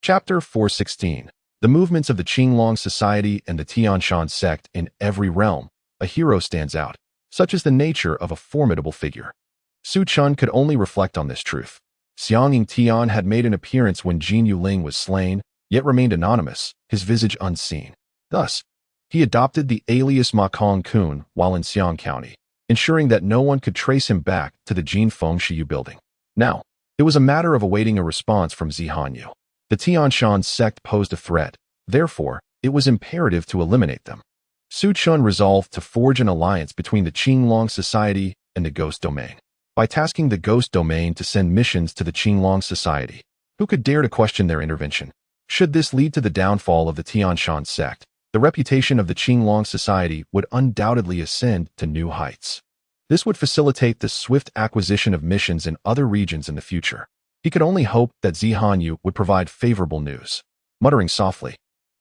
Chapter 416. The movements of the Qinglong Society and the Tianshan Sect in every realm. A hero stands out. Such is the nature of a formidable figure. Su Chun could only reflect on this truth. Xiang Ying Tian had made an appearance when Jin Yu Ling was slain, yet remained anonymous, his visage unseen. Thus, he adopted the alias Ma Kong Qun while in Xiang County, ensuring that no one could trace him back to the Jin Feng Shiyu building. Now, it was a matter of awaiting a response from Zi Han Yue. The Tianshan Sect posed a threat, therefore, it was imperative to eliminate them. Su Chun resolved to forge an alliance between the Qinglong Society and the Ghost Domain. By tasking the Ghost Domain to send missions to the Qinglong Society, who could dare to question their intervention? Should this lead to the downfall of the Tianshan Sect, the reputation of the Qinglong Society would undoubtedly ascend to new heights. This would facilitate the swift acquisition of missions in other regions in the future. He could only hope that Zi Han Yue would provide favorable news. Muttering softly,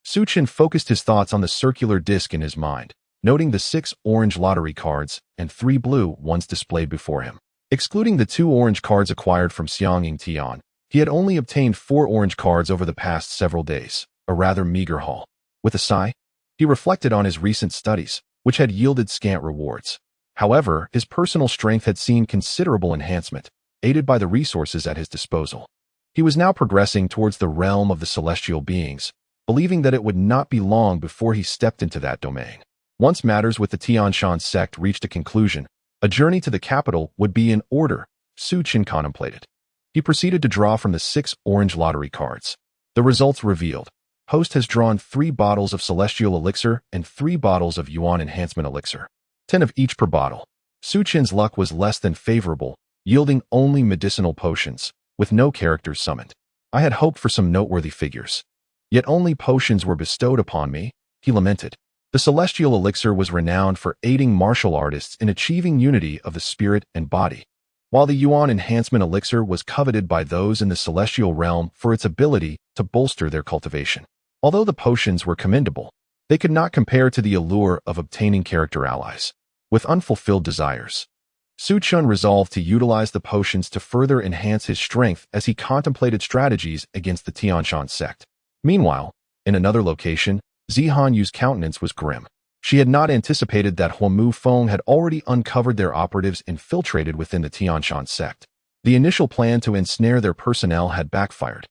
Su Chun focused his thoughts on the circular disc in his mind, noting the 6 orange lottery cards and 3 blue ones displayed before him. Excluding the 2 orange cards acquired from Xiang Ying Tian, he had only obtained 4 orange cards over the past several days, a rather meager haul. With a sigh, he reflected on his recent studies, which had yielded scant rewards. However, his personal strength had seen considerable enhancement, aided by the resources at his disposal. He was now progressing towards the realm of the celestial beings, believing that it would not be long before he stepped into that domain. Once matters with the Tianshan Sect reached a conclusion, a journey to the capital would be in order, Su Chun contemplated. He proceeded to draw from the 6 orange lottery cards. The results revealed. Host has drawn 3 bottles of celestial elixir and 3 bottles of yuan enhancement elixir. 10 of each per bottle. Su Chun's luck was less than favorable, yielding only medicinal potions, with no characters summoned. I had hoped for some noteworthy figures. Yet only potions were bestowed upon me, he lamented. The celestial elixir was renowned for aiding martial artists in achieving unity of the spirit and body, while the yuan enhancement elixir was coveted by those in the celestial realm for its ability to bolster their cultivation. Although the potions were commendable, they could not compare to the allure of obtaining character allies with unfulfilled desires. Su Chun resolved to utilize the potions to further enhance his strength as he contemplated strategies against the Tianshan Sect. Meanwhile, in another location, Zi Han Yue's countenance was grim. She had not anticipated that Feng had already uncovered their operatives infiltrated within the Tianshan Sect. The initial plan to ensnare their personnel had backfired,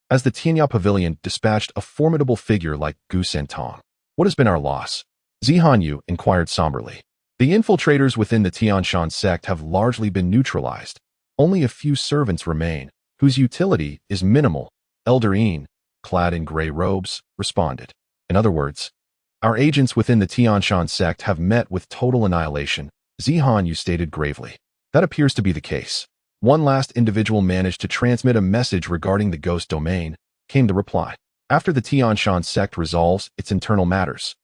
as the Tianya Pavilion dispatched a formidable figure like Gu Sentong. What has been our loss? Zi Han Yue inquired somberly. The infiltrators within the Tianshan Sect have largely been neutralized. Only a few servants remain, whose utility is minimal. Elder Yin, clad in gray robes, responded. In other words, our agents within the Tianshan Sect have met with total annihilation, Zi Han Yue stated gravely. That appears to be the case. One last individual managed to transmit a message regarding the Ghost Domain, came the reply. After the Tianshan Sect resolves its internal matters,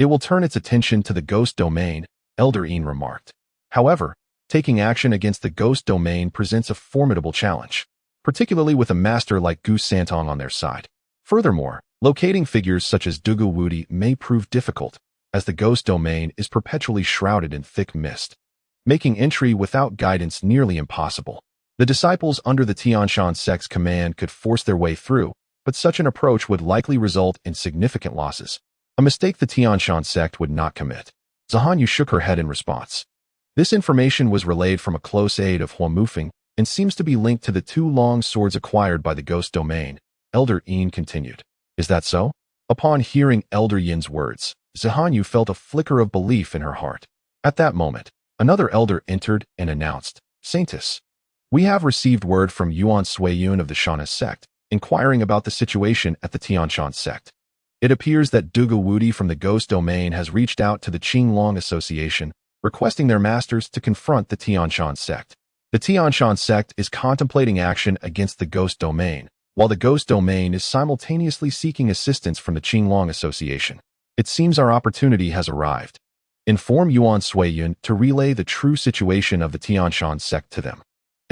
it will turn its attention to the Ghost Domain, Elder Yin remarked. However, taking action against the Ghost Domain presents a formidable challenge, particularly with a master like Gu Santong on their side. Furthermore, locating figures such as Dugu Wudi may prove difficult, as the Ghost Domain is perpetually shrouded in thick mist, making entry without guidance nearly impossible. The disciples under the Tianshan Sect's command could force their way through, but such an approach would likely result in significant losses, a mistake the Tianshan Sect would not commit. Zi Han Yue shook her head in response. This information was relayed from a close aide of Feng and seems to be linked to the 2 long swords acquired by the Ghost Domain, Elder Yin continued. Is that so? Upon hearing Elder Yin's words, Zi Han Yue felt a flicker of belief in her heart. At that moment, another elder entered and announced, Saintess, we have received word from Yuan Suiyun of the Tianshan Sect, inquiring about the situation at the Tianshan Sect. It appears that Dugu Wudi from the Ghost Domain has reached out to the Qinglong Association, requesting their masters to confront the Tianshan Sect. The Tianshan Sect is contemplating action against the Ghost Domain, while the Ghost Domain is simultaneously seeking assistance from the Qinglong Association. It seems our opportunity has arrived. Inform Yuan Suiyun to relay the true situation of the Tianshan Sect to them.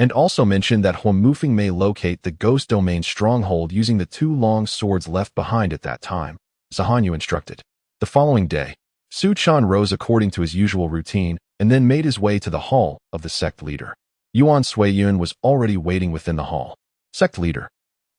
And also mention that Feng may locate the Ghost Domain stronghold using the 2 long swords left behind at that time, Zi Han Yue instructed. The following day, Su Chun rose according to his usual routine and then made his way to the hall of the sect leader. Yuan Suiyun was already waiting within the hall. Sect leader.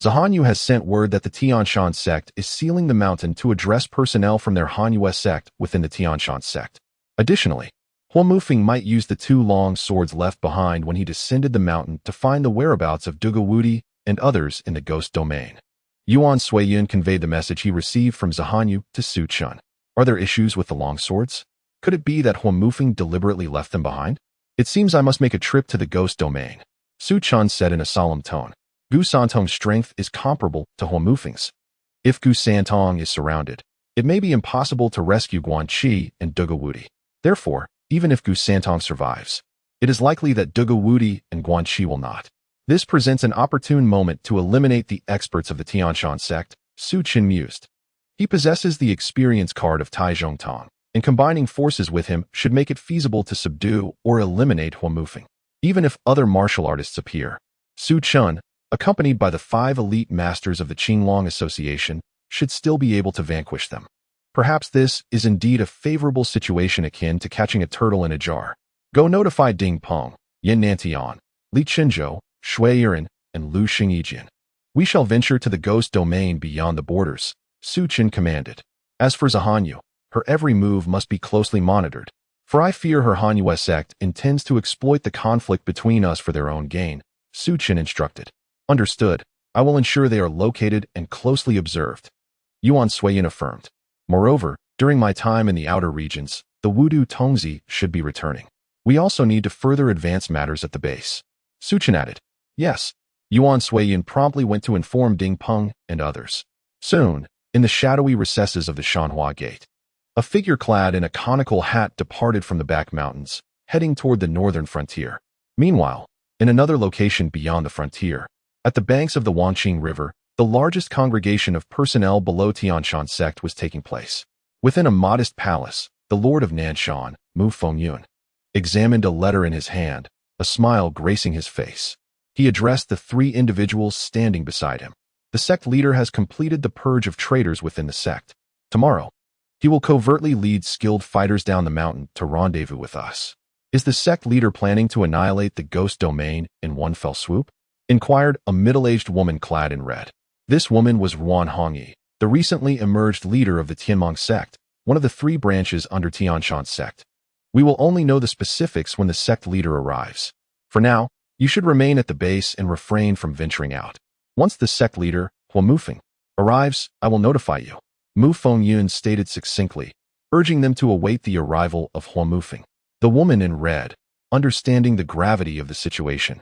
Zi Han Yue has sent word that the Tianshan Sect is sealing the mountain to address personnel from their Han Yue sect within the Tianshan Sect. Additionally, Feng might use the 2 long swords left behind when he descended the mountain to find the whereabouts of Wudi and others in the ghost domain. Yuan Suiyun conveyed the message he received from Zi Han Yue to Su Chen. Are there issues with the long swords? Could it be that Feng deliberately left them behind? It seems I must make a trip to the ghost domain, Su Chen said in a solemn tone. Gu Santong's strength is comparable to Feng's. If Gu Santong is surrounded, it may be impossible to rescue Guanqi and Wudi. Therefore, even if Gu Santong survives, it is likely that Wudi and Guanqi will not. This presents an opportune moment to eliminate the experts of the Tianshan Sect, Su Chen mused. He possesses the experience card of Tai Zhongtong, and combining forces with him should make it feasible to subdue or eliminate Feng. Even if other martial artists appear, Su Chen, accompanied by the 5 elite masters of the Qinglong Association, should still be able to vanquish them. Perhaps this is indeed a favorable situation akin to catching a turtle in a jar. Go notify Ding Peng, Yin Nantian, Li Qinzhou, Shui Yiren, and Lu Xingyijian. We shall venture to the ghost domain beyond the borders, Su Chen commanded. As for Zi Han Yue, her every move must be closely monitored, for I fear her Han Yue sect intends to exploit the conflict between us for their own gain, Su Chen instructed. Understood. I will ensure they are located and closely observed, Yuan Suiyun affirmed. Moreover, during my time in the outer regions, the Wudu Tongzi should be returning. We also need to further advance matters at the base. Su Chen added. Yes. Yuan Suiyun promptly went to inform Ding Peng and others. Soon, in the shadowy recesses of the Shanhua Gate, a figure clad in a conical hat departed from the back mountains, heading toward the northern frontier. Meanwhile, in another location beyond the frontier, at the banks of the Wangqing River, the largest congregation of personnel below Tianshan Sect was taking place. Within a modest palace, the Lord of Nanshan, Mu Fengyun, examined a letter in his hand, a smile gracing his face. He addressed the 3 individuals standing beside him. The sect leader has completed the purge of traitors within the sect. Tomorrow, he will covertly lead skilled fighters down the mountain to rendezvous with us. Is the sect leader planning to annihilate the ghost domain in one fell swoop? Inquired a middle-aged woman clad in red. This woman was Ruan Hongyi, the recently emerged leader of the Qinglong Sect, one of the 3 branches under Tianshan Sect. We will only know the specifics when the sect leader arrives. For now, you should remain at the base and refrain from venturing out. Once the sect leader, Feng, arrives, I will notify you, Mu Fengyun stated succinctly, urging them to await the arrival of Feng. The woman in red, understanding the gravity of the situation,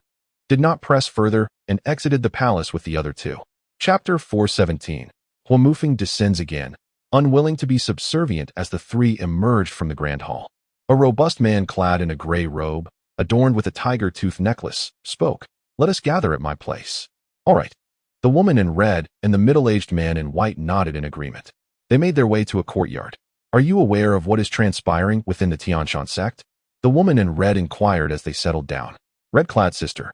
did not press further and exited the palace with the other 2. Chapter 417. Feng descends again, unwilling to be subservient as the 3 emerged from the grand hall. A robust man clad in a gray robe, adorned with a tiger tooth necklace, spoke. Let us gather at my place. All right. The woman in red and the middle-aged man in white nodded in agreement. They made their way to a courtyard. Are you aware of what is transpiring within the Tianshan Sect? The woman in red inquired as they settled down. Red-clad sister.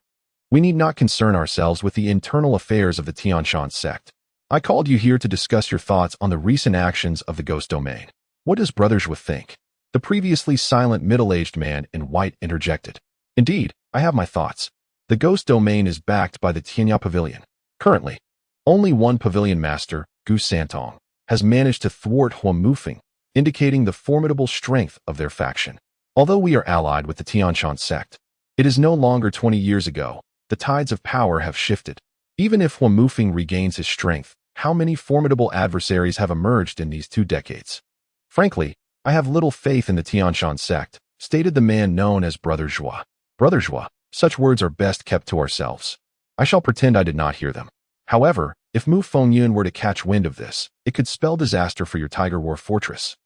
We need not concern ourselves with the internal affairs of the Tianshan Sect. I called you here to discuss your thoughts on the recent actions of the ghost domain. What does Brother Zhua think? The previously silent middle-aged man in white interjected. Indeed, I have my thoughts. The ghost domain is backed by the Tianya Pavilion. Currently, only one pavilion master, Gu Santong, has managed to thwart Feng, indicating the formidable strength of their faction. Although we are allied with the Tianshan Sect, it is no longer 20 years ago. The tides of power have shifted. Even if Feng regains his strength, how many formidable adversaries have emerged in these 2 decades? Frankly, I have little faith in the Tianshan Sect, stated the man known as Brother Zhua. Brother Zhua, such words are best kept to ourselves. I shall pretend I did not hear them. However, if Mu Fengyun were to catch wind of this, it could spell disaster for your Tiger War fortress.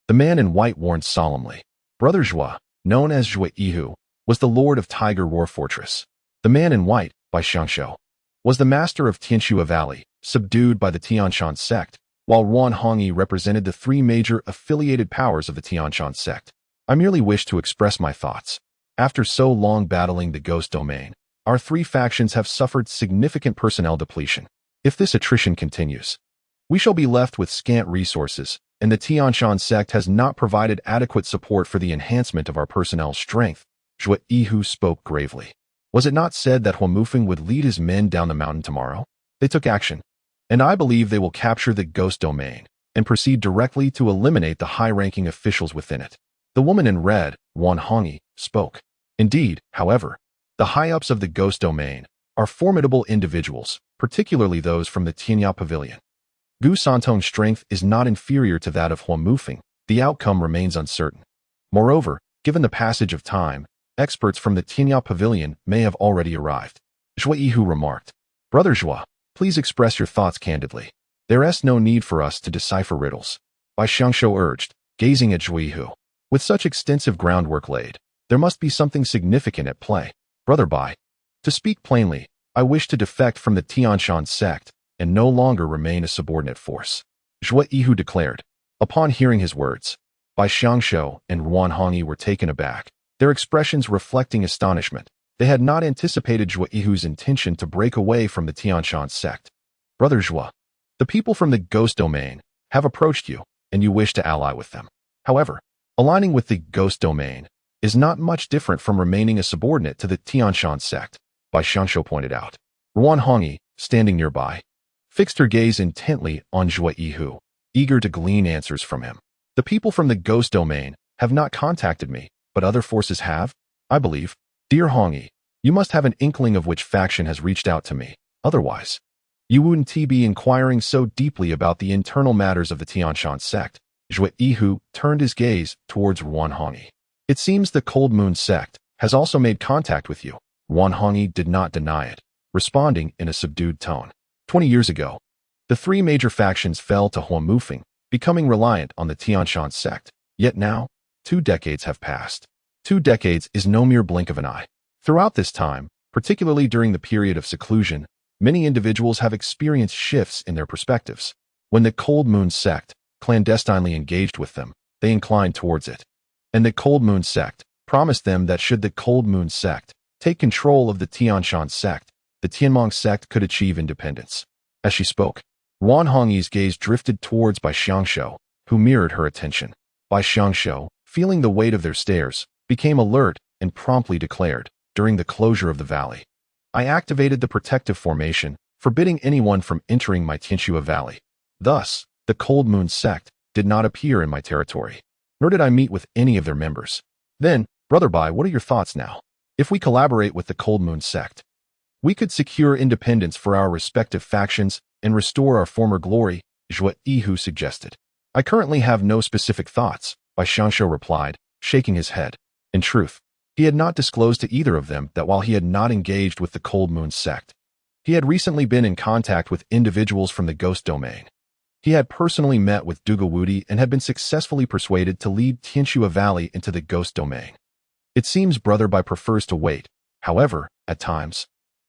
The man in white warned solemnly. Brother Zhua, known as Zhua Yihu, was the lord of Tiger War fortress. The man in white, by Xiangshou, was the master of Tianshua Valley, subdued by the Tianshan Sect, while Ruan Hongyi represented the 3 major affiliated powers of the Tianshan Sect. I merely wish to express my thoughts. After so long battling the ghost domain, our 3 factions have suffered significant personnel depletion. If this attrition continues, we shall be left with scant resources, and the Tianshan Sect has not provided adequate support for the enhancement of our personnel strength. Zhua Yihu spoke gravely. Was it not said that Feng would lead his men down the mountain tomorrow? They took action, and I believe they will capture the ghost domain and proceed directly to eliminate the high-ranking officials within it. The woman in red, Wan Hongyi, spoke. Indeed, however, the high-ups of the ghost domain are formidable individuals, particularly those from the Tianya Pavilion. Gu Santong's strength is not inferior to that of Hua Mufeng. The outcome remains uncertain. Moreover, given the passage of time, experts from the Tianya Pavilion may have already arrived. Zhuo Yihu remarked. Brother Zhuo, please express your thoughts candidly. There is no need for us to decipher riddles. Bai Xiangshou urged, gazing at Zhuo Yihu. With such extensive groundwork laid, there must be something significant at play. Brother Bai, to speak plainly, I wish to defect from the Tianshan Sect and no longer remain a subordinate force. Zhuo Yihu declared. Upon hearing his words, Bai Xiangshou and Wan Hongyi were taken aback, their expressions reflecting astonishment. They had not anticipated Zhuo Yihu's intention to break away from the Tianshan Sect. Brother Zhuo, the people from the ghost domain have approached you, and you wish to ally with them. However, aligning with the ghost domain is not much different from remaining a subordinate to the Tianshan Sect, Bai Xiangshou pointed out. Wan Hongyi, standing nearby, fixed her gaze intently on Zhuo Yihu, eager to glean answers from him. The people from the ghost domain have not contacted me, but other forces have, I believe. Dear Hongyi, you must have an inkling of which faction has reached out to me. Otherwise, you wouldn't be inquiring so deeply about the internal matters of the Tianshan Sect. Zhuo Yihu turned his gaze towards Wan Hongyi. It seems the Cold Moon Sect has also made contact with you. Wan Hongyi did not deny it, responding in a subdued tone. 20 years ago, the three major factions fell to Hua Mufeng, becoming reliant on the Tianshan Sect. Yet now, 2 decades have passed. 2 decades is no mere blink of an eye. Throughout this time, particularly during the period of seclusion, many individuals have experienced shifts in their perspectives. When the Cold Moon Sect clandestinely engaged with them, they inclined towards it. And the Cold Moon Sect promised them that should the Cold Moon Sect take control of the Tianshan Sect, the Qinglong Sect could achieve independence. As she spoke, Wan Hongyi's gaze drifted towards Bai Xiangshou, who mirrored her attention. Bai Xiangshou, feeling the weight of their stares, became alert and promptly declared, during the closure of the valley, I activated the protective formation, forbidding anyone from entering my Tianxue Valley. Thus, the Cold Moon Sect did not appear in my territory, nor did I meet with any of their members. Then, Brother Bai, what are your thoughts now? If we collaborate with the Cold Moon Sect, we could secure independence for our respective factions and restore our former glory, Zhuo Yihu suggested. I currently have no specific thoughts, Bai Xiangshou replied, shaking his head. In truth, he had not disclosed to either of them that while he had not engaged with the Cold Moon Sect, he had recently been in contact with individuals from the Ghost Domain. He had personally met with Duga Wudi and had been successfully persuaded to lead Tianxue Valley into the Ghost Domain. It seems Brother Bai prefers to wait. However, at times,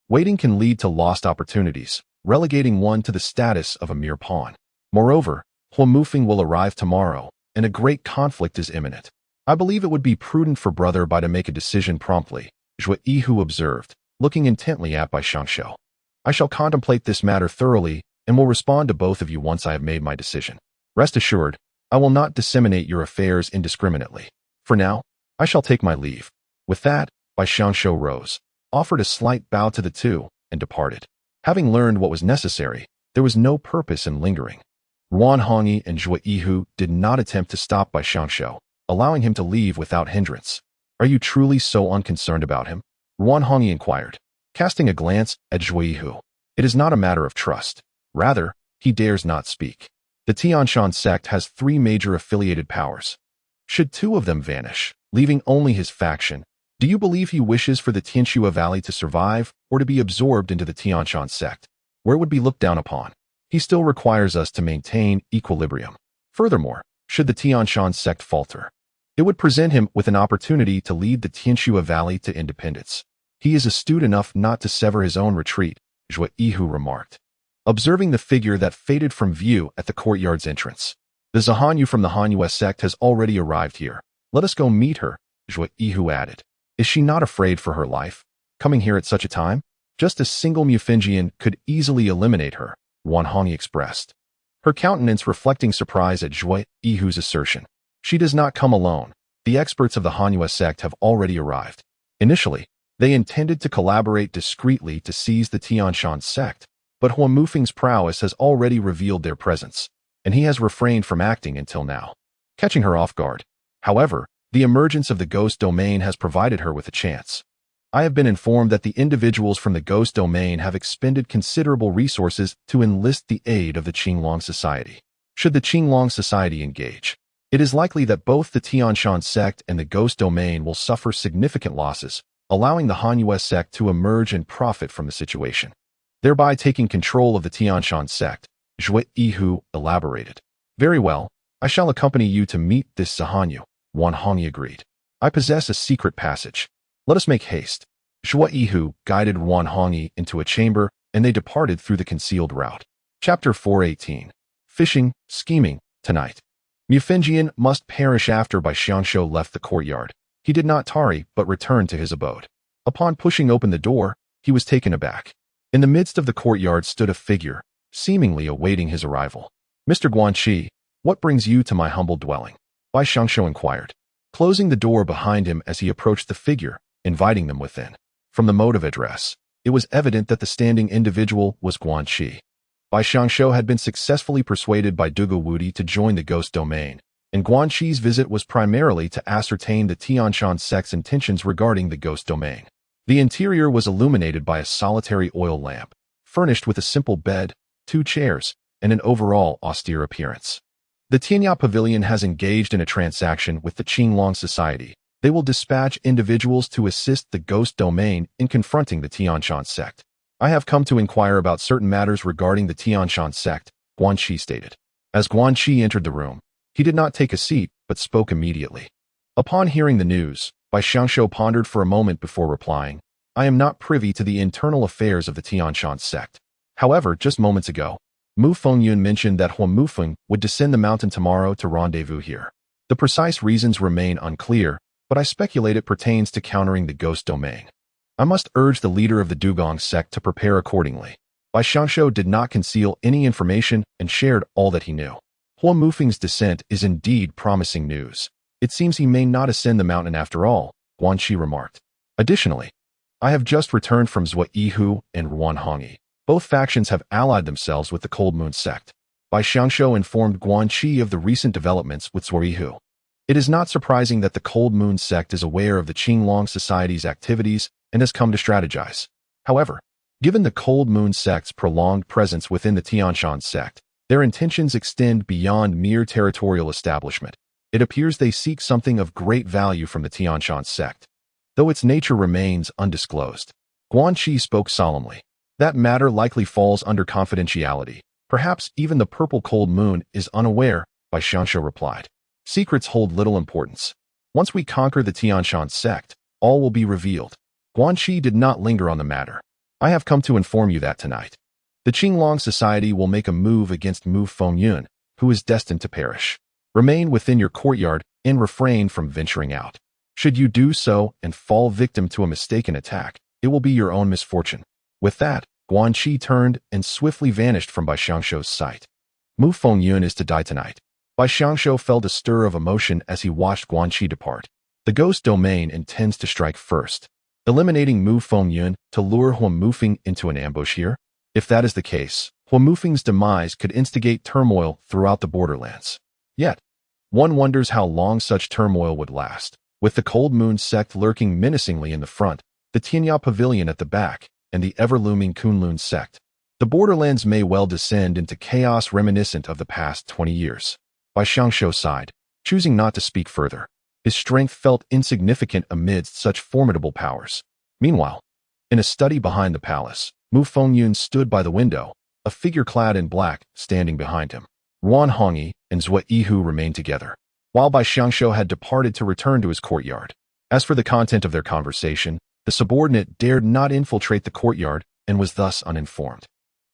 waiting can lead to lost opportunities, relegating one to the status of a mere pawn. Moreover, Hua Mufeng will arrive tomorrow, and a great conflict is imminent. I believe it would be prudent for Brother Bai to make a decision promptly, Zhuo Yihu observed, looking intently at Bai Xiangshou. I shall contemplate this matter thoroughly and will respond to both of you once I have made my decision. Rest assured, I will not disseminate your affairs indiscriminately. For now, I shall take my leave. With that, Bai Xiangshou rose, offered a slight bow to the two, and departed. Having learned what was necessary, there was no purpose in lingering. Wan Hongyi and Zhuo Yihu did not attempt to stop Bai Xiangshou, allowing him to leave without hindrance. Are you truly so unconcerned about him? Wan Hongyi inquired, casting a glance at Zhuo Yihu. It is not a matter of trust. Rather, he dares not speak. The Tianshan Sect has 3 major affiliated powers. Should 2 of them vanish, leaving only his faction, do you believe he wishes for the Tianxue Valley to survive or to be absorbed into the Tianshan Sect, where it would be looked down upon? He still requires us to maintain equilibrium. Furthermore, should the Tianshan Sect falter, it would present him with an opportunity to lead the Tianxue Valley to independence. He is astute enough not to sever his own retreat, Zhuo Yihu remarked, observing the figure that faded from view at the courtyard's entrance. The Zi Han Yue from the Han Yue sect has already arrived here. Let us go meet her, Zhuo Yihu added. Is she not afraid for her life, coming here at such a time? Just a single Mufengian could easily eliminate her, Wan Hongyi expressed, her countenance reflecting surprise at Zhuo Yihu's assertion. She does not come alone. The experts of the Han Yue sect have already arrived. Initially, they intended to collaborate discreetly to seize the Tianshan Sect, but Huo Mufeng's prowess has already revealed their presence, and he has refrained from acting until now, catching her off guard. However, the emergence of the ghost domain has provided her with a chance. I have been informed that the individuals from the ghost domain have expended considerable resources to enlist the aid of the Qinglong Society. Should the Qinglong Society engage, it is likely that both the Tianshan Sect and the ghost domain will suffer significant losses, allowing the Han Yue sect to emerge and profit from the situation, thereby taking control of the Tianshan Sect. Zhuo Yihu elaborated. Very well, I shall accompany you to meet this Zi Han Yue, Wan Hongyi agreed. I possess a secret passage. Let us make haste. Zhuo Yihu guided Wan Hongyi into a chamber, and they departed through the concealed route. Chapter 418. Fishing, Scheming, Tonight. Mufenjian must perish after Bai Xiangshou left the courtyard. He did not tarry, but returned to his abode. Upon pushing open the door, he was taken aback. In the midst of the courtyard stood a figure, seemingly awaiting his arrival. Mr. Guanqi, what brings you to my humble dwelling? Bai Xiangshou inquired, closing the door behind him as he approached the figure, inviting them within. From the mode of address, it was evident that the standing individual was Guanqi. Bai Xiangshou had been successfully persuaded by Dugu Wudi to join the ghost domain, and Guanqi's visit was primarily to ascertain the Tianshan Sect's intentions regarding the ghost domain. The interior was illuminated by a solitary oil lamp, furnished with a simple bed, 2 chairs, and an overall austere appearance. The Tianya Pavilion has engaged in a transaction with the Qinglong Society. They will dispatch individuals to assist the ghost domain in confronting the Tianshan Sect. I have come to inquire about certain matters regarding the Tianshan Sect, Guanqi stated. As Guanqi entered the room, he did not take a seat, but spoke immediately. Upon hearing the news, Bai Xiangshou pondered for a moment before replying, I am not privy to the internal affairs of the Tianshan Sect. However, just moments ago, Mu Fengyun mentioned that Huo Mufeng would descend the mountain tomorrow to rendezvous here. The precise reasons remain unclear, but I speculate it pertains to countering the ghost domain. I must urge the leader of the Dugong sect to prepare accordingly. Bai Xiangshou did not conceal any information and shared all that he knew. Huo Mufeng's descent is indeed promising news. It seems he may not ascend the mountain after all, Guanqi remarked. Additionally, I have just returned from Zhuo Yihu and Wan Hongyi. Both factions have allied themselves with the Cold Moon sect. Bai Xiangshou informed Guanqi of the recent developments with Zhuo Yihu. It is not surprising that the Cold Moon sect is aware of the Qinglong Society's activities and has come to strategize. However, given the Cold Moon sect's prolonged presence within the Tianshan sect, their intentions extend beyond mere territorial establishment. It appears they seek something of great value from the Tianshan sect, though its nature remains undisclosed. Guanqi spoke solemnly. That matter likely falls under confidentiality. Perhaps even the Purple Cold Moon is unaware, Bai Xiangshou replied. Secrets hold little importance. Once we conquer the Tianshan sect, all will be revealed. Guanqi did not linger on the matter. I have come to inform you that tonight, the Qinglong Society will make a move against Mu Fengyun, who is destined to perish. Remain within your courtyard and refrain from venturing out. Should you do so and fall victim to a mistaken attack, it will be your own misfortune. With that, Guanqi turned and swiftly vanished from Bai Xiangshou's sight. Mu Fengyun is to die tonight. Bai Xiangshou felt a stir of emotion as he watched Guanqi depart. The ghost domain intends to strike first, eliminating Mu Fengyun to lure Huo Mufeng into an ambush here. If that is the case, Huo Mufeng's demise could instigate turmoil throughout the borderlands. Yet, one wonders how long such turmoil would last. With the Cold Moon sect lurking menacingly in the front, the Tianya Pavilion at the back, and the ever-looming Kunlun sect, the borderlands may well descend into chaos reminiscent of the past 20 years. Bai Xiangshou sighed, choosing not to speak further. His strength felt insignificant amidst such formidable powers. Meanwhile, in a study behind the palace, Mu Fengyun stood by the window, a figure clad in black standing behind him. Wan Hongyi and Zhuo Yihu remained together, while Bai Xiangshou had departed to return to his courtyard. As for the content of their conversation, the subordinate dared not infiltrate the courtyard and was thus uninformed.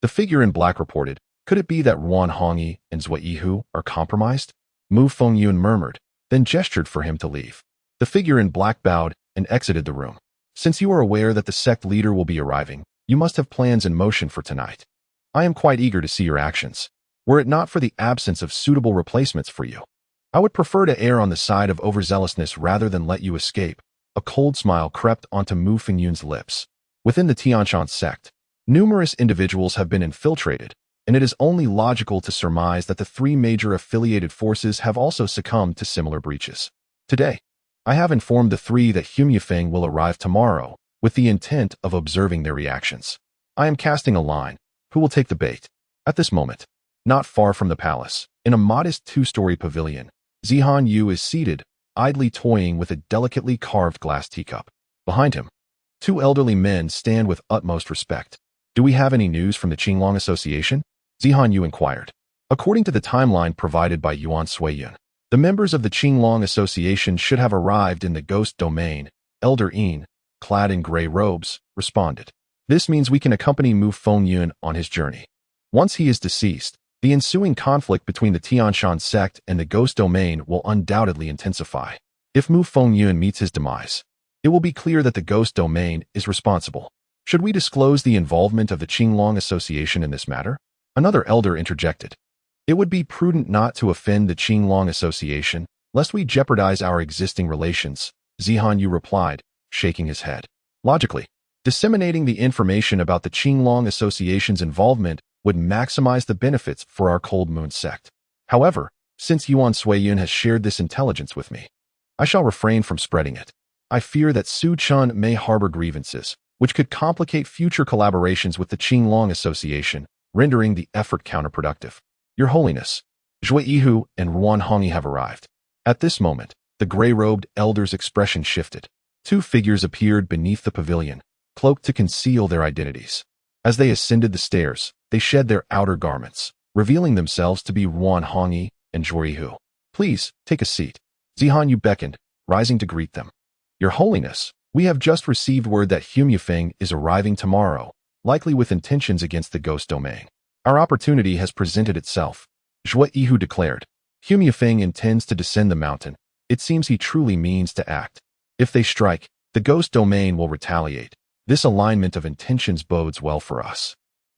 The figure in black reported, could it be that Wan Hongyi and Zhuo Yihu are compromised? Mu Fengyun murmured, then gestured for him to leave. The figure in black bowed and exited the room. Since you are aware that the sect leader will be arriving, you must have plans in motion for tonight. I am quite eager to see your actions. Were it not for the absence of suitable replacements for you, I would prefer to err on the side of overzealousness rather than let you escape. A cold smile crept onto Mu Fengyun's lips. Within the Tianshan sect, Numerous individuals have been infiltrated, and it is only logical to surmise that the three major affiliated forces have also succumbed to similar breaches. Today, I have informed the three that Feng will arrive tomorrow, with the intent of observing their reactions. I am casting a line. Who will take the bait? At this moment, not far from the palace, in a modest two-story pavilion, Zi Han Yue is seated, idly toying with a delicately carved glass teacup. Behind him, two elderly men stand with utmost respect. Do we have any news from the Qinglong Association? Zi Han Yue inquired. According to the timeline provided by Yuan Suiyun, the members of the Qinglong Association should have arrived in the ghost domain. Elder Yin, clad in gray robes, responded. This means we can accompany Mu Fengyun on his journey. Once he is deceased, the ensuing conflict between the Tianshan Sect and the ghost domain will undoubtedly intensify. If Mu Fengyun meets his demise, it will be clear that the ghost domain is responsible. Should we disclose the involvement of the Qinglong Association in this matter? Another elder interjected. It would be prudent not to offend the Qinglong Association, lest we jeopardize our existing relations, Zi Han Yue replied, shaking his head. Logically, disseminating the information about the Qinglong Association's involvement would maximize the benefits for our Cold Moon sect. However, since Yuan Suiyun has shared this intelligence with me, I shall refrain from spreading it. I fear that Su Chun may harbor grievances, which could complicate future collaborations with the Qinglong Association, rendering the effort counterproductive. Your Holiness, Zhui Yihu and Ruan Hongyi have arrived. At this moment, the gray-robed elder's expression shifted. Two figures appeared beneath the pavilion, cloaked to conceal their identities. As they ascended the stairs, they shed their outer garments, revealing themselves to be Ruan Hongyi and Zhui Yihu. Please, take a seat. Zi Han Yue beckoned, rising to greet them. Your Holiness, we have just received word that Feng is arriving tomorrow, likely with intentions against the ghost domain. Our opportunity has presented itself, Zhui Yihu declared. Feng intends to descend the mountain. It seems he truly means to act. If they strike, the ghost domain will retaliate. This alignment of intentions bodes well for us.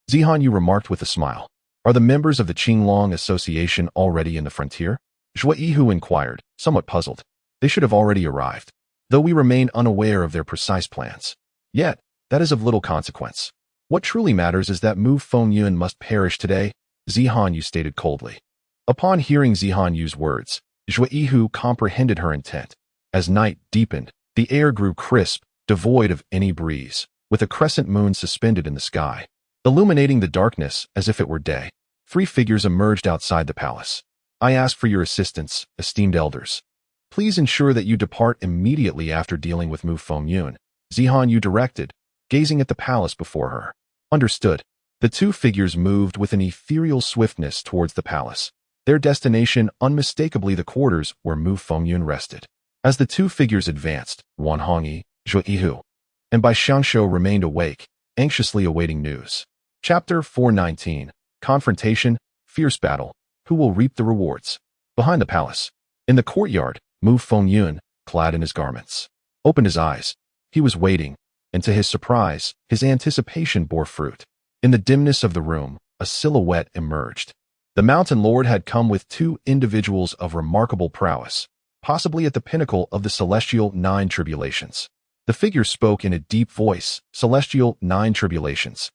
Zi Han Yue remarked with a smile. Are the members of the Qinglong Association already in the frontier? Zhui Yihu inquired, somewhat puzzled. They should have already arrived, though we remain unaware of their precise plans. Yet, that is of little consequence. What truly matters is that Mu Fengyun must perish today, Zi Han Yue stated coldly. Upon hearing Zi Han Yue's words, Zhui Yihu comprehended her intent. As night deepened, the air grew crisp, devoid of any breeze, with a crescent moon suspended in the sky, illuminating the darkness as if it were day. Three figures emerged outside the palace. I ask for your assistance, esteemed elders. Please ensure that you depart immediately after dealing with Mu Fengyun, Zi Han Yue directed, gazing at the palace before her. Understood. The two figures moved with an ethereal swiftness towards the palace, their destination unmistakably the quarters where Mu Fengyun rested. As the two figures advanced, Ruan Hongyi, Zhui Yihu, and Bai Xiangshou remained awake, anxiously awaiting news. Chapter 419, Confrontation, Fierce Battle, Who will reap the rewards? Behind the palace, in the courtyard, Mu Fengyun, clad in his garments, opened his eyes. He was waiting, and to his surprise, his anticipation bore fruit. In the dimness of the room, a silhouette emerged. The Mountain Lord had come with two individuals of remarkable prowess, possibly at the pinnacle of the celestial 9 tribulations. The figure spoke in a deep voice, Celestial 9 tribulations.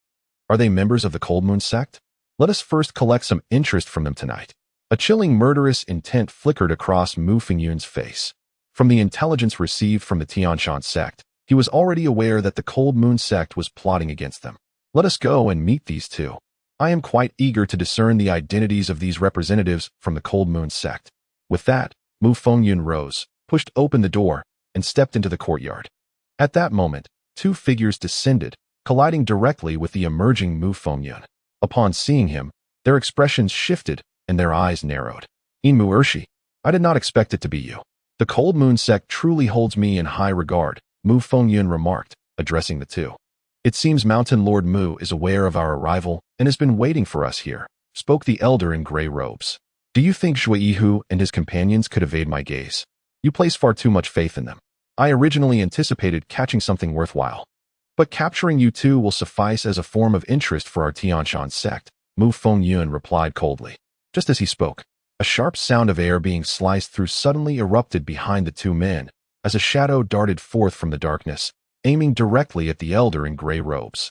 Are they members of the Cold Moon sect? Let us first collect some interest from them tonight. A chilling murderous intent flickered across Mu Fengyun's face. From the intelligence received from the Tianshan Sect, he was already aware that the Cold Moon sect was plotting against them. Let us go and meet these two. I am quite eager to discern the identities of these representatives from the Cold Moon sect. With that, Mu Fengyun rose, pushed open the door, and stepped into the courtyard. At that moment, two figures descended, colliding directly with the emerging Mu Fengyun. Upon seeing him, their expressions shifted and their eyes narrowed. Inmu Ershi, I did not expect it to be you. The Cold Moon sect truly holds me in high regard, Mu Fengyun remarked, addressing the two. It seems Mountain Lord Mu is aware of our arrival and has been waiting for us here, spoke the elder in gray robes. Do you think Zhui Yihu and his companions could evade my gaze? You place far too much faith in them. I originally anticipated catching something worthwhile. But capturing you two will suffice as a form of interest for our Tianshan sect, Mu Fengyun replied coldly. Just as he spoke, a sharp sound of air being sliced through suddenly erupted behind the two men, as a shadow darted forth from the darkness, aiming directly at the elder in gray robes.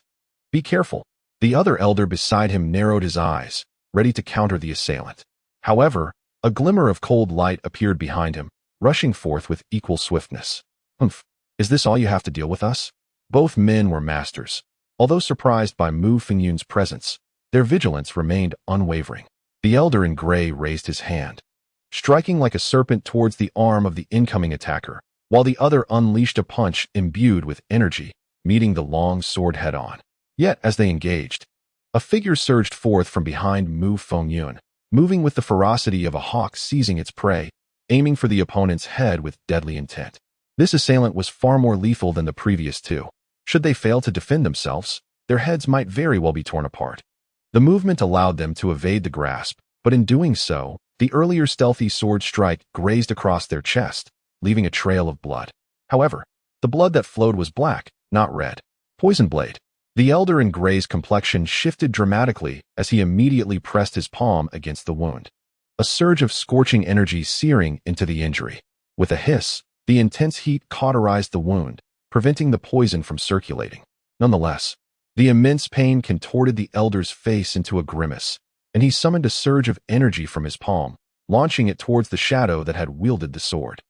Be careful, The other elder beside him narrowed his eyes, ready to counter the assailant. However, a glimmer of cold light appeared behind him, rushing forth with equal swiftness. Humph, is this all you have to deal with us? Both men were masters. Although surprised by Mu Fengyun's presence, their vigilance remained unwavering. The elder in gray raised his hand, striking like a serpent towards the arm of the incoming attacker, while the other unleashed a punch imbued with energy, meeting the long sword head-on. Yet, as they engaged, a figure surged forth from behind Mu Fengyun, moving with the ferocity of a hawk seizing its prey, aiming for the opponent's head with deadly intent. This assailant was far more lethal than the previous two. Should they fail to defend themselves, their heads might very well be torn apart. The movement allowed them to evade the grasp, but in doing so, the earlier stealthy sword strike grazed across their chest, leaving a trail of blood. However, the blood that flowed was black, not red. Poison blade. The elder in gray's complexion shifted dramatically as he immediately pressed his palm against the wound. A surge of scorching energy searing into the injury. With a hiss, the intense heat cauterized the wound, preventing the poison from circulating. Nonetheless, the immense pain contorted the elder's face into a grimace, and he summoned a surge of energy from his palm, launching it towards the shadow that had wielded the sword.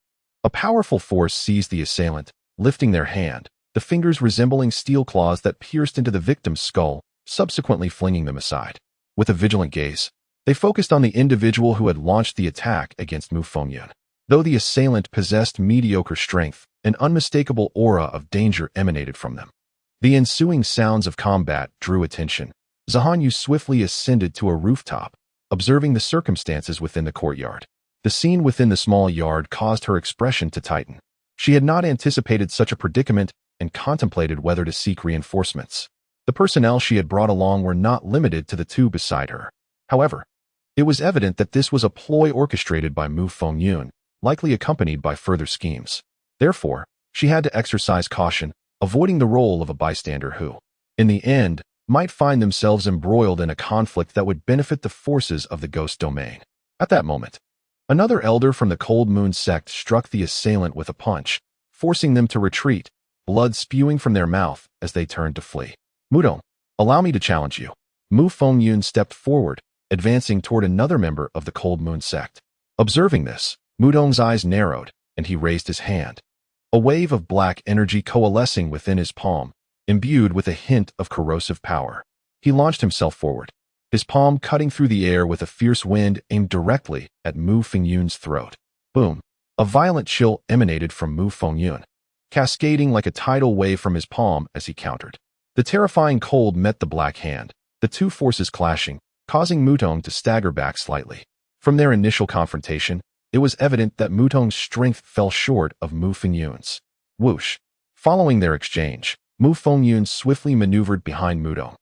A powerful force seized the assailant, lifting their hand, the fingers resembling steel claws that pierced into the victim's skull, subsequently flinging them aside. With a vigilant gaze, they focused on the individual who had launched the attack against Mu Fengyun. Though the assailant possessed mediocre strength, an unmistakable aura of danger emanated from them. The ensuing sounds of combat drew attention. Zi Han Yue swiftly ascended to a rooftop, observing the circumstances within the courtyard. The scene within the small yard caused her expression to tighten. She had not anticipated such a predicament and contemplated whether to seek reinforcements. The personnel she had brought along were not limited to the two beside her. However, it was evident that this was a ploy orchestrated by Mu Fengyun, likely accompanied by further schemes. Therefore, she had to exercise caution, avoiding the role of a bystander who, in the end, might find themselves embroiled in a conflict that would benefit the forces of the ghost domain. At that moment, another elder from the Cold Moon sect struck the assailant with a punch, forcing them to retreat, blood spewing from their mouth as they turned to flee. Mudong, allow me to challenge you. Mu Fengyun stepped forward, advancing toward another member of the Cold Moon sect. Observing this, Mudong's eyes narrowed, and he raised his hand. A wave of black energy coalescing within his palm, imbued with a hint of corrosive power. He launched himself forward, his palm cutting through the air with a fierce wind aimed directly at Mu Fengyun's throat. Boom! A violent chill emanated from Mu Fengyun, cascading like a tidal wave from his palm as he countered. The terrifying cold met the black hand, the two forces clashing, causing Mudong to stagger back slightly. From their initial confrontation, it was evident that Mudong's strength fell short of Mu Fengyun's. Whoosh! Following their exchange, Mu Fengyun swiftly maneuvered behind Mudong,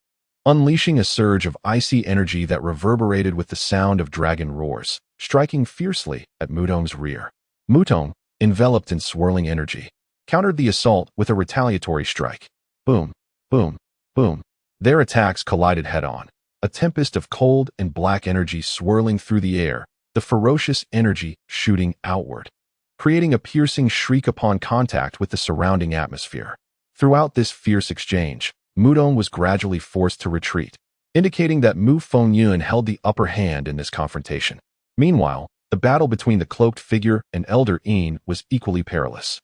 unleashing a surge of icy energy that reverberated with the sound of dragon roars, striking fiercely at Mudong's rear. Mudong, enveloped in swirling energy, countered the assault with a retaliatory strike. Boom, boom, boom. Their attacks collided head-on, a tempest of cold and black energy swirling through the air, the ferocious energy shooting outward, creating a piercing shriek upon contact with the surrounding atmosphere. Throughout this fierce exchange, Mudong was gradually forced to retreat, indicating that Mu Fengyun held the upper hand in this confrontation. Meanwhile, the battle between the cloaked figure and Elder Yin was equally perilous.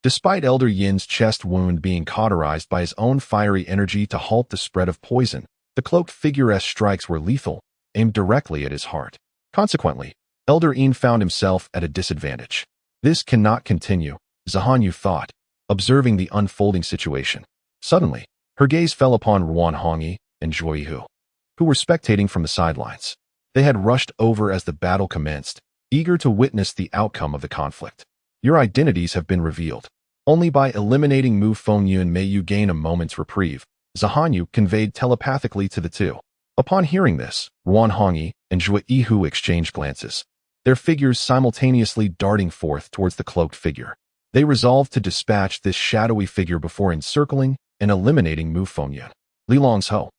Despite Elder Yin's chest wound being cauterized by his own fiery energy to halt the spread of poison, the cloaked figure's strikes were lethal, aimed directly at his heart. Consequently, Elder Yin found himself at a disadvantage. This cannot continue, Zi Han Yue thought, observing the unfolding situation. Suddenly, her gaze fell upon Ruan Hongyi and Zhuo Yihu, who were spectating from the sidelines. They had rushed over as the battle commenced, eager to witness the outcome of the conflict. Your identities have been revealed. Only by eliminating Mu Fengyun may you gain a moment's reprieve, Zi Han Yue conveyed telepathically to the two. Upon hearing this, Ruan Hongyi and Zhuo Yihu exchanged glances, their figures simultaneously darting forth towards the cloaked figure. They resolved to dispatch this shadowy figure before encircling and eliminating Mu Fengyun. Li Longzhou,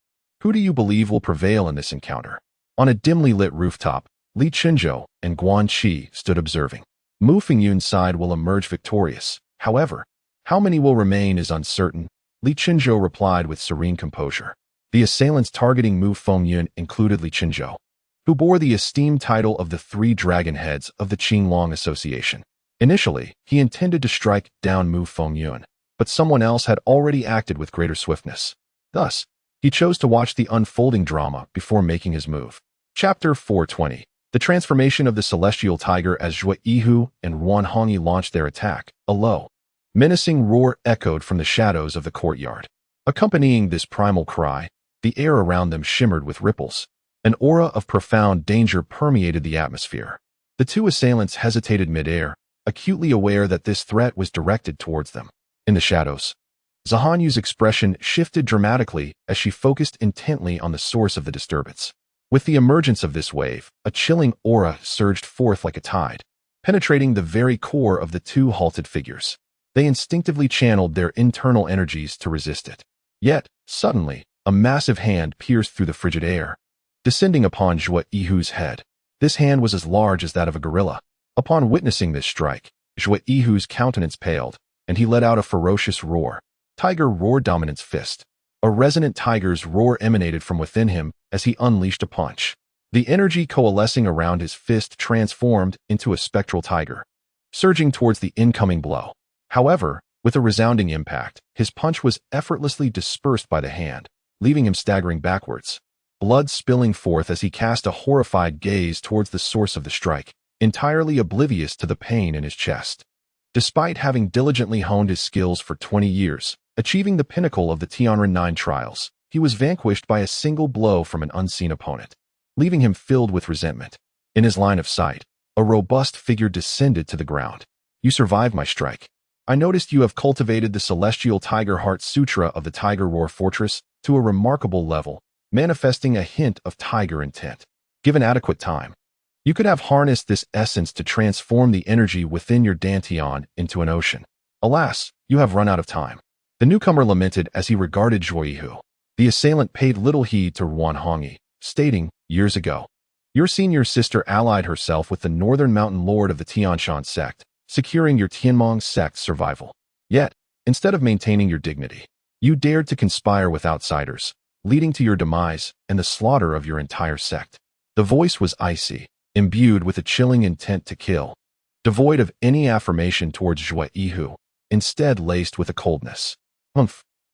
who do you believe will prevail in this encounter? On a dimly lit rooftop, Li Qinzhou and Guan Qi stood observing. Mu Fengyun's side will emerge victorious. However, how many will remain is uncertain, Li Qinzhou replied with serene composure. The assailants targeting Mu Fengyun included Li Qinzhou, who bore the esteemed title of the Three Dragon Heads of the Qinglong Association. Initially, he intended to strike down Mu Fengyun, but someone else had already acted with greater swiftness. Thus, he chose to watch the unfolding drama before making his move. Chapter 420. The transformation of the celestial tiger. As Zhuo Yihu and Yuan Hongyi launched their attack, a low, menacing roar echoed from the shadows of the courtyard. Accompanying this primal cry, the air around them shimmered with ripples. An aura of profound danger permeated the atmosphere. The two assailants hesitated mid-air, acutely aware that this threat was directed towards them. In the shadows, Zi Han Yue's expression shifted dramatically as she focused intently on the source of the disturbance. With the emergence of this wave, a chilling aura surged forth like a tide, penetrating the very core of the two halted figures. They instinctively channeled their internal energies to resist it. Yet, suddenly, a massive hand pierced through the frigid air, descending upon Zhuo Yihu's head. This hand was as large as that of a gorilla. Upon witnessing this strike, Zhuo Yihu's countenance paled, and he let out a ferocious roar. Tiger roared dominance fist. A resonant tiger's roar emanated from within him as he unleashed a punch. The energy coalescing around his fist transformed into a spectral tiger, surging towards the incoming blow. However, with a resounding impact, his punch was effortlessly dispersed by the hand, leaving him staggering backwards, blood spilling forth as he cast a horrified gaze towards the source of the strike, entirely oblivious to the pain in his chest. Despite having diligently honed his skills for 20 years, achieving the pinnacle of the Tianren 9 trials, he was vanquished by a single blow from an unseen opponent, leaving him filled with resentment. In his line of sight, a robust figure descended to the ground. "You survived my strike. I noticed you have cultivated the celestial tiger heart sutra of the Tiger Roar Fortress to a remarkable level, manifesting a hint of tiger intent. Given adequate time, you could have harnessed this essence to transform the energy within your Dantian into an ocean. Alas, you have run out of time." The newcomer lamented as he regarded Zhuo Yihu. The assailant paid little heed to Yuan Hongyi, stating, "Years ago, your senior sister allied herself with the northern mountain lord of the Tianshan Sect, securing your Qinglong Sect's survival. Yet, instead of maintaining your dignity, you dared to conspire with outsiders, leading to your demise and the slaughter of your entire sect." The voice was icy, imbued with a chilling intent to kill, devoid of any affirmation towards Zhuo Yihu, instead laced with a coldness.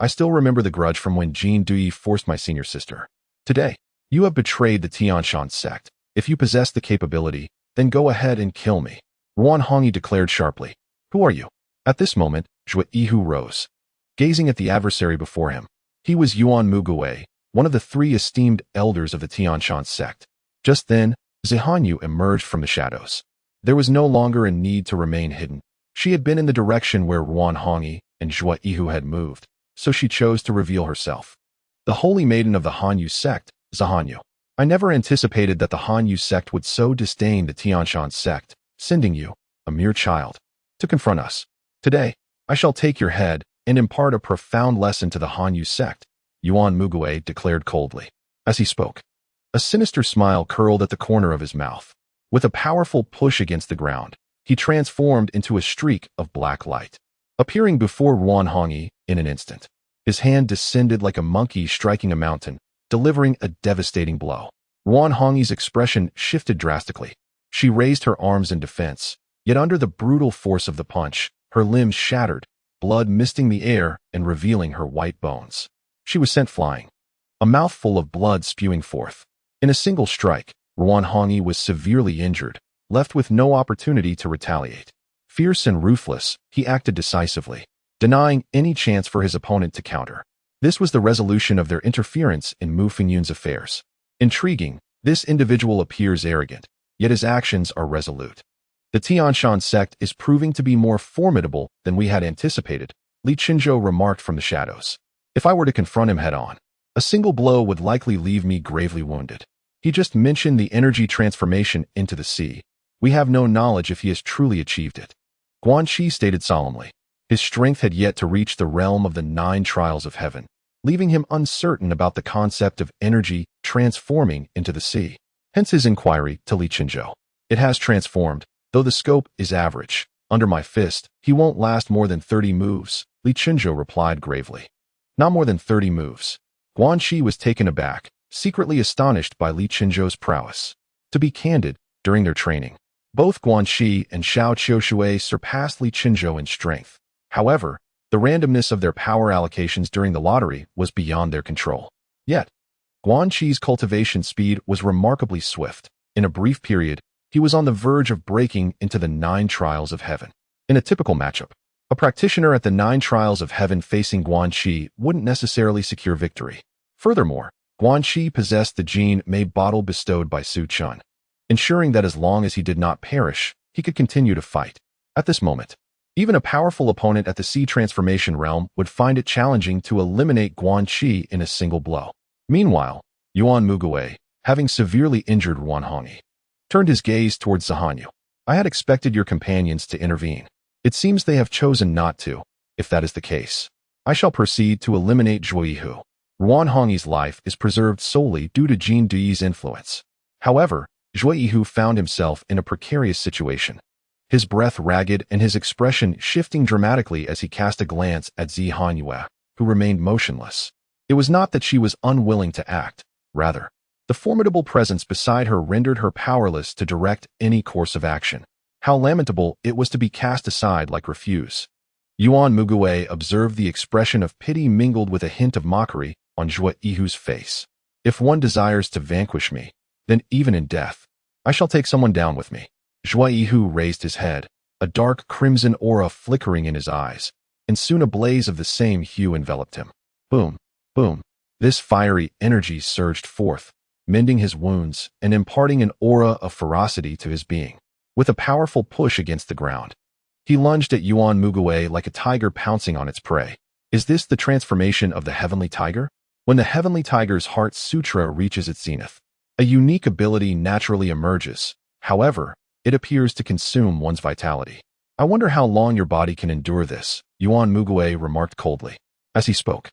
I still remember the grudge from when Jin Yu Ling forced my senior sister. Today, you have betrayed the Tianshan Sect. If you possess the capability, then go ahead and kill me," Yuan Hongyi declared sharply. "Who are you?" At this moment, Zhuo Yihu rose, gazing at the adversary before him. He was Yuan Mugue, one of the three esteemed elders of the Tianshan Sect. Just then, Zi Han Yue emerged from the shadows. There was no longer a need to remain hidden. She had been in the direction where Yuan Hongyi and Zhuo Yihu had moved, so she chose to reveal herself. "The holy maiden of the Han Yue sect, Zi Han Yue. I never anticipated that the Han Yue sect would so disdain the Tianshan sect, sending you, a mere child, to confront us. Today, I shall take your head and impart a profound lesson to the Han Yue sect," Yuan Mugue declared coldly. As he spoke, a sinister smile curled at the corner of his mouth. With a powerful push against the ground, he transformed into a streak of black light, appearing before Yuan Hongyi in an instant. His hand descended like a monkey striking a mountain, delivering a devastating blow. Yuan Hongyi's expression shifted drastically. She raised her arms in defense, yet under the brutal force of the punch, her limbs shattered, blood misting the air and revealing her white bones. She was sent flying, a mouthful of blood spewing forth. In a single strike, Yuan Hongyi was severely injured, left with no opportunity to retaliate. Fierce and ruthless, he acted decisively, denying any chance for his opponent to counter. This was the resolution of their interference in Mu Fengyun's affairs. Intriguing, this individual appears arrogant, yet his actions are resolute. The Tianshan sect is proving to be more formidable than we had anticipated, Li Qinzhou remarked from the shadows. If I were to confront him head-on, a single blow would likely leave me gravely wounded. He just mentioned the energy transformation into the sea. We have no knowledge if he has truly achieved it. Guanxi stated solemnly. His strength had yet to reach the realm of the 9 trials of heaven, leaving him uncertain about the concept of energy transforming into the sea. Hence his inquiry to Li Qinzhou. It has transformed, though the scope is average. Under my fist, he won't last more than 30 moves, Li Qinzhou replied gravely. Not more than 30 moves. Guanxi was taken aback, secretly astonished by Li Qinzhou's prowess. To be candid, during their training, both Guanxi and Xiao Qiushui surpassed Li Qinzhou in strength. However, the randomness of their power allocations during the lottery was beyond their control. Yet, Guanxi's cultivation speed was remarkably swift. In a brief period, he was on the verge of breaking into the 9 trials of heaven. In a typical matchup, a practitioner at the 9 trials of heaven facing Guanxi wouldn't necessarily secure victory. Furthermore, Guanxi possessed the Jin Mei bottle bestowed by Su Chun, ensuring that as long as he did not perish, he could continue to fight. At this moment, even a powerful opponent at the Sea Transformation realm would find it challenging to eliminate Guanxi in a single blow. Meanwhile, Yuan Mugue, having severely injured Yuan Hongyi, turned his gaze towards Zi Han Yue. I had expected your companions to intervene. It seems they have chosen not to. If that is the case, I shall proceed to eliminate Zhuo Yihu. Yuan Hongyi's life is preserved solely due to Jin Duyi's influence. However, Zhuo Yihu found himself in a precarious situation. His breath ragged and his expression shifting dramatically as he cast a glance at Zi Han Yue, who remained motionless. It was not that she was unwilling to act. Rather, the formidable presence beside her rendered her powerless to direct any course of action. How lamentable it was to be cast aside like refuse. Yuan Mugue observed the expression of pity mingled with a hint of mockery on Zhuo Yihu's face. If one desires to vanquish me, then even in death, I shall take someone down with me. Zhuo Yihu raised his head, a dark crimson aura flickering in his eyes, and soon a blaze of the same hue enveloped him. Boom, boom. This fiery energy surged forth, mending his wounds and imparting an aura of ferocity to his being. With a powerful push against the ground, he lunged at Yuan Mugue like a tiger pouncing on its prey. Is this the transformation of the heavenly tiger? When the heavenly tiger's heart sutra reaches its zenith, a unique ability naturally emerges. However, it appears to consume one's vitality. I wonder how long your body can endure this, Yuan Mugue remarked coldly. As he spoke,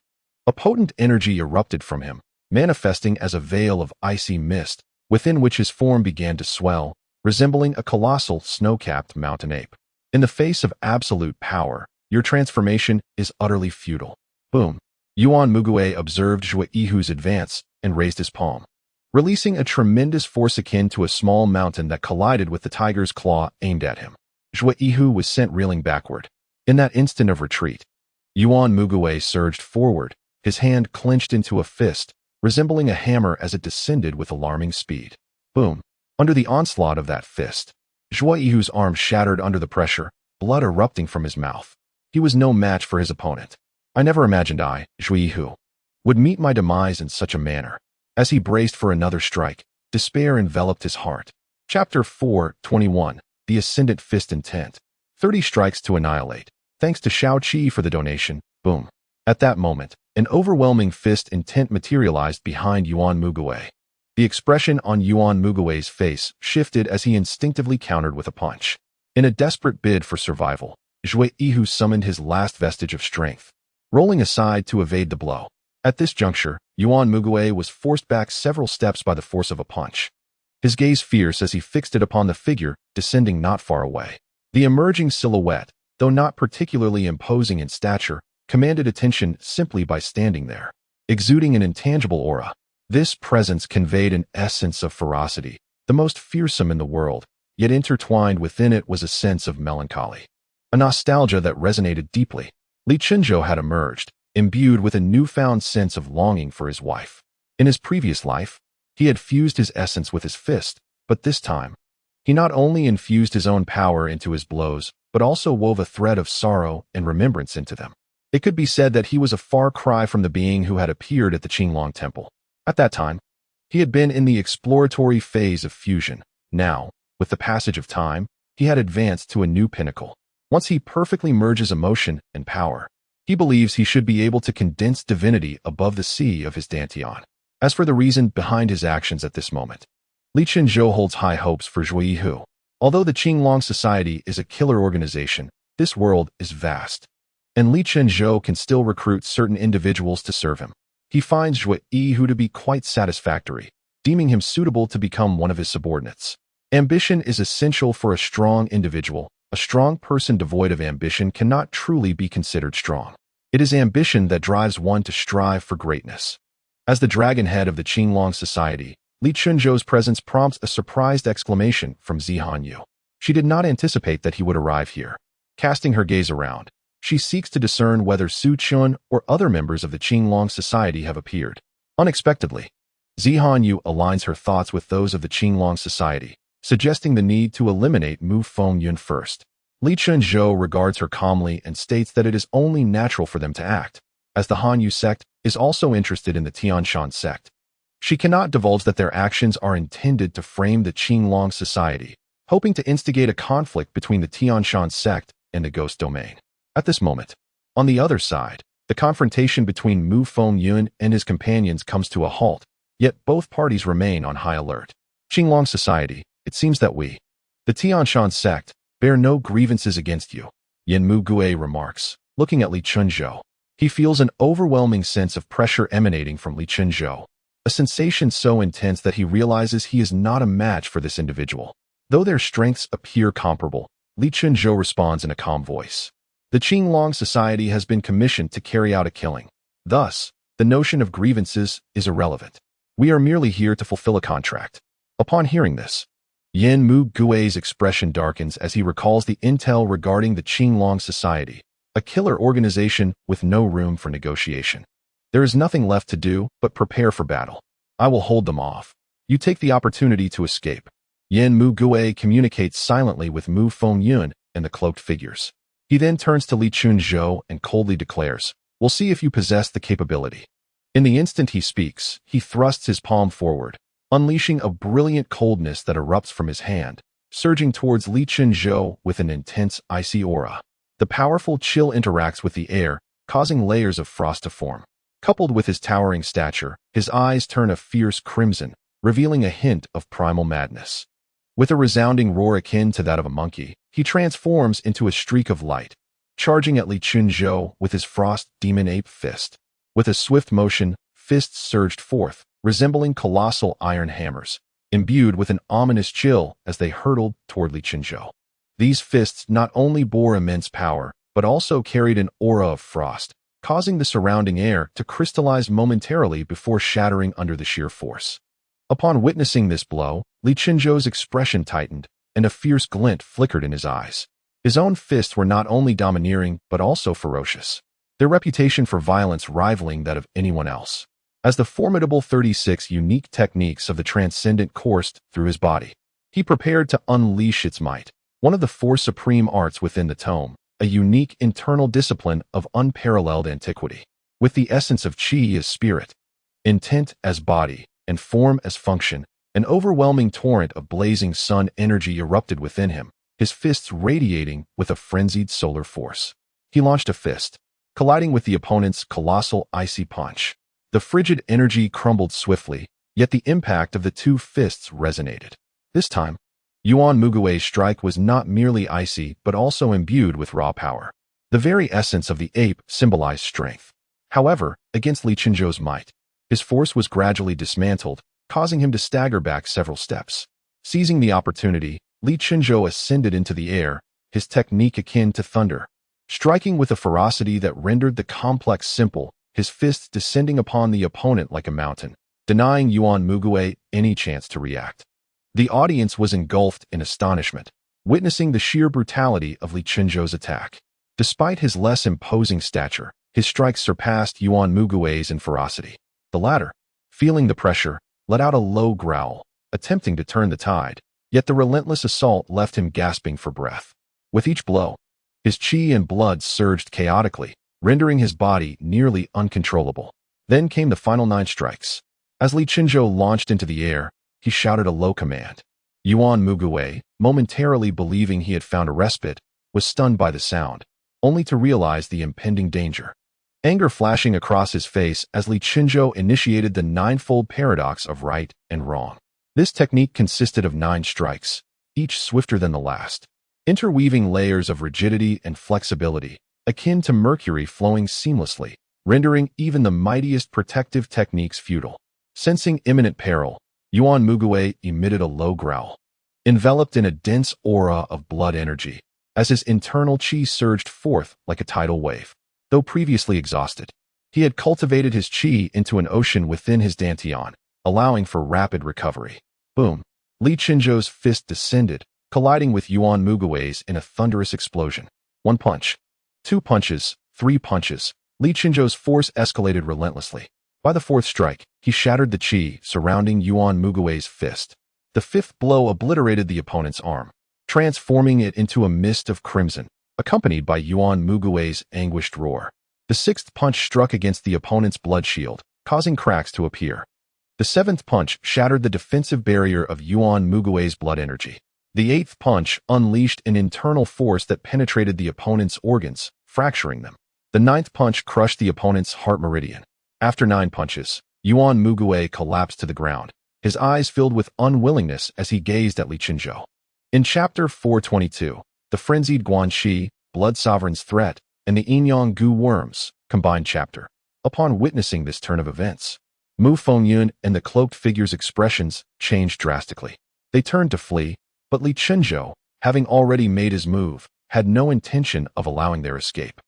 a potent energy erupted from him, manifesting as a veil of icy mist, within which his form began to swell, resembling a colossal snow-capped mountain ape. In the face of absolute power, your transformation is utterly futile. Boom. Yuan Mugue observed Zhuo Yihu's advance and raised his palm, releasing a tremendous force akin to a small mountain that collided with the tiger's claw aimed at him. Zhuo Yihu was sent reeling backward. In that instant of retreat, Yuan Mugue surged forward, his hand clenched into a fist, resembling a hammer as it descended with alarming speed. Boom. Under the onslaught of that fist, Zhuo Yihu's arm shattered under the pressure, blood erupting from his mouth. He was no match for his opponent. I never imagined I, Zhuo Yihu, would meet my demise in such a manner. As he braced for another strike, despair enveloped his heart. Chapter 4:21, The Ascendant Fist Intent. 30 strikes to annihilate. Thanks to Shao Qi for the donation. Boom. At that moment, an overwhelming fist intent materialized behind Yuan Mugue. The expression on Yuan Mugue's face shifted as he instinctively countered with a punch. In a desperate bid for survival, Zhuo Yihu summoned his last vestige of strength, rolling aside to evade the blow. At this juncture, Yuan Mugue was forced back several steps by the force of a punch, his gaze fierce as he fixed it upon the figure descending not far away. The emerging silhouette, though not particularly imposing in stature, commanded attention simply by standing there, exuding an intangible aura. This presence conveyed an essence of ferocity, the most fearsome in the world, yet intertwined within it was a sense of melancholy, a nostalgia that resonated deeply. Li Qinzhou had emerged, imbued with a newfound sense of longing for his wife. In his previous life, he had fused his essence with his fist, but this time, he not only infused his own power into his blows, but also wove a thread of sorrow and remembrance into them. It could be said that he was a far cry from the being who had appeared at the Qinglong Temple. At that time, he had been in the exploratory phase of fusion. Now, with the passage of time, he had advanced to a new pinnacle. Once he perfectly merges emotion and power, he believes he should be able to condense divinity above the sea of his dantian. As for the reason behind his actions at this moment, Li Qinzhou holds high hopes for Zhuo Yihu. Although the Qinglong Society is a killer organization, this world is vast, and Li Qinzhou can still recruit certain individuals to serve him. He finds Zhuo Yihu to be quite satisfactory, deeming him suitable to become one of his subordinates. Ambition is essential for a strong individual. A strong person devoid of ambition cannot truly be considered strong. It is ambition that drives one to strive for greatness. As the dragon head of the Qinglong Society, Li Chunzhou's presence prompts a surprised exclamation from Zi Han Yue. She did not anticipate that he would arrive here. Casting her gaze around, she seeks to discern whether Su Chun or other members of the Qinglong Society have appeared. Unexpectedly, Zi Han Yue aligns her thoughts with those of the Qinglong Society, suggesting the need to eliminate Mu Fengyun first. Li Chunzhou regards her calmly and states that it is only natural for them to act, as the Han Yue sect is also interested in the Tianshan Sect. She cannot divulge that their actions are intended to frame the Qinglong Society, hoping to instigate a conflict between the Tianshan Sect and the Ghost Domain. At this moment, on the other side, the confrontation between Mu Fengyun and his companions comes to a halt, yet both parties remain on high alert. Qinglong Society, it seems that we, the Tianshan Sect, bear no grievances against you, Yin Mugue remarks, looking at Li Chunzhou. He feels an overwhelming sense of pressure emanating from Li Chunzhou, a sensation so intense that he realizes he is not a match for this individual. Though their strengths appear comparable, Li Chunzhou responds in a calm voice. The Qinglong Society has been commissioned to carry out a killing. Thus, the notion of grievances is irrelevant. We are merely here to fulfill a contract. Upon hearing this, Yin Mugue's expression darkens as he recalls the intel regarding the Qinglong Society, a killer organization with no room for negotiation. There is nothing left to do but prepare for battle. I will hold them off. You take the opportunity to escape. Yin Mugue communicates silently with Mu Fengyun and the cloaked figures. He then turns to Li Chunzhou and coldly declares, "We'll see if you possess the capability." In the instant he speaks, he thrusts his palm forward, unleashing a brilliant coldness that erupts from his hand, surging towards Li Chunzhou with an intense, icy aura. The powerful chill interacts with the air, causing layers of frost to form. Coupled with his towering stature, his eyes turn a fierce crimson, revealing a hint of primal madness. With a resounding roar akin to that of a monkey, he transforms into a streak of light, charging at Li Chunzhou with his frost demon ape fist. With a swift motion, fists surged forth, resembling colossal iron hammers, imbued with an ominous chill as they hurtled toward Li Chunzhou. These fists not only bore immense power, but also carried an aura of frost, causing the surrounding air to crystallize momentarily before shattering under the sheer force. Upon witnessing this blow, Li Chunzhou's expression tightened, and a fierce glint flickered in his eyes. His own fists were not only domineering, but also ferocious, their reputation for violence rivaling that of anyone else. As the formidable 36 unique techniques of the transcendent coursed through his body, he prepared to unleash its might, one of the four supreme arts within the tome, a unique internal discipline of unparalleled antiquity. With the essence of qi as spirit, intent as body, and form as function, an overwhelming torrent of blazing sun energy erupted within him, his fists radiating with a frenzied solar force. He launched a fist, colliding with the opponent's colossal icy punch. The frigid energy crumbled swiftly, yet the impact of the two fists resonated. This time, Yuan Mugue's strike was not merely icy but also imbued with raw power. The very essence of the ape symbolized strength. However, against Li Chunzhou's might, his force was gradually dismantled, causing him to stagger back several steps. Seizing the opportunity, Li Chunzhou ascended into the air, his technique akin to thunder. Striking with a ferocity that rendered the complex simple, his fists descending upon the opponent like a mountain, denying Yuan Mugue any chance to react. The audience was engulfed in astonishment, witnessing the sheer brutality of Li Chunzhou's attack. Despite his less imposing stature, his strikes surpassed Yuan Mugue's in ferocity. The latter, feeling the pressure, let out a low growl, attempting to turn the tide, yet the relentless assault left him gasping for breath. With each blow, his qi and blood surged chaotically, rendering his body nearly uncontrollable. Then came the final 9 strikes. As Li Chunzhou launched into the air, he shouted a low command. Yuan Mugue, momentarily believing he had found a respite, was stunned by the sound, only to realize the impending danger. Anger flashing across his face as Li Chunzhou initiated the 9-fold paradox of right and wrong. This technique consisted of 9 strikes, each swifter than the last, interweaving layers of rigidity and flexibility, akin to mercury flowing seamlessly, rendering even the mightiest protective techniques futile. Sensing imminent peril, Yuan Mugue emitted a low growl, enveloped in a dense aura of blood energy, as his internal qi surged forth like a tidal wave. Though previously exhausted, He had cultivated his qi into an ocean within his dantian, allowing for rapid recovery. Boom! Li Qinzhou's fist descended, colliding with Yuan Mugui's in a thunderous explosion. 1 punch. 2 punches. 3 punches. Li Qinzhou's force escalated relentlessly. By the 4th strike, he shattered the qi surrounding Yuan Mugui's fist. The 5th blow obliterated the opponent's arm, transforming it into a mist of crimson, accompanied by Yuan Mugui's anguished roar. The 6th punch struck against the opponent's blood shield, causing cracks to appear. The 7th punch shattered the defensive barrier of Yuan Mugui's blood energy. The 8th punch unleashed an internal force that penetrated the opponent's organs, fracturing them. The 9th punch crushed the opponent's heart meridian. After 9 punches, Yuan Mugui collapsed to the ground, his eyes filled with unwillingness as he gazed at Li Qinzhou. In Chapter 422, the frenzied Guanxi, Blood Sovereign's Threat, and the Yinyang Gu Worms, combined chapter. Upon witnessing this turn of events, Mu Fengyun and the cloaked figure's expressions changed drastically. They turned to flee, but Li Qinzhou, having already made his move, had no intention of allowing their escape.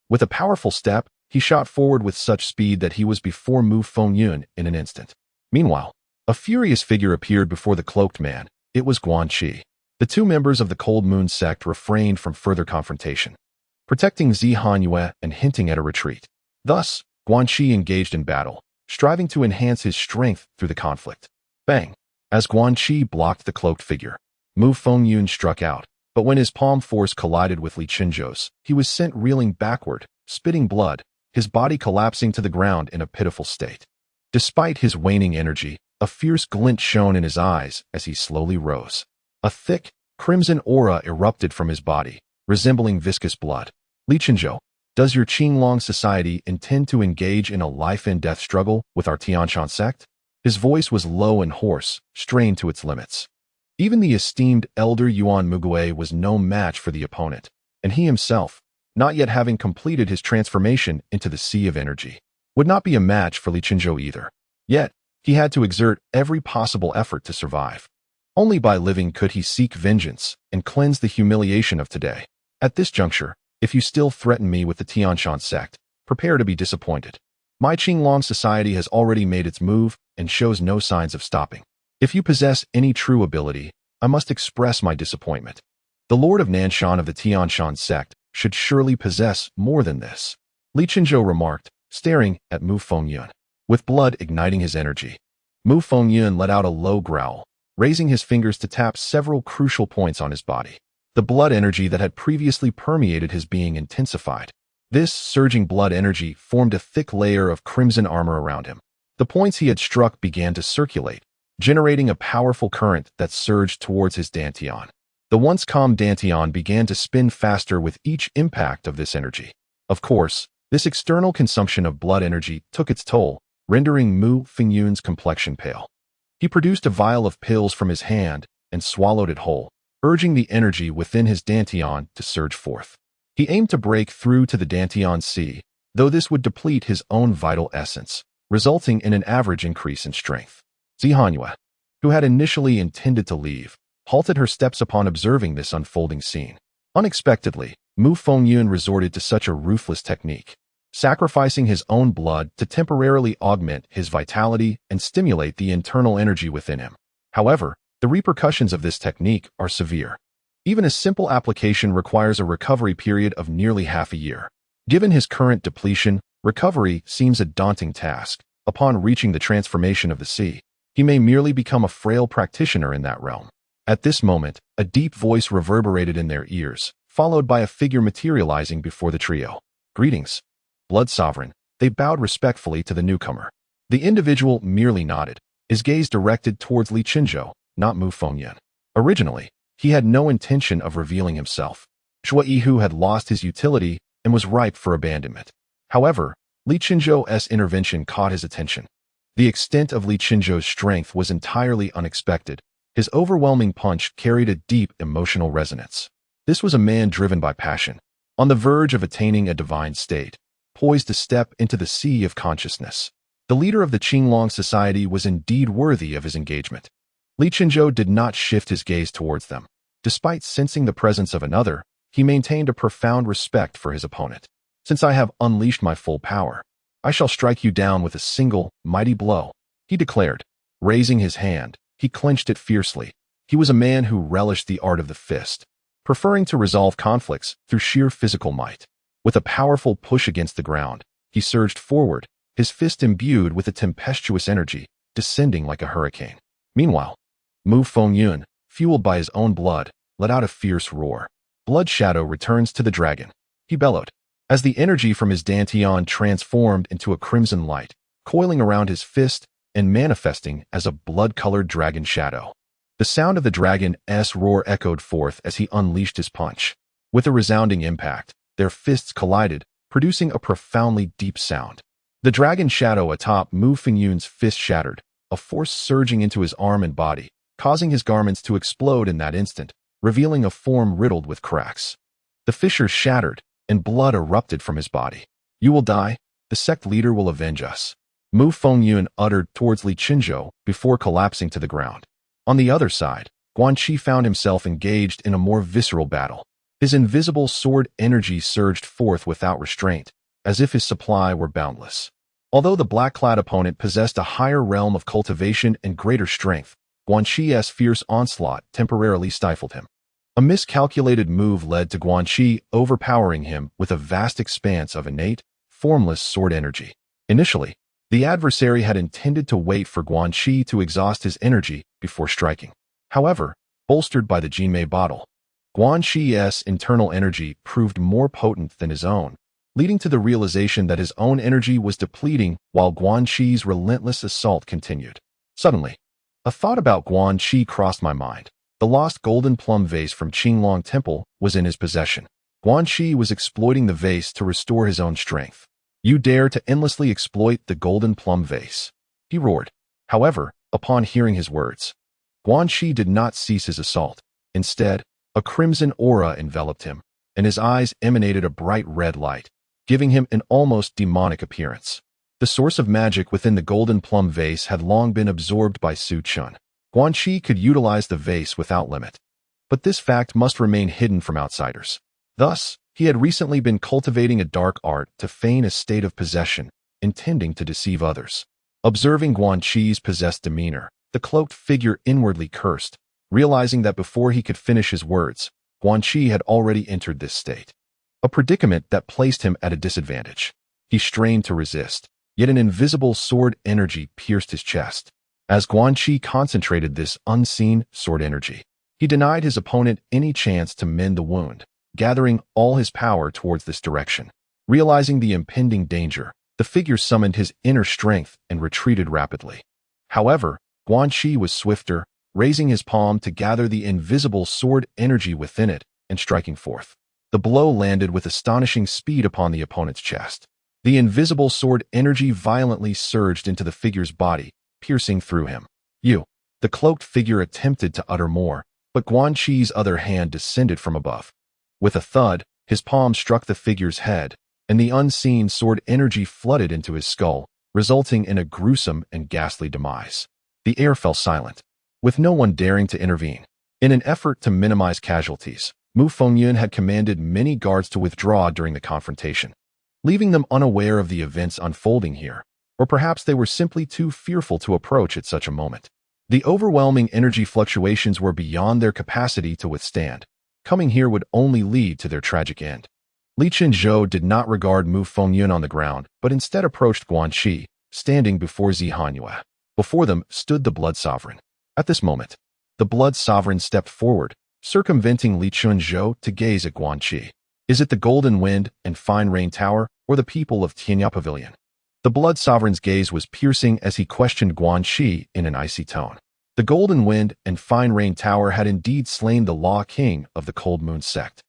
With a powerful step, he shot forward with such speed that he was before Mu Fengyun in an instant. Meanwhile, a furious figure appeared before the cloaked man. It was Guanxi. The 2 members of the Cold Moon sect refrained from further confrontation, protecting Zi Han Yue and hinting at a retreat. Thus, Guanxi engaged in battle, striving to enhance his strength through the conflict. Bang! As Guanxi blocked the cloaked figure, Mu Fengyun struck out, but when his palm force collided with Li Qinzhou's, he was sent reeling backward, spitting blood, his body collapsing to the ground in a pitiful state. Despite his waning energy, a fierce glint shone in his eyes as he slowly rose. A thick, crimson aura erupted from his body, resembling viscous blood. Li Qinzhou, does your Qinglong Society intend to engage in a life-and-death struggle with our Tianshan Sect? His voice was low and hoarse, strained to its limits. Even the esteemed elder Yuan Mugui was no match for the opponent, and he himself, not yet having completed his transformation into the sea of energy, would not be a match for Li Qinzhou either. Yet, he had to exert every possible effort to survive. Only by living could he seek vengeance and cleanse the humiliation of today. At this juncture, if you still threaten me with the Tianshan Sect, prepare to be disappointed. My Qinglong Society has already made its move and shows no signs of stopping. If you possess any true ability, I must express my disappointment. The Lord of Nanshan of the Tianshan Sect should surely possess more than this. Li Qinzhou remarked, staring at Mu Fengyun, with blood igniting his energy. Mu Fengyun let out a low growl, raising his fingers to tap several crucial points on his body. The blood energy that had previously permeated his being intensified. This surging blood energy formed a thick layer of crimson armor around him. The points he had struck began to circulate, generating a powerful current that surged towards his dantian. The once calm dantian began to spin faster with each impact of this energy. Of course, this external consumption of blood energy took its toll, rendering Mu Fengyun's complexion pale. He produced a vial of pills from his hand and swallowed it whole, urging the energy within his dantian to surge forth. He aimed to break through to the dantian sea, though this would deplete his own vital essence, resulting in an average increase in strength. Zi Han Yue, who had initially intended to leave, halted her steps upon observing this unfolding scene. Unexpectedly, Mu Fengyun resorted to such a ruthless technique, sacrificing his own blood to temporarily augment his vitality and stimulate the internal energy within him. However, the repercussions of this technique are severe. Even a simple application requires a recovery period of nearly half a year. Given his current depletion, recovery seems a daunting task. Upon reaching the transformation of the sea, he may merely become a frail practitioner in that realm. At this moment, a deep voice reverberated in their ears, followed by a figure materializing before the trio. Greetings, Blood Sovereign. They bowed respectfully to the newcomer. The individual merely nodded, his gaze directed towards Li Qinzhou, not Mu Fengyun. Originally, he had no intention of revealing himself. Shui Yihu had lost his utility and was ripe for abandonment. However, Li Qinzhou's intervention caught his attention. The extent of Li Qinzhou's strength was entirely unexpected. His overwhelming punch carried a deep emotional resonance. This was a man driven by passion, on the verge of attaining a divine state, poised to step into the sea of consciousness. The leader of the Qinglong Society was indeed worthy of his engagement. Li Qinzhou did not shift his gaze towards them. Despite sensing the presence of another, he maintained a profound respect for his opponent. Since I have unleashed my full power, I shall strike you down with a single, mighty blow, he declared. Raising his hand, he clenched it fiercely. He was a man who relished the art of the fist, preferring to resolve conflicts through sheer physical might. With a powerful push against the ground, he surged forward, his fist imbued with a tempestuous energy, descending like a hurricane. Meanwhile, Mu Fengyun, fueled by his own blood, let out a fierce roar. Blood Shadow returns to the dragon, he bellowed, as the energy from his dantian transformed into a crimson light, coiling around his fist and manifesting as a blood-colored dragon shadow. The sound of the dragon's roar echoed forth as he unleashed his punch. With a resounding impact, their fists collided, producing a profoundly deep sound. The dragon shadow atop Mu Fengyun's fist shattered, a force surging into his arm and body, causing his garments to explode in that instant, revealing a form riddled with cracks. The fissures shattered, and blood erupted from his body. You will die. The sect leader will avenge us, Mu Fengyun uttered towards Li Qinzhou before collapsing to the ground. On the other side, Guanxi found himself engaged in a more visceral battle. His invisible sword energy surged forth without restraint, as if his supply were boundless. Although the black-clad opponent possessed a higher realm of cultivation and greater strength, Guanxi's fierce onslaught temporarily stifled him. A miscalculated move led to Guanxi overpowering him with a vast expanse of innate, formless sword energy. Initially, the adversary had intended to wait for Guanxi to exhaust his energy before striking. However, bolstered by the Jinmei bottle, Guanxi's internal energy proved more potent than his own, leading to the realization that his own energy was depleting while Guanxi's relentless assault continued. Suddenly, a thought about Guanxi crossed my mind. The lost golden plum vase from Qinglong Temple was in his possession. Guanxi was exploiting the vase to restore his own strength. You dare to endlessly exploit the golden plum vase, he roared. However, upon hearing his words, Guanxi did not cease his assault. Instead, a crimson aura enveloped him, and his eyes emanated a bright red light, giving him an almost demonic appearance. The source of magic within the golden plum vase had long been absorbed by Su Chun. Guanxi could utilize the vase without limit. But this fact must remain hidden from outsiders. Thus, he had recently been cultivating a dark art to feign a state of possession, intending to deceive others. Observing Guanxi's possessed demeanor, the cloaked figure inwardly cursed, realizing that before he could finish his words, Guanxi had already entered this state. A predicament that placed him at a disadvantage. He strained to resist, yet an invisible sword energy pierced his chest. As Guanxi concentrated this unseen sword energy, he denied his opponent any chance to mend the wound, gathering all his power towards this direction. Realizing the impending danger, the figure summoned his inner strength and retreated rapidly. However, Guanxi was swifter, raising his palm to gather the invisible sword energy within it and striking forth. The blow landed with astonishing speed upon the opponent's chest. The invisible sword energy violently surged into the figure's body, piercing through him. The cloaked figure attempted to utter more, but Guanxi's other hand descended from above. With a thud, his palm struck the figure's head, and the unseen sword energy flooded into his skull, resulting in a gruesome and ghastly demise. The air fell silent, with no one daring to intervene. In an effort to minimize casualties, Mu Fengyun had commanded many guards to withdraw during the confrontation, leaving them unaware of the events unfolding here, or perhaps they were simply too fearful to approach at such a moment. The overwhelming energy fluctuations were beyond their capacity to withstand. Coming here would only lead to their tragic end. Li Qinzhou did not regard Mu Fengyun on the ground, but instead approached Guanxi, standing before Zi Han Yue. Before them stood the Blood Sovereign. At this moment, the Blood Sovereign stepped forward, circumventing Li Qinzhou to gaze at Guanxi. Is it the Golden Wind and Fine Rain Tower, or the people of Tianya Pavilion? The Blood Sovereign's gaze was piercing as he questioned Guanxi in an icy tone. The Golden Wind and Fine Rain Tower had indeed slain the Law King of the Cold Moon Sect.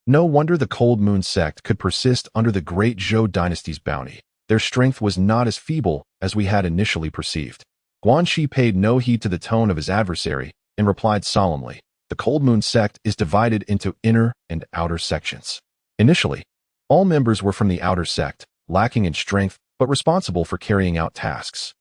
No wonder the Cold Moon Sect could persist under the Great Zhou Dynasty's bounty. Their strength was not as feeble as we had initially perceived. Guanxi paid no heed to the tone of his adversary and replied solemnly, "The Cold Moon Sect is divided into inner and outer sections. Initially, all members were from the outer sect, lacking in strength but responsible for carrying out tasks.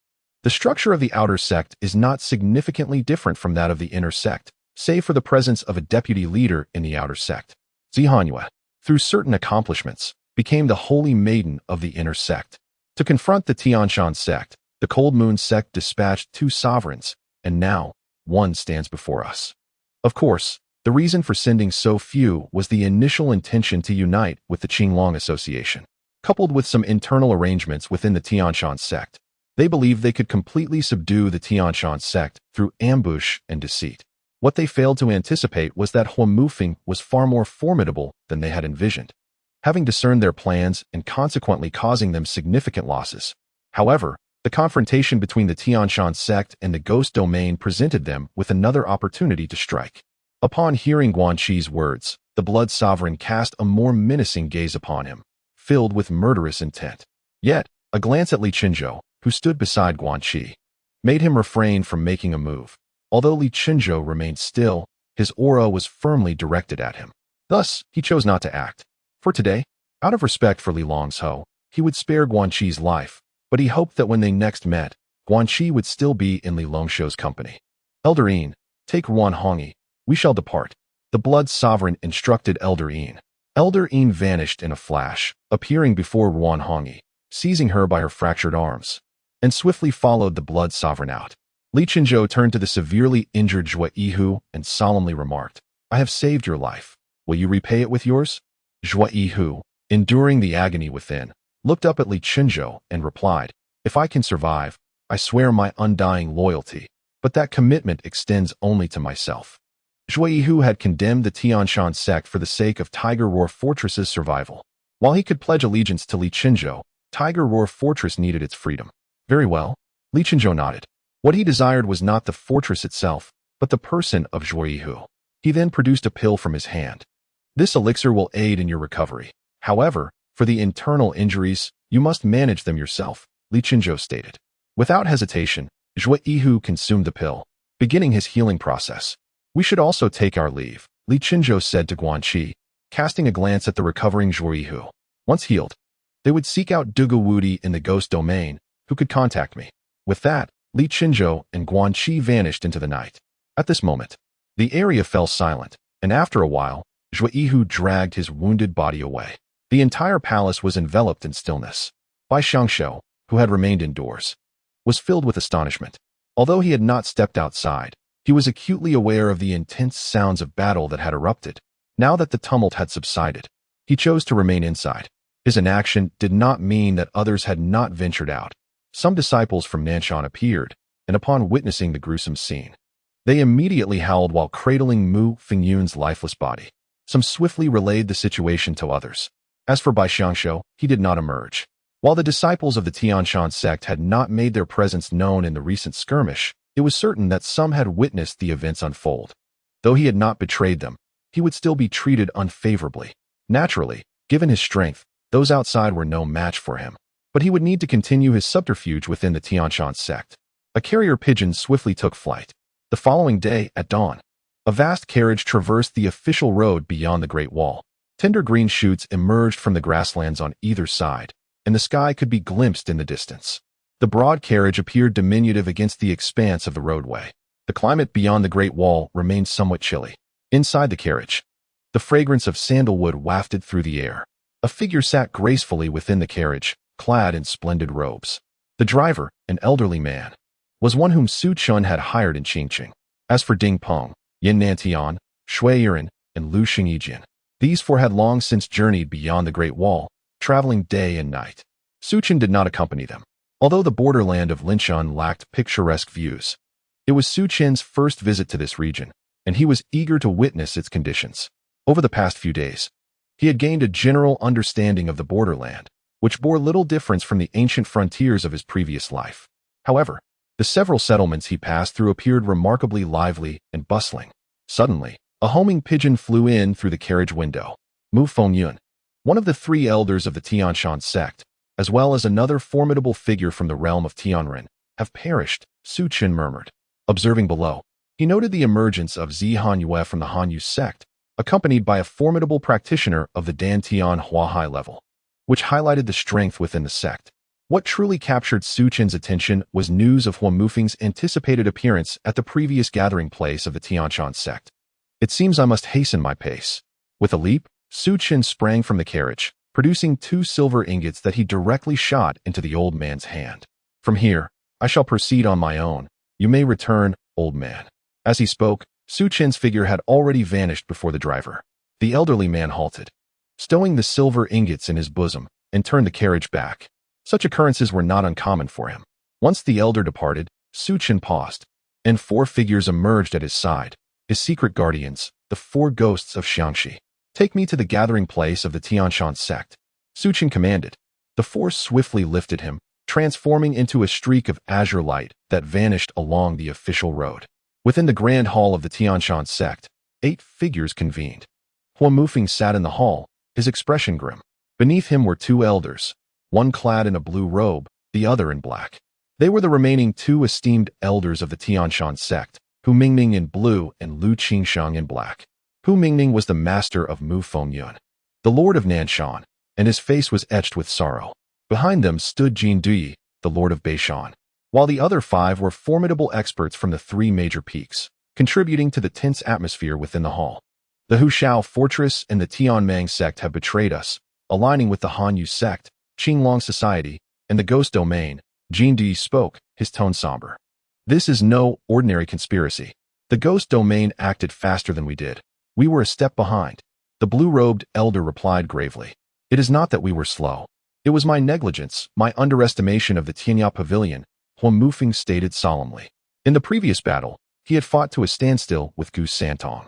The structure of the outer sect is not significantly different from that of the inner sect, save for the presence of a deputy leader in the outer sect. Zi Han Yue, through certain accomplishments, became the holy maiden of the inner sect. To confront the Tianshan Sect, the Cold Moon Sect dispatched 2 sovereigns, and now one stands before us. Of course, the reason for sending so few was the initial intention to unite with the Qinglong Association. Coupled with some internal arrangements within the Tianshan Sect, they believed they could completely subdue the Tianshan Sect through ambush and deceit. What they failed to anticipate was that Feng was far more formidable than they had envisioned, having discerned their plans and consequently causing them significant losses. However, the confrontation between the Tianshan Sect and the Ghost Domain presented them with another opportunity to strike. Upon hearing Guanxi's words, the Blood Sovereign cast a more menacing gaze upon him, filled with murderous intent. Yet, a glance at Li Qinzhou, who stood beside Guanxi, made him refrain from making a move. Although Li Qinzhou remained still, his aura was firmly directed at him. Thus, he chose not to act. For today, out of respect for Li Longzhou, he would spare Guanxi's life, but he hoped that when they next met, Guanxi would still be in Li Longzhou's company. Elder Yin, take Wan Hongyi, we shall depart. The Blood Sovereign instructed Elder Yin. Elder Yin vanished in a flash, appearing before Wan Hongyi, seizing her by her fractured arms, and swiftly followed the Blood Sovereign out. Li Qinzhou turned to the severely injured Zhuo Yihu and solemnly remarked, I have saved your life. Will you repay it with yours? Zhuo Yihu, enduring the agony within, looked up at Li Qinzhou and replied, if I can survive, I swear my undying loyalty, but that commitment extends only to myself. Zhuo Yihu had condemned the Tianshan Sect for the sake of Tiger Roar Fortress's survival. While he could pledge allegiance to Li Qinzhou, Tiger Roar Fortress needed its freedom. Very well, Li Qinzhou nodded. What he desired was not the fortress itself, but the person of Zhuo Yihu. He then produced a pill from his hand. This elixir will aid in your recovery. However, for the internal injuries, you must manage them yourself, Li Qinzhou stated. Without hesitation, Zhuo Yihu consumed the pill, beginning his healing process. We should also take our leave, Li Qinzhou said to Guanxi, casting a glance at the recovering Zhuo Yihu. Once healed, they would seek out Dugu Wudi in the Ghost Domain, who could contact me. With that, Li Qinzhou and Guanxi vanished into the night. At this moment, the area fell silent, and after a while, Zhuo Yihu dragged his wounded body away. The entire palace was enveloped in stillness. Bai Xiangshou, who had remained indoors, was filled with astonishment. Although he had not stepped outside, he was acutely aware of the intense sounds of battle that had erupted. Now that the tumult had subsided, he chose to remain inside. His inaction did not mean that others had not ventured out. Some disciples from Nanshan appeared, and upon witnessing the gruesome scene, they immediately howled while cradling Mu Fengyun's lifeless body. Some swiftly relayed the situation to others. As for Bai Xiangshou, he did not emerge. While the disciples of the Tianshan Sect had not made their presence known in the recent skirmish, it was certain that some had witnessed the events unfold. Though he had not betrayed them, he would still be treated unfavorably. Naturally, given his strength, those outside were no match for him. But he would need to continue his subterfuge within the Tianshan Sect. A carrier pigeon swiftly took flight. The following day, at dawn, a vast carriage traversed the official road beyond the Great Wall. Tender green shoots emerged from the grasslands on either side, and the sky could be glimpsed in the distance. The broad carriage appeared diminutive against the expanse of the roadway. The climate beyond the Great Wall remained somewhat chilly. Inside the carriage, the fragrance of sandalwood wafted through the air. A figure sat gracefully within the carriage, clad in splendid robes. The driver, an elderly man, was one whom Su Chun had hired in Qingqing. As for Ding Peng, Yin Nantian, Shui Yiren, and Lu Xingyijian, these 4 had long since journeyed beyond the Great Wall, traveling day and night. Su Chun did not accompany them. Although the borderland of Linshan lacked picturesque views, it was Su Chen's first visit to this region, and he was eager to witness its conditions. Over the past few days, he had gained a general understanding of the borderland, which bore little difference from the ancient frontiers of his previous life. However, the several settlements he passed through appeared remarkably lively and bustling. Suddenly, a homing pigeon flew in through the carriage window. Mu Fengyun, one of the 3 elders of the Tianshan Sect, as well as another formidable figure from the realm of Tianren, have perished, Su Chen murmured. Observing below, he noted the emergence of Zi Han Yue from the Han Yu sect, accompanied by a formidable practitioner of the Dan Tian Hua high level, which highlighted the strength within the sect. What truly captured Su Chen's attention was news of Huo Mufeng's anticipated appearance at the previous gathering place of the Tianshan sect. It seems I must hasten my pace. With a leap, Su Chen sprang from the carriage, producing 2 silver ingots that he directly shot into the old man's hand. "From here, I shall proceed on my own. You may return, old man." As he spoke, Su Chen's figure had already vanished before the driver. The elderly man halted, stowing the silver ingots in his bosom, and turned the carriage back. Such occurrences were not uncommon for him. Once the elder departed, Su Chen paused, and 4 figures emerged at his side, his secret guardians, the 4 ghosts of Xiangxi. "Take me to the gathering place of the Tianshan Sect," Su Chen commanded. The 4 swiftly lifted him, transforming into a streak of azure light that vanished along the official road. Within the grand hall of the Tianshan Sect, 8 figures convened. Hua Mufeng sat in the hall, his expression grim. Beneath him were 2 elders, one clad in a blue robe, the other in black. They were the remaining 2 esteemed elders of the Tianshan Sect, Hu Mingming in blue and Lu Qingshang in black. Hu Mingming was the master of Mu Fengyun, the lord of Nanshan, and his face was etched with sorrow. Behind them stood Jin Yu, the lord of Beishan, while the other 5 were formidable experts from the 3 major peaks, contributing to the tense atmosphere within the hall. "The Hushao Fortress and the Tianmang Sect have betrayed us, aligning with the Han Yue Sect, Qinglong Society, and the Ghost Domain," Jin Yu spoke, his tone somber. "This is no ordinary conspiracy. The Ghost Domain acted faster than we did. We were a step behind." The blue-robed elder replied gravely. "It is not that we were slow. It was my negligence, my underestimation of the Tianya Pavilion," Hua Mufeng stated solemnly. In the previous battle, he had fought to a standstill with Gu Santong,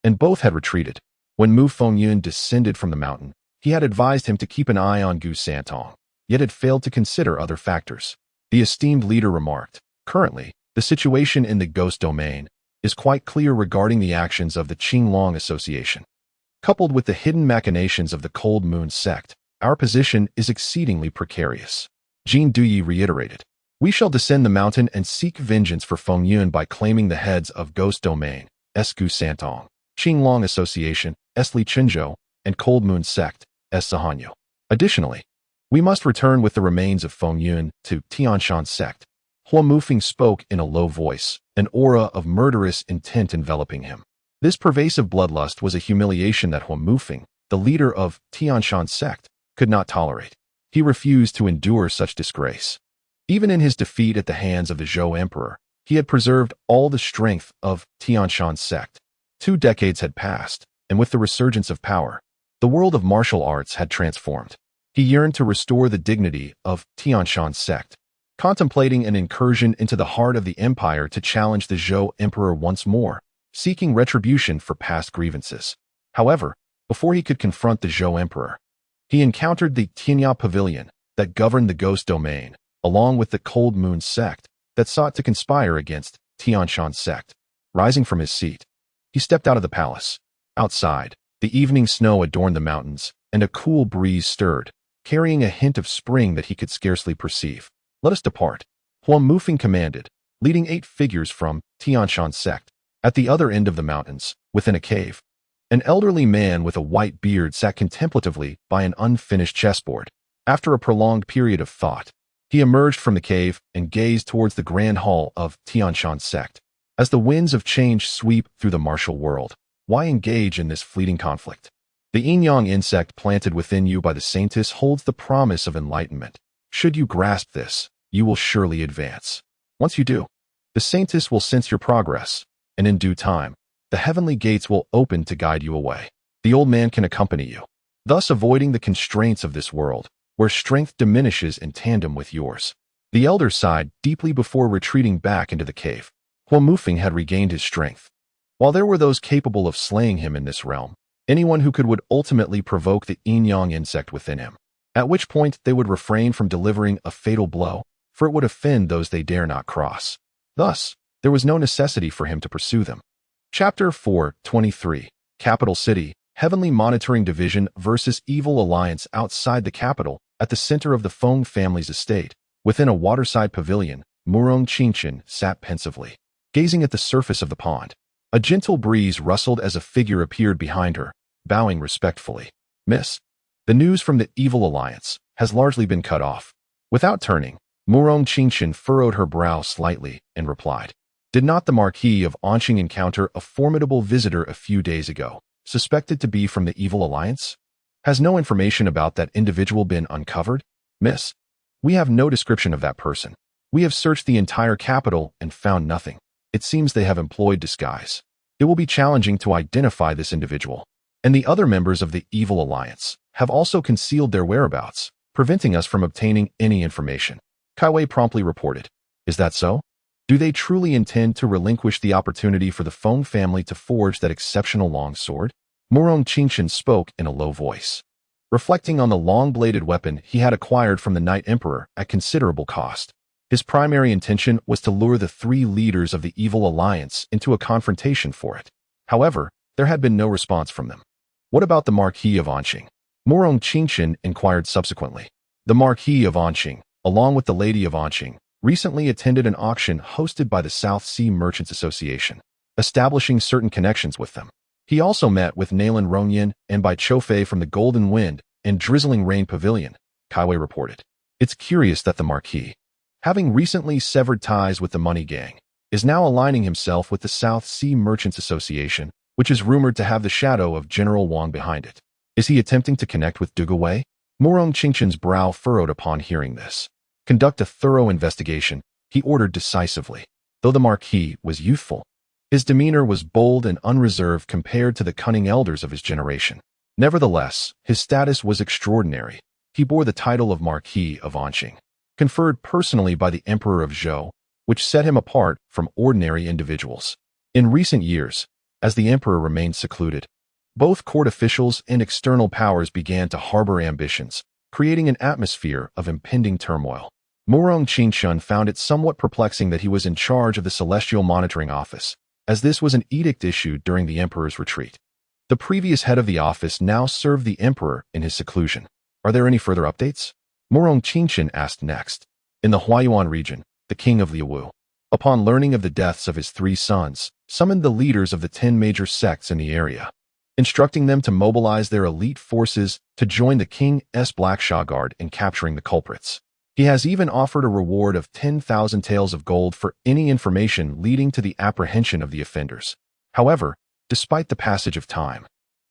and both had retreated. When Mu Fengyun descended from the mountain, he had advised him to keep an eye on Gu Santong, yet had failed to consider other factors. The esteemed leader remarked, "Currently, the situation in the Ghost Domain is quite clear regarding the actions of the Qinglong Association. Coupled with the hidden machinations of the Cold Moon Sect, our position is exceedingly precarious." Jin Yu reiterated, "We shall descend the mountain and seek vengeance for Fengyun by claiming the heads of Ghost Domain, Gu Santong, Qinglong Association, Li Chenzhou, and Cold Moon Sect, Zi Han Yue. Additionally, we must return with the remains of Fengyun to Tianshan Sect." Hua Mufeng spoke in a low voice, an aura of murderous intent enveloping him. This pervasive bloodlust was a humiliation that Hua Mufeng, the leader of Tianshan Sect, could not tolerate. He refused to endure such disgrace. Even in his defeat at the hands of the Zhou Emperor, he had preserved all the strength of Tianshan Sect. 2 decades had passed, and with the resurgence of power, the world of martial arts had transformed. He yearned to restore the dignity of Tianshan Sect, contemplating an incursion into the heart of the empire to challenge the Zhou Emperor once more, seeking retribution for past grievances. However, before he could confront the Zhou Emperor, he encountered the Tianya Pavilion that governed the Ghost Domain, along with the Cold Moon Sect that sought to conspire against Tianshan Sect. Rising from his seat, he stepped out of the palace. Outside, the evening snow adorned the mountains, and a cool breeze stirred, carrying a hint of spring that he could scarcely perceive. "Let us depart," Hua Mufeng commanded, leading 8 figures from Tianshan Sect. At the other end of the mountains, within a cave, an elderly man with a white beard sat contemplatively by an unfinished chessboard. After a prolonged period of thought, he emerged from the cave and gazed towards the grand hall of Tianshan Sect. As the winds of change sweep through the martial world, why engage in this fleeting conflict? The yin-yang insect planted within you by the saintess holds the promise of enlightenment. Should you grasp this, you will surely advance. Once you do, the saintess will sense your progress, and in due time, the heavenly gates will open to guide you away. The old man can accompany you, thus avoiding the constraints of this world, where strength diminishes in tandem with yours. The elder sighed deeply before retreating back into the cave. Hua Mufeng had regained his strength. While there were those capable of slaying him in this realm, anyone who could would ultimately provoke the yin-yang insect within him, at which point they would refrain from delivering a fatal blow, for it would offend those they dare not cross. Thus, there was no necessity for him to pursue them. Chapter 4:23 Capital City, Heavenly Monitoring Division versus Evil Alliance. Outside the capital, at the center of the Feng family's estate, within a waterside pavilion, Murong Qingchen sat pensively, gazing at the surface of the pond. A gentle breeze rustled as a figure appeared behind her, bowing respectfully. "Miss, the news from the Evil Alliance has largely been cut off." Without turning, Murong Qingchen furrowed her brow slightly and replied, "Did not the Marquis of Anqing encounter a formidable visitor a few days ago, suspected to be from the Evil Alliance?" Has no information about that individual been uncovered? Miss, we have no description of that person. We have searched the entire capital and found nothing. It seems they have employed disguise. It will be challenging to identify this individual. And the other members of the Evil Alliance have also concealed their whereabouts, preventing us from obtaining any information. Kai Wei promptly reported. Is that so? Do they truly intend to relinquish the opportunity for the Feng family to forge that exceptional long sword? Ma Kong Qun spoke in a low voice, reflecting on the long-bladed weapon he had acquired from the Night Emperor at considerable cost. His primary intention was to lure the three leaders of the Evil Alliance into a confrontation for it. However, there had been no response from them. What about the Marquis of Anqing? Ma Kong Qun inquired subsequently. The Marquis of Anqing, along with the Lady of Anqing, recently attended an auction hosted by the South Sea Merchants Association, establishing certain connections with them. He also met with Nalan Ronyan and Bai Choufei from the Golden Wind and Drizzling Rain Pavilion, Kai Wei reported. It's curious that the Marquis, having recently severed ties with the Money Gang, is now aligning himself with the South Sea Merchants Association, which is rumored to have the shadow of General Wang behind it. Is he attempting to connect with Dugu Wei? Ma Kong Qun's brow furrowed upon hearing this. Conduct a thorough investigation, he ordered decisively. Though the Marquis was youthful, his demeanor was bold and unreserved compared to the cunning elders of his generation. Nevertheless, his status was extraordinary. He bore the title of Marquis of Anqing, conferred personally by the Emperor of Zhou, which set him apart from ordinary individuals. In recent years, as the Emperor remained secluded, both court officials and external powers began to harbor ambitions, creating an atmosphere of impending turmoil. Ma Kong Qun found it somewhat perplexing that he was in charge of the Celestial Monitoring Office, as this was an edict issued during the Emperor's retreat. The previous head of the office now served the Emperor in his seclusion. Are there any further updates? Ma Kong Qun asked next. In the Huayuan region, the king of Liuwu, upon learning of the deaths of his 3 sons, summoned the leaders of the 10 major sects in the area, instructing them to mobilize their elite forces to join the King's Black Shah Guard in capturing the culprits. He has even offered a reward of 10,000 taels of gold for any information leading to the apprehension of the offenders. However, despite the passage of time,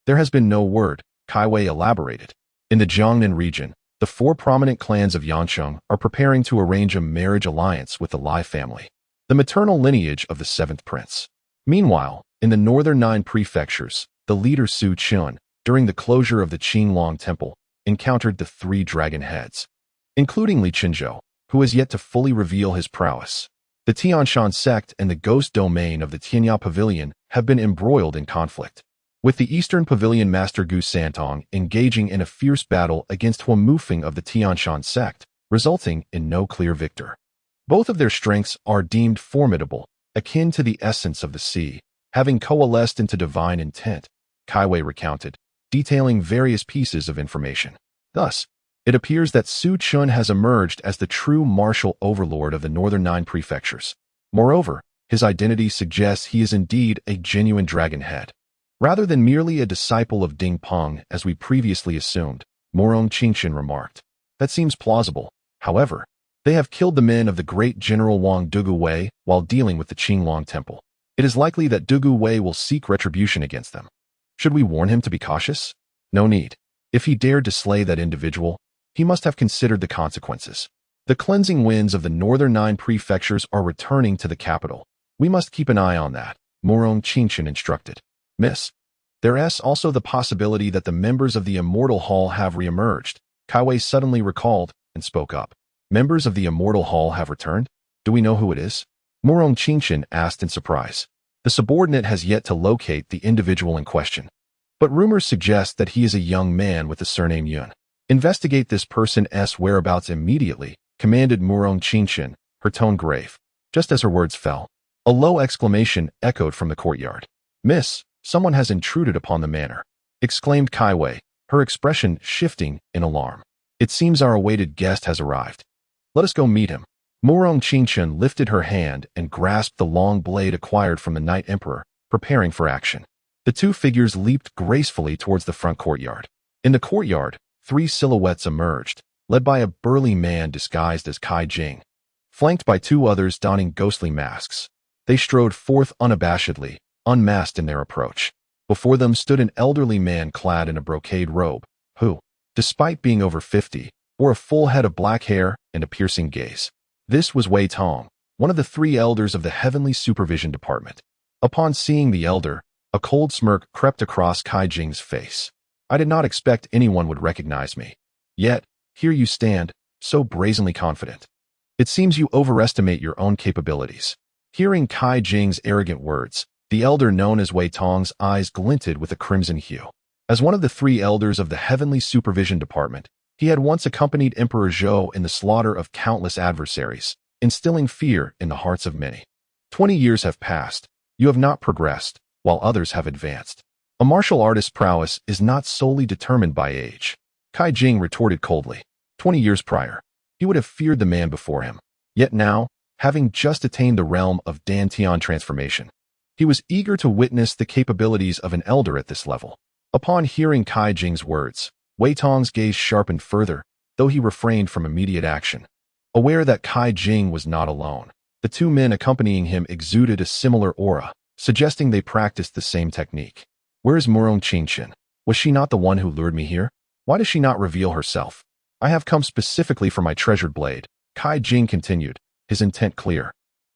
there has been no word, Kai Wei elaborated. In the Jiangnan region, the 4 prominent clans of Yancheng are preparing to arrange a marriage alliance with the Lai family, the maternal lineage of the 7th prince. Meanwhile, in the northern 9 prefectures, the leader Su Chun, during the closure of the Qinglong Temple, encountered the 3 dragon heads, including Li Qinzhou, who has yet to fully reveal his prowess. The Tianshan Sect and the ghost domain of the Tianya Pavilion have been embroiled in conflict, with the Eastern Pavilion Master Gu Santong engaging in a fierce battle against Hua Mufeng of the Tianshan Sect, resulting in no clear victor. Both of their strengths are deemed formidable, akin to the essence of the sea, having coalesced into divine intent, Kai Wei recounted, detailing various pieces of information. Thus, it appears that Su Chun has emerged as the true martial overlord of the northern 9 prefectures. Moreover, his identity suggests he is indeed a genuine dragon head, rather than merely a disciple of Ding Peng as we previously assumed, Ma Kong Qun remarked. That seems plausible. However, they have killed the men of the great General Wang Dugu Wei while dealing with the Qinglong Temple. It is likely that Dugu Wei will seek retribution against them. Should we warn him to be cautious? No need. If he dared to slay that individual, he must have considered the consequences. The cleansing winds of the northern 9 prefectures are returning to the capital. We must keep an eye on that, Ma Kong Qun instructed. Miss, there is also the possibility that the members of the Immortal Hall have re-emerged, Kai Wei suddenly recalled and spoke up. Members of the Immortal Hall have returned? Do we know who it is? Ma Kong Qun asked in surprise. The subordinate has yet to locate the individual in question, but rumors suggest that he is a young man with the surname Yun. Investigate this person's whereabouts immediately, commanded Ma Kong Qun, her tone grave. Just as her words fell, a low exclamation echoed from the courtyard. Miss, someone has intruded upon the manor, exclaimed Kai Wei, her expression shifting in alarm. It seems our awaited guest has arrived. Let us go meet him. Ma Kong Qun lifted her hand and grasped the long blade acquired from the Night Emperor, preparing for action. The 2 figures leaped gracefully towards the front courtyard. In the courtyard, 3 silhouettes emerged, led by a burly man disguised as Kai Jing, flanked by 2 others donning ghostly masks. They strode forth unabashedly, unmasked in their approach. Before them stood an elderly man clad in a brocade robe, who, despite being over 50, wore a full head of black hair and a piercing gaze. This was Wei Tong, one of the 3 elders of the Heavenly Supervision Department. Upon seeing the elder, a cold smirk crept across Kai Jing's face. I did not expect anyone would recognize me. Yet, here you stand, so brazenly confident. It seems you overestimate your own capabilities. Hearing Kai Jing's arrogant words, the elder known as Wei Tong's eyes glinted with a crimson hue. As one of the 3 elders of the Heavenly Supervision Department, he had once accompanied Emperor Zhou in the slaughter of countless adversaries, instilling fear in the hearts of many. 20 years have passed. You have not progressed, while others have advanced. A martial artist's prowess is not solely determined by age. Kai Jing retorted coldly. 20 years prior, he would have feared the man before him. Yet now, having just attained the realm of Dantian transformation, he was eager to witness the capabilities of an elder at this level. Upon hearing Kai Jing's words, Wei Tong's gaze sharpened further, though he refrained from immediate action. Aware that Kai Jing was not alone, the 2 men accompanying him exuded a similar aura, suggesting they practiced the same technique. Where is Ma Kong Qun? Was she not the one who lured me here? Why does she not reveal herself? I have come specifically for my treasured blade, Kai Jing continued, his intent clear.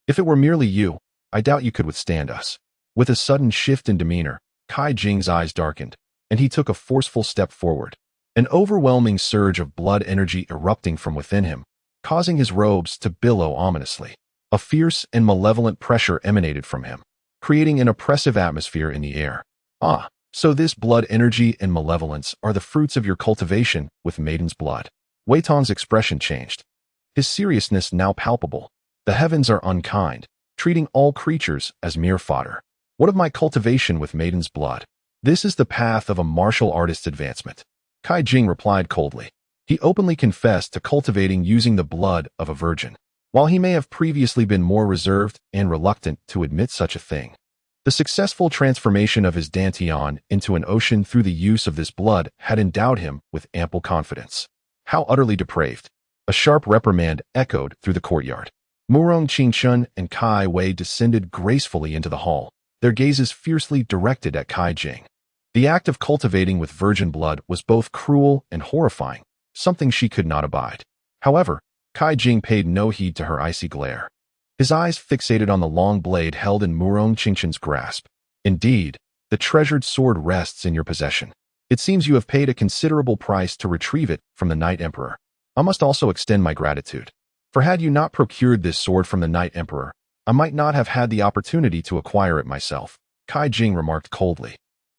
If it were merely you, I doubt you could withstand us. With a sudden shift in demeanor, Kai Jing's eyes darkened, and he took a forceful step forward. An overwhelming surge of blood energy erupting from within him, causing his robes to billow ominously. A fierce and malevolent pressure emanated from him, creating an oppressive atmosphere in the air. Ah, so this blood energy and malevolence are the fruits of your cultivation with maiden's blood. Wei Tong's expression changed, his seriousness now palpable. The heavens are unkind, treating all creatures as mere fodder. What of my cultivation with maiden's blood? This is the path of a martial artist's advancement. Kai Jing replied coldly. He openly confessed to cultivating using the blood of a virgin, while he may have previously been more reserved and reluctant to admit such a thing. The successful transformation of his Dantian into an ocean through the use of this blood had endowed him with ample confidence. How utterly depraved! A sharp reprimand echoed through the courtyard. Ma Kong Qun and Kai Wei descended gracefully into the hall, their gazes fiercely directed at Kai Jing. The act of cultivating with virgin blood was both cruel and horrifying, something she could not abide. However, Kai Jing paid no heed to her icy glare. His eyes fixated on the long blade held in Ma Kong Qun's grasp. Indeed, the treasured sword rests in your possession. It seems you have paid a considerable price to retrieve it from the Night Emperor. I must also extend my gratitude. For had you not procured this sword from the Night Emperor, I might not have had the opportunity to acquire it myself, Kai Jing remarked coldly,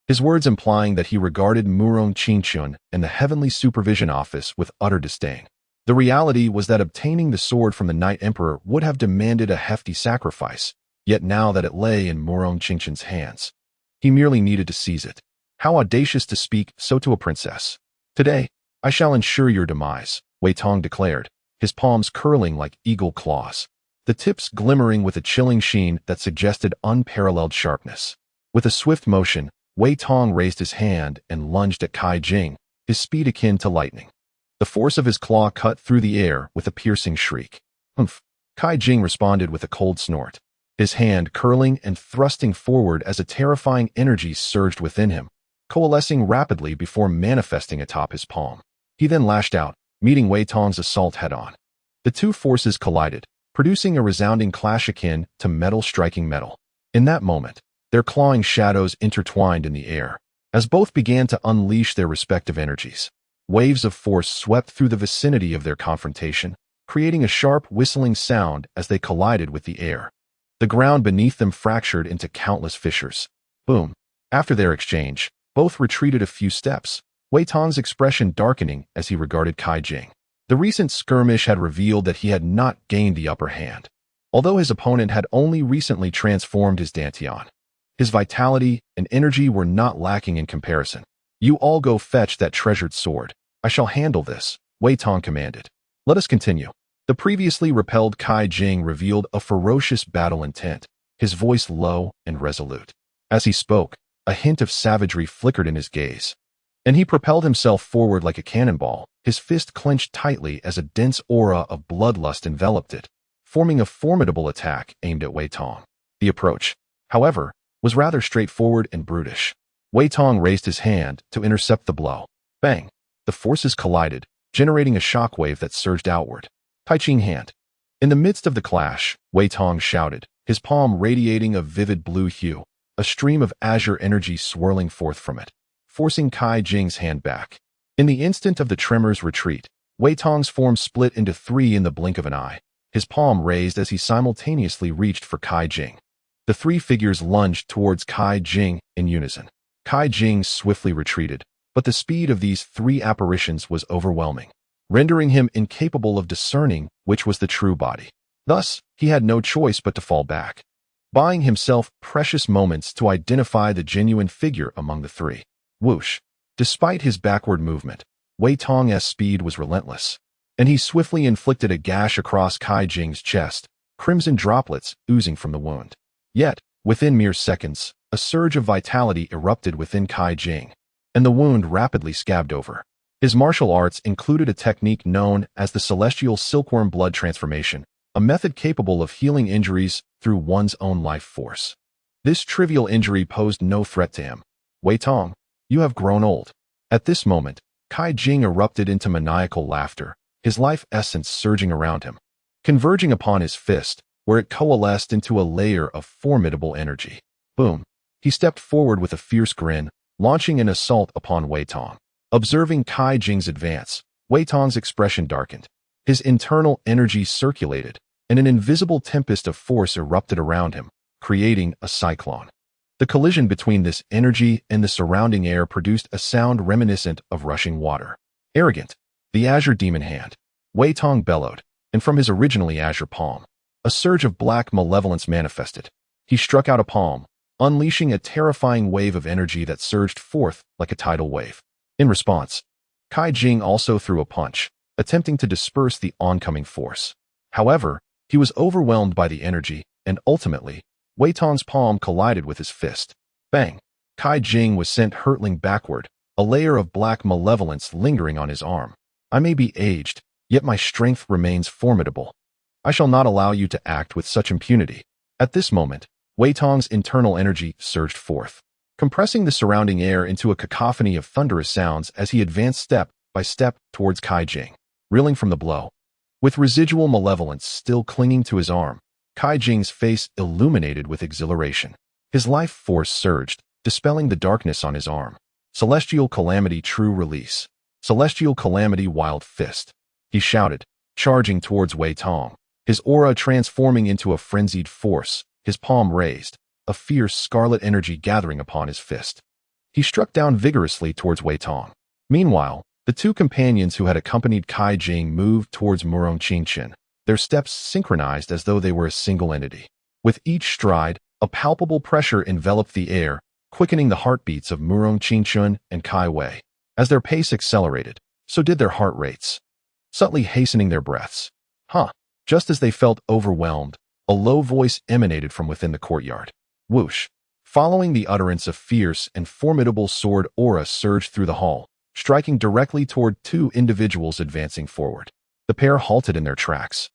his words implying that he regarded Ma Kong Qun and the Heavenly Supervision Office with utter disdain. The reality was that obtaining the sword from the Night Emperor would have demanded a hefty sacrifice, yet now that it lay in Ma Kong Qun's hands, he merely needed to seize it. How audacious to speak so to a princess. Today, I shall ensure your demise, Wei Tong declared, his palms curling like eagle claws, the tips glimmering with a chilling sheen that suggested unparalleled sharpness. With a swift motion, Wei Tong raised his hand and lunged at Kai Jing, his speed akin to lightning. The force of his claw cut through the air with a piercing shriek. Humph! Kai Jing responded with a cold snort, his hand curling and thrusting forward as a terrifying energy surged within him, coalescing rapidly before manifesting atop his palm. He then lashed out, meeting Wei Tong's assault head-on. The 2 forces collided, producing a resounding clash akin to metal striking metal. In that moment, their clawing shadows intertwined in the air, as both began to unleash their respective energies. Waves of force swept through the vicinity of their confrontation, creating a sharp whistling sound as they collided with the air. The ground beneath them fractured into countless fissures. Boom! After their exchange, both retreated a few steps, Wei Tong's expression darkening as he regarded Kai Jing. The recent skirmish had revealed that he had not gained the upper hand, although his opponent had only recently transformed his Dantian. His vitality and energy were not lacking in comparison. You all go fetch that treasured sword. I shall handle this, Wei Tong commanded. Let us continue. The previously repelled Kai Jing revealed a ferocious battle intent, his voice low and resolute. As he spoke, a hint of savagery flickered in his gaze, and he propelled himself forward like a cannonball, his fist clenched tightly as a dense aura of bloodlust enveloped it, forming a formidable attack aimed at Wei Tong. The approach, however, was rather straightforward and brutish. Wei Tong raised his hand to intercept the blow. Bang! the forces collided, generating a shockwave that surged outward. Tai Ching hand. In the midst of the clash, Wei Tong shouted, his palm radiating a vivid blue hue, a stream of azure energy swirling forth from it, forcing Kai Jing's hand back. In the instant of the tremor's retreat, Wei Tong's form split into three in the blink of an eye, his palm raised as he simultaneously reached for Kai Jing. The three figures lunged towards Kai Jing in unison. Kai Jing swiftly retreated, but the speed of these three apparitions was overwhelming, rendering him incapable of discerning which was the true body. Thus, he had no choice but to fall back, buying himself precious moments to identify the genuine figure among the three. Whoosh! Despite his backward movement, Wei Tong's speed was relentless, and he swiftly inflicted a gash across Kai Jing's chest, crimson droplets oozing from the wound. Yet, within mere seconds, a surge of vitality erupted within Kai Jing, and the wound rapidly scabbed over. His martial arts included a technique known as the Celestial Silkworm Blood Transformation, a method capable of healing injuries through one's own life force. This trivial injury posed no threat to him. Wei Tong, you have grown old. At this moment, Kai Jing erupted into maniacal laughter, his life essence surging around him, converging upon his fist, where it coalesced into a layer of formidable energy. Boom! He stepped forward with a fierce grin, launching an assault upon Wei Tong. Observing Kai Jing's advance, Wei Tong's expression darkened. His internal energy circulated, and an invisible tempest of force erupted around him, creating a cyclone. The collision between this energy and the surrounding air produced a sound reminiscent of rushing water. Arrogant! The azure demon hand. Wei Tong bellowed, and from his originally azure palm, a surge of black malevolence manifested. He struck out a palm, unleashing a terrifying wave of energy that surged forth like a tidal wave. In response, Kai Jing also threw a punch, attempting to disperse the oncoming force. However, he was overwhelmed by the energy, and ultimately, Wei Tong's palm collided with his fist. Bang! Kai Jing was sent hurtling backward, a layer of black malevolence lingering on his arm. I may be aged, yet my strength remains formidable. I shall not allow you to act with such impunity. At this moment, Wei Tong's internal energy surged forth, compressing the surrounding air into a cacophony of thunderous sounds as he advanced step by step towards Kai Jing, reeling from the blow. With residual malevolence still clinging to his arm, Kai Jing's face illuminated with exhilaration. His life force surged, dispelling the darkness on his arm. Celestial Calamity True Release. Celestial Calamity Wild Fist. He shouted, charging towards Wei Tong, his aura transforming into a frenzied force, his palm raised, a fierce scarlet energy gathering upon his fist. He struck down vigorously towards Wei Tong. Meanwhile, the two companions who had accompanied Kai Jing moved towards Murong Qingchen, their steps synchronized as though they were a single entity. With each stride, a palpable pressure enveloped the air, quickening the heartbeats of Murong Qingchen and Kai Wei. As their pace accelerated, so did their heart rates, subtly hastening their breaths. Just as they felt overwhelmed, a low voice emanated from within the courtyard. Whoosh! Following the utterance, a fierce and formidable sword aura surged through the hall, striking directly toward two individuals advancing forward. The pair halted in their tracks,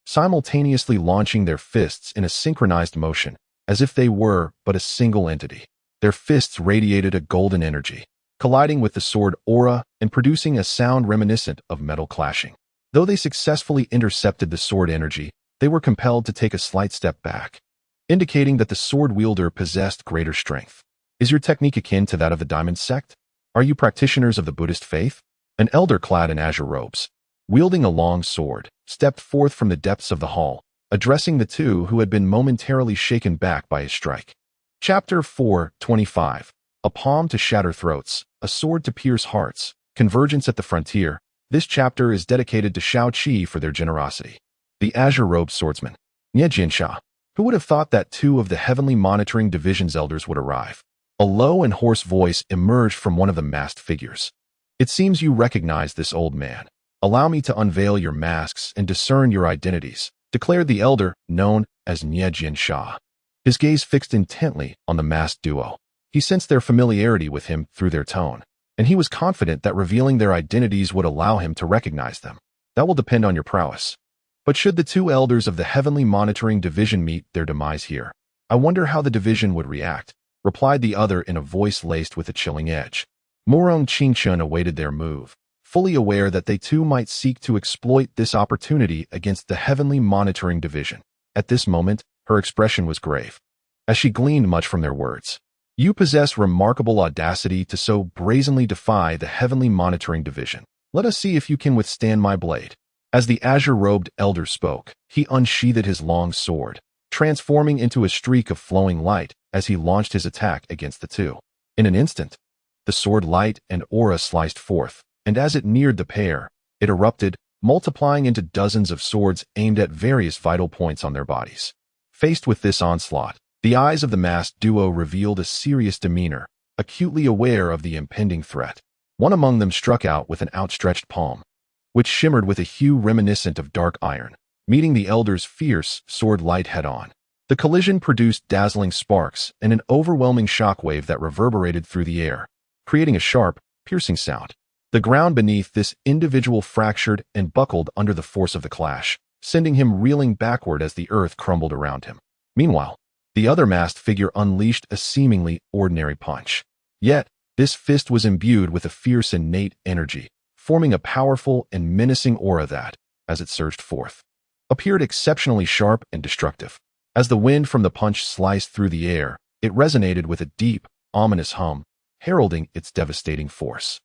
simultaneously launching their fists in a synchronized motion, as if they were but a single entity. Their fists radiated a golden energy, colliding with the sword aura and producing a sound reminiscent of metal clashing. Though they successfully intercepted the sword energy, they were compelled to take a slight step back, indicating that the sword wielder possessed greater strength. Is your technique akin to that of the Diamond Sect? Are you practitioners of the Buddhist faith? An elder clad in azure robes, wielding a long sword, stepped forth from the depths of the hall, addressing the two who had been momentarily shaken back by his strike. Chapter 4:25. A palm to shatter throats, a sword to pierce hearts, convergence at the frontier. This chapter is dedicated to Shao Qi for their generosity. The azure-robed swordsman, Nie Jinsha. Who would have thought that two of the Heavenly Monitoring Division's elders would arrive? A low and hoarse voice emerged from one of the masked figures. It seems you recognize this old man. Allow me to unveil your masks and discern your identities, declared the elder, known as Nie Jinsha. His gaze fixed intently on the masked duo. He sensed their familiarity with him through their tone, and he was confident that revealing their identities would allow him to recognize them. That will depend on your prowess. But should the two elders of the Heavenly Monitoring Division meet their demise here, I wonder how the division would react, replied the other in a voice laced with a chilling edge. Murong Qingchen awaited their move, fully aware that they too might seek to exploit this opportunity against the Heavenly Monitoring Division. At this moment, her expression was grave, as she gleaned much from their words. You possess remarkable audacity to so brazenly defy the Heavenly Monitoring Division. Let us see if you can withstand my blade. As the azure-robed elder spoke, he unsheathed his long sword, transforming into a streak of flowing light as he launched his attack against the two. In an instant, the sword light and aura sliced forth, and as it neared the pair, it erupted, multiplying into dozens of swords aimed at various vital points on their bodies. Faced with this onslaught, the eyes of the masked duo revealed a serious demeanor, acutely aware of the impending threat. One among them struck out with an outstretched palm, which shimmered with a hue reminiscent of dark iron, meeting the elder's fierce sword light head-on. The collision produced dazzling sparks and an overwhelming shockwave that reverberated through the air, creating a sharp, piercing sound. The ground beneath this individual fractured and buckled under the force of the clash, sending him reeling backward as the earth crumbled around him. Meanwhile, the other masked figure unleashed a seemingly ordinary punch. Yet, this fist was imbued with a fierce innate energy, forming a powerful and menacing aura that, as it surged forth, appeared exceptionally sharp and destructive. As the wind from the punch sliced through the air, it resonated with a deep, ominous hum, heralding its devastating force.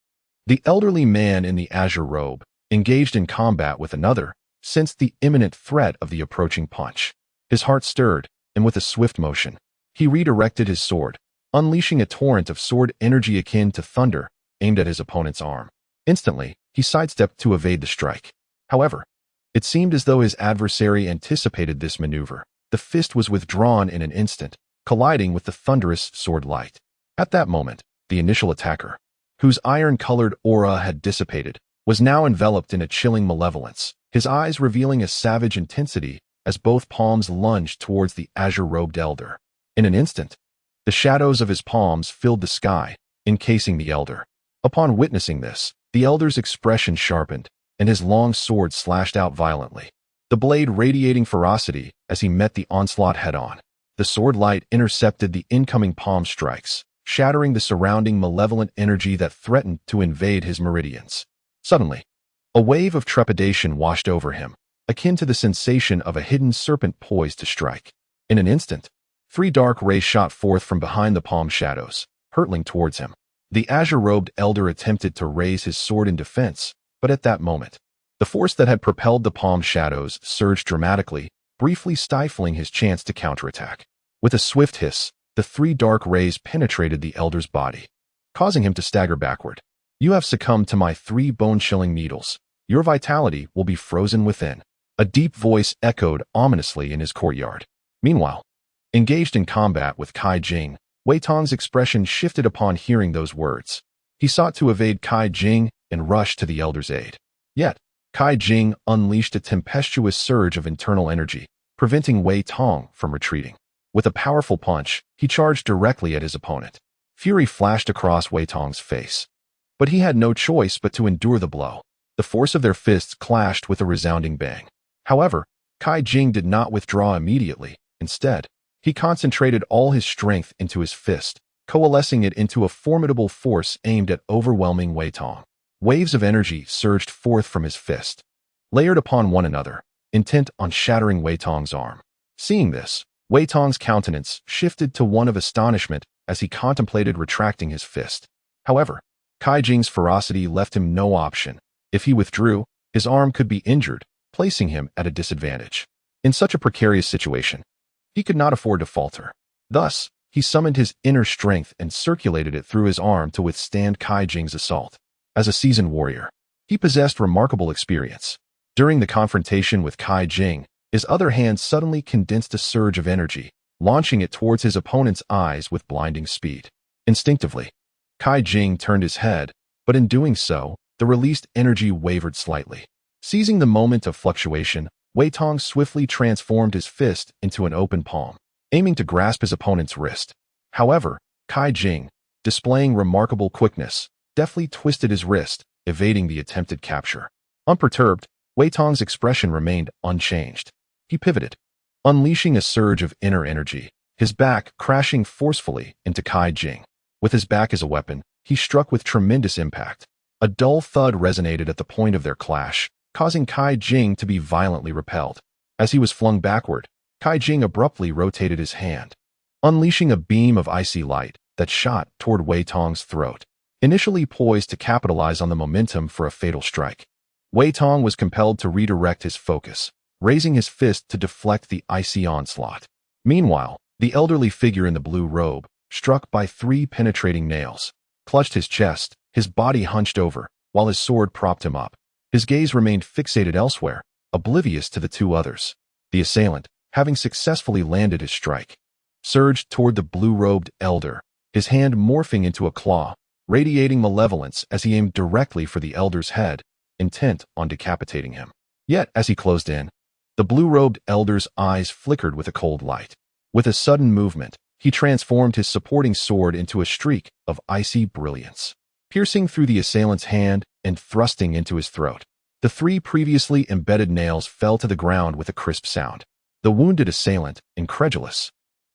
The elderly man in the azure robe, engaged in combat with another, sensed the imminent threat of the approaching punch. His heart stirred, and with a swift motion, he redirected his sword, unleashing a torrent of sword energy akin to thunder, aimed at his opponent's arm. Instantly, he sidestepped to evade the strike. However, it seemed as though his adversary anticipated this maneuver. The fist was withdrawn in an instant, colliding with the thunderous sword light. At that moment, the initial attacker, whose iron-colored aura had dissipated, was now enveloped in a chilling malevolence, his eyes revealing a savage intensity as both palms lunged towards the azure-robed elder. In an instant, the shadows of his palms filled the sky, encasing the elder. Upon witnessing this, the elder's expression sharpened, and his long sword slashed out violently, the blade radiating ferocity as he met the onslaught head-on. The sword light intercepted the incoming palm strikes, shattering the surrounding malevolent energy that threatened to invade his meridians. Suddenly, a wave of trepidation washed over him, akin to the sensation of a hidden serpent poised to strike. In an instant, 3 dark rays shot forth from behind the palm shadows, hurtling towards him. The azure-robed elder attempted to raise his sword in defense, but at that moment, the force that had propelled the palm shadows surged dramatically, briefly stifling his chance to counterattack. With a swift hiss, the 3 dark rays penetrated the elder's body, causing him to stagger backward. You have succumbed to my 3 bone-chilling needles. Your vitality will be frozen within. A deep voice echoed ominously in his courtyard. Meanwhile, engaged in combat with Kai Jing, Wei Tong's expression shifted upon hearing those words. He sought to evade Kai Jing and rushed to the elder's aid. Yet, Kai Jing unleashed a tempestuous surge of internal energy, preventing Wei Tong from retreating. With a powerful punch, he charged directly at his opponent. Fury flashed across Wei Tong's face, but he had no choice but to endure the blow. The force of their fists clashed with a resounding bang. However, Kai Jing did not withdraw immediately. Instead, he concentrated all his strength into his fist, coalescing it into a formidable force aimed at overwhelming Wei Tong. Waves of energy surged forth from his fist, layered upon one another, intent on shattering Wei Tong's arm. Seeing this, Wei Tong's countenance shifted to one of astonishment as he contemplated retracting his fist. However, Kai Jing's ferocity left him no option. If he withdrew, his arm could be injured, placing him at a disadvantage. In such a precarious situation, he could not afford to falter. Thus, he summoned his inner strength and circulated it through his arm to withstand Kai Jing's assault. As a seasoned warrior, he possessed remarkable experience. During the confrontation with Kai Jing, his other hand suddenly condensed a surge of energy, launching it towards his opponent's eyes with blinding speed. Instinctively, Kai Jing turned his head, but in doing so, the released energy wavered slightly. Seizing the moment of fluctuation, Wei Tong swiftly transformed his fist into an open palm, aiming to grasp his opponent's wrist. However, Kai Jing, displaying remarkable quickness, deftly twisted his wrist, evading the attempted capture. Unperturbed, Wei Tong's expression remained unchanged. He pivoted, unleashing a surge of inner energy, his back crashing forcefully into Kai Jing. With his back as a weapon, he struck with tremendous impact, A dull thud resonated at the point of their clash, causing Kai Jing to be violently repelled. As he was flung backward, Kai Jing abruptly rotated his hand, unleashing a beam of icy light that shot toward Wei Tong's throat, initially poised to capitalize on the momentum for a fatal strike. Wei Tong was compelled to redirect his focus, raising his fist to deflect the icy onslaught. Meanwhile, the elderly figure in the blue robe, struck by 3 penetrating nails, clutched his chest, his body hunched over, while his sword propped him up. His gaze remained fixated elsewhere, oblivious to the 2 others. The assailant, having successfully landed his strike, surged toward the blue-robed elder, his hand morphing into a claw, radiating malevolence as he aimed directly for the elder's head, intent on decapitating him. Yet, as he closed in, the blue-robed elder's eyes flickered with a cold light. With a sudden movement, he transformed his supporting sword into a streak of icy brilliance, piercing through the assailant's hand and thrusting into his throat. The 3 previously embedded nails fell to the ground with a crisp sound. The wounded assailant, incredulous,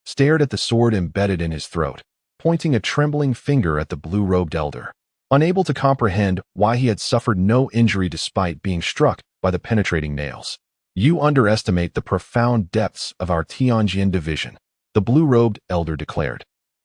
stared at the sword embedded in his throat, pointing a trembling finger at the blue-robed elder, unable to comprehend why he had suffered no injury despite being struck by the penetrating nails. "You underestimate the profound depths of our Tianjin division," the blue-robed elder declared,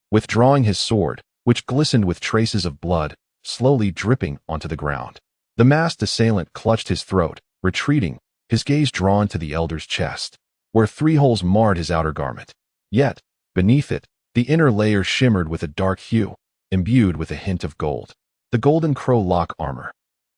withdrawing his sword, which glistened with traces of blood, slowly dripping onto the ground. The masked assailant clutched his throat, retreating, his gaze drawn to the elder's chest, where 3 holes marred his outer garment. Yet, beneath it, the inner layer shimmered with a dark hue, imbued with a hint of gold. The golden crow lock armor.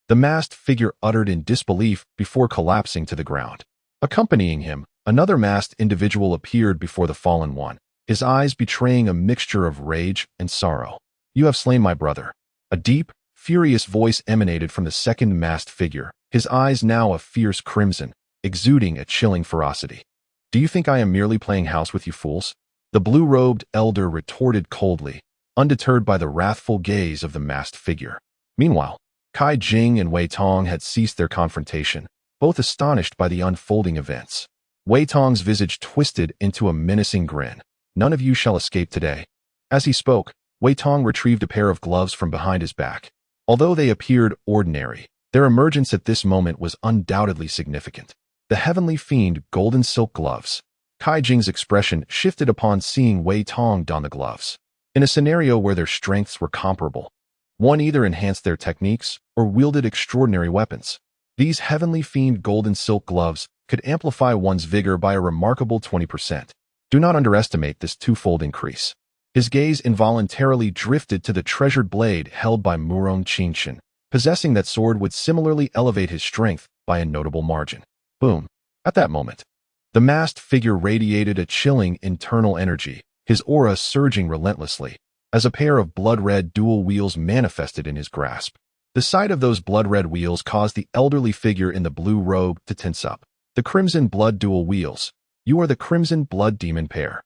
The masked figure uttered in disbelief before collapsing to the ground. Accompanying him, another masked individual appeared before the fallen one, his eyes betraying a mixture of rage and sorrow. "You have slain my brother." A deep, furious voice emanated from the second masked figure, his eyes now a fierce crimson, exuding a chilling ferocity. "Do you think I am merely playing house with you fools?" The blue-robed elder retorted coldly, undeterred by the wrathful gaze of the masked figure. Meanwhile, Kai Jing and Wei Tong had ceased their confrontation, both astonished by the unfolding events. Wei Tong's visage twisted into a menacing grin. "None of you shall escape today." As he spoke, Wei Tong retrieved a pair of gloves from behind his back. Although they appeared ordinary, their emergence at this moment was undoubtedly significant. The heavenly fiend golden silk gloves. Kai Jing's expression shifted upon seeing Wei Tong don the gloves. In a scenario where their strengths were comparable, one either enhanced their techniques or wielded extraordinary weapons. These heavenly fiend golden silk gloves could amplify one's vigor by a remarkable 20%. Do not underestimate this 2-fold increase. His gaze involuntarily drifted to the treasured blade held by Murong Qingchen. Possessing that sword would similarly elevate his strength by a notable margin. Boom. At that moment, the masked figure radiated a chilling internal energy, his aura surging relentlessly, as a pair of blood-red dual wheels manifested in his grasp. The sight of those blood-red wheels caused the elderly figure in the blue robe to tense up. The crimson blood dual wheels. You are the crimson blood demon pair.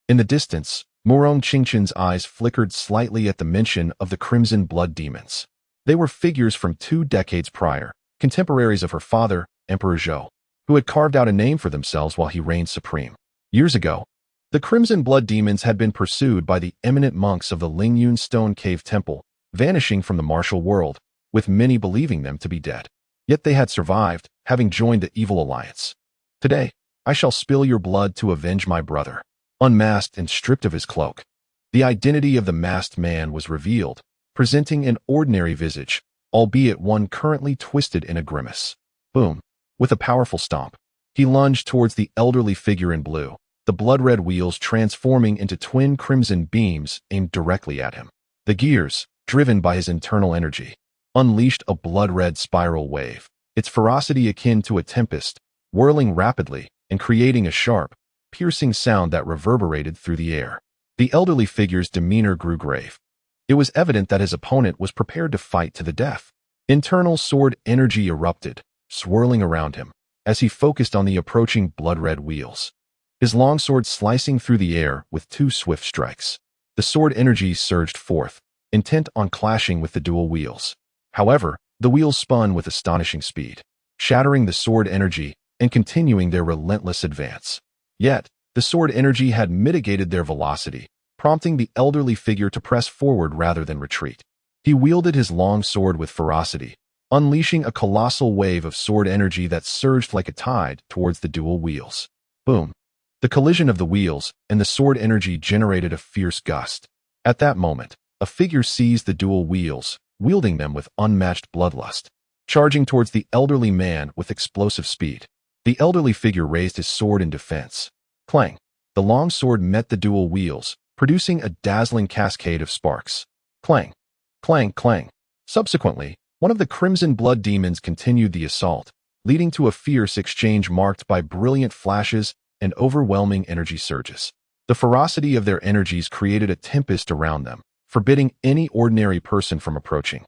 In the distance, Murong Qingchen's eyes flickered slightly at the mention of the crimson blood demons. They were figures from 2 decades prior, contemporaries of her father, Emperor Zhou, who had carved out a name for themselves while he reigned supreme. Years ago, the crimson blood demons had been pursued by the eminent monks of the Lingyun Stone Cave Temple, vanishing from the martial world, with many believing them to be dead. Yet they had survived, having joined the evil alliance. Today, I shall spill your blood to avenge my brother. Unmasked and stripped of his cloak, the identity of the masked man was revealed, presenting an ordinary visage, albeit one currently twisted in a grimace. Boom. With a powerful stomp, he lunged towards the elderly figure in blue, the blood-red wheels transforming into twin crimson beams aimed directly at him. The gears, driven by his internal energy, unleashed a blood-red spiral wave, its ferocity akin to a tempest, whirling rapidly and creating a sharp, piercing sound that reverberated through the air. The elderly figure's demeanor grew grave. It was evident that his opponent was prepared to fight to the death. Internal sword energy erupted, swirling around him, as he focused on the approaching blood-red wheels, his longsword slicing through the air with 2 swift strikes. The sword energy surged forth, intent on clashing with the dual wheels. However, the wheels spun with astonishing speed, shattering the sword energy and continuing their relentless advance. Yet, the sword energy had mitigated their velocity, prompting the elderly figure to press forward rather than retreat. He wielded his long sword with ferocity, unleashing a colossal wave of sword energy that surged like a tide towards the dual wheels. Boom! The collision of the wheels and the sword energy generated a fierce gust. At that moment, a figure seized the dual wheels, wielding them with unmatched bloodlust, charging towards the elderly man with explosive speed. The elderly figure raised his sword in defense. Clang! The long sword met the dual wheels, producing a dazzling cascade of sparks. Clang! Clang! Clang! Subsequently, one of the Crimson Blood Demons continued the assault, leading to a fierce exchange marked by brilliant flashes and overwhelming energy surges. The ferocity of their energies created a tempest around them, forbidding any ordinary person from approaching.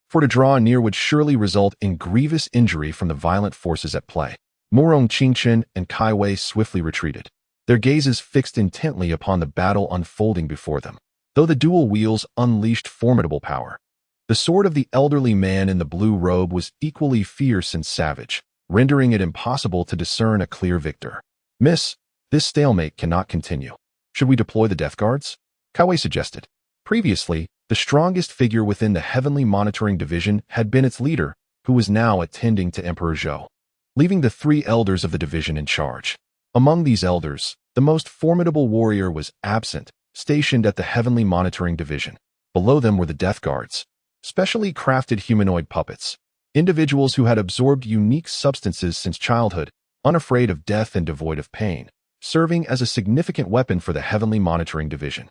For to draw near would surely result in grievous injury from the violent forces at play. Murong Qingchen and Kai Wei swiftly retreated, their gazes fixed intently upon the battle unfolding before them. Though the dual wheels unleashed formidable power, the sword of the elderly man in the blue robe was equally fierce and savage, rendering it impossible to discern a clear victor. Miss, this stalemate cannot continue. Should we deploy the Death Guards? Kai Wei suggested. Previously, the strongest figure within the Heavenly Monitoring Division had been its leader, who was now attending to Emperor Zhou, leaving the 3 elders of the division in charge. Among these elders, the most formidable warrior was absent, stationed at the Heavenly Monitoring Division. Below them were the Death Guards, specially crafted humanoid puppets, individuals who had absorbed unique substances since childhood, unafraid of death and devoid of pain, serving as a significant weapon for the Heavenly Monitoring Division.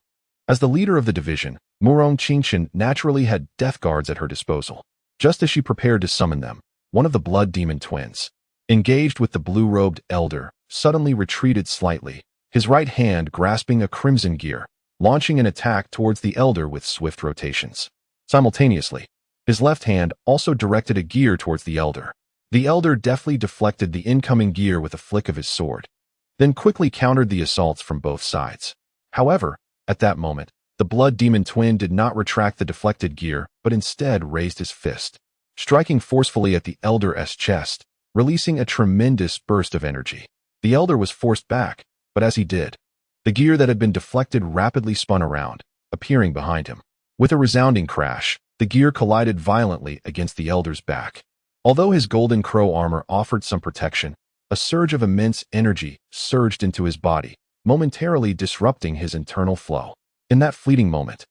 As the leader of the division, Murong Qingchen naturally had Death Guards at her disposal. Just as she prepared to summon them, one of the Blood Demon twins, engaged with the blue-robed elder, suddenly retreated slightly, his right hand grasping a crimson gear, launching an attack towards the elder with swift rotations. Simultaneously, his left hand also directed a gear towards the elder. The elder deftly deflected the incoming gear with a flick of his sword, then quickly countered the assaults from both sides. However, at that moment, the Blood Demon twin did not retract the deflected gear, but instead raised his fist, striking forcefully at the elder's chest, releasing a tremendous burst of energy. The elder was forced back, but as he did, the gear that had been deflected rapidly spun around, appearing behind him. With a resounding crash, the gear collided violently against the elder's back. Although his golden crow armor offered some protection, a surge of immense energy surged into his body, momentarily disrupting his internal flow. In that fleeting moment,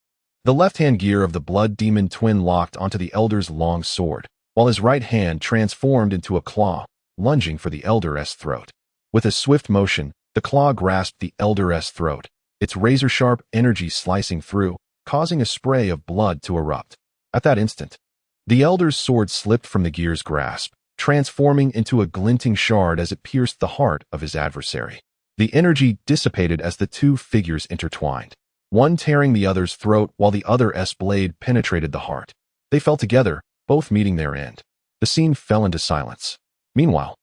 the left-hand gear of the Blood Demon twin locked onto the elder's long sword, while his right hand transformed into a claw, lunging for the elder's throat. With a swift motion, the claw grasped the elder's throat, its razor-sharp energy slicing through, causing a spray of blood to erupt. At that instant, the elder's sword slipped from the gear's grasp, transforming into a glinting shard as it pierced the heart of his adversary. The energy dissipated as the 2 figures intertwined, one tearing the other's throat while the other's blade penetrated the heart. They fell together, both meeting their end. The scene fell into silence. Meanwhile,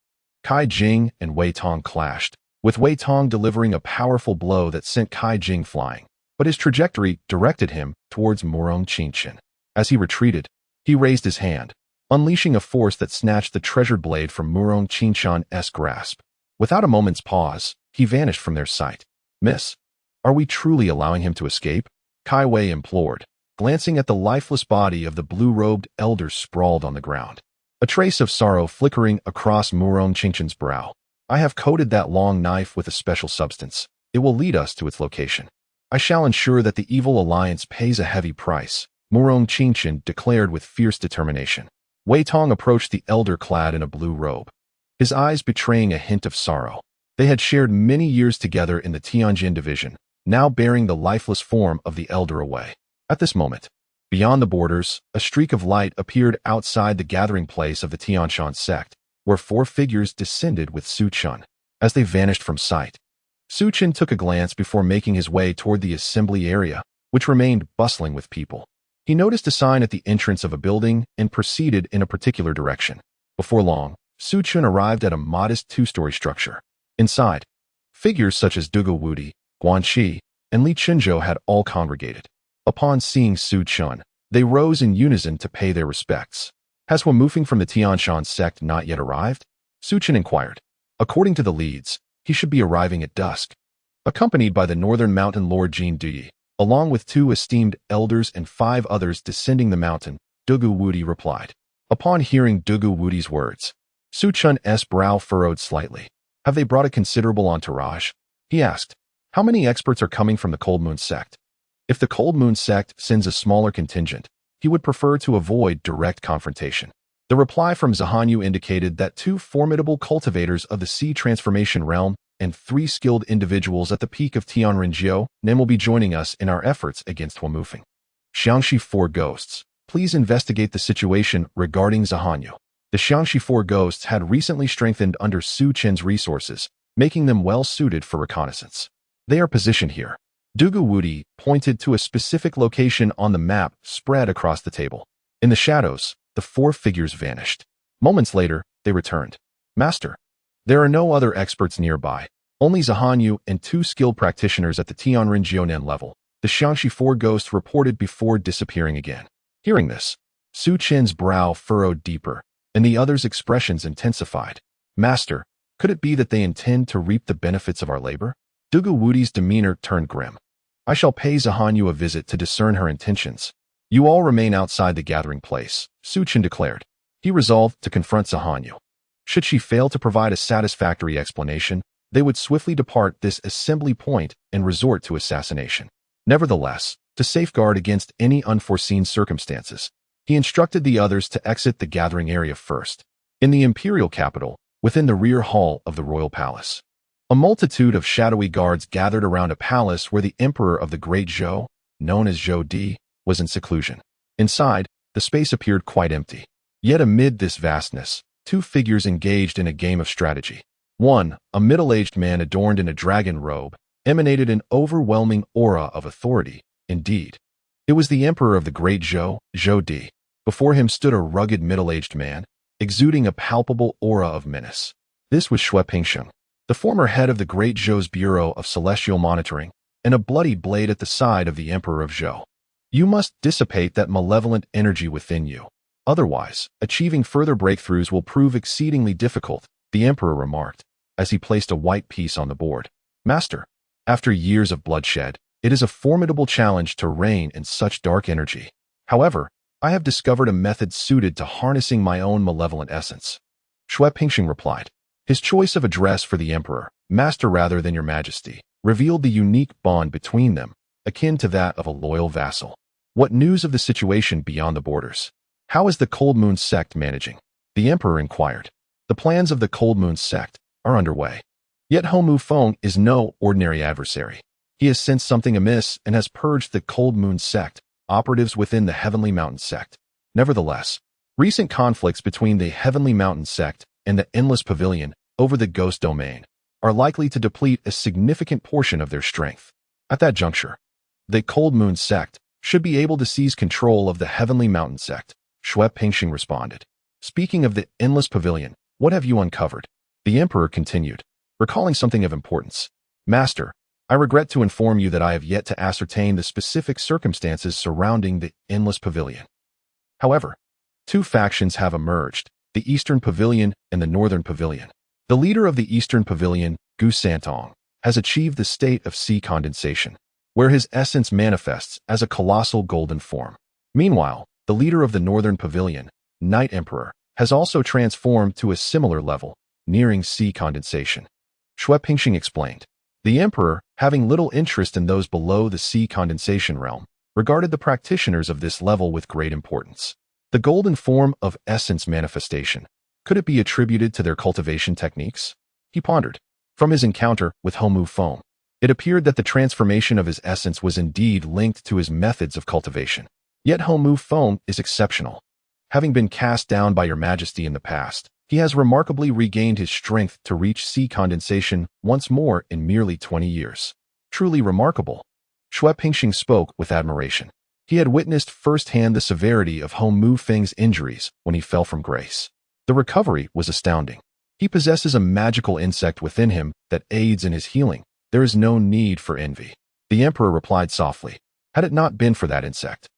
Kai Jing and Wei Tong clashed, with Wei Tong delivering a powerful blow that sent Kai Jing flying, but his trajectory directed him towards Murong Qingchen. As he retreated, he raised his hand, unleashing a force that snatched the treasured blade from Murong Qingchen's grasp. Without a moment's pause, he vanished from their sight. Miss, are we truly allowing him to escape? Kai Wei implored, glancing at the lifeless body of the blue-robed elder sprawled on the ground, a trace of sorrow flickering across Murong Qingchen's brow. I have coated that long knife with a special substance. It will lead us to its location. I shall ensure that the evil alliance pays a heavy price, Murong Qingchen declared with fierce determination. Wei Tong approached the elder clad in a blue robe, his eyes betraying a hint of sorrow. They had shared many years together in the Tianjin division, now bearing the lifeless form of the elder away. At this moment, beyond the borders, a streak of light appeared outside the gathering place of the Tianshan Sect, where 4 figures descended with Su Chen. As they vanished from sight, Su Chen took a glance before making his way toward the assembly area, which remained bustling with people. He noticed a sign at the entrance of a building and proceeded in a particular direction. Before long, Su Chen arrived at a modest 2-story structure. Inside, figures such as Dugu Wudi, Guanxi, and Li Chenzhou had all congregated. Upon seeing Su Chen, they rose in unison to pay their respects. Has Wamufeng from the Tianshan Sect not yet arrived? Su Chen inquired. According to the leads, he should be arriving at dusk, accompanied by the Northern Mountain Lord Jin Yu Ling. along with 2 esteemed elders and 5 others descending the mountain, Dugu Wudi replied. Upon hearing Dugu Wudi's words, Su Chun's brow furrowed slightly. Have they brought a considerable entourage? He asked. How many experts are coming from the Cold Moon Sect? If the Cold Moon Sect sends a smaller contingent, he would prefer to avoid direct confrontation. The reply from Zi Han Yue indicated that 2 formidable cultivators of the Sea Transformation realm and 3 skilled individuals at the peak of Tianren will be joining us in our efforts against Huamufeng. Xiangxi 4 Ghosts, please investigate the situation regarding Zi Han Yue. The Xiangxi 4 Ghosts had recently strengthened under Su Chen's resources, making them well suited for reconnaissance. They are positioned here. Dugu Wudi pointed to a specific location on the map spread across the table. In the shadows, the 4 figures vanished. Moments later, they returned. Master, there are no other experts nearby, only Zi Han Yue and 2 skilled practitioners at the Tianren level, the Xiangxi 4 Ghost reported before disappearing again. Hearing this, Su Chen's brow furrowed deeper, and the others' expressions intensified. Master, could it be that they intend to reap the benefits of our labor? Dugu Wudi's demeanor turned grim. I shall pay Zi Han Yue a visit to discern her intentions. You all remain outside the gathering place, Su Chen declared. He resolved to confront Zi Han Yue. Should she fail to provide a satisfactory explanation, they would swiftly depart this assembly point and resort to assassination. Nevertheless, to safeguard against any unforeseen circumstances, he instructed the others to exit the gathering area first. In the imperial capital, within the rear hall of the royal palace, a multitude of shadowy guards gathered around a palace where the emperor of the Great Zhou, known as Zhou Di, was in seclusion. Inside, the space appeared quite empty. Yet amid this vastness, 2 figures engaged in a game of strategy. One, a middle-aged man adorned in a dragon robe, emanated an overwhelming aura of authority. Indeed, it was the emperor of the Great Zhou, Zhou Di. Before him stood a rugged middle-aged man, exuding a palpable aura of menace. This was Xue Pingsheng, the former head of the Great Zhou's Bureau of Celestial Monitoring, and a bloody blade at the side of the Emperor of Zhou. You must dissipate that malevolent energy within you. Otherwise, achieving further breakthroughs will prove exceedingly difficult, the Emperor remarked, as he placed a white piece on the board. Master, after years of bloodshed, it is a formidable challenge to reign in such dark energy. However, I have discovered a method suited to harnessing my own malevolent essence. Xue Pingsheng replied. His choice of address for the Emperor, Master rather than Your Majesty, revealed the unique bond between them, akin to that of a loyal vassal. What news of the situation beyond the borders? How is the Cold Moon Sect managing? The Emperor inquired. The plans of the Cold Moon Sect are underway. Yet Huamufeng is no ordinary adversary. He has sensed something amiss and has purged the Cold Moon Sect, operatives within the Heavenly Mountain Sect. Nevertheless, recent conflicts between the Heavenly Mountain Sect and the Endless Pavilion over the Ghost Domain are likely to deplete a significant portion of their strength. At that juncture, the Cold Moon Sect should be able to seize control of the Heavenly Mountain Sect, Xue Pingsheng responded. Speaking of the Endless Pavilion, what have you uncovered? The Emperor continued, recalling something of importance. Master, I regret to inform you that I have yet to ascertain the specific circumstances surrounding the Endless Pavilion. However, 2 factions have emerged, the Eastern Pavilion and the Northern Pavilion. The leader of the Eastern Pavilion, Gu Santong, has achieved the state of sea condensation, where his essence manifests as a colossal golden form. Meanwhile, the leader of the Northern Pavilion, Night Emperor, has also transformed to a similar level, nearing sea condensation. Xue Pingsheng explained. The Emperor, having little interest in those below the sea condensation realm, regarded the practitioners of this level with great importance. The golden form of essence manifestation, could it be attributed to their cultivation techniques? He pondered. From his encounter with Huamufeng, it appeared that the transformation of his essence was indeed linked to his methods of cultivation. Yet Huamufeng is exceptional. Having been cast down by Your Majesty in the past, he has remarkably regained his strength to reach sea condensation once more in merely 20 years. Truly remarkable. Xue Pingsheng spoke with admiration. He had witnessed firsthand the severity of Huamufeng's injuries when he fell from grace. The recovery was astounding. He possesses a magical insect within him that aids in his healing. There is no need for envy. The Emperor replied softly. Had it not been for that insect,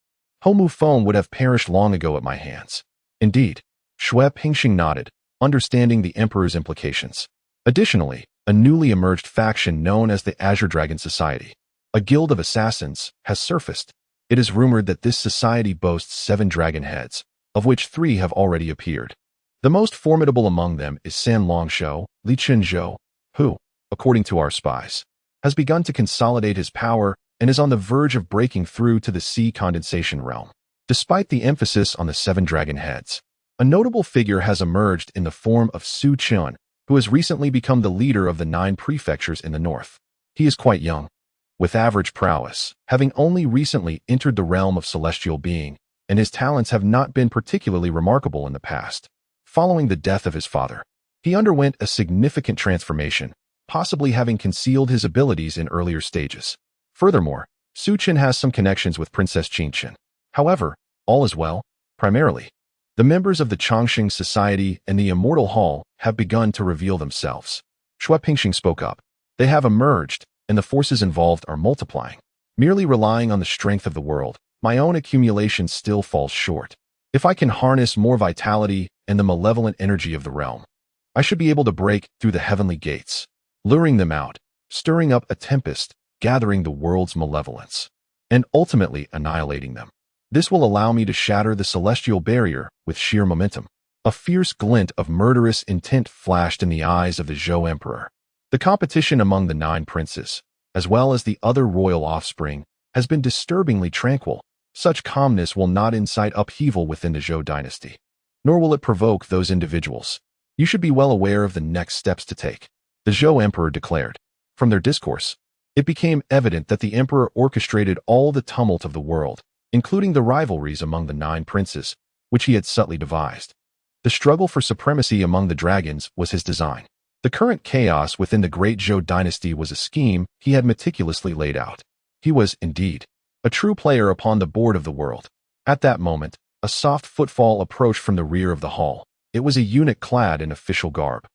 Huamufeng would have perished long ago at my hands. Indeed, Xue Pingsheng nodded, understanding the Emperor's implications. Additionally, a newly emerged faction known as the Azure Dragon Society, A guild of assassins has surfaced. It is rumored that this society boasts 7 dragon heads, of which 3 have already appeared. The most formidable among them is San Longshou, Li Qinzhou, who, according to our spies, has begun to consolidate his power and is on the verge of breaking through to the sea condensation realm. Despite the emphasis on the 7 dragon heads, a notable figure has emerged in the form of Su Chen, who has recently become the leader of the 9 prefectures in the north. He is quite young, with average prowess, having only recently entered the realm of celestial being, and his talents have not been particularly remarkable in the past. Following the death of his father, he underwent a significant transformation, possibly having concealed his abilities in earlier stages. Furthermore, Su Chen has some connections with Princess Qingchen. However, all is well. Primarily, the members of the Qianglong Society and the Immortal Hall have begun to reveal themselves. Shui Pingxing spoke up. They have emerged, and the forces involved are multiplying. Merely relying on the strength of the world, my own accumulation still falls short. If I can harness more vitality and the malevolent energy of the realm, I should be able to break through the heavenly gates, luring them out, stirring up a tempest, gathering the world's malevolence, and ultimately annihilating them. This will allow me to shatter the celestial barrier with sheer momentum. A fierce glint of murderous intent flashed in the eyes of the Zhou Emperor. The competition among the 9 princes, as well as the other royal offspring, has been disturbingly tranquil. Such calmness will not incite upheaval within the Zhou dynasty, nor will it provoke those individuals. You should be well aware of the next steps to take, the Zhou Emperor declared. From their discourse, it became evident that the emperor orchestrated all the tumult of the world, including the rivalries among the 9 princes, which he had subtly devised. The struggle for supremacy among the dragons was his design. The current chaos within the great Zhou dynasty was a scheme he had meticulously laid out. He was, indeed, a true player upon the board of the world. At that moment, a soft footfall approached from the rear of the hall. It was a eunuch clad in official garb,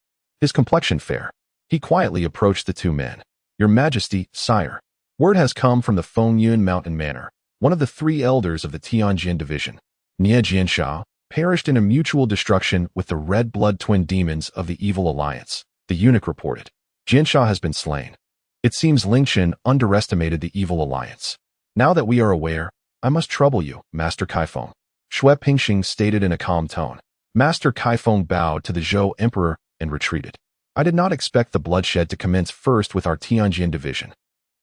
his complexion fair. He quietly approached the 2 men. "Your Majesty, sire, word has come from the Fengyun Mountain Manor. One of the 3 elders of the Tianjin division, Nie Jiansha, perished in a mutual destruction with the red blood twin demons of the evil alliance," the eunuch reported. "Jiansha has been slain. It seems Lingchen underestimated the evil alliance. Now that we are aware, I must trouble you, Master Kaifeng," Shui Pingxing stated in a calm tone. Master Kaifeng bowed to the Zhou Emperor and retreated. "I did not expect the bloodshed to commence first with our Tianjin division.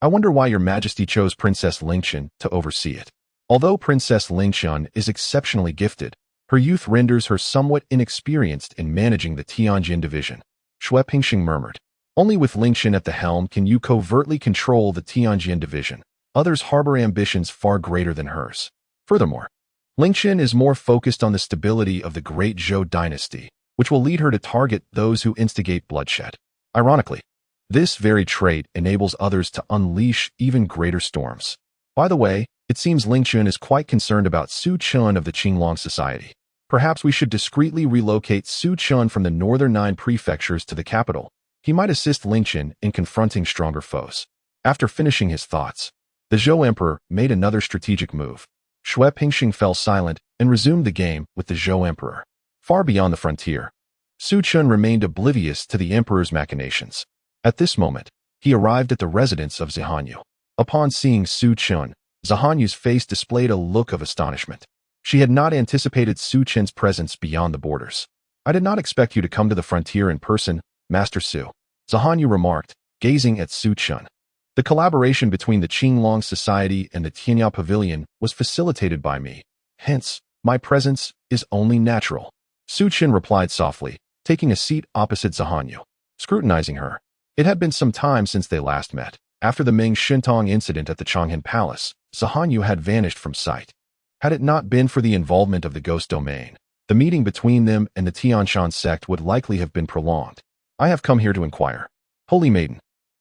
I wonder why your Majesty chose Princess Lingchen to oversee it. Although Princess Lingchen is exceptionally gifted, her youth renders her somewhat inexperienced in managing the Tianjin division," Shui Pingxing murmured. "Only with Lingchen at the helm can you covertly control the Tianjin division. Others harbor ambitions far greater than hers. Furthermore, Lingchen is more focused on the stability of the great Zhou dynasty, which will lead her to target those who instigate bloodshed. Ironically, this very trait enables others to unleash even greater storms. By the way, it seems Lingchen is quite concerned about Su Chen of the Qinglong Society. Perhaps we should discreetly relocate Su Chen from the northern 9 prefectures to the capital. He might assist Lingchen in confronting stronger foes." After finishing his thoughts, the Zhou Emperor made another strategic move. Shui Pingxing fell silent and resumed the game with the Zhou Emperor. Far beyond the frontier, Su Chen remained oblivious to the Emperor's machinations. At this moment, he arrived at the residence of Zi Han Yue. Upon seeing Su Chen, Zi Han Yue's face displayed a look of astonishment. She had not anticipated Su Chen's presence beyond the borders. "I did not expect you to come to the frontier in person, Master Su," Zi Han Yue remarked, gazing at Su Chen. "The collaboration between the Qinglong Society and the Tianya Pavilion was facilitated by me. Hence, my presence is only natural." Su Chen replied softly, taking a seat opposite Zi Han Yue. Scrutinizing her, it had been some time since they last met. After the Ming Shintong incident at the Changhan Palace, Zi Han Yue had vanished from sight. Had it not been for the involvement of the ghost domain, the meeting between them and the Tianshan Sect would likely have been prolonged. "I have come here to inquire, Holy Maiden,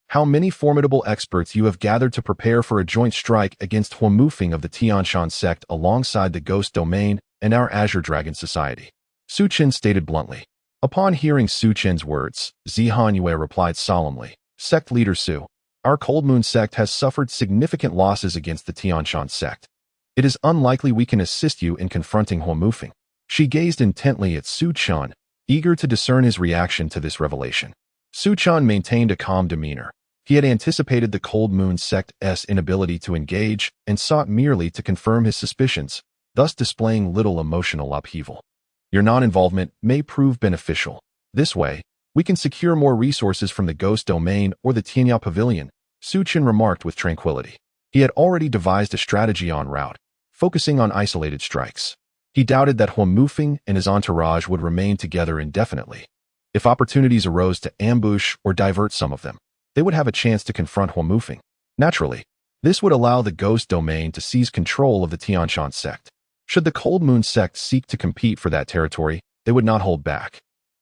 how many formidable experts you have gathered to prepare for a joint strike against Huamufeng of the Tianshan Sect alongside the Ghost Domain and our Azure Dragon Society," Su Chen stated bluntly. Upon hearing Su Chen's words, Zi Han Yue replied solemnly, "Sect Leader Su, our Cold Moon Sect has suffered significant losses against the Tianshan Sect. It is unlikely we can assist you in confronting Huamufeng." She gazed intently at Su Chen, eager to discern his reaction to this revelation. Su Chen maintained a calm demeanor. He had anticipated the Cold Moon Sect's inability to engage and sought merely to confirm his suspicions, thus displaying little emotional upheaval. Your non-involvement may prove beneficial. This way, we can secure more resources from the Ghost Domain or the Tianya Pavilion, Su Chen remarked with tranquility. He had already devised a strategy en route, focusing on isolated strikes. He doubted that Huo Mufeng and his entourage would remain together indefinitely. If opportunities arose to ambush or divert some of them, they would have a chance to confront Huo Mufeng. Naturally, this would allow the Ghost Domain to seize control of the Tianshan Sect. Should the Cold Moon Sect seek to compete for that territory, they would not hold back.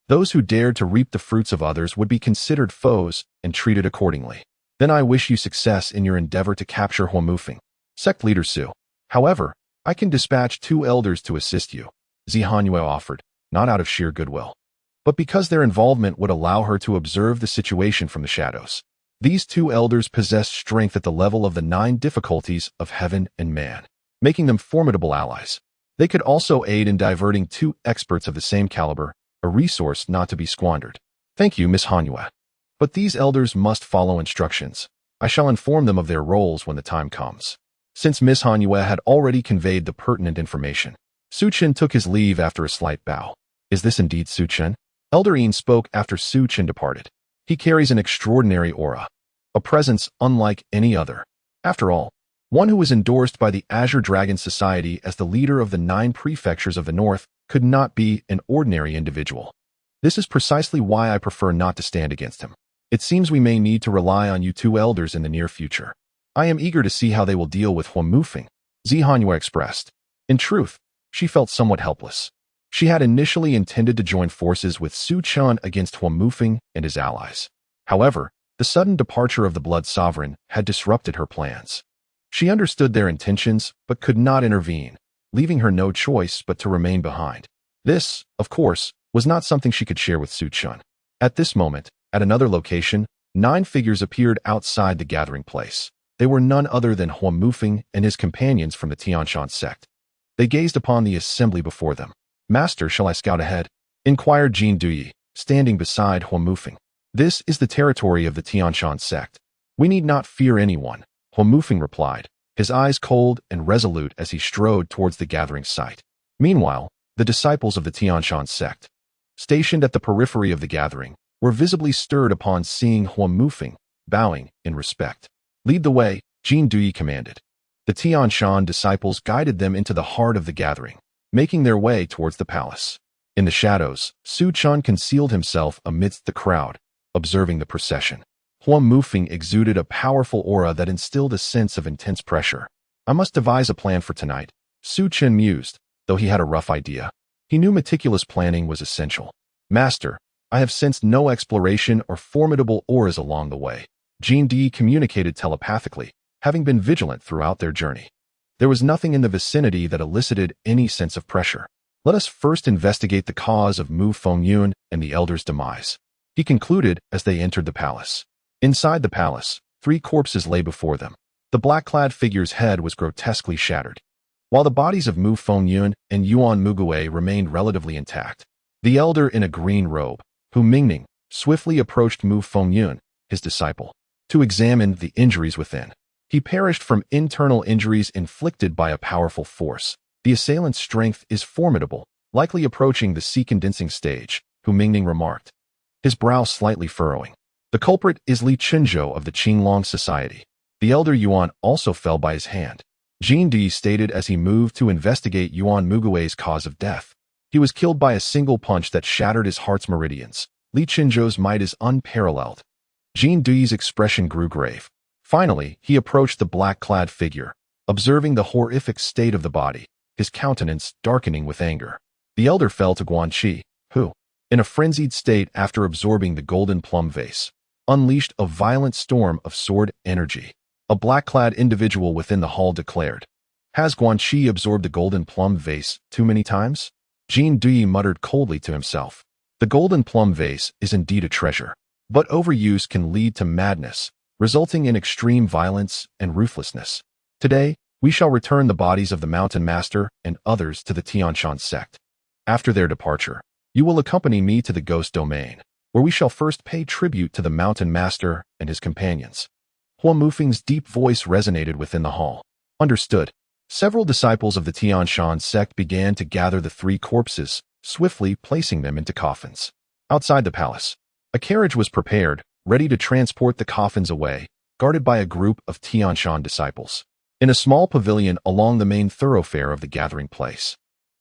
Those who dared to reap the fruits of others would be considered foes and treated accordingly. Then I wish you success in your endeavor to capture Huo Mufeng. Sect Leader Su. However, I can dispatch 2 elders to assist you, Zi Han Yue offered, not out of sheer goodwill, but because their involvement would allow her to observe the situation from the shadows. These 2 elders possessed strength at the level of the 9 difficulties of heaven and man, making them formidable allies. They could also aid in diverting 2 experts of the same caliber, a resource not to be squandered. Thank you, Miss Han Yue. But these elders must follow instructions. I shall inform them of their roles when the time comes. Since Miss Han Yue had already conveyed the pertinent information, Su Chen took his leave after a slight bow. Is this indeed Su Chen? Elder Yin spoke after Su Chen departed. He carries an extraordinary aura, a presence unlike any other. After all, one who was endorsed by the Azure Dragon Society as the leader of the 9 prefectures of the north could not be an ordinary individual. This is precisely why I prefer not to stand against him. It seems we may need to rely on you 2 elders in the near future. I am eager to see how they will deal with Huo Mufeng, Zi Han Yue expressed. In truth, she felt somewhat helpless. She had initially intended to join forces with Su Chen against Huo Mufeng and his allies. However, the sudden departure of the Blood Sovereign had disrupted her plans. She understood their intentions, but could not intervene, leaving her no choice but to remain behind. This, of course, was not something she could share with Su Chen. At this moment, at another location, 9 figures appeared outside the gathering place. They were none other than Huo Mufeng and his companions from the Tianshan Sect. They gazed upon the assembly before them. Master, shall I scout ahead? Inquired Jin Yu, standing beside Huo Mufeng. This is the territory of the Tianshan Sect. We need not fear anyone, Huo Mufeng replied, his eyes cold and resolute as he strode towards the gathering site. Meanwhile, the disciples of the Tianshan Sect, stationed at the periphery of the gathering, were visibly stirred upon seeing Huo Mufeng, bowing in respect. Lead the way, Jin Yu commanded. The Tianshan disciples guided them into the heart of the gathering, making their way towards the palace. In the shadows, Su Chen concealed himself amidst the crowd, observing the procession. Huo Mufeng exuded a powerful aura that instilled a sense of intense pressure. I must devise a plan for tonight, Su Chen mused, though he had a rough idea. He knew meticulous planning was essential. Master, I have sensed no exploration or formidable auras along the way. Jin Yu communicated telepathically, having been vigilant throughout their journey. There was nothing in the vicinity that elicited any sense of pressure. Let us first investigate the cause of Mu Fengyun and the elder's demise, he concluded as they entered the palace. Inside the palace, 3 corpses lay before them. The black-clad figure's head was grotesquely shattered, while the bodies of Mu Fengyun and Yuan Mugue remained relatively intact. The elder in a green robe, Hu Mingning, swiftly approached Mu Fengyun, his disciple, to examine the injuries within. He perished from internal injuries inflicted by a powerful force. The assailant's strength is formidable, likely approaching the sea-condensing stage, Hu Mingning remarked, his brow slightly furrowing. The culprit is Li Chenzhou of the Qinglong Society. The elder Yuan also fell by his hand, Jin Yu stated as he moved to investigate Yuan Mugue's cause of death. He was killed by a single punch that shattered his heart's meridians. Li Chenzhou's might is unparalleled. Jin Yu's expression grew grave. Finally, he approached the black-clad figure, observing the horrific state of the body, his countenance darkening with anger. The elder fell to Guanqi, who, in a frenzied state after absorbing the golden plum vase, unleashed a violent storm of sword energy. A black-clad individual within the hall declared, "Has Guanqi absorbed the golden plum vase too many times?" Jin Yu muttered coldly to himself. The golden plum vase is indeed a treasure, but overuse can lead to madness, resulting in extreme violence and ruthlessness. Today, we shall return the bodies of the Mountain Master and others to the Tianshan Sect. After their departure, you will accompany me to the Ghost Domain. where we shall first pay tribute to the Mountain Master and his companions. Hua Mufeng's deep voice resonated within the hall. Understood. Several disciples of the Tianshan Sect began to gather the 3 corpses, swiftly placing them into coffins. Outside the palace, a carriage was prepared, ready to transport the coffins away, guarded by a group of Tianshan disciples. In a small pavilion along the main thoroughfare of the gathering place,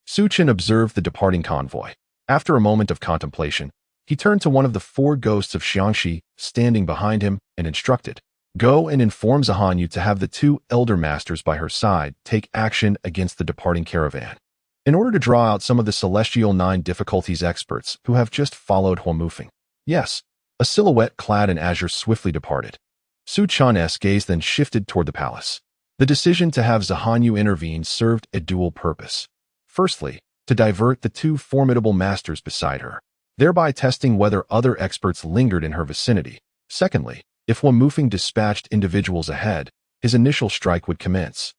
Su Chen observed the departing convoy. After a moment of contemplation, he turned to one of the 4 ghosts of Xiangxi standing behind him and instructed, "Go and inform Zi Han Yue to have the 2 elder masters by her side take action against the departing caravan." In order to draw out some of the Celestial 9 difficulties experts who have just followed Hua Mufeng. Yes, a silhouette clad in azure swiftly departed. Su Chen's gaze then shifted toward the palace. The decision to have Zi Han Yue intervene served a dual purpose. Firstly, to divert the 2 formidable masters beside her, thereby testing whether other experts lingered in her vicinity. Secondly, if Hua Mufeng dispatched individuals ahead, his initial strike would commence,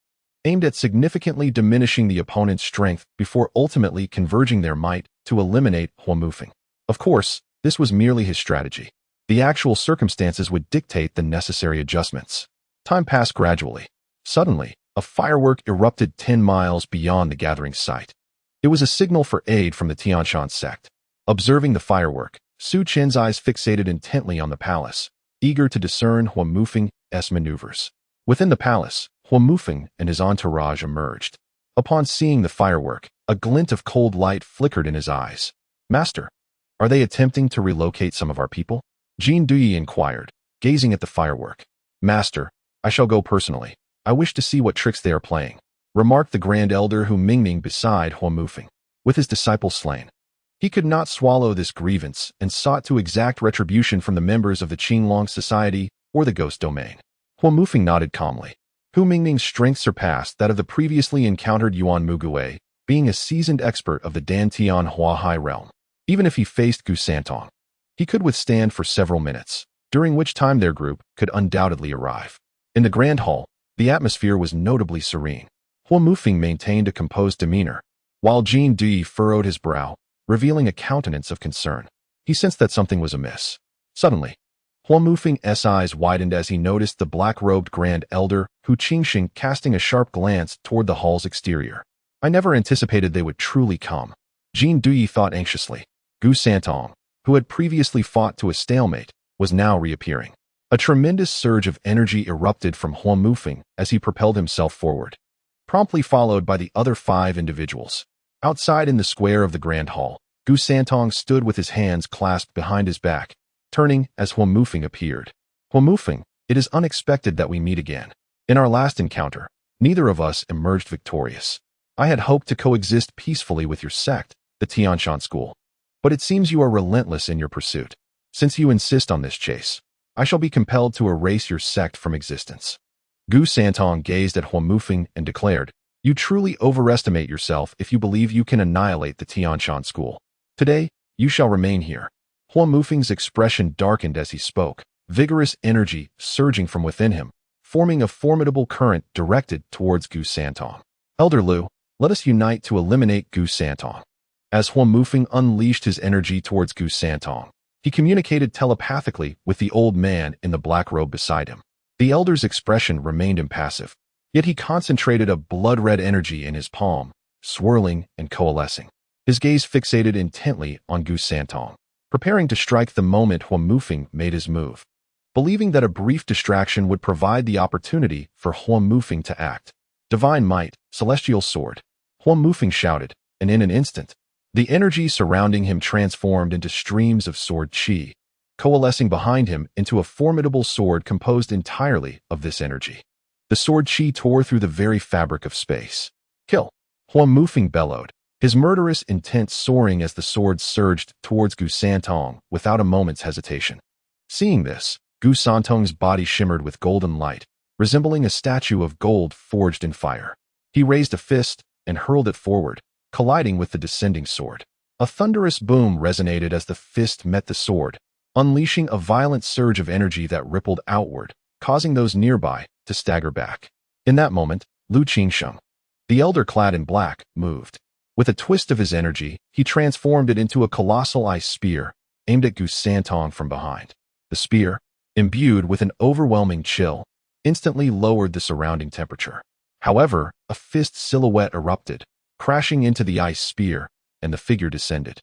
aimed at significantly diminishing the opponent's strength before ultimately converging their might to eliminate Hua Mufeng. Of course, this was merely his strategy. The actual circumstances would dictate the necessary adjustments. Time passed gradually. Suddenly, a firework erupted 10 miles beyond the gathering site. It was a signal for aid from the Tianshan Sect. Observing the firework, Su Chen's eyes fixated intently on the palace, eager to discern Hua Mufeng's maneuvers. Within the palace, Hua Mufeng and his entourage emerged. Upon seeing the firework, a glint of cold light flickered in his eyes. "Master, are they attempting to relocate some of our people?" Jin Yu inquired, gazing at the firework. "Master, I shall go personally. I wish to see what tricks they are playing," remarked the Grand Elder Hu Mingming beside Hua Mufeng. With his disciple slain, he could not swallow this grievance and sought to exact retribution from the members of the Qinglong Society or the Ghost Domain. Hua Mufeng nodded calmly. Hu Mingming's strength surpassed that of the previously encountered Yuan Mugue, being a seasoned expert of the Dantian Huahai realm. Even if he faced Gu Santong, he could withstand for several minutes, during which time their group could undoubtedly arrive. In the Grand Hall, the atmosphere was notably serene. Hua Mufeng maintained a composed demeanor, while Jin Yu furrowed his brow, revealing a countenance of concern. He sensed that something was amiss. Suddenly, Hua Mufeng's eyes widened as he noticed the black-robed Grand Elder Hu Qingxing casting a sharp glance toward the hall's exterior. "I never anticipated they would truly come," Jin Yu thought anxiously. Gu Santong, who had previously fought to a stalemate, was now reappearing. A tremendous surge of energy erupted from Hua Mufeng as he propelled himself forward, promptly followed by the other 5 individuals. Outside in the square of the Grand Hall, Gu Santong stood with his hands clasped behind his back, turning as Hua Mufeng appeared. "Hua Mufeng, it is unexpected that we meet again. In our last encounter, neither of us emerged victorious. I had hoped to coexist peacefully with your sect, the Tianshan School. But it seems you are relentless in your pursuit. Since you insist on this chase, I shall be compelled to erase your sect from existence." Gu Santong gazed at Hua Mufeng and declared, "You truly overestimate yourself if you believe you can annihilate the Tianshan School. Today, you shall remain here." Hua Mufeng's expression darkened as he spoke, vigorous energy surging from within him, forming a formidable current directed towards Gu Santong. "Elder Lu, let us unite to eliminate Gu Santong." As Hua Mufeng unleashed his energy towards Gu Santong, he communicated telepathically with the old man in the black robe beside him. The elder's expression remained impassive, yet he concentrated a blood-red energy in his palm, swirling and coalescing. His gaze fixated intently on Gu Santong, preparing to strike the moment Hua Mufeng made his move, believing that a brief distraction would provide the opportunity for Hua Mufeng to act. "Divine might, celestial sword," Hua Mufeng shouted, and in an instant, the energy surrounding him transformed into streams of sword qi, coalescing behind him into a formidable sword composed entirely of this energy. The sword qi tore through the very fabric of space. "Kill!" Hua Mufeng bellowed, his murderous intent soaring as the sword surged towards Gu Santong without a moment's hesitation. Seeing this, Gu Santong's body shimmered with golden light, resembling a statue of gold forged in fire. He raised a fist and hurled it forward, colliding with the descending sword. A thunderous boom resonated as the fist met the sword, unleashing a violent surge of energy that rippled outward, causing those nearby to stagger back. In that moment, Lu Qingsheng, the elder clad in black, moved. With a twist of his energy, he transformed it into a colossal ice spear, aimed at Gu Santong from behind. The spear, imbued with an overwhelming chill, instantly lowered the surrounding temperature. However, a fist silhouette erupted, crashing into the ice spear, and the figure descended,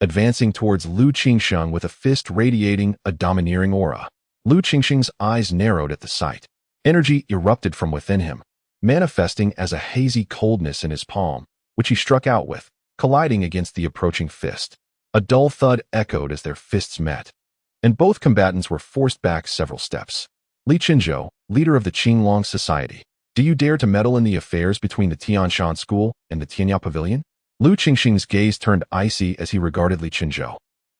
advancing towards Lu Qingsheng with a fist radiating a domineering aura. Lu Qingsheng's eyes narrowed at the sight. Energy erupted from within him, manifesting as a hazy coldness in his palm, which he struck out with, colliding against the approaching fist. A dull thud echoed as their fists met, and both combatants were forced back several steps. Li Qinzhou, leader of the Qinglong Society, do you dare to meddle in the affairs between the Tianshan School and the Tianya Pavilion? Lu Qingsheng's gaze turned icy as he regarded Li Qinzhou,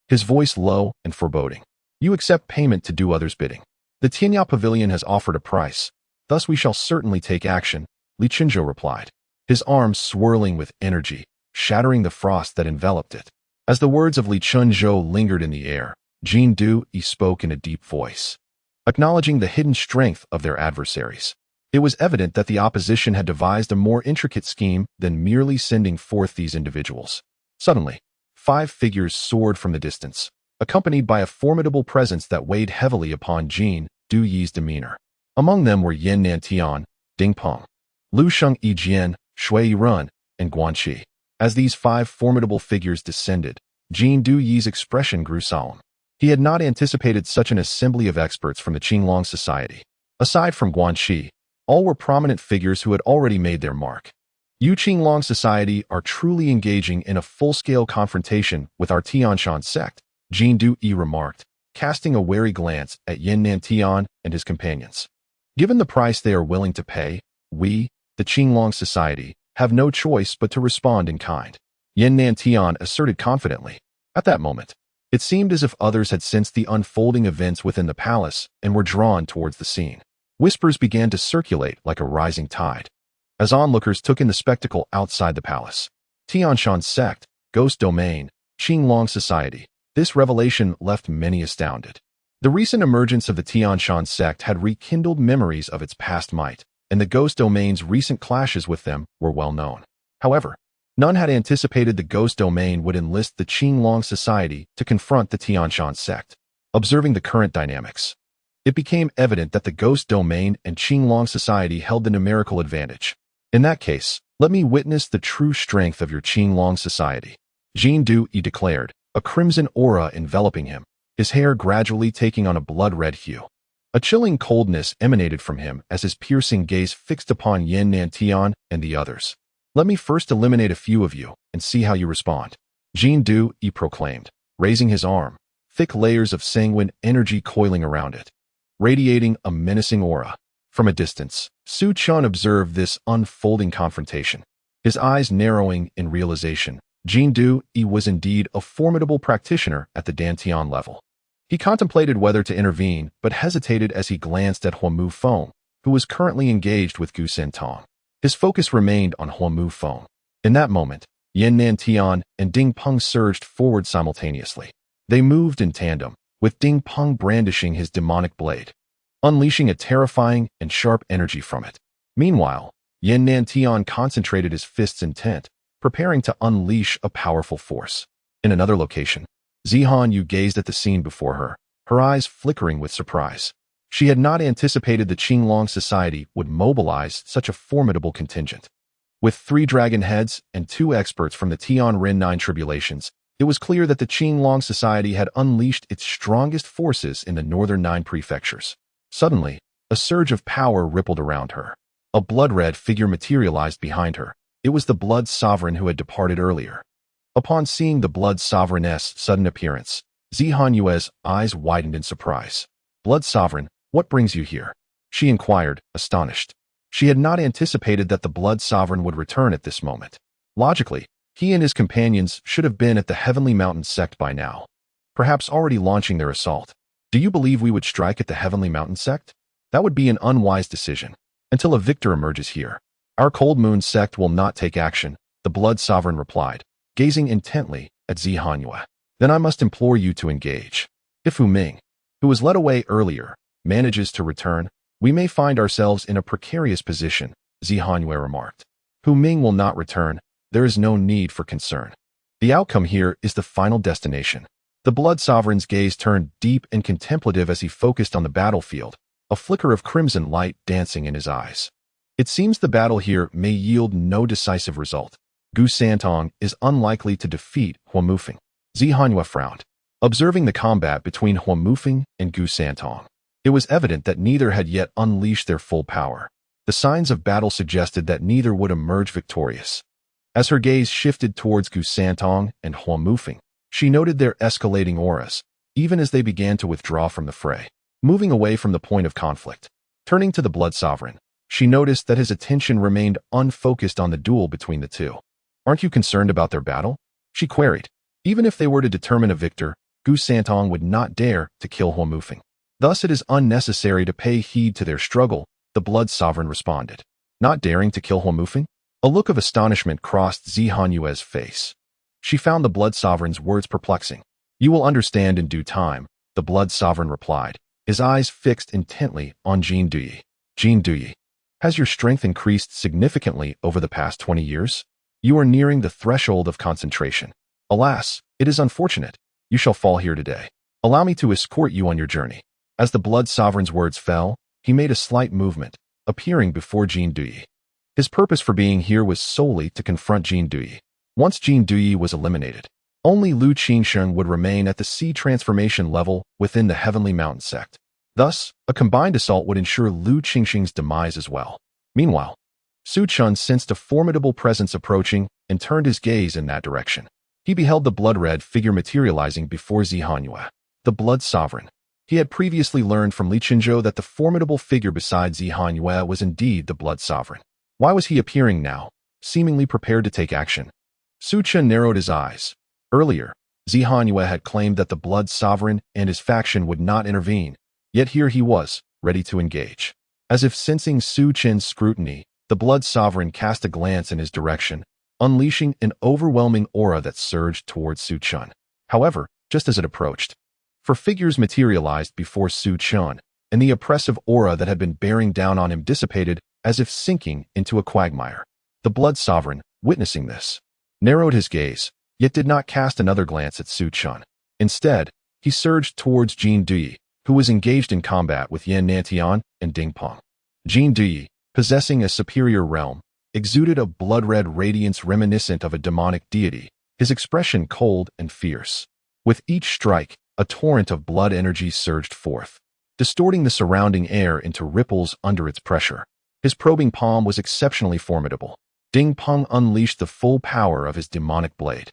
his voice low and foreboding. You accept payment to do others' bidding. The Tianya Pavilion has offered a price, thus we shall certainly take action, Li Qinzhou replied, his arms swirling with energy, shattering the frost that enveloped it. As the words of Li Qinzhou lingered in the air, Jin Yu Ling spoke in a deep voice, acknowledging the hidden strength of their adversaries. It was evident that the opposition had devised a more intricate scheme than merely sending forth these individuals. Suddenly, 5 figures soared from the distance, accompanied by a formidable presence that weighed heavily upon Jin Yu Ling's demeanor. Among them were Yannan Tian, Ding Peng, Lu Sheng Yijian, Shui Yirun, and Guanqi. As these 5 formidable figures descended, Jin Yu Ling's expression grew solemn. He had not anticipated such an assembly of experts from the Qinglong Society. Aside from Guanqi, all were prominent figures who had already made their mark. You Qinglong Society are truly engaging in a full-scale confrontation with our Tianshan Sect, Jin Yu Ling remarked, casting a wary glance at Yannan Tian and his companions. Given the price they are willing to pay, we, the Qinglong Society, have no choice but to respond in kind, Yannan Tian asserted confidently. At that moment, it seemed as if others had sensed the unfolding events within the palace and were drawn towards the scene. Whispers began to circulate like a rising tide, as onlookers took in the spectacle outside the palace. Tianshan Sect, Ghost Domain, Qinglong Society. This revelation left many astounded. The recent emergence of the Tianshan Sect had rekindled memories of its past might, and the Ghost Domain's recent clashes with them were well known. However, none had anticipated the Ghost Domain would enlist the Qinglong Society to confront the Tianshan Sect. Observing the current dynamics, it became evident that the Ghost Domain and Qinglong Society held the numerical advantage. In that case, let me witness the true strength of your Qinglong Society, Jin Yu Ling declared, a crimson aura enveloping him, his hair gradually taking on a blood-red hue. A chilling coldness emanated from him as his piercing gaze fixed upon Yannan Tian and the others. Let me first eliminate a few of you and see how you respond, Jin Yu Ling proclaimed, raising his arm, thick layers of sanguine energy coiling around it, radiating a menacing aura. From a distance, Su Chun observed this unfolding confrontation, his eyes narrowing in realization. Jin Yu Ling was indeed a formidable practitioner at the Dantian level. He contemplated whether to intervene, but hesitated as he glanced at Huamu Feng, who was currently engaged with Gu Santong. His focus remained on Huamu Feng. In that moment, Yannan Tian and Ding Peng surged forward simultaneously. They moved in tandem, with Ding Peng brandishing his demonic blade, unleashing a terrifying and sharp energy from it. Meanwhile, Yannan Tian concentrated his fists intent, preparing to unleash a powerful force. In another location, Zi Han Yue gazed at the scene before her, her eyes flickering with surprise. She had not anticipated the Qinglong Society would mobilize such a formidable contingent. With 3 dragon heads and 2 experts from the Tian Ren 9 tribulations, it was clear that the Qinglong Society had unleashed its strongest forces in the northern 9 prefectures. Suddenly, a surge of power rippled around her. A blood-red figure materialized behind her. It was the Blood Sovereign who had departed earlier. Upon seeing the Blood Sovereign's sudden appearance, Zi Han Yue's eyes widened in surprise. Blood Sovereign, what brings you here? She inquired, astonished. She had not anticipated that the Blood Sovereign would return at this moment. Logically, he and his companions should have been at the Heavenly Mountain Sect by now, perhaps already launching their assault. Do you believe we would strike at the Heavenly Mountain Sect? That would be an unwise decision, until a victor emerges here. Our Cold Moon Sect will not take action, the Blood Sovereign replied, gazing intently at Zi Han Yue. Then I must implore you to engage. If Fu Ming, who was led away earlier, manages to return, we may find ourselves in a precarious position, Zi Han Yue remarked. Fu Ming will not return. There is no need for concern. The outcome here is the final destination. The Blood Sovereign's gaze turned deep and contemplative as he focused on the battlefield, a flicker of crimson light dancing in his eyes. It seems the battle here may yield no decisive result. Gu Santong is unlikely to defeat Hua Mufeng. Zi Han Yue frowned, observing the combat between Hua Mufeng and Gu Santong. It was evident that neither had yet unleashed their full power. The signs of battle suggested that neither would emerge victorious. As her gaze shifted towards Gu Santong and Hua Mufeng, she noted their escalating auras, even as they began to withdraw from the fray, moving away from the point of conflict. Turning to the Blood Sovereign, she noticed that his attention remained unfocused on the duel between the two. "Aren't you concerned about their battle?" she queried. Even if they were to determine a victor, Gu Santong would not dare to kill Hua Mufeng. "Thus it is unnecessary to pay heed to their struggle," the Blood Sovereign responded. "Not daring to kill Hua Mufeng?" A look of astonishment crossed Zi Han Yue's face. She found the Blood Sovereign's words perplexing. "You will understand in due time," the Blood Sovereign replied, his eyes fixed intently on Jin Yu. "Jin Yu, has your strength increased significantly over the past 20 years? You are nearing the threshold of concentration. Alas, it is unfortunate. You shall fall here today. Allow me to escort you on your journey." As the Blood Sovereign's words fell, he made a slight movement, appearing before Jin Yu. His purpose for being here was solely to confront Jin Yu. Once Jin Yu was eliminated, only Lu Qingsheng would remain at the sea transformation level within the Heavenly Mountain Sect. Thus, a combined assault would ensure Lu Qingsheng's demise as well. Meanwhile, Su Chun sensed a formidable presence approaching and turned his gaze in that direction. He beheld the blood-red figure materializing before Zi Han Yue, the Blood Sovereign. He had previously learned from Li Qinzhou that the formidable figure beside Zi Han Yue was indeed the Blood Sovereign. Why was he appearing now, seemingly prepared to take action? Su Chen narrowed his eyes. Earlier, Zi Han Yue had claimed that the Blood Sovereign and his faction would not intervene, yet here he was, ready to engage. As if sensing Su Chen's scrutiny, the Blood Sovereign cast a glance in his direction, unleashing an overwhelming aura that surged towards Su Chen. However, just as it approached, four figures materialized before Su Chen, and the oppressive aura that had been bearing down on him dissipated as if sinking into a quagmire. The Blood Sovereign, witnessing this, narrowed his gaze, yet did not cast another glance at Su Chen. Instead, he surged towards Jin Yu, who was engaged in combat with Yan Nantian and Ding Peng. Jin Yu, possessing a superior realm, exuded a blood-red radiance reminiscent of a demonic deity, his expression cold and fierce. With each strike, a torrent of blood energy surged forth, distorting the surrounding air into ripples under its pressure. His probing palm was exceptionally formidable. Ding Peng unleashed the full power of his demonic blade,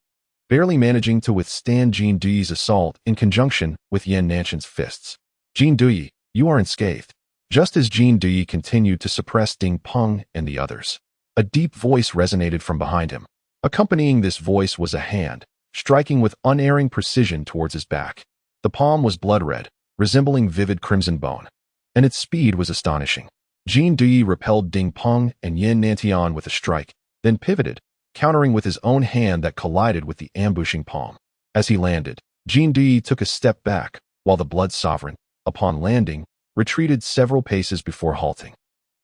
barely managing to withstand Jin Yu's assault in conjunction with Yan Nantian's fists. "Jin Yu, you are unscathed." Just as Jin Yu continued to suppress Ding Peng and the others, a deep voice resonated from behind him. Accompanying this voice was a hand, striking with unerring precision towards his back. The palm was blood-red, resembling vivid crimson bone, and its speed was astonishing. Jin Yu repelled Ding Peng and Yan Nantian with a strike, then pivoted, countering with his own hand that collided with the ambushing palm. As he landed, Jin Yu took a step back, while the Blood Sovereign, upon landing, retreated several paces before halting.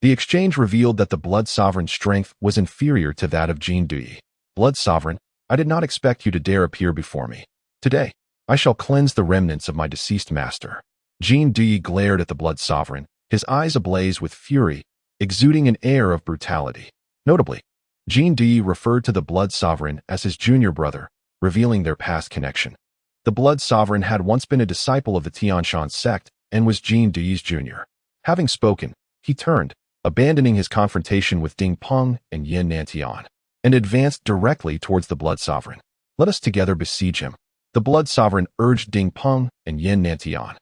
The exchange revealed that the Blood Sovereign's strength was inferior to that of Jin Yu. "Blood Sovereign, I did not expect you to dare appear before me. Today, I shall cleanse the remnants of my deceased master." Jin Yu glared at the Blood Sovereign, his eyes ablaze with fury, exuding an air of brutality. Notably, Jin Yu referred to the Blood Sovereign as his junior brother, revealing their past connection. The Blood Sovereign had once been a disciple of the Tianshan Sect and was Jin Yu's junior. Having spoken, he turned, abandoning his confrontation with Ding Peng and Yan Nantian, and advanced directly towards the Blood Sovereign. "Let us together besiege him," the Blood Sovereign urged Ding Peng and Yan Nantian.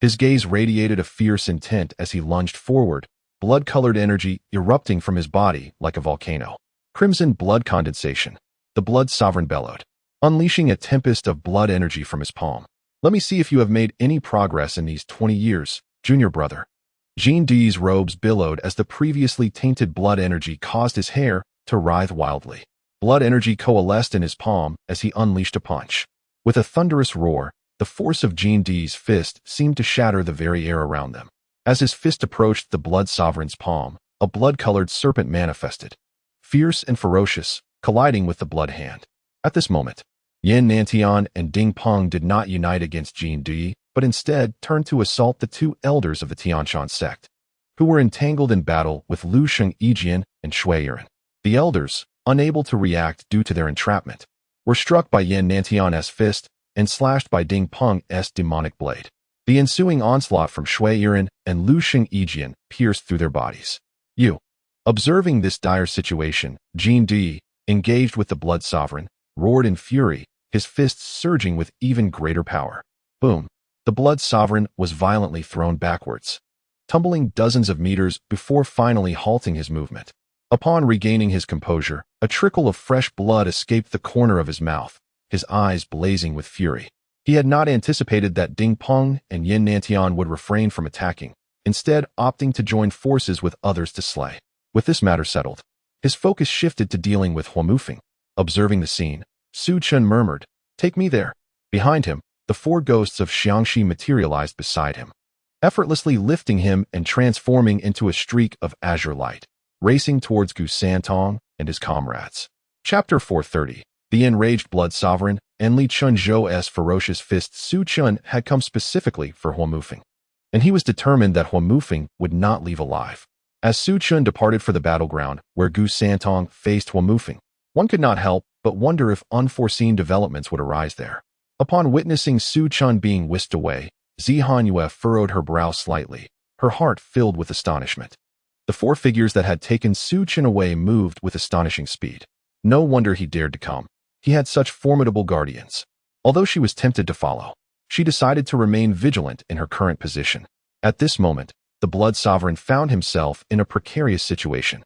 His gaze radiated a fierce intent as he lunged forward, blood-colored energy erupting from his body like a volcano. Crimson blood condensation, the Blood Sovereign bellowed, unleashing a tempest of blood energy from his palm. "Let me see if you have made any progress in these 20 years, junior brother." Jin Yu's robes billowed as the previously tainted blood energy caused his hair to writhe wildly. Blood energy coalesced in his palm as he unleashed a punch. With a thunderous roar, the force of Jin Yu's fist seemed to shatter the very air around them. As his fist approached the Blood Sovereign's palm, a blood-colored serpent manifested, fierce and ferocious, colliding with the blood hand. At this moment, Yin Nantian and Ding Peng did not unite against Jin Yu, but instead turned to assault the two elders of the Tianshan Sect, who were entangled in battle with Xiang Ying and Shui Yiren. The elders, unable to react due to their entrapment, were struck by Yin Nantian's fist and slashed by Ding Peng's demonic blade. The ensuing onslaught from Shui Yiren and Xiang Ying pierced through their bodies. Observing this dire situation, Jin Yu, engaged with the Blood Sovereign, roared in fury, his fists surging with even greater power. Boom! The Blood Sovereign was violently thrown backwards, tumbling dozens of meters before finally halting his movement. Upon regaining his composure, a trickle of fresh blood escaped the corner of his mouth, his eyes blazing with fury. He had not anticipated that Ding Peng and Yin Nantian would refrain from attacking, instead opting to join forces with others to slay. With this matter settled, his focus shifted to dealing with Huamufeng. Observing the scene, Su Chen murmured, "Take me there." Behind him, the four ghosts of Xiangxi materialized beside him, effortlessly lifting him and transforming into a streak of azure light, racing towards Gu Santong and his comrades. Chapter 430. The enraged Blood Sovereign and Li Chunzhou's ferocious fist. Su Chen had come specifically for Huamufeng, and he was determined that Huamufeng would not leave alive. As Su Chen departed for the battleground where Gu Santong faced Huamufeng, one could not help but wonder if unforeseen developments would arise there. Upon witnessing Su Chen being whisked away, Zi Han Yue furrowed her brow slightly, her heart filled with astonishment. The four figures that had taken Su Chen away moved with astonishing speed. No wonder he dared to come. He had such formidable guardians. Although she was tempted to follow, she decided to remain vigilant in her current position. At this moment, the Blood Sovereign found himself in a precarious situation.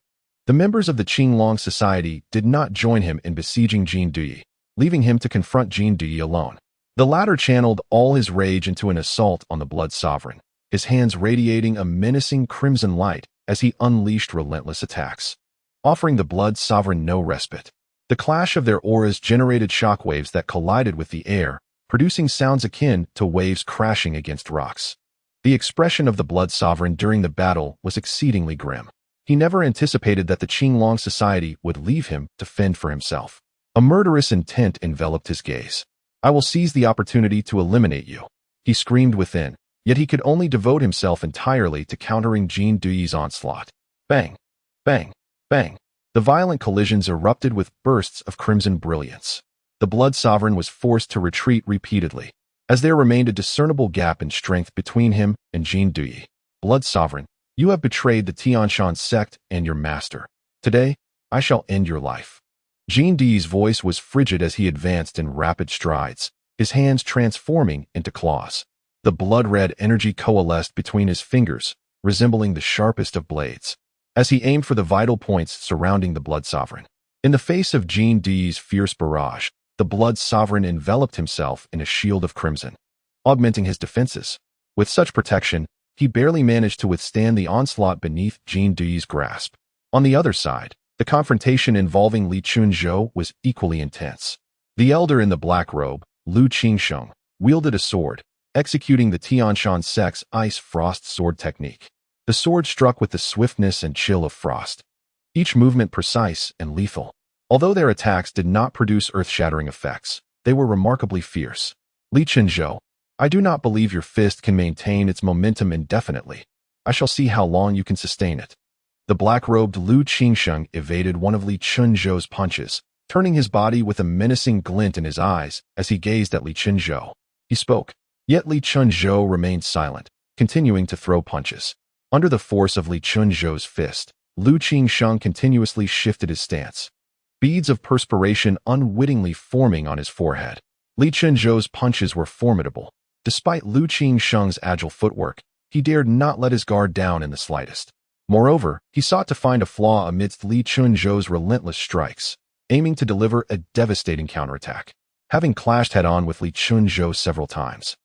The members of the Qinglong Society did not join him in besieging Jin Yu, leaving him to confront Jin Yu alone. The latter channeled all his rage into an assault on the Blood Sovereign, his hands radiating a menacing crimson light as he unleashed relentless attacks, offering the Blood Sovereign no respite. The clash of their auras generated shockwaves that collided with the air, producing sounds akin to waves crashing against rocks. The expression of the Blood Sovereign during the battle was exceedingly grim. He never anticipated that the Qinglong Society would leave him to fend for himself. A murderous intent enveloped his gaze. "I will seize the opportunity to eliminate you," he screamed within, yet he could only devote himself entirely to countering Jin Yu's onslaught. Bang! Bang! Bang! The violent collisions erupted with bursts of crimson brilliance. The Blood Sovereign was forced to retreat repeatedly, as there remained a discernible gap in strength between him and Jin Yu. "Blood Sovereign, you have betrayed the Tianshan Sect and your master. Today, I shall end your life." Jin Yu's voice was frigid as he advanced in rapid strides, his hands transforming into claws. The blood-red energy coalesced between his fingers, resembling the sharpest of blades, as he aimed for the vital points surrounding the Blood Sovereign. In the face of Jin Yu's fierce barrage, the Blood Sovereign enveloped himself in a shield of crimson, augmenting his defenses. With such protection, he barely managed to withstand the onslaught beneath Jin Yu's grasp. On the other side, the confrontation involving Li Chunzhou was equally intense. The elder in the black robe, Lu Qingsheng, wielded a sword, executing the Tianshan Sect's ice frost sword technique. The sword struck with the swiftness and chill of frost, each movement precise and lethal. Although their attacks did not produce earth-shattering effects, they were remarkably fierce. "Li Chunzhou, I do not believe your fist can maintain its momentum indefinitely. I shall see how long you can sustain it." The black-robed Lu Qingsheng evaded one of Li Chunzhou's punches, turning his body with a menacing glint in his eyes as he gazed at Li Chunzhou. He spoke, yet Li Chunzhou remained silent, continuing to throw punches. Under the force of Li Chunzhou's fist, Lu Qingsheng continuously shifted his stance, beads of perspiration unwittingly forming on his forehead. Li Chunzhou's punches were formidable. Despite Lu Qingsheng's agile footwork, he dared not let his guard down in the slightest. Moreover, he sought to find a flaw amidst Li Chunzhou's relentless strikes, aiming to deliver a devastating counterattack. Having clashed head-on with Li Chunzhou several times,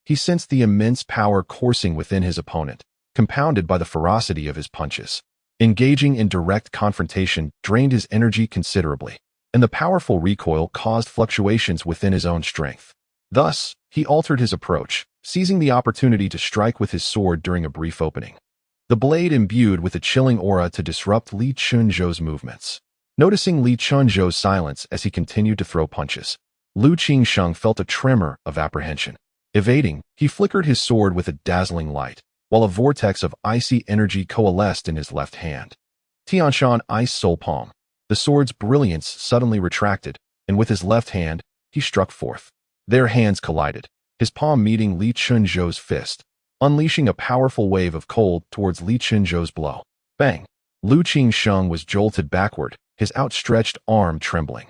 he sensed the immense power coursing within his opponent, compounded by the ferocity of his punches. Engaging in direct confrontation drained his energy considerably, and the powerful recoil caused fluctuations within his own strength. Thus, he altered his approach, seizing the opportunity to strike with his sword during a brief opening, the blade imbued with a chilling aura to disrupt Li Chunzhou's movements. Noticing Li Chunzhou's silence as he continued to throw punches, Lu Qingsheng felt a tremor of apprehension. Evading, he flickered his sword with a dazzling light, while a vortex of icy energy coalesced in his left hand. Tianshan Ice Soul Palm. The sword's brilliance suddenly retracted, and with his left hand, he struck forth. Their hands collided, his palm meeting Li Chunzhou's fist, unleashing a powerful wave of cold towards Li Chunzhou's blow. Bang! Lu Qingsheng was jolted backward, his outstretched arm trembling.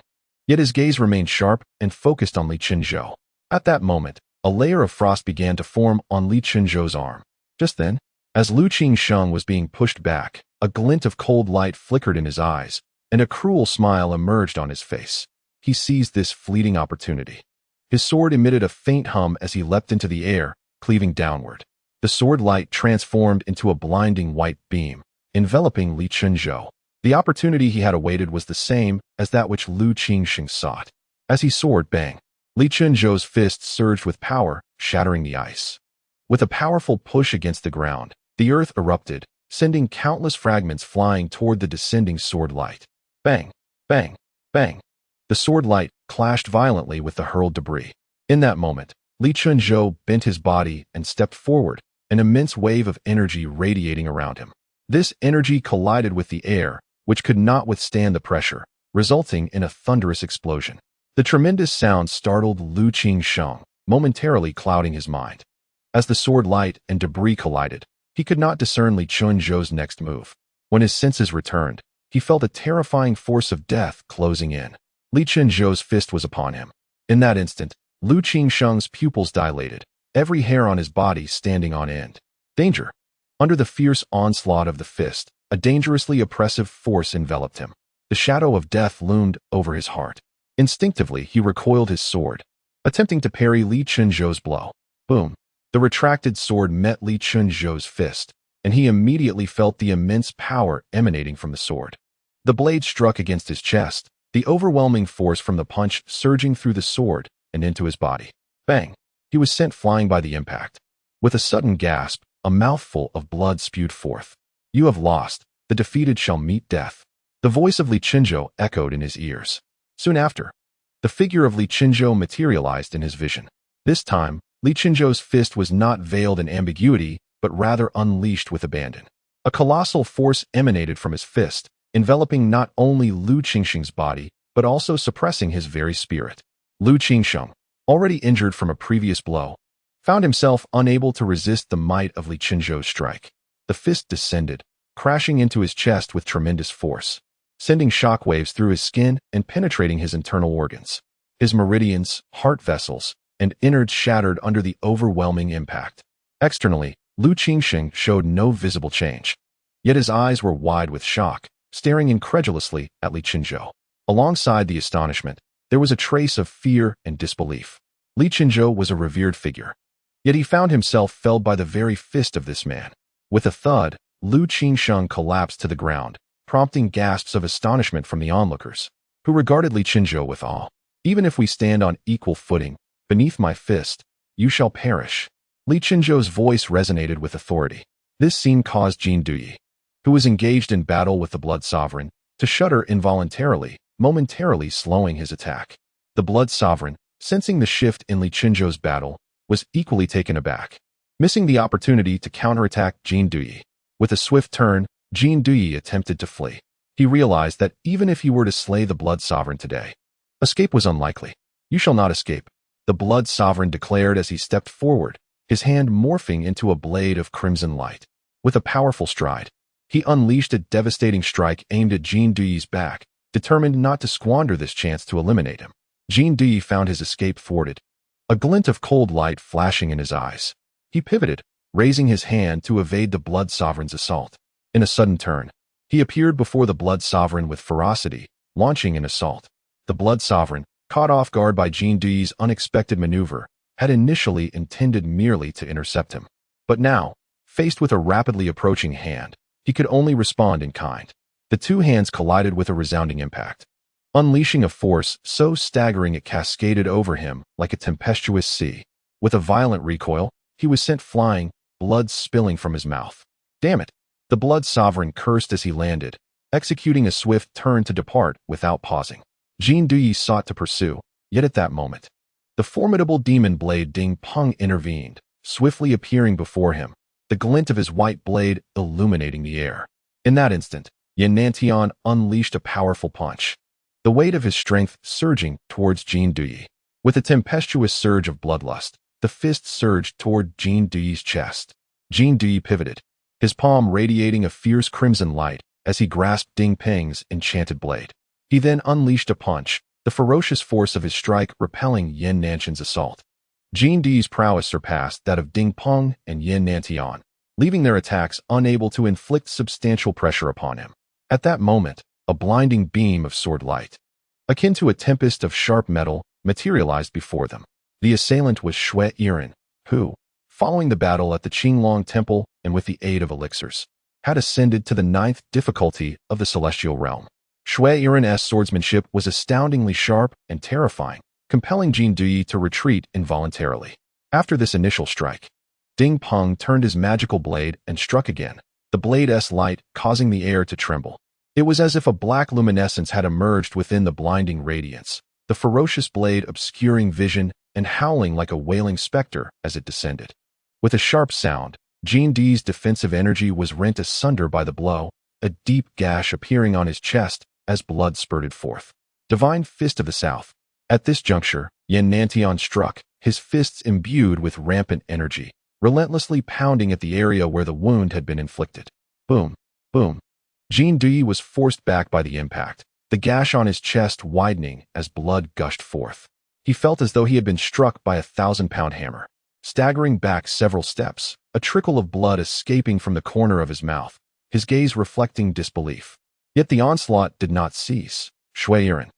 Yet his gaze remained sharp and focused on Li Chunzhou. At that moment, a layer of frost began to form on Li Chunzhou's arm. Just then, as Lu Qingsheng was being pushed back, a glint of cold light flickered in his eyes, and a cruel smile emerged on his face. He seized this fleeting opportunity. His sword emitted a faint hum as he leapt into the air, cleaving downward. The sword light transformed into a blinding white beam, enveloping Li Chunzhou. The opportunity he had awaited was the same as that which Lu Qingsheng sought. As he soared, bang! Li Chunzhou's fist surged with power, shattering the ice. With a powerful push against the ground, the earth erupted, sending countless fragments flying toward the descending sword light. Bang! Bang! Bang! The sword light clashed violently with the hurled debris. In that moment, Li Chunzhou bent his body and stepped forward, an immense wave of energy radiating around him. This energy collided with the air, which could not withstand the pressure, resulting in a thunderous explosion. The tremendous sound startled Lu Qingsheng, momentarily clouding his mind. As the sword light and debris collided, he could not discern Li Chunzhou's next move. When his senses returned, he felt a terrifying force of death closing in. Li Chunzhou's fist was upon him. In that instant, Lu Qingsheng's pupils dilated, every hair on his body standing on end. Danger! Under the fierce onslaught of the fist, a dangerously oppressive force enveloped him. The shadow of death loomed over his heart. Instinctively, he recoiled his sword, attempting to parry Li Chunzhou's blow. Boom! The retracted sword met Li Chunzhou's fist, and he immediately felt the immense power emanating from the sword. The blade struck against his chest, the overwhelming force from the punch surging through the sword and into his body. Bang! He was sent flying by the impact. With a sudden gasp, a mouthful of blood spewed forth. You have lost. The defeated shall meet death. The voice of Li Chunzhou echoed in his ears. Soon after, the figure of Li Chunzhou materialized in his vision. This time, Li Chunzhou's fist was not veiled in ambiguity, but rather unleashed with abandon. A colossal force emanated from his fist, enveloping not only Lu Qingsheng's body, but also suppressing his very spirit. Lu Qingsheng, already injured from a previous blow, found himself unable to resist the might of Li Chunzhou's strike. The fist descended, crashing into his chest with tremendous force, sending shockwaves through his skin and penetrating his internal organs. His meridians, heart vessels, and innards shattered under the overwhelming impact. Externally, Lu Qingsheng showed no visible change. Yet his eyes were wide with shock, staring incredulously at Li Chunzhou. Alongside the astonishment, there was a trace of fear and disbelief. Li Chunzhou was a revered figure. Yet he found himself felled by the very fist of this man. With a thud, Lu Qingsheng collapsed to the ground, prompting gasps of astonishment from the onlookers, who regarded Li Chunzhou with awe. Even if we stand on equal footing, beneath my fist, you shall perish. Li Chunzhou's voice resonated with authority. This scene caused Jin Yu, who was engaged in battle with the Blood Sovereign, to shudder involuntarily, momentarily slowing his attack. The Blood Sovereign, sensing the shift in Li Chunzhou's battle, was equally taken aback. Missing the opportunity to counterattack Jin Yu, with a swift turn, Jin Yu attempted to flee. He realized that even if he were to slay the Blood Sovereign today, escape was unlikely. You shall not escape, the Blood Sovereign declared as he stepped forward, his hand morphing into a blade of crimson light. With a powerful stride, he unleashed a devastating strike aimed at Jin Yu's back, determined not to squander this chance to eliminate him. Jin Yu found his escape thwarted, a glint of cold light flashing in his eyes. He pivoted, raising his hand to evade the Blood Sovereign's assault. In a sudden turn, he appeared before the Blood Sovereign with ferocity, launching an assault. The Blood Sovereign, caught off guard by Jin Yu's unexpected maneuver, had initially intended merely to intercept him. But now, faced with a rapidly approaching hand, he could only respond in kind. The two hands collided with a resounding impact, unleashing a force so staggering it cascaded over him like a tempestuous sea. With a violent recoil, he was sent flying, blood spilling from his mouth. Damn it! The Blood Sovereign cursed as he landed, executing a swift turn to depart without pausing. Jin Yu sought to pursue, Yet at that moment, the formidable demon blade Ding Peng intervened, swiftly appearing before him, the glint of his white blade illuminating the air. In that instant, Yin Tian unleashed a powerful punch, the weight of his strength surging towards Jin Yu. With a tempestuous surge of bloodlust, the fist surged toward Jin Yu's chest. Jin Yu pivoted, his palm radiating a fierce crimson light as he grasped Ding Peng's enchanted blade. He then unleashed a punch, the ferocious force of his strike repelling Yin Nanshan's assault. Jin Yu's prowess surpassed that of Ding Peng and Yin Tian, leaving their attacks unable to inflict substantial pressure upon him. At that moment, a blinding beam of sword light, akin to a tempest of sharp metal, materialized before them. The assailant was Shui Yiren, who, following the battle at the Qinglong Temple and with the aid of elixirs, had ascended to the 9th difficulty of the celestial realm. Shui Yiren's swordsmanship was astoundingly sharp and terrifying, compelling Jin Yu to retreat involuntarily. After this initial strike, Ding Peng turned his magical blade and struck again, the blade's light causing the air to tremble. It was as if a black luminescence had emerged within the blinding radiance, the ferocious blade obscuring vision and howling like a wailing specter as it descended. With a sharp sound, Jin Yu's defensive energy was rent asunder by the blow, a deep gash appearing on his chest as blood spurted forth. Divine Fist of the South. At this juncture, Yin Tian struck, his fists imbued with rampant energy, relentlessly pounding at the area where the wound had been inflicted. Boom, boom. Jin Yu was forced back by the impact, the gash on his chest widening as blood gushed forth. He felt as though he had been struck by a 1,000-pound hammer. Staggering back several steps, a trickle of blood escaping from the corner of his mouth, his gaze reflecting disbelief. Yet the onslaught did not cease. Shui Yiren,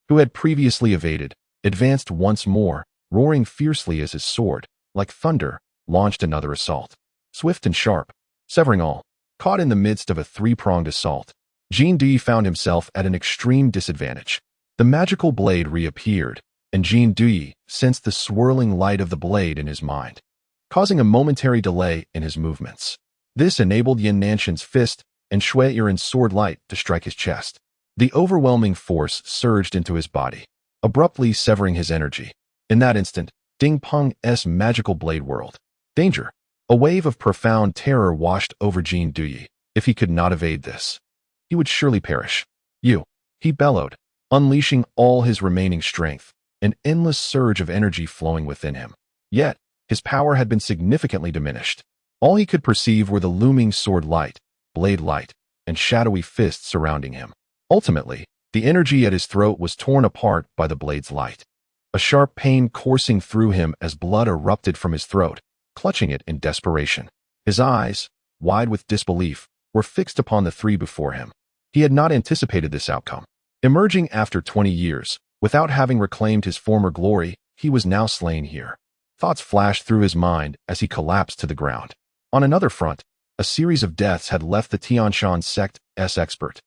who had previously evaded, advanced once more, roaring fiercely as his sword, like thunder, launched another assault. Swift and sharp, severing all. Caught in the midst of a three-pronged assault, Jin Yu found himself at an extreme disadvantage. The magical blade reappeared, and Jin Yu sensed the swirling light of the blade in his mind, causing a momentary delay in his movements. This enabled Yin Nanshan's fist and Shui Yiren's sword light to strike his chest. The overwhelming force surged into his body, abruptly severing his energy. In that instant, Ding Peng's magical blade whirled. Danger! A wave of profound terror washed over Jin Yu. If he could not evade this, he would surely perish. He bellowed, unleashing all his remaining strength, an endless surge of energy flowing within him. Yet, his power had been significantly diminished. All he could perceive were the looming sword light, blade light, and shadowy fists surrounding him. Ultimately, the energy at his throat was torn apart by the blade's light. A sharp pain coursing through him as blood erupted from his throat, clutching it in desperation. His eyes, wide with disbelief, were fixed upon the three before him. He had not anticipated this outcome. Emerging after 20 years, without having reclaimed his former glory, he was now slain here. Thoughts flashed through his mind as he collapsed to the ground. On another front, a series of deaths had left the Tianshan Sect's expert,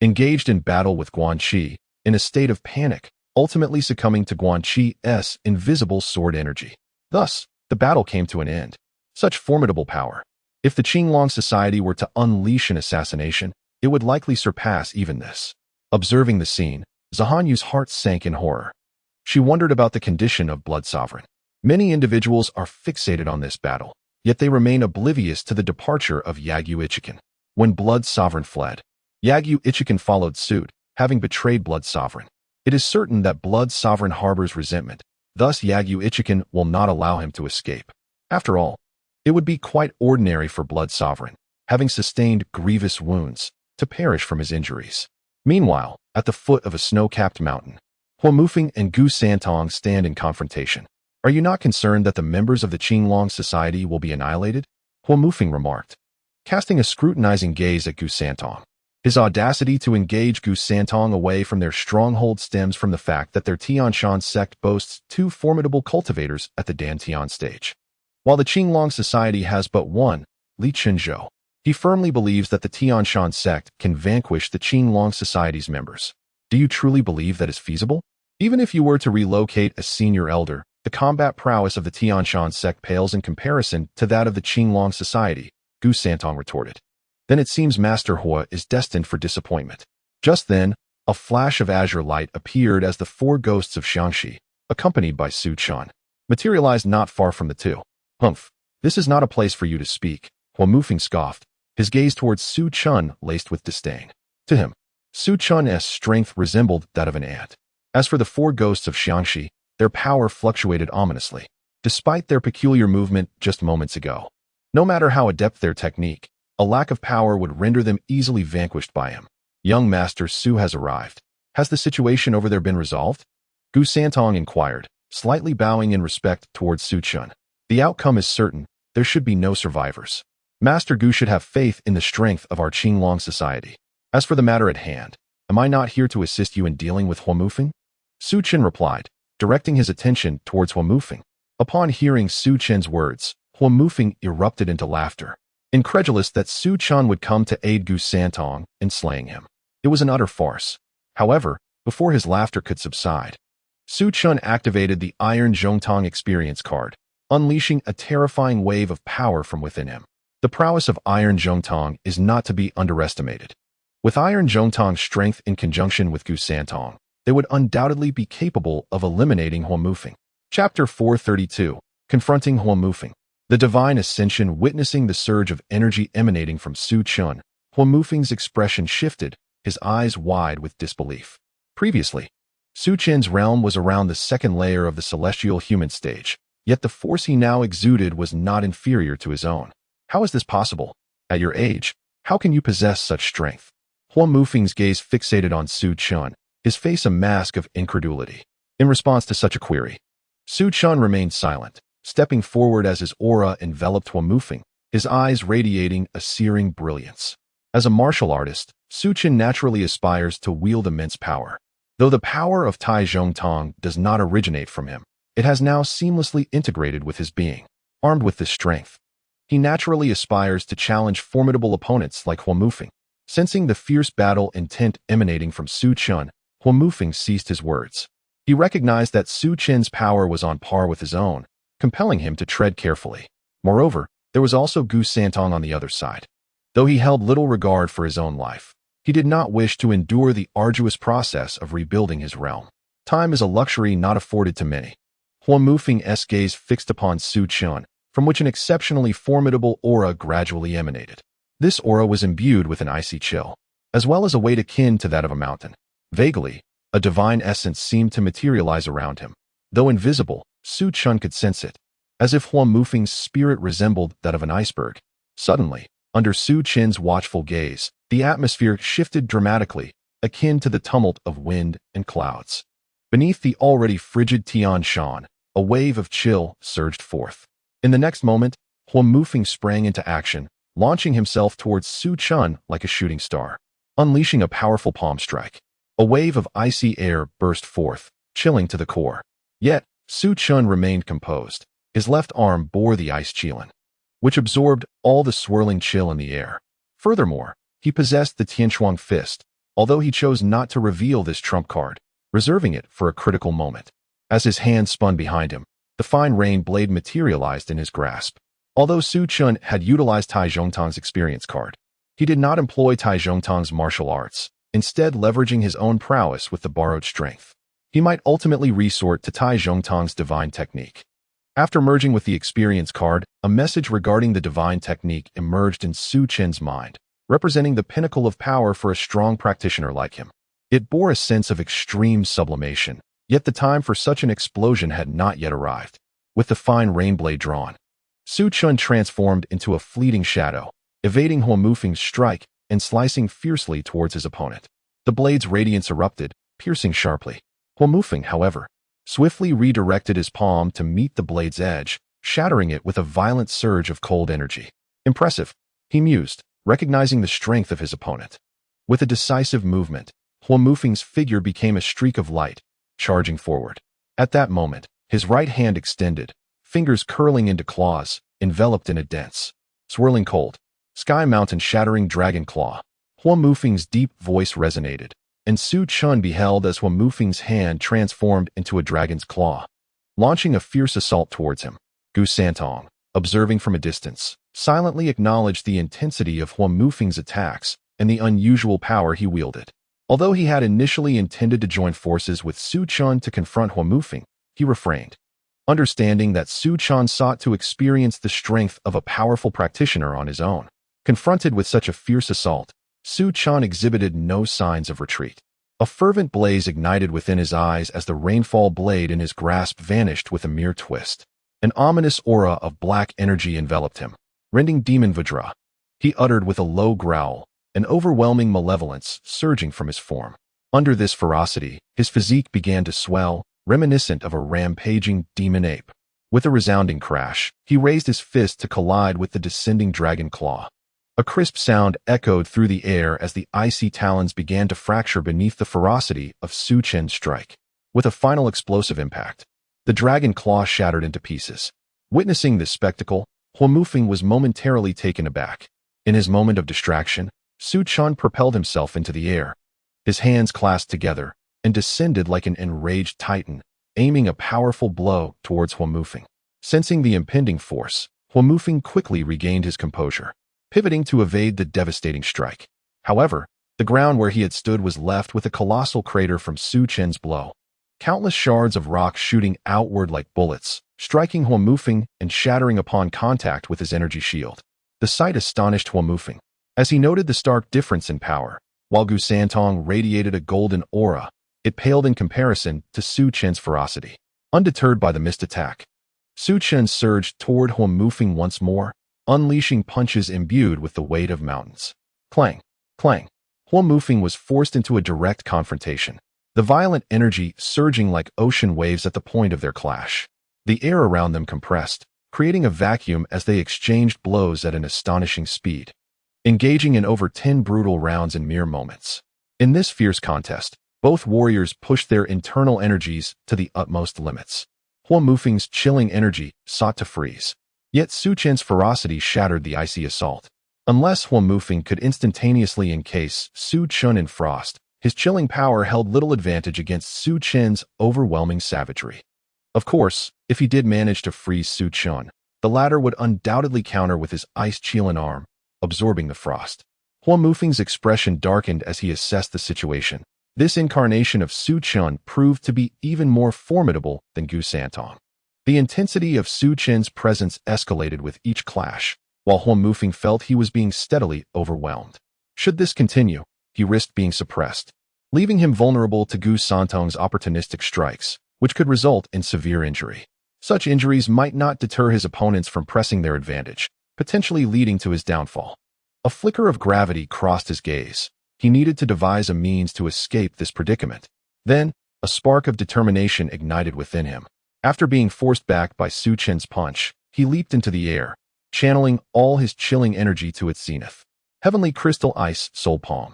engaged in battle with Guanxi, in a state of panic, ultimately succumbing to Guanxi's invisible sword energy. Thus, the battle came to an end. Such formidable power. If the Qinglong Society were to unleash an assassination, it would likely surpass even this. Observing the scene, Zi Han Yue's heart sank in horror. She wondered about the condition of Blood Sovereign. Many individuals are fixated on this battle, yet they remain oblivious to the departure of Yagyu Ichikan. When Blood Sovereign fled, Yagyu Ichikan followed suit, having betrayed Blood Sovereign. It is certain that Blood Sovereign harbors resentment. Thus, Yagyu Ichikan will not allow him to escape. After all, it would be quite ordinary for Blood Sovereign, having sustained grievous wounds, to perish from his injuries. Meanwhile, at the foot of a snow-capped mountain, Hua Mufeng and Gu Santong stand in confrontation. Are you not concerned that the members of the Qinglong Society will be annihilated? Hua Mufeng remarked, casting a scrutinizing gaze at Gu Santong. His audacity to engage Gu Santong away from their stronghold stems from the fact that their Tianshan Sect boasts two formidable cultivators at the Dantian stage, while the Qinglong Society has but one, Li Chenzhou. He firmly believes that the Tianshan Sect can vanquish the Qinglong Society's members. Do you truly believe that is feasible? Even if you were to relocate a senior elder, the combat prowess of the Tianshan Sect pales in comparison to that of the Qinglong Society, Gu Santong retorted. Then it seems Master Hua is destined for disappointment. Just then, a flash of azure light appeared as the four ghosts of Xiangxi, accompanied by Su Chen, materialized not far from the two. Humph, this is not a place for you to speak, Hua Mufeng scoffed, his gaze towards Su Chen laced with disdain. To him, Su Chen's strength resembled that of an ant. As for the four ghosts of Xiangxi, their power fluctuated ominously, despite their peculiar movement just moments ago. No matter how adept their technique, a lack of power would render them easily vanquished by him. Young Master Su has arrived. Has the situation over there been resolved? Gu Santong inquired, slightly bowing in respect towards Su Chen. The outcome is certain. There should be no survivors. Master Gu should have faith in the strength of our Qinglong Society. As for the matter at hand, am I not here to assist you in dealing with Hua Mufeng? Su Chen replied, directing his attention towards Hua Mufeng. Upon hearing Su Chen's words, Hua Mufeng erupted into laughter, incredulous that Su Chen would come to aid Gu Santong in slaying him. It was an utter farce. However, before his laughter could subside, Su Chen activated the Iron Zhongtong experience card, unleashing a terrifying wave of power from within him. The prowess of Iron Zhongtong is not to be underestimated. With Iron Zhongtong's strength in conjunction with Gu Santong, they would undoubtedly be capable of eliminating Hua Mufeng. Chapter 432, Confronting Hua Mufeng. The Divine Ascension. Witnessing the surge of energy emanating from Su Chen, Hua Mufeng's expression shifted, his eyes wide with disbelief. Previously, Su Chen's realm was around the second layer of the celestial human stage, yet the force he now exuded was not inferior to his own. How is this possible? At your age, how can you possess such strength? Hua Mufeng's gaze fixated on Su Chen, his face a mask of incredulity. In response to such a query, Su Chen remained silent, stepping forward as his aura enveloped Hua Mufeng, his eyes radiating a searing brilliance. As a martial artist, Su Chen naturally aspires to wield immense power. Though the power of Tai Zhongtong does not originate from him, it has now seamlessly integrated with his being. Armed with this strength, he naturally aspires to challenge formidable opponents like Hua Mufeng. Sensing the fierce battle intent emanating from Su Chen, Hua Mufeng ceased his words. He recognized that Su Chen's power was on par with his own, compelling him to tread carefully. Moreover, there was also Gu Santong on the other side. Though he held little regard for his own life, he did not wish to endure the arduous process of rebuilding his realm. Time is a luxury not afforded to many. Hua Mufeng's gaze fixed upon Su Chen, from which an exceptionally formidable aura gradually emanated. This aura was imbued with an icy chill, as well as a weight akin to that of a mountain. Vaguely, a divine essence seemed to materialize around him. Though invisible, Su Chen could sense it, as if Hua Mufeng's spirit resembled that of an iceberg. Suddenly, under Su Chen's watchful gaze, the atmosphere shifted dramatically, akin to the tumult of wind and clouds. Beneath the already frigid Tianshan, a wave of chill surged forth. In the next moment, Hua Mufeng sprang into action, launching himself towards Su Chen like a shooting star. Unleashing a powerful palm strike, a wave of icy air burst forth, chilling to the core. Yet, Su Chen remained composed. His left arm bore the ice qilin, which absorbed all the swirling chill in the air. Furthermore, he possessed the Tianshan fist, although he chose not to reveal this trump card, reserving it for a critical moment. As his hand spun behind him, the fine rain blade materialized in his grasp. Although Su Chen had utilized Tai Zhongtong's experience card, he did not employ Tai Zhongtong's martial arts, instead leveraging his own prowess with the borrowed strength. He might ultimately resort to Tai Zhongtong's divine technique. After merging with the experience card, a message regarding the divine technique emerged in Su Chen's mind, representing the pinnacle of power for a strong practitioner like him. It bore a sense of extreme sublimation, yet the time for such an explosion had not yet arrived. With the fine rain blade drawn, Su Chen transformed into a fleeting shadow, evading Hua Mufeng's strike and slicing fiercely towards his opponent. The blade's radiance erupted, piercing sharply. Hua Mufeng, however, swiftly redirected his palm to meet the blade's edge, shattering it with a violent surge of cold energy. Impressive, he mused, recognizing the strength of his opponent. With a decisive movement, Hua Mufeng's figure became a streak of light, charging forward. At that moment, his right hand extended, fingers curling into claws, enveloped in a dense, swirling cold, sky mountain shattering dragon claw. Hua Mufeng's deep voice resonated, and Su Chen beheld as Hua Mufeng's hand transformed into a dragon's claw, launching a fierce assault towards him. Gu Santong, observing from a distance, silently acknowledged the intensity of Hua Mufeng's attacks and the unusual power he wielded. Although he had initially intended to join forces with Su Chen to confront Hua Mufeng, he refrained. Understanding that Su Chen sought to experience the strength of a powerful practitioner on his own. Confronted with such a fierce assault, Su Chen exhibited no signs of retreat. A fervent blaze ignited within his eyes as the rainfall blade in his grasp vanished with a mere twist. An ominous aura of black energy enveloped him, rending demon Vajra. He uttered with a low growl, an overwhelming malevolence surging from his form. Under this ferocity, his physique began to swell, reminiscent of a rampaging demon ape. With a resounding crash, he raised his fist to collide with the descending dragon claw. A crisp sound echoed through the air as the icy talons began to fracture beneath the ferocity of Su Chen's strike. With a final explosive impact, the dragon claw shattered into pieces. Witnessing this spectacle, Huamufeng was momentarily taken aback. In his moment of distraction, Su Chen propelled himself into the air. His hands clasped together and descended like an enraged titan, aiming a powerful blow towards Huamufeng. Sensing the impending force, Huamufeng quickly regained his composure, pivoting to evade the devastating strike. However, the ground where he had stood was left with a colossal crater from Su Chen's blow. Countless shards of rock shooting outward like bullets, striking Huamufeng and shattering upon contact with his energy shield. The sight astonished Huamufeng. As he noted the stark difference in power, while Gu Santong radiated a golden aura, it paled in comparison to Su Chen's ferocity. Undeterred by the missed attack, Su Chen surged toward Huamufeng once more, unleashing punches imbued with the weight of mountains. Clang! Clang! Huamufeng was forced into a direct confrontation, the violent energy surging like ocean waves at the point of their clash. The air around them compressed, creating a vacuum as they exchanged blows at an astonishing speed, engaging in over 10 brutal rounds in mere moments. In this fierce contest, both warriors pushed their internal energies to the utmost limits. Huamufeng's chilling energy sought to freeze. Yet Su Chen's ferocity shattered the icy assault. Unless Huamufeng could instantaneously encase Su Chen in frost, his chilling power held little advantage against Su Chen's overwhelming savagery. Of course, if he did manage to freeze Su Chen, the latter would undoubtedly counter with his ice-Qilin arm, absorbing the frost. Huamufeng's expression darkened as he assessed the situation. This incarnation of Su Chen proved to be even more formidable than Gu Santong. The intensity of Su Chen's presence escalated with each clash, while Huamufeng felt he was being steadily overwhelmed. Should this continue, he risked being suppressed, leaving him vulnerable to Gu Santong's opportunistic strikes, which could result in severe injury. Such injuries might not deter his opponents from pressing their advantage, potentially leading to his downfall. A flicker of gravity crossed his gaze. He needed to devise a means to escape this predicament. Then, a spark of determination ignited within him. After being forced back by Su Chen's punch, he leaped into the air, channeling all his chilling energy to its zenith. Heavenly crystal ice, soul palm.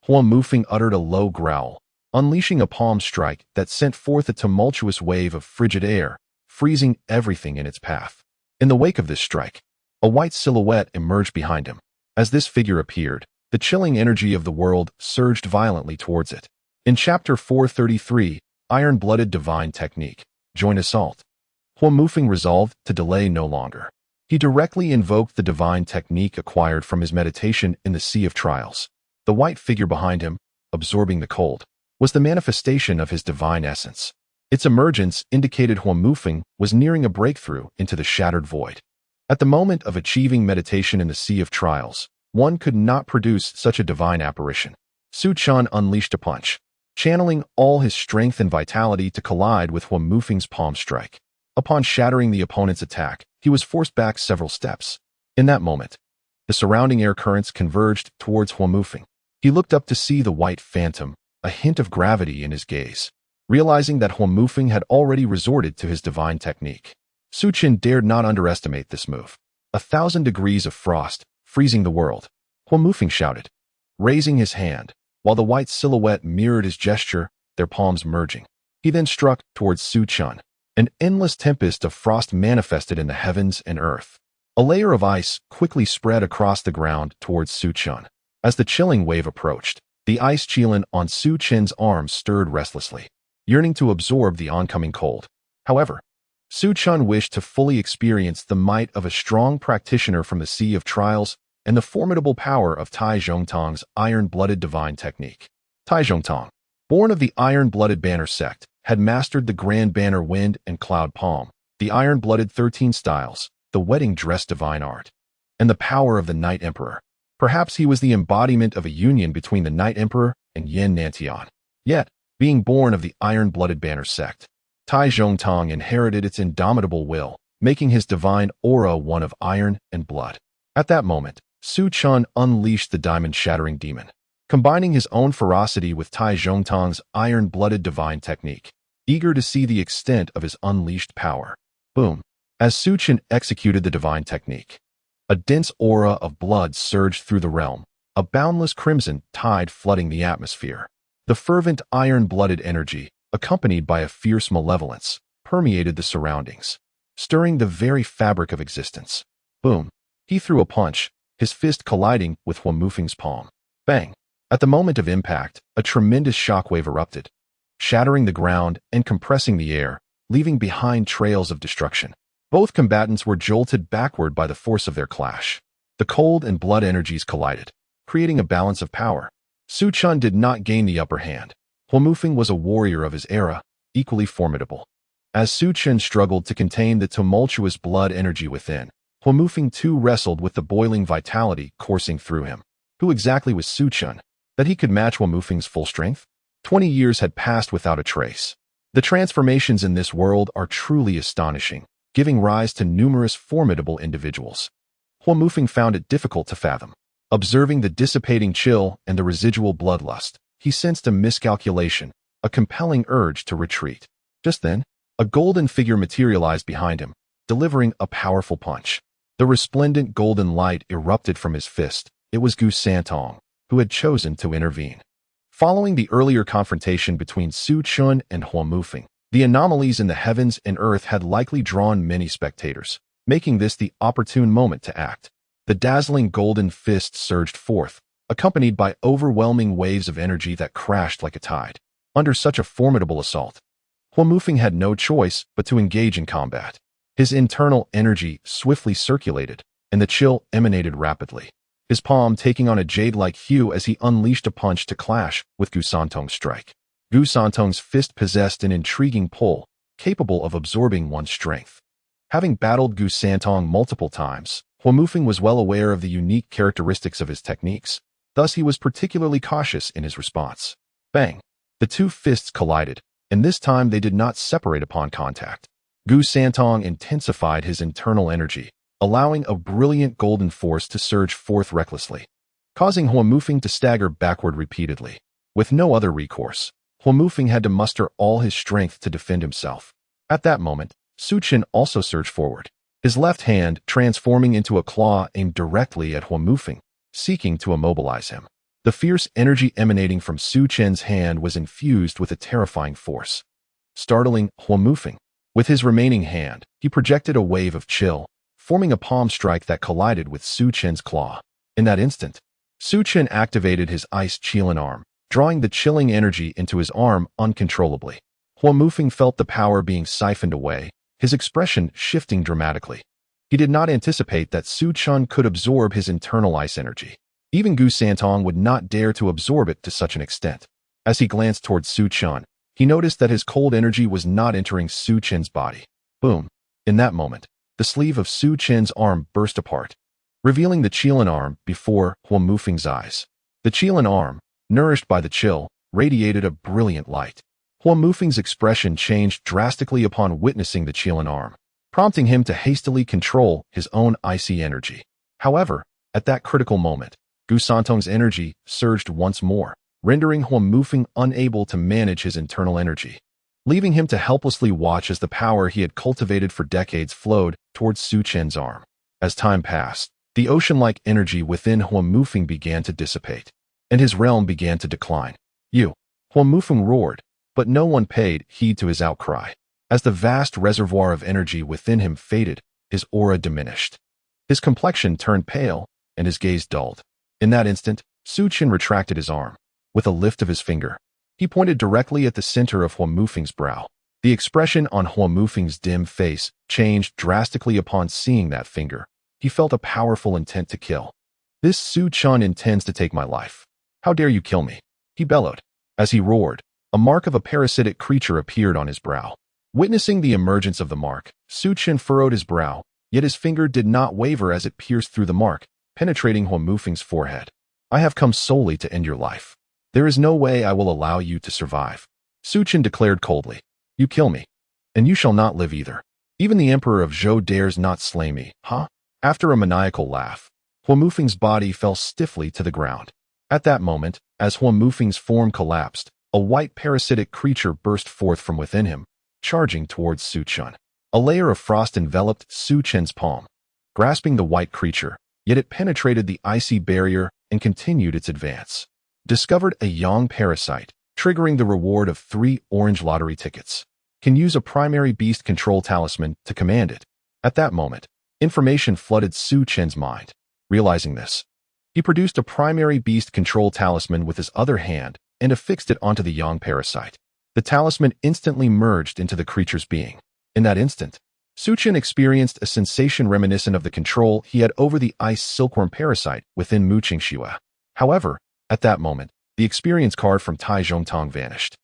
Huamufeng uttered a low growl, unleashing a palm strike that sent forth a tumultuous wave of frigid air, freezing everything in its path. In the wake of this strike, a white silhouette emerged behind him. As this figure appeared, the chilling energy of the world surged violently towards it. In Chapter 433, Iron-Blooded Divine Technique. Joint Assault. Huamufeng resolved to delay no longer. He directly invoked the divine technique acquired from his meditation in the Sea of Trials. The white figure behind him, absorbing the cold, was the manifestation of his divine essence. Its emergence indicated Huamufeng was nearing a breakthrough into the shattered void. At the moment of achieving meditation in the Sea of Trials, one could not produce such a divine apparition. Su Chen unleashed a punch, channeling all his strength and vitality to collide with Huamufeng's palm strike. Upon shattering the opponent's attack, he was forced back several steps. In that moment, the surrounding air currents converged towards Huamufeng. He looked up to see the white phantom, a hint of gravity in his gaze. Realizing that Huamufeng had already resorted to his divine technique, Su Chen dared not underestimate this move. 1,000 degrees of frost, freezing the world, Huamufeng shouted, raising his hand. While the white silhouette mirrored his gesture, their palms merging. He then struck towards Su Chen. An endless tempest of frost manifested in the heavens and earth. A layer of ice quickly spread across the ground towards Su Chen. As the chilling wave approached, the ice-Qilin on Su Chen's arm stirred restlessly, yearning to absorb the oncoming cold. However, Su Chen wished to fully experience the might of a strong practitioner from the Sea of Trials and the formidable power of Tai Zhongtong's iron-blooded divine technique. Tai Zhongtong, born of the iron-blooded Banner sect, had mastered the Grand Banner Wind and Cloud Palm, the Iron-Blooded 13 Styles, the Wedding Dress Divine Art, and the power of the Night Emperor. Perhaps he was the embodiment of a union between the Night Emperor and Yin Nan Tian. Yet, being born of the Iron-Blooded Banner Sect, Tai Zhongtong inherited its indomitable will, making his divine aura one of iron and blood. At that moment, Su Chun unleashed the diamond-shattering demon, combining his own ferocity with Tai Zhongtong's iron-blooded divine technique, eager to see the extent of his unleashed power. Boom! As Su Chun executed the divine technique, a dense aura of blood surged through the realm, a boundless crimson tide flooding the atmosphere. The fervent iron-blooded energy, accompanied by a fierce malevolence, permeated the surroundings, stirring the very fabric of existence. Boom! He threw a punch, his fist colliding with Hua Mufeng's palm. Bang! At the moment of impact, a tremendous shockwave erupted, shattering the ground and compressing the air, leaving behind trails of destruction. Both combatants were jolted backward by the force of their clash. The cold and blood energies collided, creating a balance of power. Su Chun did not gain the upper hand. Hua Mufeng was a warrior of his era, equally formidable. As Su Chun struggled to contain the tumultuous blood energy within, Hua Mufeng too wrestled with the boiling vitality coursing through him. Who exactly was Su Chun, that he could match Hua Mufeng's full strength? 20 years had passed without a trace. The transformations in this world are truly astonishing, giving rise to numerous formidable individuals. Hua Mufeng found it difficult to fathom. Observing the dissipating chill and the residual bloodlust, he sensed a miscalculation, a compelling urge to retreat. Just then, a golden figure materialized behind him, delivering a powerful punch. The resplendent golden light erupted from his fist. It was Gu Santong, who had chosen to intervene. Following the earlier confrontation between Su Chun and Hua Mufeng, the anomalies in the heavens and earth had likely drawn many spectators, making this the opportune moment to act. The dazzling golden fist surged forth, accompanied by overwhelming waves of energy that crashed like a tide. Under such a formidable assault, Hua Mufeng had no choice but to engage in combat. His internal energy swiftly circulated, and the chill emanated rapidly, his palm taking on a jade-like hue as he unleashed a punch to clash with Gu Santong's strike. Gu Santong's fist possessed an intriguing pull, capable of absorbing one's strength. Having battled Gu Santong multiple times, Hua Mufeng was well aware of the unique characteristics of his techniques, thus he was particularly cautious in his response. Bang! The two fists collided, and this time they did not separate upon contact. Gu Santong intensified his internal energy, allowing a brilliant golden force to surge forth recklessly, causing Hua Mufeng to stagger backward repeatedly. With no other recourse, Hua Mufeng had to muster all his strength to defend himself. At that moment, Su Chun also surged forward, his left hand transforming into a claw aimed directly at Hua Mufeng, seeking to immobilize him. The fierce energy emanating from Su Chun's hand was infused with a terrifying force, startling Hua Mufeng. With his remaining hand, he projected a wave of chill, forming a palm strike that collided with Su Chun's claw. In that instant, Su Chun activated his ice Qilin arm, drawing the chilling energy into his arm uncontrollably. Hua Mufeng felt the power being siphoned away, his expression shifting dramatically. He did not anticipate that Su Chun could absorb his internal ice energy. Even Gu Santong would not dare to absorb it to such an extent. As he glanced towards Su Chun, he noticed that his cold energy was not entering Su Chun's body. Boom! In that moment, the sleeve of Su Chun's arm burst apart, revealing the Qilin arm before Hua Mufeng's eyes. The Qilin arm, nourished by the chill, radiated a brilliant light. Hua Mufeng's expression changed drastically upon witnessing the Qilin arm, prompting him to hastily control his own icy energy. However, at that critical moment, Gu Santong's energy surged once more, rendering Hua Mufeng unable to manage his internal energy, leaving him to helplessly watch as the power he had cultivated for decades flowed towards Su Chun's arm. As time passed, the ocean-like energy within Hua Mufeng began to dissipate, and his realm began to decline. Hua Mufeng roared, but no one paid heed to his outcry. As the vast reservoir of energy within him faded, his aura diminished. His complexion turned pale, and his gaze dulled. In that instant, Su Chun retracted his arm. With a lift of his finger, he pointed directly at the center of Hua Mufeng's brow. The expression on Hua Mufeng's dim face changed drastically upon seeing that finger. He felt a powerful intent to kill. This Su Chun intends to take my life. How dare you kill me? He bellowed. As he roared, A mark of a parasitic creature appeared on his brow. Witnessing the emergence of the mark, Su Chen furrowed his brow, yet his finger did not waver as it pierced through the mark, penetrating Huo Mufeng's forehead. I have come solely to end your life. There is no way I will allow you to survive. Su Chen declared coldly. You kill me, and you shall not live either. Even the Emperor of Zhou dares not slay me, huh? After a maniacal laugh, Huo Mufeng's body fell stiffly to the ground. At that moment, as Huo Mufeng's form collapsed, a white parasitic creature burst forth from within him, charging towards Su Chen. A layer of frost enveloped Su Chen's palm, grasping the white creature, yet it penetrated the icy barrier and continued its advance. Discovered a Yang parasite, triggering the reward of 3 orange lottery tickets. Can use a primary beast control talisman to command it. At that moment, information flooded Su Chen's mind. Realizing this, he produced a primary beast control talisman with his other hand and affixed it onto the Yang parasite. The talisman instantly merged into the creature's being. In that instant, Su Chen experienced a sensation reminiscent of the control he had over the ice silkworm parasite within Mu Qingxue. However, at that moment, the experience card from Tai Zhongtong vanished,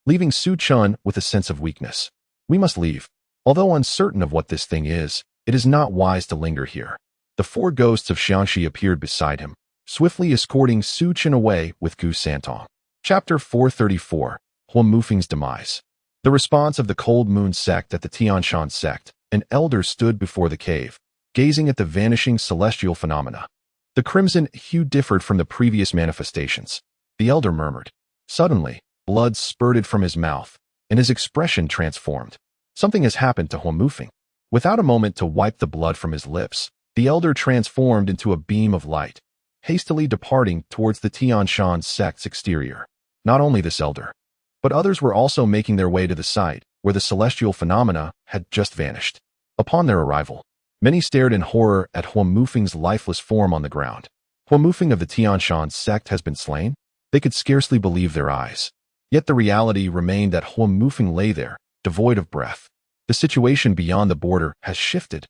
leaving Su Chen with a sense of weakness. We must leave. Although uncertain of what this thing is, it is not wise to linger here. The 4 ghosts of Xiangxi appeared beside him, swiftly escorting Su Chen away with Gu Santong. Chapter 434, Huo Mufeng's Demise. The response of the Cold Moon Sect at the Tianshan Sect. An elder stood before the cave, gazing at the vanishing celestial phenomena. The crimson hue differed from the previous manifestations. The elder murmured. Suddenly, blood spurted from his mouth, and his expression transformed. Something has happened to Huo Mufeng. Without a moment to wipe the blood from his lips, the elder transformed into a beam of light, hastily departing towards the Tianshan Sect's exterior. Not only this elder, but others were also making their way to the site where the celestial phenomena had just vanished. Upon their arrival, many stared in horror at Huo Mufeng's lifeless form on the ground. Huo Mufeng of the Tianshan Sect has been slain? They could scarcely believe their eyes. Yet the reality remained that Huo Mufeng lay there, devoid of breath. The situation beyond the border has shifted.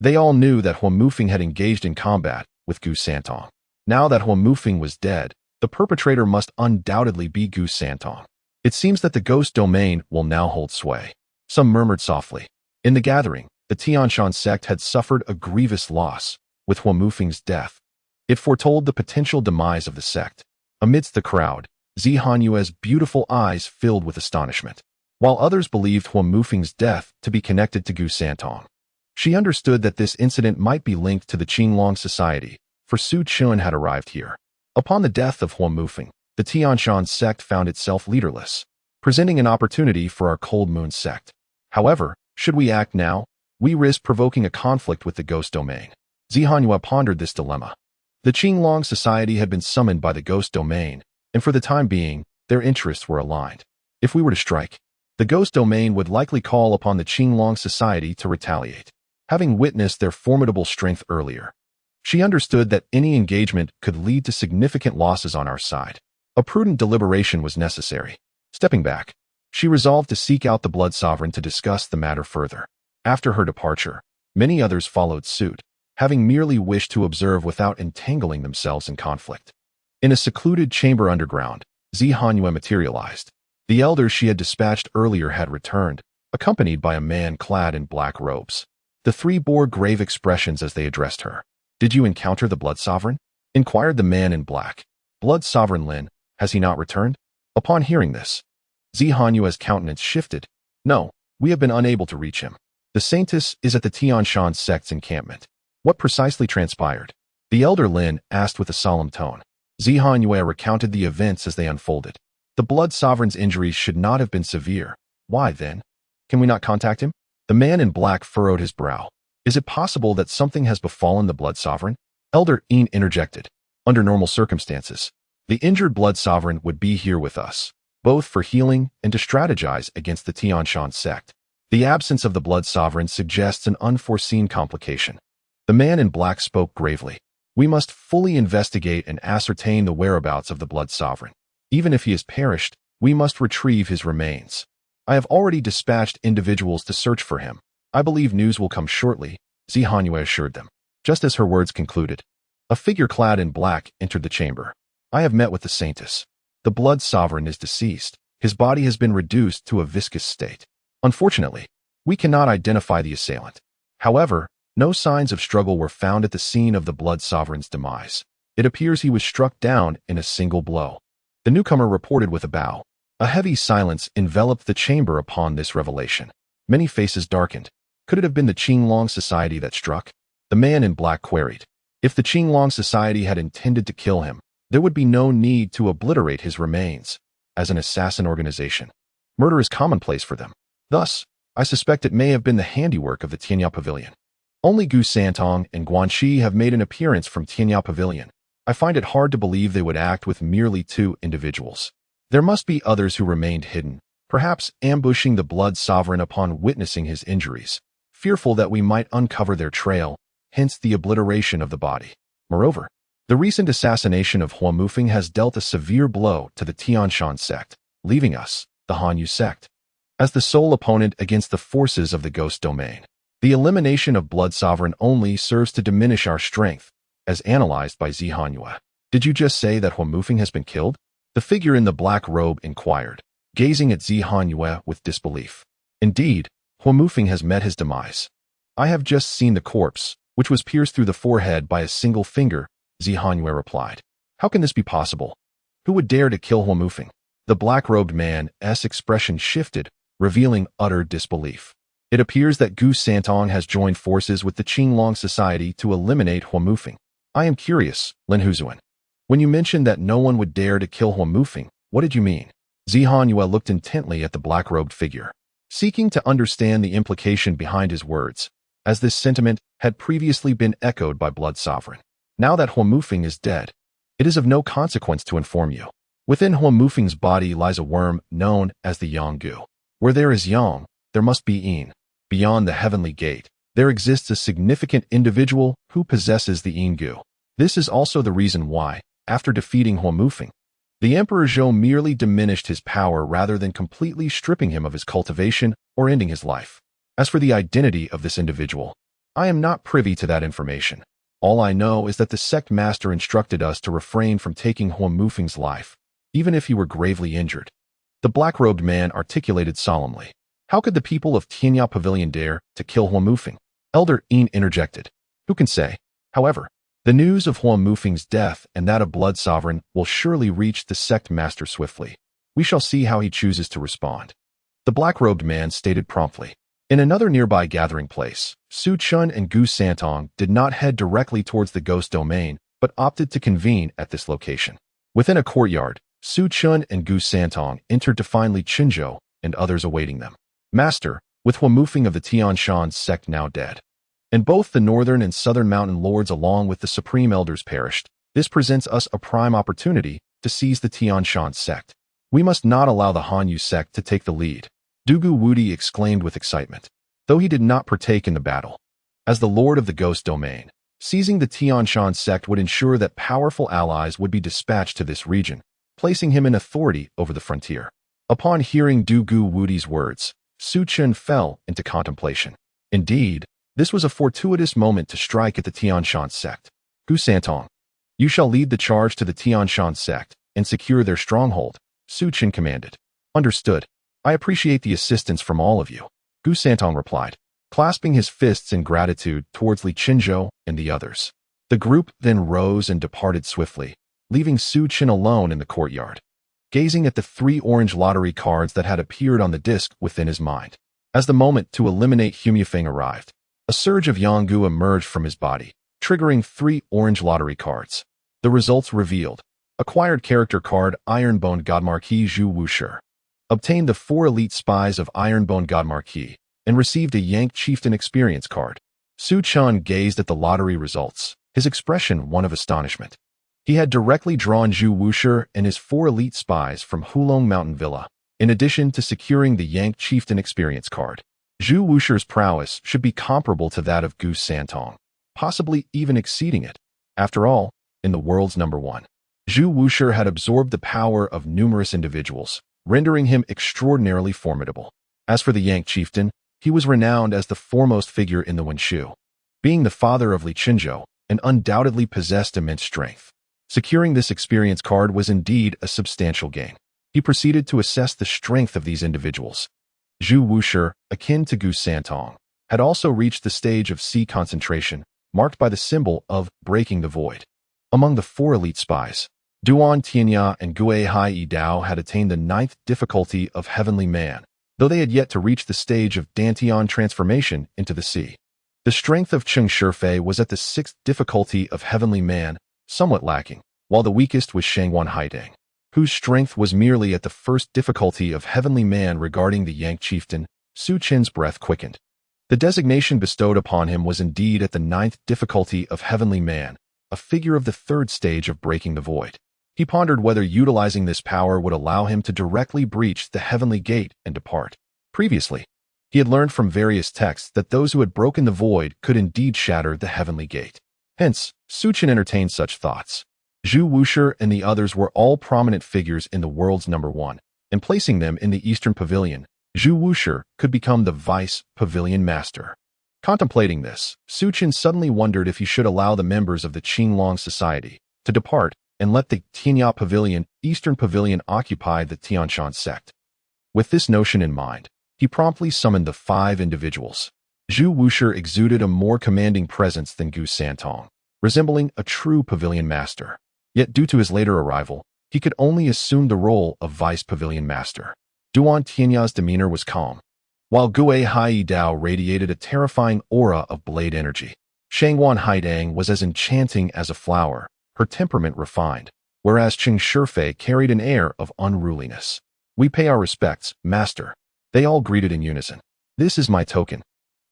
They all knew that Huo Mufeng had engaged in combat with Gu Santong. Now that Huo Mufeng was dead, the perpetrator must undoubtedly be Gu Santong. It seems that the ghost domain will now hold sway. Some murmured softly. In the gathering, the Tianshan Sect had suffered a grievous loss with Huo Mufeng's death. It foretold the potential demise of the sect. Amidst the crowd, Zi Han Yue's beautiful eyes filled with astonishment, while others believed Huo Mufeng's death to be connected to Gu Santong. She understood that this incident might be linked to the Qinglong Society, for Su Chen had arrived here. Upon the death of Huo Mufeng, the Tianshan Sect found itself leaderless, presenting an opportunity for our Cold Moon Sect. However, should we act now, we risk provoking a conflict with the Ghost Domain. Zi Han Yue pondered this dilemma. The Qinglong Society had been summoned by the Ghost Domain, and for the time being, their interests were aligned. If we were to strike, the Ghost Domain would likely call upon the Qinglong Society to retaliate. Having witnessed their formidable strength earlier, she understood that any engagement could lead to significant losses on our side. A prudent deliberation was necessary. Stepping back, she resolved to seek out the Blood Sovereign to discuss the matter further. After her departure, many others followed suit, having merely wished to observe without entangling themselves in conflict. In a secluded chamber underground, Zi Han Yue materialized. The elders she had dispatched earlier had returned, accompanied by a man clad in black robes. The 3 bore grave expressions as they addressed her. Did you encounter the Blood Sovereign? Inquired the man in black. Blood Sovereign Lin, has he not returned? Upon hearing this, Zi Han Yue's countenance shifted. No, we have been unable to reach him. The Saintess is at the Tianshan Sect's encampment. What precisely transpired? The elder Lin asked with a solemn tone. Zi Han Yue recounted the events as they unfolded. The Blood Sovereign's injuries should not have been severe. Why then? Can we not contact him? The man in black furrowed his brow. Is it possible that something has befallen the Blood Sovereign? Elder Yin interjected. Under normal circumstances, the injured Blood Sovereign would be here with us, both for healing and to strategize against the Tianshan Sect. The absence of the Blood Sovereign suggests an unforeseen complication. The man in black spoke gravely. We must fully investigate and ascertain the whereabouts of the Blood Sovereign. Even if he has perished, we must retrieve his remains. I have already dispatched individuals to search for him. I believe news will come shortly, Zi Han Yue assured them. Just as her words concluded, a figure clad in black entered the chamber. I have met with the Saintess. The Blood Sovereign is deceased. His body has been reduced to a viscous state. Unfortunately, we cannot identify the assailant. However, no signs of struggle were found at the scene of the Blood Sovereign's demise. It appears he was struck down in a single blow. The newcomer reported with a bow. A heavy silence enveloped the chamber upon this revelation. Many faces darkened. Could it have been the Qinglong Society that struck? The man in black queried. If the Qinglong Society had intended to kill him, there would be no need to obliterate his remains. As an assassin organization, murder is commonplace for them. Thus, I suspect it may have been the handiwork of the Tianya Pavilion. Only Gu Santong and Guanxi have made an appearance from Tianya Pavilion. I find it hard to believe they would act with merely 2 individuals. There must be others who remained hidden, perhaps ambushing the Blood Sovereign upon witnessing his injuries, fearful that we might uncover their trail, hence the obliteration of the body. Moreover, the recent assassination of Hua Mufeng has dealt a severe blow to the Tianshan Sect, leaving us, the Han Yue Sect, as the sole opponent against the forces of the Ghost Domain. The elimination of Blood Sovereign only serves to diminish our strength, as analyzed by Zi Han Yue. Did you just say that Hua Mufeng has been killed? The figure in the black robe inquired, gazing at Zi Han Yue with disbelief. Indeed, Hua Mufeng has met his demise. I have just seen the corpse, which was pierced through the forehead by a single finger, Zi Han Yue replied. How can this be possible? Who would dare to kill Hua Mufeng? The black-robed man's expression shifted, revealing utter disbelief. It appears that Gu Santong has joined forces with the Qinglong Society to eliminate Hua Mufeng. I am curious, Lin Huzuan. When you mentioned that no one would dare to kill Hua Mufeng, what did you mean? Zi Han Yue looked intently at the black-robed figure, seeking to understand the implication behind his words, as this sentiment had previously been echoed by Blood Sovereign. Now that Hua Mufeng is dead, it is of no consequence to inform you. Within Hua Mufeng's body lies a worm known as the Yang Gu. Where there is Yang, there must be Yin. Beyond the heavenly gate, there exists a significant individual who possesses the Yin Gu. This is also the reason why, after defeating Hua Mufeng, the Emperor Zhou merely diminished his power rather than completely stripping him of his cultivation or ending his life. As for the identity of this individual, I am not privy to that information. All I know is that the sect master instructed us to refrain from taking Hua Mufeng's life, even if he were gravely injured. The black-robed man articulated solemnly. How could the people of Tianya Pavilion dare to kill Hua Mufeng? Elder Yin interjected. Who can say? However, the news of Hua Mufeng's death and that of Blood Sovereign will surely reach the sect master swiftly. We shall see how he chooses to respond. The black-robed man stated promptly. In another nearby gathering place, Su Chun and Gu Santong did not head directly towards the Ghost Domain, but opted to convene at this location. Within a courtyard, Su Chun and Gu Santong entered to find Li Qinzhou and others awaiting them. Master, with Hua Mufeng of the Tianshan Sect now dead, and both the northern and southern mountain lords along with the supreme elders perished, this presents us a prime opportunity to seize the Tianshan Sect. We must not allow the Han Yue Sect to take the lead. Dugu Wudi exclaimed with excitement, though he did not partake in the battle. As the Lord of the Ghost Domain, seizing the Tianshan Sect would ensure that powerful allies would be dispatched to this region, placing him in authority over the frontier. Upon hearing Dugu Wudi's words, Su Chun fell into contemplation. Indeed, this was a fortuitous moment to strike at the Tianshan Sect. Gu Santong, you shall lead the charge to the Tianshan Sect and secure their stronghold, Su Chun commanded. Understood. I appreciate the assistance from all of you, Gu Santong replied, clasping his fists in gratitude towards Li Qinzhou and the others. The group then rose and departed swiftly, leaving Su Chun alone in the courtyard, gazing at the 3 orange lottery cards that had appeared on the disc within his mind. As the moment to eliminate Hua Mufeng arrived, a surge of Yang Gu emerged from his body, triggering 3 orange lottery cards. The results revealed. Acquired character card Ironbone God Marquis Zhu Wushi. Obtained the 4 elite spies of Ironbone God Marquis, and received a Yank Chieftain experience card. Su Chun gazed at the lottery results, his expression one of astonishment. He had directly drawn Zhu Wushi and his 4 elite spies from Hulong Mountain Villa, in addition to securing the Yank Chieftain experience card. Zhu Wushi's prowess should be comparable to that of Gu Santong, possibly even exceeding it. After all, in the world's #1, Zhu Wushi had absorbed the power of numerous individuals, rendering him extraordinarily formidable. As for the Yank Chieftain, he was renowned as the foremost figure in the Wenshu. Being the father of Li Qinzhou, and undoubtedly possessed immense strength. Securing this experience card was indeed a substantial gain. He proceeded to assess the strength of these individuals. Zhu Wushi, akin to Gu Santong, had also reached the stage of C concentration, marked by the symbol of breaking the void. Among the 4 elite spies, Duan Tianya and Gue Hai Dao had attained the 9th difficulty of Heavenly Man, though they had yet to reach the stage of Dantian transformation into the sea. The strength of Cheng Shifei was at the 6th difficulty of Heavenly Man, somewhat lacking, while the weakest was Shangwan Haidang, whose strength was merely at the 1st difficulty of Heavenly Man. Regarding the Yang chieftain, Su Chen's breath quickened. The designation bestowed upon him was indeed at the 9th difficulty of Heavenly Man, a figure of the 3rd stage of breaking the void. He pondered whether utilizing this power would allow him to directly breach the heavenly gate and depart. Previously, he had learned from various texts that those who had broken the void could indeed shatter the heavenly gate. Hence, Su Chen entertained such thoughts. Zhu Wushi and the others were all prominent figures in the world's #1, and placing them in the Eastern Pavilion, Zhu Wushi could become the Vice Pavilion Master. Contemplating this, Su Chen suddenly wondered if he should allow the members of the Qinglong Society to depart and let the Tianya Pavilion, Eastern Pavilion, occupy the Tianshan Sect. With this notion in mind, he promptly summoned the 5 individuals. Zhu Wushi exuded a more commanding presence than Gu Santong, resembling a true pavilion master. Yet due to his later arrival, he could only assume the role of Vice Pavilion Master. Duan Tianya's demeanor was calm, while Gue Hai Dao radiated a terrifying aura of blade energy. Shangwan Haidang was as enchanting as a flower, her temperament refined, whereas Cheng Shifei carried an air of unruliness. "We pay our respects, Master," they all greeted in unison. "This is my token.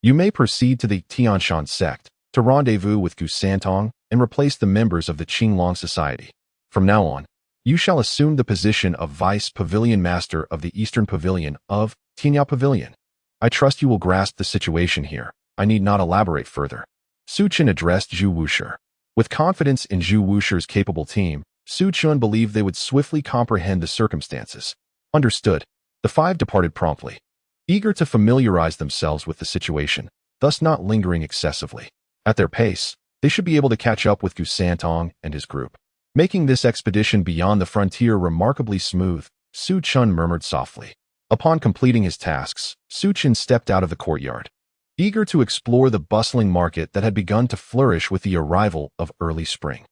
You may proceed to the Tianshan Sect to rendezvous with Gu Santong and replace the members of the Qinglong Society. From now on, you shall assume the position of Vice Pavilion Master of the Eastern Pavilion of Tianya Pavilion. I trust you will grasp the situation here. I need not elaborate further." Su Chen addressed Zhu Wushi. With confidence in Zhu Wushi's capable team, Su Chen believed they would swiftly comprehend the circumstances. Understood. The 5 departed promptly, eager to familiarize themselves with the situation, thus not lingering excessively. At their pace, they should be able to catch up with Gu Santong and his group. Making this expedition beyond the frontier remarkably smooth, Su Chen murmured softly. Upon completing his tasks, Su Chen stepped out of the courtyard, eager to explore the bustling market that had begun to flourish with the arrival of early spring.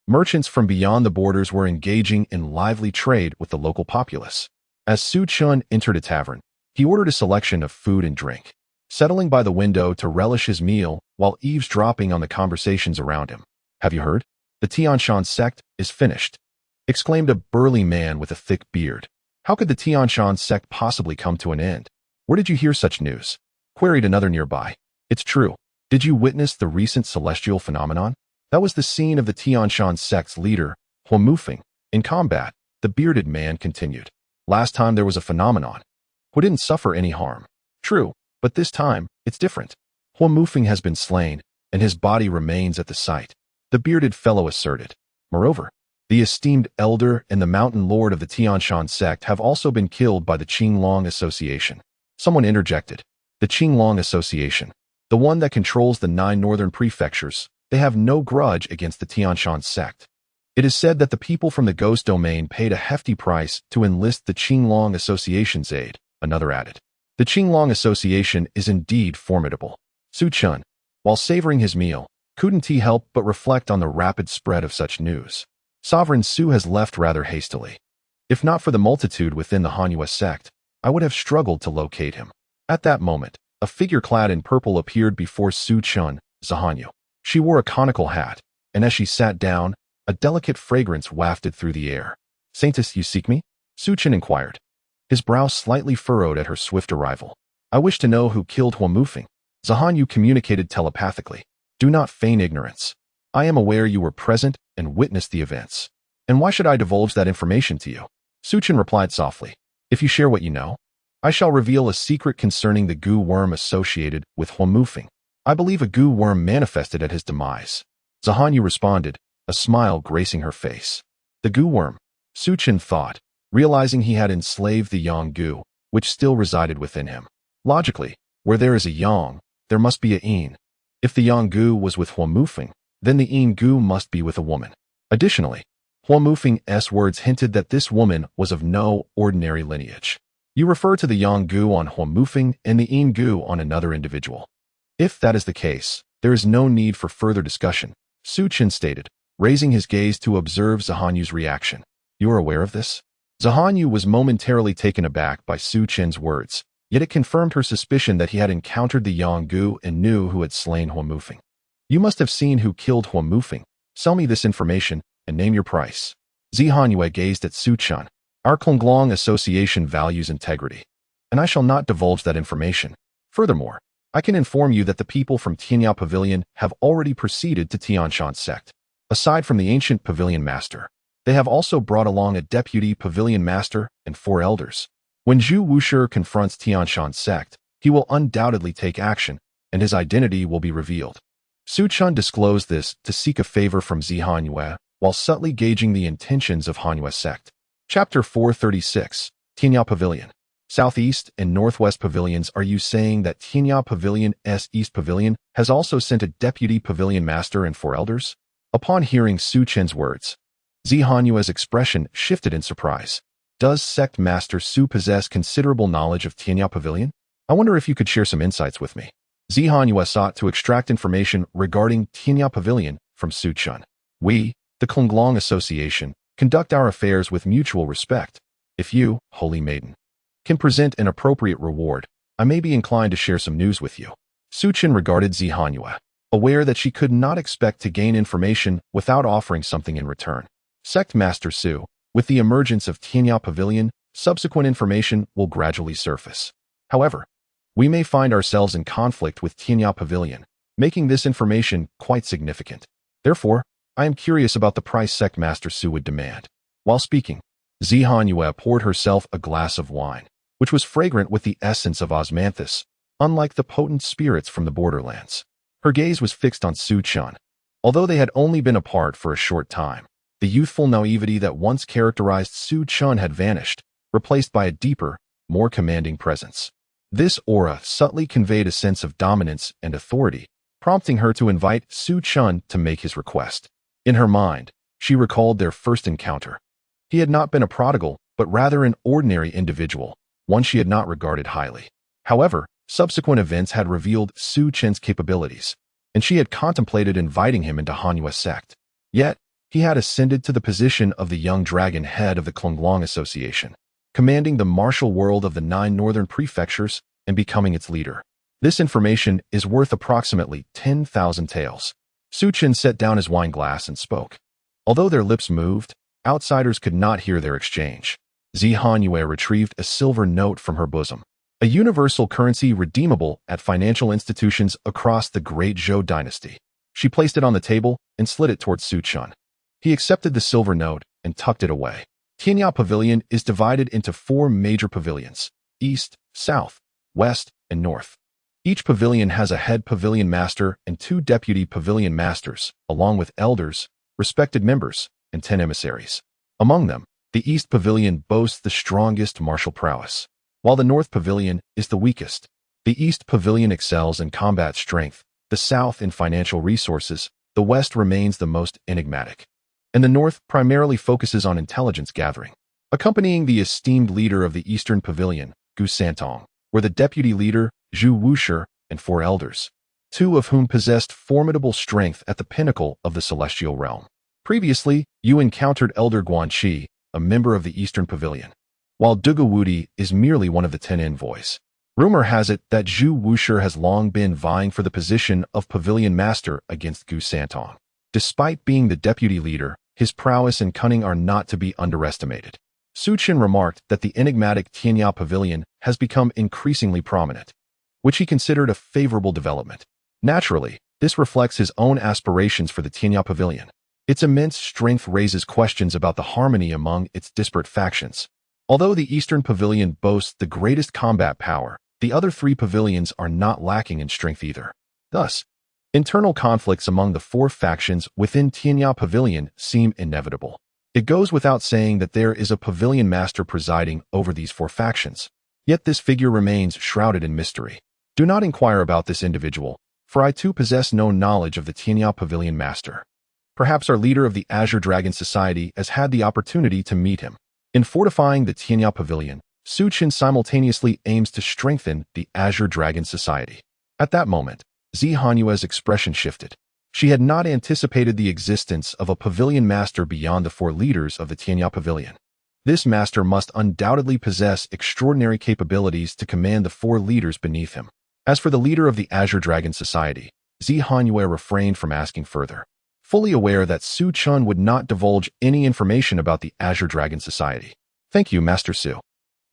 Merchants from beyond the borders were engaging in lively trade with the local populace. As Su Chen entered a tavern, he ordered a selection of food and drink, settling by the window to relish his meal while eavesdropping on the conversations around him. "Have you heard? The Tianshan Sect is finished," exclaimed a burly man with a thick beard. "How could the Tianshan Sect possibly come to an end? Where did you hear such news?" queried another nearby. "It's true. Did you witness the recent celestial phenomenon? That was the scene of the Tianshan Sect's leader, Feng. In combat," the bearded man continued. "Last time there was a phenomenon who didn't suffer any harm. True, but this time, it's different. Feng has been slain, and his body remains at the site," the bearded fellow asserted. "Moreover, the esteemed elder and the mountain lord of the Tianshan Sect have also been killed by the Qinglong Association." Someone interjected. "The Qinglong Association, the one that controls the 9 northern prefectures, they have no grudge against the Tianshan Sect. It is said that the people from the Ghost Domain paid a hefty price to enlist the Qinglong Association's aid," another added. "The Qinglong Association is indeed formidable." Su Chen, while savoring his meal, couldn't he help but reflect on the rapid spread of such news. Sovereign Su has left rather hastily. If not for the multitude within the Han Yue sect, I would have struggled to locate him. At that moment, a figure clad in purple appeared before Su Chen, Zi Han Yue. She wore a conical hat, and as she sat down, a delicate fragrance wafted through the air. "Saintess, you seek me?" Su Chen inquired, his brow slightly furrowed at her swift arrival. "I wish to know who killed Feng." Zi Han Yue communicated telepathically. "Do not feign ignorance. I am aware you were present and witnessed the events. And why should I divulge that information to you?" Su Chen replied softly. "If you share what you know, I shall reveal a secret concerning the goo worm associated with Feng. I believe a goo worm manifested at his demise." Zi Han Yue responded, a smile gracing her face. "The goo worm," Su Chen thought, realizing he had enslaved the yang goo, which still resided within him. Logically, where there is a yang, there must be a yin. If the yang goo was with Feng, then the yin goo must be with a woman. Additionally, Hua Mufeng's words hinted that this woman was of no ordinary lineage. You refer to the Yang Gu on Hua Mufeng and the Yin Gu on another individual. If that is the case, there is no need for further discussion, Su Chen stated, raising his gaze to observe Zi Han Yue's reaction. You are aware of this? Zi Han Yue was momentarily taken aback by Su Chen's words, yet it confirmed her suspicion that he had encountered the Yang Gu and knew who had slain Hua Mufeng. You must have seen who killed Hua Mufeng. Sell me this information and name your price. Zi Han Yue gazed at Su Chen. Our Qinglong Association values integrity, and I shall not divulge that information. Furthermore, I can inform you that the people from Tianyao Pavilion have already proceeded to Tianshan Sect. Aside from the ancient pavilion master, they have also brought along a deputy pavilion master and 4 elders. When Zhu Wushi confronts Tianshan Sect, he will undoubtedly take action, and his identity will be revealed. Su Chen disclosed this to seek a favor from Zi Han Yue, while subtly gauging the intentions of Han Yue sect. Chapter 436, Tianyao Pavilion. Southeast and Northwest Pavilions. Are you saying that Tianyao Pavilion's East Pavilion has also sent a deputy pavilion master and 4 elders? Upon hearing Su Chen's words, Zi Han Yue's expression shifted in surprise. Does Sect Master Su possess considerable knowledge of Tianyao Pavilion? I wonder if you could share some insights with me. Zi Han Yue sought to extract information regarding Tianyao Pavilion from Su Chen. We, the Qinglong Association, conduct our affairs with mutual respect. If you, holy maiden, can present an appropriate reward, I may be inclined to share some news with you. Su Chen regarded Zi Han Yue, aware that she could not expect to gain information without offering something in return. Sect Master Su, with the emergence of Tianyao Pavilion, subsequent information will gradually surface. However, we may find ourselves in conflict with Tianyao Pavilion, making this information quite significant. Therefore, I am curious about the price Sect Master Su would demand. While speaking, Zi Han Yue poured herself a glass of wine, which was fragrant with the essence of osmanthus, unlike the potent spirits from the borderlands. Her gaze was fixed on Su Chen. Although they had only been apart for a short time, the youthful naivety that once characterized Su Chen had vanished, replaced by a deeper, more commanding presence. This aura subtly conveyed a sense of dominance and authority, prompting her to invite Su Chen to make his request. In her mind, she recalled their first encounter. He had not been a prodigal, but rather an ordinary individual, one she had not regarded highly. However, subsequent events had revealed Su Chen's capabilities, and she had contemplated inviting him into Han Yue sect. Yet, he had ascended to the position of the young dragon head of the Qinglong Association, commanding the martial world of the 9 northern prefectures and becoming its leader. This information is worth approximately 10,000 taels. Su Chen set down his wine glass and spoke. Although their lips moved, outsiders could not hear their exchange. Zi Han Yue retrieved a silver note from her bosom, a universal currency redeemable at financial institutions across the Great Zhou dynasty. She placed it on the table and slid it towards Su Chen. He accepted the silver note and tucked it away. Tianyao Pavilion is divided into 4 major pavilions: East, South, West, and North. Each pavilion has a head pavilion master and 2 deputy pavilion masters, along with elders, respected members, and 10 emissaries. Among them, the East Pavilion boasts the strongest martial prowess, while the North Pavilion is the weakest. The East Pavilion excels in combat strength, the South in financial resources, the West remains the most enigmatic, and the North primarily focuses on intelligence gathering. Accompanying the esteemed leader of the Eastern Pavilion, Gu Santong, were the deputy leader, Zhu Wushi, and 4 elders, 2 of whom possessed formidable strength at the pinnacle of the celestial realm. Previously, you encountered Elder Guanqi, a member of the Eastern Pavilion, while Duga Wudi is merely one of the 10 envoys. Rumor has it that Zhu Wushi has long been vying for the position of Pavilion Master against Gu Santong. Despite being the deputy leader, his prowess and cunning are not to be underestimated. Su Chen remarked that the enigmatic Tianyao Pavilion has become increasingly prominent, which he considered a favorable development. Naturally, this reflects his own aspirations for the Tianyao Pavilion. Its immense strength raises questions about the harmony among its disparate factions. Although the Eastern Pavilion boasts the greatest combat power, the other 3 pavilions are not lacking in strength either. Thus, internal conflicts among the 4 factions within Tianyao Pavilion seem inevitable. It goes without saying that there is a pavilion master presiding over these 4 factions. Yet this figure remains shrouded in mystery. Do not inquire about this individual, for I too possess no knowledge of the Tianyao Pavilion master. Perhaps our leader of the Azure Dragon Society has had the opportunity to meet him. In fortifying the Tianya Pavilion, Su Chen simultaneously aims to strengthen the Azure Dragon Society. At that moment, Zi Han Yue's expression shifted. She had not anticipated the existence of a pavilion master beyond the 4 leaders of the Tianya Pavilion. This master must undoubtedly possess extraordinary capabilities to command the 4 leaders beneath him. As for the leader of the Azure Dragon Society, Zi Han Yue refrained from asking further, fully aware that Su Chen would not divulge any information about the Azure Dragon Society. Thank you, Master Su.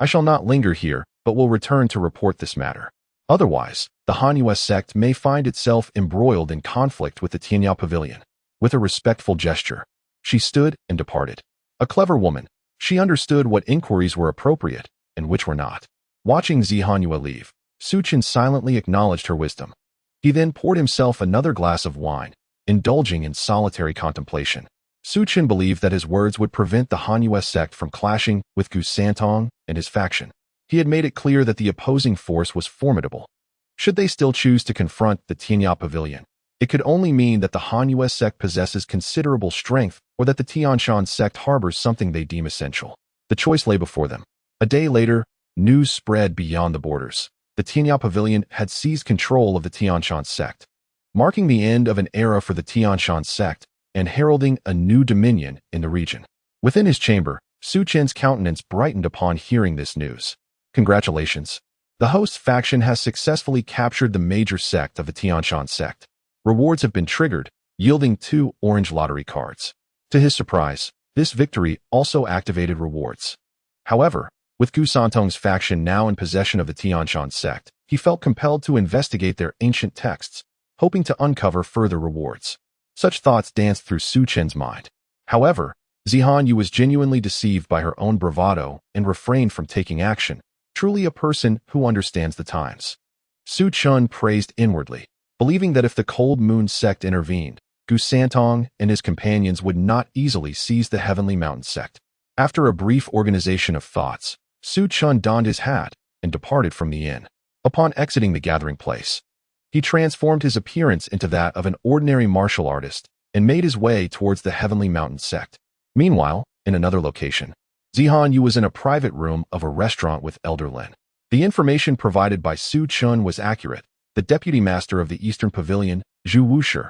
I shall not linger here, but will return to report this matter. Otherwise, the Han Yue sect may find itself embroiled in conflict with the Tianya Pavilion. With a respectful gesture, she stood and departed. A clever woman, she understood what inquiries were appropriate and which were not. Watching Zi Han Yue leave, Su Chen silently acknowledged her wisdom. He then poured himself another glass of wine, indulging in solitary contemplation. Su Chen believed that his words would prevent the Han Yue sect from clashing with Gu Santong and his faction. He had made it clear that the opposing force was formidable. Should they still choose to confront the Tianya Pavilion, it could only mean that the Han Yue sect possesses considerable strength or that the Tianshan Sect harbors something they deem essential. The choice lay before them. A day later, news spread beyond the borders. The Tianya Pavilion had seized control of the Tianshan Sect, marking the end of an era for the Tianshan Sect and heralding a new dominion in the region. Within his chamber, Su Chen's countenance brightened upon hearing this news. Congratulations. The host faction has successfully captured the major sect of the Tianshan Sect. Rewards have been triggered, yielding 2 orange lottery cards. To his surprise, this victory also activated rewards. However, with Gu Santong's faction now in possession of the Tianshan Sect, he felt compelled to investigate their ancient texts, hoping to uncover further rewards. Such thoughts danced through Su Chen's mind. However, Zi Han Yue was genuinely deceived by her own bravado and refrained from taking action, truly a person who understands the times. Su Chen praised inwardly, believing that if the Cold Moon Sect intervened, Gu Santong and his companions would not easily seize the Heavenly Mountain Sect. After a brief organization of thoughts, Su Chen donned his hat and departed from the inn. Upon exiting the gathering place, he transformed his appearance into that of an ordinary martial artist and made his way towards the Heavenly Mountain Sect. Meanwhile, in another location, Zi Han Yue was in a private room of a restaurant with Elder Lin. The information provided by Su Chen was accurate. The deputy master of the Eastern Pavilion, Zhu Wushi,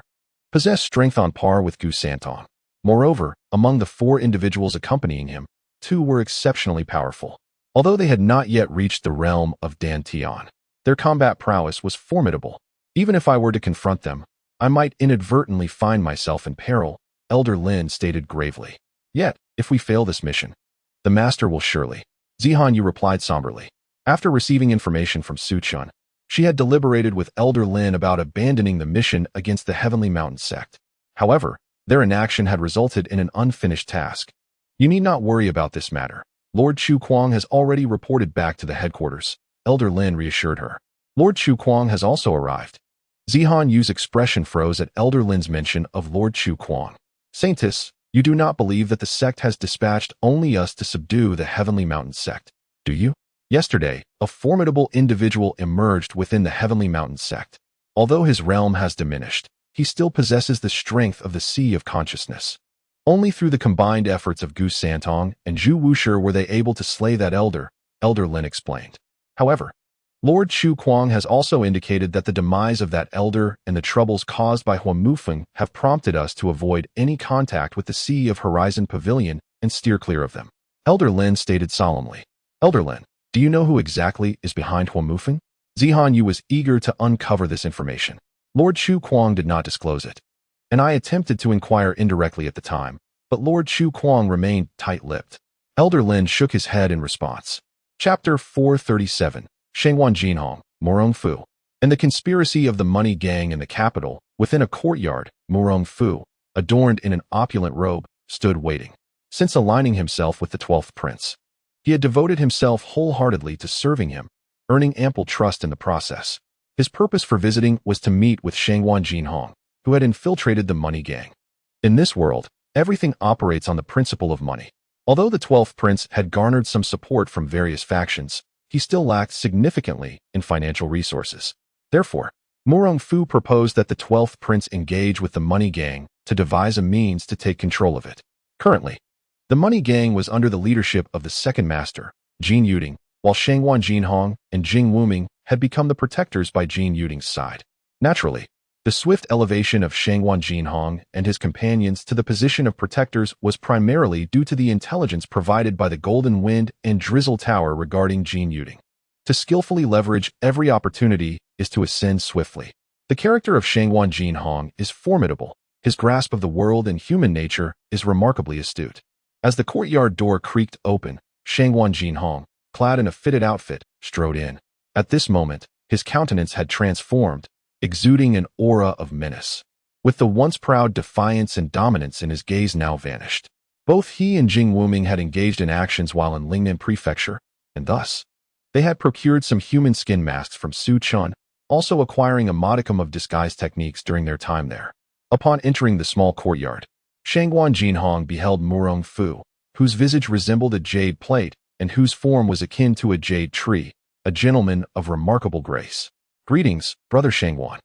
possessed strength on par with Gu Santong. Moreover, among the 4 individuals accompanying him, 2 were exceptionally powerful. Although they had not yet reached the realm of Dan Tian, their combat prowess was formidable. Even if I were to confront them, I might inadvertently find myself in peril, Elder Lin stated gravely. Yet, if we fail this mission, the master will surely. Zi Han Yue replied somberly. After receiving information from Su Chen, she had deliberated with Elder Lin about abandoning the mission against the Heavenly Mountain Sect. However, their inaction had resulted in an unfinished task. You need not worry about this matter. Lord Chu Kuang has already reported back to the headquarters, Elder Lin reassured her. Lord Chu Kuang has also arrived. Zi Han Yue's expression froze at Elder Lin's mention of Lord Chu Kuang. Saintess, you do not believe that the sect has dispatched only us to subdue the Heavenly Mountain Sect, do you? Yesterday, a formidable individual emerged within the Heavenly Mountain Sect. Although his realm has diminished, he still possesses the strength of the Sea of Consciousness. Only through the combined efforts of Gu Santong and Zhu Wushi were they able to slay that Elder Lin explained. However, Lord Chu Kuang has also indicated that the demise of that elder and the troubles caused by Feng have prompted us to avoid any contact with the Sea of Horizon Pavilion and steer clear of them. Elder Lin stated solemnly. Elder Lin, do you know who exactly is behind Feng? Zi Han Yue was eager to uncover this information. Lord Chu Kuang did not disclose it, and I attempted to inquire indirectly at the time, but Lord Chu Kuang remained tight-lipped. Elder Lin shook his head in response. Chapter 437. Shengwan Jinhong, Morong Fu, and the conspiracy of the money gang in the capital. Within a courtyard, Morong Fu, adorned in an opulent robe, stood waiting. Since aligning himself with the 12th prince, he had devoted himself wholeheartedly to serving him, earning ample trust in the process. His purpose for visiting was to meet with Shengwan Jinhong, who had infiltrated the money gang. In this world, everything operates on the principle of money. Although the 12th prince had garnered some support from various factions, he still lacked significantly in financial resources. Therefore, Morong Fu proposed that the 12th prince engage with the money gang to devise a means to take control of it. Currently, the money gang was under the leadership of the second master, Jin Yu Ling, while Shangwan Jinhong and Jing Wuming had become the protectors by Jin Yu Ling's side. Naturally, the swift elevation of Shangwan Jinhong and his companions to the position of protectors was primarily due to the intelligence provided by the Golden Wind and Drizzle Tower regarding Jin Yu Ling. To skillfully leverage every opportunity is to ascend swiftly. The character of Shangwan Jinhong is formidable. His grasp of the world and human nature is remarkably astute. As the courtyard door creaked open, Shangwan Jinhong, clad in a fitted outfit, strode in. At this moment, his countenance had transformed, exuding an aura of menace. With the once proud defiance and dominance in his gaze now vanished. Both he and Jing Wuming had engaged in actions while in Lingnan Prefecture, and thus, they had procured some human skin masks from Su Chun, also acquiring a modicum of disguise techniques during their time there. Upon entering the small courtyard, Shangwan Jinhong beheld Murong Fu, whose visage resembled a jade plate and whose form was akin to a jade tree, a gentleman of remarkable grace. "Greetings, Brother Shangwan."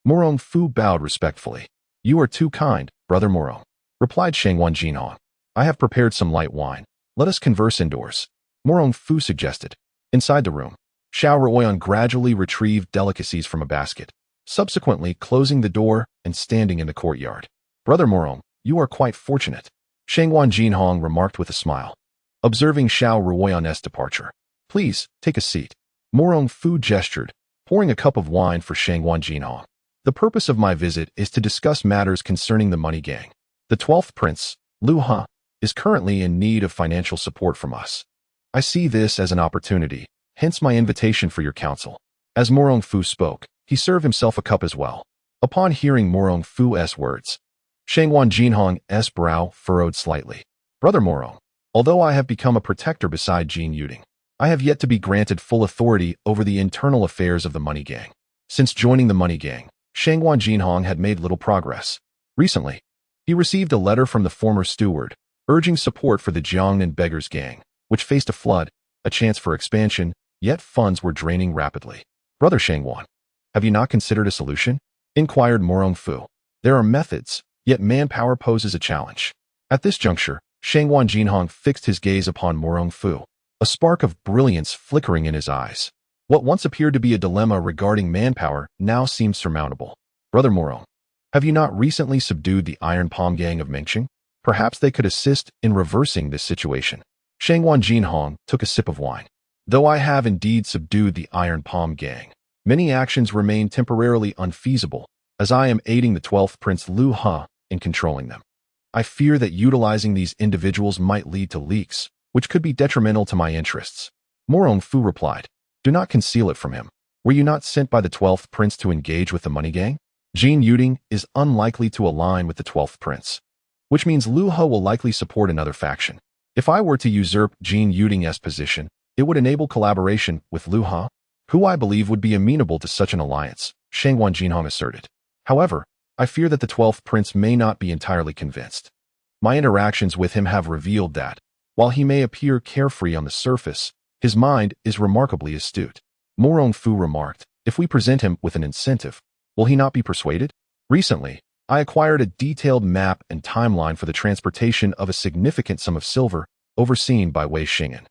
Murong Fu bowed respectfully. "You are too kind, Brother Murong," replied Shangwan Jinhong. "I have prepared some light wine. Let us converse indoors," Murong Fu suggested. Inside the room, Xiao Ruoyan gradually retrieved delicacies from a basket, subsequently closing the door and standing in the courtyard. "Brother Murong, you are quite fortunate," Shangwan Jinhong remarked with a smile, observing Xiao Ruoyan's departure. "Please, take a seat." Murong Fu gestured, pouring a cup of wine for Shangwan Jinhong. "The purpose of my visit is to discuss matters concerning the money gang. The 12th prince, Lu Ha, is currently in need of financial support from us. I see this as an opportunity, hence my invitation for your counsel." As Murong Fu spoke, he served himself a cup as well. Upon hearing Murong Fu's words, Shangwan Jinhong's brow furrowed slightly. "Brother Murong, although I have become a protector beside Jin Yu Ling, I have yet to be granted full authority over the internal affairs of the money gang. Since joining the money gang, Shangwan Jinhong had made little progress. Recently, he received a letter from the former steward, urging support for the Jiangnan Beggars gang, which faced a flood, a chance for expansion, yet funds were draining rapidly. "Brother Shangwan, have you not considered a solution?" inquired Murong Fu. "There are methods, yet manpower poses a challenge." At this juncture, Shangwan Jinhong fixed his gaze upon Murong Fu, a spark of brilliance flickering in his eyes. What once appeared to be a dilemma regarding manpower now seemed surmountable. "Brother Murong, have you not recently subdued the Iron Palm gang of Mengqing? Perhaps they could assist in reversing this situation." Shangwan Jinhong took a sip of wine. "Though I have indeed subdued the Iron Palm gang, many actions remain temporarily unfeasible, as I am aiding the 12th Prince Lu Ha in controlling them. I fear that utilizing these individuals might lead to leaks, which could be detrimental to my interests." Murong Fu replied, "Do not conceal it from him. Were you not sent by the 12th Prince to engage with the money gang? Jin Yu Ling is unlikely to align with the 12th Prince, which means Lu Ha will likely support another faction. If I were to usurp Jin Yu Ling's position, it would enable collaboration with Lu Ha, who I believe would be amenable to such an alliance," Shangwan Jinhong asserted. "However, I fear that the 12th Prince may not be entirely convinced. My interactions with him have revealed that, while he may appear carefree on the surface, his mind is remarkably astute." Murong Fu remarked, "If we present him with an incentive, will he not be persuaded? Recently, I acquired a detailed map and timeline for the transportation of a significant sum of silver, overseen by Wei Xing'an,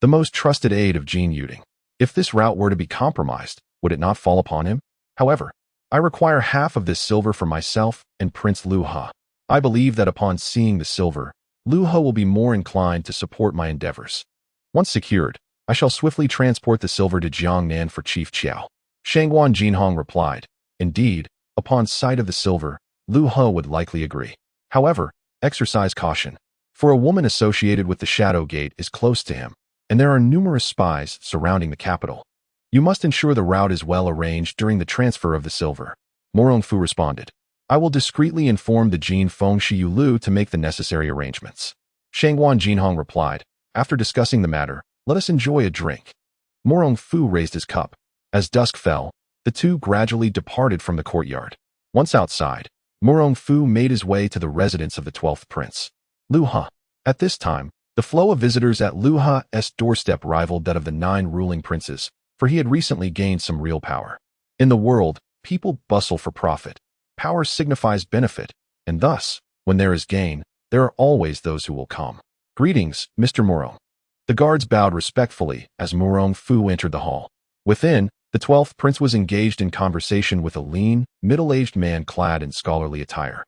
the most trusted aide of Jin Yu Ling. If this route were to be compromised, would it not fall upon him? However, I require half of this silver for myself and Prince Lu Ha. I believe that upon seeing the silver, Lu Ha will be more inclined to support my endeavors. Once secured, I shall swiftly transport the silver to Jiangnan for Chief Qiao." Shangwan Jinhong replied, "Indeed, upon sight of the silver, Lu Ha would likely agree. However, exercise caution, for a woman associated with the Shadow Gate is close to him, and there are numerous spies surrounding the capital. You must ensure the route is well arranged during the transfer of the silver." Murong Fu responded, "I will discreetly inform the Jin Feng Shiyu Lu to make the necessary arrangements." Shangwan Jinhong replied, "After discussing the matter, let us enjoy a drink." Murong Fu raised his cup. As dusk fell, the two gradually departed from the courtyard. Once outside, Murong Fu made his way to the residence of the 12th Prince, Lu Ha. At this time, the flow of visitors at Lu Ha's doorstep rivaled that of the 9 ruling princes, for he had recently gained some real power. In the world, people bustle for profit. Power signifies benefit, and thus, when there is gain, there are always those who will come. Greetings, Mr. Morong. The guards bowed respectfully as Morong Fu entered the hall. Within, the 12th prince was engaged in conversation with a lean, middle-aged man clad in scholarly attire.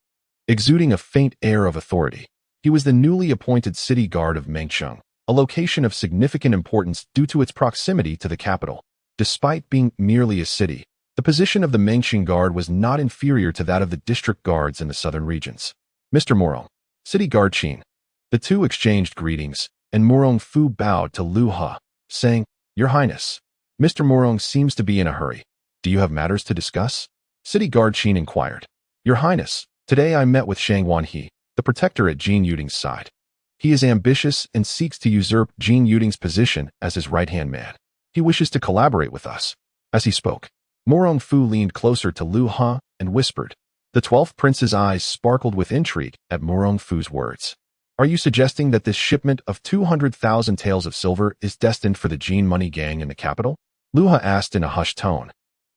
Exuding a faint air of authority, he was the newly appointed city guard of Mengcheng, a location of significant importance due to its proximity to the capital. Despite being merely a city, the position of the Mengcheng Guard was not inferior to that of the district guards in the southern regions. Mr. Morong, City Guard Qin. The two exchanged greetings, and Morong Fu bowed to Lu He, saying, Your Highness. Mr. Morong seems to be in a hurry. Do you have matters to discuss? City Guard Qin inquired. Your Highness, today I met with Shang He, the protector at Jin Yu Ling's side. He is ambitious and seeks to usurp Jin Yu Ling's position as his right-hand man. He wishes to collaborate with us. As he spoke, Morong Fu leaned closer to Lu He and whispered. The 12th prince's eyes sparkled with intrigue at Morong Fu's words. Are you suggesting that this shipment of 200,000 taels of silver is destined for the Jin money gang in the capital? Lu He asked in a hushed tone.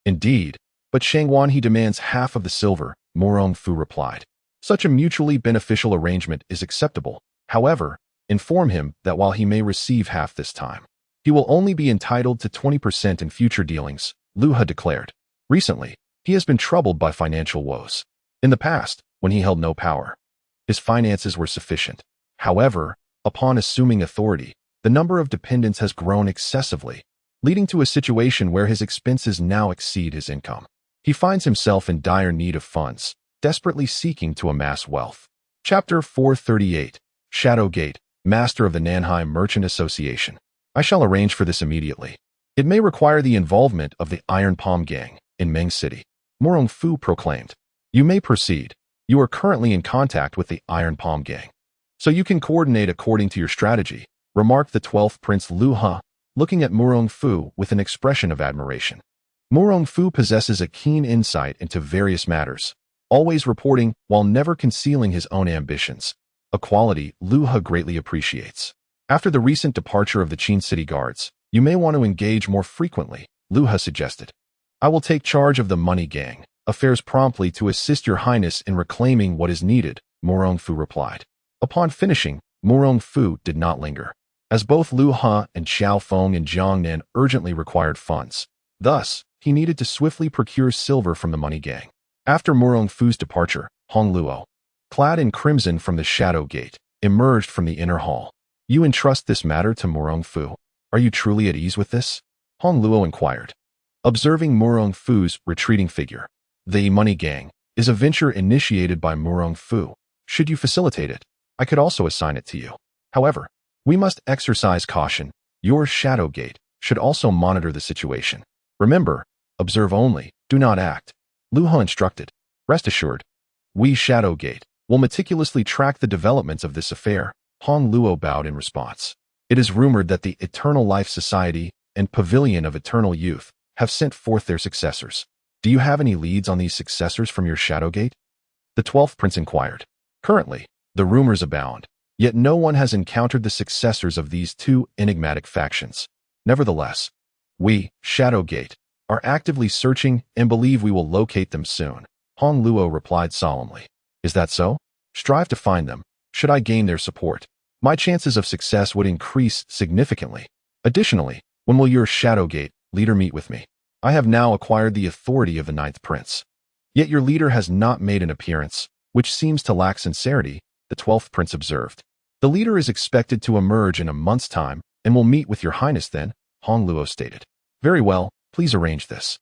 Indeed, but Shang He demands half of the silver, Morong Fu replied. Such a mutually beneficial arrangement is acceptable. However, inform him that while he may receive half this time, he will only be entitled to 20% in future dealings, Lu He declared. Recently, he has been troubled by financial woes. In the past, when he held no power, his finances were sufficient. However, upon assuming authority, the number of dependents has grown excessively, leading to a situation where his expenses now exceed his income. He finds himself in dire need of funds, desperately seeking to amass wealth. Chapter 438, Shadow Gate, Master of the Nanhai Merchant Association. I shall arrange for this immediately. It may require the involvement of the Iron Palm Gang in Meng City. Morong Fu proclaimed. You may proceed. You are currently in contact with the Iron Palm Gang, so you can coordinate according to your strategy, remarked the 12th Prince Lu He, looking at Morong Fu with an expression of admiration. Morong Fu possesses a keen insight into various matters, always reporting while never concealing his own ambitions, a quality Lu He greatly appreciates. After the recent departure of the Qin City Guards, you may want to engage more frequently, Lu He suggested. I will take charge of the money gang affairs promptly to assist your highness in reclaiming what is needed, Morong Fu replied. Upon finishing, Morong Fu did not linger, as both Lu He and Xiao Feng and Jiangnan urgently required funds. Thus, he needed to swiftly procure silver from the money gang. After Morong Fu's departure, Hong Luo, clad in crimson from the Shadow Gate, emerged from the inner hall. You entrust this matter to Morong Fu. Are you truly at ease with this? Hong Luo inquired. Observing Morong Fu's retreating figure, the money gang is a venture initiated by Morong Fu. Should you facilitate it, I could also assign it to you. However, we must exercise caution. Your Shadow Gate should also monitor the situation. Remember, observe only, do not act. Lu He instructed. Rest assured, we Shadow Gate will meticulously track the developments of this affair. Hong Luo bowed in response. It is rumored that the Eternal Life Society and Pavilion of Eternal Youth have sent forth their successors. Do you have any leads on these successors from your Shadow Gate? The 12th Prince inquired. Currently, the rumors abound, yet no one has encountered the successors of these two enigmatic factions. Nevertheless, we, Shadow Gate, are actively searching and believe we will locate them soon, Hong Luo replied solemnly. Is that so? Strive to find them. Should I gain their support, my chances of success would increase significantly. Additionally, when will your Shadow Gate leader meet with me? I have now acquired the authority of the 9th Prince. Yet your leader has not made an appearance, which seems to lack sincerity, the 12th Prince observed. The leader is expected to emerge in a month's time and will meet with your highness then, Hong Luo stated. Very well, please arrange this.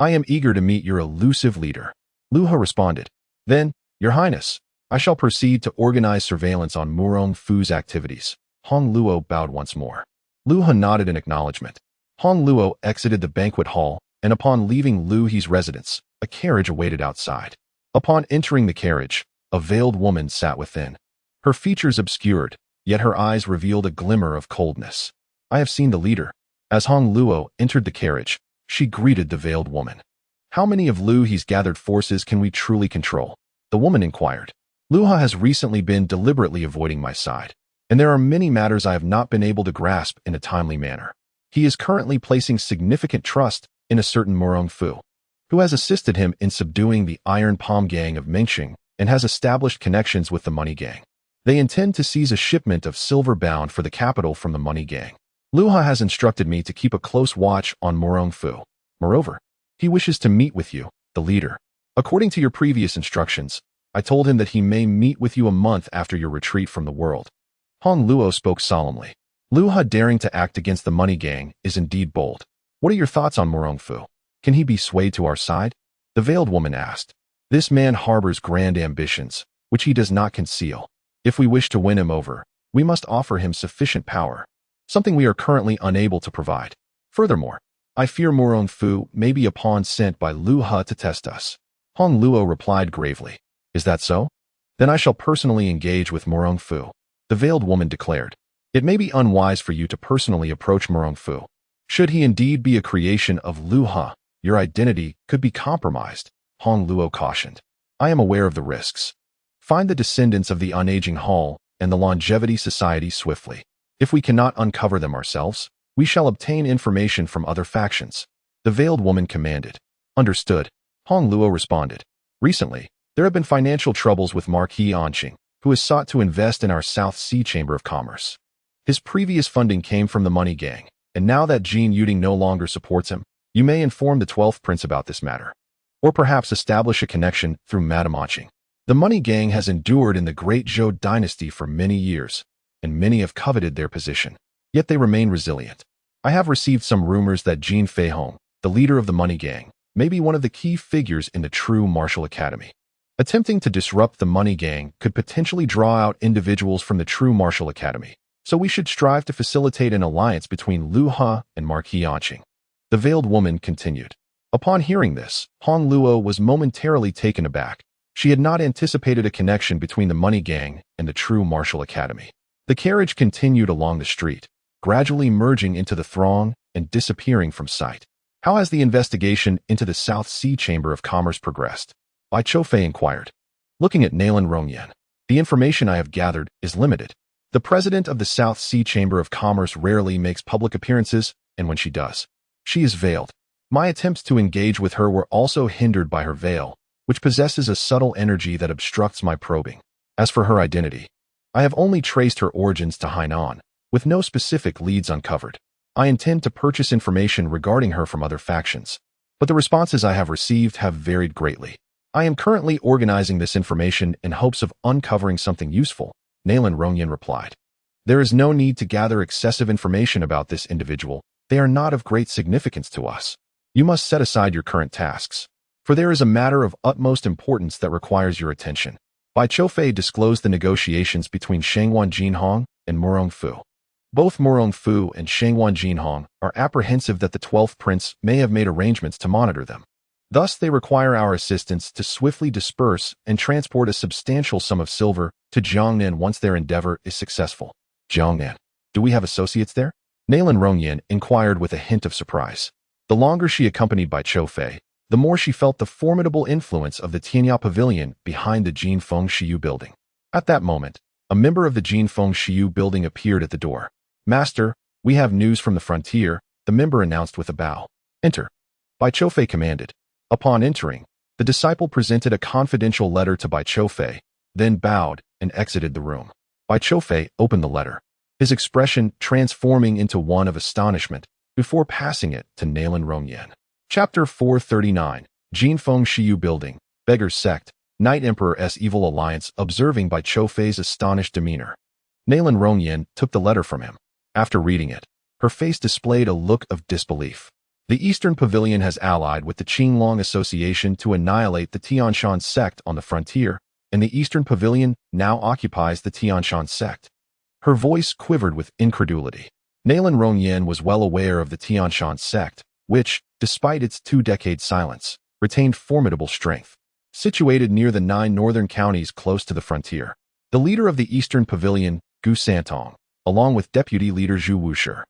I am eager to meet your elusive leader. Lu He responded. Then, your highness, I shall proceed to organize surveillance on Morong Fu's activities. Hong Luo bowed once more. Lu He nodded in acknowledgement. Hong Luo exited the banquet hall, and upon leaving Lu He's residence, a carriage awaited outside. Upon entering the carriage, a veiled woman sat within. Her features obscured, yet her eyes revealed a glimmer of coldness. I have seen the leader. As Hong Luo entered the carriage, she greeted the veiled woman. How many of Lu He's gathered forces can we truly control? The woman inquired. Lu He has recently been deliberately avoiding my side, and there are many matters I have not been able to grasp in a timely manner. He is currently placing significant trust in a certain Morong Fu, who has assisted him in subduing the Iron Palm Gang of Mengcheng and has established connections with the money gang. They intend to seize a shipment of silver bound for the capital from the money gang. Luha has instructed me to keep a close watch on Morong Fu. Moreover, he wishes to meet with you, the leader. According to your previous instructions, I told him that he may meet with you a month after your retreat from the world. Hong Luo spoke solemnly. Luha daring to act against the money gang is indeed bold. What are your thoughts on Morong Fu? Can he be swayed to our side? The veiled woman asked. This man harbors grand ambitions, which he does not conceal. If we wish to win him over, we must offer him sufficient power, something we are currently unable to provide. Furthermore, I fear Morong Fu may be a pawn sent by Luha to test us. Hong Luo replied gravely. Is that so? Then I shall personally engage with Morong Fu. The veiled woman declared. It may be unwise for you to personally approach Morong Fu. Should he indeed be a creation of Luha, your identity could be compromised, Hong Luo cautioned. I am aware of the risks. Find the descendants of the Unaging Hall and the Longevity Society swiftly. If we cannot uncover them ourselves, we shall obtain information from other factions. The veiled woman commanded. Understood. Hong Luo responded. Recently, there have been financial troubles with Marquis Anqing, who has sought to invest in our South Sea Chamber of Commerce. His previous funding came from the money gang, and now that Jin Yu Ling no longer supports him, you may inform the 12th Prince about this matter. Or perhaps establish a connection through Madame Anqing. The money gang has endured in the Great Zhou dynasty for many years, and many have coveted their position. Yet they remain resilient. I have received some rumors that Jin Feihong, the leader of the money gang, may be one of the key figures in the true martial academy. Attempting to disrupt the money gang could potentially draw out individuals from the true martial academy, so we should strive to facilitate an alliance between Luha and Marquis Anqing. The veiled woman continued. Upon hearing this, Hong Luo was momentarily taken aback. She had not anticipated a connection between the money gang and the true martial academy. The carriage continued along the street, gradually merging into the throng and disappearing from sight. How has the investigation into the South Sea Chamber of Commerce progressed? Bai Choufei inquired. Looking at Nalen Rongyan, the information I have gathered is limited. The president of the South Sea Chamber of Commerce rarely makes public appearances, and when she does, she is veiled. My attempts to engage with her were also hindered by her veil, which possesses a subtle energy that obstructs my probing. As for her identity, I have only traced her origins to Hainan, with no specific leads uncovered. I intend to purchase information regarding her from other factions, but the responses I have received have varied greatly. I am currently organizing this information in hopes of uncovering something useful, Nalen Rongyan replied. There is no need to gather excessive information about this individual. They are not of great significance to us. You must set aside your current tasks, for there is a matter of utmost importance that requires your attention. Bai Choufei disclosed the negotiations between Shangwan Jinhong and Morong Fu. Both Morong Fu and Shangwan Jinhong are apprehensive that the 12th Prince may have made arrangements to monitor them. Thus, they require our assistance to swiftly disperse and transport a substantial sum of silver to Jiangnan once their endeavor is successful. Jiangnan. Do we have associates there? Nalen Rongyan inquired with a hint of surprise. The longer she accompanied Bai Choufei, the more she felt the formidable influence of the Tianya Pavilion behind the Jin Feng Shiyu building. At that moment, a member of the Jin Feng Shiyu building appeared at the door. Master, we have news from the frontier, the member announced with a bow. Enter. Bai Choufei commanded. Upon entering, the disciple presented a confidential letter to Bai Choufei, then bowed and exited the room. Bai Choufei opened the letter, his expression transforming into one of astonishment before passing it to Nalen Rongyan. Chapter 439, Jin Feng Shiyu Building, Beggar's Sect, Night Emperor's Evil Alliance. Observing Bai Choufei's astonished demeanor, Nalen Rongyan took the letter from him. After reading it, her face displayed a look of disbelief. The Eastern Pavilion has allied with the Qinglong Association to annihilate the Tianshan Sect on the frontier, and the Eastern Pavilion now occupies the Tianshan Sect. Her voice quivered with incredulity. Nalen Rongyan was well aware of the Tianshan Sect, which, despite its 2-decade silence, retained formidable strength. Situated near the 9 northern counties close to the frontier, the leader of the Eastern Pavilion, Gu Santong, along with deputy leader Zhu Wushi,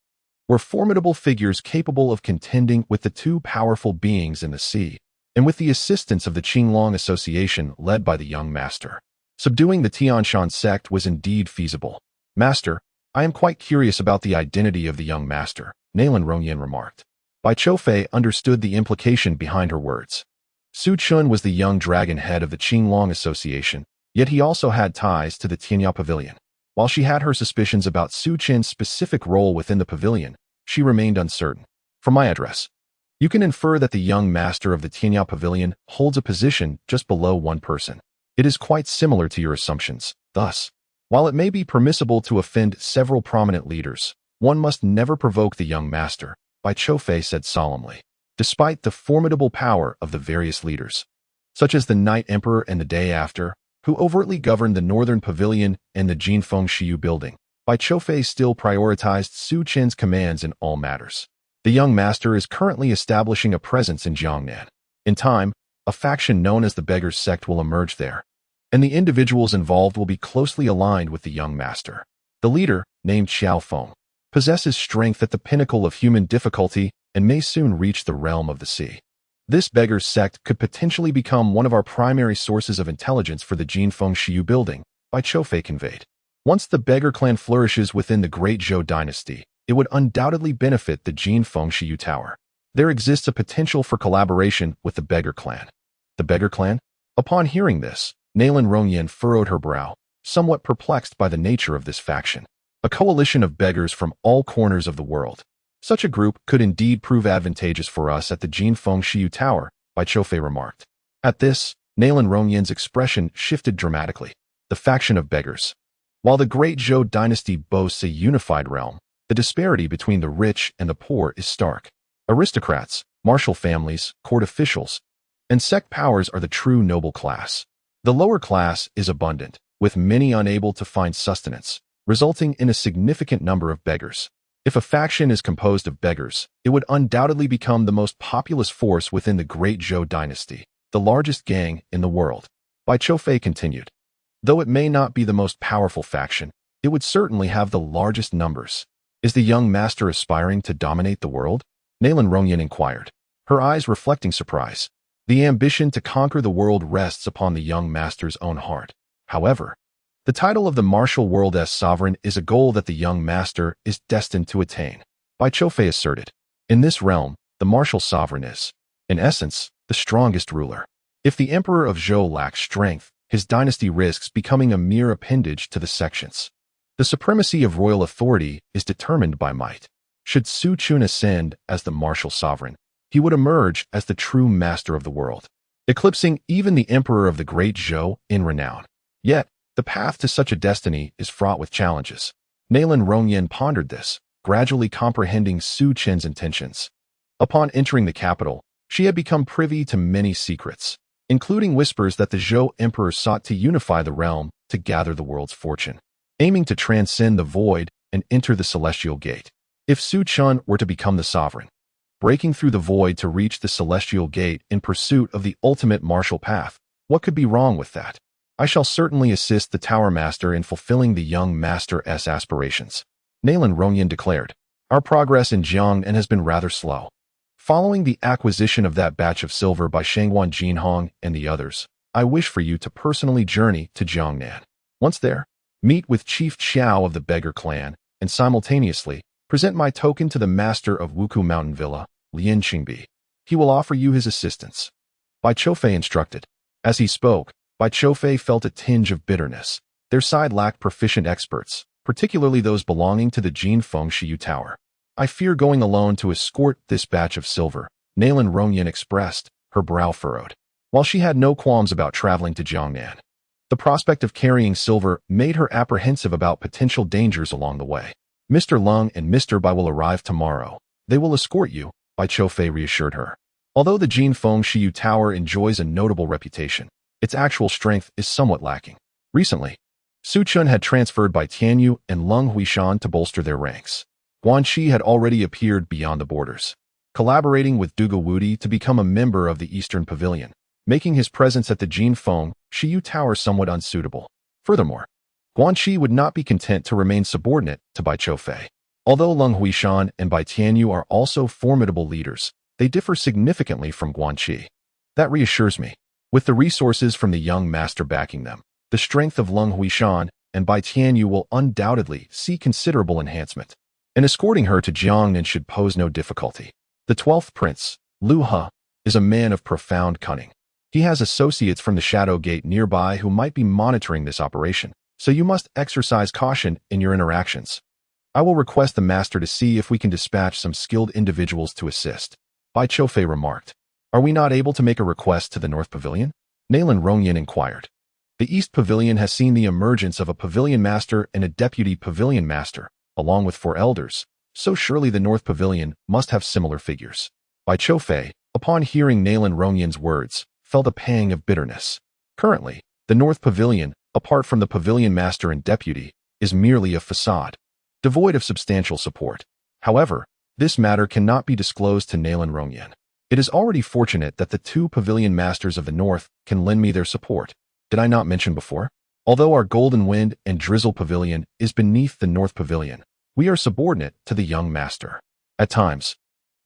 were formidable figures capable of contending with the 2 powerful beings in the sea, and with the assistance of the Qinglong Association led by the young master. Subduing the Tianshan Sect was indeed feasible. Master, I am quite curious about the identity of the young master, Nalen Rongyan remarked. Bai Choufei understood the implication behind her words. Su Chun was the young dragon head of the Qinglong Association, yet he also had ties to the Tianya Pavilion. While she had her suspicions about Su Chen's specific role within the pavilion, she remained uncertain. From my address, you can infer that the young master of the Tianya Pavilion holds a position just below one person. It is quite similar to your assumptions. Thus, while it may be permissible to offend several prominent leaders, one must never provoke the young master, Bai Qiufei said solemnly. Despite the formidable power of the various leaders, such as the Night Emperor and the Day After, who overtly governed the Northern Pavilion and the Jinfeng Shiyu building, Bai Qiufei still prioritized Su Chen's commands in all matters. The young master is currently establishing a presence in Jiangnan. In time, a faction known as the Beggars Sect will emerge there, and the individuals involved will be closely aligned with the young master. The leader, named Xiao Feng, possesses strength at the pinnacle of human difficulty and may soon reach the realm of the sea. This Beggars Sect could potentially become one of our primary sources of intelligence for the Jinfeng Shiyu building, Bai Qiufei conveyed. Once the Beggar clan flourishes within the Great Zhou dynasty, it would undoubtedly benefit the Jinfeng Shiyu Tower. There exists a potential for collaboration with the Beggar clan. The Beggar clan? Upon hearing this, Nalan Rongyan furrowed her brow, somewhat perplexed by the nature of this faction. A coalition of beggars from all corners of the world. Such a group could indeed prove advantageous for us at the Jinfeng Shiyu Tower, Bai Qiufei remarked. At this, Nalan Rongyan's expression shifted dramatically. The faction of beggars. While the Great Zhou dynasty boasts a unified realm, the disparity between the rich and the poor is stark. Aristocrats, martial families, court officials, and sect powers are the true noble class. The lower class is abundant, with many unable to find sustenance, resulting in a significant number of beggars. If a faction is composed of beggars, it would undoubtedly become the most populous force within the Great Zhou dynasty, the largest gang in the world. Bai Qiufei continued. Though it may not be the most powerful faction, it would certainly have the largest numbers. Is the young master aspiring to dominate the world? Nalan Rongyan inquired, her eyes reflecting surprise. The ambition to conquer the world rests upon the young master's own heart. However, the title of the martial world's sovereign is a goal that the young master is destined to attain. Bai Qiufei asserted. In this realm, the martial sovereign is, in essence, the strongest ruler. If the emperor of Zhou lacks strength, his dynasty risks becoming a mere appendage to the sections. The supremacy of royal authority is determined by might. Should Su Chun ascend as the martial sovereign, he would emerge as the true master of the world, eclipsing even the emperor of the Great Zhou in renown. Yet, the path to such a destiny is fraught with challenges. Nalan Rongyan pondered this, gradually comprehending Su Chen's intentions. Upon entering the capital, she had become privy to many secrets, including whispers that the Zhou emperor sought to unify the realm to gather the world's fortune, aiming to transcend the void and enter the celestial gate. If Su Chun were to become the sovereign, breaking through the void to reach the celestial gate in pursuit of the ultimate martial path, what could be wrong with that? I shall certainly assist the Tower Master in fulfilling the young master's aspirations. Nalan Rongyan declared. Our progress in Jiangnan has been rather slow. Following the acquisition of that batch of silver by Shangwan Jinhong and the others, I wish for you to personally journey to Jiangnan. Once there, meet with Chief Qiao of the Beggar clan, and simultaneously, present my token to the master of Wuku Mountain Villa, Lian Qingbi. He will offer you his assistance. Bai Qiufei instructed. As he spoke, Bai Qiufei felt a tinge of bitterness. Their side lacked proficient experts, particularly those belonging to the Jinfeng Shiyu Tower. I fear going alone to escort this batch of silver, Nalan Rongyan expressed, her brow furrowed. While she had no qualms about traveling to Jiangnan, the prospect of carrying silver made her apprehensive about potential dangers along the way. Mr. Lung and Mr. Bai will arrive tomorrow. They will escort you, Bai Qiufei reassured her. Although the Jinfeng Shiyu Tower enjoys a notable reputation, its actual strength is somewhat lacking. Recently, Su Chun had transferred Bai Tianyu and Lung Huishan to bolster their ranks. Guanxi had already appeared beyond the borders, collaborating with Duga Wudi to become a member of the Eastern Pavilion, making his presence at the Jinfeng Shiyu Tower somewhat unsuitable. Furthermore, Guanxi would not be content to remain subordinate to Bai Qiufei. Although Lung Huishan and Bai Tianyu are also formidable leaders, they differ significantly from Guanxi. That reassures me. With the resources from the young master backing them, the strength of Lung Huishan and Bai Tianyu will undoubtedly see considerable enhancement, and escorting her to Jiangnan should pose no difficulty. The 12th prince, Lu He, is a man of profound cunning. He has associates from the Shadow Gate nearby who might be monitoring this operation, so you must exercise caution in your interactions. I will request the master to see if we can dispatch some skilled individuals to assist. Bai Qiufei remarked. Are we not able to make a request to the North Pavilion? Nalan Rongyan inquired. The East Pavilion has seen the emergence of a pavilion master and a deputy pavilion master, along with 4 elders, so surely the North Pavilion must have similar figures. Bai Qiufei, upon hearing Nalan Rongyan's words, felt a pang of bitterness. Currently, the North Pavilion, apart from the pavilion master and deputy, is merely a facade, devoid of substantial support. However, this matter cannot be disclosed to Nalan Rongyan. It is already fortunate that the 2 pavilion masters of the North can lend me their support. Did I not mention before? Although our Golden Wind and Drizzle Pavilion is beneath the North Pavilion, we are subordinate to the young master. At times,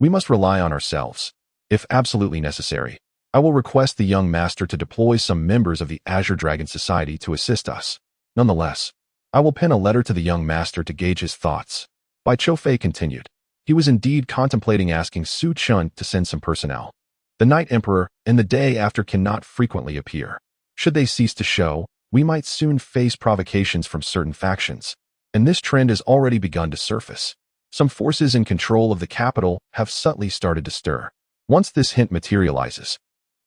we must rely on ourselves. If absolutely necessary, I will request the young master to deploy some members of the Azure Dragon Society to assist us. Nonetheless, I will pen a letter to the young master to gauge his thoughts. Bai Qiufei continued. He was indeed contemplating asking Su Chun to send some personnel. The Night Emperor and the day after cannot frequently appear. Should they cease to show, we might soon face provocations from certain factions, and this trend has already begun to surface. Some forces in control of the capital have subtly started to stir. Once this hint materializes,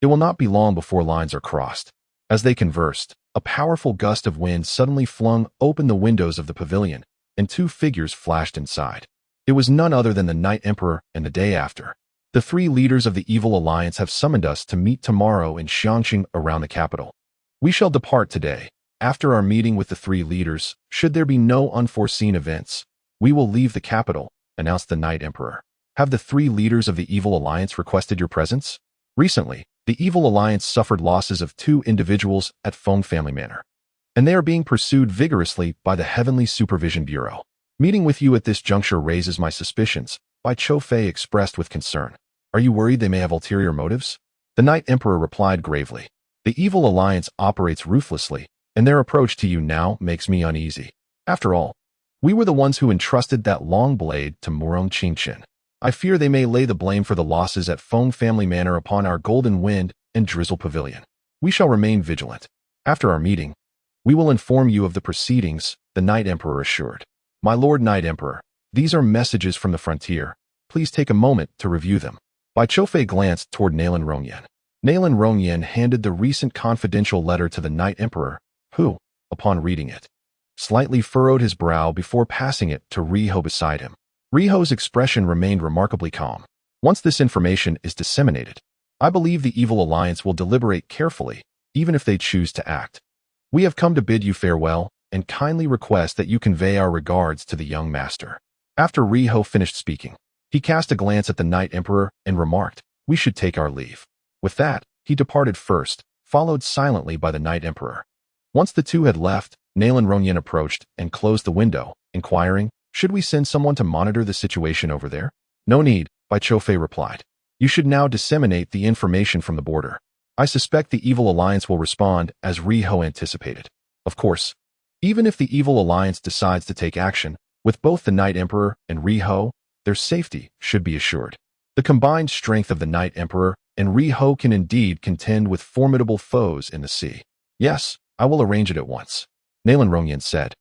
it will not be long before lines are crossed. As they conversed, a powerful gust of wind suddenly flung open the windows of the pavilion, and 2 figures flashed inside. It was none other than the Night Emperor and the day after. The 3 leaders of the Evil Alliance have summoned us to meet tomorrow in Xiangqing around the capital. We shall depart today. After our meeting with the 3 leaders, should there be no unforeseen events, we will leave the capital, announced the Night Emperor. Have the 3 leaders of the Evil Alliance requested your presence? Recently, the Evil Alliance suffered losses of 2 individuals at Feng Family Manor, and they are being pursued vigorously by the Heavenly Supervision Bureau. Meeting with you at this juncture raises my suspicions, Bai Qiufei expressed with concern. Are you worried they may have ulterior motives? The Night Emperor replied gravely. The Evil Alliance operates ruthlessly, and their approach to you now makes me uneasy. After all, we were the ones who entrusted that long blade to Murong Qingchen. I fear they may lay the blame for the losses at Feng Family Manor upon our Golden Wind and Drizzle Pavilion. We shall remain vigilant. After our meeting, we will inform you of the proceedings, the Night Emperor assured. My Lord Night Emperor, these are messages from the frontier. Please take a moment to review them. Bai Qiufei glanced toward Nalan Rongyan. Nalan Rongyan handed the recent confidential letter to the Night Emperor, who, upon reading it, slightly furrowed his brow before passing it to Riho beside him. Riho's expression remained remarkably calm. Once this information is disseminated, I believe the Evil Alliance will deliberate carefully, even if they choose to act. We have come to bid you farewell, and kindly request that you convey our regards to the young master. After Riho finished speaking, he cast a glance at the Night Emperor and remarked, we should take our leave. With that, he departed first, followed silently by the Night Emperor. Once the 2 had left, Nalan Rongyan approached and closed the window, inquiring, should we send someone to monitor the situation over there? No need, Bai Qiufei replied. You should now disseminate the information from the border. I suspect the Evil Alliance will respond as Riho anticipated. Of course, even if the Evil Alliance decides to take action, with both the Night Emperor and Riho, their safety should be assured. The combined strength of the Night Emperor and Riho can indeed contend with formidable foes in the sea. Yes, I will arrange it at once, Nalan Rongyan said,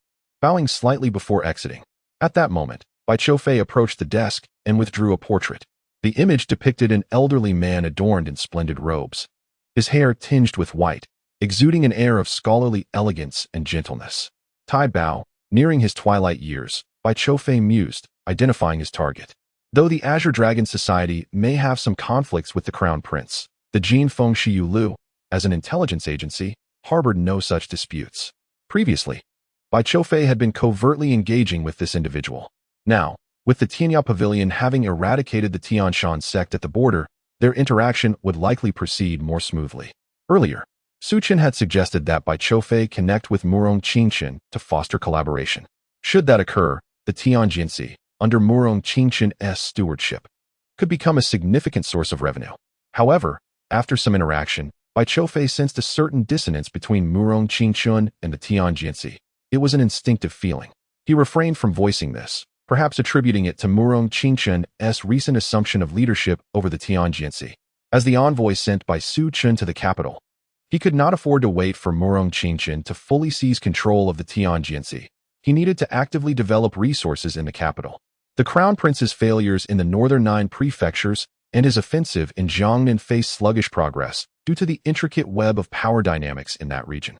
bowing slightly before exiting. At that moment, Bai Qiufei approached the desk and withdrew a portrait. The image depicted an elderly man adorned in splendid robes, his hair tinged with white, exuding an air of scholarly elegance and gentleness. Tai Bao, nearing his twilight years, Bai Qiufei mused, identifying his target. Though the Azure Dragon Society may have some conflicts with the Crown Prince, the Jin Feng Shiyu Lu, as an intelligence agency, harbored no such disputes. Previously, Bai Qiufei had been covertly engaging with this individual. Now, with the Tianya Pavilion having eradicated the Tianshan Sect at the border, their interaction would likely proceed more smoothly. Earlier, Su Chen had suggested that Bai Qiufei connect with Murong Qingchen to foster collaboration. Should that occur, the Tianjinsi, under Murong Qingchen's stewardship, could become a significant source of revenue. However, after some interaction, Bai Qiufei sensed a certain dissonance between Murong Qingchen and the Tianjinsi. It was an instinctive feeling. He refrained from voicing this, perhaps attributing it to Murong Qingchen's recent assumption of leadership over the Tianjinsi. as the envoy sent by Su Chen to the capital. He could not afford to wait for Murong Qingchen to fully seize control of the Tianjin. He needed to actively develop resources in the capital. The Crown Prince's failures in the northern 9 prefectures and his offensive in Jiangnan faced sluggish progress due to the intricate web of power dynamics in that region.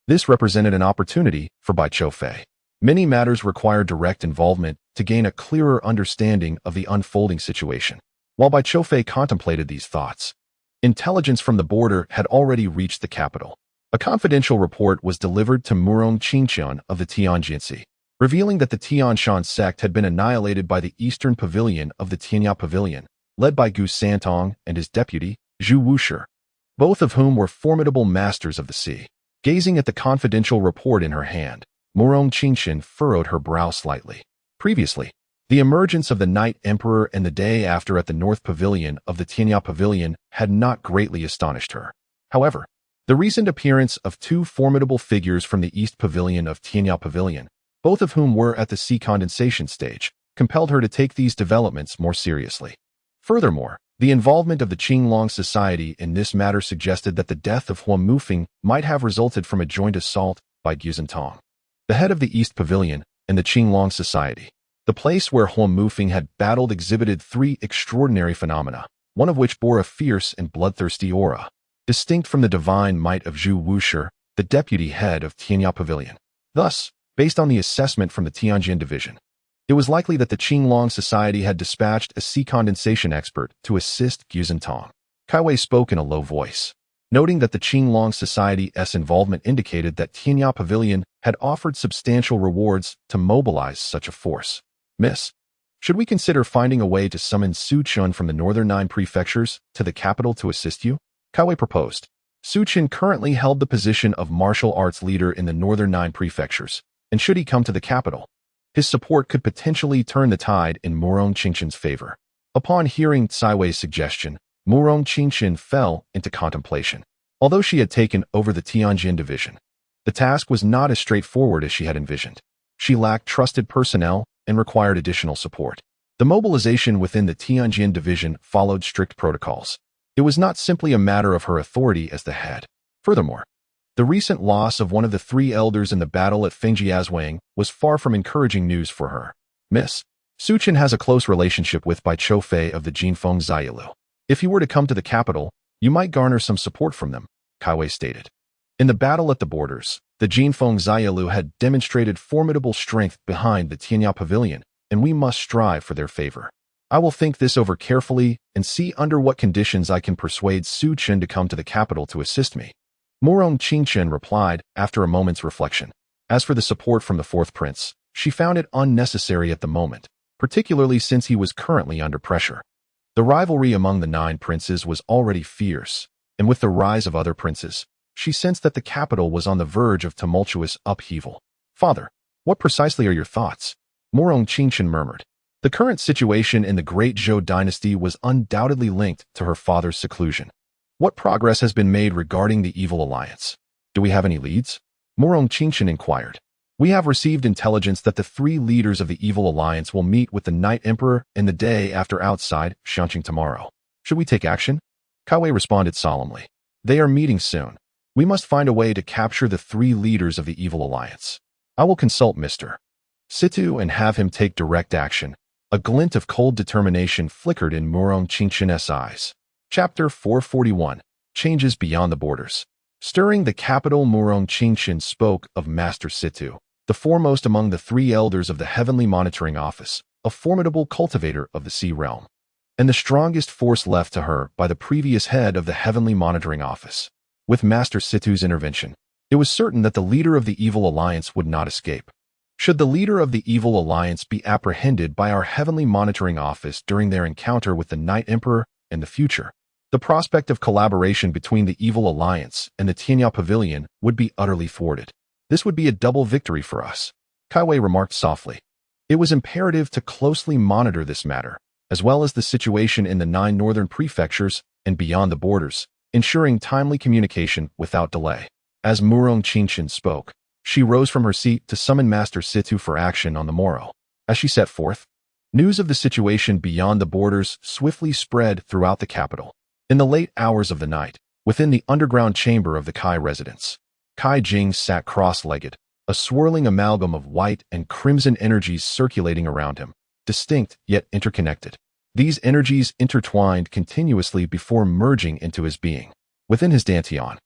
This represented an opportunity for Bai Qiufei. Many matters required direct involvement to gain a clearer understanding of the unfolding situation. While Bai Qiufei contemplated these thoughts, intelligence from the border had already reached the capital. A confidential report was delivered to Murong Qingchen of the Tianjin, revealing that the Tianshan Sect had been annihilated by the eastern pavilion of the Tianya Pavilion, led by Gu Santong and his deputy, Zhu Wushi, both of whom were formidable masters of the sea. Gazing at the confidential report in her hand, Murong Qingchen furrowed her brow slightly. Previously, the emergence of the Night Emperor and the day after at the North Pavilion of the Tianya Pavilion had not greatly astonished her. However, the recent appearance of 2 formidable figures from the East Pavilion of Tianya Pavilion, both of whom were at the sea condensation stage, compelled her to take these developments more seriously. Furthermore, the involvement of the Qinglong Society in this matter suggested that the death of Huo Mufeng might have resulted from a joint assault by Gu Zentong, the head of the East Pavilion, and the Qinglong Society. The place where Huo Mufeng had battled exhibited 3 extraordinary phenomena, one of which bore a fierce and bloodthirsty aura, distinct from the divine might of Zhu Wushi, the deputy head of Tianya Pavilion. Thus, based on the assessment from the Tianjin Division, it was likely that the Qinglong Society had dispatched a sea condensation expert to assist Gu Zentong. Kaiwei spoke in a low voice, noting that the Qinglong Society's involvement indicated that Tianya Pavilion had offered substantial rewards to mobilize such a force. Miss, should we consider finding a way to summon Su Chen from the northern 9 prefectures to the capital to assist you? Kaiwei proposed. Su Chen currently held the position of martial arts leader in the northern 9 prefectures, and should he come to the capital, his support could potentially turn the tide in Murong Qingchen's favor. Upon hearing Caiwei's suggestion, Murong Qingchen fell into contemplation. Although she had taken over the Tianjin division, the task was not as straightforward as she had envisioned. She lacked trusted personnel and required additional support. The mobilization within the Tianjin division followed strict protocols. It was not simply a matter of her authority as the head. Furthermore, the recent loss of one of the 3 elders in the battle at Fengjiazwang was far from encouraging news for her. Miss, Su Chen has a close relationship with Bai Qiufei of the Jinfeng Zailu. If he were to come to the capital, you might garner some support from them, Kaiwei stated. In the battle at the borders, the Jinfeng Zailu had demonstrated formidable strength behind the Tianya Pavilion, and we must strive for their favor. I will think this over carefully and see under what conditions I can persuade Su Chen to come to the capital to assist me. Murong Qingchen replied after a moment's reflection. As for the support from the 4th prince, she found it unnecessary at the moment, particularly since he was currently under pressure. The rivalry among the 9 princes was already fierce, and with the rise of other princes, she sensed that the capital was on the verge of tumultuous upheaval. Father, what precisely are your thoughts? Murong Qingchen murmured. The current situation in the Great Zhou dynasty was undoubtedly linked to her father's seclusion. What progress has been made regarding the evil alliance? Do we have any leads? Murong Qingchen inquired. We have received intelligence that the 3 leaders of the evil alliance will meet with the Night Emperor in the day after outside Xiangqing tomorrow. Should we take action? Kaiwei responded solemnly. They are meeting soon. We must find a way to capture the 3 leaders of the evil alliance. I will consult Mr. Situ and have him take direct action. A glint of cold determination flickered in Murong Qingchen's eyes. Chapter 441. Changes Beyond the Borders. Stirring the capital, Murong Qingchen spoke of Master Situ, the foremost among the 3 elders of the Heavenly Monitoring Office, a formidable cultivator of the sea realm, and the strongest force left to her by the previous head of the Heavenly Monitoring Office. With Master Situ's intervention, it was certain that the leader of the evil alliance would not escape. Should the leader of the evil alliance be apprehended by our Heavenly Monitoring Office during their encounter with the Night Emperor in the future, the prospect of collaboration between the evil alliance and the Tianya Pavilion would be utterly thwarted. This would be a double victory for us, Kaiwei remarked softly. It was imperative to closely monitor this matter, as well as the situation in the 9 northern prefectures and beyond the borders, ensuring timely communication without delay. As Murong Qingchen spoke, she rose from her seat to summon Master Situ for action on the morrow. As she set forth, news of the situation beyond the borders swiftly spread throughout the capital. In the late hours of the night, within the underground chamber of the Kai residence, Kai Jing sat cross-legged, a swirling amalgam of white and crimson energies circulating around him, distinct yet interconnected. These energies intertwined continuously before merging into his being. Within his dantian,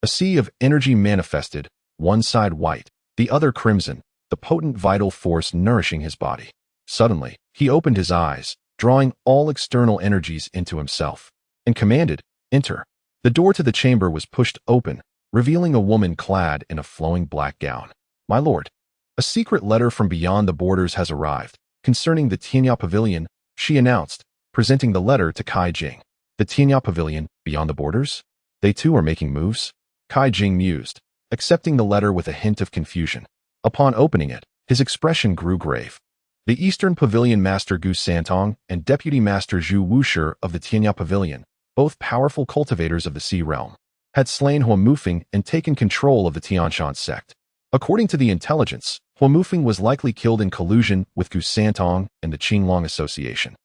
a sea of energy manifested, one side white, the other crimson, the potent vital force nourishing his body. Suddenly, he opened his eyes, drawing all external energies into himself, and commanded, "Enter." The door to the chamber was pushed open, revealing a woman clad in a flowing black gown. "My lord, a secret letter from beyond the borders has arrived, concerning the Tianya Pavilion," she announced, presenting the letter to Kai Jing. "The Tianya Pavilion, beyond the borders? They too are making moves?" Kai Jing mused, accepting the letter with a hint of confusion. Upon opening it, his expression grew grave. The Eastern Pavilion Master Gu Santong and Deputy Master Zhu Wushi of the Tianya Pavilion, both powerful cultivators of the Sea Realm, had slain Huamufeng and taken control of the Tianshan Sect. According to the intelligence, Huamufeng was likely killed in collusion with Gu Santong and the Qinglong Association.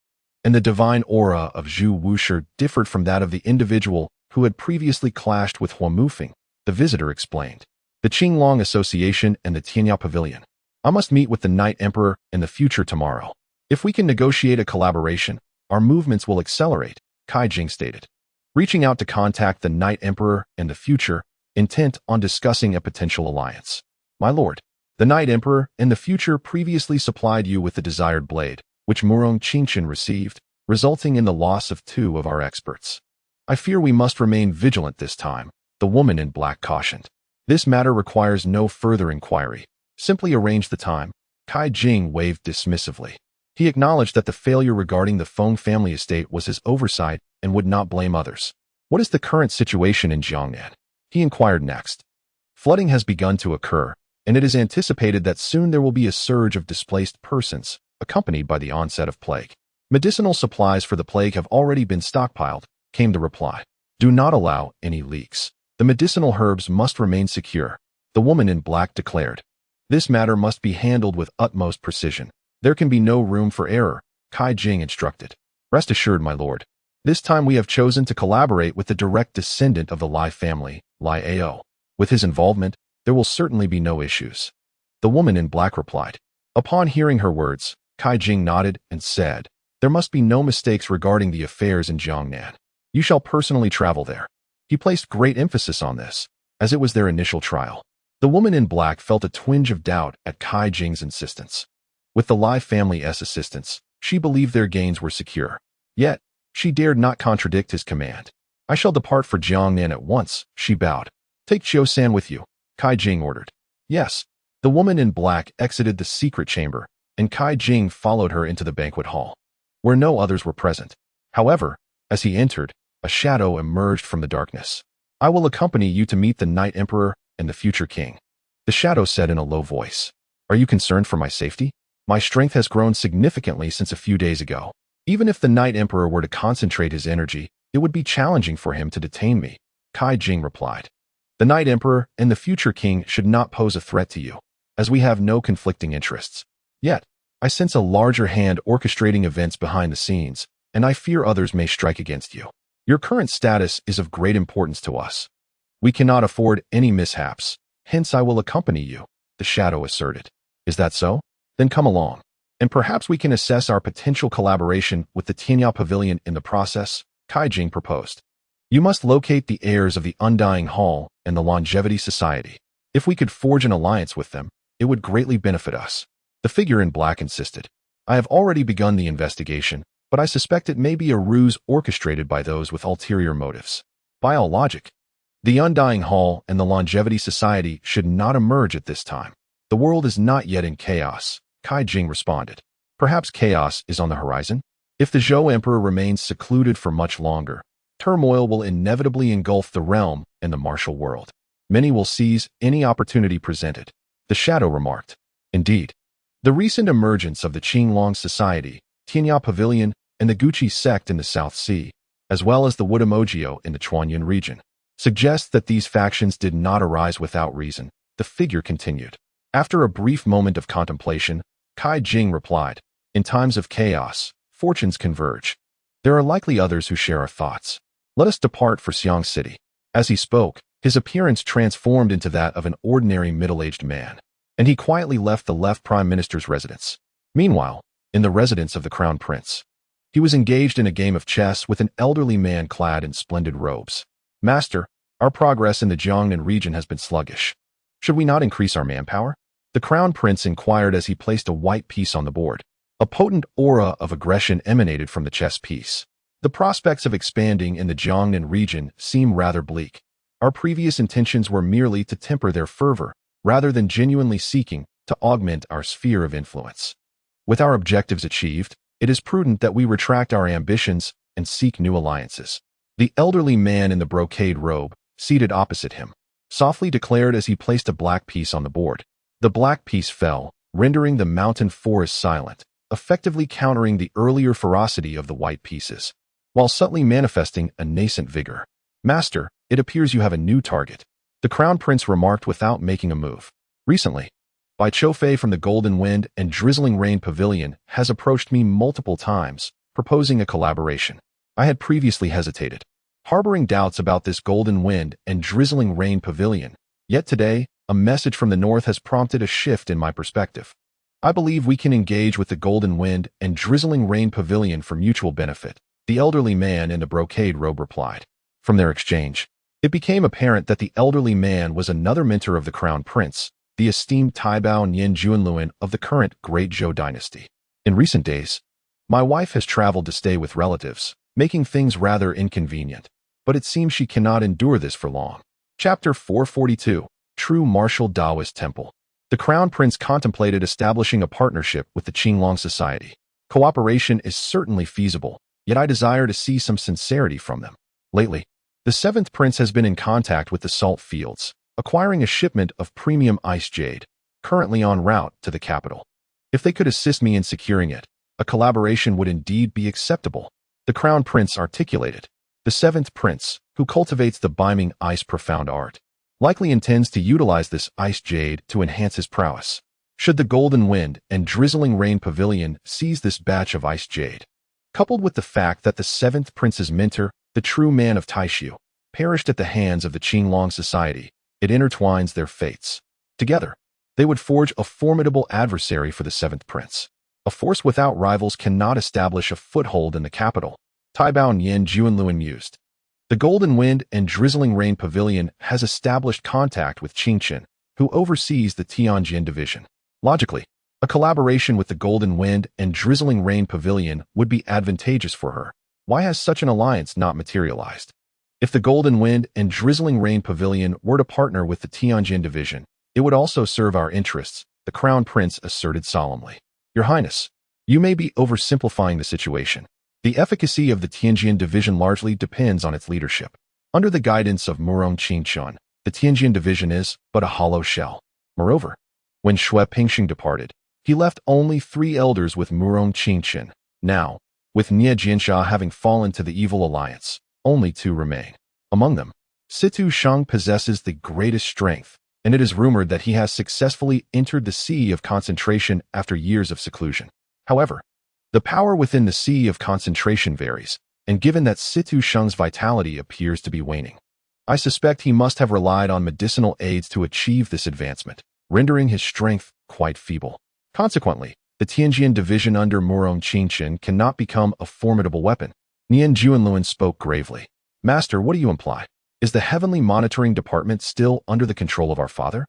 And the divine aura of Zhu Wushi differed from that of the individual who had previously clashed with Huamufeng, the visitor explained. "The Qinglong Association and the Tianya Pavilion. I must meet with the Night Emperor in the future tomorrow. If we can negotiate a collaboration, our movements will accelerate," Kai Jing stated. Reaching out to contact the Night Emperor in the future, intent on discussing a potential alliance. "My lord, the Night Emperor in the future previously supplied you with the desired blade, which Murong Qingchen received, resulting in the loss of 2 of our experts. I fear we must remain vigilant this time," the woman in black cautioned. "This matter requires no further inquiry. Simply arrange the time." Kai Jing waved dismissively. He acknowledged that the failure regarding the Feng family estate was his oversight and would not blame others. "What is the current situation in Jiangnan?" he inquired next. "Flooding has begun to occur, and it is anticipated that soon there will be a surge of displaced persons, accompanied by the onset of plague. Medicinal supplies for the plague have already been stockpiled," came the reply. "Do not allow any leaks. The medicinal herbs must remain secure," the woman in black declared. "This matter must be handled with utmost precision. There can be no room for error," Kai Jing instructed. "Rest assured, my lord. This time we have chosen to collaborate with the direct descendant of the Lai family, Lai Ao. With his involvement, there will certainly be no issues," the woman in black replied. Upon hearing her words, Kai Jing nodded and said, "There must be no mistakes regarding the affairs in Jiangnan. You shall personally travel there." He placed great emphasis on this, as it was their initial trial. The woman in black felt a twinge of doubt at Kai Jing's insistence. With the Lai family's assistance, she believed their gains were secure. Yet, she dared not contradict his command. "I shall depart for Jiangnan at once," she bowed. "Take Chiu-san with you," Kai Jing ordered. "Yes." The woman in black exited the secret chamber, and Kai Jing followed her into the banquet hall, where no others were present. However, as he entered, a shadow emerged from the darkness. "I will accompany you to meet the Night Emperor and the future king," the shadow said in a low voice. "Are you concerned for my safety? My strength has grown significantly since a few days ago. Even if the Night Emperor were to concentrate his energy, it would be challenging for him to detain me," Kai Jing replied. "The Night Emperor and the future king should not pose a threat to you, as we have no conflicting interests. Yet, I sense a larger hand orchestrating events behind the scenes, and I fear others may strike against you. Your current status is of great importance to us. We cannot afford any mishaps, hence I will accompany you," the shadow asserted. "Is that so? Then come along, and perhaps we can assess our potential collaboration with the Tianya Pavilion in the process," Kai Jing proposed. "You must locate the heirs of the Undying Hall and the Longevity Society. If we could forge an alliance with them, it would greatly benefit us," the figure in black insisted. "I have already begun the investigation, but I suspect it may be a ruse orchestrated by those with ulterior motives. By all logic, the Undying Hall and the Longevity Society should not emerge at this time. The world is not yet in chaos," Kai Jing responded. "Perhaps chaos is on the horizon? If the Zhou Emperor remains secluded for much longer, turmoil will inevitably engulf the realm and the martial world. Many will seize any opportunity presented," the shadow remarked. Indeed, the recent emergence of the Qinglong Society, Tianya Pavilion, and the Guqi sect in the South Sea, as well as the Wudamogio in the Chuanyan region, suggests that these factions did not arise without reason, the figure continued. After a brief moment of contemplation, Kai Jing replied, "In times of chaos, fortunes converge. There are likely others who share our thoughts. Let us depart for Xiang City. As he spoke, his appearance transformed into that of an ordinary middle-aged man, and he quietly left the left prime minister's residence. Meanwhile, in the residence of the crown prince, he was engaged in a game of chess with an elderly man clad in splendid robes. Master, our progress in the Jiangnan region has been sluggish. Should we not increase our manpower? The crown prince inquired as he placed a white piece on the board. A potent aura of aggression emanated from the chess piece. The prospects of expanding in the Jiangnan region seem rather bleak. Our previous intentions were merely to temper their fervor, rather than genuinely seeking to augment our sphere of influence. With our objectives achieved, it is prudent that we retract our ambitions and seek new alliances. The elderly man in the brocade robe, seated opposite him, softly declared as he placed a black piece on the board. The black piece fell, rendering the mountain forest silent, effectively countering the earlier ferocity of the white pieces, while subtly manifesting a nascent vigor. Master, it appears you have a new target, the crown prince remarked without making a move. Recently, Bai Choufei from the Golden Wind and Drizzling Rain Pavilion has approached me multiple times, proposing a collaboration. I had previously hesitated, harboring doubts about this Golden Wind and Drizzling Rain Pavilion, yet today, a message from the north has prompted a shift in my perspective. I believe we can engage with the Golden Wind and Drizzling Rain Pavilion for mutual benefit, the elderly man in the brocade robe replied. From their exchange, it became apparent that the elderly man was another mentor of the crown prince, the esteemed Taibao Nian Junluan of the current Great Zhou dynasty. In recent days, my wife has traveled to stay with relatives, making things rather inconvenient, but it seems she cannot endure this for long. Chapter 442, True Martial Taoist Temple. The crown prince contemplated establishing a partnership with the Qinglong Society. Cooperation is certainly feasible, yet I desire to see some sincerity from them. Lately, the seventh prince has been in contact with the salt fields, acquiring a shipment of premium ice jade, currently en route to the capital. If they could assist me in securing it, a collaboration would indeed be acceptable, the crown prince articulated. The seventh prince, who cultivates the beaming ice profound art, likely intends to utilize this ice jade to enhance his prowess. Should the Golden Wind and Drizzling Rain Pavilion seize this batch of ice jade, coupled with the fact that the seventh prince's mentor, the true man of Taishu, perished at the hands of the Qinglong Society, it intertwines their fates. Together, they would forge a formidable adversary for the seventh prince. A force without rivals cannot establish a foothold in the capital, Taibao Nian Junluan mused. The Golden Wind and Drizzling Rain Pavilion has established contact with Chen, who oversees the Tianjin division. Logically, a collaboration with the Golden Wind and Drizzling Rain Pavilion would be advantageous for her. Why has such an alliance not materialized? If the Golden Wind and Drizzling Rain Pavilion were to partner with the Tianjin division, it would also serve our interests, the crown prince asserted solemnly. Your Highness, you may be oversimplifying the situation. The efficacy of the Tianjin division largely depends on its leadership. Under the guidance of Murong Qingchun, the Tianjin division is but a hollow shell. Moreover, when Shui Pingxing departed, he left only 3 elders with Murong Qingchun. Now, with Nie Jinsha having fallen to the evil alliance, only 2 remain. Among them, Situ Shang possesses the greatest strength, and it is rumored that he has successfully entered the sea of concentration after years of seclusion. However, the power within the sea of concentration varies, and given that Situ Shang's vitality appears to be waning, I suspect he must have relied on medicinal aids to achieve this advancement, rendering his strength quite feeble. Consequently, the Tianjin division under Murong Qingchun cannot become a formidable weapon. Nian Junluan spoke gravely. Master, what do you imply? Is the Heavenly Monitoring Department still under the control of our father?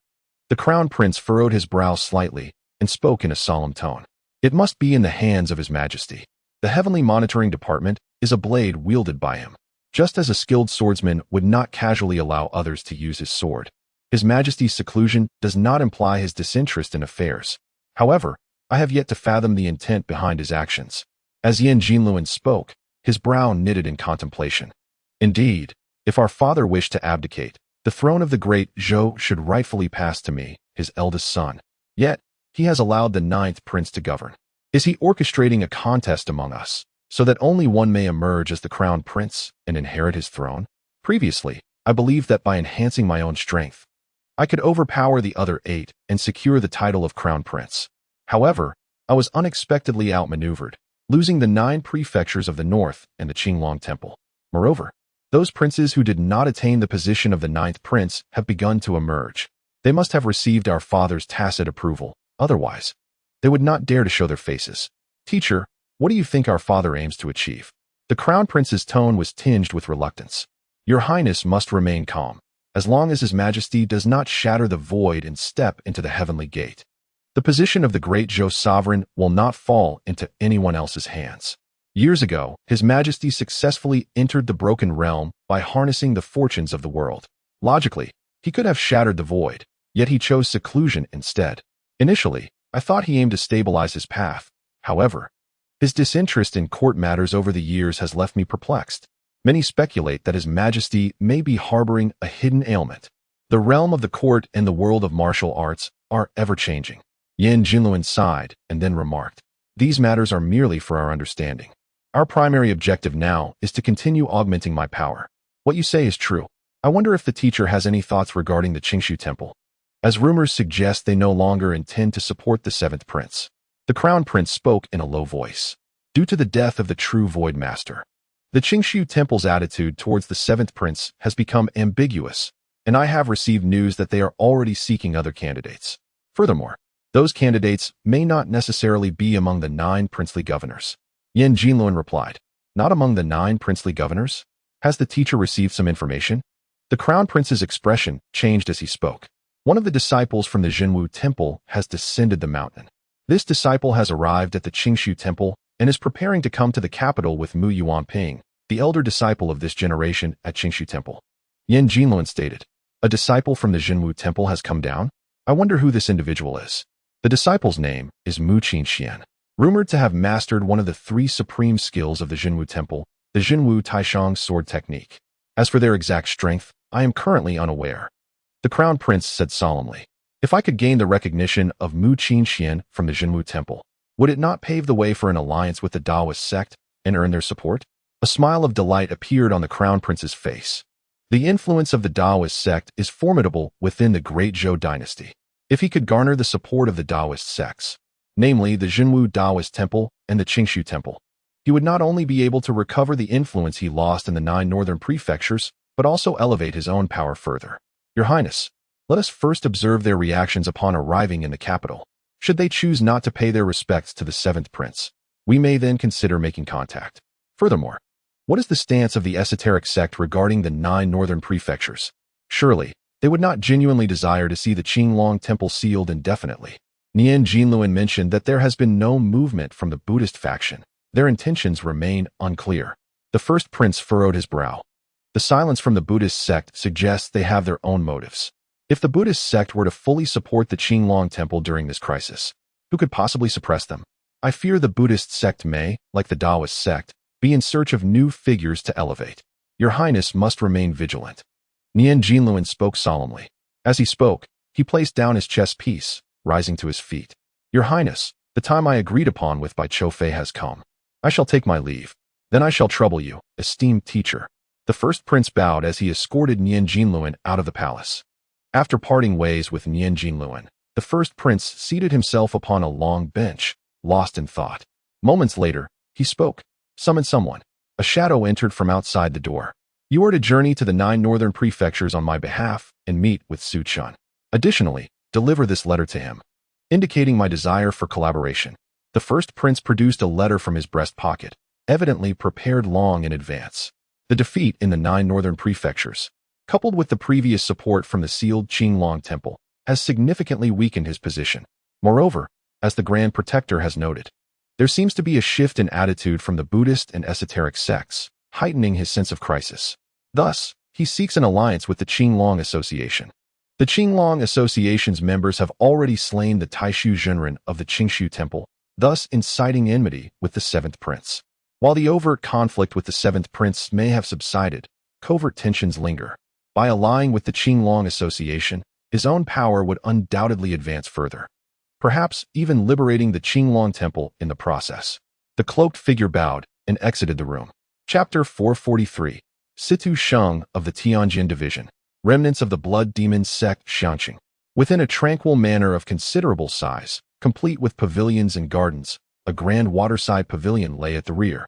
The crown prince furrowed his brow slightly and spoke in a solemn tone. It must be in the hands of His Majesty. The Heavenly Monitoring Department is a blade wielded by him, just as a skilled swordsman would not casually allow others to use his sword. His Majesty's seclusion does not imply his disinterest in affairs. However, I have yet to fathom the intent behind his actions. As Yan Jinluan spoke, his brow knitted in contemplation. Indeed, if our father wished to abdicate, the throne of the great Zhou should rightfully pass to me, his eldest son. Yet, he has allowed the 9th prince to govern. Is he orchestrating a contest among us, so that only one may emerge as the crown prince and inherit his throne? Previously, I believed that by enhancing my own strength, I could overpower the other 8 and secure the title of crown prince. However, I was unexpectedly outmaneuvered, losing the 9 prefectures of the north and the Qinglong Temple. Moreover, Those princes who did not attain the position of the ninth prince have begun to emerge. They must have received our father's tacit approval. Otherwise, they would not dare to show their faces. Teacher, what do you think our father aims to achieve? The crown prince's tone was tinged with reluctance. Your Highness must remain calm, as long as His Majesty does not shatter the void and step into the heavenly gate. The position of the great Zhou sovereign will not fall into anyone else's hands. Years ago, His Majesty successfully entered the broken realm by harnessing the fortunes of the world. Logically, he could have shattered the void, yet he chose seclusion instead. Initially, I thought he aimed to stabilize his path. However, his disinterest in court matters over the years has left me perplexed. Many speculate that His Majesty may be harboring a hidden ailment. The realm of the court and the world of martial arts are ever-changing. Yin Jinluan sighed and then remarked, "These matters are merely for our understanding. Our primary objective now is to continue augmenting my power. What you say is true. I wonder if the teacher has any thoughts regarding the Qingshu Temple, as rumors suggest they no longer intend to support the seventh prince." The crown prince spoke in a low voice. Due to the death of the true Void Master, the Qingshu Temple's attitude towards the seventh prince has become ambiguous, and I have received news that they are already seeking other candidates. Furthermore, those candidates may not necessarily be among the 9 princely governors. Yin Jinluan replied, "Not among the 9 princely governors? Has the teacher received some information?" The crown prince's expression changed as he spoke. One of the disciples from the Jinwu Temple has descended the mountain. This disciple has arrived at the Qingshu Temple and is preparing to come to the capital with Mu Yuanping, the elder disciple of this generation at Qingshu Temple. Yin Jinluan stated, "A disciple from the Jinwu Temple has come down? I wonder who this individual is." The disciple's name is Mu Qinxian, rumored to have mastered one of the 3 supreme skills of the Jinwu Temple, the Jinwu Taishang sword technique. As for their exact strength, I am currently unaware. The crown prince said solemnly, "If I could gain the recognition of Mu Qinxian from the Jinwu Temple, would it not pave the way for an alliance with the Taoist sect and earn their support?" A smile of delight appeared on the crown prince's face. The influence of the Taoist sect is formidable within the great Zhou dynasty. If he could garner the support of the Taoist sects, namely the Jinwu Taoist Temple and the Qingshu Temple, he would not only be able to recover the influence he lost in the 9 northern prefectures, but also elevate his own power further. Your Highness, let us first observe their reactions upon arriving in the capital. Should they choose not to pay their respects to the 7th prince, we may then consider making contact. Furthermore, what is the stance of the esoteric sect regarding the 9 northern prefectures? Surely, they would not genuinely desire to see the Qinglong Temple sealed indefinitely. Yin Jinluan mentioned that there has been no movement from the Buddhist faction. Their intentions remain unclear. The first prince furrowed his brow. The silence from the Buddhist sect suggests they have their own motives. If the Buddhist sect were to fully support the Qinglong Temple during this crisis, who could possibly suppress them? I fear the Buddhist sect may, like the Taoist sect, be in search of new figures to elevate. Your Highness must remain vigilant. Yin Jinluan spoke solemnly. As he spoke, he placed down his chess piece, rising to his feet. Your Highness, the time I agreed upon with Bai Choufei has come. I shall take my leave. Then I shall trouble you, esteemed teacher. The first prince bowed as he escorted Yin Jinluan out of the palace. After parting ways with Yin Jinluan, the first prince seated himself upon a long bench, lost in thought. Moments later, he spoke. Summon someone. A shadow entered from outside the door. You are to journey to the 9 northern prefectures on my behalf and meet with Su Chun. Additionally, deliver this letter to him, indicating my desire for collaboration. The first prince produced a letter from his breast pocket, evidently prepared long in advance. The defeat in the 9 northern prefectures, coupled with the previous support from the sealed Qinglong Temple, has significantly weakened his position. Moreover, as the Grand Protector has noted, there seems to be a shift in attitude from the Buddhist and esoteric sects, heightening his sense of crisis. Thus, he seeks an alliance with the Qinglong Association. The Qinglong Association's members have already slain the Taishu Zhenren of the Qingshu Temple, thus inciting enmity with the 7th prince. While the overt conflict with the 7th prince may have subsided, covert tensions linger. By allying with the Qinglong Association, his own power would undoubtedly advance further, perhaps even liberating the Qinglong Temple in the process. The cloaked figure bowed and exited the room. Chapter 443. Situ Sheng of the Tianjin Division. Remnants of the Blood Demon Sect Xiangqing. Within a tranquil manor of considerable size, complete with pavilions and gardens, a grand waterside pavilion lay at the rear.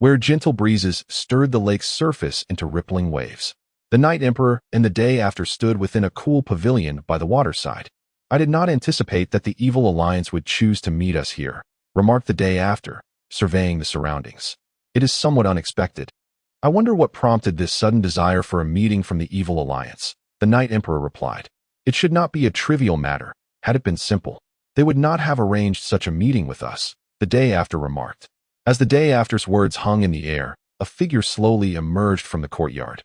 where gentle breezes stirred the lake's surface into rippling waves. The Night Emperor and the day after stood within a cool pavilion by the waterside. I did not anticipate that the evil alliance would choose to meet us here, remarked the day after, surveying the surroundings. It is somewhat unexpected. I wonder what prompted this sudden desire for a meeting from the evil alliance, the Night Emperor replied. It should not be a trivial matter. Had it been simple, they would not have arranged such a meeting with us, the day after remarked. As the day after's words hung in the air, a figure slowly emerged from the courtyard.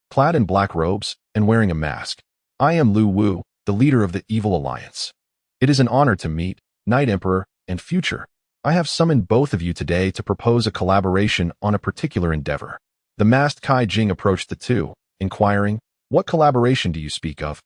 Clad in black robes and wearing a mask, I am Lu Wu, the leader of the evil alliance. It is an honor to meet, Night Emperor and Future. I have summoned both of you today to propose a collaboration on a particular endeavor. The masked Kai Jing approached the two, inquiring, what collaboration do you speak of?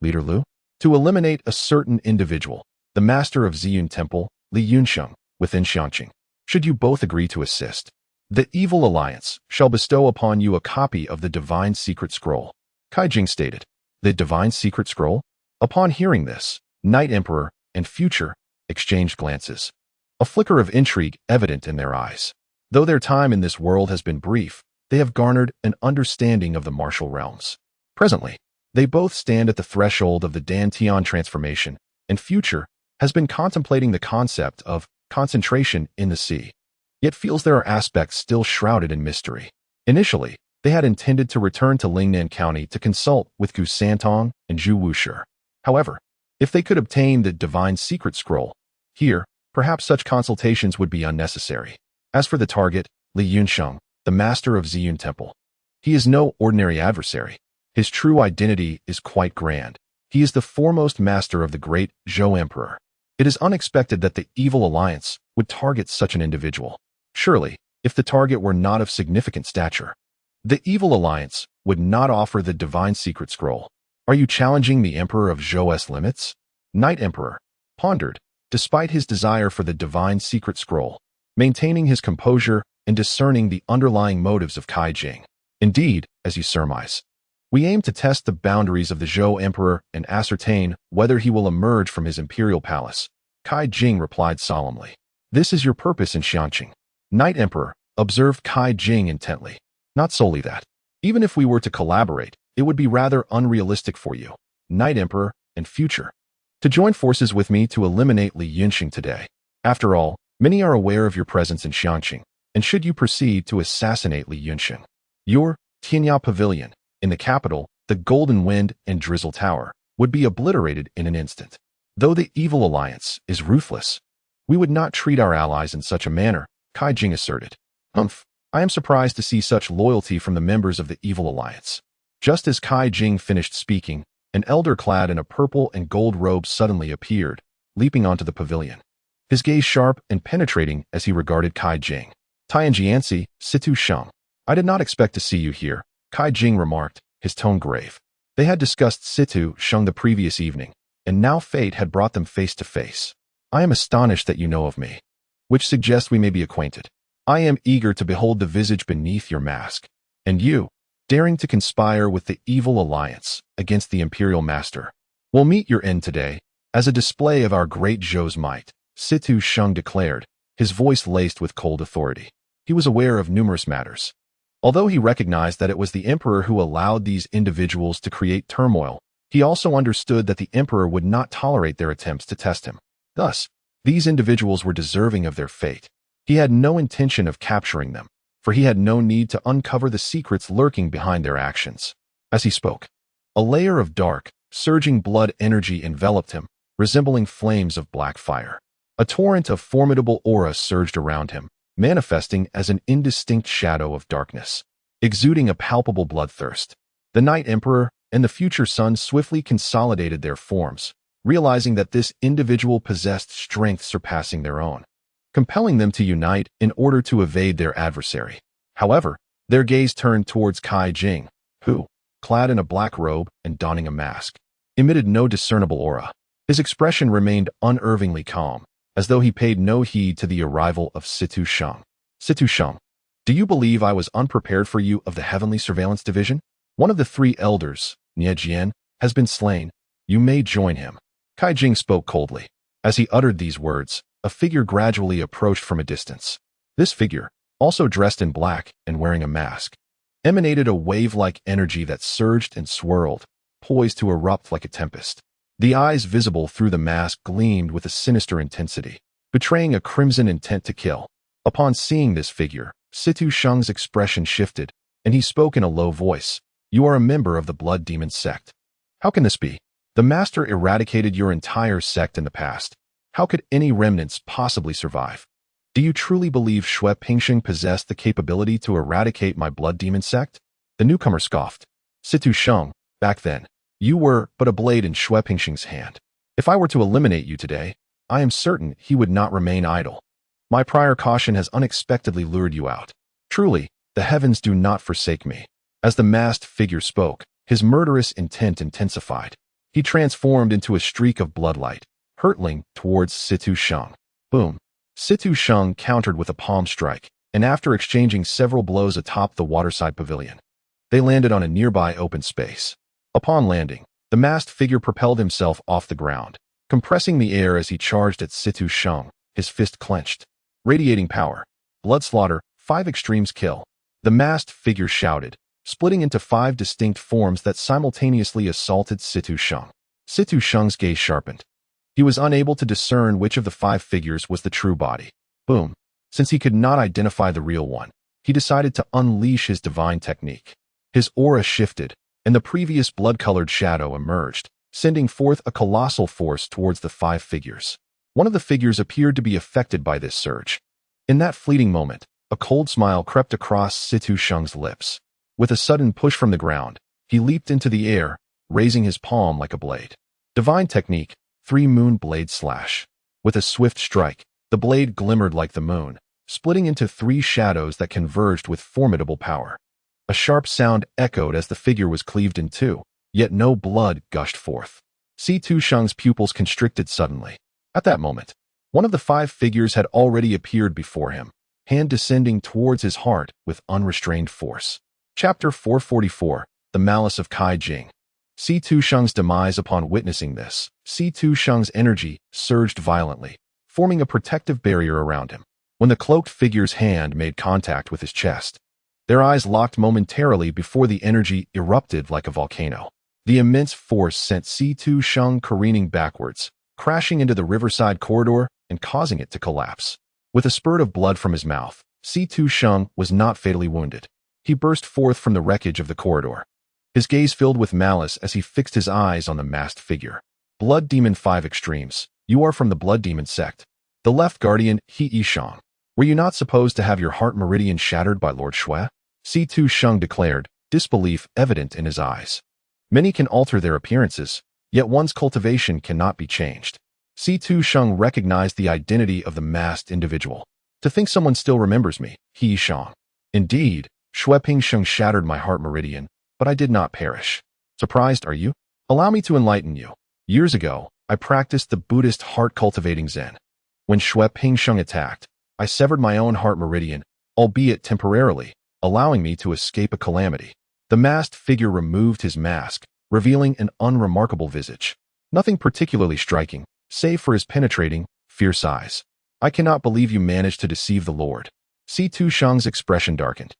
Leader Lu? To eliminate a certain individual, the master of Ziyun Temple, Li Yunsheng, within Xiangqing. Should you both agree to assist, the evil alliance shall bestow upon you a copy of the divine secret scroll. Kai Jing stated. The divine secret scroll? Upon hearing this, Night Emperor and Future exchanged glances. A flicker of intrigue evident in their eyes. Though their time in this world has been brief, they have garnered an understanding of the martial realms. Presently, they both stand at the threshold of the Dantian transformation, and Future has been contemplating the concept of concentration in the sea, yet feels there are aspects still shrouded in mystery. Initially, they had intended to return to Lingnan County to consult with Gu Santong and Zhu Wushi. However, if they could obtain the divine secret scroll, here, perhaps such consultations would be unnecessary. As for the target, Li Yunsheng, the master of Ziyun Temple, he is no ordinary adversary. His true identity is quite grand. He is the foremost master of the great Zhou Emperor. It is unexpected that the evil alliance would target such an individual. Surely, if the target were not of significant stature, the evil alliance would not offer the divine secret scroll. Are you challenging the Emperor of Zhou's limits? Night Emperor pondered, despite his desire for the divine secret scroll, maintaining his composure and discerning the underlying motives of Kai Jing. Indeed, as you surmise, we aim to test the boundaries of the Zhou Emperor and ascertain whether he will emerge from his imperial palace. Kai Jing replied solemnly. This is your purpose in Xiangqing. Night Emperor observed Kai Jing intently. Not solely that. Even if we were to collaborate, it would be rather unrealistic for you, Night Emperor and Future, to join forces with me to eliminate Li Yunsheng today. After all, many are aware of your presence in Xiangqing, and should you proceed to assassinate Li Yunsheng, your Tianya Pavilion, in the capital, the Golden Wind and Drizzle Tower, would be obliterated in an instant. Though the evil alliance is ruthless, we would not treat our allies in such a manner, Kai Jing asserted. I am surprised to see such loyalty from the members of the evil alliance. Just as Kai Jing finished speaking, an elder clad in a purple and gold robe suddenly appeared, leaping onto the pavilion. His gaze sharp and penetrating as he regarded Kai Jing. Tianjiansi, Situ Sheng. I did not expect to see you here, Kai Jing remarked, his tone grave. They had discussed Situ Sheng the previous evening, and now fate had brought them face to face. I am astonished that you know of me, which suggests we may be acquainted. I am eager to behold the visage beneath your mask, and you, daring to conspire with the evil alliance against the imperial master, will meet your end today, as a display of our great Zhou's might, Situ Sheng declared, his voice laced with cold authority. He was aware of numerous matters. Although he recognized that it was the emperor who allowed these individuals to create turmoil, he also understood that the emperor would not tolerate their attempts to test him. Thus, these individuals were deserving of their fate. He had no intention of capturing them, for he had no need to uncover the secrets lurking behind their actions. As he spoke, a layer of dark, surging blood energy enveloped him, resembling flames of black fire. A torrent of formidable aura surged around him, manifesting as an indistinct shadow of darkness, exuding a palpable bloodthirst. The Night Emperor and the future Sun swiftly consolidated their forms, realizing that this individual possessed strength surpassing their own, compelling them to unite in order to evade their adversary. However, their gaze turned towards Kai Jing, who, clad in a black robe and donning a mask, emitted no discernible aura. His expression remained unervingly calm, as though he paid no heed to the arrival of Situ Sheng. Situ Sheng, do you believe I was unprepared for you of the Heavenly Surveillance Division? One of the three elders, Nie Jian, has been slain. You may join him. Kai Jing spoke coldly. As he uttered these words, a figure gradually approached from a distance. This figure, also dressed in black and wearing a mask, emanated a wave-like energy that surged and swirled, poised to erupt like a tempest. The eyes visible through the mask gleamed with a sinister intensity, betraying a crimson intent to kill. Upon seeing this figure, Situ Sheng's expression shifted, and he spoke in a low voice. "You are a member of the Blood Demon Sect. How can this be? The Master eradicated your entire sect in the past. How could any remnants possibly survive? Do you truly believe Shui Pingsheng possessed the capability to eradicate my Blood Demon Sect?" The newcomer scoffed. "Situ Sheng, back then, you were but a blade in Shui Pingsheng's hand. If I were to eliminate you today, I am certain he would not remain idle. My prior caution has unexpectedly lured you out. Truly, the heavens do not forsake me." As the masked figure spoke, his murderous intent intensified. He transformed into a streak of bloodlight, hurtling towards Situ Sheng. Boom! Situ Sheng countered with a palm strike, and after exchanging several blows atop the waterside pavilion, they landed on a nearby open space. Upon landing, the masked figure propelled himself off the ground, compressing the air as he charged at Situ Sheng, his fist clenched. Radiating power. Blood slaughter, 5 extremes kill. The masked figure shouted, splitting into 5 distinct forms that simultaneously assaulted Situ Sheng. Situ Sheng's gaze sharpened. He was unable to discern which of the 5 figures was the true body. Boom. Since he could not identify the real one, he decided to unleash his divine technique. His aura shifted, and the previous blood-colored shadow emerged, sending forth a colossal force towards the 5 figures. One of the figures appeared to be affected by this surge. In that fleeting moment, a cold smile crept across Situ Sheng's lips. With a sudden push from the ground, he leaped into the air, raising his palm like a blade. Divine technique, 3 moon blade slash. With a swift strike, the blade glimmered like the moon, splitting into 3 shadows that converged with formidable power. A sharp sound echoed as the figure was cleaved in 2, yet no blood gushed forth. Situ Sheng's pupils constricted suddenly. At that moment, one of the 5 figures had already appeared before him, hand descending towards his heart with unrestrained force. Chapter 444, The Malice of Kai Jing. Situ Sheng's demise. Upon witnessing this, Situ Sheng's energy surged violently, forming a protective barrier around him. When the cloaked figure's hand made contact with his chest, their eyes locked momentarily before the energy erupted like a volcano. The immense force sent Situ Sheng careening backwards, crashing into the riverside corridor and causing it to collapse. With a spurt of blood from his mouth, Situ Sheng was not fatally wounded. He burst forth from the wreckage of the corridor, his gaze filled with malice as he fixed his eyes on the masked figure. "Blood Demon 5 Extremes, you are from the Blood Demon Sect. The left guardian, He Yishang. Were you not supposed to have your heart meridian shattered by Lord Shui?" Situ Sheng declared, disbelief evident in his eyes. "Many can alter their appearances, yet one's cultivation cannot be changed." Situ Sheng recognized the identity of the masked individual. "To think someone still remembers me, He Yishang. Indeed, Shui Pingsheng shattered my heart meridian, but I did not perish. Surprised, are you? Allow me to enlighten you. Years ago, I practiced the Buddhist heart-cultivating Zen. When Shui Pingsheng attacked, I severed my own heart meridian, albeit temporarily, allowing me to escape a calamity." The masked figure removed his mask, revealing an unremarkable visage. Nothing particularly striking, save for his penetrating, fierce eyes. "I cannot believe you managed to deceive the Lord." Situ Sheng's expression darkened.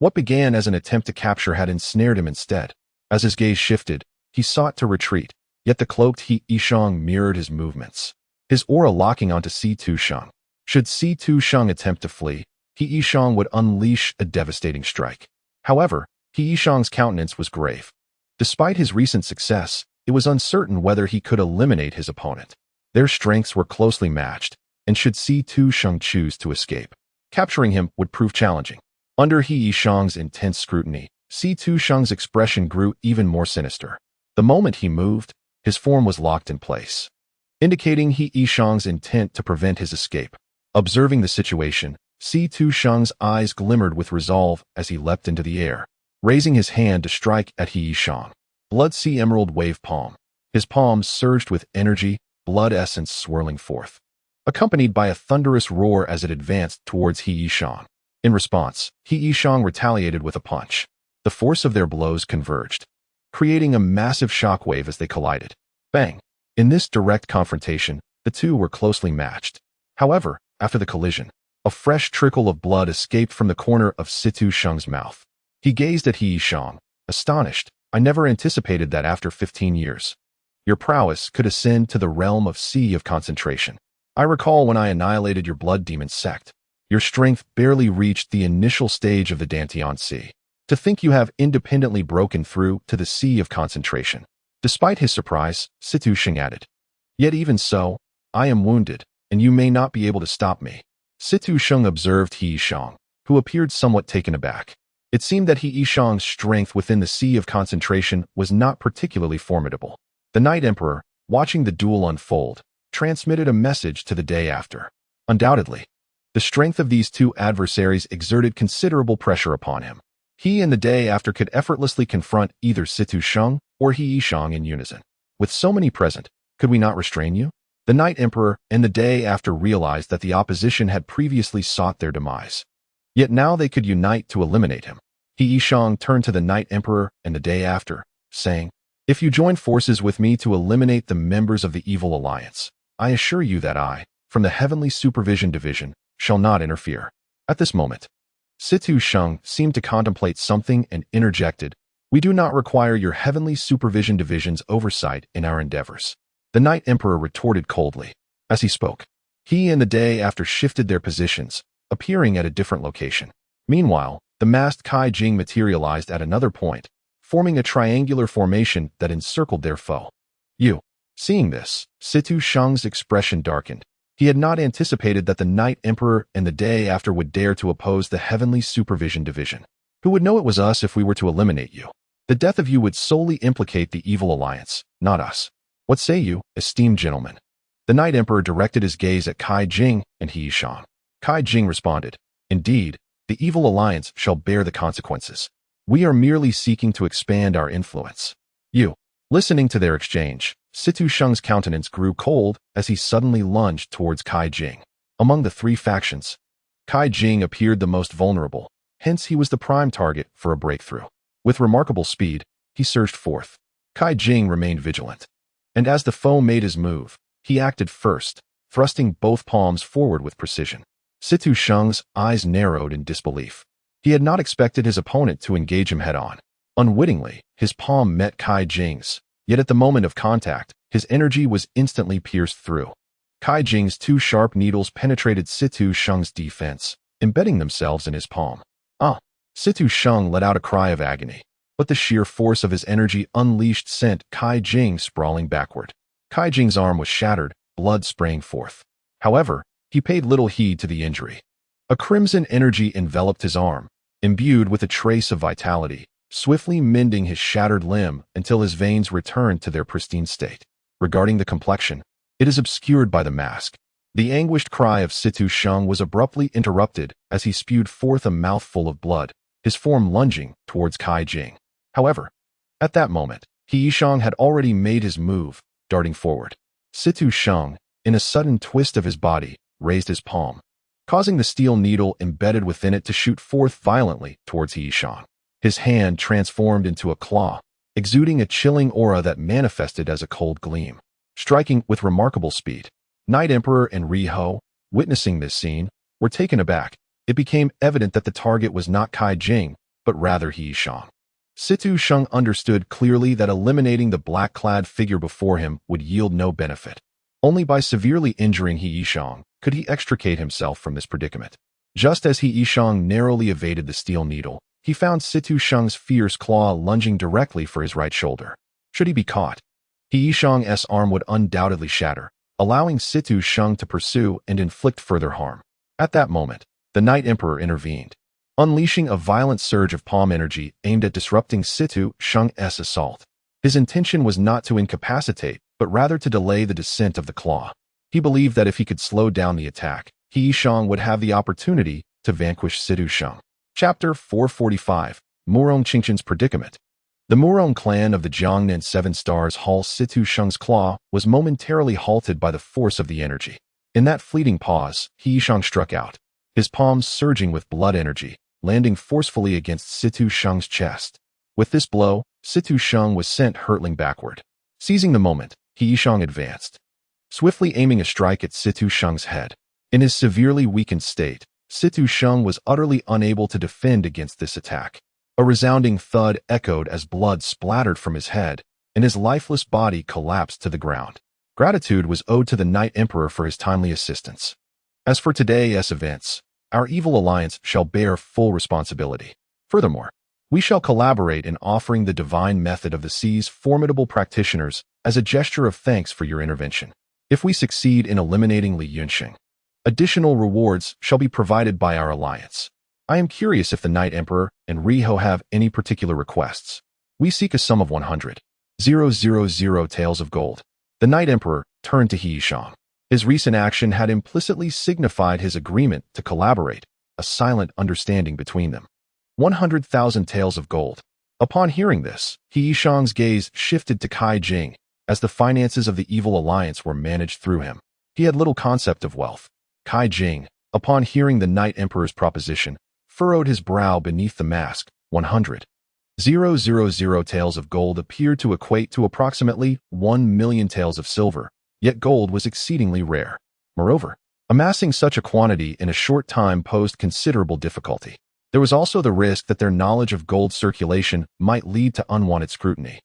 What began as an attempt to capture had ensnared him instead. As his gaze shifted, he sought to retreat, yet the cloaked He Yishang mirrored his movements, his aura locking onto Situ Sheng. Should Situ Sheng attempt to flee, He Yishang would unleash a devastating strike. However, He Yishang's countenance was grave. Despite his recent success, it was uncertain whether he could eliminate his opponent. Their strengths were closely matched, and should Situ Sheng choose to escape, capturing him would prove challenging. Under He Yishang's intense scrutiny, Situ Sheng's expression grew even more sinister. The moment he moved, his form was locked in place, indicating He Yishang's intent to prevent his escape. Observing the situation, Situ Sheng's eyes glimmered with resolve as he leapt into the air, raising his hand to strike at He Yishang. Blood Sea Emerald Wave Palm. His palms surged with energy, blood essence swirling forth, accompanied by a thunderous roar as it advanced towards He Yishang. In response, He Yishang retaliated with a punch. The force of their blows converged, creating a massive shockwave as they collided. Bang! In this direct confrontation, the two were closely matched. However, after the collision, A fresh trickle of blood escaped from the corner of Situ Sheng's mouth. He gazed at He Yishang, astonished. I never anticipated that after 15 years. Your prowess could ascend to the realm of sea of concentration. I recall when I annihilated your blood demon sect. Your strength barely reached the initial stage of the Dantian Sea. To think you have independently broken through to the sea of concentration. Despite his surprise, Situ Sheng added. Yet even so, I am wounded, and you may not be able to stop me. Situ Sheng observed He Yishang, who appeared somewhat taken aback. It seemed that He Yishang's strength within the sea of concentration was not particularly formidable. The Night Emperor, watching the duel unfold, transmitted a message to the day after. Undoubtedly, the strength of these two adversaries exerted considerable pressure upon him. He and the day after could effortlessly confront either Situ Sheng or He Yishang in unison. With so many present, could we not restrain you? The Night Emperor and the day after realized that the opposition had previously sought their demise. Yet now they could unite to eliminate him. He Yishang turned to the Night Emperor and the day after, saying, If you join forces with me to eliminate the members of the Evil Alliance, I assure you that I, from the Heavenly Supervision Division, shall not interfere. At this moment, Situ Sheng seemed to contemplate something and interjected, We do not require your Heavenly Supervision Division's oversight in our endeavors. The Night Emperor retorted coldly. As he spoke, he and the day after shifted their positions, appearing at a different location. Meanwhile, the masked Kai Jing materialized at another point, forming a triangular formation that encircled their foe. Seeing this, Situ Sheng's expression darkened. He had not anticipated that the Night Emperor and the day after would dare to oppose the Heavenly Supervision Division. Who would know it was us if we were to eliminate you? The death of you would solely implicate the Evil Alliance, not us. What say you, esteemed gentlemen? The Night Emperor directed his gaze at Kai Jing and He Yishang. Kai Jing responded, Indeed, the Evil Alliance shall bear the consequences. We are merely seeking to expand our influence. Listening to their exchange, Situ Sheng's countenance grew cold as he suddenly lunged towards Kai Jing. Among the three factions, Kai Jing appeared the most vulnerable, hence he was the prime target for a breakthrough. With remarkable speed, he surged forth. Kai Jing remained vigilant. And as the foe made his move, he acted first, thrusting both palms forward with precision. Situ Sheng's eyes narrowed in disbelief. He had not expected his opponent to engage him head-on. Unwittingly, his palm met Kai Jing's, yet at the moment of contact, his energy was instantly pierced through. Kai Jing's two sharp needles penetrated Situ Sheng's defense, embedding themselves in his palm. Situ Sheng let out a cry of agony, but the sheer force of his energy unleashed sent Kai Jing sprawling backward. Kai Jing's arm was shattered, blood spraying forth. However, he paid little heed to the injury. A crimson energy enveloped his arm, imbued with a trace of vitality, swiftly mending his shattered limb until his veins returned to their pristine state. Regarding the complexion, it is obscured by the mask. The anguished cry of Situ Sheng was abruptly interrupted as he spewed forth a mouthful of blood, his form lunging towards Kai Jing. However, at that moment, He Yishang had already made his move, darting forward. Situ Sheng, in a sudden twist of his body, raised his palm, causing the steel needle embedded within it to shoot forth violently towards He Yishang. His hand transformed into a claw, exuding a chilling aura that manifested as a cold gleam, striking with remarkable speed. Night Emperor and Riho, witnessing this scene, were taken aback. It became evident that the target was not Kai Jing, but rather He Yishang. Situ Sheng understood clearly that eliminating the black-clad figure before him would yield no benefit. Only by severely injuring He Yishang could he extricate himself from this predicament. Just as He Yishang narrowly evaded the steel needle, he found Situ Sheng's fierce claw lunging directly for his right shoulder. Should he be caught, He Yishang's arm would undoubtedly shatter, allowing Situ Sheng to pursue and inflict further harm. At that moment, the Night Emperor intervened, unleashing a violent surge of palm energy aimed at disrupting Situ Sheng's assault. His intention was not to incapacitate, but rather to delay the descent of the claw. He believed that if he could slow down the attack, He Yishang would have the opportunity to vanquish Situ Sheng. Chapter 445, Murong Qingchen's Predicament. The Murong clan of the Jiangnan Seven Stars Hall Situ Sheng's claw was momentarily halted by the force of the energy. In that fleeting pause, He Yishang struck out, his palms surging with blood energy, landing forcefully against Situ Sheng's chest. With this blow, Situ Sheng was sent hurtling backward. Seizing the moment, He Yishang advanced, swiftly aiming a strike at Situ Sheng's head. In his severely weakened state, Situ Sheng was utterly unable to defend against this attack. A resounding thud echoed as blood splattered from his head, and his lifeless body collapsed to the ground. Gratitude was owed to the Night Emperor for his timely assistance. As for today's events, our evil alliance shall bear full responsibility. Furthermore, we shall collaborate in offering the divine method of the sea's formidable practitioners as a gesture of thanks for your intervention. If we succeed in eliminating Li Yunxing, additional rewards shall be provided by our alliance. I am curious if the Night Emperor and Riho have any particular requests. We seek a sum of 100,000 taels of gold. The Night Emperor turned to He Yishang. His recent action had implicitly signified his agreement to collaborate, a silent understanding between them. 100,000 taels of gold. Upon hearing this, He Yishang's gaze shifted to Kai Jing, as the finances of the evil alliance were managed through him. He had little concept of wealth. Kai Jing, upon hearing the Night Emperor's proposition, furrowed his brow beneath the mask. 100,000 taels of gold appeared to equate to approximately 1 million taels of silver, yet gold was exceedingly rare. Moreover, amassing such a quantity in a short time posed considerable difficulty. There was also the risk that their knowledge of gold circulation might lead to unwanted scrutiny.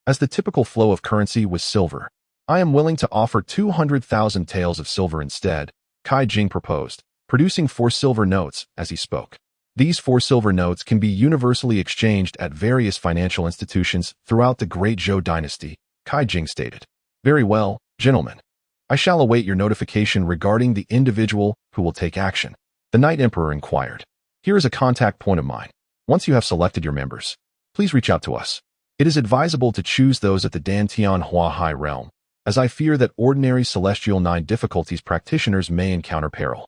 As the typical flow of currency was silver, I am willing to offer 200,000 taels of silver instead, Kai Jing proposed, producing 4 silver notes as he spoke. These 4 silver notes can be universally exchanged at various financial institutions throughout the Great Zhou dynasty, Kai Jing stated. Very well, gentlemen. I shall await your notification regarding the individual who will take action. The Night Emperor inquired. Here is a contact point of mine. Once you have selected your members, please reach out to us. It is advisable to choose those at the Dantian Hua High Realm, as I fear that ordinary Celestial 9 difficulties practitioners may encounter peril.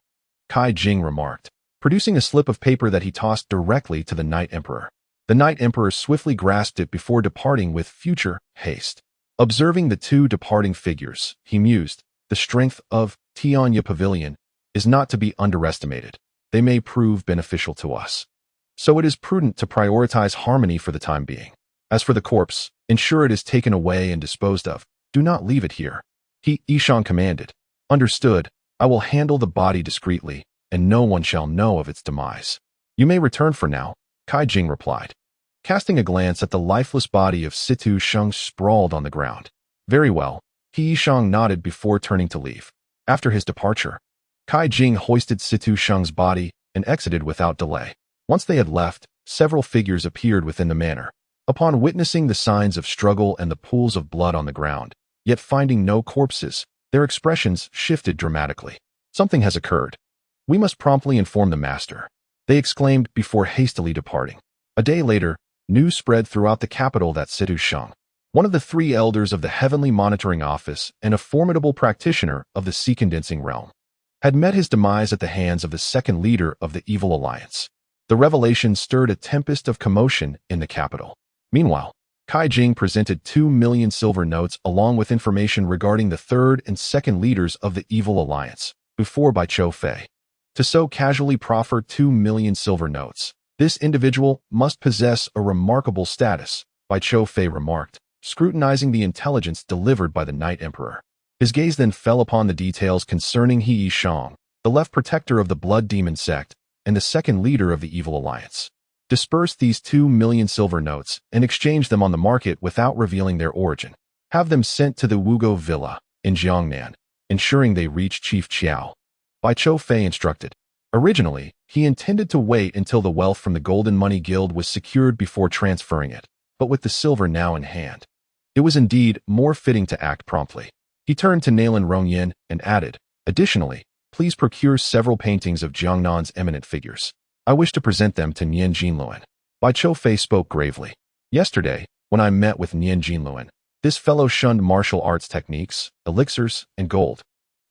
Kai Jing remarked, producing a slip of paper that he tossed directly to the Night Emperor. The Night Emperor swiftly grasped it before departing with future haste. Observing the 2 departing figures, he mused, the strength of Tianya Pavilion is not to be underestimated. They may prove beneficial to us. So it is prudent to prioritize harmony for the time being. As for the corpse, ensure it is taken away and disposed of. Do not leave it here. He Yishang commanded. Understood. I will handle the body discreetly, and no one shall know of its demise. You may return for now, Kai Jing replied, casting a glance at the lifeless body of Situ Sheng sprawled on the ground. Very well, He Yishang nodded before turning to leave. After his departure, Kai Jing hoisted Situ Sheng's body and exited without delay. Once they had left, several figures appeared within the manor. Upon witnessing the signs of struggle and the pools of blood on the ground, yet finding no corpses, their expressions shifted dramatically. Something has occurred. We must promptly inform the master, they exclaimed before hastily departing. A day later, news spread throughout the capital that Situ Sheng, one of the 3 elders of the Heavenly Monitoring Office and a formidable practitioner of the Sea Condensing Realm, had met his demise at the hands of the second leader of the Evil Alliance. The revelation stirred a tempest of commotion in the capital. Meanwhile, Kai Jing presented 2 million silver notes along with information regarding the third and second leaders of the Evil Alliance, before Bai Chou Fei. To so casually proffer 2 million silver notes, this individual must possess a remarkable status, Bai Chou Fei remarked, scrutinizing the intelligence delivered by the Night Emperor. His gaze then fell upon the details concerning He Yishang, the left protector of the Blood Demon Sect, and the second leader of the Evil Alliance. Disperse these 2 million silver notes and exchange them on the market without revealing their origin. Have them sent to the Wugo Villa in Jiangnan, ensuring they reach Chief Chiao. Bai Chou Fei instructed. Originally, he intended to wait until the wealth from the Golden Money Guild was secured before transferring it, but with the silver now in hand, it was indeed more fitting to act promptly. He turned to Nalan Rongyan and added, additionally, please procure several paintings of Jiangnan's eminent figures. I wish to present them to Nian Jinluan. Bai Chou Fei spoke gravely. Yesterday, when I met with Nian Jinluan, this fellow shunned martial arts techniques, elixirs, and gold,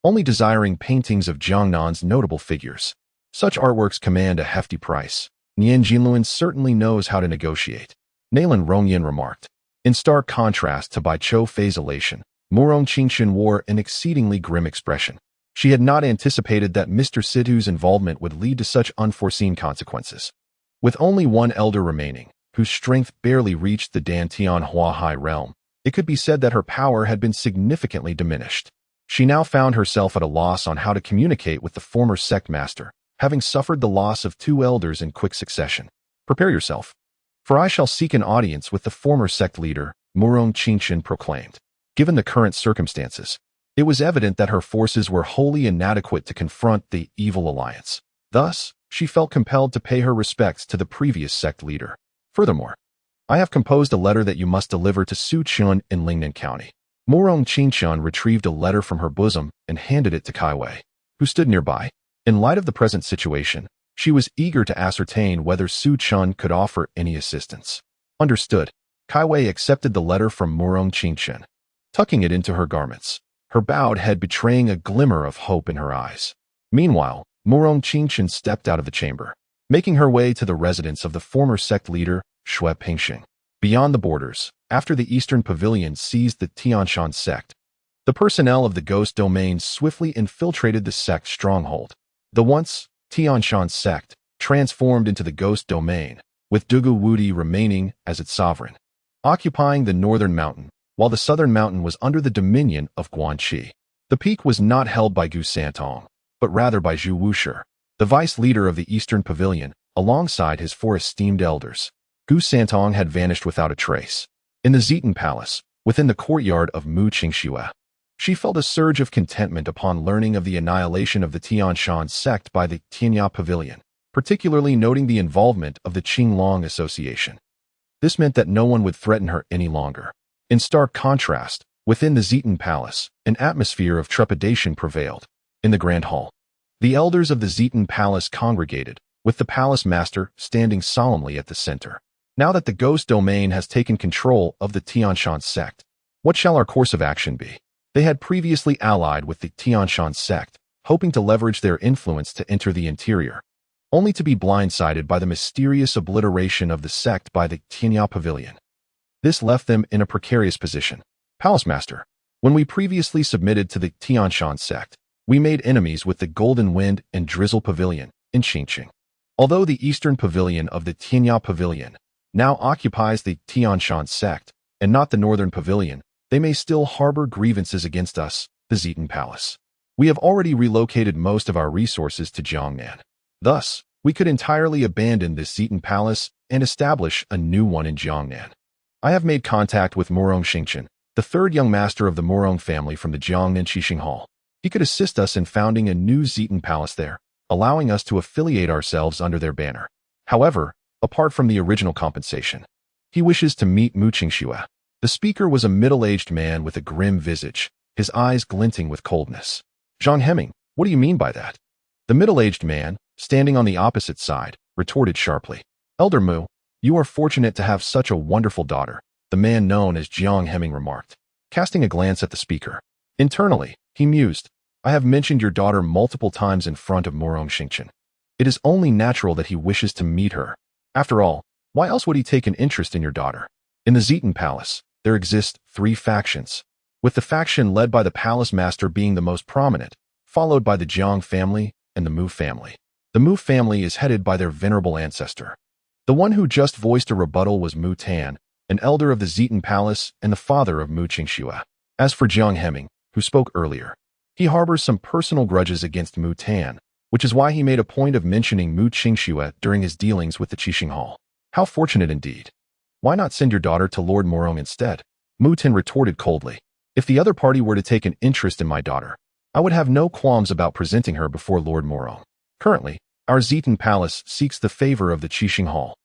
only desiring paintings of Jiangnan's notable figures. Such artworks command a hefty price. Nian Jinluan certainly knows how to negotiate. Nalan Rongyan remarked. In stark contrast to Bai Chou Fei's elation, Murong Qingxin wore an exceedingly grim expression. She had not anticipated that Mr. Situ's involvement would lead to such unforeseen consequences. With only 1 elder remaining, whose strength barely reached the Dantian Hua High Realm, it could be said that her power had been significantly diminished. She now found herself at a loss on how to communicate with the former sect master, having suffered the loss of 2 elders in quick succession. Prepare yourself, for I shall seek an audience with the former sect leader, Ma Kong Qun proclaimed. Given the current circumstances, it was evident that her forces were wholly inadequate to confront the evil alliance. Thus, she felt compelled to pay her respects to the previous sect leader. Furthermore, I have composed a letter that you must deliver to Su Chun in Lingnan County. Ma Kong Qun retrieved a letter from her bosom and handed it to Kai Wei, who stood nearby. In light of the present situation, she was eager to ascertain whether Su Chun could offer any assistance. Understood. Kai Wei accepted the letter from Ma Kong Qun, tucking it into her garments, her bowed head betraying a glimmer of hope in her eyes. Meanwhile, Ma Kong Qun stepped out of the chamber, making her way to the residence of the former sect leader, Shui Pingxing. Beyond the borders, after the Eastern Pavilion seized the Tianshan Sect, the personnel of the Ghost Domain swiftly infiltrated the sect's stronghold. The once Tianshan Sect transformed into the Ghost Domain, with Dugu Wudi remaining as its sovereign, occupying the northern mountain, while the southern mountain was under the dominion of Guanxi. The peak was not held by Gu Santong, but rather by Zhu Wushi, the vice leader of the Eastern Pavilion, alongside his 4 esteemed elders. Gu Santong had vanished without a trace. In the Zitan Palace, within the courtyard of Mu Qingxue, she felt a surge of contentment upon learning of the annihilation of the Tianshan Sect by the Tianya Pavilion, particularly noting the involvement of the Qinglong Association. This meant that no one would threaten her any longer. In stark contrast, within the Zitan Palace, an atmosphere of trepidation prevailed. In the Grand Hall, the elders of the Zitan Palace congregated, with the palace master standing solemnly at the center. Now that the Ghost Domain has taken control of the Tianshan Sect, what shall our course of action be? They had previously allied with the Tianshan Sect, hoping to leverage their influence to enter the interior, only to be blindsided by the mysterious obliteration of the sect by the Tianya Pavilion. This left them in a precarious position. Palace Master, when we previously submitted to the Tianshan Sect, we made enemies with the Golden Wind and Drizzle Pavilion in Xingqing. Although the Eastern Pavilion of the Tianya Pavilion now occupies the Tianshan Sect, and not the Northern Pavilion, they may still harbor grievances against us, the Zitan Palace. We have already relocated most of our resources to Jiangnan. Thus, we could entirely abandon this Zitan Palace and establish a new one in Jiangnan. I have made contact with Ma Kong Qun, the 3rd young master of the Ma Kong family from the Jiangnan Qixing Hall. He could assist us in founding a new Zitan Palace there, allowing us to affiliate ourselves under their banner. However, apart from the original compensation, he wishes to meet Mu Qingxue. The speaker was a middle-aged man with a grim visage, his eyes glinting with coldness. Zhang Heming, what do you mean by that? The middle-aged man, standing on the opposite side, retorted sharply. Elder Mu, you are fortunate to have such a wonderful daughter, the man known as Zhang Heming remarked, casting a glance at the speaker. Internally, he mused, I have mentioned your daughter multiple times in front of Ma Kong Qun. It is only natural that he wishes to meet her. After all, why else would he take an interest in your daughter? In the Zitan Palace, there exist 3 factions, with the faction led by the palace master being the most prominent, followed by the Jiang family and the Mu family. The Mu family is headed by their venerable ancestor. The one who just voiced a rebuttal was Mu Tan, an elder of the Zitan Palace and the father of Mu Qingxue. As for Zhang Heming, who spoke earlier, he harbors some personal grudges against Mu Tan, which is why he made a point of mentioning Mu Qingxue during his dealings with the Qixing Hall. How fortunate indeed. Why not send your daughter to Lord Ma Kong instead? Mu Tan retorted coldly. If the other party were to take an interest in my daughter, I would have no qualms about presenting her before Lord Ma Kong. Currently, our Zitan Palace seeks the favor of the Qixing Hall.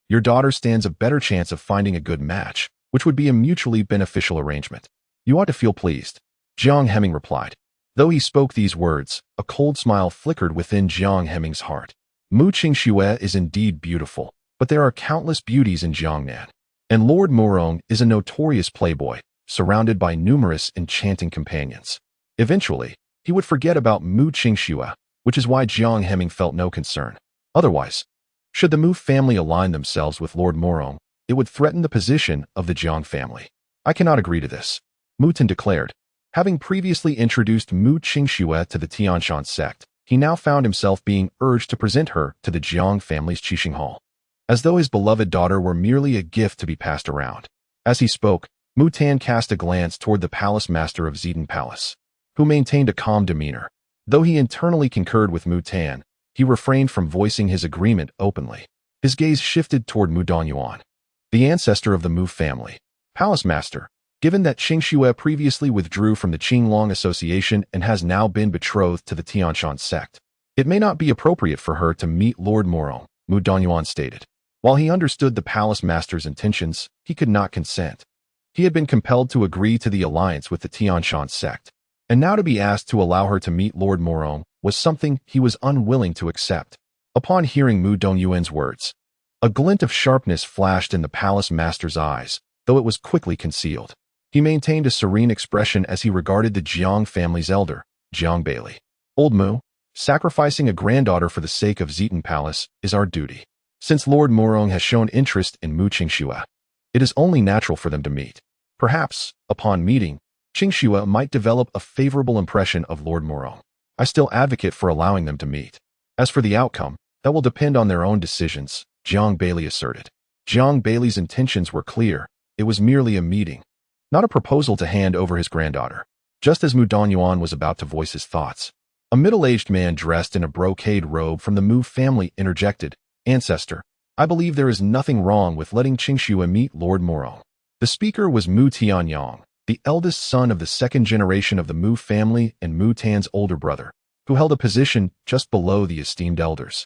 Your daughter stands a better chance of finding a good match, which would be a mutually beneficial arrangement. You ought to feel pleased. Zhang Heming replied. Though he spoke these words, a cold smile flickered within Zhang Heming's heart. Mu Qingxue is indeed beautiful, but there are countless beauties in Jiangnan. And Lord Ma Kong is a notorious playboy, surrounded by numerous enchanting companions. Eventually, he would forget about Mu Qingxue, which is why Zhang Heming felt no concern. Otherwise, should the Mu family align themselves with Lord Ma Kong, it would threaten the position of the Jiang family. I cannot agree to this, Mu Tan declared. Having previously introduced Mu Qingxue to the Tianshan Sect, he now found himself being urged to present her to the Jiang family's Qixing Hall, as though his beloved daughter were merely a gift to be passed around. As he spoke, Mu Tan cast a glance toward the palace master of Zitan Palace, who maintained a calm demeanor. Though he internally concurred with Mu Tan, he refrained from voicing his agreement openly. His gaze shifted toward Mu Dongyuan, the ancestor of the Mu family. Palace Master, given that Qingxue previously withdrew from the Qinglong Association and has now been betrothed to the Tianshan Sect, it may not be appropriate for her to meet Lord Morong, Mu Dongyuan stated. While he understood the Palace Master's intentions, he could not consent. He had been compelled to agree to the alliance with the Tianshan Sect, and now to be asked to allow her to meet Lord Morong was something he was unwilling to accept. Upon hearing Mu Dongyuan's words, a glint of sharpness flashed in the Palace Master's eyes, though it was quickly concealed. He maintained a serene expression as he regarded the Jiang family's elder, Jiang Bailey. Old Mu, sacrificing a granddaughter for the sake of Zitan Palace is our duty. Since Lord Morong has shown interest in Mu Qingxue, it is only natural for them to meet. Perhaps, upon meeting, Qingxue might develop a favorable impression of Lord Morong. I still advocate for allowing them to meet. As for the outcome, that will depend on their own decisions, Jiang Bailey asserted. Jiang Bailey's intentions were clear. It was merely a meeting, not a proposal to hand over his granddaughter. Just as Mu Dongyuan was about to voice his thoughts, a middle-aged man dressed in a brocade robe from the Mu family interjected, "Ancestor, I believe there is nothing wrong with letting Qingxue meet Lord Morong." The speaker was Mu Tianyang, the eldest son of the second generation of the Mu family and Mu Tan's older brother, who held a position just below the esteemed elders,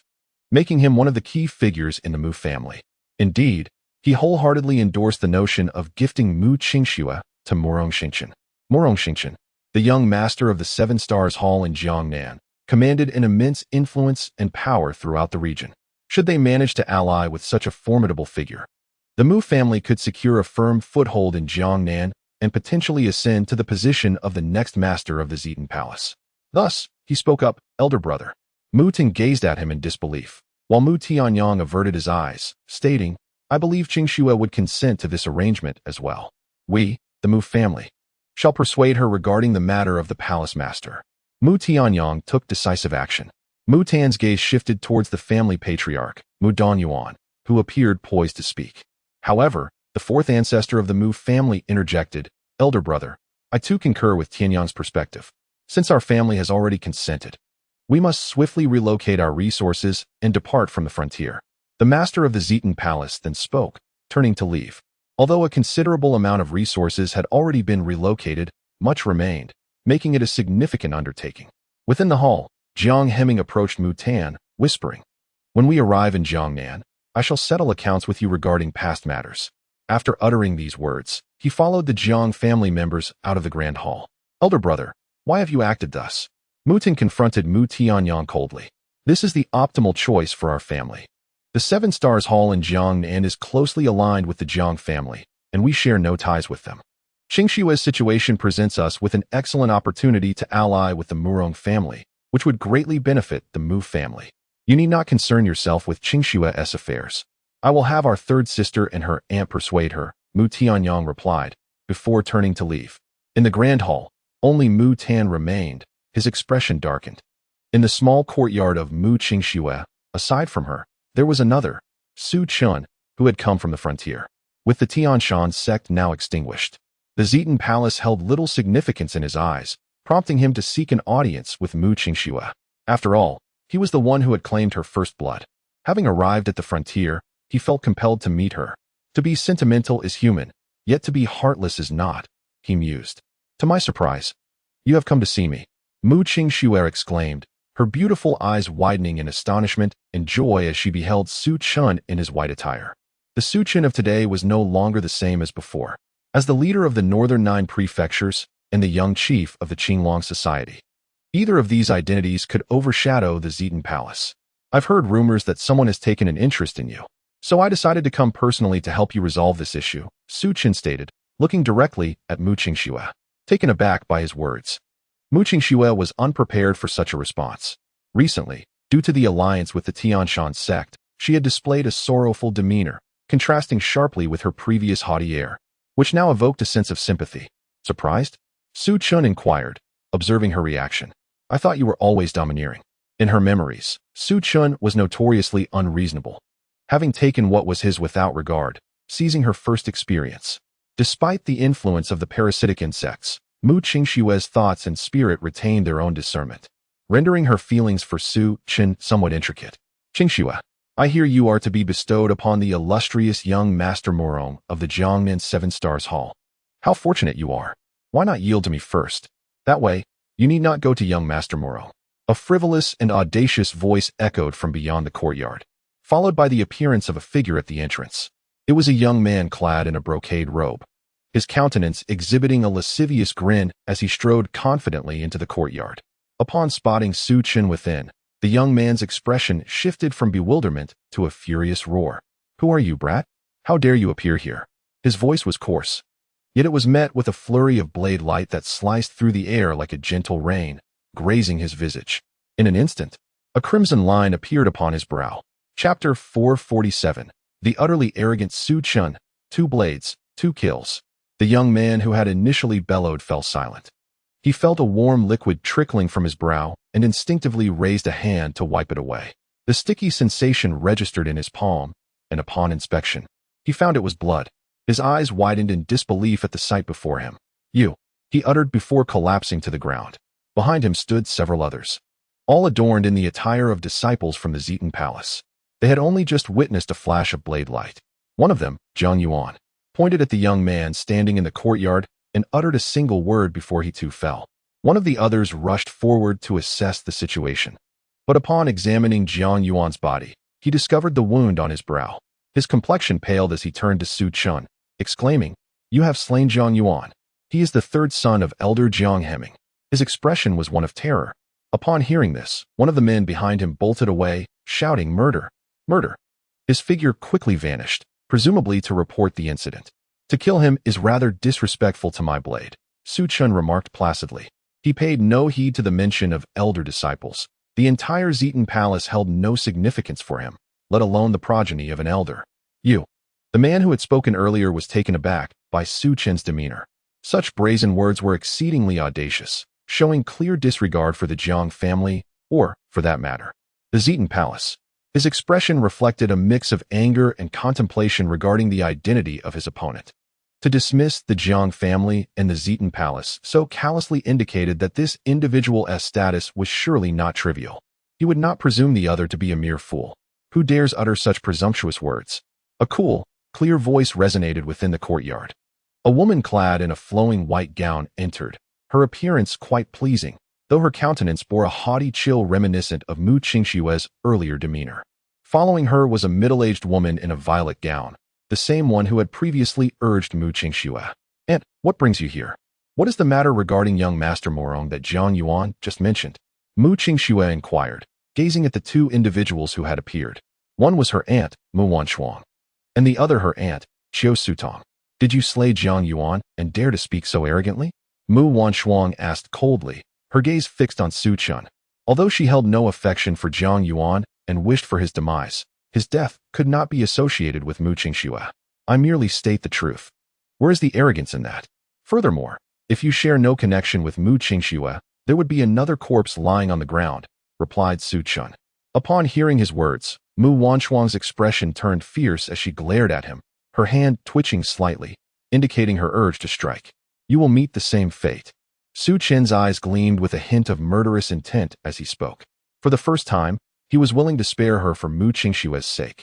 making him one of the key figures in the Mu family. Indeed, he wholeheartedly endorsed the notion of gifting Mu Qingxue to Morong Xingchen. Morong Xingchen, the young master of the Seven Stars Hall in Jiangnan, commanded an immense influence and power throughout the region. Should they manage to ally with such a formidable figure, the Mu family could secure a firm foothold in Jiangnan and potentially ascend to the position of the next master of the Zitan Palace. Thus, he spoke up, "Elder brother." Mu Ting gazed at him in disbelief, while Mu Tianyang averted his eyes, stating, "I believe Qingxue would consent to this arrangement as well. We, the Mu family, shall persuade her regarding the matter of the Palace Master." Mu Tianyang took decisive action. Mu Tan's gaze shifted towards the family patriarch, Mu Dongyuan, who appeared poised to speak. However, the fourth ancestor of the Mu family interjected, "Elder brother, I too concur with Tianyang's perspective. Since our family has already consented, we must swiftly relocate our resources and depart from the frontier." The master of the Zitan Palace then spoke, turning to leave. Although a considerable amount of resources had already been relocated, much remained, making it a significant undertaking. Within the hall, Jiang Heming approached Mu Tan, whispering, "When we arrive in Jiangnan, I shall settle accounts with you regarding past matters." After uttering these words, he followed the Jiang family members out of the grand hall. "Elder brother, why have you acted thus?" Mu Tan confronted Mu Tianyang coldly. "This is the optimal choice for our family. The Seven Stars Hall in Jiangnan is closely aligned with the Jiang family, and we share no ties with them. Qingxue's situation presents us with an excellent opportunity to ally with the Murong family, which would greatly benefit the Mu family. You need not concern yourself with Qingxue's affairs. I will have our third sister and her aunt persuade her," Mu Tianyang replied, before turning to leave. In the grand hall, only Mu Tan remained, his expression darkened. In the small courtyard of Mu Qingxue, aside from her, there was another, Su Chun, who had come from the frontier. With the Tianshan Sect now extinguished, the Zitan Palace held little significance in his eyes, prompting him to seek an audience with Mu Qingxue. After all, he was the one who had claimed her first blood. Having arrived at the frontier, he felt compelled to meet her. To be sentimental is human, yet to be heartless is not, he mused. "To my surprise, you have come to see me," Mu Qingxue exclaimed, her beautiful eyes widening in astonishment and joy as she beheld Su Chun in his white attire. The Su Chun of today was no longer the same as before. As the leader of the Northern 9 prefectures and the young chief of the Qinglong Society, either of these identities could overshadow the Zitan Palace. "I've heard rumors that someone has taken an interest in you, so I decided to come personally to help you resolve this issue," Su Chun stated, looking directly at Mu Qingxue. Taken aback by his words, Mu Qingxue was unprepared for such a response. Recently, due to the alliance with the Tianshan Sect, she had displayed a sorrowful demeanor, contrasting sharply with her previous haughty air, which now evoked a sense of sympathy. "Surprised?" Su Chun inquired, observing her reaction. "I thought you were always domineering." In her memories, Su Chun was notoriously unreasonable, having taken what was his without regard, seizing her first experience. Despite the influence of the parasitic insects, Mu Qingxue's thoughts and spirit retained their own discernment. rendering her feelings for Su Chen somewhat intricate. Qingxue, I hear you are to be bestowed upon the illustrious young Master Morong of the Jiangmen 7 Stars Hall. How fortunate you are. Why not yield to me first? That way, you need not go to young Master Morong. A frivolous and audacious voice echoed from beyond the courtyard, followed by the appearance of a figure at the entrance. It was a young man clad in a brocade robe, his countenance exhibiting a lascivious grin as he strode confidently into the courtyard. Upon spotting Su Chen within, the young man's expression shifted from bewilderment to a furious roar. Who are you, brat? How dare you appear here? His voice was coarse, yet it was met with a flurry of blade light that sliced through the air like a gentle rain, grazing his visage. In an instant, a crimson line appeared upon his brow. Chapter 447. The utterly arrogant Su Chen. 2 blades, 2 kills. The young man who had initially bellowed fell silent. He felt a warm liquid trickling from his brow and instinctively raised a hand to wipe it away. The sticky sensation registered in his palm, and upon inspection, he found it was blood. His eyes widened in disbelief at the sight before him. You, he uttered before collapsing to the ground. Behind him stood several others, all adorned in the attire of disciples from the Zitan Palace. They had only just witnessed a flash of blade light. One of them, Zhang Yuan, pointed at the young man standing in the courtyard and uttered a single word before he too fell. One of the others rushed forward to assess the situation. But upon examining Zhang Yuan's body, he discovered the wound on his brow. His complexion paled as he turned to Su Chen, exclaiming, You have slain Zhang Yuan. He is the 3rd son of Elder Jiang Hemming. His expression was one of terror. Upon hearing this, one of the men behind him bolted away, shouting, Murder! Murder! His figure quickly vanished, presumably to report the incident. To kill him is rather disrespectful to my blade, Su Chen remarked placidly. He paid no heed to the mention of elder disciples. The entire Zitan Palace held no significance for him, let alone the progeny of an elder. You. The man who had spoken earlier was taken aback by Su Chen's demeanor. Such brazen words were exceedingly audacious, showing clear disregard for the Jiang family, or, for that matter, the Zitan Palace. His expression reflected a mix of anger and contemplation regarding the identity of his opponent. To dismiss the Jiang family and the Zitan Palace so callously indicated that this individual's status was surely not trivial. He would not presume the other to be a mere fool. Who dares utter such presumptuous words? A cool, clear voice resonated within the courtyard. A woman clad in a flowing white gown entered, her appearance quite pleasing, though her countenance bore a haughty chill reminiscent of Mu Qingshue's earlier demeanor. Following her was a middle-aged woman in a violet gown, the same one who had previously urged Mu Qingxue. Aunt, what brings you here? What is the matter regarding young Master Morong that Zhang Yuan just mentioned? Mu Qingxue inquired, gazing at the 2 individuals who had appeared. One was her aunt, Mu Wanshuang, and the other her aunt, Qiu Sutong. Did you slay Zhang Yuan and dare to speak so arrogantly? Mu Wanshuang asked coldly, her gaze fixed on Su Chen. Although she held no affection for Zhang Yuan and wished for his demise, his death could not be associated with Mu Qingxue. I merely state the truth. Where is the arrogance in that? Furthermore, if you share no connection with Mu Qingxue, there would be another corpse lying on the ground, replied Su Chen. Upon hearing his words, Mu Wanshuang's expression turned fierce as she glared at him, her hand twitching slightly, indicating her urge to strike. You will meet the same fate. Su Chen's eyes gleamed with a hint of murderous intent as he spoke. For the first time, he was willing to spare her for Mu Qingxue's sake.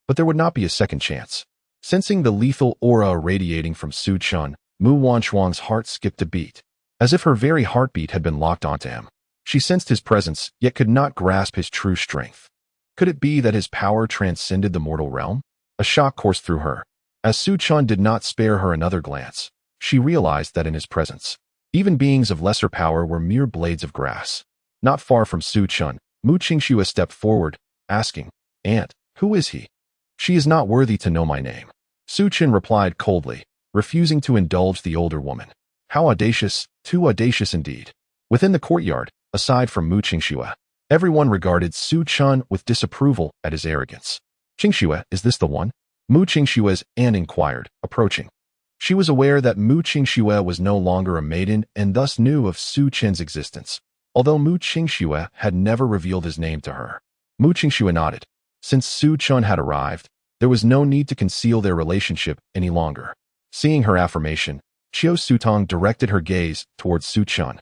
But there would not be a second chance. Sensing the lethal aura radiating from Su Chen, Mu Wanshuang's heart skipped a beat, as if her very heartbeat had been locked onto him. She sensed his presence, yet could not grasp his true strength. Could it be that his power transcended the mortal realm? A shock coursed through her. As Su Chen did not spare her another glance, she realized that in his presence, even beings of lesser power were mere blades of grass. Not far from Su Chen, Mu Qingxue stepped forward, asking, Aunt, who is he? She is not worthy to know my name. Su Chen replied coldly, refusing to indulge the older woman. How audacious, too audacious indeed. Within the courtyard, aside from Mu Qingxue, everyone regarded Su Chen with disapproval at his arrogance. Qingxue, is this the one? Mu Qingxue's aunt inquired, approaching. She was aware that Mu Qingxue was no longer a maiden and thus knew of Su Chen's existence, although Mu Qingxue had never revealed his name to her. Mu Qingxue nodded. Since Su Chen had arrived, there was no need to conceal their relationship any longer. Seeing her affirmation, Qiu Sutong directed her gaze towards Su Chen.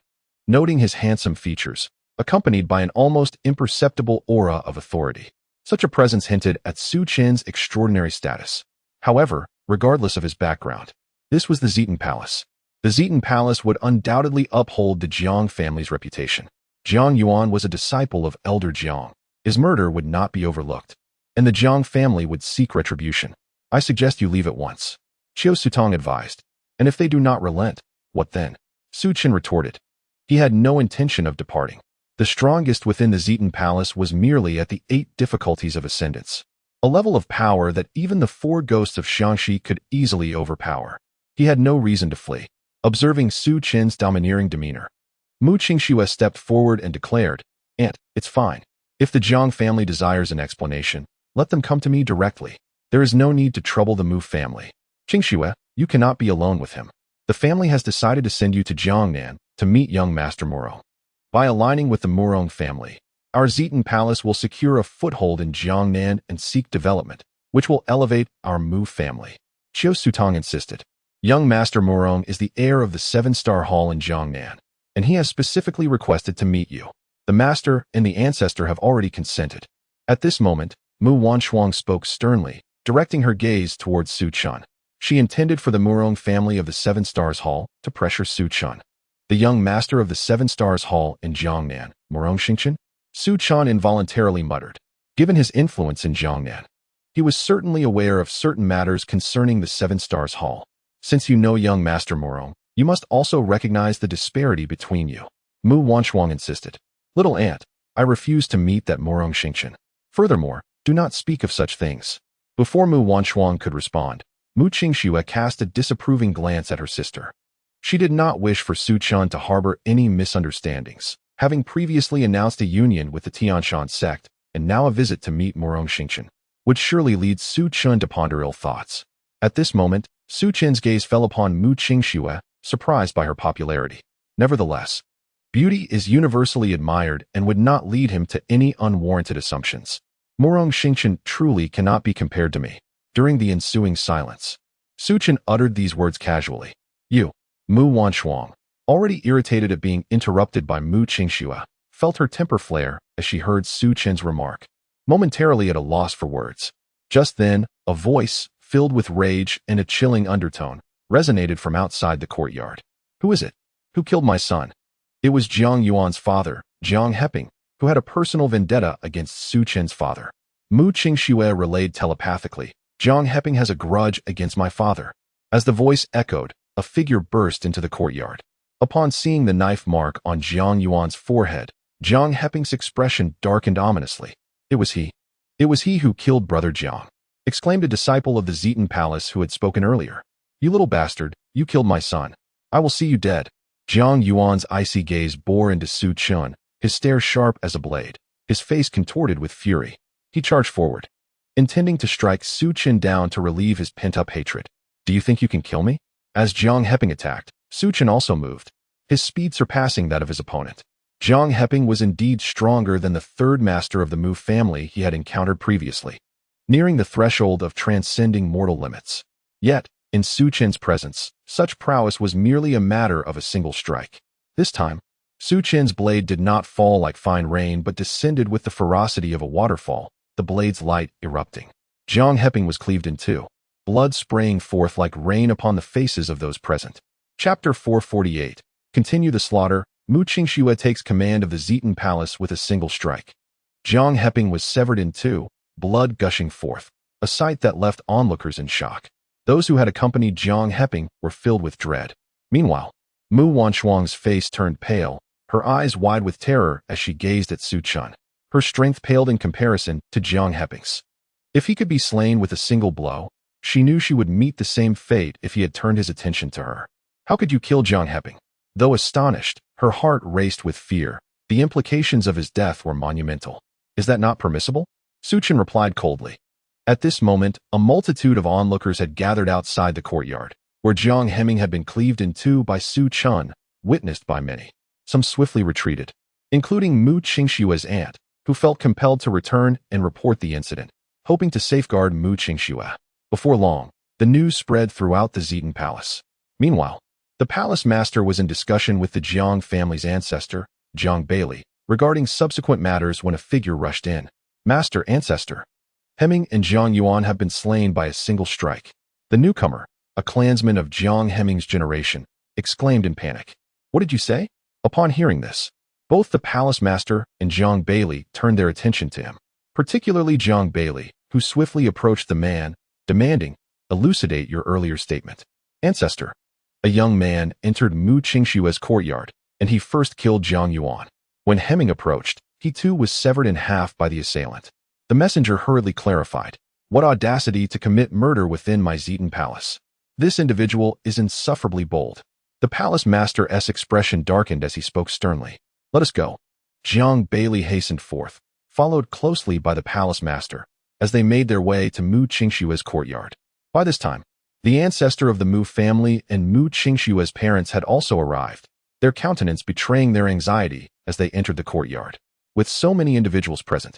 Noting his handsome features, accompanied by an almost imperceptible aura of authority. Such a presence hinted at Su Chen's extraordinary status. However, regardless of his background, this was the Zitan Palace. The Zitan Palace would undoubtedly uphold the Jiang family's reputation. Jiang Yuan was a disciple of Elder Jiang. His murder would not be overlooked, and the Jiang family would seek retribution. I suggest you leave at once, Qiu Sutong advised. And if they do not relent, what then? Su Chen retorted. He had no intention of departing. The strongest within the Zitan Palace was merely at the 8 difficulties of ascendance, a level of power that even the 4 ghosts of Xiangxi could easily overpower. He had no reason to flee. Observing Su Chen's domineering demeanor, Mu Qingxue stepped forward and declared, "Aunt, it's fine. If the Jiang family desires an explanation, let them come to me directly. There is no need to trouble the Mu family. Qingxue, you cannot be alone with him. The family has decided to send you to Jiangnan to meet young Master Murong. By aligning with the Murong family, our Zitan Palace will secure a foothold in Jiangnan and seek development, which will elevate our Mu family," Qiu Sutong insisted. "Young Master Murong is the heir of the 7-star hall in Jiangnan, and he has specifically requested to meet you. The master and the ancestor have already consented." At this moment, Mu Wanshuang spoke sternly, directing her gaze towards Su Chen. She intended for the Murong family of the 7 Stars Hall to pressure Su Chen. The young master of the 7 Stars Hall in Jiangnan, Murong Xingchen? Su Chen involuntarily muttered. Given his influence in Jiangnan, he was certainly aware of certain matters concerning the 7 Stars Hall. Since you know young Master Murong, you must also recognize the disparity between you, Mu Wanshuang insisted. "Little aunt, I refuse to meet that Murong Xingchen. Furthermore, do not speak of such things." Before Mu Wanshuang could respond, Mu Qingxue cast a disapproving glance at her sister. She did not wish for Su Chen to harbor any misunderstandings, having previously announced a union with the Tianshan Sect, and now a visit to meet Murong Xingchen would surely lead Su Chen to ponder ill thoughts. At this moment, Su Chen's gaze fell upon Mu Qingxue, surprised by her popularity. Nevertheless, beauty is universally admired and would not lead him to any unwarranted assumptions. "Murong Xingchen truly cannot be compared to me." During the ensuing silence, Su Chen uttered these words casually. "You," Mu Wanshuang, already irritated at being interrupted by Mu Qingxue, felt her temper flare as she heard Su Chen's remark, momentarily at a loss for words. Just then, a voice, filled with rage and a chilling undertone, resonated from outside the courtyard. "Who is it? Who killed my son?" It was Jiang Yuan's father, Jiang Heping, who had a personal vendetta against Su Chen's father. Mu Qingxue relayed telepathically, "Jiang Heping has a grudge against my father." As the voice echoed, a figure burst into the courtyard. Upon seeing the knife mark on Jiang Yuan's forehead, Jiang Heping's expression darkened ominously. "It was he. It was he who killed Brother Jiang," exclaimed a disciple of the Zitan Palace who had spoken earlier. "You little bastard, you killed my son. I will see you dead." Jiang Yuan's icy gaze bore into Su Chen, his stare sharp as a blade, his face contorted with fury. He charged forward, intending to strike Su Chen down to relieve his pent-up hatred. "Do you think you can kill me?" As Jiang Heping attacked, Su Chen also moved, his speed surpassing that of his opponent. Jiang Heping was indeed stronger than the 3rd master of the Mu family he had encountered previously, nearing the threshold of transcending mortal limits. Yet, in Su Chen's presence, such prowess was merely a matter of a single strike. This time, Su Chen's blade did not fall like fine rain but descended with the ferocity of a waterfall, the blade's light erupting. Jiang Heping was cleaved in two, blood spraying forth like rain upon the faces of those present. Chapter 448. Continue the slaughter. Mu Qingxue takes command of the Zitan Palace with a single strike. Jiang Heping was severed in two, blood gushing forth, a sight that left onlookers in shock. Those who had accompanied Jiang Heping were filled with dread. Meanwhile, Mu Wanshuang's face turned pale, her eyes wide with terror as she gazed at Su Chen. Her strength paled in comparison to Jiang Heping's. If he could be slain with a single blow, she knew she would meet the same fate if he had turned his attention to her. How could you kill Jiang Heping? Though astonished, her heart raced with fear. The implications of his death were monumental. Is that not permissible? Su Chen replied coldly. At this moment, a multitude of onlookers had gathered outside the courtyard, where Jiang Heping had been cleaved in two by Su Chen, witnessed by many. Some swiftly retreated, including Mu Qingxue's aunt, who felt compelled to return and report the incident, hoping to safeguard Mu Qingxue. Before long, the news spread throughout the Zitan Palace. Meanwhile, the palace master was in discussion with the Jiang family's ancestor, Jiang Bailey, regarding subsequent matters when a figure rushed in. Master Ancestor. Hemming and Jiang Yuan have been slain by a single strike. The newcomer, a clansman of Jiang Hemming's generation, exclaimed in panic. What did you say? Upon hearing this, both the palace master and Jiang Bailey turned their attention to him, particularly Jiang Bailey, who swiftly approached the man, demanding, elucidate your earlier statement. Ancestor. A young man entered Mu Qingshue's courtyard, and he first killed Jiang Yuan. When Hemming approached, he too was severed in half by the assailant. The messenger hurriedly clarified, what audacity to commit murder within my Zitan palace. This individual is insufferably bold. The palace master's expression darkened as he spoke sternly. Let us go. Jiang Bailey hastened forth, followed closely by the palace master, as they made their way to Mu Qingshue's courtyard. By this time, the ancestor of the Mu family and Mu Qingshue's parents had also arrived, their countenance betraying their anxiety as they entered the courtyard. With so many individuals present,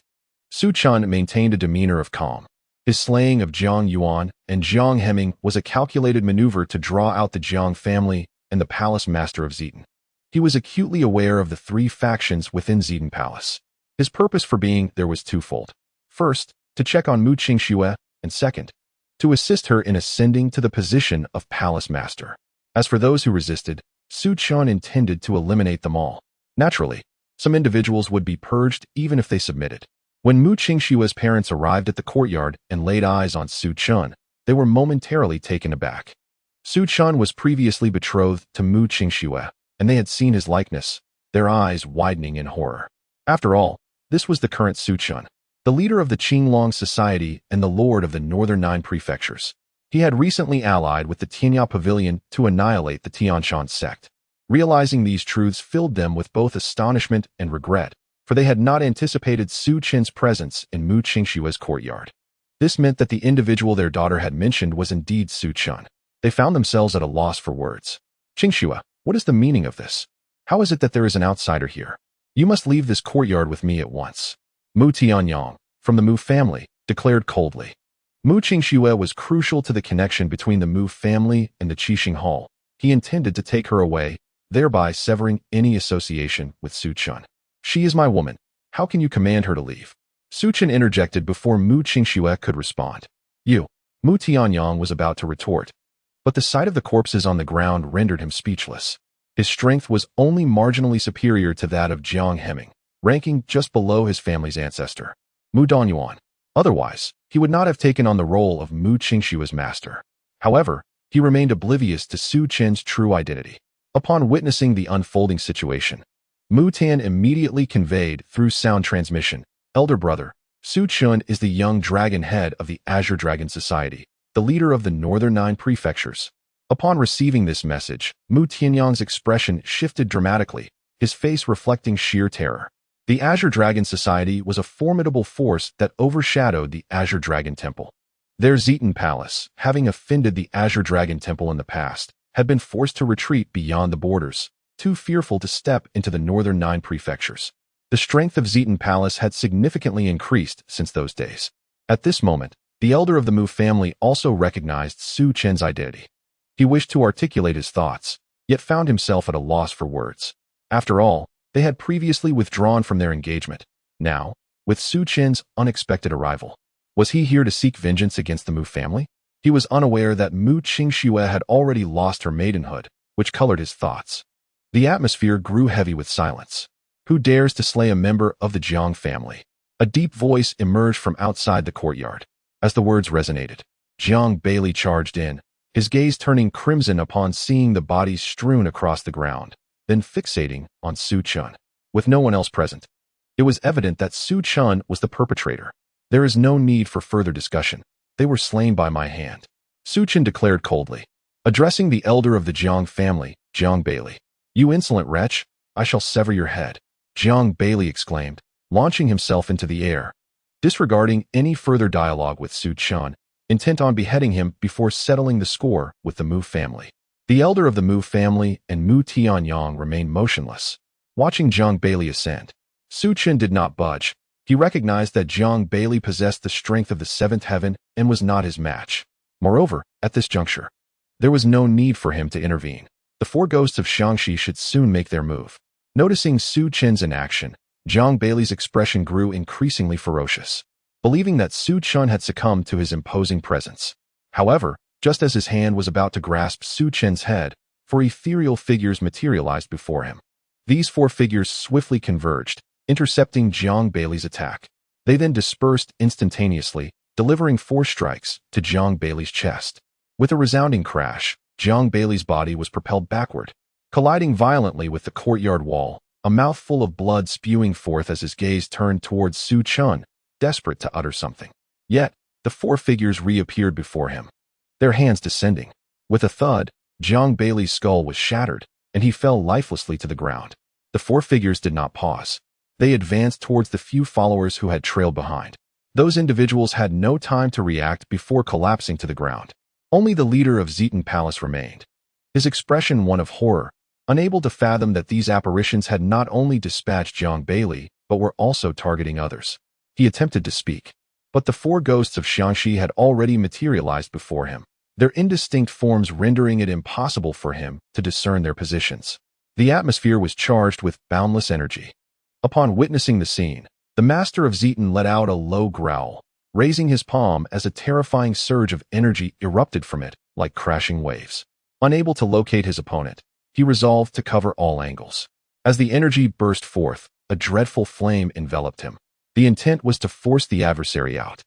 Su Chen maintained a demeanor of calm. His slaying of Jiang Yuan and Jiang Hemming was a calculated maneuver to draw out the Jiang family and the palace master of Zitan. He was acutely aware of the three factions within Zitan Palace. His purpose for being there was twofold. First, to check on Mu Qingxue, and second, to assist her in ascending to the position of palace master. As for those who resisted, Su Chen intended to eliminate them all. Naturally, some individuals would be purged even if they submitted. When Mu Qingshue's parents arrived at the courtyard and laid eyes on Su Chen, they were momentarily taken aback. Su Chen was previously betrothed to Mu Qingxue, and they had seen his likeness, their eyes widening in horror. After all, this was the current Su Chen, the leader of the Qinglong Society and the lord of the northern 9 prefectures. He had recently allied with the Tianya Pavilion to annihilate the Tianshan Sect. Realizing these truths filled them with both astonishment and regret, for they had not anticipated Su Chen's presence in Mu Qingshue's courtyard. This meant that the individual their daughter had mentioned was indeed Su Chen. They found themselves at a loss for words. Qingxue, what is the meaning of this? How is it that there is an outsider here? You must leave this courtyard with me at once. Mu Tianyang, from the Mu family, declared coldly. Mu Qingxue was crucial to the connection between the Mu family and the Qixing Hall. He intended to take her away, thereby severing any association with Su Chen. She is my woman. How can you command her to leave? Su Chen interjected before Mu Qingxue could respond. You. Mu Tianyang was about to retort, but the sight of the corpses on the ground rendered him speechless. His strength was only marginally superior to that of Jiang Hemming, ranking just below his family's ancestor, Mu Danyuan. Otherwise, he would not have taken on the role of Mu Qingshue's master. However, he remained oblivious to Su Chen's true identity. Upon witnessing the unfolding situation, Mu Tan immediately conveyed through sound transmission, Elder brother, Su Chen is the young dragon head of the Azure Dragon Society, the leader of the northern 9 prefectures. Upon receiving this message, Mu Tianyang's expression shifted dramatically, his face reflecting sheer terror. The Azure Dragon Society was a formidable force that overshadowed the Azure Dragon Temple. Their Zitan Palace, having offended the Azure Dragon Temple in the past, had been forced to retreat beyond the borders, too fearful to step into the northern 9 prefectures. The strength of Zitan Palace had significantly increased since those days. At this moment, the elder of the Mu family also recognized Su Chen's identity. He wished to articulate his thoughts, yet found himself at a loss for words. After all, they had previously withdrawn from their engagement. Now, with Su Chen's unexpected arrival, was he here to seek vengeance against the Mu family? He was unaware that Mu Qingxue had already lost her maidenhood, which colored his thoughts. The atmosphere grew heavy with silence. Who dares to slay a member of the Jiang family? A deep voice emerged from outside the courtyard. As the words resonated, Jiang Bailey charged in, his gaze turning crimson upon seeing the bodies strewn across the ground, then fixating on Su Chen. With no one else present, it was evident that Su Chen was the perpetrator. There is no need for further discussion. They were slain by my hand, Su Chen declared coldly. Addressing the elder of the Jiang family, Jiang Bailey. You insolent wretch, I shall sever your head, Jiang Bailey exclaimed, launching himself into the air. Disregarding any further dialogue with Su Chen, intent on beheading him before settling the score with the Mu family. The elder of the Mu family and Mu Tianyang remained motionless, watching Jiang Bailey ascend. Su Chen did not budge. He recognized that Jiang Bailey possessed the strength of the 7th heaven and was not his match. Moreover, at this juncture, there was no need for him to intervene. The 4 ghosts of Xiangxi should soon make their move. Noticing Su Chen's inaction, Jiang Bailey's expression grew increasingly ferocious, believing that Su Chen had succumbed to his imposing presence. However, just as his hand was about to grasp Su Chen's head, 4 ethereal figures materialized before him. These 4 figures swiftly converged, intercepting Jiang Bailey's attack. They then dispersed instantaneously, delivering 4 strikes to Jiang Bailey's chest. With a resounding crash, Jiang Bailey's body was propelled backward, colliding violently with the courtyard wall, a mouthful of blood spewing forth as his gaze turned towards Su Chen, desperate to utter something. Yet, the 4 figures reappeared before him, their hands descending. With a thud, Jiang Bailey's skull was shattered, and he fell lifelessly to the ground. The 4 figures did not pause. They advanced towards the few followers who had trailed behind. Those individuals had no time to react before collapsing to the ground. Only the leader of Zetan Palace remained, his expression one of horror, unable to fathom that these apparitions had not only dispatched Jiang Bailey, but were also targeting others. He attempted to speak, but the 4 ghosts of Xiangxi had already materialized before him, their indistinct forms rendering it impossible for him to discern their positions. The atmosphere was charged with boundless energy. Upon witnessing the scene, the master of Zetan let out a low growl, raising his palm as a terrifying surge of energy erupted from it, like crashing waves. Unable to locate his opponent, he resolved to cover all angles. As the energy burst forth, a dreadful flame enveloped him. The intent was to force the adversary out,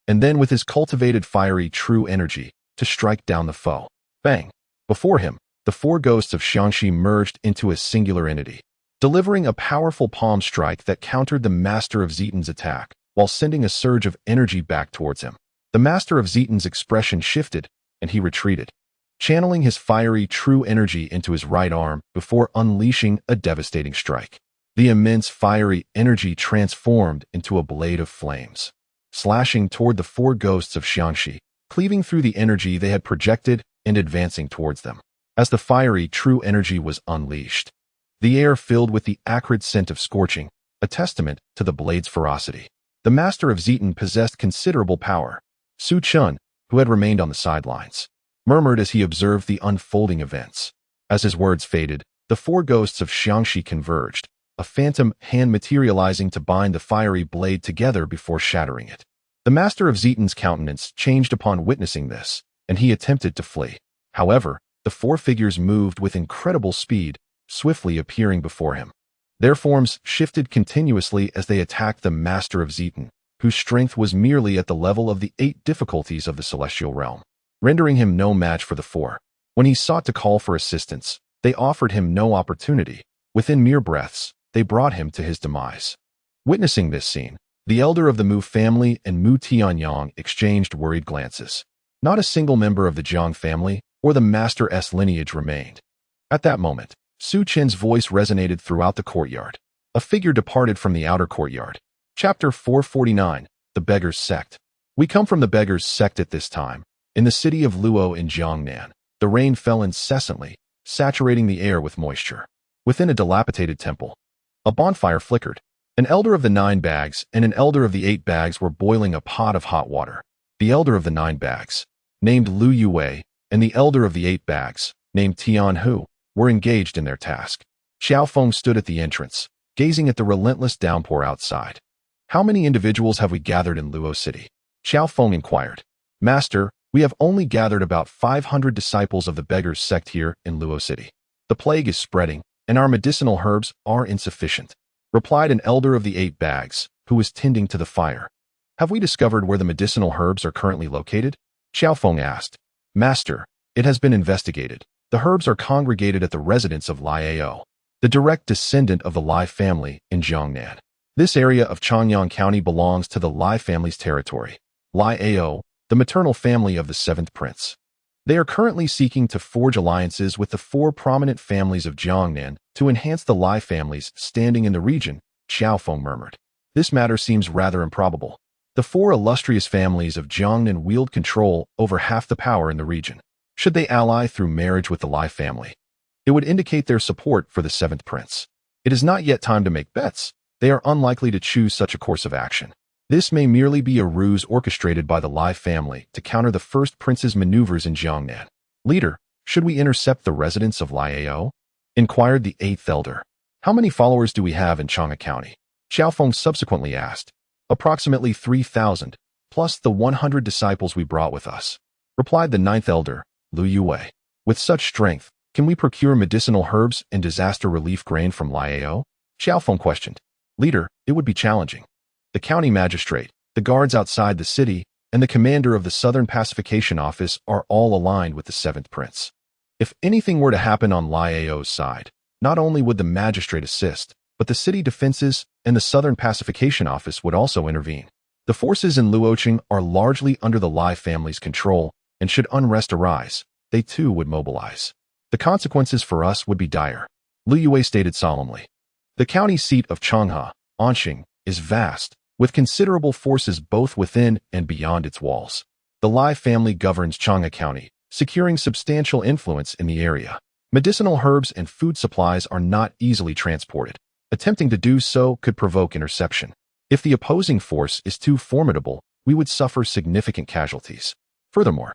and then with his cultivated fiery true energy, to strike down the foe. Feng. Before him, the 4 ghosts of Xiangxi merged into a singular entity, delivering a powerful palm strike that countered the master of Zetan's attack, while sending a surge of energy back towards him. The master of Zetan's expression shifted, and he retreated, channeling his fiery true energy into his right arm before unleashing a devastating strike. The immense fiery energy transformed into a blade of flames, slashing toward the 4 ghosts of Xiangxi, cleaving through the energy they had projected and advancing towards them. As the fiery true energy was unleashed, the air filled with the acrid scent of scorching, a testament to the blade's ferocity. The master of Zetan possessed considerable power. Su Chen, who had remained on the sidelines, murmured as he observed the unfolding events. As his words faded, the 4 ghosts of Xiangxi converged, a phantom hand materializing to bind the fiery blade together before shattering it. The master of Zetan's countenance changed upon witnessing this, and he attempted to flee. However, the 4 figures moved with incredible speed, swiftly appearing before him. Their forms shifted continuously as they attacked the master of Zetan, whose strength was merely at the level of the 8 difficulties of the celestial realm, rendering him no match for the 4. When he sought to call for assistance, they offered him no opportunity. Within mere breaths, they brought him to his demise. Witnessing this scene, the elder of the Mu family and Mu Tianyang exchanged worried glances. Not a single member of the Jiang family or the master's lineage remained. At that moment, Su Chen's voice resonated throughout the courtyard. A figure departed from the outer courtyard. Chapter 449, The Beggar's Sect. We come from the Beggar's Sect at this time. In the city of Luo in Jiangnan, the rain fell incessantly, saturating the air with moisture. Within a dilapidated temple, a bonfire flickered. An elder of the 9 bags and an elder of the 8 bags were boiling a pot of hot water. The elder of the 9 bags, named Lu Yue, and the elder of the 8 bags, named Tian Hu, were engaged in their task. Xiao Feng stood at the entrance, gazing at the relentless downpour outside. How many individuals have we gathered in Luo City? Xiao Feng inquired. Master, we have only gathered about 500 disciples of the Beggar's Sect here in Luo City. The plague is spreading, and our medicinal herbs are insufficient, replied an elder of the 8 bags, who was tending to the fire. Have we discovered where the medicinal herbs are currently located? Xiao Feng asked. Master, it has been investigated. The herbs are congregated at the residence of Lai Ao, the direct descendant of the Lai family in Jiangnan. This area of Qinglong County belongs to the Lai family's territory. Lai Ao, the maternal family of the 7th prince. They are currently seeking to forge alliances with the 4 prominent families of Jiangnan to enhance the Lai family's standing in the region, Xiao Feng murmured. This matter seems rather improbable. The 4 illustrious families of Jiangnan wield control over half the power in the region. Should they ally through marriage with the Lai family, it would indicate their support for the 7th prince. It is not yet time to make bets. They are unlikely to choose such a course of action. This may merely be a ruse orchestrated by the Lai family to counter the 1st prince's maneuvers in Jiangnan. Leader, should we intercept the residence of Lai Ao? Inquired the 8th elder. How many followers do we have in Qiang County? Xiao Feng subsequently asked. Approximately 3,000, plus the 100 disciples we brought with us, replied the ninth elder, Lu Yue. With such strength, can we procure medicinal herbs and disaster relief grain from Liao? Xiao Feng questioned. Leader, it would be challenging. The county magistrate, the guards outside the city, and the commander of the Southern Pacification Office are all aligned with the seventh prince. If anything were to happen on Liao's side, not only would the magistrate assist, but the city defenses and the Southern Pacification Office would also intervene. The forces in Luoqing are largely under the Lai family's control, and should unrest arise, they too would mobilize. The consequences for us would be dire. Lu Yue stated solemnly. The county seat of Changha, Anqing, is vast, with considerable forces both within and beyond its walls. The Lai family governs Changha County, securing substantial influence in the area. Medicinal herbs and food supplies are not easily transported. Attempting to do so could provoke interception. If the opposing force is too formidable, we would suffer significant casualties. Furthermore,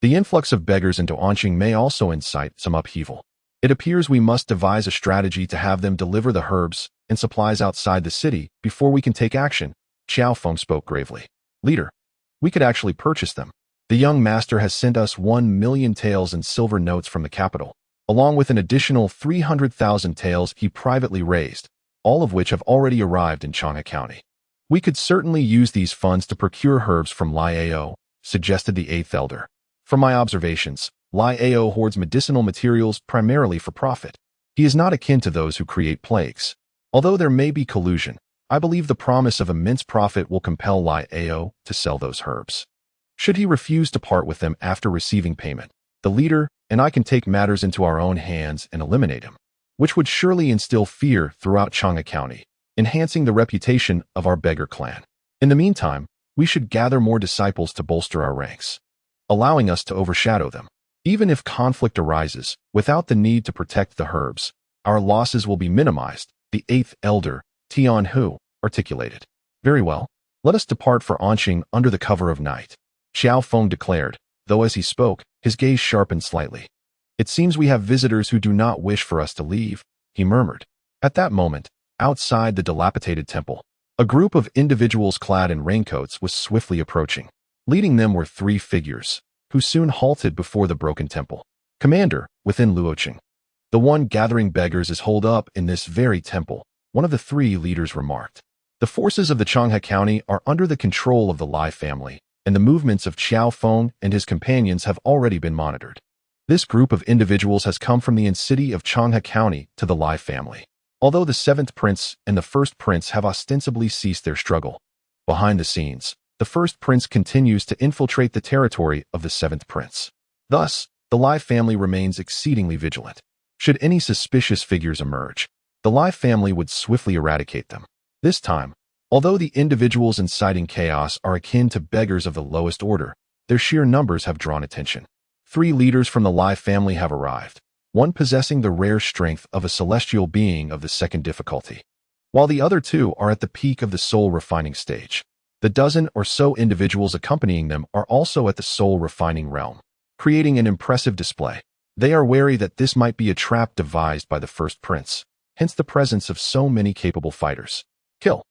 the influx of beggars into Anqing may also incite some upheaval. It appears we must devise a strategy to have them deliver the herbs and supplies outside the city before we can take action. Xiao Feng spoke gravely. Leader, we could actually purchase them. The young master has sent us 1,000,000 taels in silver notes from the capital, along with an additional 300,000 taels he privately raised, all of which have already arrived in Changha County. We could certainly use these funds to procure herbs from Liao, suggested the eighth elder. From my observations, Liao hoards medicinal materials primarily for profit. He is not akin to those who create plagues. Although there may be collusion, I believe the promise of immense profit will compel Liao to sell those herbs. Should he refuse to part with them after receiving payment, the leader and I can take matters into our own hands and eliminate him, which would surely instill fear throughout Changha County, enhancing the reputation of our beggar clan. In the meantime, we should gather more disciples to bolster our ranks, allowing us to overshadow them. Even if conflict arises, without the need to protect the herbs, our losses will be minimized, the eighth elder, Tian Hu, articulated. Very well, let us depart for Anqing under the cover of night, Xiao Feng declared, though as he spoke, his gaze sharpened slightly. It seems we have visitors who do not wish for us to leave, he murmured. At that moment, outside the dilapidated temple, a group of individuals clad in raincoats was swiftly approaching. Leading them were three figures, who soon halted before the broken temple. Commander, within Luoqing. The one gathering beggars is holed up in this very temple, one of the three leaders remarked. The forces of the Changha County are under the control of the Lai family, and the movements of Xiao Feng and his companions have already been monitored. This group of individuals has come from the in-city of Changha County to the Lai family, although the seventh prince and the first prince have ostensibly ceased their struggle. Behind the scenes, the first prince continues to infiltrate the territory of the seventh prince. Thus, the Lai family remains exceedingly vigilant. Should any suspicious figures emerge, the Lai family would swiftly eradicate them. This time, although the individuals inciting chaos are akin to beggars of the lowest order, their sheer numbers have drawn attention. 3 leaders from the Lai family have arrived, one possessing the rare strength of a celestial being of the second difficulty, while the other 2 are at the peak of the soul refining stage. The dozen or so individuals accompanying them are also at the soul refining realm, creating an impressive display. They are wary that this might be a trap devised by the first prince, hence the presence of so many capable fighters. Kill!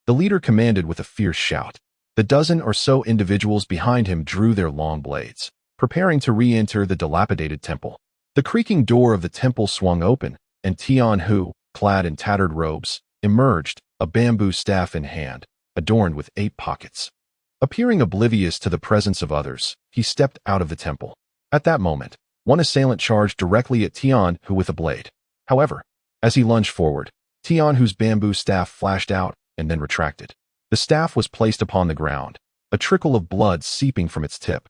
The leader commanded with a fierce shout. The dozen or so individuals behind him drew their long blades, preparing to re-enter the dilapidated temple. The creaking door of the temple swung open, and Tian Hu, clad in tattered robes, emerged, a bamboo staff in hand, adorned with 8 pockets. Appearing oblivious to the presence of others, he stepped out of the temple. At that moment, one assailant charged directly at Tian Hu with a blade. However, as he lunged forward, Tian Hu's bamboo staff flashed out and then retracted. The staff was placed upon the ground, a trickle of blood seeping from its tip,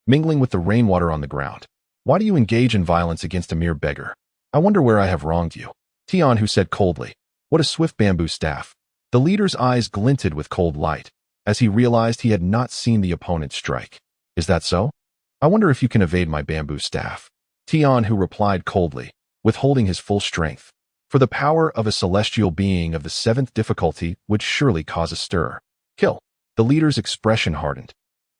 mingling with the rainwater on the ground. Why do you engage in violence against a mere beggar? I wonder where I have wronged you. Tian Hu said coldly. What a swift bamboo staff. The leader's eyes glinted with cold light, as he realized he had not seen the opponent strike. Is that so? I wonder if you can evade my bamboo staff. Tian Hu replied coldly, withholding his full strength, for the power of a celestial being of the 7th difficulty would surely cause a stir. Kill! The leader's expression hardened,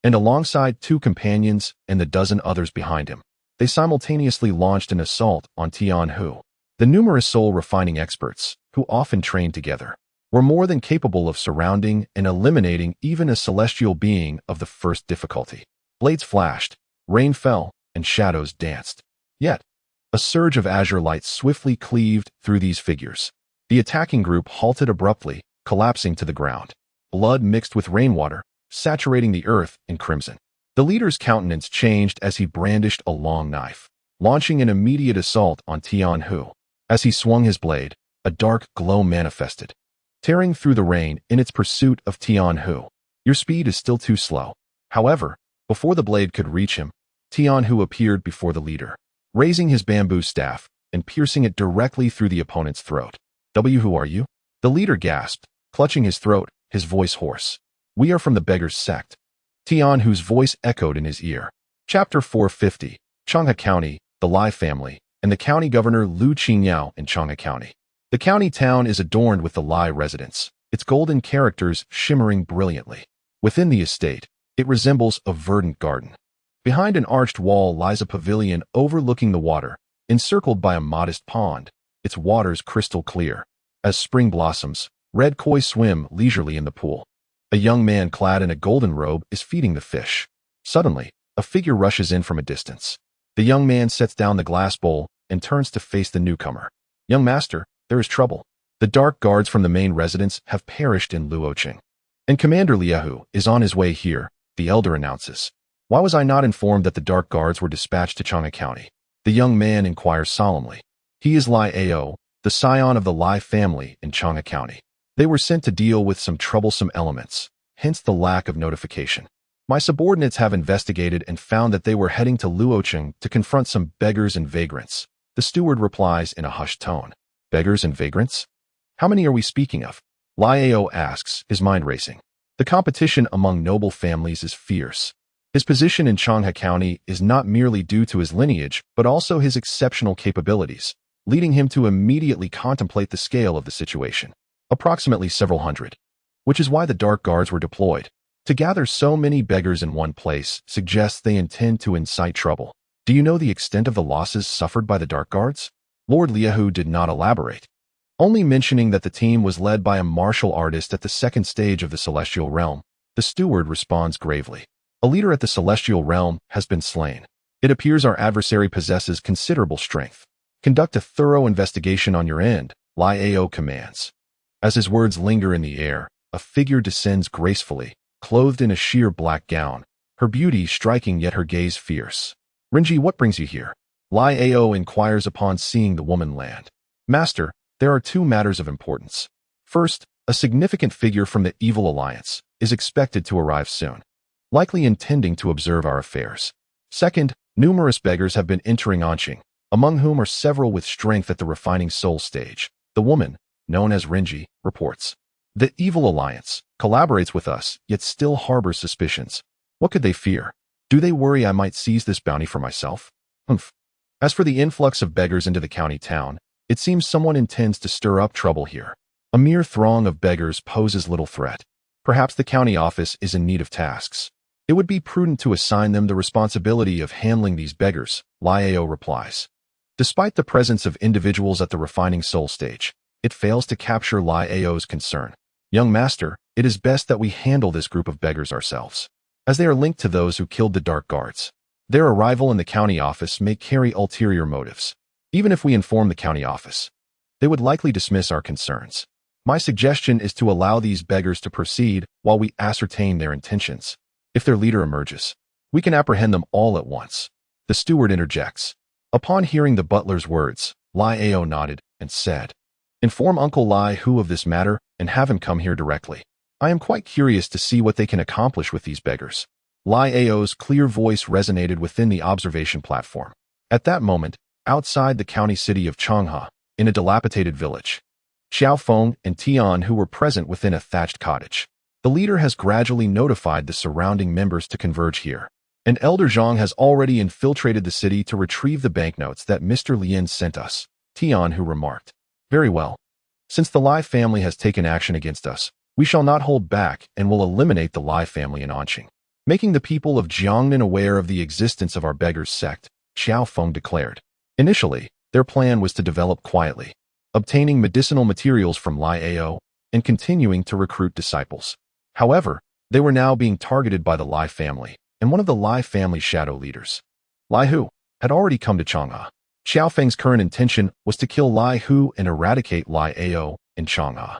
and alongside 2 companions and the dozen others behind him, they simultaneously launched an assault on Tian Hu. The numerous soul refining experts, who often trained together, were more than capable of surrounding and eliminating even a celestial being of the first difficulty. Blades flashed, rain fell, and shadows danced. Yet, a surge of azure light swiftly cleaved through these figures. The attacking group halted abruptly, collapsing to the ground. Blood mixed with rainwater, saturating the earth in crimson. The leader's countenance changed as he brandished a long knife, launching an immediate assault on Tian Hu. As he swung his blade, a dark glow manifested, tearing through the rain in its pursuit of Tian Hu. Your speed is still too slow. However, before the blade could reach him, Tian Hu appeared before the leader, raising his bamboo staff and piercing it directly through the opponent's throat. Who are you? The leader gasped, clutching his throat, his voice hoarse. We are from the Beggars Sect. Tian Hu's voice echoed in his ear. Chapter 450, Qianglong County, the Lai family, and the county governor Lu Qingyao in Qianglong County. The county town is adorned with the Lai residence, its golden characters shimmering brilliantly. Within the estate, it resembles a verdant garden. Behind an arched wall lies a pavilion overlooking the water, encircled by a modest pond, its waters crystal clear. As spring blossoms, red koi swim leisurely in the pool. A young man clad in a golden robe is feeding the fish. Suddenly, a figure rushes in from a distance. The young man sets down the glass bowl and turns to face the newcomer. Young master, there is trouble. The dark guards from the main residence have perished in Luoqing. And Commander Liahu is on his way here, the elder announces. Why was I not informed that the dark guards were dispatched to Qianglong County? The young man inquires solemnly. He is Lai Ao, the scion of the Lai family in Qianglong County. They were sent to deal with some troublesome elements, hence the lack of notification. My subordinates have investigated and found that they were heading to Luoqing to confront some beggars and vagrants. The steward replies in a hushed tone. Beggars and vagrants? How many are we speaking of? Lai Ao asks, his mind racing. The competition among noble families is fierce. His position in Qianglong County is not merely due to his lineage, but also his exceptional capabilities, leading him to immediately contemplate the scale of the situation. Approximately several hundred. Which is why the dark guards were deployed. To gather so many beggars in one place suggests they intend to incite trouble. Do you know the extent of the losses suffered by the dark guards? Lord Liahu did not elaborate, only mentioning that the team was led by a martial artist at the second stage of the celestial realm. The steward responds gravely. A leader at the celestial realm has been slain. It appears our adversary possesses considerable strength. Conduct a thorough investigation on your end, Lai Ao commands. As his words linger in the air, a figure descends gracefully, clothed in a sheer black gown, her beauty striking yet her gaze fierce. Renji, what brings you here? Lai Ao inquires upon seeing the woman land. Master, there are two matters of importance. First, a significant figure from the Evil Alliance is expected to arrive soon, likely intending to observe our affairs. Second, numerous beggars have been entering Anqing, among whom are several with strength at the refining soul stage. The woman, known as Renji, reports. The Evil Alliance collaborates with us, yet still harbors suspicions. What could they fear? Do they worry I might seize this bounty for myself? Humph. As for the influx of beggars into the county town, it seems someone intends to stir up trouble here. A mere throng of beggars poses little threat. Perhaps the county office is in need of tasks. It would be prudent to assign them the responsibility of handling these beggars, Lai Ao replies. Despite the presence of individuals at the refining soul stage, it fails to capture Lai Ao's concern. Young master, it is best that we handle this group of beggars ourselves, as they are linked to those who killed the dark guards. Their arrival in the county office may carry ulterior motives. Even if we inform the county office, they would likely dismiss our concerns. My suggestion is to allow these beggars to proceed while we ascertain their intentions. If their leader emerges, we can apprehend them all at once. The steward interjects. Upon hearing the butler's words, Lai Ao nodded and said, Inform Uncle Lai Hu of this matter and have him come here directly. I am quite curious to see what they can accomplish with these beggars. Lai Ao's clear voice resonated within the observation platform. At that moment, outside the county city of Changha, in a dilapidated village, Xiao Feng and Tian Hu were present within a thatched cottage. The leader has gradually notified the surrounding members to converge here. And Elder Zhang has already infiltrated the city to retrieve the banknotes that Mr. Lien sent us, Tian Hu remarked. Very well. Since the Lai family has taken action against us, we shall not hold back and will eliminate the Lai family in Anqing. Making the people of Jiangnan aware of the existence of our beggars sect, Xiao Feng declared. Initially, their plan was to develop quietly, obtaining medicinal materials from Lai Ao and continuing to recruit disciples. However, they were now being targeted by the Lai family and one of the Lai family shadow leaders. Lai Hu had already come to Chang'e. Xiao Feng's current intention was to kill Lai Hu and eradicate Lai Ao in Chang'e.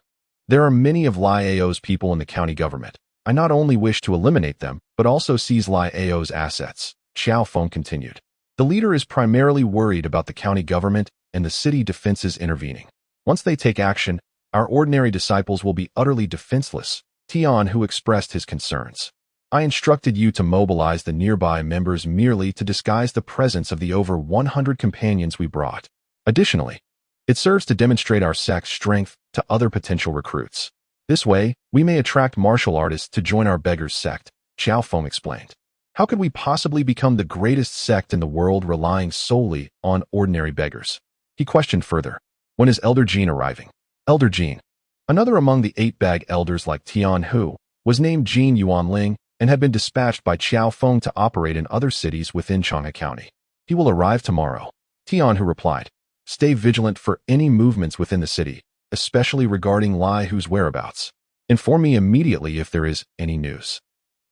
There are many of Lai Ao's people in the county government. I not only wish to eliminate them, but also seize Lai Ao's assets, Xiao Feng continued. The leader is primarily worried about the county government and the city defenses intervening. Once they take action, our ordinary disciples will be utterly defenseless, Tian Hu expressed his concerns. I instructed you to mobilize the nearby members merely to disguise the presence of the over 100 companions we brought. Additionally, it serves to demonstrate our sect's strength to other potential recruits. This way, we may attract martial artists to join our beggars sect, Xiao Feng explained. How could we possibly become the greatest sect in the world relying solely on ordinary beggars? He questioned further. When is Elder Jin arriving? Elder Jin, another among the 8-bag elders like Tian Hu, was named Jin Yu Ling and had been dispatched by Xiao Feng to operate in other cities within Xiang County. He will arrive tomorrow. Tian Hu replied. Stay vigilant for any movements within the city, especially regarding Lai Hu's whereabouts. Inform me immediately if there is any news.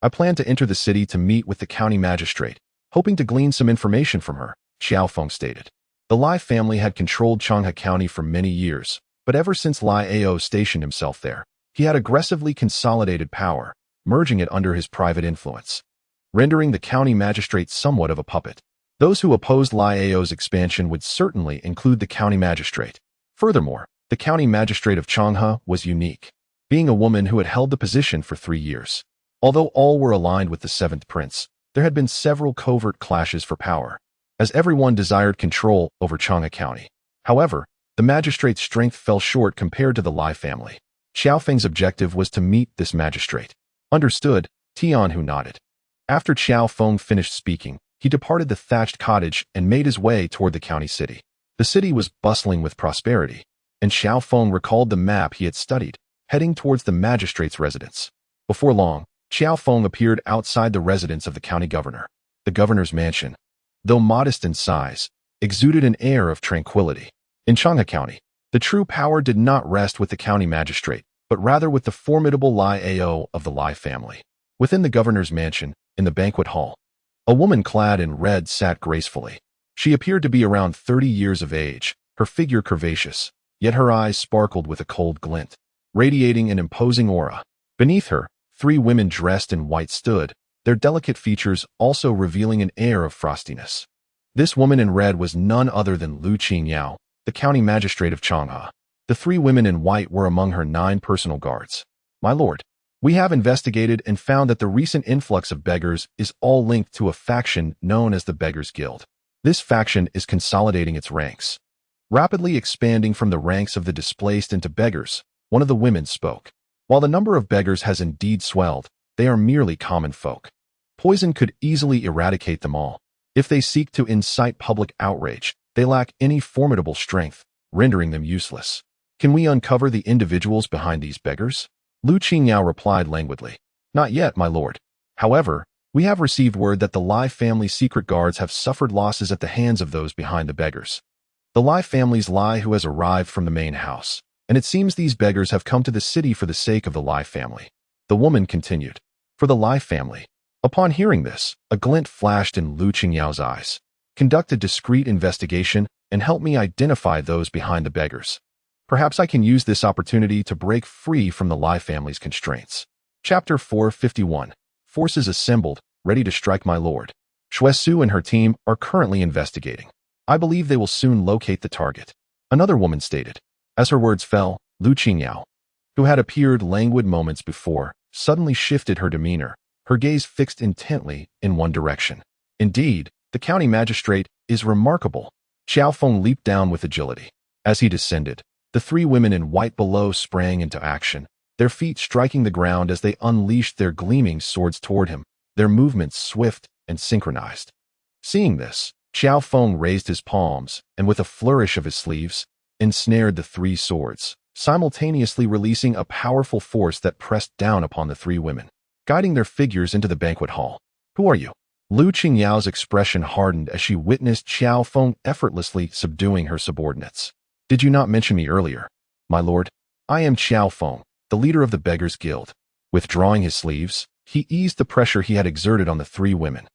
I plan to enter the city to meet with the county magistrate, hoping to glean some information from her, Xiao Feng stated. The Lai family had controlled Qianglong County for many years, but ever since Lai Ao stationed himself there, he had aggressively consolidated power, merging it under his private influence, rendering the county magistrate somewhat of a puppet. Those who opposed Lai Ao's expansion would certainly include the county magistrate. Furthermore, the county magistrate of Chang'e was unique, being a woman who had held the position for 3 years. Although all were aligned with the 7th prince, there had been several covert clashes for power, as everyone desired control over Qianglong County. However, the magistrate's strength fell short compared to the Lai family. Xiao Feng's objective was to meet this magistrate. Understood, Tian Hu nodded. After Xiao Feng finished speaking, he departed the thatched cottage and made his way toward the county city. The city was bustling with prosperity, and Xiao Feng recalled the map he had studied, heading towards the magistrate's residence. Before long, Xiao Feng appeared outside the residence of the county governor. The governor's mansion, though modest in size, exuded an air of tranquility. In Qianglong County, the true power did not rest with the county magistrate, but rather with the formidable Lai Ao of the Lai family. Within the governor's mansion, in the banquet hall, a woman clad in red sat gracefully. She appeared to be around 30 years of age, her figure curvaceous, yet her eyes sparkled with a cold glint, radiating an imposing aura. Beneath her, 3 women dressed in white stood, their delicate features also revealing an air of frostiness. This woman in red was none other than Lu Qingyao, the county magistrate of Chang'e. The 3 women in white were among her 9 personal guards. My lord, we have investigated and found that the recent influx of beggars is all linked to a faction known as the Beggars Guild. This faction is consolidating its ranks, rapidly expanding from the ranks of the displaced into beggars. One of the women spoke. While the number of beggars has indeed swelled, they are merely common folk. Poison could easily eradicate them all. If they seek to incite public outrage, they lack any formidable strength, rendering them useless. Can we uncover the individuals behind these beggars? Lu Qingyao replied languidly. Not yet, my lord. However, we have received word that the Lai family secret guards have suffered losses at the hands of those behind the beggars. The Lai family's Lai who has arrived from the main house, and it seems these beggars have come to the city for the sake of the Lai family. The woman continued. For the Lai family. Upon hearing this, a glint flashed in Lu Qingyao's eyes. Conduct a discreet investigation and help me identify those behind the beggars. Perhaps I can use this opportunity to break free from the Lai family's constraints. Chapter 451. Forces assembled, ready to strike my lord. Shuesu and her team are currently investigating. I believe they will soon locate the target. Another woman stated. As her words fell, Lu Qingyao, who had appeared languid moments before, suddenly shifted her demeanor, her gaze fixed intently in one direction. Indeed, the county magistrate is remarkable. Xiao Feng leaped down with agility. As he descended, the 3 women in white below sprang into action, their feet striking the ground as they unleashed their gleaming swords toward him, their movements swift and synchronized. Seeing this, Xiao Feng raised his palms and with a flourish of his sleeves, ensnared the 3 swords, simultaneously releasing a powerful force that pressed down upon the 3 women, guiding their figures into the banquet hall. Who are you? Lu Qingyao's expression hardened as she witnessed Xiao Feng effortlessly subduing her subordinates. Did you not mention me earlier? My lord, I am Xiao Feng, the leader of the Beggars' Guild. Withdrawing his sleeves, he eased the pressure he had exerted on the three women.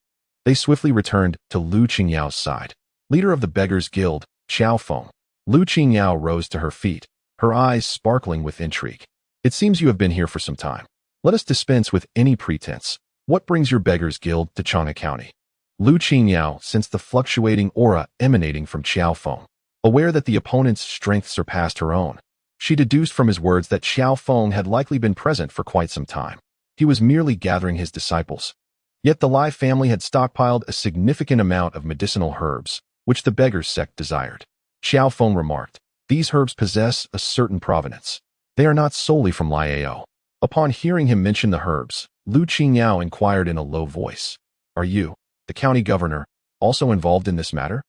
They swiftly returned to Lu Qingyao's side. Leader of the Beggars' Guild, Feng. Lu Qingyao rose to her feet, her eyes sparkling with intrigue. It seems you have been here for some time. Let us dispense with any pretense. What brings your Beggars' Guild to Xiang County? Lu Qingyao sensed the fluctuating aura emanating from Feng. Aware that the opponent's strength surpassed her own, she deduced from his words that Feng had likely been present for quite some time. He was merely gathering his disciples. Yet the Lai family had stockpiled a significant amount of medicinal herbs, which the Beggars' Sect desired. Feng remarked, "These herbs possess a certain provenance. They are not solely from Liao." Upon hearing him mention the herbs, Lu Qingyao inquired in a low voice, "Are you, the county governor, also involved in this matter?"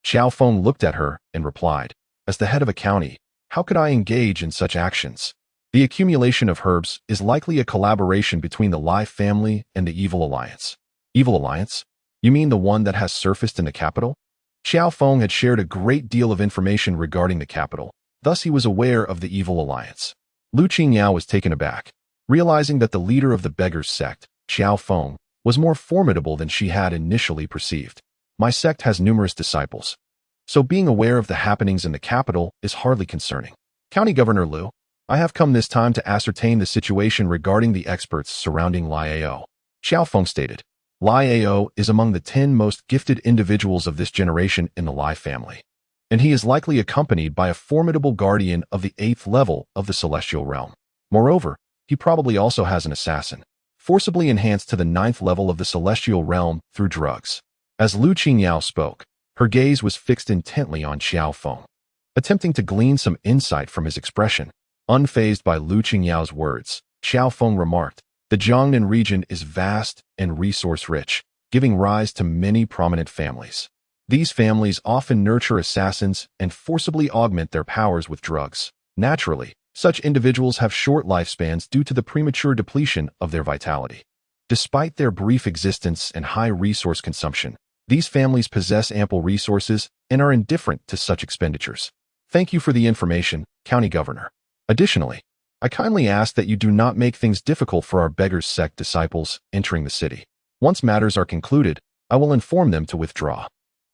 Feng looked at her and replied, "As the head of a county, how could I engage in such actions? The accumulation of herbs is likely a collaboration between the Lai family and the Evil Alliance." Evil Alliance? You mean the one that has surfaced in the capital? Feng had shared a great deal of information regarding the capital, thus he was aware of the Evil Alliance. Lu Qingyao was taken aback, realizing that the leader of the Beggars' Sect, Feng, was more formidable than she had initially perceived. "My sect has numerous disciples, so being aware of the happenings in the capital is hardly concerning. County Governor Lu, I have come this time to ascertain the situation regarding the experts surrounding Liao." Feng stated, "Liao is among the 10 most gifted individuals of this generation in the Lai family, and he is likely accompanied by a formidable guardian of the 8th level of the celestial realm. Moreover, he probably also has an assassin, forcibly enhanced to the 9th level of the celestial realm through drugs." As Lu Qingyao spoke, her gaze was fixed intently on Feng, attempting to glean some insight from his expression. Unfazed by Lu Qingyao's words, Feng remarked, "The Jiangnan region is vast and resource-rich, giving rise to many prominent families. These families often nurture assassins and forcibly augment their powers with drugs. Naturally, such individuals have short lifespans due to the premature depletion of their vitality. Despite their brief existence and high resource consumption, these families possess ample resources and are indifferent to such expenditures. Thank you for the information, County Governor. Additionally, I kindly ask that you do not make things difficult for our Beggars' Sect disciples entering the city. Once matters are concluded, I will inform them to withdraw."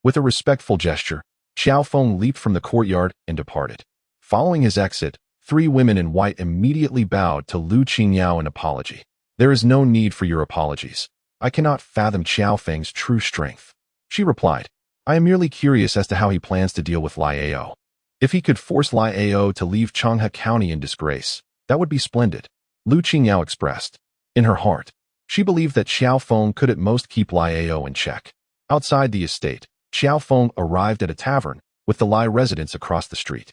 With a respectful gesture, Feng leaped from the courtyard and departed. Following his exit, 3 women in white immediately bowed to Lu Qingyao in apology. "There is no need for your apologies. I cannot fathom Feng's true strength," she replied. "I am merely curious as to how he plans to deal with Liao. If he could force Liao to leave Xiang County in disgrace, that would be splendid," Lu Qingyao expressed. In her heart, she believed that Feng could at most keep Liao in check. Outside the estate, Feng arrived at a tavern with the Lai residents across the street.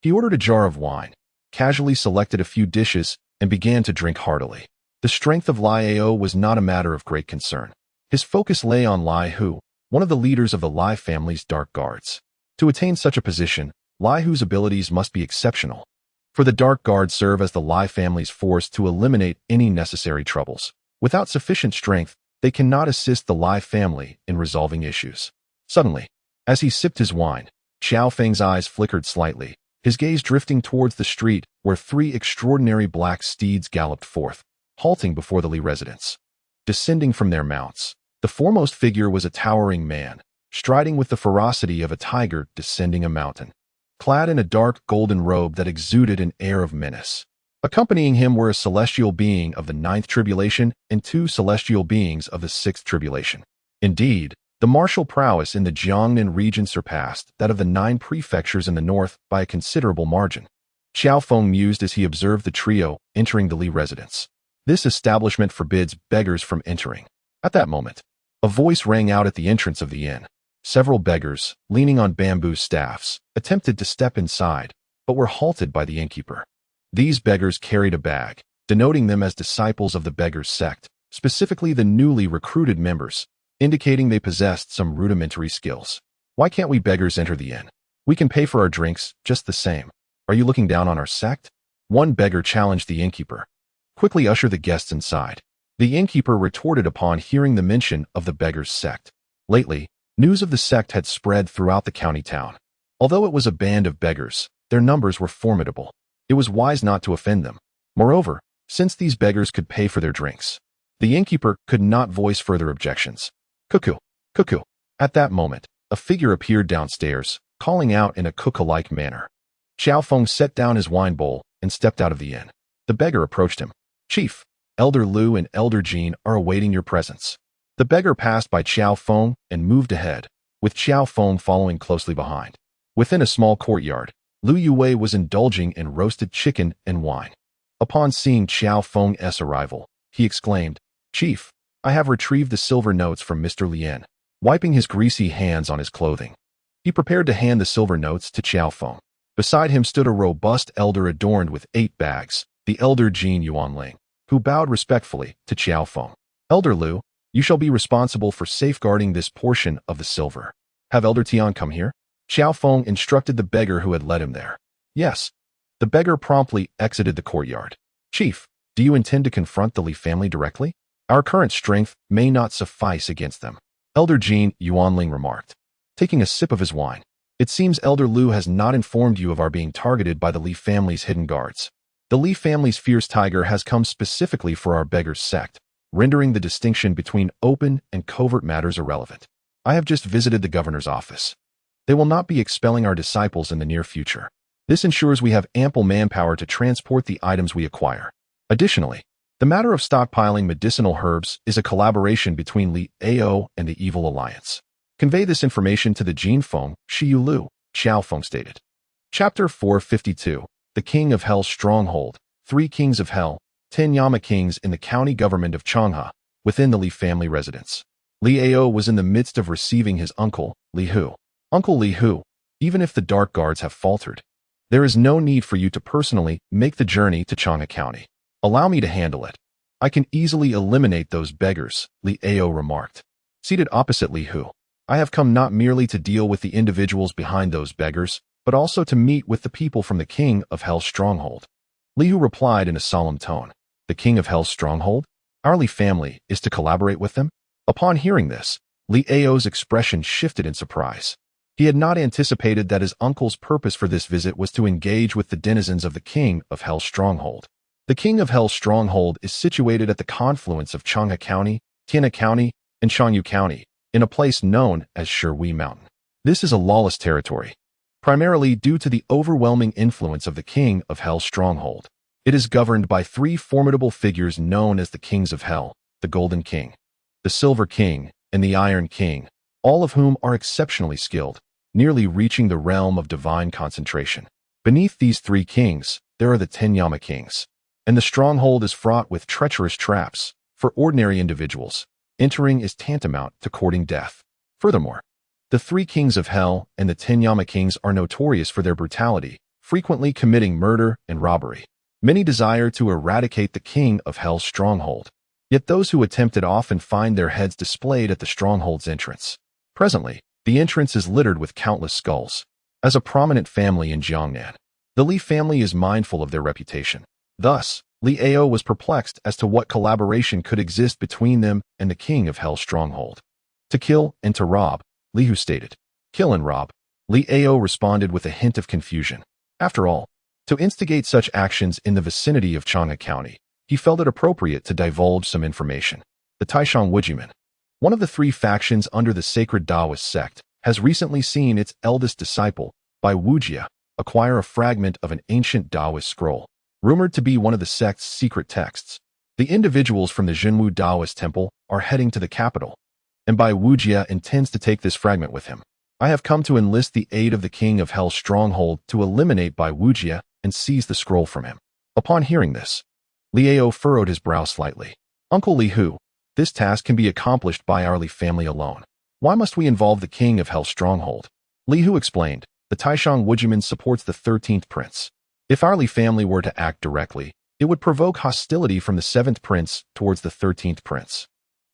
He ordered a jar of wine, casually selected a few dishes, and began to drink heartily. The strength of Liao was not a matter of great concern. His focus lay on Lai Hu, one of the leaders of the Lai family's dark guards. To attain such a position, Lai Hu's abilities must be exceptional. For the Dark Guard serve as the Lai family's force to eliminate any necessary troubles. Without sufficient strength, they cannot assist the Lai family in resolving issues. Suddenly, as he sipped his wine, Feng's eyes flickered slightly, his gaze drifting towards the street where 3 extraordinary black steeds galloped forth, halting before the Li residence. Descending from their mounts, the foremost figure was a towering man, striding with the ferocity of a tiger descending a mountain. Clad in a dark golden robe that exuded an air of menace. Accompanying him were a celestial being of the 9th tribulation and 2 celestial beings of the 6th tribulation. Indeed, the martial prowess in the Jiangnan region surpassed that of the 9 prefectures in the north by a considerable margin. Feng mused as he observed the trio entering the Li residence. This establishment forbids beggars from entering. At that moment, a voice rang out at the entrance of the inn. Several beggars, leaning on bamboo staffs, attempted to step inside, but were halted by the innkeeper. These beggars carried a bag, denoting them as disciples of the Beggars' Sect, specifically the newly recruited members, indicating they possessed some rudimentary skills. "Why can't we beggars enter the inn? We can pay for our drinks just the same. Are you looking down on our sect?" One beggar challenged the innkeeper. "Quickly usher the guests inside." The innkeeper retorted upon hearing the mention of the Beggars' Sect. Lately, news of the sect had spread throughout the county town. Although it was a band of beggars, their numbers were formidable. It was wise not to offend them. Moreover, since these beggars could pay for their drinks, the innkeeper could not voice further objections. Cuckoo, cuckoo. At that moment, a figure appeared downstairs, calling out in a cuckoo-like manner. Xiao Feng set down his wine bowl and stepped out of the inn. The beggar approached him. Chief, Elder Lu and Elder Jin are awaiting your presence. The beggar passed by Xiao Feng and moved ahead, with Xiao Feng following closely behind. Within a small courtyard, Lu Yue was indulging in roasted chicken and wine. Upon seeing Xiao Feng's arrival, he exclaimed, Chief, I have retrieved the silver notes from Mr. Lien. Wiping his greasy hands on his clothing, he prepared to hand the silver notes to Xiao Feng. Beside him stood a robust elder adorned with 8 bags, the elder Jin Yu Ling, who bowed respectfully to Xiao Feng. Elder Lu, you shall be responsible for safeguarding this portion of the silver. Have Elder Tian come here? Xiao Feng instructed the beggar who had led him there. Yes. The beggar promptly exited the courtyard. Chief, do you intend to confront the Li family directly? Our current strength may not suffice against them. Elder Jin Yu Ling remarked, taking a sip of his wine. It seems Elder Lu has not informed you of our being targeted by the Li family's hidden guards. The Li family's fierce tiger has come specifically for our beggar's sect, rendering the distinction between open and covert matters irrelevant. I have just visited the governor's office. They will not be expelling our disciples in the near future. This ensures we have ample manpower to transport the items we acquire. Additionally, the matter of stockpiling medicinal herbs is a collaboration between Li Ao and the Evil Alliance. Convey this information to the Jin Feng, Shiyu Lu, Xiao Feng stated. Chapter 452, The King of Hell's Stronghold, 3 Kings of Hell, 10 Yama Kings in the county government of Changha, within the Li family residence. Li Ao was in the midst of receiving his uncle, Li Hu. Uncle Li Hu, even if the dark guards have faltered, there is no need for you to personally make the journey to Changha County. Allow me to handle it. I can easily eliminate those beggars, Li Ao remarked. Seated opposite Li Hu, I have come not merely to deal with the individuals behind those beggars, but also to meet with the people from the King of Hell's Stronghold. Li Hu replied in a solemn tone. The King of Hell's Stronghold? Our Li family is to collaborate with them? Upon hearing this, Li Ao's expression shifted in surprise. He had not anticipated that his uncle's purpose for this visit was to engage with the denizens of the King of Hell's Stronghold. The King of Hell's Stronghold is situated at the confluence of Changha County, Tianhe County, and Xiangyu County, in a place known as Shui Mountain. This is a lawless territory, primarily due to the overwhelming influence of the King of Hell's Stronghold. It is governed by 3 formidable figures known as the Kings of Hell, the Golden King, the Silver King, and the Iron King, all of whom are exceptionally skilled, nearly reaching the realm of divine concentration. Beneath these 3 kings, there are the 10 Yama Kings, and the stronghold is fraught with treacherous traps. For ordinary individuals, entering is tantamount to courting death. Furthermore, the 3 Kings of Hell and the 10 Yama Kings are notorious for their brutality, frequently committing murder and robbery. Many desire to eradicate the King of Hell's stronghold, yet those who attempt it often find their heads displayed at the stronghold's entrance. Presently, the entrance is littered with countless skulls. As a prominent family in Jiangnan, the Li family is mindful of their reputation. Thus, Li Ao was perplexed as to what collaboration could exist between them and the King of Hell's stronghold. To kill and to rob, Li Hu stated. Kill and rob. Li Ao responded with a hint of confusion. After all, to instigate such actions in the vicinity of Changha County, he felt it appropriate to divulge some information. The Tianshan Sect, one of the 3 factions under the sacred Taoist sect, has recently seen its eldest disciple, Bai Wujia, acquire a fragment of an ancient Taoist scroll, rumored to be one of the sect's secret texts. The individuals from the Zhenwu Taoist temple are heading to the capital, and Bai Wujia intends to take this fragment with him. I have come to enlist the aid of the King of Hell's stronghold to eliminate Bai Wujia and seize the scroll from him. Upon hearing this, Li Ao furrowed his brow slightly. Uncle Li Hu, this task can be accomplished by our Li family alone. Why must we involve the King of Hell's stronghold? Li Hu explained. The Tianshan Sect supports the 13th prince. If our Li family were to act directly, it would provoke hostility from the 7th prince towards the 13th prince.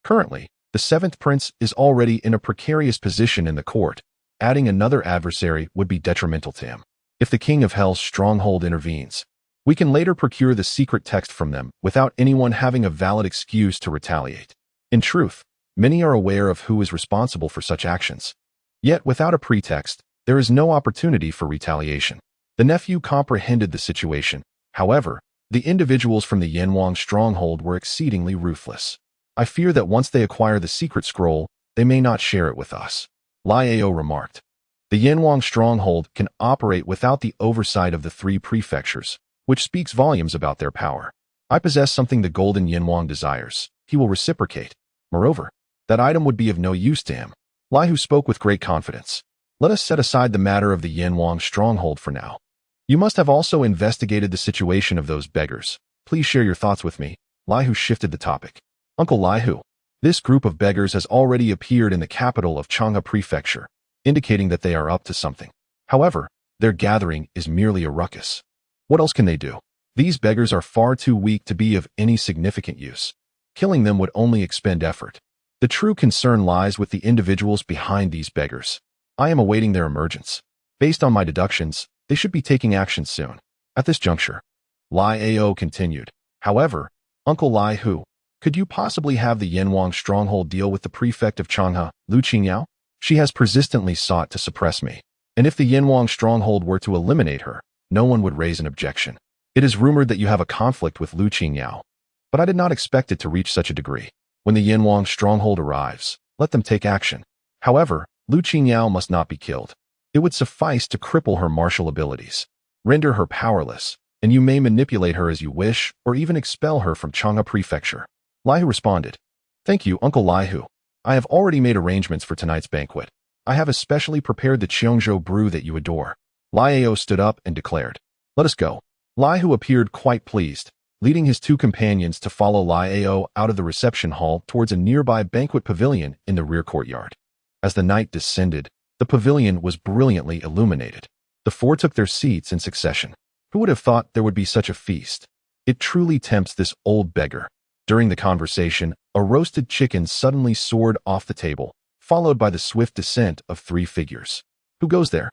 Currently, the 7th prince is already in a precarious position in the court. Adding another adversary would be detrimental to him. If the King of Hell's stronghold intervenes, we can later procure the secret text from them without anyone having a valid excuse to retaliate. In truth, many are aware of who is responsible for such actions. Yet without a pretext, there is no opportunity for retaliation. The nephew comprehended the situation. However, The individuals from the Yanwang stronghold were exceedingly ruthless. I fear that once they acquire the secret scroll, they may not share it with us, Liao remarked. The Yanwang stronghold can operate without the oversight of the 3 prefectures, which speaks volumes about their power. I possess something the golden Yanwang desires. He will reciprocate. Moreover, that item would be of no use to him. Liu spoke with great confidence. Let us set aside the matter of the Yanwang stronghold for now. You must have also investigated the situation of those beggars. Please share your thoughts with me. Liu shifted the topic. Uncle Liu, this group of beggars has already appeared in the capital of Changhe Prefecture, indicating that they are up to something. However, their gathering is merely a ruckus. What else can they do? These beggars are far too weak to be of any significant use. Killing them would only expend effort. The true concern lies with the individuals behind these beggars. I am awaiting their emergence. Based on my deductions, they should be taking action soon. At this juncture, Liao continued. However, Uncle Liu, could you possibly have the Yanwang stronghold deal with the prefect of Changhe, Lu Qingyao? She has persistently sought to suppress me, and if the Yanwang stronghold were to eliminate her, no one would raise an objection. It is rumored that you have a conflict with Lu Qingyao, but I did not expect it to reach such a degree. When the Yanwang stronghold arrives, let them take action. However, Lu Qingyao must not be killed. It would suffice to cripple her martial abilities, render her powerless, and you may manipulate her as you wish or even expel her from Changhe Prefecture. Liu responded. Thank you, Uncle Liu. I have already made arrangements for tonight's banquet. I have especially prepared the Qiongzhou brew that you adore. Liu stood up and declared. Let us go. Liu appeared quite pleased, leading his 2 companions to follow Liu out of the reception hall towards a nearby banquet pavilion in the rear courtyard. As the night descended, the pavilion was brilliantly illuminated. The 4 took their seats in succession. Who would have thought there would be such a feast? It truly tempts this old beggar. During the conversation, a roasted chicken suddenly soared off the table, followed by the swift descent of 3 figures. Who goes there?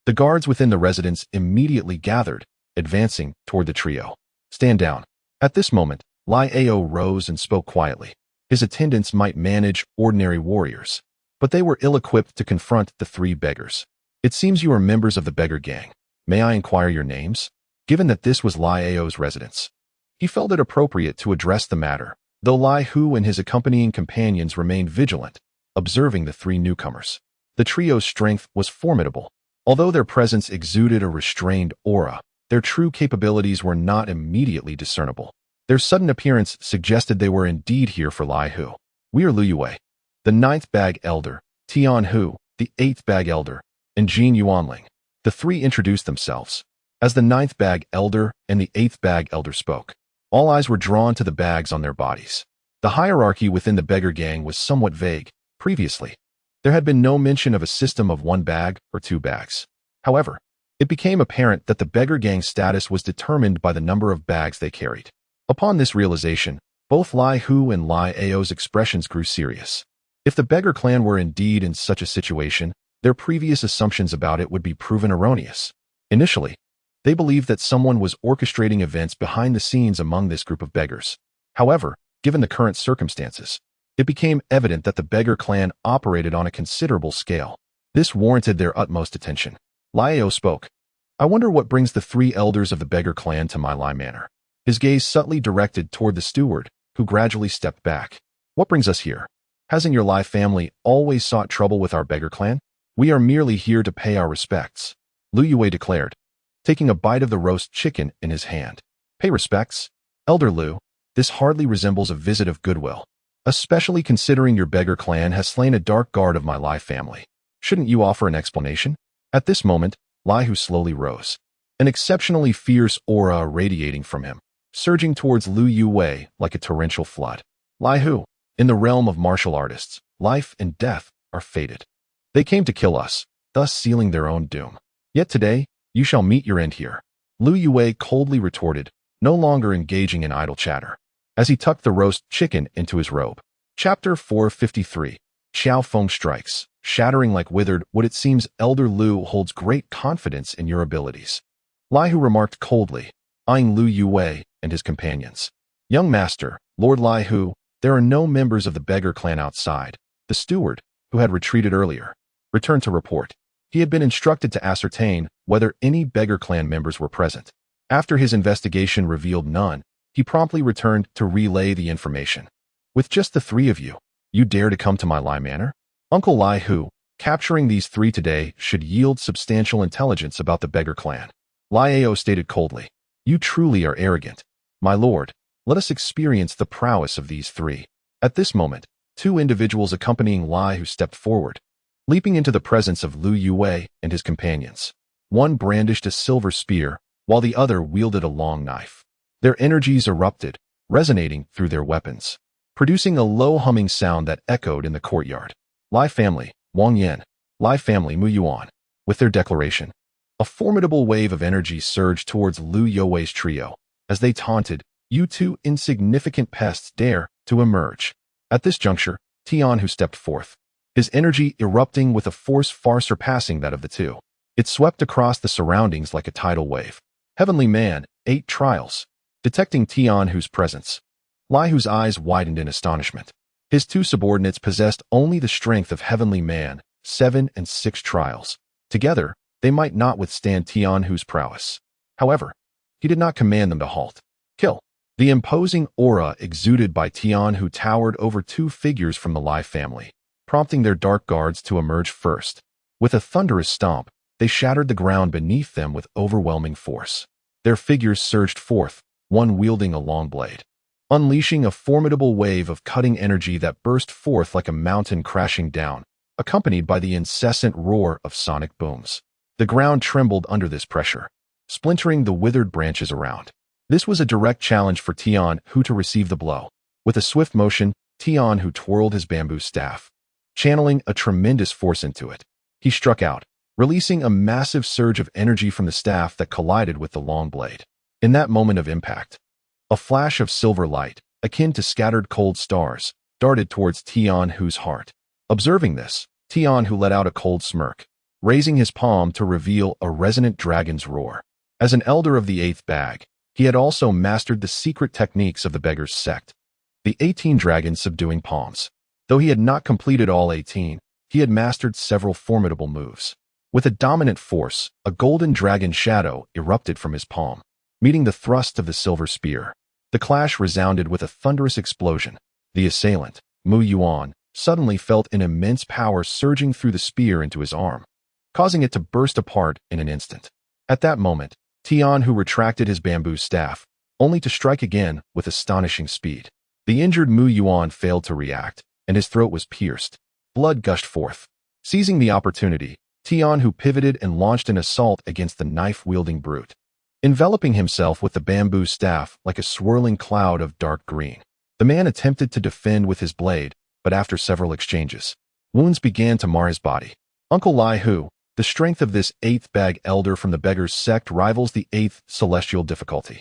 The guards within the residence immediately gathered, advancing toward the trio. Stand down. At this moment, Liao rose and spoke quietly. His attendants might manage ordinary warriors, but they were ill-equipped to confront the 3 beggars. It seems you are members of the beggar gang. May I inquire your names? Given that this was Liao's residence, he felt it appropriate to address the matter, though Liu and his accompanying companions remained vigilant, observing the 3 newcomers. The trio's strength was formidable. Although their presence exuded a restrained aura, their true capabilities were not immediately discernible. Their sudden appearance suggested they were indeed here for Liu. We are Lu Yue, the 9th Bag Elder, Tian Hu, the 8th Bag Elder, and Jin Yu Ling. The 3 introduced themselves. As the 9th Bag Elder and the 8th Bag Elder spoke, all eyes were drawn to the bags on their bodies. The hierarchy within the beggar gang was somewhat vague. Previously, there had been no mention of a system of 1 bag or 2 bags. However, it became apparent that the beggar gang's status was determined by the number of bags they carried. Upon this realization, both Liu and Liao's expressions grew serious. If the beggar clan were indeed in such a situation, their previous assumptions about it would be proven erroneous. Initially, they believed that someone was orchestrating events behind the scenes among this group of beggars. However, given the current circumstances, it became evident that the beggar clan operated on a considerable scale. This warranted their utmost attention. Liao spoke. I wonder what brings the 3 elders of the beggar clan to my Lai Manor. His gaze subtly directed toward the steward, who gradually stepped back. What brings us here? Hasn't your Lai family always sought trouble with our beggar clan? We are merely here to pay our respects, Lu Yue declared, taking a bite of the roast chicken in his hand. Pay respects? Elder Lu, this hardly resembles a visit of goodwill, especially considering your beggar clan has slain a dark guard of my Lai family. Shouldn't you offer an explanation? At this moment, Liu slowly rose, an exceptionally fierce aura radiating from him, surging towards Lu Yue like a torrential flood. Liu, in the realm of martial artists, life and death are fated. They came to kill us, thus sealing their own doom. Yet today, you shall meet your end here. Lu Yue coldly retorted, no longer engaging in idle chatter, as he tucked the roast chicken into his robe. Chapter 453. Xiao Feng strikes. Shattering like withered wood, it seems Elder Lu holds great confidence in your abilities. Liu remarked coldly, eyeing Lu Yue and his companions. Young master, Lord Liu, there are no members of the beggar clan outside. The steward, who had retreated earlier, returned to report. He had been instructed to ascertain whether any beggar clan members were present. After his investigation revealed none, he promptly returned to relay the information. With just the three of you, you dare to come to my Lai Manor? Uncle Lai Hu, capturing these three today should yield substantial intelligence about the beggar clan. Lai Ao stated coldly. You truly are arrogant. My lord, let us experience the prowess of these three. At this moment, two individuals accompanying Lai Hu stepped forward, leaping into the presence of Lu Yue and his companions. One brandished a silver spear, while the other wielded a long knife. Their energies erupted, resonating through their weapons, producing a low humming sound that echoed in the courtyard. Lai family, Wang Yan. Lai family, Mu Yuan. With their declaration, a formidable wave of energy surged towards Lu Yue's trio. As they taunted, you two insignificant pests dare to emerge. At this juncture, Tian Hu stepped forth, his energy erupting with a force far surpassing that of the two. It swept across the surroundings like a tidal wave. Heavenly Man, 8 trials. Detecting Tian Hu's presence, Lai Hu's eyes widened in astonishment. His two subordinates possessed only the strength of Heavenly Man, 7 and 6 trials. Together, they might not withstand Tian Hu's prowess. However, he did not command them to halt. Kill. The imposing aura exuded by Tian Hu towered over 2 figures from the Lai family, prompting their dark guards to emerge first. With a thunderous stomp, they shattered the ground beneath them with overwhelming force. Their figures surged forth, one wielding a long blade, unleashing a formidable wave of cutting energy that burst forth like a mountain crashing down, accompanied by the incessant roar of sonic booms. The ground trembled under this pressure, splintering the withered branches around. This was a direct challenge for Tian Hu to receive the blow. With a swift motion, Tian Hu twirled his bamboo staff, channeling a tremendous force into it. He struck out, releasing a massive surge of energy from the staff that collided with the long blade. In that moment of impact, a flash of silver light, akin to scattered cold stars, darted towards Tian Hu's heart. Observing this, Tian Hu let out a cold smirk, raising his palm to reveal a resonant dragon's roar. As an elder of the 8th bag, he had also mastered the secret techniques of the beggar's sect, the 18 dragons subduing palms. Though he had not completed all 18, he had mastered several formidable moves. With a dominant force, a golden dragon shadow erupted from his palm, meeting the thrust of the silver spear. The clash resounded with a thunderous explosion. The assailant, Mu Yuan, suddenly felt an immense power surging through the spear into his arm, causing it to burst apart in an instant. At that moment, Tian Hu retracted his bamboo staff, only to strike again with astonishing speed. The injured Mu Yuan failed to react, and his throat was pierced. Blood gushed forth. Seizing the opportunity, Tian Hu pivoted and launched an assault against the knife-wielding brute, enveloping himself with the bamboo staff like a swirling cloud of dark green. The man attempted to defend with his blade, but after several exchanges, wounds began to mar his body. Uncle Lai Hu, the strength of this 8th bag elder from the beggar's sect rivals the 8th celestial difficulty.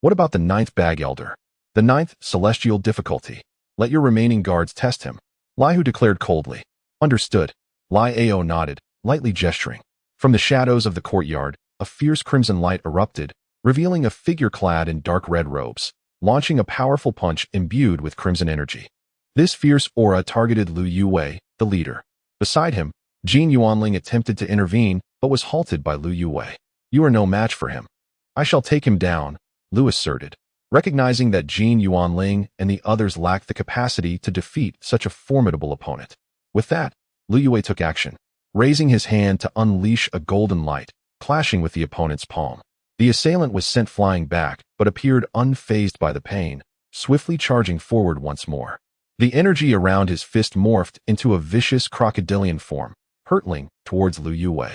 What about the 9th bag elder? The 9th celestial difficulty. Let your remaining guards test him. Lai Hu declared coldly. Understood. Lai Ao nodded, lightly gesturing. From the shadows of the courtyard, a fierce crimson light erupted, revealing a figure clad in dark red robes, launching a powerful punch imbued with crimson energy. This fierce aura targeted Lu Yue, the leader. Beside him, Jin Yu Ling attempted to intervene, but was halted by Lu Yue. You are no match for him. I shall take him down, Lu asserted, recognizing that Jin Yu Ling and the others lacked the capacity to defeat such a formidable opponent. With that, Lu Yue took action, raising his hand to unleash a golden light, clashing with the opponent's palm. The assailant was sent flying back, but appeared unfazed by the pain, swiftly charging forward once more. The energy around his fist morphed into a vicious crocodilian form, hurtling towards Lu Yue.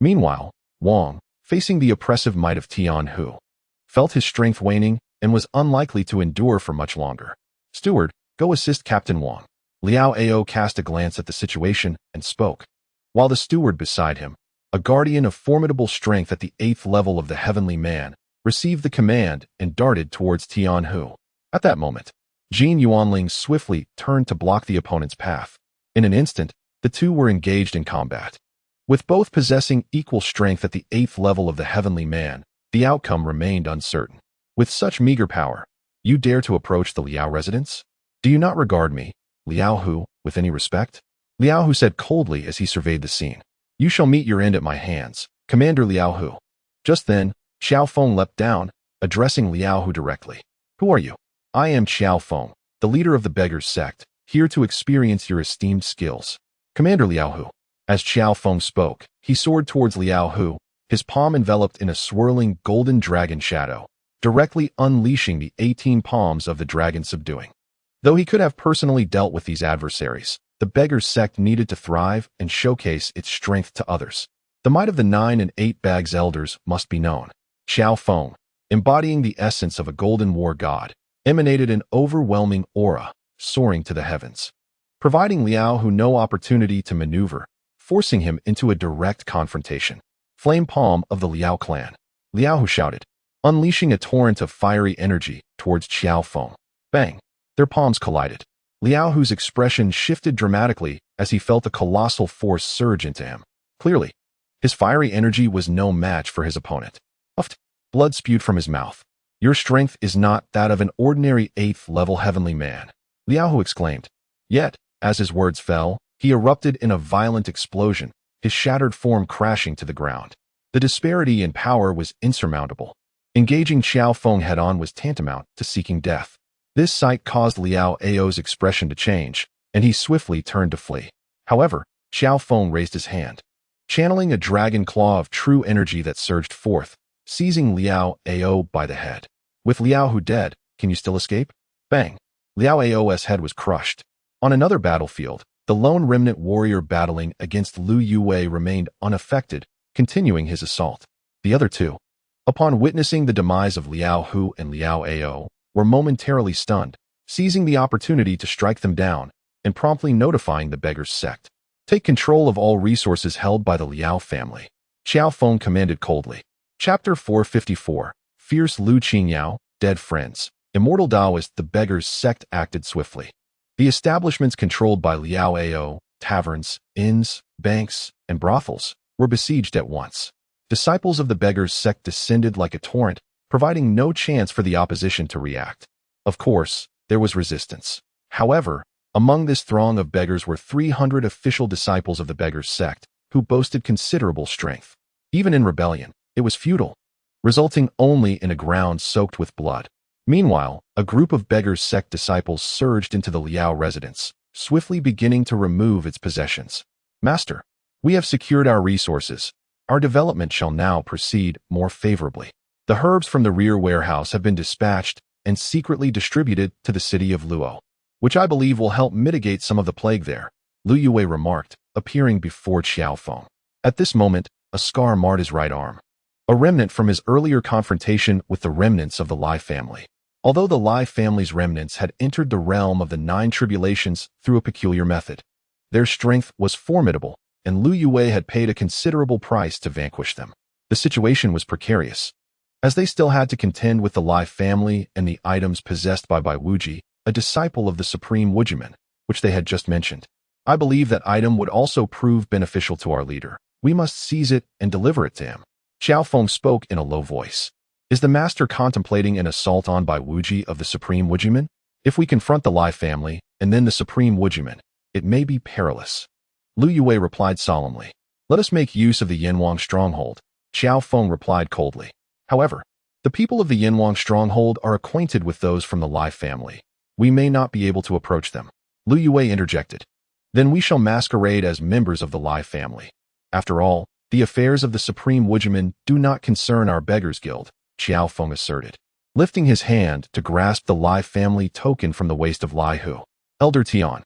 Meanwhile, Wang, facing the oppressive might of Tian Hu, felt his strength waning and was unlikely to endure for much longer. Steward, go assist Captain Wang. Liao Ao cast a glance at the situation and spoke. While the steward beside him, a guardian of formidable strength at the 8th level of the Heavenly Man, received the command and darted towards Tian Hu. At that moment, Jin Yu Ling swiftly turned to block the opponent's path. In an instant, the two were engaged in combat. With both possessing equal strength at the 8th level of the Heavenly Man, the outcome remained uncertain. With such meager power, you dare to approach the Liao residence? Do you not regard me, Liao Hu, with any respect? Liao Hu said coldly as he surveyed the scene. You shall meet your end at my hands, Commander Liao Hu. Just then, Xiao Feng leapt down, addressing Liao Hu directly. Who are you? I am Xiao Feng, the leader of the Beggars Sect, here to experience your esteemed skills. Commander Liao Hu. As Xiao Feng spoke, he soared towards Liao Hu, his palm enveloped in a swirling golden dragon shadow, directly unleashing the 18 palms of the dragon subduing. Though he could have personally dealt with these adversaries, the Beggars Sect needed to thrive and showcase its strength to others. The might of the 9 and 8 Bags Elders must be known. Xiao Feng, embodying the essence of a golden war god, emanated an overwhelming aura, soaring to the heavens, providing Liao Hu no opportunity to maneuver, forcing him into a direct confrontation. Flame palm of the Liao clan. Liao Hu shouted, unleashing a torrent of fiery energy towards Xiao Feng. Bang! Their palms collided. Liao Hu's expression shifted dramatically as he felt a colossal force surge into him. Clearly, his fiery energy was no match for his opponent. Puffed. Blood spewed from his mouth. Your strength is not that of an ordinary 8th-level heavenly man, Liao Hu exclaimed. Yet, as his words fell, he erupted in a violent explosion, his shattered form crashing to the ground. The disparity in power was insurmountable. Engaging Xiao Feng head-on was tantamount to seeking death. This sight caused Liao Ao's expression to change, and he swiftly turned to flee. However, Xiao Feng raised his hand, channeling a dragon claw of true energy that surged forth, seizing Liao Ao by the head. With Liao Hu dead, can you still escape? Bang! Liao Ao's head was crushed. On another battlefield, the lone remnant warrior battling against Lu Yue remained unaffected, continuing his assault. The other two, upon witnessing the demise of Liao Hu and Liao Ao, were momentarily stunned, seizing the opportunity to strike them down, and promptly notifying the Beggars Sect. Take control of all resources held by the Liao family. Xiao Feng commanded coldly. Chapter 454, Fierce Lu Qingyao, Dead Friends. Immortal Taoist, the Beggars Sect acted swiftly. The establishments controlled by Liao Ao, taverns, inns, banks, and brothels, were besieged at once. Disciples of the Beggars Sect descended like a torrent, providing no chance for the opposition to react. Of course, there was resistance. However, among this throng of beggars were 300 official disciples of the Beggars Sect, who boasted considerable strength. Even in rebellion, it was futile, resulting only in a ground soaked with blood. Meanwhile, a group of Beggars Sect disciples surged into the Liao residence, swiftly beginning to remove its possessions. Master, we have secured our resources. Our development shall now proceed more favorably. The herbs from the rear warehouse have been dispatched and secretly distributed to the city of Luo, which I believe will help mitigate some of the plague there, Lu Yue remarked, appearing before Xiao Feng. At this moment, a scar marred his right arm, a remnant from his earlier confrontation with the remnants of the Lai family. Although the Lai family's remnants had entered the realm of the 9 tribulations through a peculiar method, their strength was formidable, and Lu Yue had paid a considerable price to vanquish them. The situation was precarious, as they still had to contend with the Lai family and the items possessed by Bai Wuji, a disciple of the Supreme Wujiman, which they had just mentioned. I believe that item would also prove beneficial to our leader. We must seize it and deliver it to him. Xiao Feng spoke in a low voice. Is the master contemplating an assault on Bai Wuji of the Supreme Wujiman? If we confront the Lai family, and then the Supreme Wujiman, it may be perilous. Lu Yue replied solemnly. Let us make use of the Yanwang stronghold. Xiao Feng replied coldly. However, the people of the Yanwang stronghold are acquainted with those from the Lai family. We may not be able to approach them. Lu Yue interjected. Then we shall masquerade as members of the Lai family. After all, the affairs of the Supreme Wujiman do not concern our Beggars Guild, Xiao Feng asserted, lifting his hand to grasp the Lai family token from the waist of Lai Hu. Elder Tian,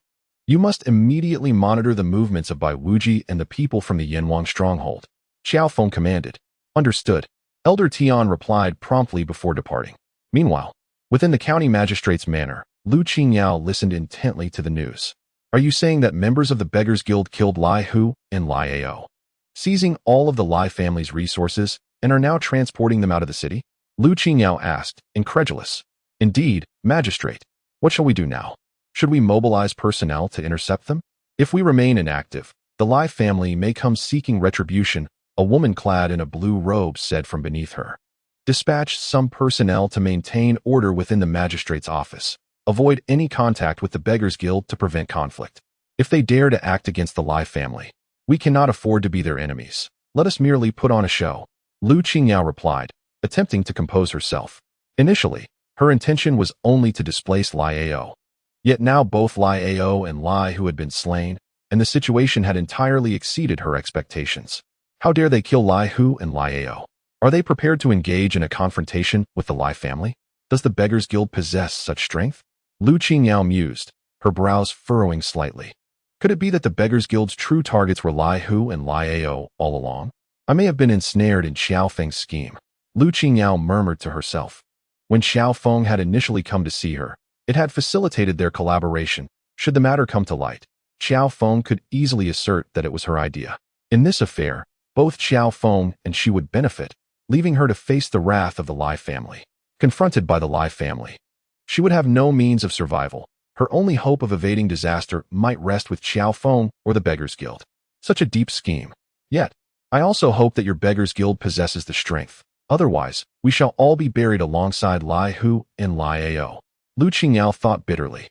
you must immediately monitor the movements of Bai Wuji and the people from the Yanwang stronghold, Xiao Feng commanded. Understood. Elder Tian replied promptly before departing. Meanwhile, within the county magistrate's manor, Lu Qingyao listened intently to the news. Are you saying that members of the Beggars Guild killed Lai Hu and Lai Ao, seizing all of the Lai family's resources, and are now transporting them out of the city? Lu Qingyao asked, incredulous. Indeed, magistrate. What shall we do now? Should we mobilize personnel to intercept them? If we remain inactive, the Lai family may come seeking retribution, a woman clad in a blue robe said from beneath her. Dispatch some personnel to maintain order within the magistrate's office. Avoid any contact with the Beggars Guild to prevent conflict. If they dare to act against the Lai family, we cannot afford to be their enemies. Let us merely put on a show. Lu Qingyao replied, attempting to compose herself. Initially, her intention was only to displace Lai Ao. Yet now both Lai Ao and Lai Hu had been slain, and the situation had entirely exceeded her expectations. How dare they kill Lai Hu and Lai Ao? Are they prepared to engage in a confrontation with the Lai family? Does the Beggars Guild possess such strength? Lu Qingyao mused, her brows furrowing slightly. Could it be that the Beggars Guild's true targets were Lai Hu and Lai Ao all along? I may have been ensnared in Xiao Feng's scheme. Lu Qingyao murmured to herself. When Xiao Feng had initially come to see her, it had facilitated their collaboration. Should the matter come to light, Xiao Feng could easily assert that it was her idea. In this affair, both Xiao Feng and she would benefit, leaving her to face the wrath of the Lai family. Confronted by the Lai family, she would have no means of survival. Her only hope of evading disaster might rest with Xiao Feng or the Beggars Guild. Such a deep scheme. Yet, I also hope that your Beggars Guild possesses the strength. Otherwise, we shall all be buried alongside Lai Hu and Lai Ao. Lu Qingyao thought bitterly.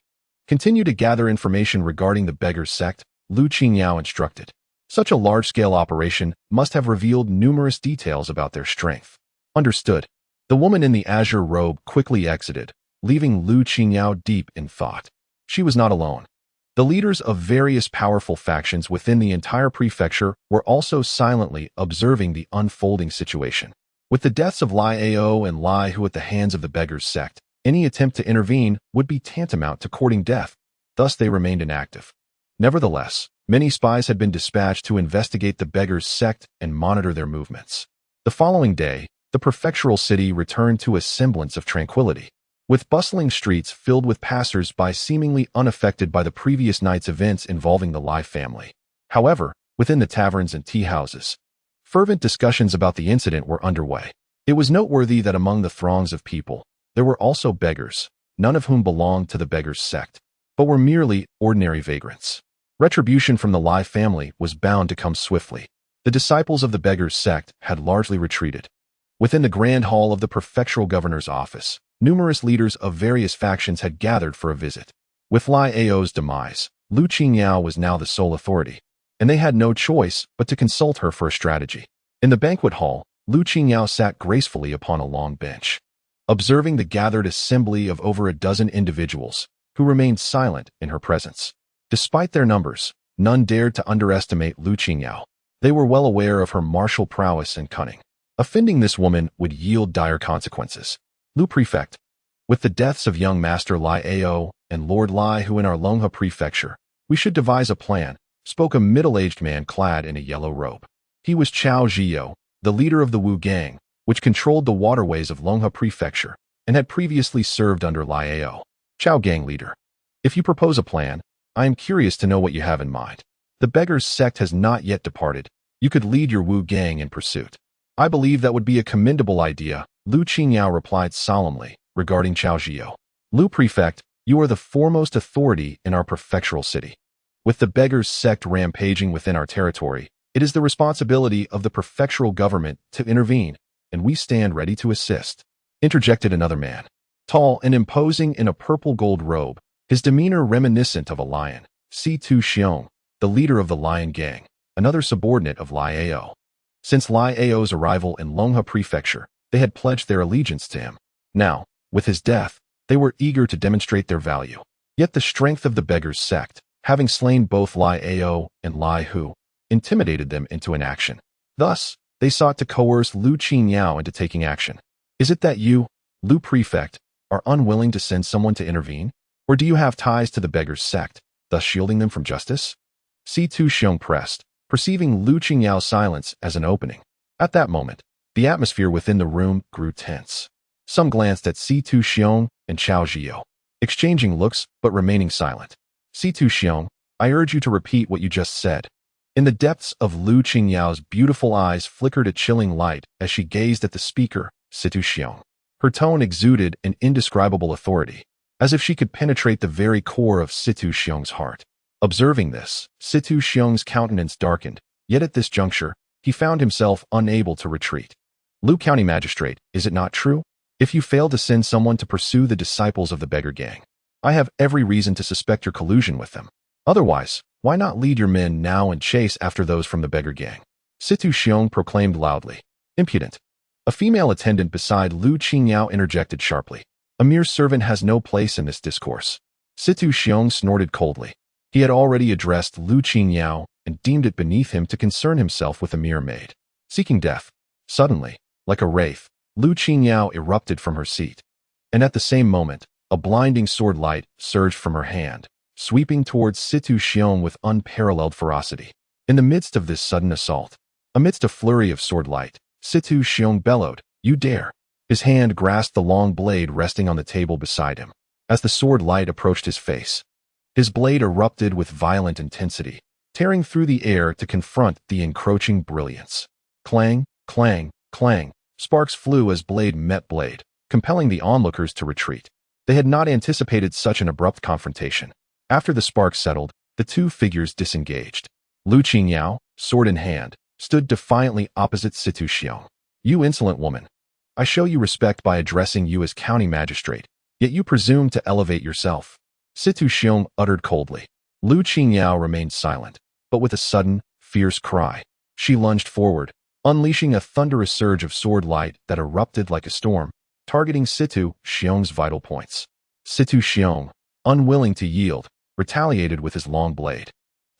Continue to gather information regarding the Beggars Sect, Lu Qingyao instructed. Such a large-scale operation must have revealed numerous details about their strength. Understood. The woman in the azure robe quickly exited, leaving Lu Qingyao deep in thought. She was not alone. The leaders of various powerful factions within the entire prefecture were also silently observing the unfolding situation. With the deaths of Lai Ao and Lai Hu at the hands of the Beggars Sect, any attempt to intervene would be tantamount to courting death. Thus they remained inactive. Nevertheless, many spies had been dispatched to investigate the Beggars Sect and monitor their movements. The following day, the prefectural city returned to a semblance of tranquility, with bustling streets filled with passers-by seemingly unaffected by the previous night's events involving the Lai family. However, within the taverns and tea houses, fervent discussions about the incident were underway. It was noteworthy that among the throngs of people, there were also beggars, none of whom belonged to the Beggars Sect, but were merely ordinary vagrants. Retribution from the Lai family was bound to come swiftly. The disciples of the Beggars Sect had largely retreated. Within the grand hall of the prefectural governor's office, numerous leaders of various factions had gathered for a visit. With Lai Ao's demise, Lu Qingyao was now the sole authority, and they had no choice but to consult her for a strategy. In the banquet hall, Lu Qingyao sat gracefully upon a long bench, observing the gathered assembly of over a dozen individuals, who remained silent in her presence. Despite their numbers, none dared to underestimate Lu Qingyao. They were well aware of her martial prowess and cunning. Offending this woman would yield dire consequences. Lu Prefect, with the deaths of young Master Lai Ao and Lord Lai Hu in our Longhe Prefecture, we should devise a plan, spoke a middle-aged man clad in a yellow robe. He was Chao Zhiyou, the leader of the Wu Gang, which controlled the waterways of Longhe Prefecture, and had previously served under Lai Ao. Chao Gang leader. If you propose a plan, I am curious to know what you have in mind. The Beggars Sect has not yet departed. You could lead your Wu Gang in pursuit. I believe that would be a commendable idea, Lu Qingyao replied solemnly, regarding Chao Zhiyou. Lu Prefect, you are the foremost authority in our prefectural city. With the Beggars Sect rampaging within our territory, it is the responsibility of the prefectural government to intervene, and we stand ready to assist. Interjected another man. Tall and imposing in a purple-gold robe, his demeanor reminiscent of a lion, Si-Tu Xiong, the leader of the Lion Gang, another subordinate of Lai Ao. Since Lai Ao's arrival in Longhe Prefecture, they had pledged their allegiance to him. Now, with his death, they were eager to demonstrate their value. Yet the strength of the Beggars Sect, having slain both Lai Ao and Lai Hu, intimidated them into inaction. Thus, they sought to coerce Lu Qingyao into taking action. Is it that you, Lu Prefect, are unwilling to send someone to intervene? Or do you have ties to the Beggars Sect, thus shielding them from justice? Si-Tu Xiong pressed, perceiving Lu Qingyao's silence as an opening. At that moment, the atmosphere within the room grew tense. Some glanced at Si-Tu Xiong and Chao Zhiyou, exchanging looks but remaining silent. Si-Tu Xiong, I urge you to repeat what you just said. In the depths of Lu Qingyao's beautiful eyes flickered a chilling light as she gazed at the speaker, Si-Tu Xiong. Her tone exuded an indescribable authority, as if she could penetrate the very core of Si-Tu Xiong's heart. Observing this, Si-Tu Xiong's countenance darkened, yet at this juncture, he found himself unable to retreat. Lu County Magistrate, is it not true? If you fail to send someone to pursue the disciples of the Beggar Gang, I have every reason to suspect your collusion with them. Otherwise, why not lead your men now and chase after those from the Beggar Gang? Si-Tu Xiong proclaimed loudly. Impudent. A female attendant beside Lu Qingyao interjected sharply. A mere servant has no place in this discourse. Situ Xiong snorted coldly. He had already addressed Lu Qingyao and deemed it beneath him to concern himself with a mere maid. Seeking death. Suddenly, like a wraith, Lu Qingyao erupted from her seat. And at the same moment, a blinding sword light surged from her hand, sweeping towards Situ Xiong with unparalleled ferocity. In the midst of this sudden assault, amidst a flurry of sword light, Situ Xiong bellowed, "You dare!" His hand grasped the long blade resting on the table beside him. As the sword light approached his face, his blade erupted with violent intensity, tearing through the air to confront the encroaching brilliance. Clang, clang, clang. Sparks flew as blade met blade, compelling the onlookers to retreat. They had not anticipated such an abrupt confrontation. After the sparks settled, the two figures disengaged. Lu Qingyao, sword in hand, stood defiantly opposite Situ Xiong. "You insolent woman. I show you respect by addressing you as county magistrate, yet you presume to elevate yourself." Situ Xiong uttered coldly. Lu Qingyao remained silent, but with a sudden, fierce cry, she lunged forward, unleashing a thunderous surge of sword light that erupted like a storm, targeting Situ Xiong's vital points. Situ Xiong, unwilling to yield, retaliated with his long blade,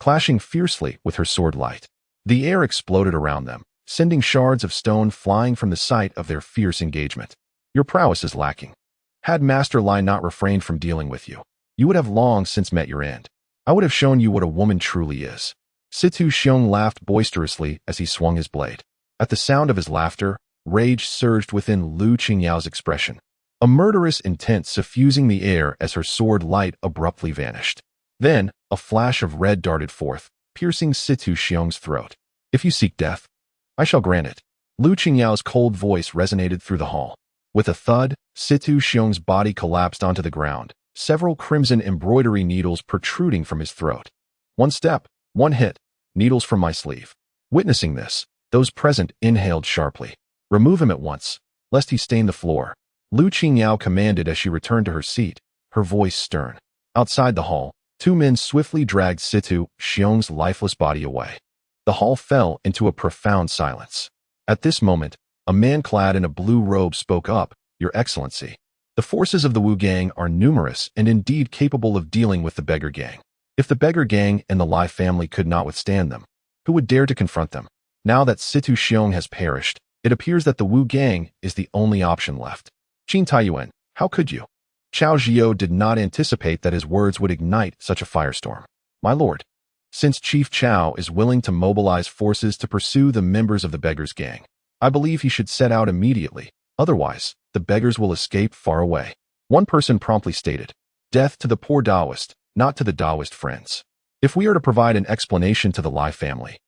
clashing fiercely with her sword light. The air exploded around them, sending shards of stone flying from the site of their fierce engagement. "Your prowess is lacking. Had Master Lai not refrained from dealing with you, you would have long since met your end. I would have shown you what a woman truly is." Situ Xiong laughed boisterously as he swung his blade. At the sound of his laughter, rage surged within Lu Qingyao's expression, a murderous intent suffusing the air as her sword light abruptly vanished. Then, a flash of red darted forth, piercing Situ Xiong's throat. "If you seek death, I shall grant it." Lu Qingyao's cold voice resonated through the hall. With a thud, Situ Xiong's body collapsed onto the ground, several crimson embroidery needles protruding from his throat. "One step, one hit, needles from my sleeve." Witnessing this, those present inhaled sharply. "Remove him at once, lest he stain the floor," Lu Qingyao commanded as she returned to her seat, her voice stern. Outside the hall, two men swiftly dragged Situ Xiong's lifeless body away. The hall fell into a profound silence. At this moment, a man clad in a blue robe spoke up, "Your Excellency, the forces of the Wu Gang are numerous and indeed capable of dealing with the Beggar Gang. If the Beggar Gang and the Lai family could not withstand them, who would dare to confront them? Now that Situ Xiong has perished, it appears that the Wu Gang is the only option left." "Qin Taiyuan, how could you?" Xiao Zhio did not anticipate that his words would ignite such a firestorm. "My lord, since Chief Chao is willing to mobilize forces to pursue the members of the Beggars Gang, I believe he should set out immediately, otherwise, the beggars will escape far away." One person promptly stated, "Death to the poor Taoist, not to the Taoist friends. If we are to provide an explanation to the Lai family,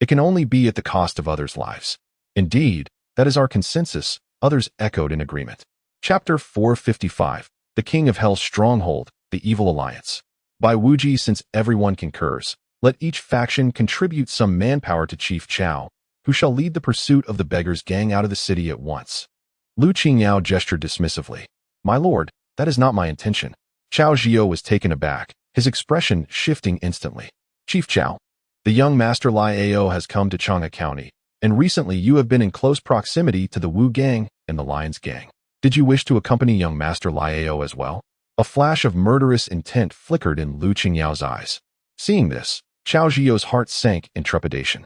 it can only be at the cost of others' lives." "Indeed, that is our consensus," others echoed in agreement. Chapter 455, The King of Hell's Stronghold, The Evil Alliance. By Wuji, since everyone concurs, let each faction contribute some manpower to Chief Chao, who shall lead the pursuit of the Beggars Gang out of the city at once. Lu Qingyao gestured dismissively. "My lord, that is not my intention." Xiao Zhio was taken aback, his expression shifting instantly. "Chief Chao, the young Master Lai Ao has come to Xiang County, and recently you have been in close proximity to the Wu Gang and the Lion's Gang. Did you wish to accompany young Master Lai Ao as well?" A flash of murderous intent flickered in Lu Qingyao's eyes. Seeing this, Xiao Zhio's heart sank in trepidation.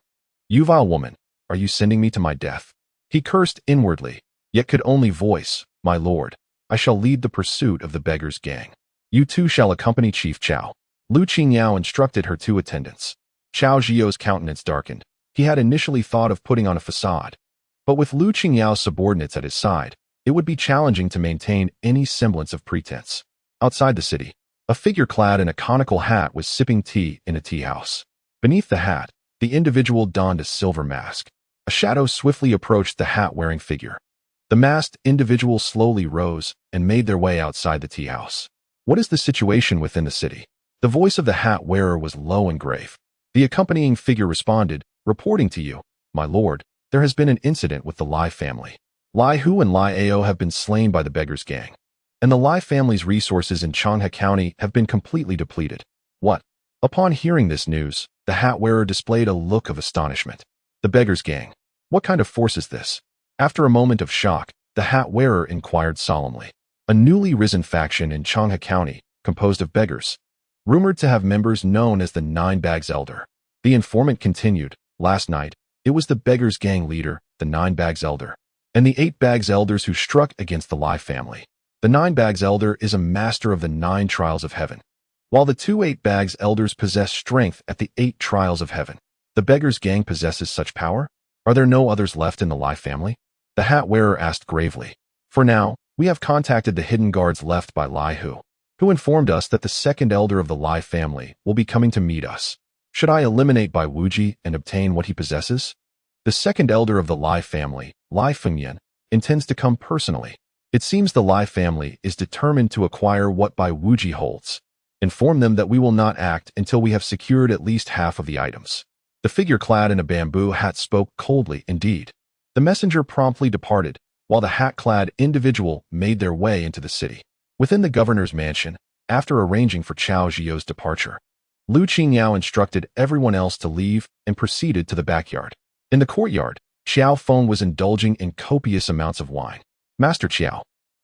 "You vile woman, are you sending me to my death?" He cursed inwardly, yet could only voice, "My lord, I shall lead the pursuit of the Beggars Gang. You too shall accompany Chief Chao." Lu Qingyao instructed her two attendants. Xiao Zhio's countenance darkened. He had initially thought of putting on a facade, but with Lu Qingyao's subordinates at his side, it would be challenging to maintain any semblance of pretense. Outside the city, a figure clad in a conical hat was sipping tea in a tea house. Beneath the hat, the individual donned a silver mask. A shadow swiftly approached the hat-wearing figure. The masked individual slowly rose and made their way outside the tea house. "What is the situation within the city?" The voice of the hat-wearer was low and grave. The accompanying figure responded, "Reporting to you, my lord, there has been an incident with the Lai family. Lai Hu and Lai Ao have been slain by the Beggars Gang, and the Lai family's resources in Qianghai County have been completely depleted." "What?" Upon hearing this news, the hat-wearer displayed a look of astonishment. "The Beggars Gang? What kind of force is this?" After a moment of shock, the hat-wearer inquired solemnly. A newly risen faction in Xiang County, composed of beggars, rumored to have members known as the Nine Bags Elder. The informant continued, last night, it was the beggars gang leader, the Nine Bags Elder, and the 8 Bags Elders who struck against the Lai family. The Nine Bags Elder is a master of the 9 trials of heaven, while the 2 8 Bags Elders possess strength at the 8 trials of heaven. The beggars gang possesses such power? Are there no others left in the Lai family? The hat-wearer asked gravely. For now, we have contacted the hidden guards left by Lai who informed us that the second elder of the Lai family will be coming to meet us. Should I eliminate Bai Wuji and obtain what he possesses? The second elder of the Lai family, Lai Fengyan, intends to come personally. It seems the Lai family is determined to acquire what Bai Wuji holds. Inform them that we will not act until we have secured at least half of the items. The figure clad in a bamboo hat spoke coldly indeed. The messenger promptly departed, while the hat-clad individual made their way into the city. Within the governor's mansion, after arranging for Chao Zhio's departure, Lu Qingyao instructed everyone else to leave and proceeded to the backyard. In the courtyard, Xiao Feng was indulging in copious amounts of wine. Master Qiao,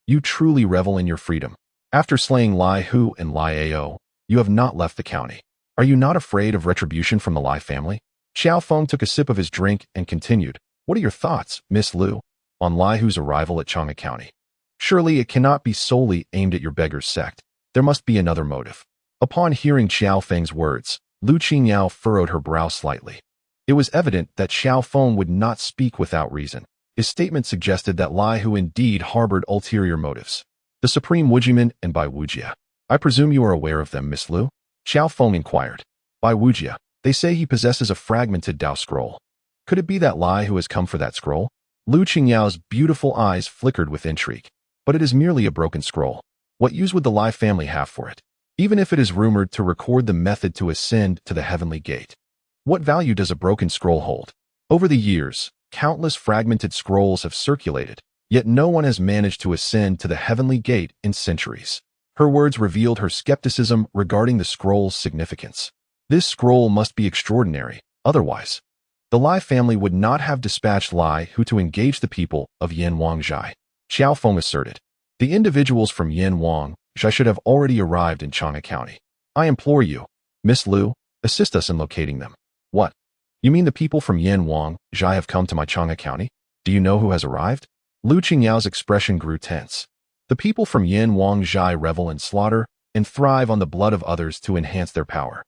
you truly revel in your freedom. After slaying Lai Hu and Lai Ao, you have not left the county. Are you not afraid of retribution from the Lai family? Xiao Feng took a sip of his drink and continued, what are your thoughts, Miss Lu, on Lai Hu's arrival at Qiang County? Surely it cannot be solely aimed at your beggar's sect. There must be another motive. Upon hearing Xiao Feng's words, Lu Qingyao furrowed her brow slightly. It was evident that Xiao Feng would not speak without reason. His statement suggested that Lai Hu indeed harbored ulterior motives. The Supreme Wujiman and Bai Wujia. I presume you are aware of them, Miss Lu? Xiao Feng inquired. Bai Wujia, they say he possesses a fragmented Dao scroll. Could it be that Lai Hu has come for that scroll? Lu Qingyao's beautiful eyes flickered with intrigue. But it is merely a broken scroll. What use would the Lai family have for it? Even if it is rumored to record the method to ascend to the heavenly gate. What value does a broken scroll hold? Over the years, countless fragmented scrolls have circulated, yet no one has managed to ascend to the heavenly gate in centuries. Her words revealed her skepticism regarding the scroll's significance. This scroll must be extraordinary, otherwise, the Lai family would not have dispatched Lai Hu to engage the people of Yanwang Zhai. Xiao Feng asserted. The individuals from Yanwang Zhai should have already arrived in Qiang County. I implore you, Miss Lu, assist us in locating them. What? You mean the people from Yanwang Zhai have come to my Qiang County? Do you know who has arrived? Lu Qingyao's expression grew tense. The people from Yanwang Zhai revel in slaughter and thrive on the blood of others to enhance their power.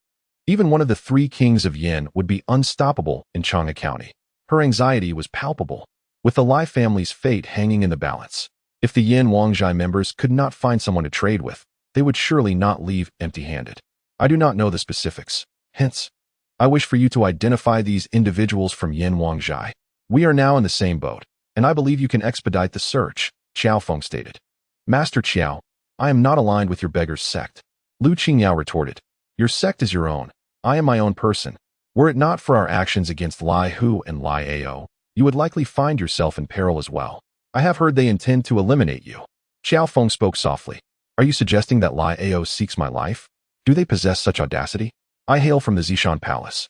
Even one of the 3 kings of Yan would be unstoppable in Qiang County. Her anxiety was palpable, with the Lai family's fate hanging in the balance. If the Yanwang Zhai members could not find someone to trade with, they would surely not leave empty-handed. I do not know the specifics. Hence, I wish for you to identify these individuals from Yanwang Zhai. We are now in the same boat, and I believe you can expedite the search, Xiao Feng stated. Master Qiao, I am not aligned with your beggar's sect. Lu Qingyao retorted. Your sect is your own. I am my own person. Were it not for our actions against Lai Hu and Lai Ao, you would likely find yourself in peril as well. I have heard they intend to eliminate you. Xiao Feng spoke softly. Are you suggesting that Lai Ao seeks my life? Do they possess such audacity? I hail from the Zishan Palace,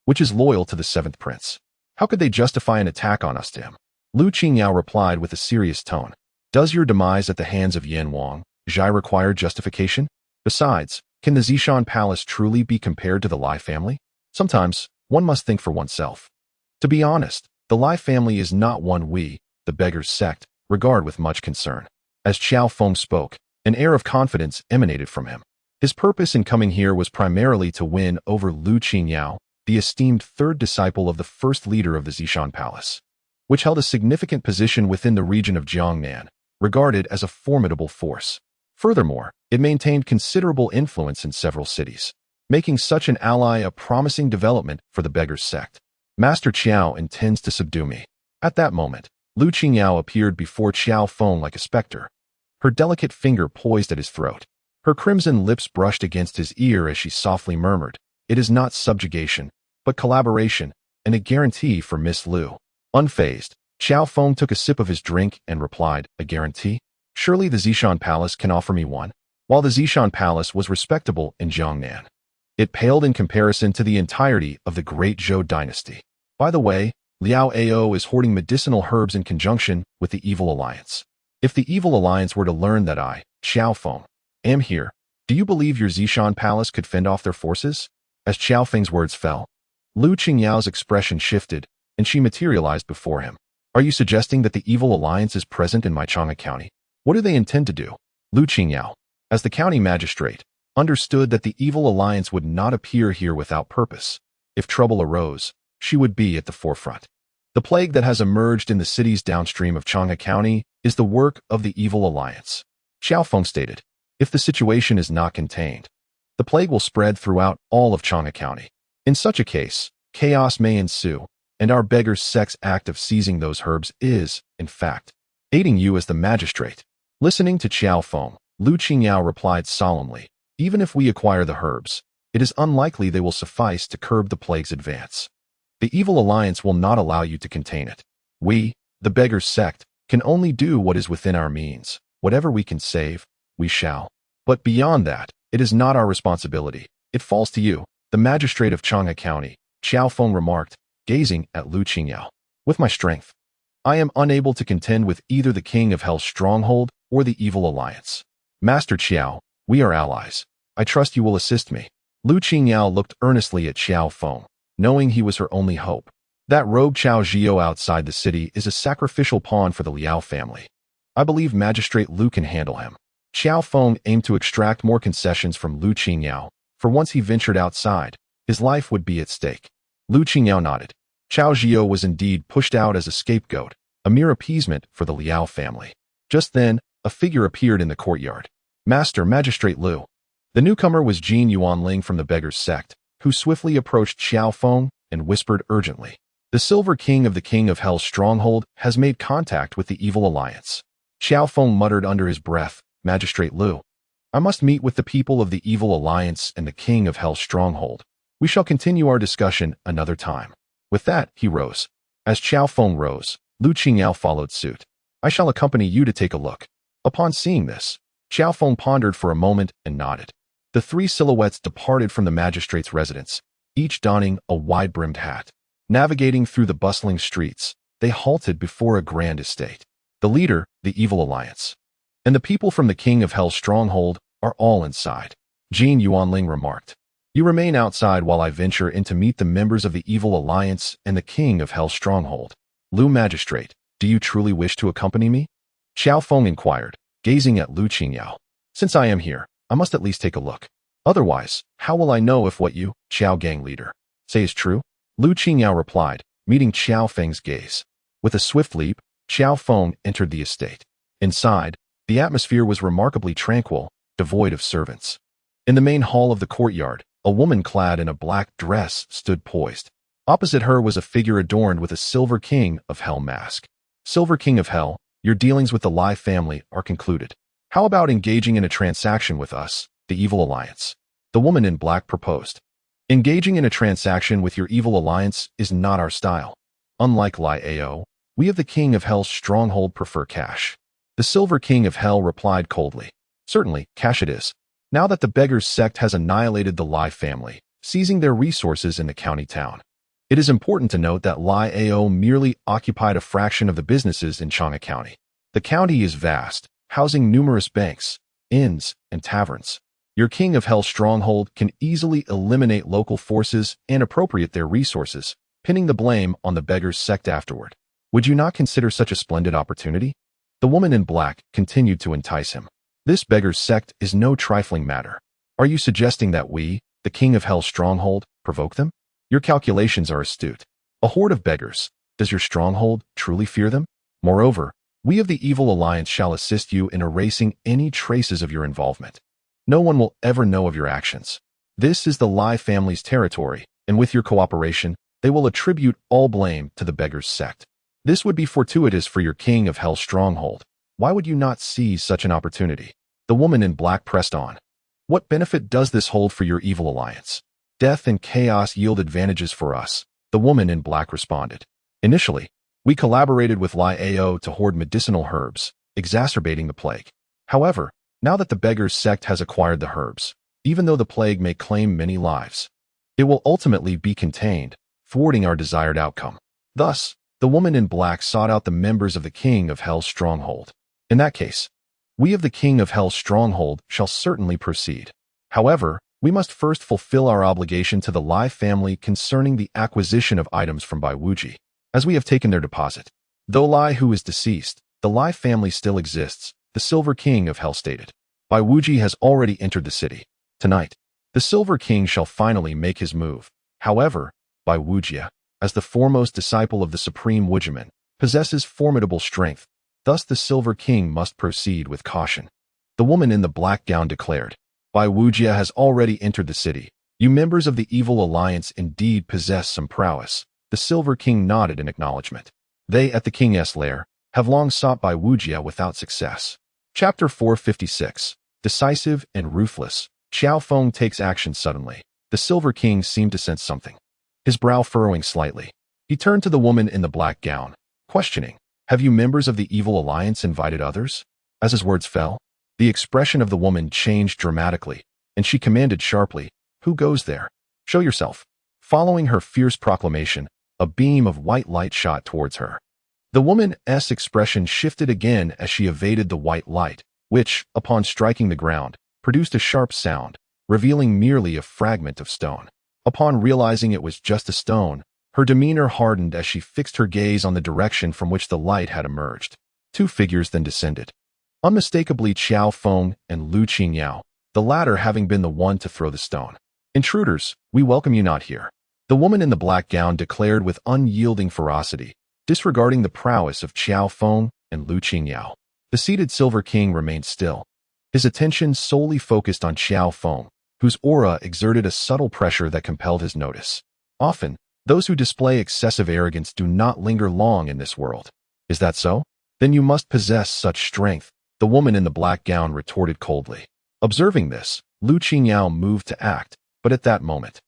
which is loyal to the 7th prince. How could they justify an attack on us to him? Lu Qingyao replied with a serious tone. Does your demise at the hands of Yanwang Zhai require justification? Besides, can the Zishan Palace truly be compared to the Lai family? Sometimes, one must think for oneself. To be honest, the Lai family is not one we, the beggar's sect, regard with much concern. As Xiao Feng spoke, an air of confidence emanated from him. His purpose in coming here was primarily to win over Lu Qingyao, the esteemed 3rd disciple of the 1st leader of the Zishan Palace, which held a significant position within the region of Jiangnan, regarded as a formidable force. Furthermore, it maintained considerable influence in several cities, making such an ally a promising development for the beggar's sect. Master Qiao intends to subdue me. At that moment, Lu Qingyao appeared before Xiao Feng like a specter, her delicate finger poised at his throat. Her crimson lips brushed against his ear as she softly murmured, it is not subjugation, but collaboration, and a guarantee for Miss Lu. Unfazed, Xiao Feng took a sip of his drink and replied, a guarantee? Surely the Zishan Palace can offer me one? While the Zishan Palace was respectable in Jiangnan, it paled in comparison to the entirety of the Great Zhou dynasty. By the way, Liao Ao is hoarding medicinal herbs in conjunction with the Evil Alliance. If the Evil Alliance were to learn that I, Xiao Feng, am here, do you believe your Zishan Palace could fend off their forces? As Qiao Feng's words fell, Lu Qingyao's expression shifted, and she materialized before him. Are you suggesting that the Evil Alliance is present in my Qiang County? What do they intend to do? Lu Qingyao, as the county magistrate, understood that the Evil Alliance would not appear here without purpose. If trouble arose, she would be at the forefront. The plague that has emerged in the cities downstream of Qiang County is the work of the Evil Alliance. Xiao Feng stated, if the situation is not contained, the plague will spread throughout all of Qiang County. In such a case, chaos may ensue, and our beggar's sect's act of seizing those herbs is, in fact, aiding you as the magistrate. Listening to Xiao Feng, Lu Qingyao replied solemnly, even if we acquire the herbs, it is unlikely they will suffice to curb the plague's advance. The Evil Alliance will not allow you to contain it. We, the beggar's sect, can only do what is within our means. Whatever we can save, we shall. But beyond that, it is not our responsibility. It falls to you, the magistrate of Qiang County, Xiao Feng remarked, gazing at Lu Qingyao. With my strength, I am unable to contend with either the King of Hell's stronghold or the Evil Alliance. Master Qiao, we are allies. I trust you will assist me. Lu Qingyao looked earnestly at Xiao Feng, knowing he was her only hope. That rogue Qiao Zhio outside the city is a sacrificial pawn for the Liao family. I believe Magistrate Lu can handle him. Xiao Feng aimed to extract more concessions from Lu Qingyao, for once he ventured outside, his life would be at stake. Lu Qingyao nodded. Qiao Zhio was indeed pushed out as a scapegoat, a mere appeasement for the Liao family. Just then, a figure appeared in the courtyard. Master Magistrate Lu. The newcomer was Jin Yu Ling from the beggar's sect, who swiftly approached Xiao Feng and whispered urgently. The Silver King of the King of Hell's stronghold has made contact with the Evil Alliance. Xiao Feng muttered under his breath, Magistrate Lu. I must meet with the people of the Evil Alliance and the King of Hell's stronghold. We shall continue our discussion another time. With that, he rose. As Xiao Feng rose, Lu Qingyao followed suit. I shall accompany you to take a look. Upon seeing this, Xiao Feng pondered for a moment and nodded. The three silhouettes departed from the magistrate's residence, each donning a wide-brimmed hat. Navigating through the bustling streets, they halted before a grand estate. The leader, the Evil Alliance, and the people from the King of Hell's stronghold are all inside. Jin Yu Ling remarked. You remain outside while I venture in to meet the members of the Evil Alliance and the King of Hell's stronghold. Lu Magistrate, do you truly wish to accompany me? Xiao Feng inquired, gazing at Lu Qingyao. Since I am here, I must at least take a look. Otherwise, how will I know if what you, Xiao Gang leader, say is true? Lu Qingyao replied, meeting Xiao Feng's gaze. With a swift leap, Xiao Feng entered the estate. Inside, the atmosphere was remarkably tranquil, devoid of servants. In the main hall of the courtyard, a woman clad in a black dress stood poised. Opposite her was a figure adorned with a Silver King of Hell mask. Silver King of Hell, your dealings with the Lai family are concluded. How about engaging in a transaction with us, the Evil Alliance? The woman in black proposed. Engaging in a transaction with your Evil Alliance is not our style. Unlike Lai Ao, we of the King of Hell's stronghold prefer cash. The Silver King of Hell replied coldly. Certainly, cash it is. Now that the beggar's sect has annihilated the Lai family, seizing their resources in the county town. It is important to note that Lai Ao merely occupied a fraction of the businesses in Qiang County. The county is vast, housing numerous banks, inns, and taverns. Your King of Hell's stronghold can easily eliminate local forces and appropriate their resources, pinning the blame on the beggar's sect afterward. Would you not consider such a splendid opportunity? The woman in black continued to entice him. This beggar's sect is no trifling matter. Are you suggesting that we, the King of Hell's stronghold, provoke them? Your calculations are astute. A horde of beggars. Does your stronghold truly fear them? Moreover, we of the Evil Alliance shall assist you in erasing any traces of your involvement. No one will ever know of your actions. This is the Lai family's territory, and with your cooperation, they will attribute all blame to the beggar's sect. This would be fortuitous for your King of Hell's stronghold. Why would you not seize such an opportunity? The woman in black pressed on. What benefit does this hold for your Evil Alliance? Death and chaos yield advantages for us, the woman in black responded. Initially, we collaborated with Lai Ao to hoard medicinal herbs, exacerbating the plague. However, now that the beggar's sect has acquired the herbs, even though the plague may claim many lives, it will ultimately be contained, thwarting our desired outcome. Thus, the woman in black sought out the members of the King of Hell's stronghold. In that case, we of the King of Hell's stronghold shall certainly proceed. However, we must first fulfill our obligation to the Lai family concerning the acquisition of items from Bai Wuji, as we have taken their deposit. Though Lai Hu is deceased, the Lai family still exists, the Silver King of Hell stated. Bai Wuji has already entered the city. Tonight, the Silver King shall finally make his move. However, Bai Wujia, as the foremost disciple of the Supreme Wujiman, possesses formidable strength. Thus the Silver King must proceed with caution. The woman in the black gown declared, Bai Wujia has already entered the city. You members of the Evil Alliance indeed possess some prowess. The Silver King nodded in acknowledgement. They, at the King's lair, have long sought Bai Wujia without success. Chapter 456. Decisive and ruthless. Xiao Feng takes action suddenly. The Silver King seemed to sense something, his brow furrowing slightly. He turned to the woman in the black gown, questioning, Have you members of the Evil Alliance invited others? As his words fell, the expression of the woman changed dramatically, and she commanded sharply, Who goes there? Show yourself. Following her fierce proclamation, a beam of white light shot towards her. The woman's expression shifted again as she evaded the white light, which, upon striking the ground, produced a sharp sound, revealing merely a fragment of stone. Upon realizing it was just a stone, her demeanor hardened as she fixed her gaze on the direction from which the light had emerged. Two figures then descended. Unmistakably Xiao Feng and Lu Qingyao, the latter having been the one to throw the stone. Intruders, we welcome you not here. The woman in the black gown declared with unyielding ferocity, disregarding the prowess of Xiao Feng and Lu Qingyao. The seated Silver King remained still, his attention solely focused on Xiao Feng, whose aura exerted a subtle pressure that compelled his notice. Often, those who display excessive arrogance do not linger long in this world. Is that so? Then you must possess such strength, the woman in the black gown retorted coldly. Observing this, Lu Qingyao moved to act, but at that moment,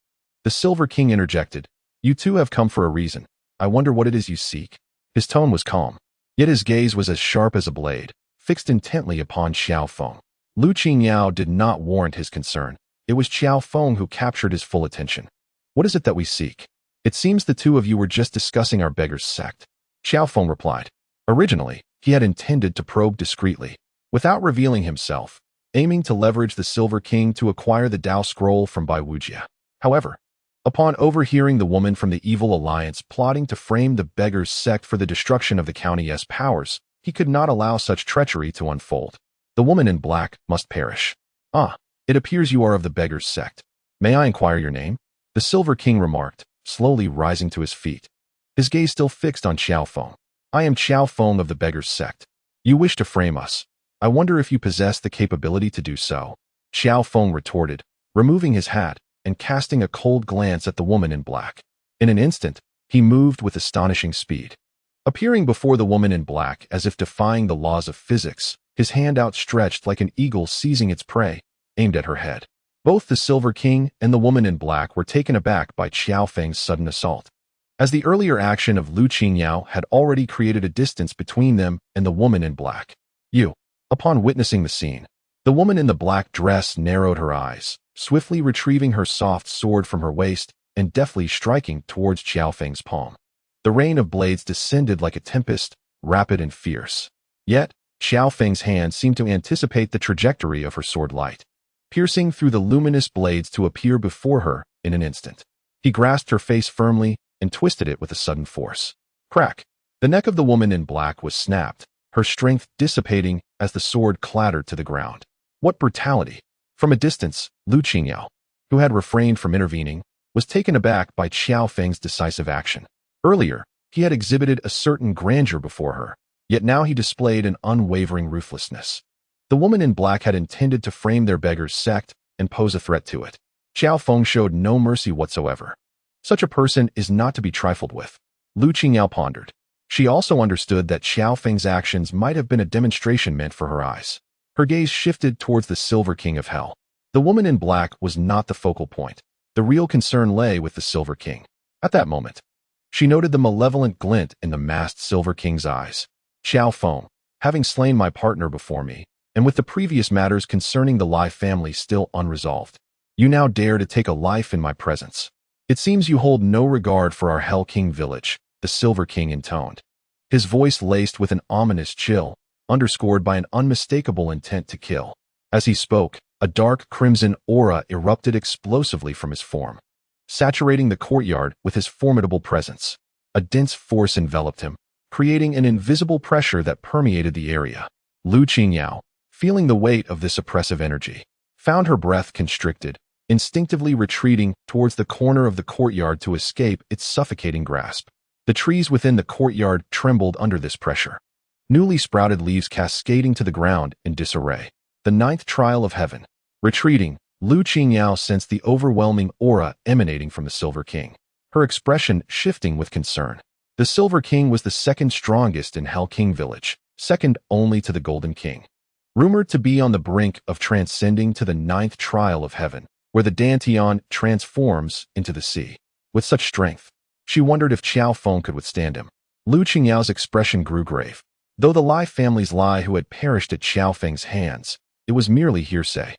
the Silver King interjected, You two have come for a reason. I wonder what it is you seek. His tone was calm, yet his gaze was as sharp as a blade, fixed intently upon Xiao Feng. Lu Qingyao did not warrant his concern. It was Xiao Feng who captured his full attention. What is it that we seek? It seems the two of you were just discussing our beggar's sect. Xiao Feng replied. Originally, he had intended to probe discreetly, without revealing himself, aiming to leverage the Silver King to acquire the Dao Scroll from Bai Wujia. However, upon overhearing the woman from the Evil Alliance plotting to frame the beggar's sect for the destruction of the county's powers, he could not allow such treachery to unfold. The woman in black must perish. Ah, it appears you are of the beggar's sect. May I inquire your name? The Silver King remarked, slowly rising to his feet, his gaze still fixed on Xiao Feng. I am Xiao Feng of the beggar's sect. You wish to frame us. I wonder if you possess the capability to do so. Xiao Feng retorted, removing his hat and casting a cold glance at the woman in black. In an instant, he moved with astonishing speed, appearing before the woman in black as if defying the laws of physics, his hand outstretched like an eagle seizing its prey, aimed at her head. Both the Silver King and the woman in black were taken aback by Xiao Feng's sudden assault, as the earlier action of Lu Qingyao had already created a distance between them and the woman in black. Upon witnessing the scene, the woman in the black dress narrowed her eyes, swiftly retrieving her soft sword from her waist and deftly striking towards Xiao Feng's palm. The rain of blades descended like a tempest, rapid and fierce. Yet, Xiao Feng's hand seemed to anticipate the trajectory of her sword light, piercing through the luminous blades to appear before her in an instant. He grasped her face firmly and twisted it with a sudden force. Crack! The neck of the woman in black was snapped, her strength dissipating as the sword clattered to the ground. What brutality! From a distance, Lu Qingyao, who had refrained from intervening, was taken aback by Xiao Feng's decisive action. Earlier, he had exhibited a certain grandeur before her, yet now he displayed an unwavering ruthlessness. The woman in black had intended to frame their beggar's sect and pose a threat to it. Xiao Feng showed no mercy whatsoever. Such a person is not to be trifled with. Lu Qingyao pondered. She also understood that Xiao Feng's actions might have been a demonstration meant for her eyes. Her gaze shifted towards the Silver King of Hell. The woman in black was not the focal point. The real concern lay with the Silver King. At that moment, she noted the malevolent glint in the masked Silver King's eyes. Xiao Feng, having slain my partner before me, and with the previous matters concerning the Lai family still unresolved, you now dare to take a life in my presence. It seems you hold no regard for our Hell King village. The the Silver King intoned. His voice laced with an ominous chill, underscored by an unmistakable intent to kill. As he spoke, a dark crimson aura erupted explosively from his form, saturating the courtyard with his formidable presence. A dense force enveloped him, creating an invisible pressure that permeated the area. Lu Qingyao, feeling the weight of this oppressive energy, found her breath constricted, instinctively retreating towards the corner of the courtyard to escape its suffocating grasp. The trees within the courtyard trembled under this pressure, newly sprouted leaves cascading to the ground in disarray. The ninth trial of heaven. Retreating, Lu Qingyao sensed the overwhelming aura emanating from the Silver King, her expression shifting with concern. The Silver King was the second strongest in Hell King Village, second only to the Golden King. Rumored to be on the brink of transcending to the ninth trial of heaven, where the Dantian transforms into the sea. With such strength, she wondered if Feng could withstand him. Lu Qingyao's expression grew grave. Though the Lai family's Lai who had perished at Feng's hands, it was merely hearsay.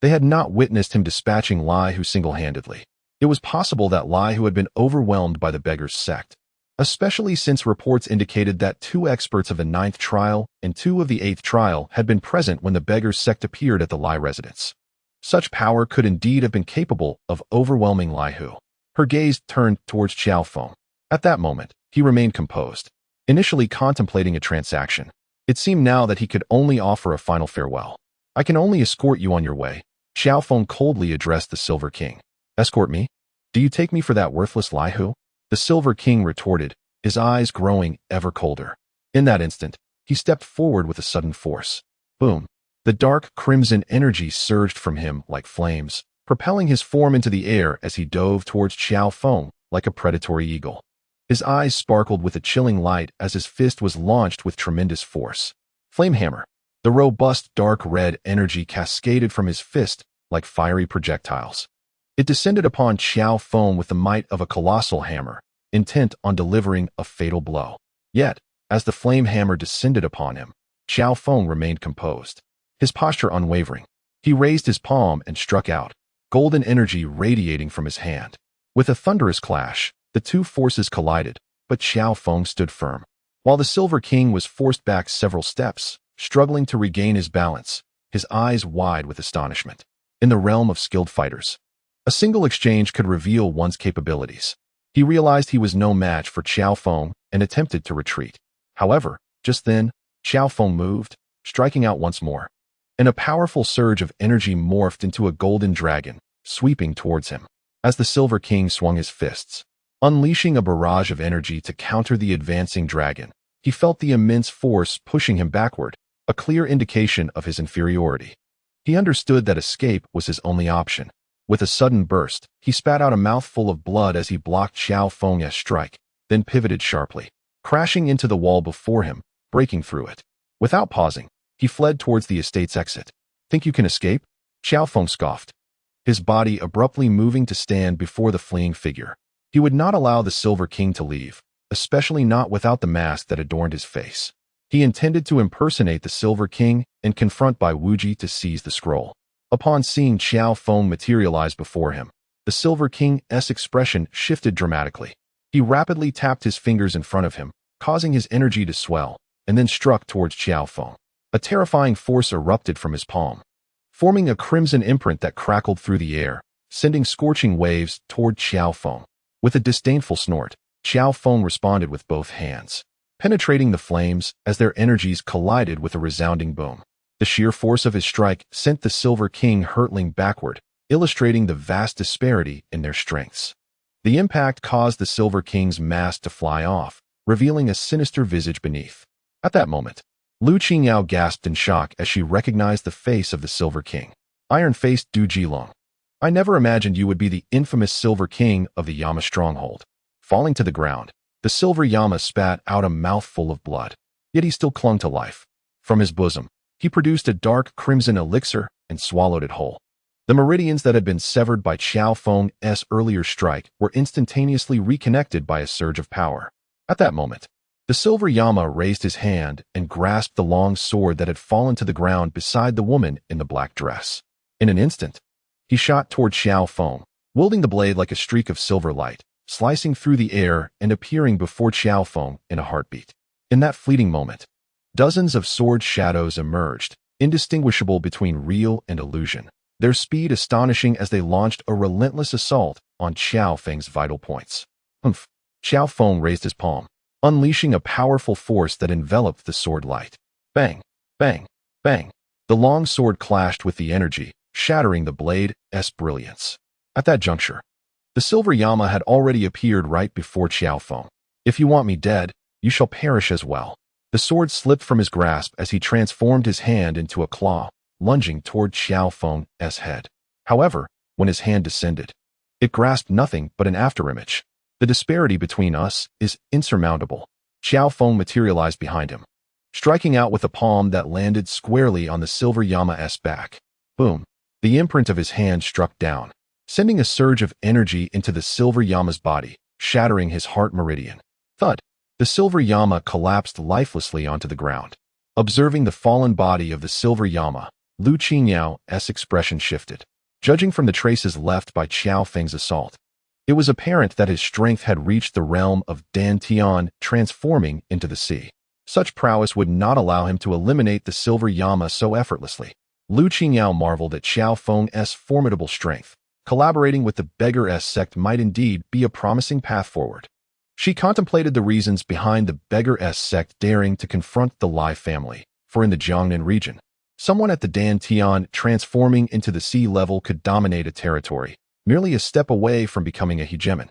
They had not witnessed him dispatching Lai who single-handedly. It was possible that Lai who had been overwhelmed by the beggar's sect, especially since reports indicated that 2 experts of the 9th trial and 2 of the 8th trial had been present when the beggar's sect appeared at the Lai residence. Such power could indeed have been capable of overwhelming Lai Hu. Her gaze turned towards Feng. At that moment, he remained composed, initially contemplating a transaction. It seemed now that he could only offer a final farewell. "I can only escort you on your way," Feng coldly addressed the Silver King. "Escort me? Do you take me for that worthless Lai Hu?" The Silver King retorted, his eyes growing ever colder. In that instant, he stepped forward with a sudden force. Boom! The dark crimson energy surged from him like flames, propelling his form into the air as he dove towards Feng like a predatory eagle. His eyes sparkled with a chilling light as his fist was launched with tremendous force. Flame hammer. The robust dark red energy cascaded from his fist like fiery projectiles. It descended upon Feng with the might of a colossal hammer, intent on delivering a fatal blow. Yet, as the flame hammer descended upon him, Feng remained composed, his posture unwavering. He raised his palm and struck out, golden energy radiating from his hand. With a thunderous clash, the 2 forces collided, but Feng stood firm, while the Silver King was forced back several steps, struggling to regain his balance, his eyes wide with astonishment. In the realm of skilled fighters, a single exchange could reveal one's capabilities. He realized he was no match for Feng and attempted to retreat. However, just then, Feng moved, striking out once more, and a powerful surge of energy morphed into a golden dragon, sweeping towards him. As the Silver King swung his fists, unleashing a barrage of energy to counter the advancing dragon, he felt the immense force pushing him backward, a clear indication of his inferiority. He understood that escape was his only option. With a sudden burst, he spat out a mouthful of blood as he blocked Feng's strike, then pivoted sharply, crashing into the wall before him, breaking through it. Without pausing, he fled towards the estate's exit. "Think you can escape?" Feng scoffed, his body abruptly moving to stand before the fleeing figure. He would not allow the Silver King to leave, especially not without the mask that adorned his face. He intended to impersonate the Silver King and confront Bai Wuji to seize the scroll. Upon seeing Feng materialize before him, the Silver King's expression shifted dramatically. He rapidly tapped his fingers in front of him, causing his energy to swell, and then struck towards Feng. A terrifying force erupted from his palm, forming a crimson imprint that crackled through the air, sending scorching waves toward Feng. With a disdainful snort, Feng responded with both hands, penetrating the flames as their energies collided with a resounding boom. The sheer force of his strike sent the Silver King hurtling backward, illustrating the vast disparity in their strengths. The impact caused the Silver King's mask to fly off, revealing a sinister visage beneath. At that moment, Lu Qingyao gasped in shock as she recognized the face of the Silver King. Iron-faced Du Jilong. "I never imagined you would be the infamous Silver King of the Yama stronghold." Falling to the ground, the Silver Yama spat out a mouthful of blood, yet he still clung to life. From his bosom, he produced a dark crimson elixir and swallowed it whole. The meridians that had been severed by Feng's earlier strike were instantaneously reconnected by a surge of power. At that moment, the Silver Yama raised his hand and grasped the long sword that had fallen to the ground beside the woman in the black dress. In an instant, he shot toward Feng, wielding the blade like a streak of silver light, slicing through the air and appearing before Xiao Feng in a heartbeat. In that fleeting moment, dozens of sword shadows emerged, indistinguishable between real and illusion, their speed astonishing as they launched a relentless assault on Xiao Feng's vital points. Humph! Xiao Feng raised his palm, unleashing a powerful force that enveloped the sword light. Bang! Bang! Bang! The long sword clashed with the energy, shattering the blade's brilliance. At that juncture, the silver Yama had already appeared right before Xiao Feng. If you want me dead, you shall perish as well. The sword slipped from his grasp as he transformed his hand into a claw, lunging toward Xiao Feng's head. However, when his hand descended, it grasped nothing but an afterimage. The disparity between us is insurmountable. Xiao Feng materialized behind him, striking out with a palm that landed squarely on the silver Yama's back. Boom! The imprint of his hand struck down, sending a surge of energy into the silver Yama's body, shattering his heart meridian. Thud! The silver Yama collapsed lifelessly onto the ground. Observing the fallen body of the silver Yama, Lu Qingyao's expression shifted. Judging from the traces left by Xiao Feng's assault, it was apparent that his strength had reached the realm of Dantian, transforming into the sea. Such prowess would not allow him to eliminate the silver Yama so effortlessly. Lu Qingyao marveled at Xiao Feng's formidable strength. Collaborating with the Beggar's sect might indeed be a promising path forward. She contemplated the reasons behind the Beggar's sect daring to confront the Lai family, for in the Jiangnan region, someone at the Dantian transforming into the sea level could dominate a territory, merely a step away from becoming a hegemon.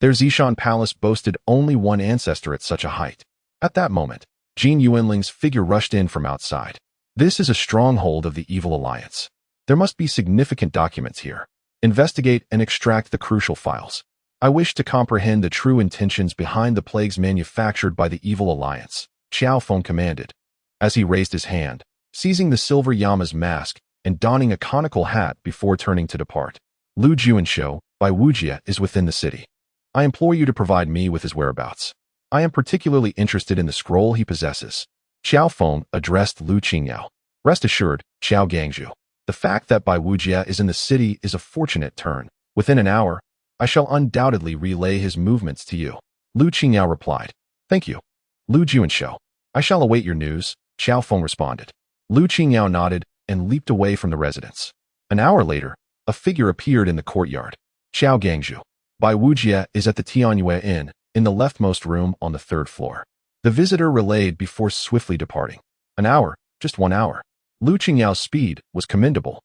Their Zishan palace boasted only one ancestor at such a height. At that moment, Jin Yu Ling's figure rushed in from outside. This is a stronghold of the evil alliance. There must be significant documents here. Investigate and extract the crucial files. I wish to comprehend the true intentions behind the plagues manufactured by the evil alliance, Xiao Feng commanded, as he raised his hand, seizing the silver Yama's mask and donning a conical hat before turning to depart. Lu Juanshou, by Wujia, is within the city. I implore you to provide me with his whereabouts. I am particularly interested in the scroll he possesses. Xiao Feng addressed Lu Qingyao. Rest assured, Xiao Gangzhu, the fact that Bai Wujia is in the city is a fortunate turn. Within an hour, I shall undoubtedly relay his movements to you. Lu Qingyao replied. Thank you. Lu Juanshou. I shall await your news, Xiao Feng responded. Lu Qingyao nodded and leaped away from the residence. An hour later, a figure appeared in the courtyard. Xiao Gangzhu. Bai Wujia is at the Tianyue Inn, in the leftmost room on the 3rd floor. The visitor relayed before swiftly departing. An hour, just 1 hour. Lu Qingyao's speed was commendable.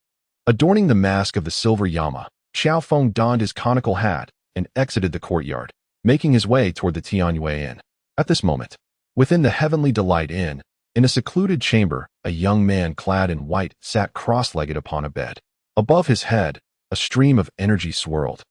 Adorning the mask of the silver Yama, Xiao Feng donned his conical hat and exited the courtyard, making his way toward the Tianyue Inn. At this moment, within the Heavenly Delight Inn, in a secluded chamber, a young man clad in white sat cross-legged upon a bed. Above his head, a stream of energy swirled,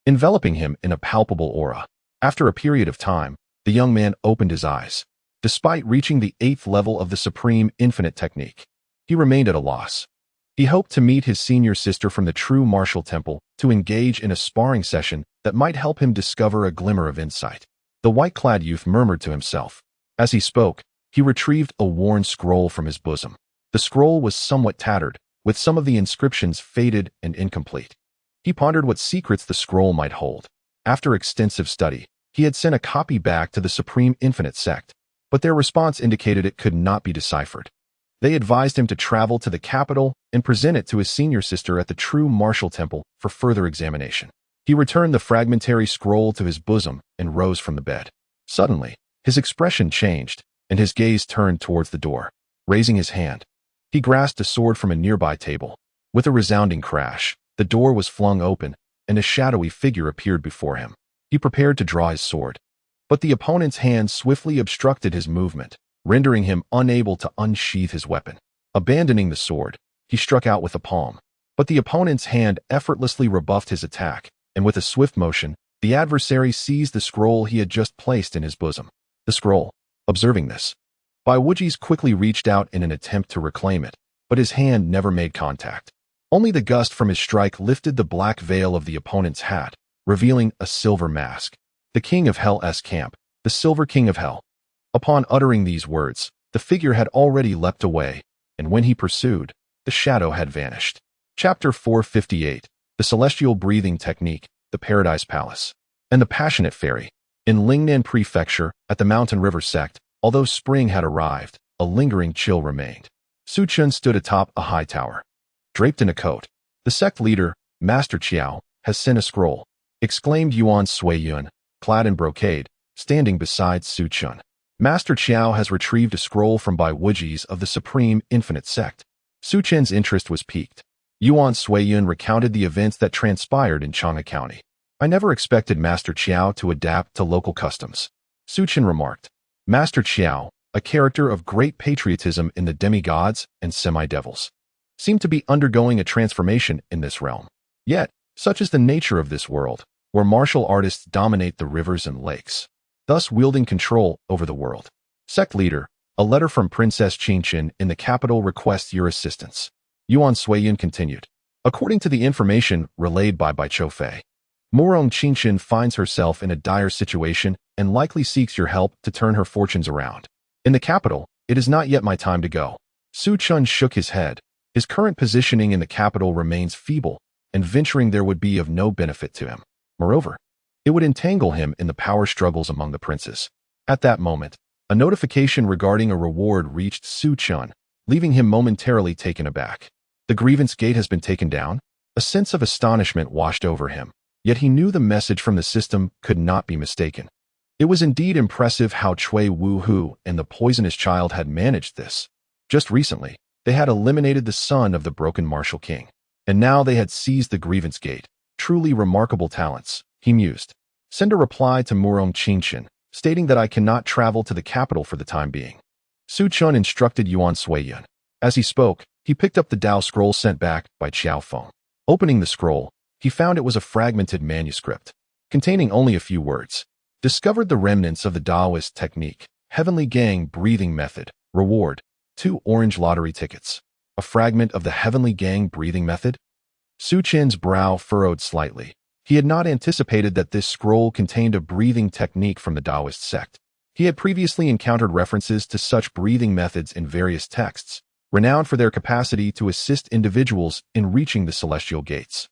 enveloping him in a palpable aura. After a period of time, the young man opened his eyes. Despite reaching the 8th level of the Supreme Infinite Technique, he remained at a loss. He hoped to meet his senior sister from the True Martial Temple to engage in a sparring session that might help him discover a glimmer of insight. The white-clad youth murmured to himself. As he spoke, he retrieved a worn scroll from his bosom. The scroll was somewhat tattered, with some of the inscriptions faded and incomplete. He pondered what secrets the scroll might hold. After extensive study, he had sent a copy back to the Supreme Infinite Sect, but their response indicated it could not be deciphered. They advised him to travel to the capital and present it to his senior sister at the True Martial Temple for further examination. He returned the fragmentary scroll to his bosom and rose from the bed. Suddenly, his expression changed, and his gaze turned towards the door. Raising his hand, he grasped a sword from a nearby table. With a resounding crash, the door was flung open, and a shadowy figure appeared before him. He prepared to draw his sword, but the opponent's hand swiftly obstructed his movement, rendering him unable to unsheath his weapon. Abandoning the sword, he struck out with a palm, but the opponent's hand effortlessly rebuffed his attack, and with a swift motion, the adversary seized the scroll he had just placed in his bosom. The scroll, observing this, Bai Wuji's quickly reached out in an attempt to reclaim it, but his hand never made contact. Only the gust from his strike lifted the black veil of the opponent's hat, revealing a silver mask. The King of Hell's camp, the Silver King of Hell. Upon uttering these words, the figure had already leapt away, and when he pursued, the shadow had vanished. Chapter 458, The Celestial Breathing Technique, the Paradise Palace. and the passionate fairy. In Lingnan Prefecture, at the Mountain River Sect, although spring had arrived, a lingering chill remained. Su Chen stood atop a high tower, draped in a coat. The sect leader, Master Qiao, has sent a scroll, exclaimed Yuan Suiyun, clad in brocade, standing beside Su Chen. Master Qiao has retrieved a scroll from Bai Wuji's of the Supreme Infinite Sect. Su Chen's interest was piqued. Yuan Suiyun recounted the events that transpired in Xiang County. I never expected Master Qiao to adapt to local customs, Su Chen remarked. Master Qiao, a character of great patriotism in the demigods and semi-devils, seemed to be undergoing a transformation in this realm. Yet, such is the nature of this world, where martial artists dominate the rivers and lakes, thus wielding control over the world. Sect leader, a letter from Princess Qingchen in the capital requests your assistance. Yuan Suiyun continued. According to the information relayed by Bai Chofei, Murong Qingchen finds herself in a dire situation and likely seeks your help to turn her fortunes around. In the capital, it is not yet my time to go. Su Chen shook his head. His current positioning in the capital remains feeble, and venturing there would be of no benefit to him. Moreover, it would entangle him in the power struggles among the princes. At that moment, a notification regarding a reward reached Su Chen, leaving him momentarily taken aback. The grievance gate has been taken down? A sense of astonishment washed over him, yet he knew the message from the system could not be mistaken. It was indeed impressive how Cui Wu Hu and the poisonous child had managed this. Just recently, they had eliminated the son of the broken martial king, and now they had seized the grievance gate. Truly remarkable talents, he mused. Send a reply to Murong Qingchen, stating that I cannot travel to the capital for the time being. Su Chen instructed Yuan Suiyun. As he spoke, he picked up the Dao scroll sent back by Qiao Feng. Opening the scroll, he found it was a fragmented manuscript, containing only a few words. Discovered the remnants of the Taoist technique, Heavenly Gang breathing method, reward, 2 orange lottery tickets. A fragment of the Heavenly Gang breathing method? Su Chen's brow furrowed slightly. He had not anticipated that this scroll contained a breathing technique from the Taoist sect. He had previously encountered references to such breathing methods in various texts, renowned for their capacity to assist individuals in reaching the celestial gates.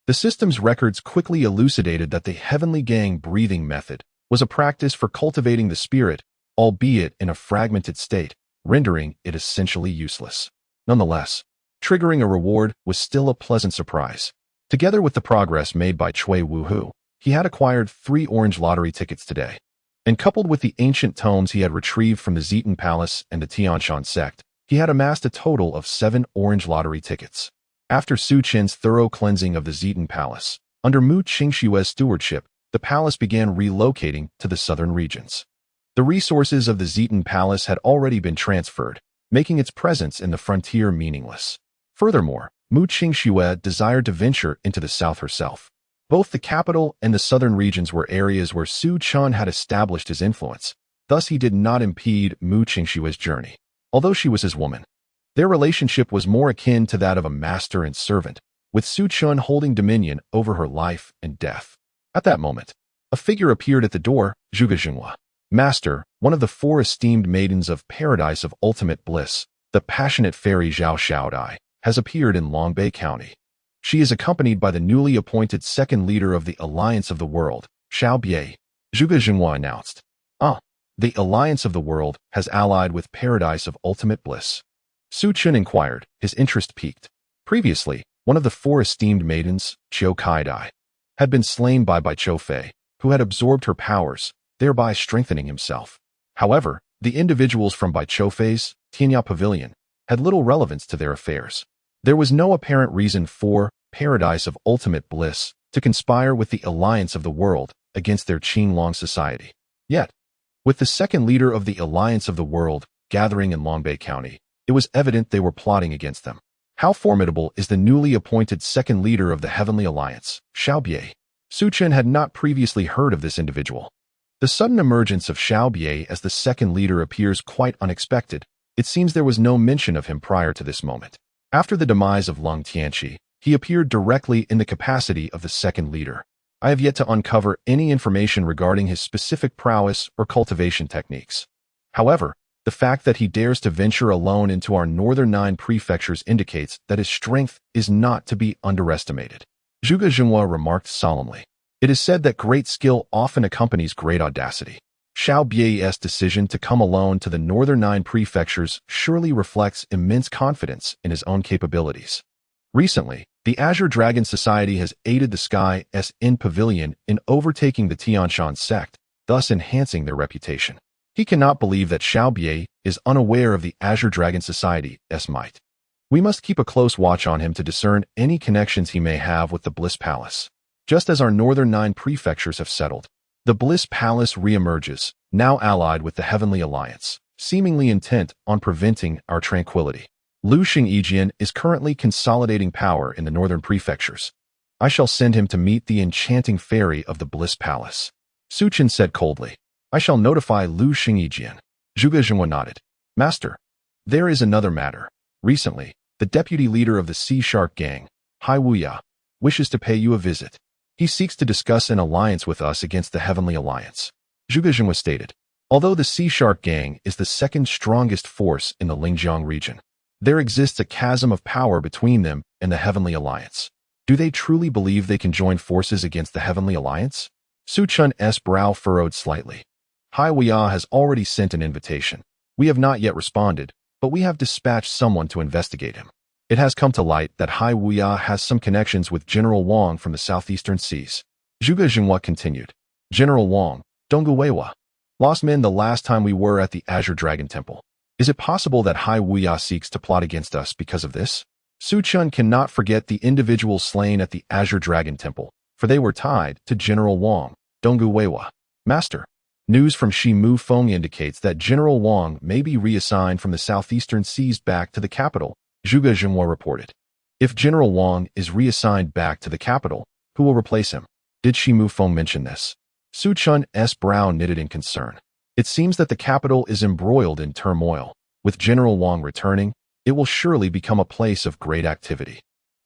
The system's records quickly elucidated that the Heavenly Gang breathing method was a practice for cultivating the spirit, albeit in a fragmented state, rendering it essentially useless. Nonetheless, triggering a reward was still a pleasant surprise. Together with the progress made by Cui Wu Hu, he had acquired 3 orange lottery tickets today. And coupled with the ancient tomes he had retrieved from the Zitan Palace and the Tianshan Sect, he had amassed a total of 7 orange lottery tickets. After Su Chen's thorough cleansing of the Zitan Palace, under Mu Qingshue's stewardship, the palace began relocating to the southern regions. The resources of the Zitan Palace had already been transferred, making its presence in the frontier meaningless. Furthermore, Mu Qingxue desired to venture into the south herself. Both the capital and the southern regions were areas where Su Chen had established his influence, thus he did not impede Mu Qingshue's journey. Although she was his woman, their relationship was more akin to that of a master and servant, with Su Chen holding dominion over her life and death. At that moment, a figure appeared at the door, Zhuge Jinghua. Master, one of the 4 esteemed maidens of paradise of ultimate bliss, the passionate fairy Zhao Xiaodai, has appeared in Longbei County. She is accompanied by the newly appointed second leader of the Alliance of the World, Xiao Bie, Zhuge Jinghua announced. The Alliance of the World has allied with Paradise of Ultimate Bliss. Su Chen inquired, his interest piqued. Previously, one of the 4 esteemed maidens, Qiu Kaidai, had been slain by Bai Chofei, who had absorbed her powers, thereby strengthening himself. However, the individuals from Bai Chofei's Tianya Pavilion had little relevance to their affairs. There was no apparent reason for Paradise of Ultimate Bliss to conspire with the Alliance of the World against their Qinglong Society. Yet, with the second leader of the Alliance of the World gathering in Longbei County, it was evident they were plotting against them. How formidable is the newly appointed second leader of the Heavenly Alliance, Xiao Bie? Su Chen had not previously heard of this individual. The sudden emergence of Xiao Bie as the second leader appears quite unexpected. It seems there was no mention of him prior to this moment. After the demise of Lung Tianqi, he appeared directly in the capacity of the second leader. I have yet to uncover any information regarding his specific prowess or cultivation techniques. However, the fact that he dares to venture alone into our northern 9 prefectures indicates that his strength is not to be underestimated. Zhuge Jinghua remarked solemnly. It is said that great skill often accompanies great audacity. Xiao Bie's decision to come alone to the northern 9 prefectures surely reflects immense confidence in his own capabilities. Recently, the Azure Dragon Society has aided the Sky's Inn Pavilion in overtaking the Tianshan Sect, thus enhancing their reputation. He cannot believe that Xiao Bie is unaware of the Azure Dragon Society's might. We must keep a close watch on him to discern any connections he may have with the Bliss Palace. Just as our northern 9 prefectures have settled, the Bliss Palace reemerges, now allied with the Heavenly Alliance, seemingly intent on preventing our tranquility. Lu Xingyijian is currently consolidating power in the northern prefectures. I shall send him to meet the enchanting fairy of the Bliss Palace. Su Chen said coldly. I shall notify Lu Xingyijian. Zhuge Zhenhua nodded. Master, there is another matter. Recently, the deputy leader of the Sea Shark Gang, Hai Wuya, wishes to pay you a visit. He seeks to discuss an alliance with us against the Heavenly Alliance. Zhuge Zhenhua stated. Although the Sea Shark Gang is the second strongest force in the Lingjiang region, there exists a chasm of power between them and the Heavenly Alliance. Do they truly believe they can join forces against the Heavenly Alliance? Su Chun's brow furrowed slightly. Hai Wuya has already sent an invitation. We have not yet responded, but we have dispatched someone to investigate him. It has come to light that Hai Wuya has some connections with General Wang from the southeastern seas. Zhuge Zhenhua continued. General Wang, Donggu Weiwa. Lost men the last time we were at the Azure Dragon Temple. Is it possible that Hai Wuya seeks to plot against us because of this? Su Chun cannot forget the individuals slain at the Azure Dragon Temple, for they were tied to General Wang, Donggu Weiwa. Master, news from Shimu Feng indicates that General Wang may be reassigned from the southeastern seas back to the capital, Zhuge Zhenhua reported. If General Wang is reassigned back to the capital, who will replace him? Did Shimu Feng mention this? Su Chun's brow knitted in concern. It seems that the capital is embroiled in turmoil. With General Wang returning, it will surely become a place of great activity.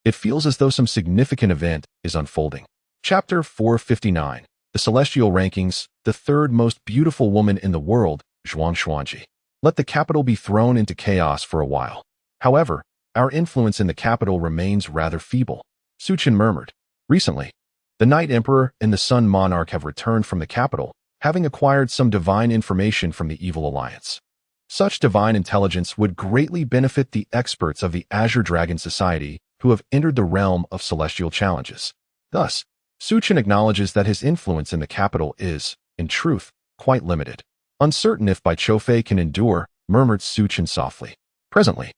It feels as though some significant event is unfolding. Chapter 459. The Celestial Rankings, the third most beautiful woman in the world, Zhuang Xuanji. Let the capital be thrown into chaos for a while. However, our influence in the capital remains rather feeble. Su Chen murmured. Recently, the Night Emperor and the Sun Monarch have returned from the capital, having acquired some divine information from the Evil Alliance. Such divine intelligence would greatly benefit the experts of the Azure Dragon Society who have entered the realm of celestial challenges. Thus, Su Chen acknowledges that his influence in the capital is, in truth, quite limited. Uncertain if Bai Qiufei can endure, murmured Su Chen softly. Presently,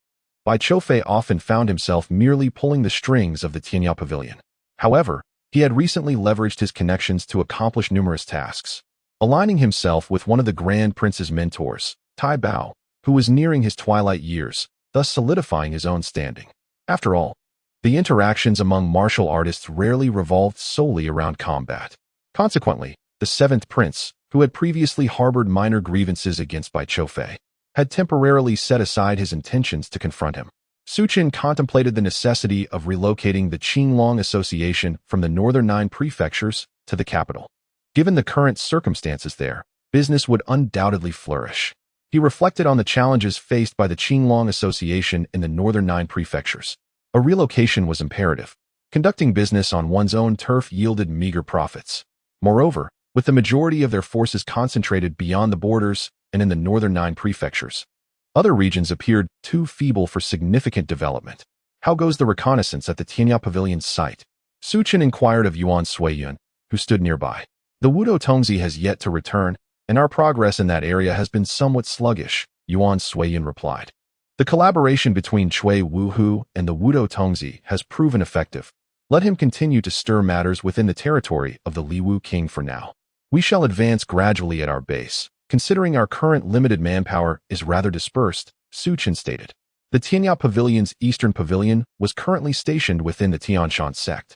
Bai Qiufei often found himself merely pulling the strings of the Tianya Pavilion. However, he had recently leveraged his connections to accomplish numerous tasks, aligning himself with one of the Grand Prince's mentors, Tai Bao, who was nearing his twilight years, thus solidifying his own standing. After all, the interactions among martial artists rarely revolved solely around combat. Consequently, the seventh prince, who had previously harbored minor grievances against Bai Qiufei, had temporarily set aside his intentions to confront him. Su Chen contemplated the necessity of relocating the Qinglong Association from the northern 9 prefectures to the capital. Given the current circumstances there, business would undoubtedly flourish. He reflected on the challenges faced by the Qinglong Association in the northern 9 prefectures. A relocation was imperative. Conducting business on one's own turf yielded meager profits. Moreover, with the majority of their forces concentrated beyond the borders and in the northern 9 prefectures, other regions appeared too feeble for significant development. How goes the reconnaissance at the Tianya Pavilion's site? Su Chen inquired of Yuan Suiyun, who stood nearby. The Wudo Tongzi has yet to return, and our progress in that area has been somewhat sluggish, Yuan Suiyun replied. The collaboration between Cui Wuhu and the Wudo Tongzi has proven effective. Let him continue to stir matters within the territory of the Liwu King for now. We shall advance gradually at our base. Considering our current limited manpower is rather dispersed, Su Chen stated. The Tianya Pavilion's eastern pavilion was currently stationed within the Tianshan Sect,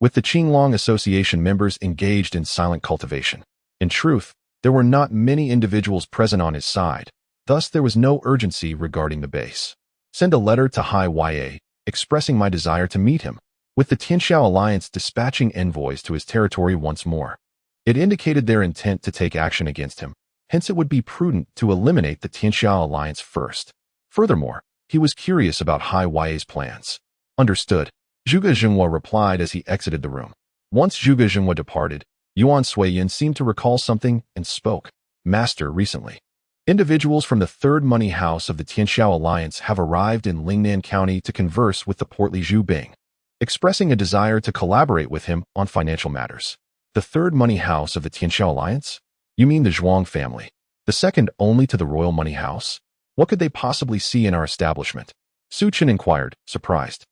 with the Qinglong Association members engaged in silent cultivation. In truth, there were not many individuals present on his side, thus there was no urgency regarding the base. Send a letter to Hai Yue, expressing my desire to meet him, with the Tianxiao Alliance dispatching envoys to his territory once more. It indicated their intent to take action against him. Hence, it would be prudent to eliminate the Tianxiao Alliance first. Furthermore, he was curious about Hai Yue's plans. Understood, Zhuge Zhenhua replied as he exited the room. Once Zhuge Zhenhua departed, Yuan Suiyin seemed to recall something and spoke. Master, recently, individuals from the Third Money House of the Tianxiao Alliance have arrived in Lingnan County to converse with the portly Zhu Bing, expressing a desire to collaborate with him on financial matters. The Third Money House of the Tianxiao Alliance? You mean the Zhuang family? The second only to the Royal Money House? What could they possibly see in our establishment? Su Chen inquired, surprised.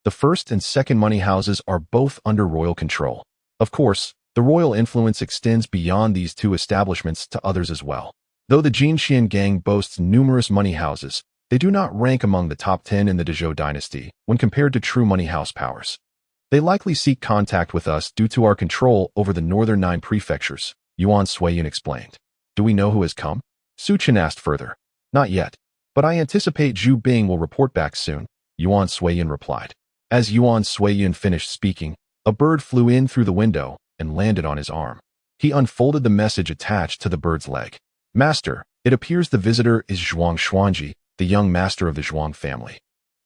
The first and second money houses are both under royal control. Of course, the royal influence extends beyond these two establishments to others as well. Though the Jinxian gang boasts numerous money houses, they do not rank among the top 10 in the Dezhou dynasty when compared to true money house powers. They likely seek contact with us due to our control over the northern 9 prefectures, Yuan Suiyin explained. Do we know who has come? Su Chen asked further. Not yet, but I anticipate Zhu Bing will report back soon, Yuan Suiyin replied. As Yuan Suiyin finished speaking, a bird flew in through the window and landed on his arm. He unfolded the message attached to the bird's leg. Master, it appears the visitor is Zhuang Xuanji, the young master of the Zhuang family.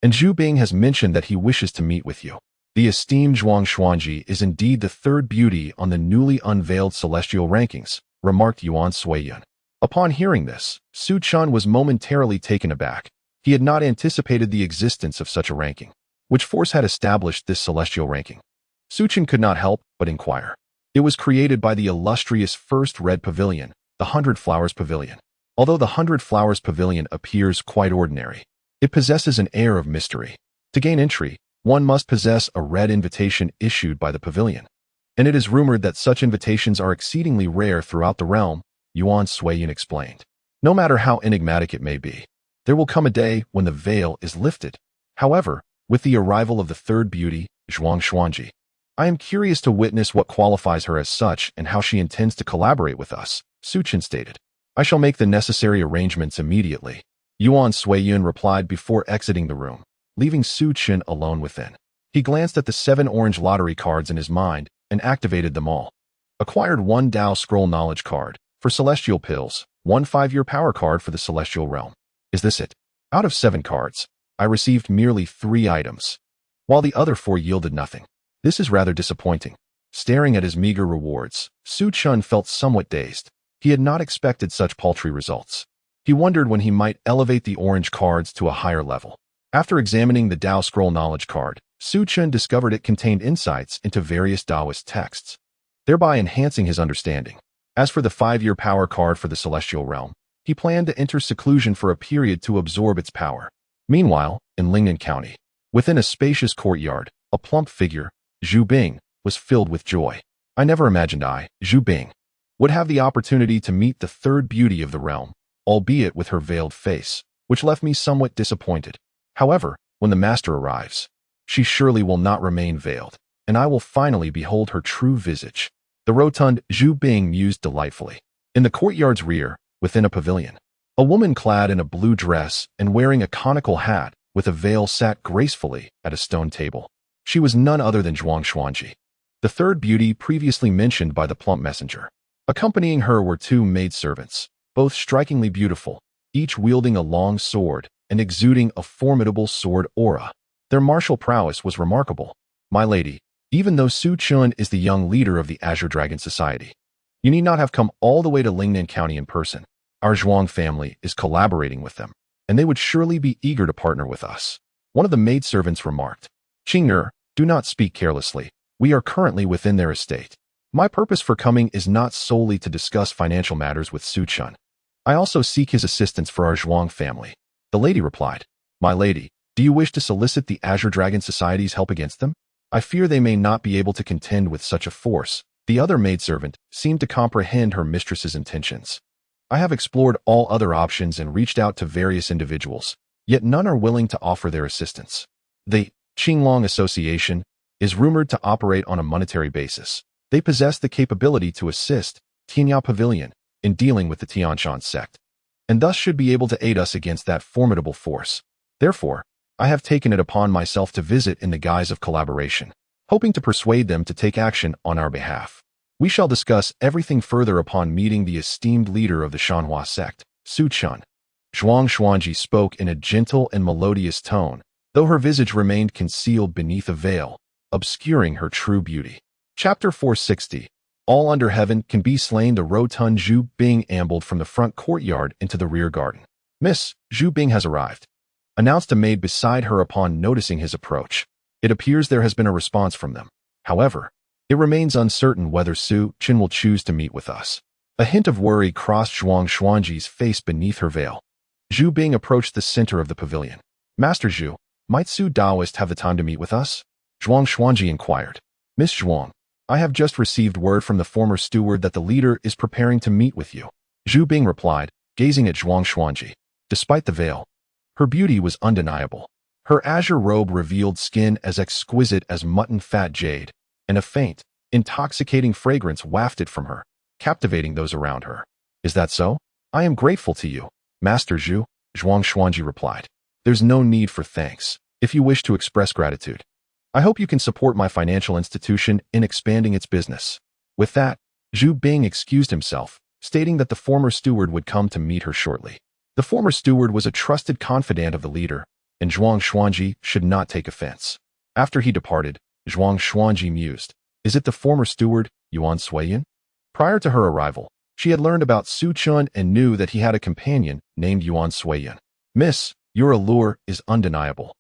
And Zhu Bing has mentioned that he wishes to meet with you. The esteemed Zhuang Xuanji is indeed the third beauty on the newly unveiled celestial rankings, remarked Yuan Suiyin. Upon hearing this, Su Chen was momentarily taken aback. He had not anticipated the existence of such a ranking. Which force had established this celestial ranking? Su Chen could not help but inquire. It was created by the illustrious First Red Pavilion, the 100 Flowers Pavilion. Although the 100 Flowers Pavilion appears quite ordinary, it possesses an air of mystery. To gain entry, one must possess a red invitation issued by the pavilion. And it is rumored that such invitations are exceedingly rare throughout the realm, Yuan Suiyin explained. No matter how enigmatic it may be, there will come a day when the veil is lifted. However, with the arrival of the third beauty, Zhuang Xuanji, I am curious to witness what qualifies her as such and how she intends to collaborate with us, Su Chen stated. I shall make the necessary arrangements immediately, Yuan Suiyin replied before exiting the room, leaving Su Chen alone within. He glanced at the 7 orange lottery cards in his mind and activated them all. Acquired 1 Dao Scroll Knowledge card for Celestial Pills, 1 5-year power card for the Celestial Realm. Is this it? Out of 7 cards, I received merely 3 items, while the other 4 yielded nothing. This is rather disappointing. Staring at his meager rewards, Su Chen felt somewhat dazed. He had not expected such paltry results. He wondered when he might elevate the orange cards to a higher level. After examining the Dao Scroll Knowledge card, Su Chen discovered it contained insights into various Taoist texts, thereby enhancing his understanding. As for the 5-year power card for the Celestial Realm, he planned to enter seclusion for a period to absorb its power. Meanwhile, in Lingnan County, within a spacious courtyard, a plump figure, Zhu Bing, was filled with joy. I never imagined I, Zhu Bing, would have the opportunity to meet the third beauty of the realm, albeit with her veiled face, which left me somewhat disappointed. However, when the master arrives, she surely will not remain veiled, and I will finally behold her true visage. The rotund Zhu Bing mused delightfully. In the courtyard's rear, within a pavilion, a woman clad in a blue dress and wearing a conical hat with a veil sat gracefully at a stone table. She was none other than Zhuang Xuanji, the third beauty previously mentioned by the plump messenger. Accompanying her were 2 maidservants, both strikingly beautiful, each wielding a long sword and exuding a formidable sword aura. Their martial prowess was remarkable. My lady, even though Su Chen is the young leader of the Azure Dragon Society, you need not have come all the way to Lingnan County in person. Our Zhuang family is collaborating with them, and they would surely be eager to partner with us. One of the maidservants remarked. Qing'er, do not speak carelessly. We are currently within their estate. My purpose for coming is not solely to discuss financial matters with Su Chen. I also seek his assistance for our Zhuang family. The lady replied. My lady, do you wish to solicit the Azure Dragon Society's help against them? I fear they may not be able to contend with such a force. The other maidservant seemed to comprehend her mistress's intentions. I have explored all other options and reached out to various individuals, yet none are willing to offer their assistance. The Qinglong Association is rumored to operate on a monetary basis. They possess the capability to assist Tianya Pavilion in dealing with the Tianshan Sect, and thus should be able to aid us against that formidable force. Therefore, I have taken it upon myself to visit in the guise of collaboration, hoping to persuade them to take action on our behalf. We shall discuss everything further upon meeting the esteemed leader of the Shanhua sect, Su Chen. Zhuang Xuanji spoke in a gentle and melodious tone, though her visage remained concealed beneath a veil, obscuring her true beauty. Chapter 460. All under heaven can be slain. The rotund Zhu Bing ambled from the front courtyard into the rear garden. Miss, Zhu Bing has arrived, announced a maid beside her upon noticing his approach. It appears there has been a response from them. However, it remains uncertain whether Su Chen will choose to meet with us. A hint of worry crossed Zhuang Xuanji's face beneath her veil. Zhu Bing approached the center of the pavilion. Master Zhu, might Su Daoist have the time to meet with us? Zhuang Xuanji inquired. Miss Zhuang, I have just received word from the former steward that the leader is preparing to meet with you. Zhu Bing replied, gazing at Zhuang Xuanji. Despite the veil, her beauty was undeniable. Her azure robe revealed skin as exquisite as mutton fat jade, and a faint, intoxicating fragrance wafted from her, captivating those around her. Is that so? I am grateful to you, Master Zhu, Zhuang Xuanji replied. There's no need for thanks, if you wish to express gratitude. I hope you can support my financial institution in expanding its business. With that, Zhu Bing excused himself, stating that the former steward would come to meet her shortly. The former steward was a trusted confidant of the leader, and Zhuang Xuanji should not take offense. After he departed, Zhuang Xuanji mused, is it the former steward, Yuan Suiyan? Prior to her arrival, she had learned about Su Chen and knew that he had a companion named Yuan Suiyan. Miss, your allure is undeniable.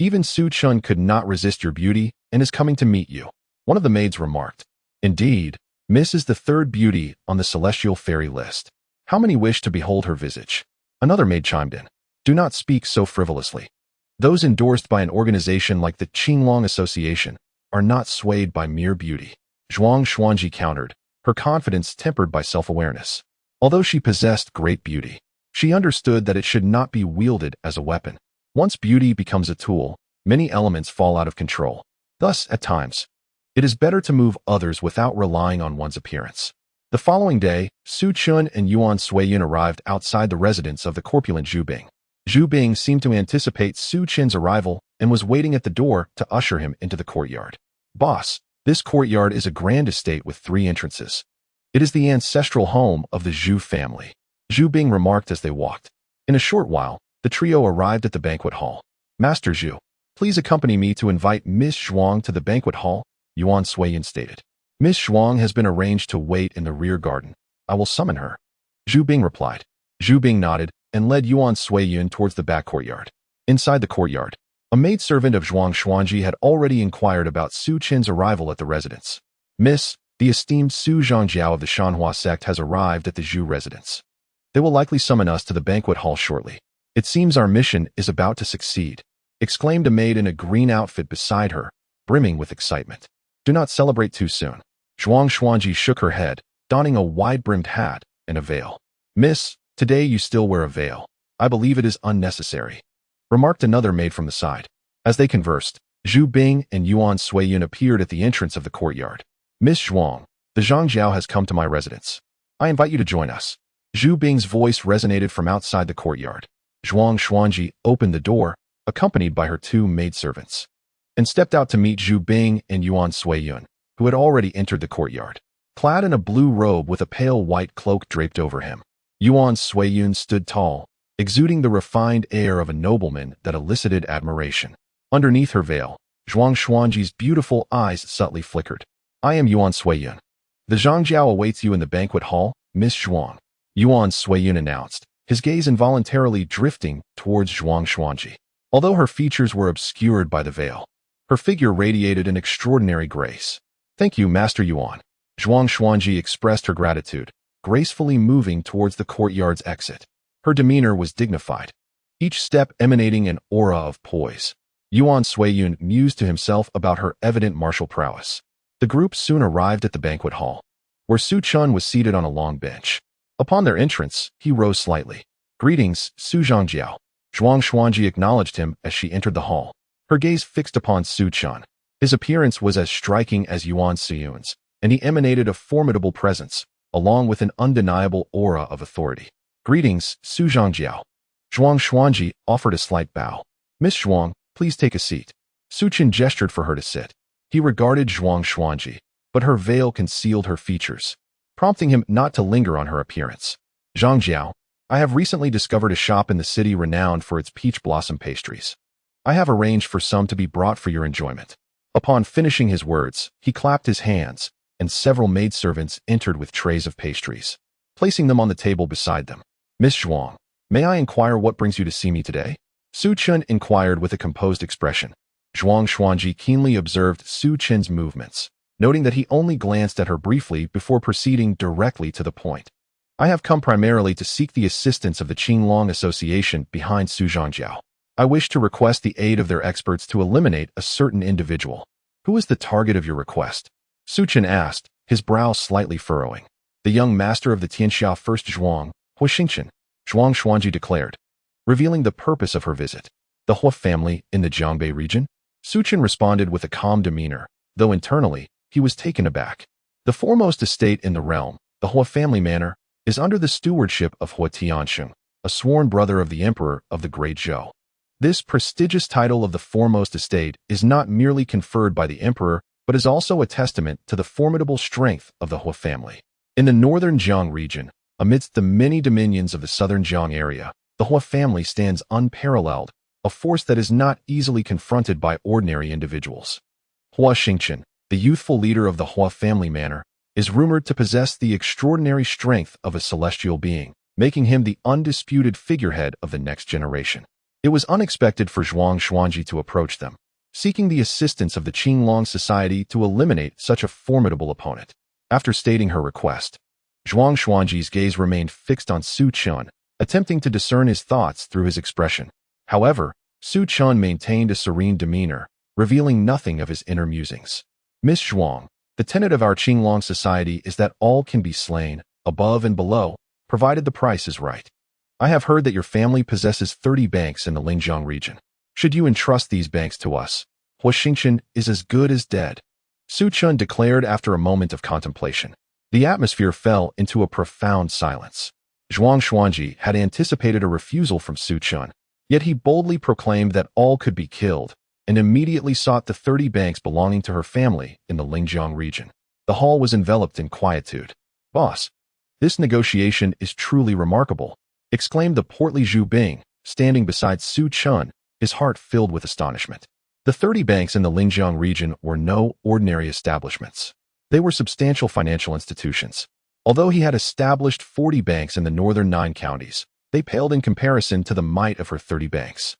Even Su Chen could not resist your beauty and is coming to meet you, one of the maids remarked. Indeed, Miss is the third beauty on the celestial fairy list. How many wish to behold her visage? Another maid chimed in. Do not speak so frivolously. Those endorsed by an organization like the Qinglong Association are not swayed by mere beauty. Zhuang Xuanji countered, her confidence tempered by self-awareness. Although she possessed great beauty, she understood that it should not be wielded as a weapon. Once beauty becomes a tool, many elements fall out of control. Thus, at times, it is better to move others without relying on one's appearance. The following day, Su Chen and Yuan Suiyan arrived outside the residence of the corpulent Zhu Bing. Zhu Bing seemed to anticipate Su Chen's arrival and was waiting at the door to usher him into the courtyard. Boss, this courtyard is a grand estate with 3 entrances. It is the ancestral home of the Zhu family, Zhu Bing remarked as they walked. In a short while, the trio arrived at the banquet hall. Master Zhu, please accompany me to invite Miss Zhuang to the banquet hall, Yuan Suiyan stated. Miss Zhuang has been arranged to wait in the rear garden. I will summon her. Zhu Bing replied. Zhu Bing nodded and led Yuan Suiyan towards the back courtyard. Inside the courtyard, a maidservant of Zhuang Xuanji had already inquired about Su Chen's arrival at the residence. Miss, the esteemed Su Zhangjiao of the Shanhua sect has arrived at the Zhu residence. They will likely summon us to the banquet hall shortly. It seems our mission is about to succeed, exclaimed a maid in a green outfit beside her, brimming with excitement. Do not celebrate too soon. Zhuang Xuanji shook her head, donning a wide-brimmed hat and a veil. Miss, today you still wear a veil. I believe it is unnecessary, remarked another maid from the side. As they conversed, Zhu Bing and Yuan Suiyan appeared at the entrance of the courtyard. Miss Zhuang, the Zhangjiao has come to my residence. I invite you to join us. Zhu Bing's voice resonated from outside the courtyard. Zhuang Xuanji opened the door, accompanied by her 2 maidservants, and stepped out to meet Zhu Bing and Yuan Suiyan, who had already entered the courtyard. Clad in a blue robe with a pale white cloak draped over him, Yuan Suiyan stood tall, exuding the refined air of a nobleman that elicited admiration. Underneath her veil, Zhuang Xuanji's beautiful eyes subtly flickered. I am Yuan Suiyan. The Zhangjiao awaits you in the banquet hall, Miss Zhuang, Yuan Suiyan announced, his gaze involuntarily drifting towards Zhuang Xuanji. Although her features were obscured by the veil, her figure radiated an extraordinary grace. Thank you, Master Yuan. Zhuang Xuanji expressed her gratitude, gracefully moving towards the courtyard's exit. Her demeanor was dignified, each step emanating an aura of poise. Yuan Suiyan mused to himself about her evident martial prowess. The group soon arrived at the banquet hall, where Su Chen was seated on a long bench. Upon their entrance, he rose slightly. Greetings, Su Zhangjiao. Zhuang Xuanji acknowledged him as she entered the hall, her gaze fixed upon Su Chen. His appearance was as striking as Yuan Suiyan's, and he emanated a formidable presence, along with an undeniable aura of authority. Greetings, Su Zhangjiao. Zhuang Xuanji offered a slight bow. Miss Zhuang, please take a seat. Su Chen gestured for her to sit. He regarded Zhuang Xuanji, but her veil concealed her features, prompting him not to linger on her appearance. Zhangjiao, I have recently discovered a shop in the city renowned for its peach blossom pastries. I have arranged for some to be brought for your enjoyment. Upon finishing his words, he clapped his hands, and several maidservants entered with trays of pastries, placing them on the table beside them. Miss Zhuang, may I inquire what brings you to see me today? Su Chen inquired with a composed expression. Zhuang Xuanji keenly observed Su Chen's movements, noting that he only glanced at her briefly before proceeding directly to the point. I have come primarily to seek the assistance of the Qinglong Association behind Su Zhangjiao. I wish to request the aid of their experts to eliminate a certain individual. Who is the target of your request? Su Chen asked, his brow slightly furrowing. The young master of the Tianxia First Zhuang, Hua Xingchen, Zhuang Xuanji declared, revealing the purpose of her visit. The Hua family in the Jiangbei region? Su Chen responded with a calm demeanor, though internally, he was taken aback. The foremost estate in the realm, the Hua family manor, is under the stewardship of Hua Tiansheng, a sworn brother of the emperor of the Great Zhou. This prestigious title of the foremost estate is not merely conferred by the emperor, but is also a testament to the formidable strength of the Hua family. In the northern Jiang region, amidst the many dominions of the southern Jiang area, the Hua family stands unparalleled, a force that is not easily confronted by ordinary individuals. Hua Xingchen, the youthful leader of the Hua family manor, is rumored to possess the extraordinary strength of a celestial being, making him the undisputed figurehead of the next generation. It was unexpected for Zhuang Xuanji to approach them, seeking the assistance of the Qinglong Society to eliminate such a formidable opponent. After stating her request, Zhuang Xuanji's gaze remained fixed on Su Chen, attempting to discern his thoughts through his expression. However, Su Chen maintained a serene demeanor, revealing nothing of his inner musings. Miss Zhuang, the tenet of our Qinglong Society is that all can be slain, above and below, provided the price is right. I have heard that your family possesses 30 banks in the Lingjiang region. Should you entrust these banks to us, Hua Xingchen is as good as dead. Su Chen declared after a moment of contemplation. The atmosphere fell into a profound silence. Zhuang Xuanji had anticipated a refusal from Su Chen, yet he boldly proclaimed that all could be killed, and immediately sought the 30 banks belonging to her family in the Lingjiang region. The hall was enveloped in quietude. Boss, this negotiation is truly remarkable, exclaimed the portly Zhu Bing, standing beside Su Chen, his heart filled with astonishment. The 30 banks in the Lingjiang region were no ordinary establishments. They were substantial financial institutions. Although he had established 40 banks in the northern 9 counties, they paled in comparison to the might of her 30 banks.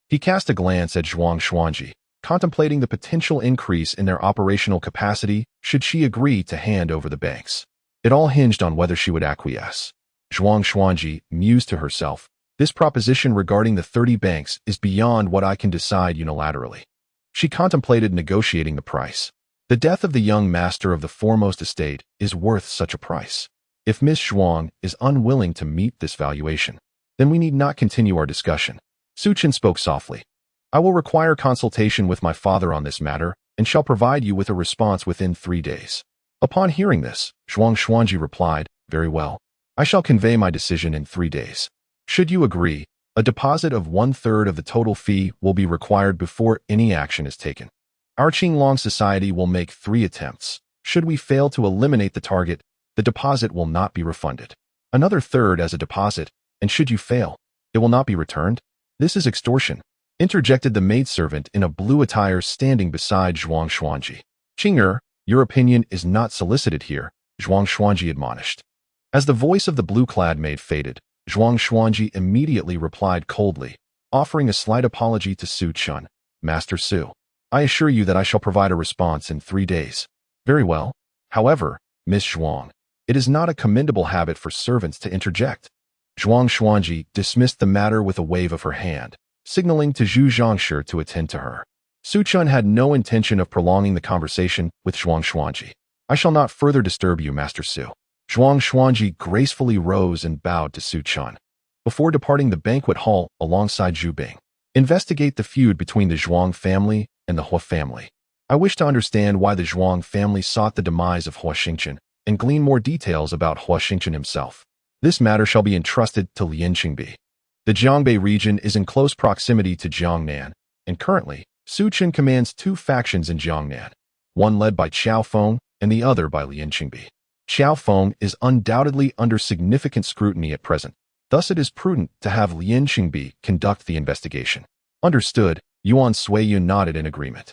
He cast a glance at Zhuang Xuanji, contemplating the potential increase in their operational capacity should she agree to hand over the banks. It all hinged on whether she would acquiesce. Zhuang Xuanji mused to herself, this proposition regarding the 30 banks is beyond what I can decide unilaterally. She contemplated negotiating the price. The death of the young master of the foremost estate is worth such a price. If Miss Zhuang is unwilling to meet this valuation, then we need not continue our discussion. Su Chen spoke softly. I will require consultation with my father on this matter and shall provide you with a response within 3 days. Upon hearing this, Zhuang Xuanji replied, very well. I shall convey my decision in 3 days. Should you agree, a deposit of 1/3 of the total fee will be required before any action is taken. Our Qinglong Society will make 3 attempts. Should we fail to eliminate the target, the deposit will not be refunded. Another third as a deposit, and should you fail, it will not be returned. This is extortion, interjected the maidservant in a blue attire standing beside Zhuang Xuanji. Qing'er, your opinion is not solicited here, Zhuang Xuanji admonished. As the voice of the blue-clad maid faded, Zhuang Xuanji immediately replied coldly, offering a slight apology to Su Chen. Master Su, I assure you that I shall provide a response in 3 days. Very well. However, Miss Zhuang, it is not a commendable habit for servants to interject. Zhuang Xuanji dismissed the matter with a wave of her hand, signaling to Zhu Zhangshi to attend to her. Su Chen had no intention of prolonging the conversation with Zhuang Xuanji. I shall not further disturb you, Master Su. Zhuang Xuanji gracefully rose and bowed to Su Chen. Before departing the banquet hall alongside Zhu Bing, investigate the feud between the Zhuang family and the Hua family. I wish to understand why the Zhuang family sought the demise of Hua Xingchen and glean more details about Hua Xingchen himself. This matter shall be entrusted to Lian Qingbi. The Jiangbei region is in close proximity to Jiangnan, and currently, Su Chen commands 2 factions in Jiangnan, one led by Qiao Feng and the other by Lian Qingbi. Qiao Feng is undoubtedly under significant scrutiny at present, thus it is prudent to have Lian Qingbi conduct the investigation. Understood, Yuan Suiyun nodded in agreement.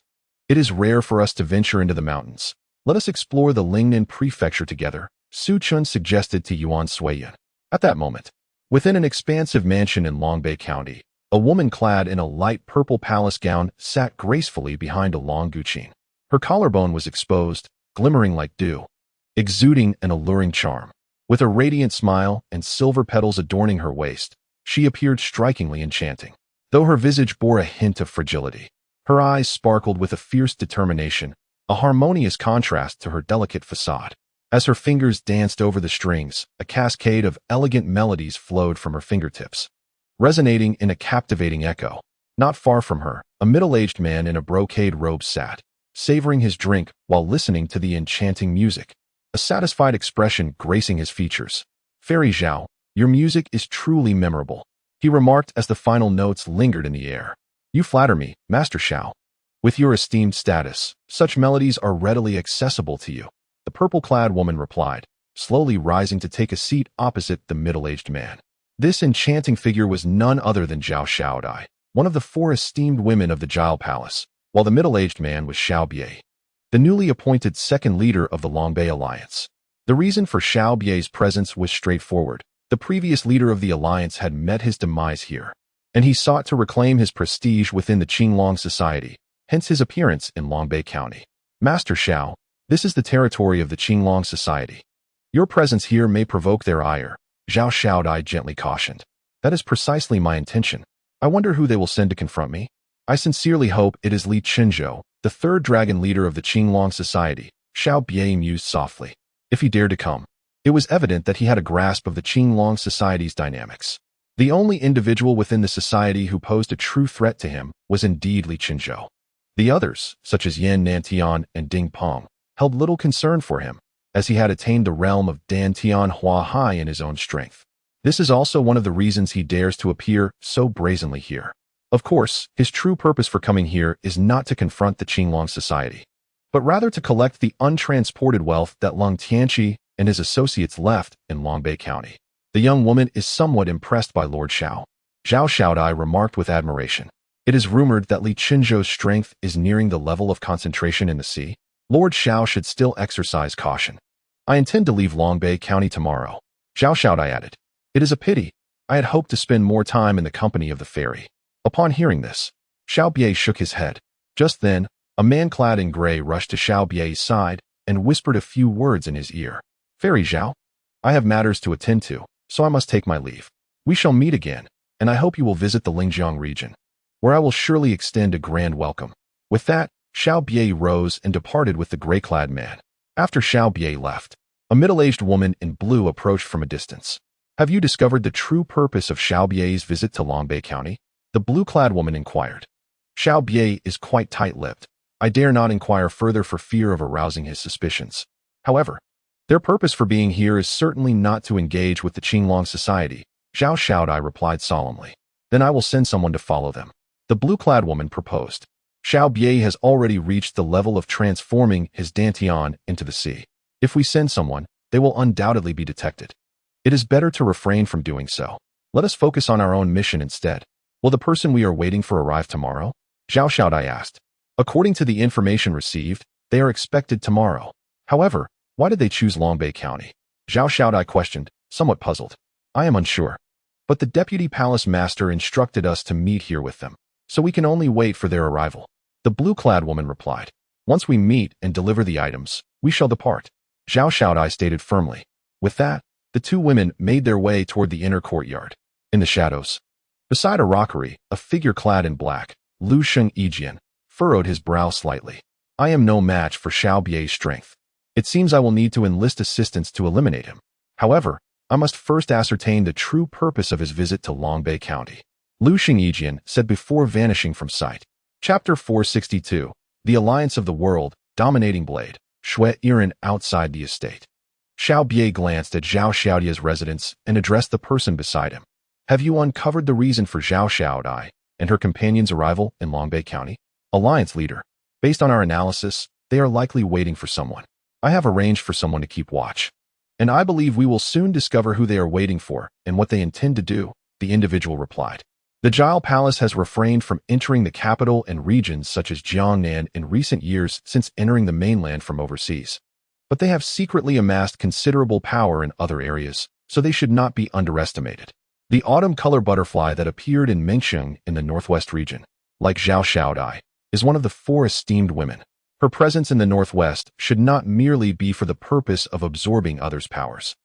It is rare for us to venture into the mountains. Let us explore the Lingnan prefecture together, Su Chun suggested to Yuan Suiyan. At that moment, within an expansive mansion in Longbei County, a woman clad in a light purple palace gown sat gracefully behind a long guqin. Her collarbone was exposed, glimmering like dew, exuding an alluring charm. With a radiant smile and silver petals adorning her waist, she appeared strikingly enchanting. Though her visage bore a hint of fragility, her eyes sparkled with a fierce determination, a harmonious contrast to her delicate facade. As her fingers danced over the strings, a cascade of elegant melodies flowed from her fingertips, resonating in a captivating echo. Not far from her, a middle-aged man in a brocade robe sat, savoring his drink while listening to the enchanting music, a satisfied expression gracing his features. "Fairy Zhao, your music is truly memorable," he remarked as the final notes lingered in the air. "You flatter me, Master Xiao. With your esteemed status, such melodies are readily accessible to you," the purple-clad woman replied, slowly rising to take a seat opposite the middle-aged man. This enchanting figure was none other than Zhao Xiaodai, one of the 4 esteemed women of the Jile Palace, while the middle-aged man was Xiao Bie, the newly appointed second leader of the Longbei Alliance. The reason for Xiao Bie's presence was straightforward. The previous leader of the alliance had met his demise here, and he sought to reclaim his prestige within the Qinglong Society, hence his appearance in Longbei County. "Master Xiao, this is the territory of the Qinglong Society. Your presence here may provoke their ire," Zhao Xiaodai gently cautioned. "That is precisely my intention. I wonder who they will send to confront me. I sincerely hope it is Li Qinzhou, the 3rd dragon leader of the Qinglong Society," Xiao Bie mused softly. If he dared to come, it was evident that he had a grasp of the Qinglong Society's dynamics. The only individual within the society who posed a true threat to him was indeed Li Qinzhou. The others, such as Yan Nantian and Ding Peng, held little concern for him, as he had attained the realm of Dan Tian Hua Hai in his own strength. This is also one of the reasons he dares to appear so brazenly here. Of course, his true purpose for coming here is not to confront the Qinglong Society, but rather to collect the untransported wealth that Lung Tianqi and his associates left in Longbei County. The young woman is somewhat impressed by Lord Xiao. Zhao Xiaodai remarked with admiration. "It is rumored that Li Qinzhou's strength is nearing the level of concentration in the sea. Lord Xiao should still exercise caution. I intend to leave Longbei County tomorrow," Zhao Xiaodai added. "It is a pity. I had hoped to spend more time in the company of the fairy." Upon hearing this, Xiao Bie shook his head. Just then, a man clad in gray rushed to Xiao Bie's side and whispered a few words in his ear. "Fairy Zhao, I have matters to attend to, so I must take my leave. We shall meet again, and I hope you will visit the Lingjiang region, where I will surely extend a grand welcome." With that, Xiao Bie rose and departed with the gray-clad man. After Xiao Bie left, a middle-aged woman in blue approached from a distance. "Have you discovered the true purpose of Xiao Bie's visit to Longbei County?" the blue-clad woman inquired. "Xiao Bie is quite tight-lipped. I dare not inquire further for fear of arousing his suspicions. However, their purpose for being here is certainly not to engage with the Qinglong Society," Zhao Xiaodai replied solemnly. "Then I will send someone to follow them," the blue-clad woman proposed. "Xiao Bie has already reached the level of transforming his Dantian into the sea. If we send someone, they will undoubtedly be detected. It is better to refrain from doing so. Let us focus on our own mission instead." "Will the person we are waiting for arrive tomorrow?" Zhao Xiaodai asked. "According to the information received, they are expected tomorrow. However, why did they choose Longbei County?" Zhao Xiaodai questioned, somewhat puzzled. "I am unsure. But the deputy palace master instructed us to meet here with them, so we can only wait for their arrival," the blue-clad woman replied. "Once we meet and deliver the items, we shall depart," Zhao Xiaodai stated firmly. With that, the 2 women made their way toward the inner courtyard. In the shadows, beside a rockery, a figure clad in black, Lu Sheng Yijian, furrowed his brow slightly. "I am no match for Xiao Bie's strength. It seems I will need to enlist assistance to eliminate him. However, I must first ascertain the true purpose of his visit to Longbei County," Lu Sheng Yijian said before vanishing from sight. Chapter 462, The Alliance of the World, Dominating Blade, Shui Iran outside the estate. Xiao Bie glanced at Zhao Xiaodia's residence and addressed the person beside him. "Have you uncovered the reason for Zhao Xiaodai and her companion's arrival in Longbei County?" "Alliance leader. Based on our analysis, they are likely waiting for someone. I have arranged for someone to keep watch, and I believe we will soon discover who they are waiting for and what they intend to do," the individual replied. The Jile Palace has refrained from entering the capital and regions such as Jiangnan in recent years since entering the mainland from overseas. But they have secretly amassed considerable power in other areas, so they should not be underestimated. The autumn color butterfly that appeared in Mengsheng in the northwest region, like Zhao Xiaodai, is one of the 4 esteemed women. Her presence in the northwest should not merely be for the purpose of absorbing others' powers.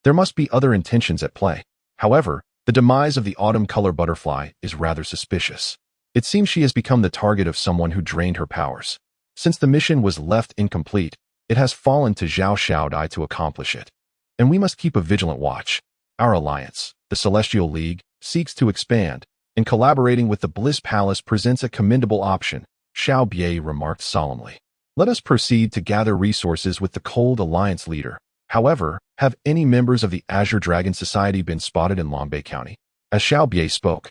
There must be other intentions at play. However, the demise of the autumn color butterfly is rather suspicious. It seems she has become the target of someone who drained her powers. Since the mission was left incomplete, it has fallen to Zhao Xiaodai to accomplish it. And we must keep a vigilant watch. Our alliance, the Celestial League, seeks to expand, and collaborating with the Bliss Palace presents a commendable option, Xiao Bie remarked solemnly. Let us proceed to gather resources with the Cold Alliance leader. However, have any members of the Azure Dragon Society been spotted in Longbei County? As Xiao Bie spoke,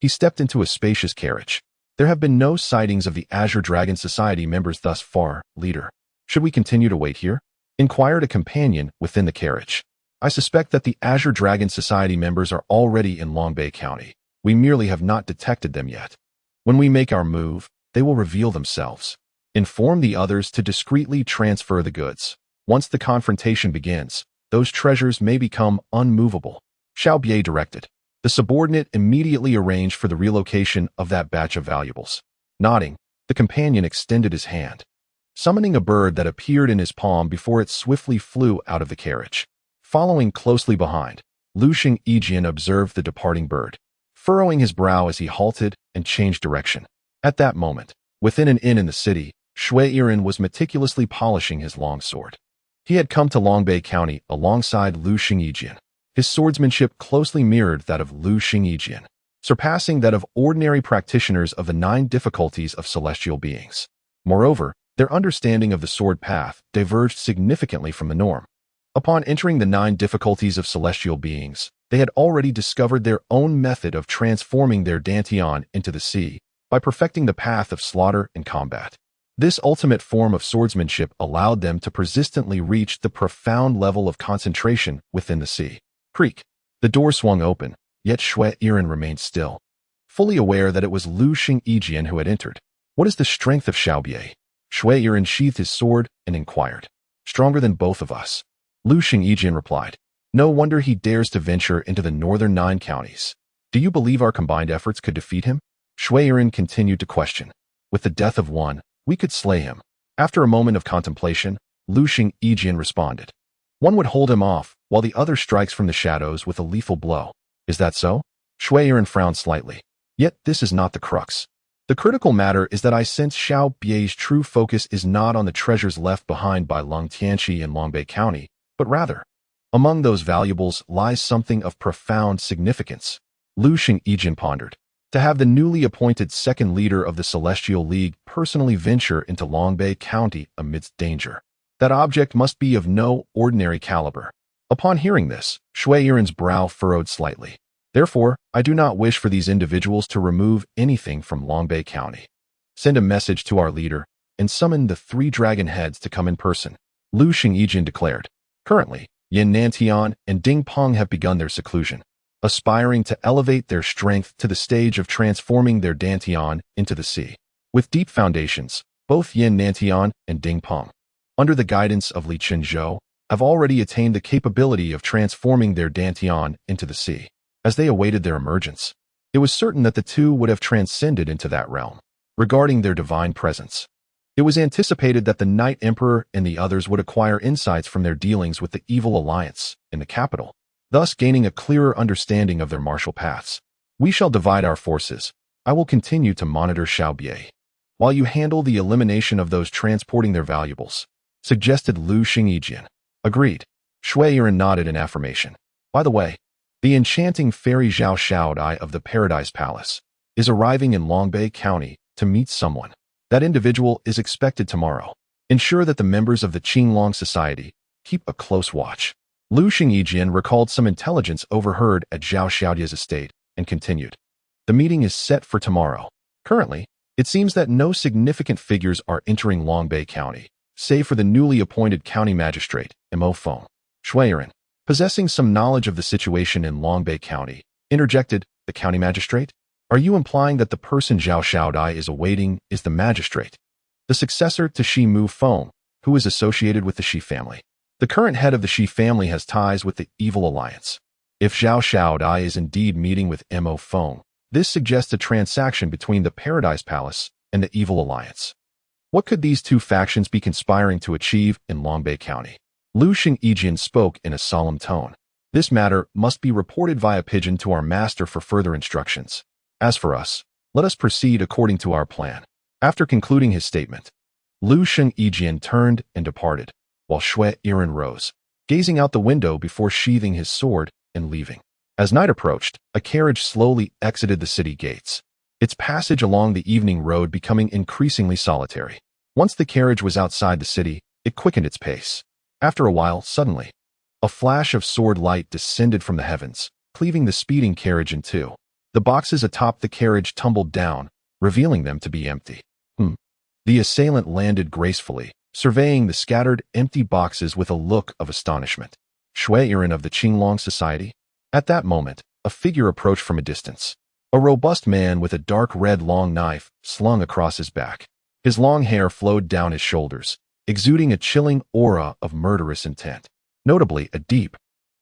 he stepped into a spacious carriage. There have been no sightings of the Azure Dragon Society members thus far, leader. Should we continue to wait here? Inquired a companion within the carriage. I suspect that the Azure Dragon Society members are already in Longbei County. We merely have not detected them yet. When we make our move, they will reveal themselves. Inform the others to discreetly transfer the goods. Once the confrontation begins, those treasures may become unmovable. Xiao Bie directed. The subordinate immediately arranged for the relocation of that batch of valuables. Nodding, the companion extended his hand, summoning a bird that appeared in his palm before it swiftly flew out of the carriage. Following closely behind, Lushing Yijian observed the departing bird, furrowing his brow as he halted and changed direction. At that moment, within an inn in the city, Shui Yiren was meticulously polishing his long sword. He had come to Longbei County alongside Lushing Yijian. His swordsmanship closely mirrored that of Lushing Yijian, surpassing that of ordinary practitioners of the 9 difficulties of celestial beings. Moreover, their understanding of the sword path diverged significantly from the norm. Upon entering the 9 difficulties of celestial beings, they had already discovered their own method of transforming their dantian into the sea by perfecting the path of slaughter and combat. This ultimate form of swordsmanship allowed them to persistently reach the profound level of concentration within the sea. Creak. The door swung open, yet Shui Yiren remained still, fully aware that it was Lushing Yijian who had entered. What is the strength of Xiao Bie? Shui Yiren sheathed his sword and inquired. Stronger than both of us. Lushing Yijian replied. No wonder he dares to venture into the northern 9 counties. Do you believe our combined efforts could defeat him? Shui Yiren continued to question. With the death of one, we could slay him. After a moment of contemplation, Lushing Yijian responded. One would hold him off, while the other strikes from the shadows with a lethal blow. Is that so? Shui Yiren frowned slightly. Yet this is not the crux. The critical matter is that I sense Xiao Bie's true focus is not on the treasures left behind by Lung Tianxi in Longbei County, but rather, among those valuables lies something of profound significance. Lushing Yijian pondered. To have the newly appointed second leader of the Celestial League personally venture into Longbei County amidst danger. That object must be of no ordinary caliber. Upon hearing this, Shui Yiren's brow furrowed slightly. Therefore, I do not wish for these individuals to remove anything from Longbei County. Send a message to our leader and summon the 3 dragon heads to come in person, Lushing Yijian declared. Currently, Yin Nantian and Ding Peng have begun their seclusion, aspiring to elevate their strength to the stage of transforming their dantian into the sea. With deep foundations, both Yin Nantian and Ding Peng, under the guidance of Li Qinzhou, have already attained the capability of transforming their dantian into the sea. As they awaited their emergence, it was certain that the 2 would have transcended into that realm. Regarding their divine presence, it was anticipated that the Night Emperor and the others would acquire insights from their dealings with the Evil Alliance in the capital, thus gaining a clearer understanding of their martial paths. We shall divide our forces. I will continue to monitor Xiao Bie, while you handle the elimination of those transporting their valuables, suggested Lushing Yijian. Agreed. Shui Yiren nodded in affirmation. By the way, the enchanting fairy Zhao Xiaodai of the Paradise Palace is arriving in Longbei County to meet someone. That individual is expected tomorrow. Ensure that the members of the Qinglong Society keep a close watch. Lushing Yijian recalled some intelligence overheard at Zhao Xiaodia's estate and continued. The meeting is set for tomorrow. Currently, it seems that no significant figures are entering Longbei County, save for the newly appointed county magistrate, Mo Feng. Shui Yiren, possessing some knowledge of the situation in Longbei County, interjected, the county magistrate? Are you implying that the person Zhao Xiaodai is awaiting is the magistrate, the successor to Shi Mu Feng, who is associated with the Shi family? The current head of the Shi family has ties with the Evil Alliance. If Zhao Xiaodai is indeed meeting with Mo Feng, this suggests a transaction between the Paradise Palace and the Evil Alliance. What could these two factions be conspiring to achieve in Longbei County? Lu Xingyijian spoke in a solemn tone. This matter must be reported via pigeon to our master for further instructions. As for us, let us proceed according to our plan. After concluding his statement, Lu Xingyijian turned and departed, while Xue Yiren rose, gazing out the window before sheathing his sword and leaving. As night approached, a carriage slowly exited the city gates, its passage along the evening road becoming increasingly solitary. Once the carriage was outside the city, it quickened its pace. After a while, suddenly, a flash of sword light descended from the heavens, cleaving the speeding carriage in two. The boxes atop the carriage tumbled down, revealing them to be empty. The assailant landed gracefully, surveying the scattered, empty boxes with a look of astonishment. Xue Yiren of the Qinglong Society? At that moment, a figure approached from a distance. A robust man with a dark red long knife slung across his back. His long hair flowed down his shoulders, exuding a chilling aura of murderous intent. Notably, a deep,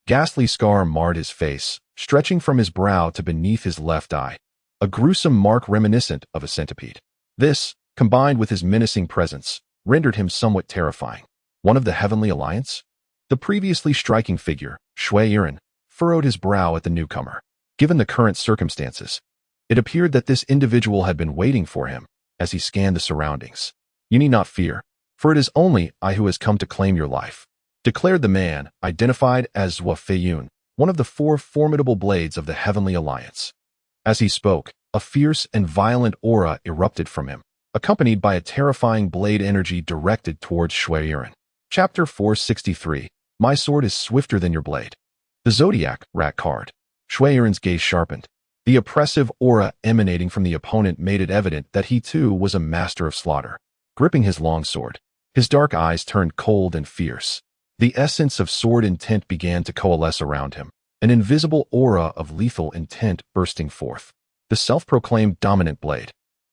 ghastly scar marred his face, stretching from his brow to beneath his left eye, a gruesome mark reminiscent of a centipede. This, combined with his menacing presence, rendered him somewhat terrifying. One of the Heavenly Alliance? The previously striking figure, Xue Yiren, furrowed his brow at the newcomer. Given the current circumstances, it appeared that this individual had been waiting for him as he scanned the surroundings. You need not fear, for it is only I who has come to claim your life, declared the man, identified as Zhuo Feiyun, one of the four formidable blades of the Heavenly Alliance. As he spoke, a fierce and violent aura erupted from him, accompanied by a terrifying blade energy directed towards Xue Yiren. Chapter 463. My sword is swifter than your blade. The Zodiac Rat card. Xue Yiren's gaze sharpened. The oppressive aura emanating from the opponent made it evident that he too was a master of slaughter. Gripping his long sword, his dark eyes turned cold and fierce. The essence of sword intent began to coalesce around him, an invisible aura of lethal intent bursting forth. The self-proclaimed dominant blade.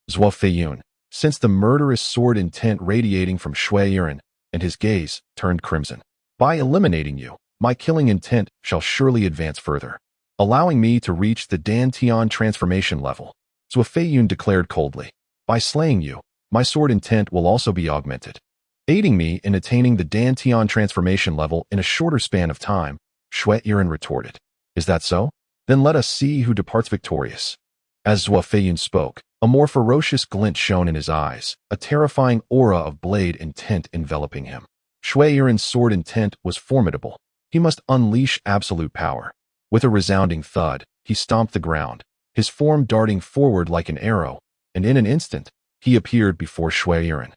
Zhuo Feiyun sensed the murderous sword intent radiating from Xue Yiren, and his gaze turned crimson. By eliminating you, my killing intent shall surely advance further, allowing me to reach the Dantian transformation level, Zhuo Feiyun declared coldly. By slaying you, my sword intent will also be augmented, aiding me in attaining the Dantian transformation level in a shorter span of time, Xue Yiren retorted. Is that so? Then let us see who departs victorious. As Zhuo Feiyun spoke, a more ferocious glint shone in his eyes, a terrifying aura of blade intent enveloping him. Xue Yiren's sword intent was formidable. He must unleash absolute power. With a resounding thud, he stomped the ground, his form darting forward like an arrow, and in an instant, he appeared before Xue Yiren.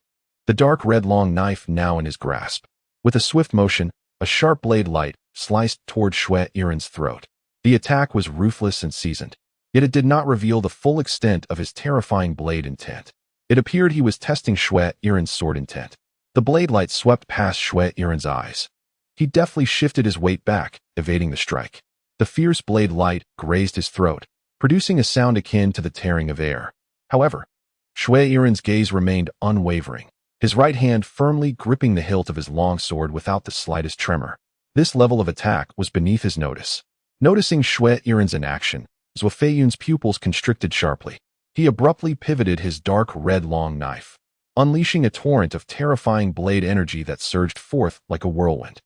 The dark red long knife now in his grasp. With a swift motion, a sharp blade light sliced toward Xue Yiren's throat. The attack was ruthless and seasoned, yet it did not reveal the full extent of his terrifying blade intent. It appeared he was testing Xue Yiren's sword intent. The blade light swept past Xue Yiren's eyes. He deftly shifted his weight back, evading the strike. The fierce blade light grazed his throat, producing a sound akin to the tearing of air. However, Xue Yiren's gaze remained unwavering, his right hand firmly gripping the hilt of his long sword without the slightest tremor. This level of attack was beneath his notice. Noticing Xue Yiren's inaction, Zhuo Feiyun's pupils constricted sharply. He abruptly pivoted his dark red long knife, unleashing a torrent of terrifying blade energy that surged forth like a whirlwind,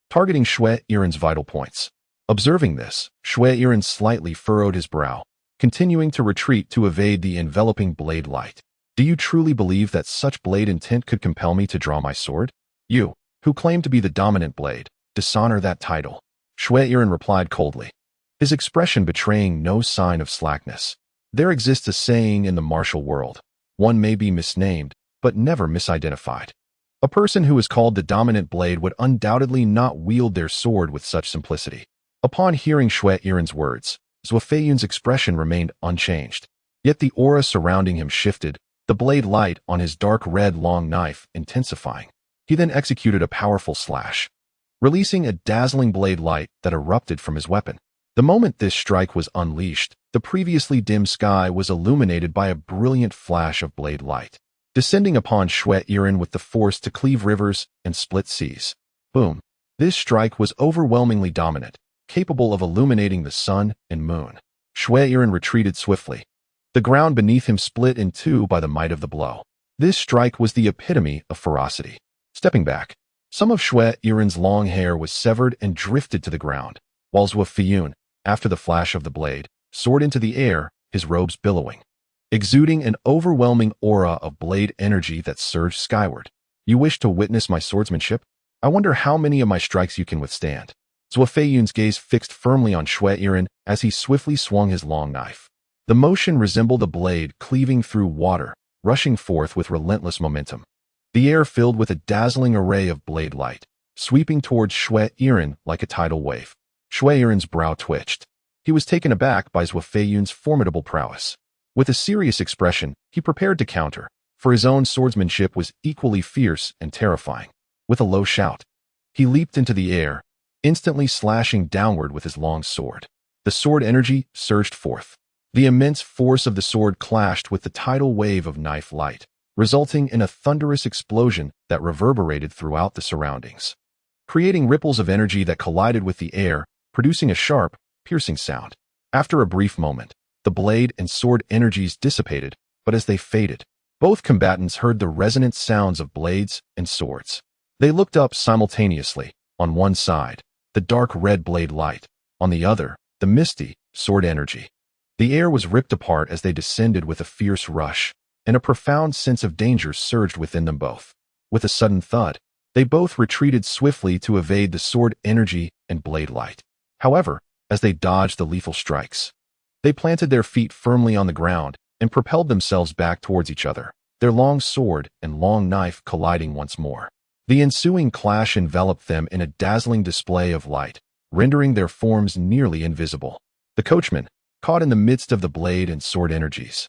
targeting Xue Yiren's vital points. Observing this, Xue Yiren slightly furrowed his brow, continuing to retreat to evade the enveloping blade light. Do you truly believe that such blade intent could compel me to draw my sword? You, who claim to be the dominant blade, dishonor that title. Xue Yiren replied coldly, his expression betraying no sign of slackness. There exists a saying in the martial world. One may be misnamed, but never misidentified. A person who is called the dominant blade would undoubtedly not wield their sword with such simplicity. Upon hearing Xue Yiren's words, Zhuo Feiyun's expression remained unchanged. Yet the aura surrounding him shifted, the blade light on his dark red long knife intensifying. He then executed a powerful slash, releasing a dazzling blade light that erupted from his weapon. The moment this strike was unleashed, The previously dim sky was illuminated by a brilliant flash of blade light, descending upon Xue Yiren with the force to cleave rivers and split seas. Boom! This strike was overwhelmingly dominant, capable of illuminating the sun and moon. Xue Yiren retreated swiftly. The ground beneath him split in two by the might of the blow. This strike was the epitome of ferocity. Stepping back, some of Xue Yiren's long hair was severed and drifted to the ground, while Zhuo Feiyun, after the flash of the blade, soared into the air, his robes billowing, exuding an overwhelming aura of blade energy that surged skyward. You wish to witness my swordsmanship? I wonder how many of my strikes you can withstand. Zhuo Feiyun's gaze fixed firmly on Xue Yiren as he swiftly swung his long knife. The motion resembled a blade cleaving through water, rushing forth with relentless momentum. The air filled with a dazzling array of blade light, sweeping towards Xue Yiren like a tidal wave. Xue Yiren's brow twitched. He was taken aback by Zhuo Feiyun's formidable prowess. With a serious expression, he prepared to counter, for his own swordsmanship was equally fierce and terrifying. With a low shout, he leaped into the air, instantly slashing downward with his long sword. The sword energy surged forth. The immense force of the sword clashed with the tidal wave of knife light, resulting in a thunderous explosion that reverberated throughout the surroundings, creating ripples of energy that collided with the air, producing a sharp, piercing sound. After a brief moment, the blade and sword energies dissipated, but as they faded, both combatants heard the resonant sounds of blades and swords. They looked up simultaneously. On one side, the dark red blade light, on the other, the misty sword energy. The air was ripped apart as they descended with a fierce rush, and a profound sense of danger surged within them both. With a sudden thud, they both retreated swiftly to evade the sword energy and blade light. However, as they dodged the lethal strikes, they planted their feet firmly on the ground and propelled themselves back towards each other, their long sword and long knife colliding once more. The ensuing clash enveloped them in a dazzling display of light, rendering their forms nearly invisible. The coachman, caught in the midst of the blade and sword energies,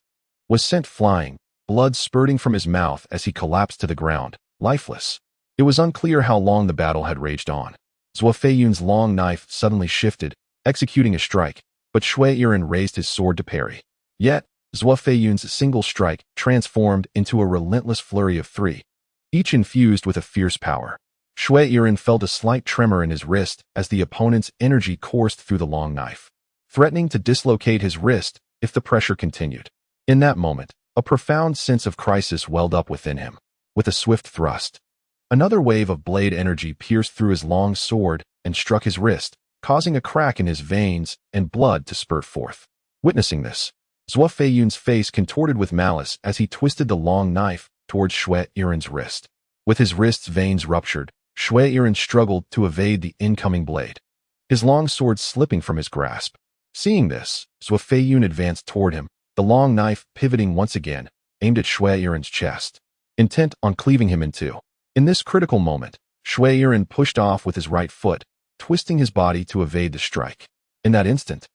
was sent flying, blood spurting from his mouth as he collapsed to the ground, lifeless. It was unclear how long the battle had raged on. Zhuo Feiyun's long knife suddenly shifted, executing a strike, but Xue Yiren raised his sword to parry. Yet, Zhuo Feiyun's single strike transformed into a relentless flurry of three, each infused with a fierce power. Xue Yiren felt a slight tremor in his wrist as the opponent's energy coursed through the long knife, threatening to dislocate his wrist if the pressure continued. In that moment, a profound sense of crisis welled up within him. With a swift thrust, another wave of blade energy pierced through his long sword and struck his wrist, causing a crack in his veins and blood to spurt forth. Witnessing this, Zhuo Feiyun's face contorted with malice as he twisted the long knife towards Xue Yiren's wrist. With his wrist's veins ruptured, Xue Yiren struggled to evade the incoming blade, his long sword slipping from his grasp. Seeing this, Zhuo Feiyun advanced toward him, the long knife pivoting once again, aimed at Xue Yiren's chest, intent on cleaving him in two. In this critical moment, Xue Yiren pushed off with his right foot, twisting his body to evade the strike. In that instant,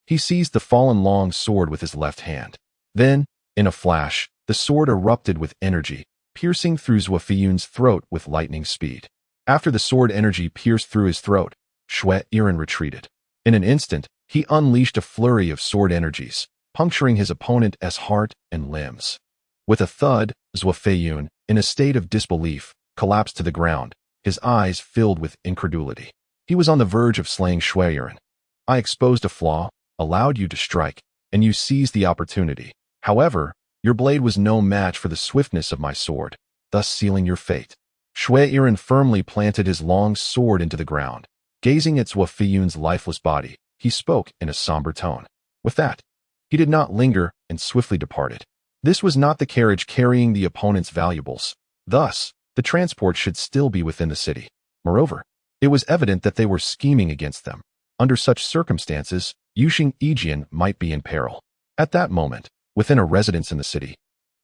he seized the fallen long sword with his left hand. Then, in a flash, the sword erupted with energy, piercing through Zhuo Feiyun's throat with lightning speed. After the sword energy pierced through his throat, Xue Yiren retreated. In an instant, he unleashed a flurry of sword energies, puncturing his opponent's heart and limbs. With a thud, Zhuo Feiyun, in a state of disbelief, collapsed to the ground, his eyes filled with incredulity. He was on the verge of slaying Xue Yiren. I exposed a flaw, allowed you to strike, and you seized the opportunity. However, your blade was no match for the swiftness of my sword, thus sealing your fate. Xue Yiren firmly planted his long sword into the ground. Gazing at Zhuo Feiyun's lifeless body, he spoke in a somber tone. With that, he did not linger and swiftly departed. This was not the carriage carrying the opponent's valuables. Thus, the transport should still be within the city. Moreover, it was evident that they were scheming against them. Under such circumstances, Yuxing Yijian might be in peril. At that moment, within a residence in the city,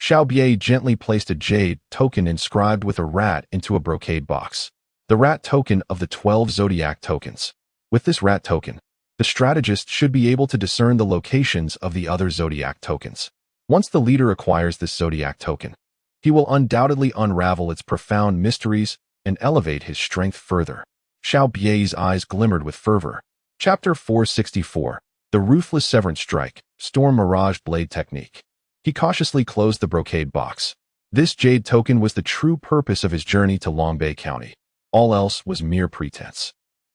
Xiao Bie gently placed a jade token inscribed with a rat into a brocade box. The rat token of the 12 zodiac tokens. With this rat token, the strategist should be able to discern the locations of the other zodiac tokens. Once the leader acquires this zodiac token, he will undoubtedly unravel its profound mysteries and elevate his strength further. Xiao Bie's eyes glimmered with fervor. Chapter 464. The Ruthless Severance Strike. Storm Mirage Blade Technique. He cautiously closed the brocade box. This jade token was the true purpose of his journey to Longbei County. All else was mere pretense.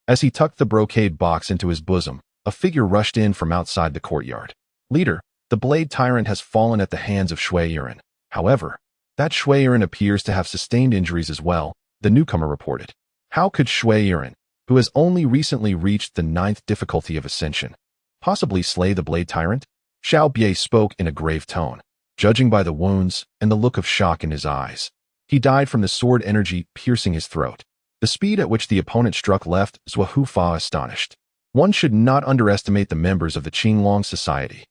As he tucked the brocade box into his bosom, a figure rushed in from outside the courtyard. Leader, the Blade Tyrant has fallen at the hands of Shui Yiren. However, that Shui Yiren appears to have sustained injuries as well, the newcomer reported. How could Shui Yiren, who has only recently reached the 9th difficulty of ascension, possibly slay the Blade Tyrant? Xiao Bie spoke in a grave tone, judging by the wounds and the look of shock in his eyes. He died from the sword energy piercing his throat. The speed at which the opponent struck left Zhou Hufa astonished. One should not underestimate the members of the Qinglong Society.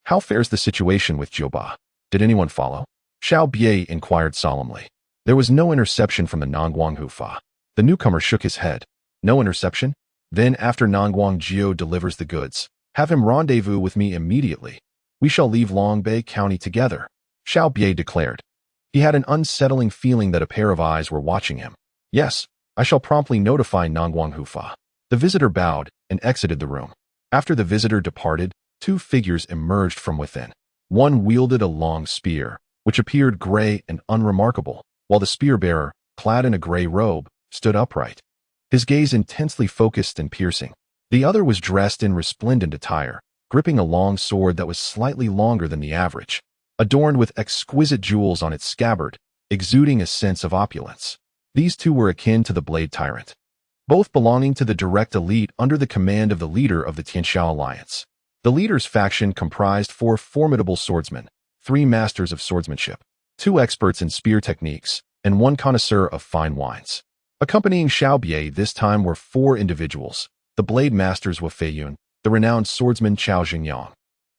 How fares the situation with Jiuba? Did anyone follow? Xiao Bie inquired solemnly. There was no interception from the Nangguang Hufa. The newcomer shook his head. No interception? Then after Nangguang Jiu delivers the goods, have him rendezvous with me immediately. We shall leave Longbei County together, Xiao Bie declared. He had an unsettling feeling that a pair of eyes were watching him. Yes, I shall promptly notify Nangguang Hufa. The visitor bowed and exited the room. After the visitor departed, two figures emerged from within. One wielded a long spear, which appeared gray and unremarkable, while the spear-bearer, clad in a gray robe, stood upright. His gaze intensely focused and piercing. The other was dressed in resplendent attire, gripping a long sword that was slightly longer than the average, adorned with exquisite jewels on its scabbard, exuding a sense of opulence. These two were akin to the Blade Tyrant, both belonging to the direct elite under the command of the leader of the Tianxiao Alliance. The leader's faction comprised 4 formidable swordsmen, 3 masters of swordsmanship, 2 experts in spear techniques, and 1 connoisseur of fine wines. Accompanying Xiao Bie this time were 4 individuals, the blade masters Wu Feiyun, the renowned swordsman Chao Jingyang,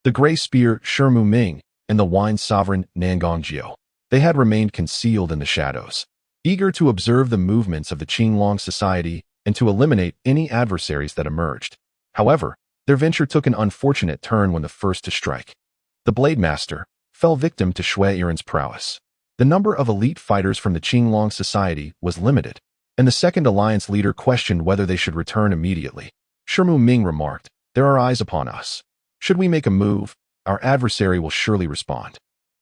the gray spear Shirmu Ming, and the wine sovereign Nangong Jiu. They had remained concealed in the shadows, eager to observe the movements of the Qinglong Society and to eliminate any adversaries that emerged. However, their venture took an unfortunate turn when the first to strike, the Blade Master, fell victim to Shui Yiren's prowess. The number of elite fighters from the Qinglong Society was limited, and the second alliance leader questioned whether they should return immediately. Shirmu Ming remarked, "There are eyes upon us. Should we make a move, our adversary will surely respond.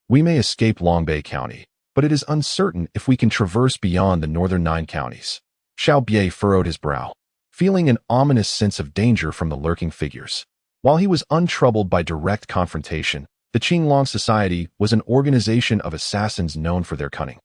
We may escape Longbei County, but it is uncertain if we can traverse beyond the northern 9 counties." Xiao Bie furrowed his brow, feeling an ominous sense of danger from the lurking figures. While he was untroubled by direct confrontation, the Qinglong Society was an organization of assassins known for their cunning,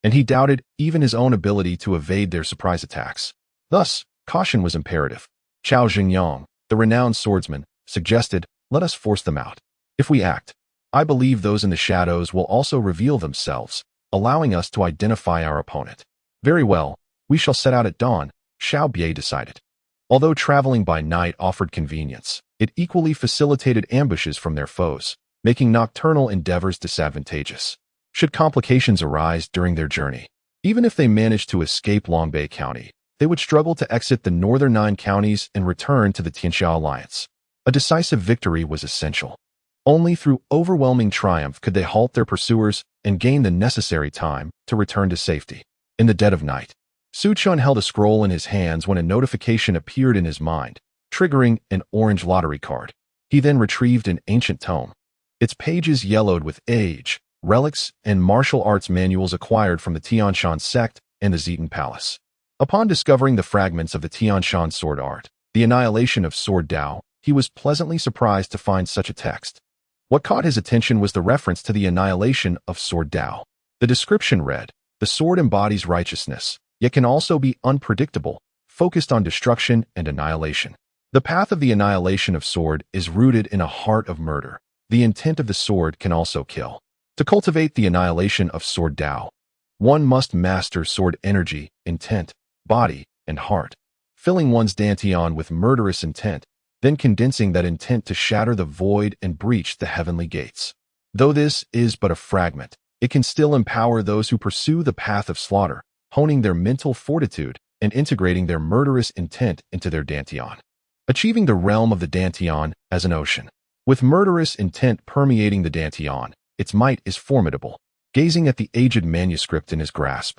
and he doubted even his own ability to evade their surprise attacks. Thus, caution was imperative. Chao Jingyang, the renowned swordsman, suggested, "Let us force them out. If we act, I believe those in the shadows will also reveal themselves, allowing us to identify our opponent." "Very well, we shall set out at dawn," Xiao Bie decided. Although traveling by night offered convenience, it equally facilitated ambushes from their foes, making nocturnal endeavors disadvantageous. Should complications arise during their journey, even if they managed to escape Longbei County, they would struggle to exit the northern 9 counties and return to the Tianxiao Alliance. A decisive victory was essential. Only through overwhelming triumph could they halt their pursuers and gain the necessary time to return to safety. In the dead of night, Su Chun held a scroll in his hands when a notification appeared in his mind, triggering an orange lottery card. He then retrieved an ancient tome. Its pages yellowed with age, relics, and martial arts manuals acquired from the Tianshan Sect and the Zitan Palace. Upon discovering the fragments of the Tianshan sword art, the annihilation of sword Dao, he was pleasantly surprised to find such a text. What caught his attention was the reference to the annihilation of sword Dao. The description read, "The sword embodies righteousness, yet can also be unpredictable, focused on destruction and annihilation. The path of the annihilation of sword is rooted in a heart of murder. The intent of the sword can also kill. To cultivate the annihilation of sword Dao, one must master sword energy, intent, body, and heart, filling one's dantian with murderous intent, then condensing that intent to shatter the void and breach the heavenly gates. Though this is but a fragment, it can still empower those who pursue the path of slaughter, honing their mental fortitude and integrating their murderous intent into their dantian, achieving the realm of the dantian as an ocean. With murderous intent permeating the dantian, its might is formidable." Gazing at the aged manuscript in his grasp,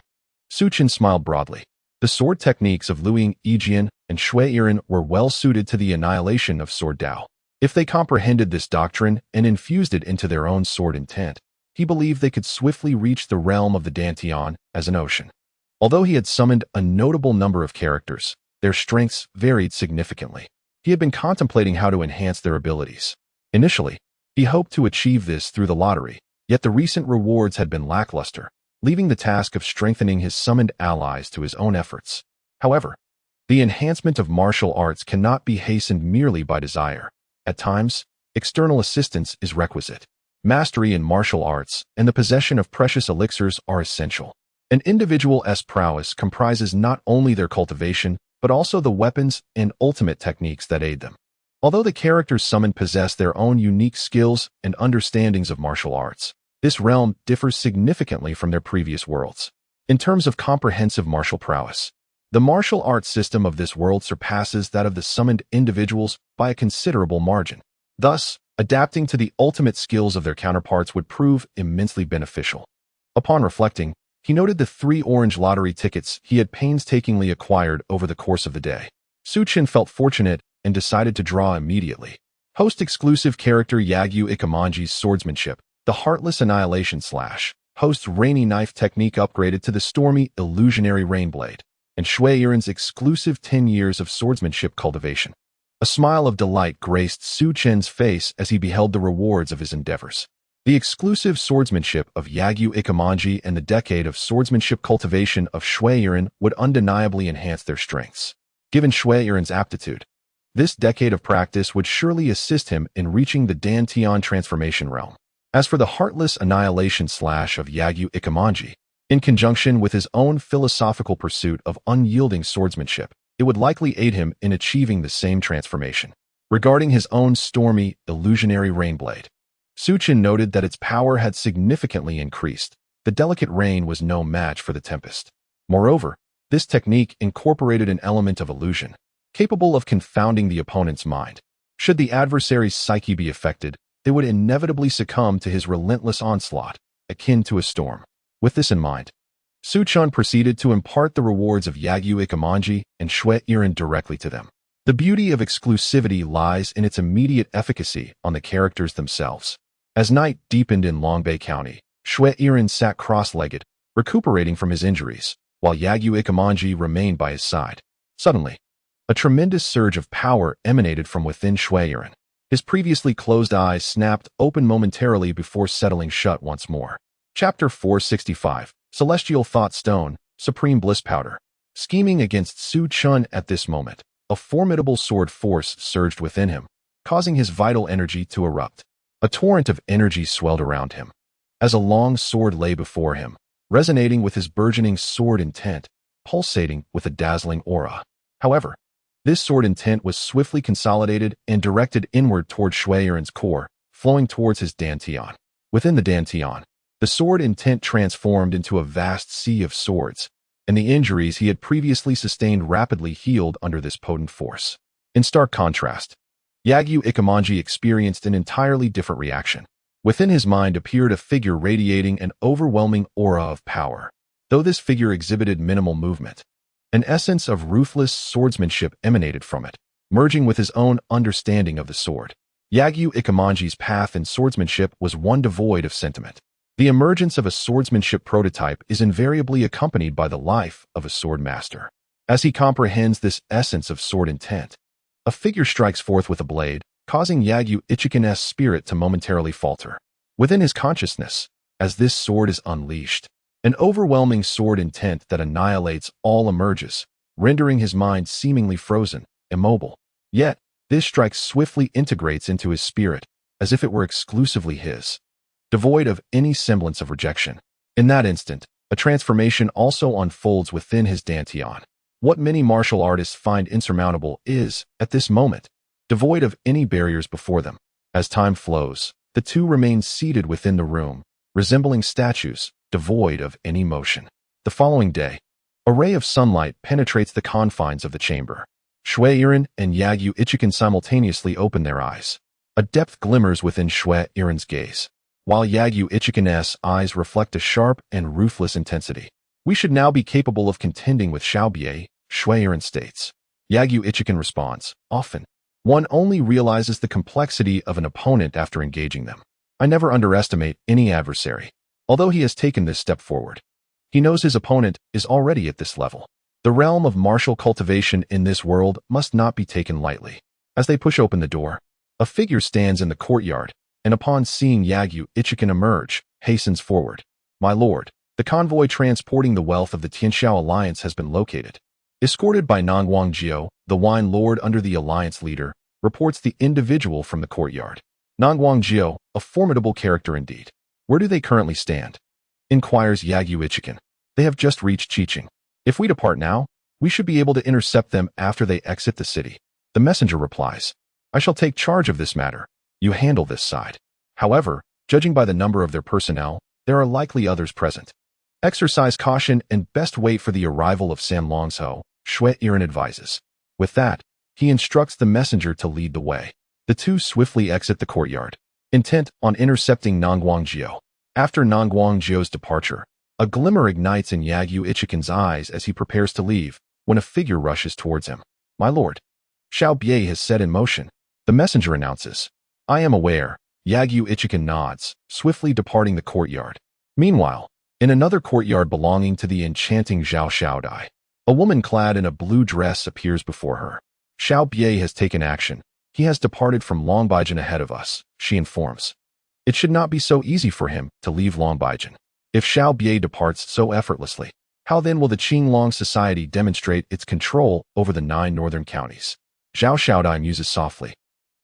Su Chen smiled broadly. The sword techniques of Liu Yijian and Shui Yiren were well suited to the annihilation of sword Dao. If they comprehended this doctrine and infused it into their own sword intent, he believed they could swiftly reach the realm of the Dantian as an ocean. Although he had summoned a notable number of characters, their strengths varied significantly. He had been contemplating how to enhance their abilities. Initially, he hoped to achieve this through the lottery, yet the recent rewards had been lackluster, leaving the task of strengthening his summoned allies to his own efforts. However, the enhancement of martial arts cannot be hastened merely by desire. At times, external assistance is requisite. Mastery in martial arts and the possession of precious elixirs are essential. An individual's prowess comprises not only their cultivation, but also the weapons and ultimate techniques that aid them. Although the characters summoned possess their own unique skills and understandings of martial arts, this realm differs significantly from their previous worlds. In terms of comprehensive martial prowess, the martial arts system of this world surpasses that of the summoned individuals by a considerable margin. Thus, adapting to the ultimate skills of their counterparts would prove immensely beneficial. Upon reflecting, he noted the 3 orange lottery tickets he had painstakingly acquired over the course of the day. Chen felt fortunate and decided to draw immediately. Host exclusive character Yagyu Ikemanji's swordsmanship, the Heartless Annihilation Slash. Host's rainy knife technique upgraded to the stormy illusionary rainblade. And Shui Yiren's exclusive 10 years of swordsmanship cultivation. A smile of delight graced Su Chen's face as he beheld the rewards of his endeavors. The exclusive swordsmanship of Yagyu Ikemanji and the decade of swordsmanship cultivation of Shui Yiren would undeniably enhance their strengths. Given Shui Yiren's aptitude, this decade of practice would surely assist him in reaching the Dantian transformation realm. As for the Heartless Annihilation Slash of Yagyu Ikemanji, in conjunction with his own philosophical pursuit of unyielding swordsmanship, it would likely aid him in achieving the same transformation. Regarding his own stormy, illusionary rainblade, Su Chen noted that its power had significantly increased. The delicate rain was no match for the tempest. Moreover, this technique incorporated an element of illusion, capable of confounding the opponent's mind. Should the adversary's psyche be affected, they would inevitably succumb to his relentless onslaught, akin to a storm. With this in mind, Su Chen proceeded to impart the rewards of Yagyu Ikemanji and Shui Yiren directly to them. The beauty of exclusivity lies in its immediate efficacy on the characters themselves. As night deepened in Longbei County, Shui Yiren sat cross-legged, recuperating from his injuries, while Yagyu Ikemanji remained by his side. Suddenly, a tremendous surge of power emanated from within Shui Yiren. His previously closed eyes snapped open momentarily before settling shut once more. Chapter 465, Celestial Thought Stone, Supreme Bliss Powder. Scheming against Su Chen at this moment, a formidable sword force surged within him, causing his vital energy to erupt. A torrent of energy swelled around him, as a long sword lay before him, resonating with his burgeoning sword intent, pulsating with a dazzling aura. However, this sword intent was swiftly consolidated and directed inward toward Shui Yiren's core, flowing towards his Dantian. Within the Dantian, the sword intent transformed into a vast sea of swords, and the injuries he had previously sustained rapidly healed under this potent force. In stark contrast, Yagyu Ikemanji experienced an entirely different reaction. Within his mind appeared a figure radiating an overwhelming aura of power. Though this figure exhibited minimal movement, an essence of ruthless swordsmanship emanated from it, merging with his own understanding of the sword. Yagyu Ikemanji's path in swordsmanship was one devoid of sentiment. The emergence of a swordsmanship prototype is invariably accompanied by the life of a sword master. As he comprehends this essence of sword intent, a figure strikes forth with a blade, causing Yagyu Ichikan's spirit to momentarily falter. Within his consciousness, as this sword is unleashed, an overwhelming sword intent that annihilates all emerges, rendering his mind seemingly frozen, immobile. Yet, this strike swiftly integrates into his spirit, as if it were exclusively his, devoid of any semblance of rejection. In that instant, a transformation also unfolds within his Dantian. What many martial artists find insurmountable is, at this moment, devoid of any barriers before them. As time flows, the two remain seated within the room, resembling statues, devoid of any motion. The following day, a ray of sunlight penetrates the confines of the chamber. Shui Yiren and Yagyu Ichikan simultaneously open their eyes. A depth glimmers within Shui Yiren's gaze, while Yagyu Ichikan's eyes reflect a sharp and ruthless intensity. We should now be capable of contending with Xiaobie, Shui Yiren states. Yagyu Ichikan responds, often. One only realizes the complexity of an opponent after engaging them. I never underestimate any adversary. Although he has taken this step forward, he knows his opponent is already at this level. The realm of martial cultivation in this world must not be taken lightly. As they push open the door, a figure stands in the courtyard, and upon seeing Yagyu Ichikan emerge, hastens forward. My lord, the convoy transporting the wealth of the Tianxiao alliance has been located. Escorted by Nangguang Jiao, the wine lord under the alliance leader, reports the individual from the courtyard. Nangguang Jiao, a formidable character indeed. Where do they currently stand? Inquires Yagyu Ichikan. They have just reached Qiqing. If we depart now, we should be able to intercept them after they exit the city. The messenger replies, I shall take charge of this matter. You handle this side. However, judging by the number of their personnel, there are likely others present. Exercise caution and best wait for the arrival of San Longsho, Xue Iran advises. With that, he instructs the messenger to lead the way. The two swiftly exit the courtyard, intent on intercepting Nangguang Jiao. After Nangguang Jiao's departure, a glimmer ignites in Yagyu Ichikan's eyes as he prepares to leave, when a figure rushes towards him. My lord, Xiao Bie has set in motion. The messenger announces. I am aware. Yagyu Ichikan nods, swiftly departing the courtyard. Meanwhile, in another courtyard belonging to the enchanting Zhao Xiaodai, a woman clad in a blue dress appears before her. Xiao Bie has taken action. He has departed from Longbaijian ahead of us, she informs. It should not be so easy for him to leave Longbaijian. If Xiao Bie departs so effortlessly, how then will the Qinglong Society demonstrate its control over the 9 northern counties? Zhao Xiaodai muses softly.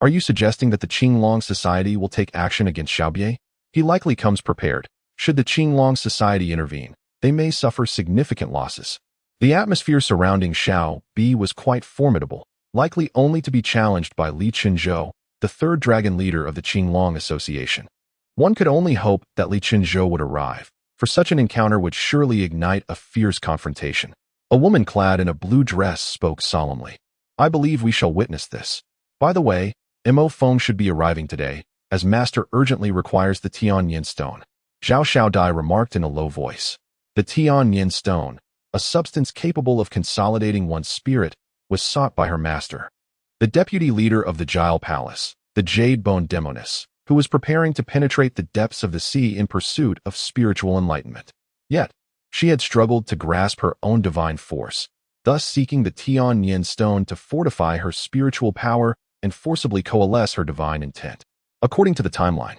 Are you suggesting that the Qinglong Society will take action against Xiao Bie? He likely comes prepared. Should the Qinglong Society intervene, they may suffer significant losses. The atmosphere surrounding Xiao Bie was quite formidable, likely only to be challenged by Li Qinzhou, the third dragon leader of the Qinglong Association. One could only hope that Li Qinzhou would arrive, for such an encounter would surely ignite a fierce confrontation. A woman clad in a blue dress spoke solemnly. I believe we shall witness this. By the way, Feng should be arriving today, as master urgently requires the Tianyin stone. Zhao Xiaodai remarked in a low voice. The Tianyin stone, a substance capable of consolidating one's spirit, was sought by her master. The deputy leader of the Jile Palace, the Jade-Bone Demoness, who was preparing to penetrate the depths of the sea in pursuit of spiritual enlightenment. Yet, she had struggled to grasp her own divine force, thus seeking the Tianyin stone to fortify her spiritual power and forcibly coalesce her divine intent. According to the timeline,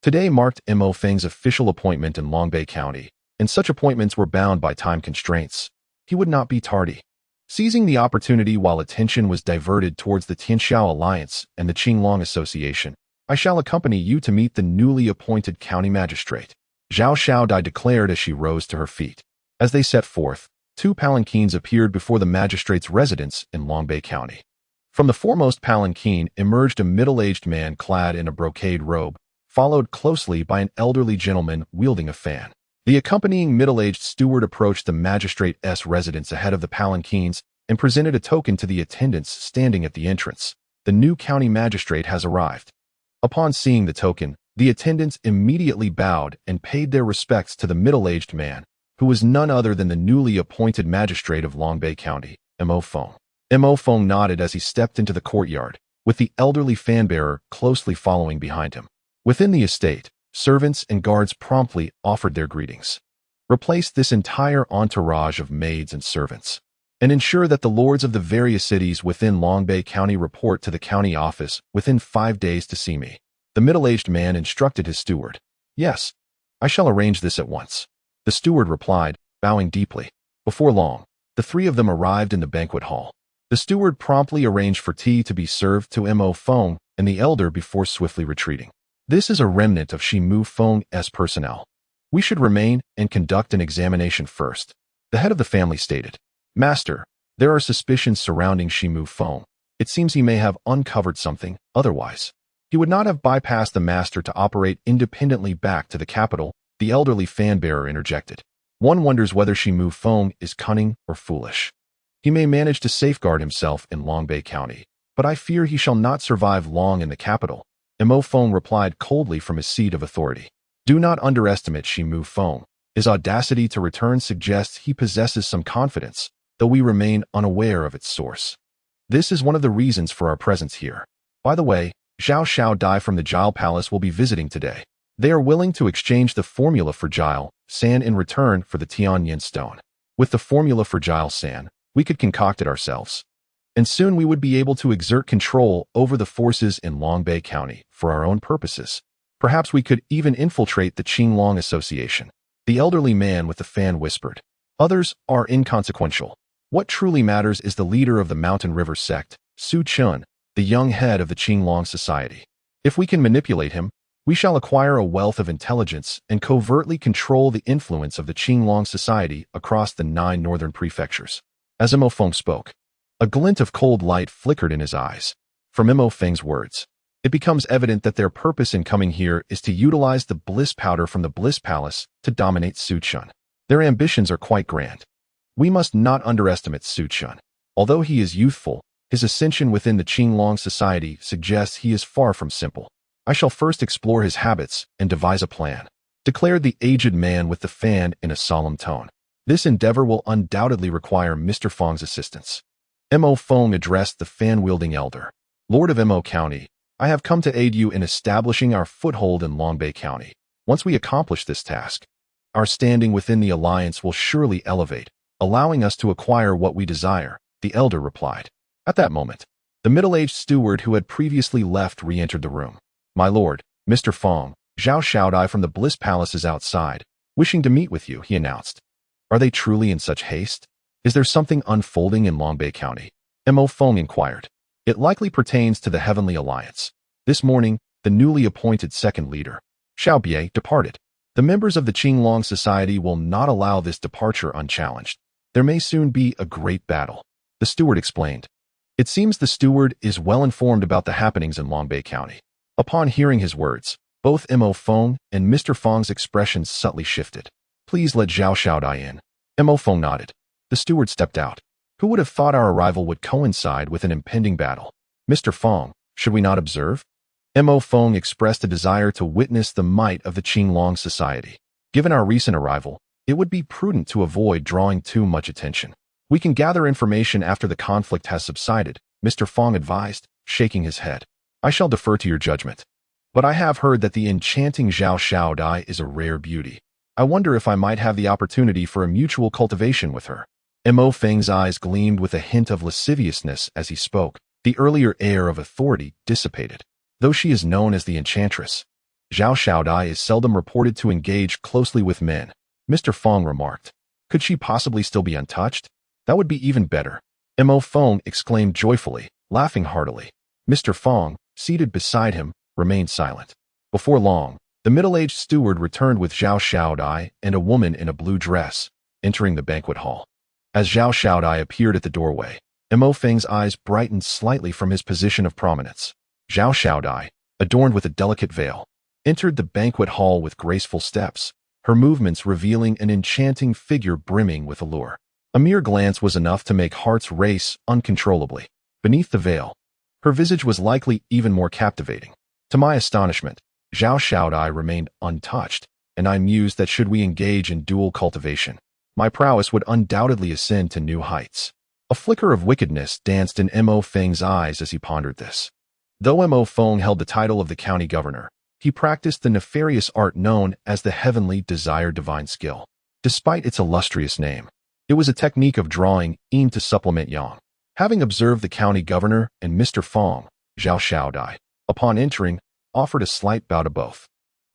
today marked Feng's official appointment in Longbei County, and such appointments were bound by time constraints. He would not be tardy. Seizing the opportunity while attention was diverted towards the Tianxiao Alliance and the Qinglong Association, I shall accompany you to meet the newly appointed county magistrate, Zhao Xiaodai declared as she rose to her feet. As they set forth, 2 palanquins appeared before the magistrate's residence in Longbei County. From the foremost palanquin emerged a middle-aged man clad in a brocade robe, followed closely by an elderly gentleman wielding a fan. The accompanying middle-aged steward approached the magistrate's residence ahead of the palanquins and presented a token to the attendants standing at the entrance. The new county magistrate has arrived. Upon seeing the token, the attendants immediately bowed and paid their respects to the middle-aged man, who was none other than the newly appointed magistrate of Longbei County, Feng. Feng nodded as he stepped into the courtyard, with the elderly fan-bearer closely following behind him. Within the estate, servants and guards promptly offered their greetings. Replace this entire entourage of maids and servants, and ensure that the lords of the various cities within Longbei County report to the county office within 5 days to see me. The middle-aged man instructed his steward. Yes, I shall arrange this at once. The steward replied, bowing deeply. Before long, the 3 of them arrived in the banquet hall. The steward promptly arranged for tea to be served to Feng and the elder before swiftly retreating. This is a remnant of Feng's personnel. We should remain and conduct an examination first. The head of the family stated. Master, there are suspicions surrounding Feng. It seems he may have uncovered something, otherwise he would not have bypassed the master to operate independently back to the capital, the elderly fan-bearer interjected. One wonders whether Feng is cunning or foolish. He may manage to safeguard himself in Longbei County, but I fear he shall not survive long in the capital. Feng replied coldly from his seat of authority. Do not underestimate Feng. His audacity to return suggests he possesses some confidence, though we remain unaware of its source. This is one of the reasons for our presence here. By the way, Xiao Xiaodai from the Jile Palace will be visiting today. They are willing to exchange the formula for Jile San in return for the Tianyin stone. With the formula for Jile San, we could concoct it ourselves. And soon we would be able to exert control over the forces in Longbei County for our own purposes. Perhaps we could even infiltrate the Qinglong Association. The elderly man with the fan whispered. Others are inconsequential. What truly matters is the leader of the Mountain River Sect, Su Chun, the young head of the Qinglong Society. If we can manipulate him, we shall acquire a wealth of intelligence and covertly control the influence of the Qinglong Society across the 9 northern prefectures. As Mo Feng spoke, a glint of cold light flickered in his eyes. From Mo Feng's words, it becomes evident that their purpose in coming here is to utilize the bliss powder from the Bliss Palace to dominate Su Chun. Their ambitions are quite grand. We must not underestimate Su Chun. Although he is youthful, his ascension within the Qinglong Society suggests he is far from simple. I shall first explore his habits and devise a plan, declared the aged man with the fan in a solemn tone. This endeavor will undoubtedly require Mr. Feng's assistance. Mo Feng addressed the fan-wielding elder. Lord of Mo County, I have come to aid you in establishing our foothold in Longbei County. Once we accomplish this task, our standing within the alliance will surely elevate, allowing us to acquire what we desire, the elder replied. At that moment, the middle-aged steward who had previously left re-entered the room. My lord, Mr. Feng, Xiao Xiaodai from the Bliss Palace is outside, wishing to meet with you, he announced. Are they truly in such haste? Is there something unfolding in Longbei County? Mo Feng inquired. It likely pertains to the Heavenly Alliance. This morning, the newly appointed second leader, Xiao Bie, departed. The members of the Qinglong Society will not allow this departure unchallenged. There may soon be a great battle, the steward explained. It seems the steward is well informed about the happenings in Longbei County. Upon hearing his words, both Mo Feng and Mr. Feng's expressions subtly shifted. Please let Xiao Xiaodai in. Mo Feng nodded. The steward stepped out. Who would have thought our arrival would coincide with an impending battle? Mr. Feng, should we not observe? Mo Feng expressed a desire to witness the might of the Qinglong Society. Given our recent arrival, it would be prudent to avoid drawing too much attention. We can gather information after the conflict has subsided, Mr. Feng advised, shaking his head. I shall defer to your judgment. But I have heard that the enchanting Xiao Xiaodai is a rare beauty. I wonder if I might have the opportunity for a mutual cultivation with her. Mo Feng's eyes gleamed with a hint of lasciviousness as he spoke. The earlier air of authority dissipated. Though she is known as the Enchantress, Xiao Xiaodai is seldom reported to engage closely with men, Mr. Feng remarked. Could she possibly still be untouched? That would be even better. Mo Feng exclaimed joyfully, laughing heartily. Mr. Feng, seated beside him, remained silent. Before long, the middle-aged steward returned with Xiao Xiaodai and a woman in a blue dress, entering the banquet hall. As Xiao Xiaodai appeared at the doorway, Mo Feng's eyes brightened slightly from his position of prominence. Xiao Xiaodai, adorned with a delicate veil, entered the banquet hall with graceful steps, her movements revealing an enchanting figure brimming with allure. A mere glance was enough to make hearts race uncontrollably. Beneath the veil, her visage was likely even more captivating. To my astonishment, Xiao Xiaodai remained untouched, and I mused that should we engage in dual cultivation, my prowess would undoubtedly ascend to new heights. A flicker of wickedness danced in Mo Feng's eyes as he pondered this. Though Mo Feng held the title of the county governor, he practiced the nefarious art known as the heavenly desired divine skill. Despite its illustrious name, it was a technique of drawing yin to supplement yang. Having observed the county governor and Mr. Feng, Xiao Xiaodai, upon entering, offered a slight bow to both.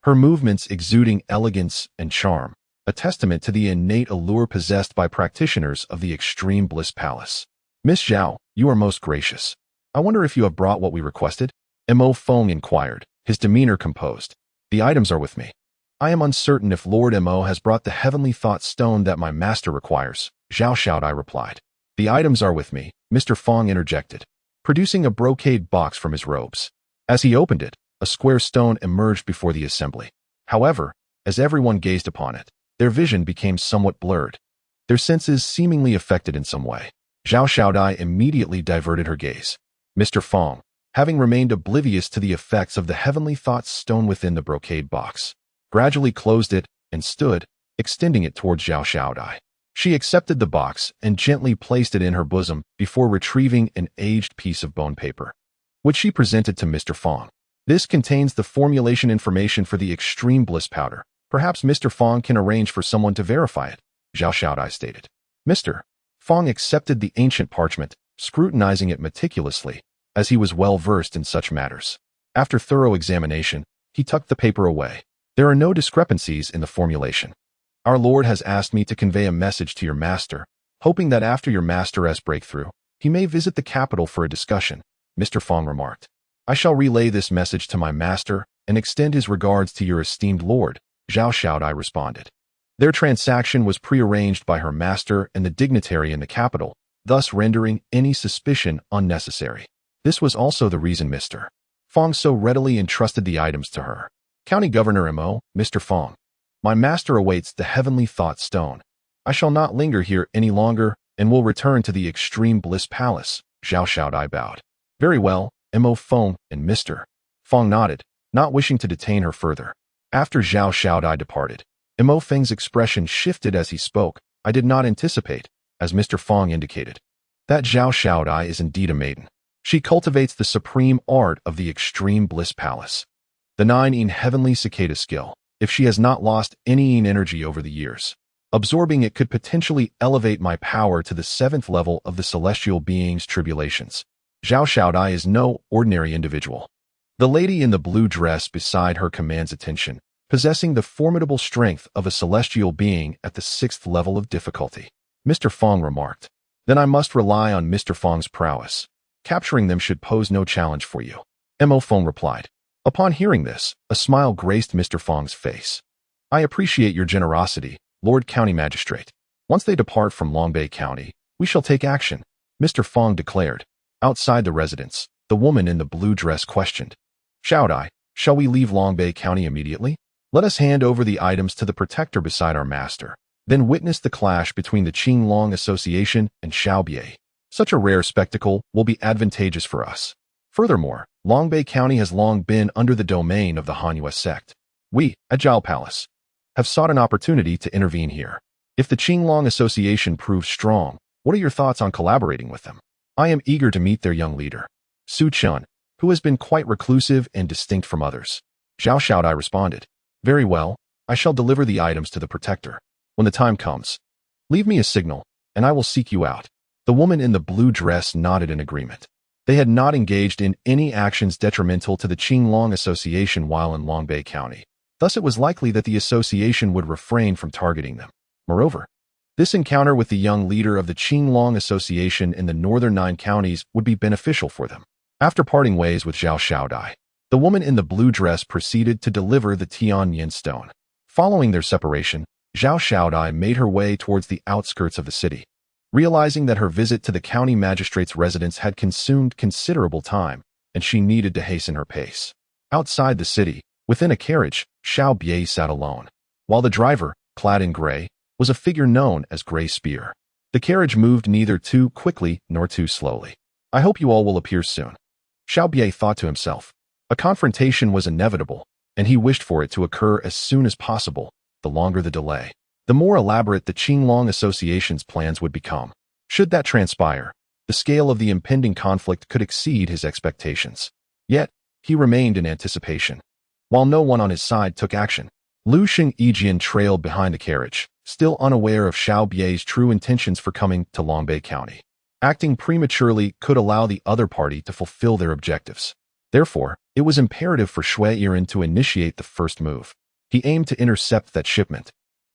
Her movements exuding elegance and charm, a testament to the innate allure possessed by practitioners of the extreme bliss palace. Miss Zhao, you are most gracious. I wonder if you have brought what we requested? Mo Feng inquired, his demeanor composed. The items are with me. I am uncertain if Lord Mo has brought the heavenly thought stone that my master requires, Xiao Xiaodai replied. The items are with me, Mr. Feng interjected, producing a brocade box from his robes. As he opened it, a square stone emerged before the assembly. However, as everyone gazed upon it, their vision became somewhat blurred, their senses seemingly affected in some way. Xiao Xiaodai immediately diverted her gaze. Mr. Feng, having remained oblivious to the effects of the heavenly thought stone within the brocade box, gradually closed it and stood, extending it towards Xiao Xiaodai. She accepted the box and gently placed it in her bosom before retrieving an aged piece of bone paper, which she presented to Mr. Feng. This contains the formulation information for the extreme bliss powder. Perhaps Mr. Feng can arrange for someone to verify it, Zhao Xiaodai stated. Mr. Feng accepted the ancient parchment, scrutinizing it meticulously, as he was well versed in such matters. After thorough examination, he tucked the paper away. There are no discrepancies in the formulation. Our Lord has asked me to convey a message to your master, hoping that after your master's breakthrough, he may visit the capital for a discussion, Mr. Feng remarked. I shall relay this message to my master and extend his regards to your esteemed lord, Zhao Xiaodai responded. Their transaction was prearranged by her master and the dignitary in the capital, thus rendering any suspicion unnecessary. This was also the reason Mr. Feng so readily entrusted the items to her. County Governor Mo, Mr. Feng. My master awaits the heavenly thought stone. I shall not linger here any longer and will return to the extreme bliss palace, Zhao Xiaodai bowed. Very well, Mo Feng and Mr. Feng nodded, not wishing to detain her further. After Zhao Xiaodai departed, Mo Feng's expression shifted as he spoke. I did not anticipate, as Mr. Feng indicated, that Zhao Xiaodai is indeed a maiden. She cultivates the supreme art of the extreme bliss palace. The 9 heavenly cicada skill. If she has not lost any energy over the years, absorbing it could potentially elevate my power to the 7th level of the celestial being's tribulations. Zhao Xiaodai is no ordinary individual. The lady in the blue dress beside her commands attention, possessing the formidable strength of a celestial being at the 6th level of difficulty. Mr. Feng remarked. Then I must rely on Mr. Feng's prowess. Capturing them should pose no challenge for you. Mo Feng replied. Upon hearing this, a smile graced Mr. Feng's face. I appreciate your generosity, Lord County Magistrate. Once they depart from Longbei County, we shall take action, Mr. Feng declared. Outside the residence, the woman in the blue dress questioned. Xiaodai, shall we leave Longbei County immediately? Let us hand over the items to the protector beside our master, then witness the clash between the Qinglong Association and Xiaobie. Such a rare spectacle will be advantageous for us. Furthermore, Longbei County has long been under the domain of the Han Yue sect. We, at Zhao Palace, have sought an opportunity to intervene here. If the Qinglong Association proves strong, what are your thoughts on collaborating with them? I am eager to meet their young leader, Su Chen, who has been quite reclusive and distinct from others. Zhao Xiaodai responded. Very well, I shall deliver the items to the protector. When the time comes, leave me a signal, and I will seek you out. The woman in the blue dress nodded in agreement. They had not engaged in any actions detrimental to the Qinglong Association while in Longbei County. Thus it was likely that the association would refrain from targeting them. Moreover, this encounter with the young leader of the Qinglong Association in the northern 9 counties would be beneficial for them. After parting ways with Zhao Xiaodai, the woman in the blue dress proceeded to deliver the Tianyin stone. Following their separation, Zhao Xiaodai made her way towards the outskirts of the city. Realizing that her visit to the county magistrate's residence had consumed considerable time, and she needed to hasten her pace. Outside the city, within a carriage, Xiaobie sat alone, while the driver, clad in gray, was a figure known as Gray Spear. The carriage moved neither too quickly nor too slowly. I hope you all will appear soon. Xiaobie thought to himself. A confrontation was inevitable, and he wished for it to occur as soon as possible. The longer the delay, the more elaborate the Qinglong Association's plans would become. Should that transpire, the scale of the impending conflict could exceed his expectations. Yet, he remained in anticipation. While no one on his side took action, Lu Xingyijian trailed behind the carriage, still unaware of Xiaobie's true intentions for coming to Longbei County. Acting prematurely could allow the other party to fulfill their objectives. Therefore, it was imperative for Shui Yiren to initiate the first move. He aimed to intercept that shipment,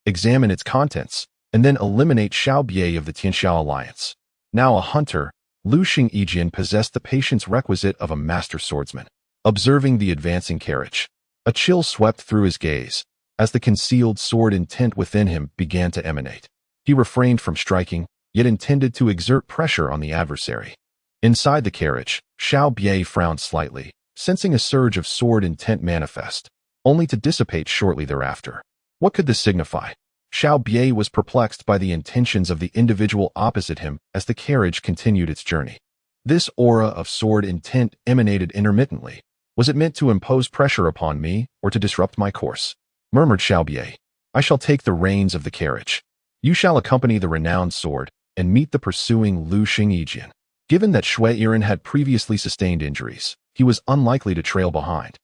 examine its contents, and then eliminate Xiaobie of the Tianxiao Alliance. Now a hunter, Lu Xingyijian possessed the patience requisite of a master swordsman. Observing the advancing carriage, a chill swept through his gaze, as the concealed sword intent within him began to emanate. He refrained from striking, yet intended to exert pressure on the adversary. Inside the carriage, Xiaobie frowned slightly, sensing a surge of sword intent manifest, only to dissipate shortly thereafter. What could this signify? Xiaobie was perplexed by the intentions of the individual opposite him as the carriage continued its journey. This aura of sword intent emanated intermittently. Was it meant to impose pressure upon me or to disrupt my course? Murmured Xiaobie. I shall take the reins of the carriage. You shall accompany the renowned sword and meet the pursuing Lu Xing. Given that Shui Yiren had previously sustained injuries, he was unlikely to trail behind.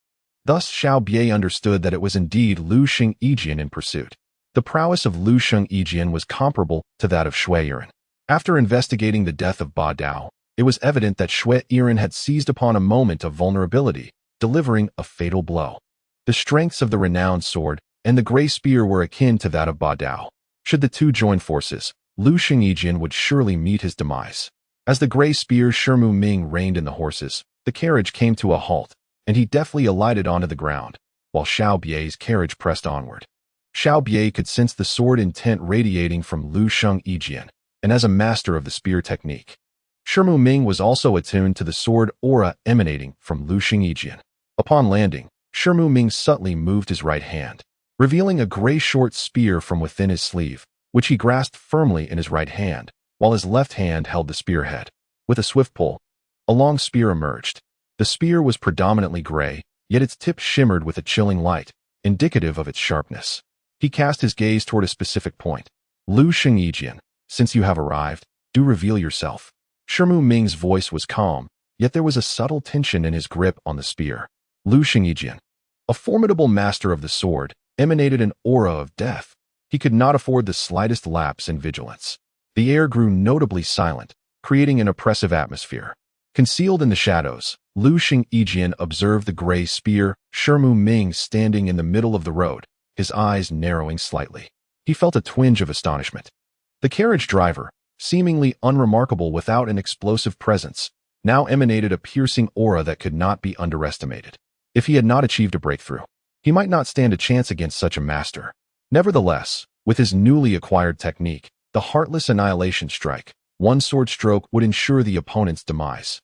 Thus, Xiao Bie understood that it was indeed Lu Xing in pursuit. The prowess of Lu Xing was comparable to that of Shui Yiren. After investigating the death of Ba Dao, it was evident that Shui Yiren had seized upon a moment of vulnerability, delivering a fatal blow. The strengths of the renowned sword and the gray spear were akin to that of Ba Dao. Should the two join forces, Lu Xing would surely meet his demise. As the gray spear Shimu Ming reined in the horses, the carriage came to a halt, and he deftly alighted onto the ground, while Xiao Bie's carriage pressed onward. Xiao Bie could sense the sword intent radiating from Lu Xing, and as a master of the spear technique, Shimu Ming was also attuned to the sword aura emanating from Lu Xing. Upon landing, Shimu Ming subtly moved his right hand, revealing a gray short spear from within his sleeve, which he grasped firmly in his right hand, while his left hand held the spearhead. With a swift pull, a long spear emerged. The spear was predominantly gray, yet its tip shimmered with a chilling light, indicative of its sharpness. He cast his gaze toward a specific point. Lu Xing, since you have arrived, do reveal yourself. Shimu Ming's voice was calm, yet there was a subtle tension in his grip on the spear. Lu Xing, a formidable master of the sword, emanated an aura of death. He could not afford the slightest lapse in vigilance. The air grew notably silent, creating an oppressive atmosphere. Concealed in the shadows, Lu Xing observed the gray spear, Shimu Ming standing in the middle of the road, his eyes narrowing slightly. He felt a twinge of astonishment. The carriage driver, seemingly unremarkable without an explosive presence, now emanated a piercing aura that could not be underestimated. If he had not achieved a breakthrough, he might not stand a chance against such a master. Nevertheless, with his newly acquired technique, the Heartless Annihilation Strike, one sword stroke would ensure the opponent's demise.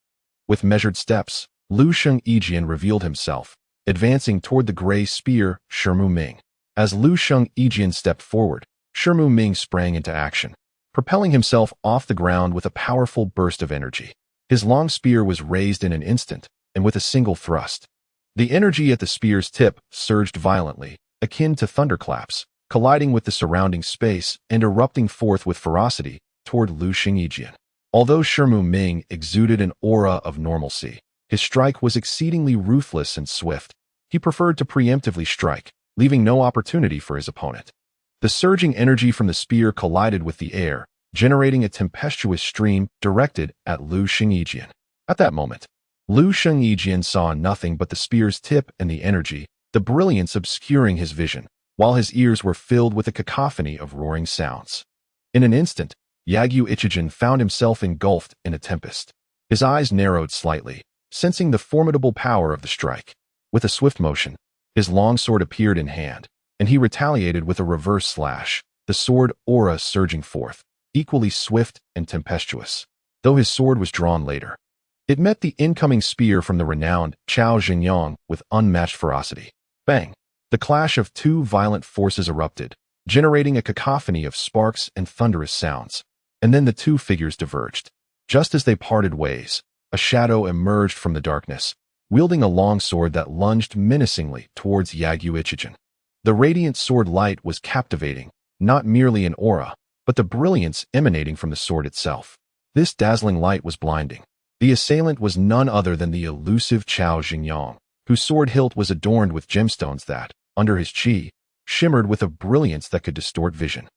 With measured steps, Lu Xing revealed himself, advancing toward the gray spear, Shimu Ming. As Lu Xing stepped forward, Shimu Ming sprang into action, propelling himself off the ground with a powerful burst of energy. His long spear was raised in an instant, and with a single thrust. The energy at the spear's tip surged violently, akin to thunderclaps, colliding with the surrounding space and erupting forth with ferocity toward Lu Xing. Although Shimu Ming exuded an aura of normalcy, his strike was exceedingly ruthless and swift. He preferred to preemptively strike, leaving no opportunity for his opponent. The surging energy from the spear collided with the air, generating a tempestuous stream directed at Lu Xing. At that moment, Lu Xing saw nothing but the spear's tip and the energy, the brilliance obscuring his vision, while his ears were filled with a cacophony of roaring sounds. In an instant, Yagyu Ichigen found himself engulfed in a tempest. His eyes narrowed slightly, sensing the formidable power of the strike. With a swift motion, his long sword appeared in hand, and he retaliated with a reverse slash, the sword aura surging forth, equally swift and tempestuous. Though his sword was drawn later, it met the incoming spear from the renowned Qiao Xingyang with unmatched ferocity. Bang! The clash of two violent forces erupted, generating a cacophony of sparks and thunderous sounds. And then the two figures diverged. Just as they parted ways, a shadow emerged from the darkness, wielding a long sword that lunged menacingly towards Yagyu Ichigen. The radiant sword light was captivating, not merely an aura, but the brilliance emanating from the sword itself. This dazzling light was blinding. The assailant was none other than the elusive Qiao Xingyang, whose sword hilt was adorned with gemstones that, under his chi, shimmered with a brilliance that could distort vision.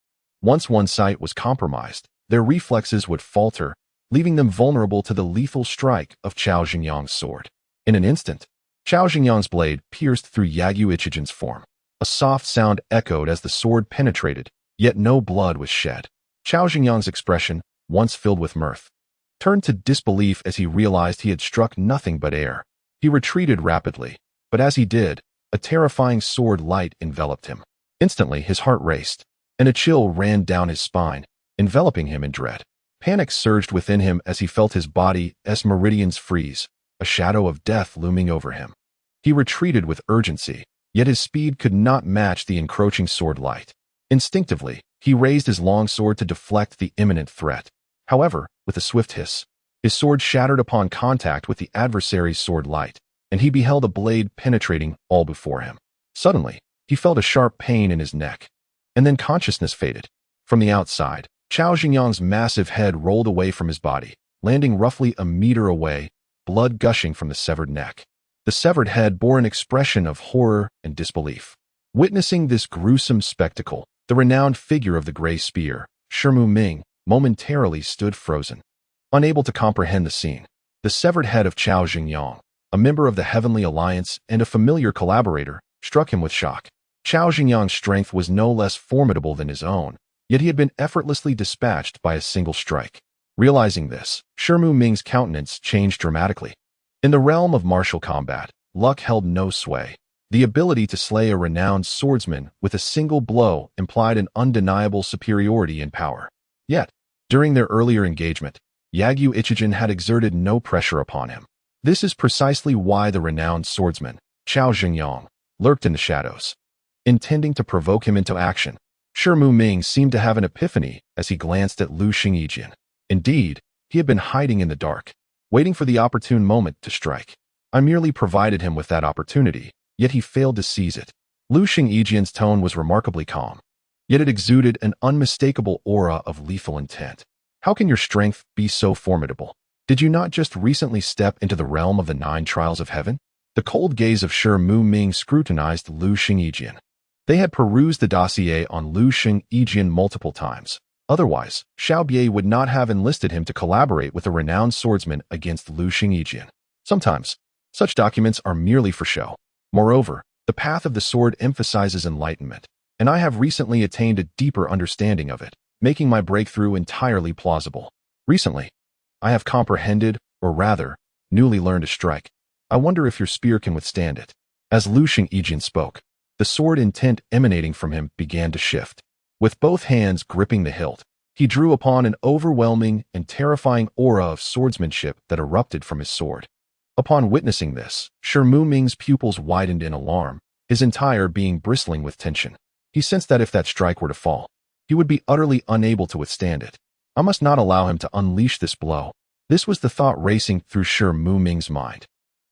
Once one's sight was compromised, their reflexes would falter, leaving them vulnerable to the lethal strike of Qiao Xingyang's sword. In an instant, Qiao Xingyang's blade pierced through Yagyu Ichigen's form. A soft sound echoed as the sword penetrated, yet no blood was shed. Qiao Xingyang's expression, once filled with mirth, turned to disbelief as he realized he had struck nothing but air. He retreated rapidly, but as he did, a terrifying sword light enveloped him. Instantly, his heart raced, and a chill ran down his spine, enveloping him in dread. Panic surged within him as he felt his body's meridians freeze, a shadow of death looming over him. He retreated with urgency, yet his speed could not match the encroaching sword light. Instinctively, he raised his long sword to deflect the imminent threat. However, with a swift hiss, his sword shattered upon contact with the adversary's sword light, and he beheld a blade penetrating all before him. Suddenly, he felt a sharp pain in his neck, and then consciousness faded. From the outside, Chao Xingyang's massive head rolled away from his body, landing roughly a meter away, blood gushing from the severed neck. The severed head bore an expression of horror and disbelief. Witnessing this gruesome spectacle, the renowned figure of the gray spear, Shi Muming, momentarily stood frozen. Unable to comprehend the scene, the severed head of Chao Xingyang, a member of the Heavenly Alliance and a familiar collaborator, struck him with shock. Chao Xingyang's strength was no less formidable than his own, yet he had been effortlessly dispatched by a single strike. Realizing this, Shi Muming's countenance changed dramatically. In the realm of martial combat, luck held no sway. The ability to slay a renowned swordsman with a single blow implied an undeniable superiority in power. Yet, during their earlier engagement, Yagyu Ichijin had exerted no pressure upon him. This is precisely why the renowned swordsman, Chao Xingyang, lurked in the shadows. Intending to provoke him into action, Shi Muming seemed to have an epiphany as he glanced at Lu Xingyijian. Indeed, he had been hiding in the dark, waiting for the opportune moment to strike. I merely provided him with that opportunity, yet he failed to seize it. Lu Xingyijian's tone was remarkably calm, yet it exuded an unmistakable aura of lethal intent. How can your strength be so formidable? Did you not just recently step into the realm of the 9 trials of heaven? The cold gaze of Shi Muming scrutinized Lu Xingyijian. They had perused the dossier on Lu Xingyijian multiple times. Otherwise, Xiaobie would not have enlisted him to collaborate with a renowned swordsman against Lu Xingyijian. Sometimes, such documents are merely for show. Moreover, the path of the sword emphasizes enlightenment, and I have recently attained a deeper understanding of it, making my breakthrough entirely plausible. Recently, I have comprehended, or rather, newly learned to strike. I wonder if your spear can withstand it. As Lu Xingyijian spoke, the sword intent emanating from him began to shift. With both hands gripping the hilt, he drew upon an overwhelming and terrifying aura of swordsmanship that erupted from his sword. Upon witnessing this, Shi Muming's pupils widened in alarm, his entire being bristling with tension. He sensed that if that strike were to fall, he would be utterly unable to withstand it. I must not allow him to unleash this blow. This was the thought racing through Shi Muming's mind.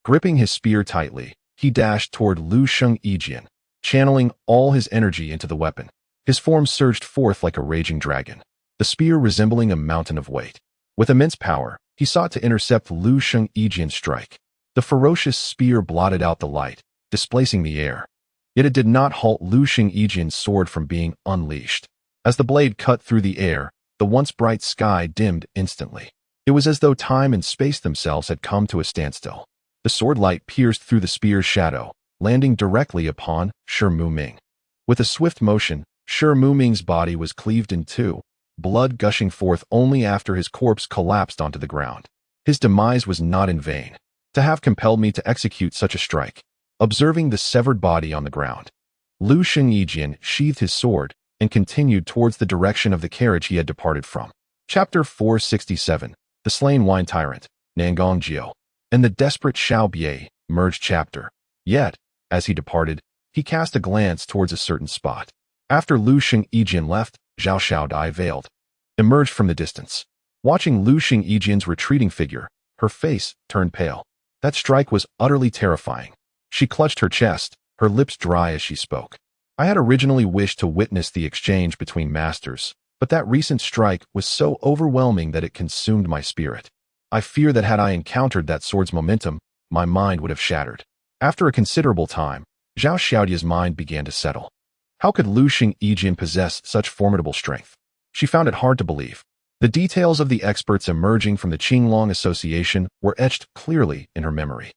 Gripping his spear tightly, he dashed toward Lu Xingyijian, channeling all his energy into the weapon. His form surged forth like a raging dragon, the spear resembling a mountain of weight. With immense power, he sought to intercept Lu Xingyijian's strike. The ferocious spear blotted out the light, displacing the air. Yet it did not halt Lu Xingyijian's sword from being unleashed. As the blade cut through the air, the once bright sky dimmed instantly. It was as though time and space themselves had come to a standstill. The sword light pierced through the spear's shadow, landing directly upon Shi Muming. With a swift motion, Shi Muming's body was cleaved in two, blood gushing forth only after his corpse collapsed onto the ground. His demise was not in vain. To have compelled me to execute such a strike. Observing the severed body on the ground, Lu Xingyijian sheathed his sword and continued towards the direction of the carriage he had departed from. Chapter 467, The Slain Wine Tyrant, Nangongjiu, and the Desperate Xiaobie, merged chapter. Yet, as he departed, he cast a glance towards a certain spot. After Lu Xingyijian left, Zhao Xiaodai veiled, emerged from the distance. Watching Lu Xingyijian's retreating figure, her face turned pale. That strike was utterly terrifying. She clutched her chest, her lips dry as she spoke. I had originally wished to witness the exchange between masters, but that recent strike was so overwhelming that it consumed my spirit. I fear that had I encountered that sword's momentum, my mind would have shattered. After a considerable time, Zhao Xiaodia's mind began to settle. How could Lu Xingyijian possess such formidable strength? She found it hard to believe. The details of the experts emerging from the Qinglong Association were etched clearly in her memory.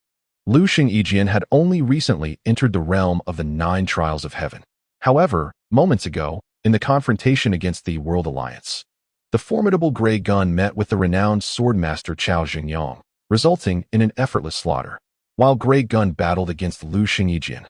Lu Xingyijian had only recently entered the realm of the 9 trials of heaven. However, moments ago, in the confrontation against the World Alliance, the formidable Grey Gun met with the renowned swordmaster Chao Xingyang, resulting in an effortless slaughter. While Grey Gun battled against Lu Xingyijian,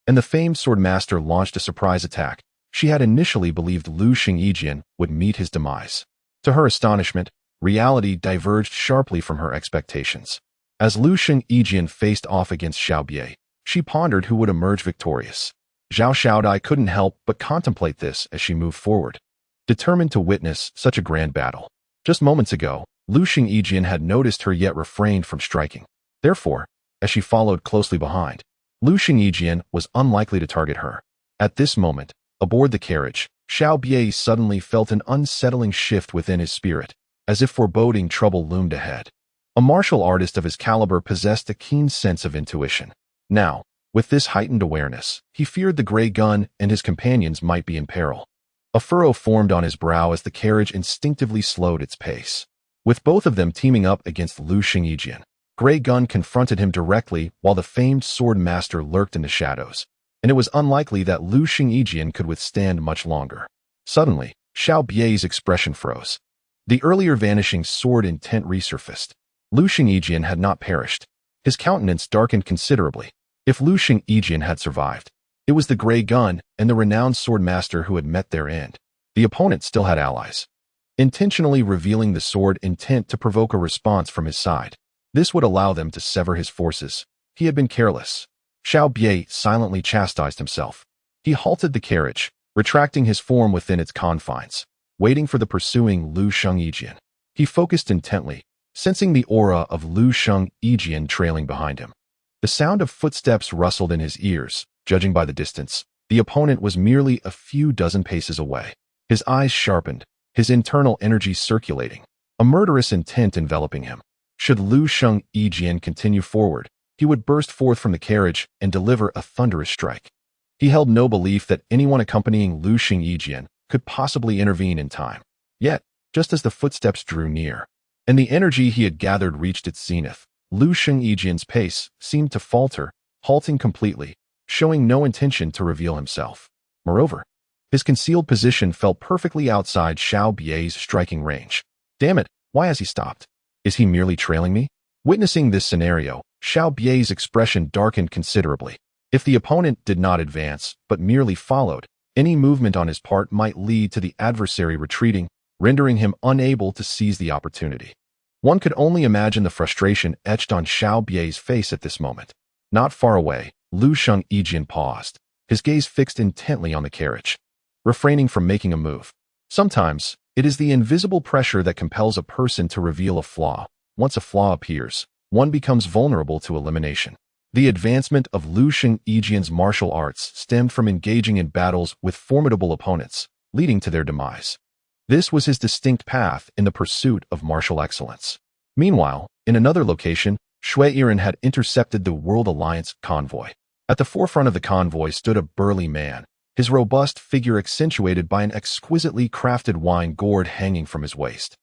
and the famed swordmaster launched a surprise attack, she had initially believed Lu Xingyijian would meet his demise. To her astonishment, reality diverged sharply from her expectations. As Lu Xingyijian faced off against Xiaobie, she pondered who would emerge victorious. Zhao Xiaodai couldn't help but contemplate this as she moved forward, determined to witness such a grand battle. Just moments ago, Lu Xingyijian had noticed her yet refrained from striking. Therefore, as she followed closely behind, Lu Xingyijian was unlikely to target her. At this moment, aboard the carriage, Xiao Bie suddenly felt an unsettling shift within his spirit, as if foreboding trouble loomed ahead. A martial artist of his caliber possessed a keen sense of intuition. Now, with this heightened awareness, he feared the gray gun and his companions might be in peril. A furrow formed on his brow as the carriage instinctively slowed its pace. With both of them teaming up against Lu Xingyijian, Gray Gun confronted him directly while the famed sword master lurked in the shadows, and it was unlikely that Lu Xingyijian could withstand much longer. Suddenly, Xiao Bie's expression froze. The earlier vanishing sword intent resurfaced. Lu Xingyijian had not perished. His countenance darkened considerably. If Lu Xingyijian had survived, it was the Gray Gun and the renowned sword master who had met their end. The opponent still had allies, intentionally revealing the sword intent to provoke a response from his side. This would allow them to sever his forces. He had been careless. Xiao Bie silently chastised himself. He halted the carriage, retracting his form within its confines, waiting for the pursuing Lu Xingyijian. He focused intently, sensing the aura of Lu Xingyijian trailing behind him. The sound of footsteps rustled in his ears. Judging by the distance, the opponent was merely a few dozen paces away. His eyes sharpened, his internal energy circulating, a murderous intent enveloping him. Should Lu Xingyijian continue forward, he would burst forth from the carriage and deliver a thunderous strike. He held no belief that anyone accompanying Lu Xingyijian could possibly intervene in time. Yet, just as the footsteps drew near, and the energy he had gathered reached its zenith, Lu Xingyijian's pace seemed to falter, halting completely, showing no intention to reveal himself. Moreover, his concealed position fell perfectly outside Xiao Bie's striking range. Damn it, why has he stopped? Is he merely trailing me? Witnessing this scenario, Xiao Bie's expression darkened considerably. If the opponent did not advance, but merely followed, any movement on his part might lead to the adversary retreating, rendering him unable to seize the opportunity. One could only imagine the frustration etched on Xiao Bie's face at this moment. Not far away, Lu Xingyijian paused, his gaze fixed intently on the carriage, refraining from making a move. Sometimes, it is the invisible pressure that compels a person to reveal a flaw. Once a flaw appears, one becomes vulnerable to elimination. The advancement of Lu Xingyijian's martial arts stemmed from engaging in battles with formidable opponents, leading to their demise. This was his distinct path in the pursuit of martial excellence. Meanwhile, in another location, Shui Yiren had intercepted the World Alliance convoy. At the forefront of the convoy stood a burly man, his robust figure accentuated by an exquisitely crafted wine gourd hanging from his waist.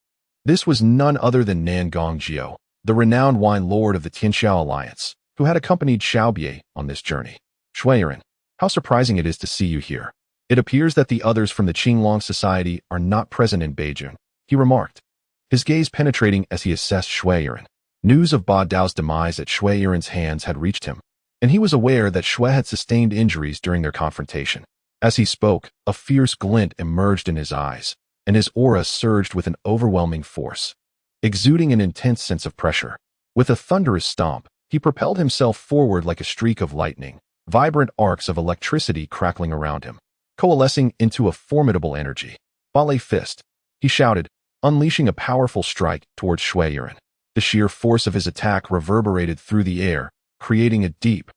This was none other than Nan Gongjiu, the renowned wine lord of the Tianshan Alliance, who had accompanied Xiao Bie on this journey. Shui Yiren, how surprising it is to see you here. It appears that the others from the Qinglong Society are not present in Beijing, he remarked, his gaze penetrating as he assessed Shui Yiren. News of Ba Dao's demise at Shui Yiren's hands had reached him, and he was aware that Shui had sustained injuries during their confrontation. As he spoke, a fierce glint emerged in his eyes, and his aura surged with an overwhelming force, exuding an intense sense of pressure. With a thunderous stomp, he propelled himself forward like a streak of lightning, vibrant arcs of electricity crackling around him, coalescing into a formidable energy. Ballet fist, he shouted, unleashing a powerful strike towards Shui Yiren. The sheer force of his attack reverberated through the air, creating a deep,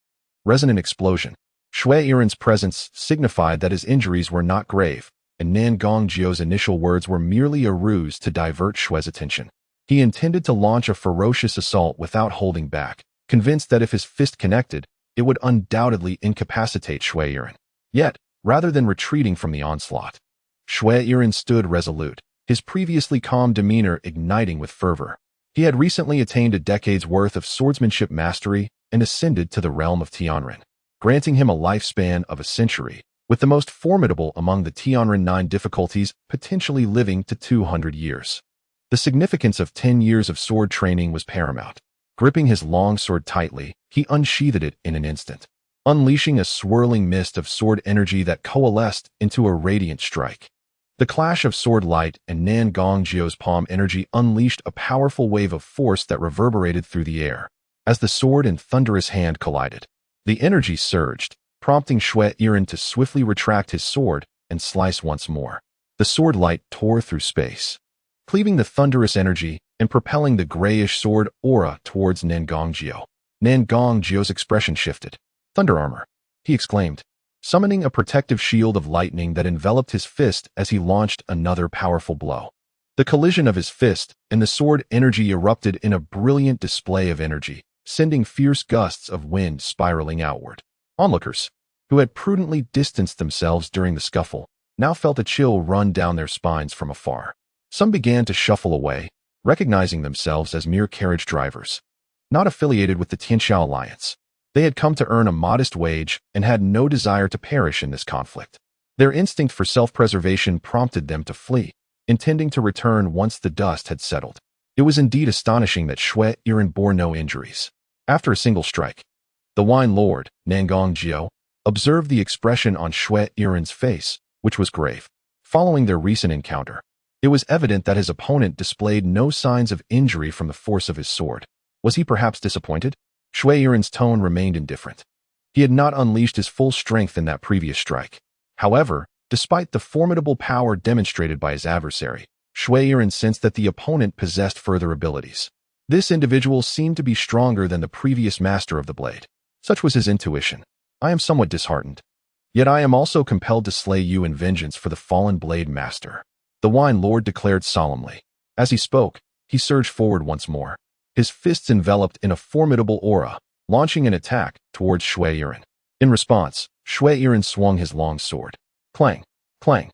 resonant explosion. Shui Yiren's presence signified that his injuries were not grave, and Nan Gongjiu's initial words were merely a ruse to divert Shui's attention. He intended to launch a ferocious assault without holding back, convinced that if his fist connected, it would undoubtedly incapacitate Shui Yiren. Yet, rather than retreating from the onslaught, Shui Yiren stood resolute, his previously calm demeanor igniting with fervor. He had recently attained a decade's worth of swordsmanship mastery and ascended to the realm of Tianren, granting him a lifespan of a century, with the most formidable among the Tianren 9 difficulties potentially living to 200 years. The significance of 10 years of sword training was paramount. Gripping his long sword tightly, he unsheathed it in an instant, unleashing a swirling mist of sword energy that coalesced into a radiant strike. The clash of sword light and Nan Gongjiu's palm energy unleashed a powerful wave of force that reverberated through the air. As the sword and thunderous hand collided, the energy surged, prompting Shui Yiren to swiftly retract his sword and slice once more. The sword light tore through space, cleaving the thunderous energy and propelling the grayish sword aura towards Nan Gongjiu. Nan Gongjiu's expression shifted. Thunder armor, he exclaimed. summoning a protective shield of lightning that enveloped his fist as he launched another powerful blow. The collision of his fist and the sword energy erupted in a brilliant display of energy, sending fierce gusts of wind spiraling outward. Onlookers, who had prudently distanced themselves during the scuffle, now felt a chill run down their spines from afar. Some began to shuffle away, recognizing themselves as mere carriage drivers, not affiliated with the Tianshan Alliance. They had come to earn a modest wage and had no desire to perish in this conflict. Their instinct for self-preservation prompted them to flee, intending to return once the dust had settled. It was indeed astonishing that Xiang Ying bore no injuries. After a single strike, the wine lord, Nangong Jiao, observed the expression on Xiang Ying's face, which was grave. Following their recent encounter, it was evident that his opponent displayed no signs of injury from the force of his sword. Was he perhaps disappointed? Xiang Ying's tone remained indifferent. He had not unleashed his full strength in that previous strike. However, despite the formidable power demonstrated by his adversary, Xiang Ying sensed that the opponent possessed further abilities. This individual seemed to be stronger than the previous master of the blade. Such was his intuition. I am somewhat disheartened. Yet I am also compelled to slay you in vengeance for the fallen blade master, the wine lord declared solemnly. As he spoke, he surged forward once more, his fists enveloped in a formidable aura, launching an attack towards Xiang Ying. In response, Xiang Ying swung his long sword. Clang, clang.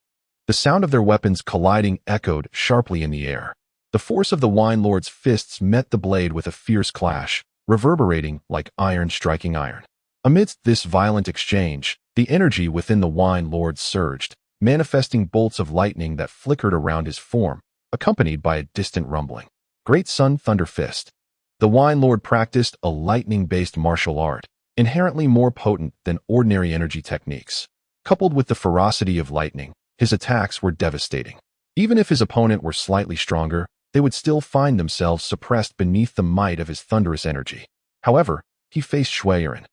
The sound of their weapons colliding echoed sharply in the air. The force of the wine lord's fists met the blade with a fierce clash, reverberating like iron striking iron. Amidst this violent exchange, the energy within the wine lord surged, manifesting bolts of lightning that flickered around his form, accompanied by a distant rumbling. Great Sun Thunder Fist. The wine lord practiced a lightning-based martial art, inherently more potent than ordinary energy techniques. Coupled with the ferocity of lightning, his attacks were devastating. Even if his opponent were slightly stronger, they would still find themselves suppressed beneath the might of his thunderous energy. However, he faced Xiang Ying,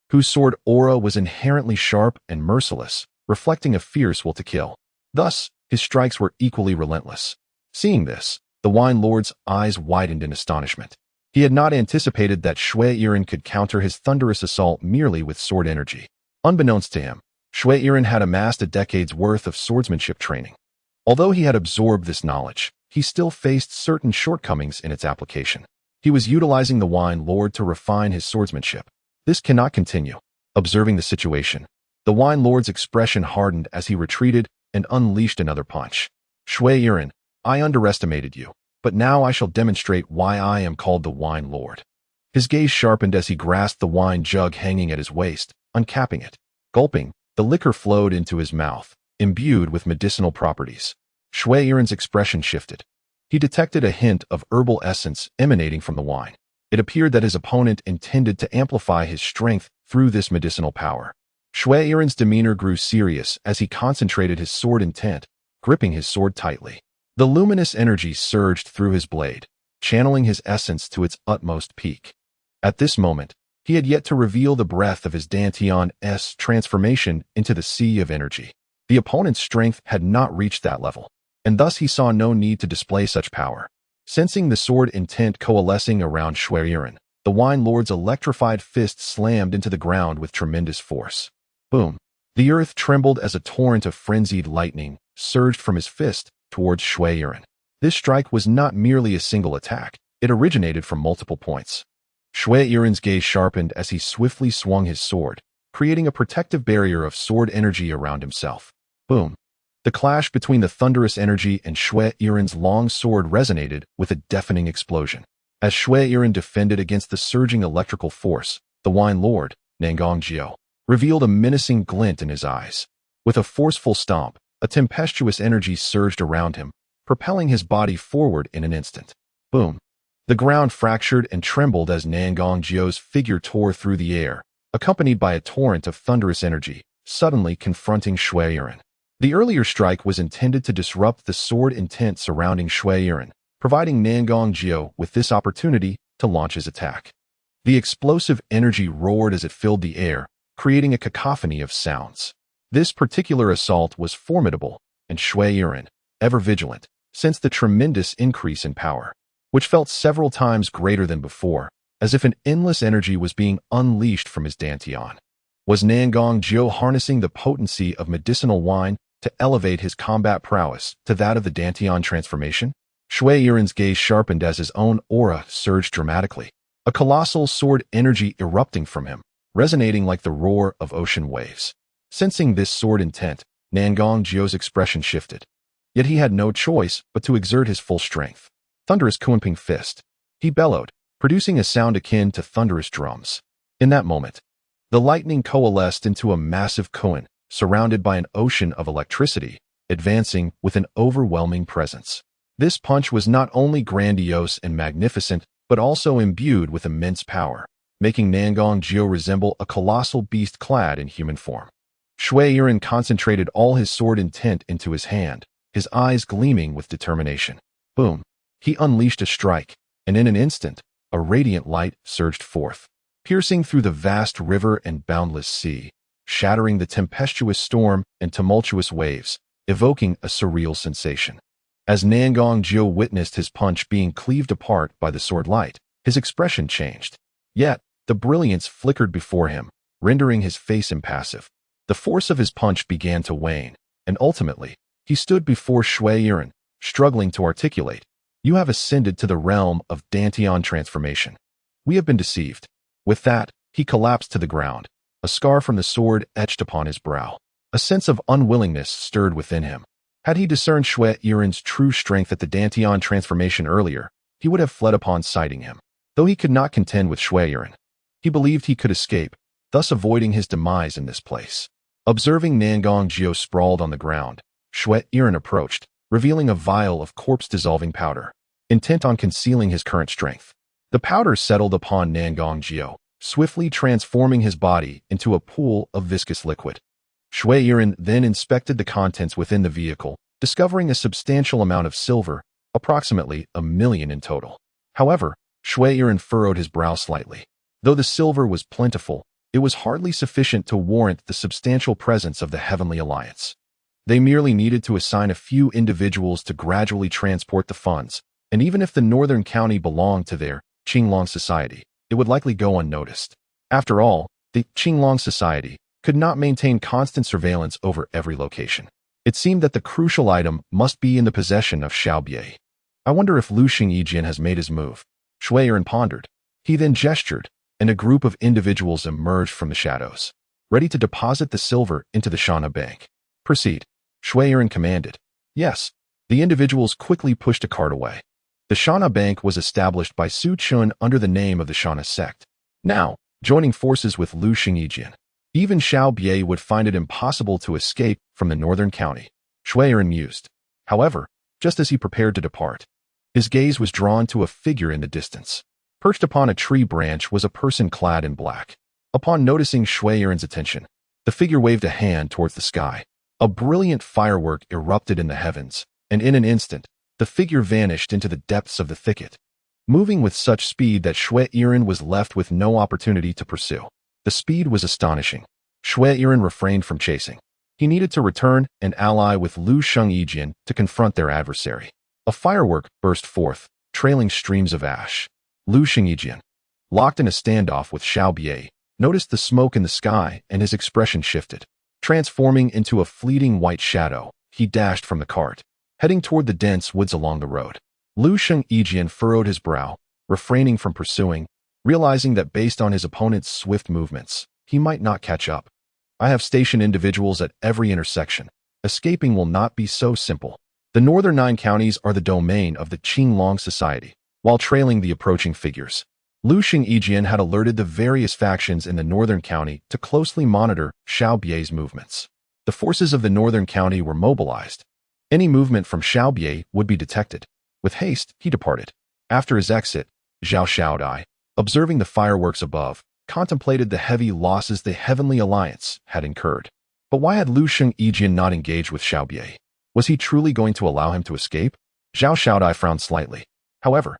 whose sword aura was inherently sharp and merciless, reflecting a fierce will to kill. Thus, his strikes were equally relentless. Seeing this, the wine lord's eyes widened in astonishment. He had not anticipated that Xiang Ying could counter his thunderous assault merely with sword energy. Unbeknownst to him, Xiang Ying had amassed a decade's worth of swordsmanship training. Although he had absorbed this knowledge, he still faced certain shortcomings in its application. He was utilizing the wine lord to refine his swordsmanship. This cannot continue. Observing the situation, the wine lord's expression hardened as he retreated and unleashed another punch. Xiang Ying, I underestimated you, but now I shall demonstrate why I am called the wine lord. His gaze sharpened as he grasped the wine jug hanging at his waist, uncapping it. Gulping, the liquor flowed into his mouth, imbued with medicinal properties. Xiang Ying's expression shifted. He detected a hint of herbal essence emanating from the wine. It appeared that his opponent intended to amplify his strength through this medicinal power. Xiang Ying's demeanor grew serious as he concentrated his sword intent, gripping his sword tightly. The luminous energy surged through his blade, channeling his essence to its utmost peak. At this moment, he had yet to reveal the breadth of his Dantian's transformation into the sea of energy. The opponent's strength had not reached that level, and thus he saw no need to display such power. Sensing the sword intent coalescing around Xiang Ying, the wine lord's electrified fist slammed into the ground with tremendous force. Boom! The earth trembled as a torrent of frenzied lightning surged from his fist towards Xiang Ying. This strike was not merely a single attack, it originated from multiple points. Xiang Ying's gaze sharpened as he swiftly swung his sword, creating a protective barrier of sword energy around himself. Boom! The clash between the thunderous energy and Xiang Ying's long sword resonated with a deafening explosion. As Xiang Ying defended against the surging electrical force, the wine lord, Nangong Jiao, revealed a menacing glint in his eyes. With a forceful stomp, a tempestuous energy surged around him, propelling his body forward in an instant. Boom! The ground fractured and trembled as Nangong Jiao's figure tore through the air, accompanied by a torrent of thunderous energy, suddenly confronting Xiang Ying. The earlier strike was intended to disrupt the sword intent surrounding Xiang Ying, providing Nangong Jiao with this opportunity to launch his attack. The explosive energy roared as it filled the air, creating a cacophony of sounds. This particular assault was formidable, and Xiang Ying, ever vigilant, sensed the tremendous increase in power, which felt several times greater than before, as if an endless energy was being unleashed from his dantian. Was Nangong Jiu harnessing the potency of medicinal wine to elevate his combat prowess to that of the Dantian transformation? Shui Yiren's gaze sharpened as his own aura surged dramatically, a colossal sword energy erupting from him, resonating like the roar of ocean waves. Sensing this sword intent, Nangong Jiu's expression shifted. Yet he had no choice but to exert his full strength. Thunderous Kunping fist. He bellowed, producing a sound akin to thunderous drums. In that moment, the lightning coalesced into a massive koan, surrounded by an ocean of electricity, advancing with an overwhelming presence. This punch was not only grandiose and magnificent, but also imbued with immense power, making Nangong Jiu resemble a colossal beast clad in human form. Shui Yiren concentrated all his sword intent into his hand, his eyes gleaming with determination. Boom! He unleashed a strike, and in an instant, a radiant light surged forth, piercing through the vast river and boundless sea, shattering the tempestuous storm and tumultuous waves, evoking a surreal sensation. As Nangong Jiu witnessed his punch being cleaved apart by the sword light, his expression changed. Yet, the brilliance flickered before him, rendering his face impassive. The force of his punch began to wane, and ultimately, he stood before Shui Yiren, struggling to articulate, "You have ascended to the realm of Dantian transformation. We have been deceived." With that, he collapsed to the ground, a scar from the sword etched upon his brow. A sense of unwillingness stirred within him. Had he discerned Shui Yiren's true strength at the Dantian transformation earlier, he would have fled upon sighting him. Though he could not contend with Shui Yiren, he believed he could escape, thus avoiding his demise in this place. Observing Nangong Jiu sprawled on the ground, Shui Yiren approached, revealing a vial of corpse-dissolving powder, intent on concealing his current strength. The powder settled upon Nangong Jiu, swiftly transforming his body into a pool of viscous liquid. Shui Yiren then inspected the contents within the vehicle, discovering a substantial amount of silver, approximately 1,000,000 in total. However, Shui Yiren furrowed his brow slightly. Though the silver was plentiful, it was hardly sufficient to warrant the substantial presence of the Heavenly Alliance. They merely needed to assign a few individuals to gradually transport the funds, and even if the Northern County belonged to their Qinglong Society, it would likely go unnoticed. After all, the Qinglong Society could not maintain constant surveillance over every location. It seemed that the crucial item must be in the possession of Xiaobie. I wonder if Lu Xingyijian has made his move. Shui Yiren pondered. He then gestured, and a group of individuals emerged from the shadows, ready to deposit the silver into the Shana Bank. Proceed, Shui Yiren commanded. Yes. The individuals quickly pushed a cart away. The Shana Bank was established by Su Chun under the name of the Tianshan Sect. Now, joining forces with Lu Xingyijian, even Xiaobie would find it impossible to escape from the Northern County. Shui Yiren mused. However, just as he prepared to depart, his gaze was drawn to a figure in the distance. Perched upon a tree branch was a person clad in black. Upon noticing Shui Yiren's attention, the figure waved a hand towards the sky. A brilliant firework erupted in the heavens, and in an instant, the figure vanished into the depths of the thicket, moving with such speed that Shui Yiren was left with no opportunity to pursue. The speed was astonishing. Shui Yiren refrained from chasing. He needed to return and ally with Lu Xingyijian to confront their adversary. A firework burst forth, trailing streams of ash. Lu Xingyijian, locked in a standoff with Xiaobie, noticed the smoke in the sky and his expression shifted. Transforming into a fleeting white shadow, he dashed from the cart, heading toward the dense woods along the road. Lu Xingyijian furrowed his brow, refraining from pursuing, realizing that based on his opponent's swift movements, he might not catch up. I have stationed individuals at every intersection. Escaping will not be so simple. The northern 9 counties are the domain of the Qinglong Society. While trailing the approaching figures, Lu Xingyijian had alerted the various factions in the northern county to closely monitor Xiaobie's movements. The forces of the northern county were mobilized. Any movement from Xiaobie would be detected. With haste, he departed. After his exit, Zhao Xiaodai, observing the fireworks above, contemplated the heavy losses the Heavenly Alliance had incurred. But why had Lu Xingyijian not engaged with Xiaobie? Was he truly going to allow him to escape? Zhao Xiaodai frowned slightly. However,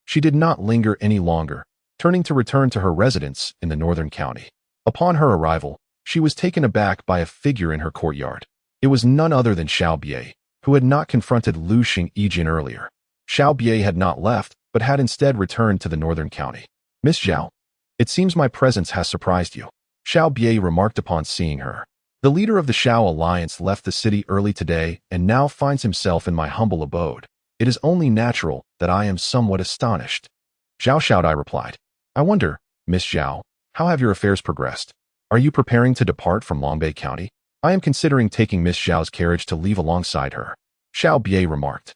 she did not linger any longer, turning to return to her residence in the northern county. Upon her arrival, she was taken aback by a figure in her courtyard. It was none other than Xiaobie, who had not confronted Lu Xingyijian earlier. Xiaobie had not left, but had instead returned to the northern county. Miss Zhao, it seems my presence has surprised you. Xiao Bie remarked upon seeing her. The leader of the Xiao Alliance left the city early today and now finds himself in my humble abode. It is only natural that I am somewhat astonished. Zhao Xiaodai replied. I wonder, Miss Zhao, how have your affairs progressed? Are you preparing to depart from Longbei County? I am considering taking Miss Zhao's carriage to leave alongside her. Xiao Bie remarked.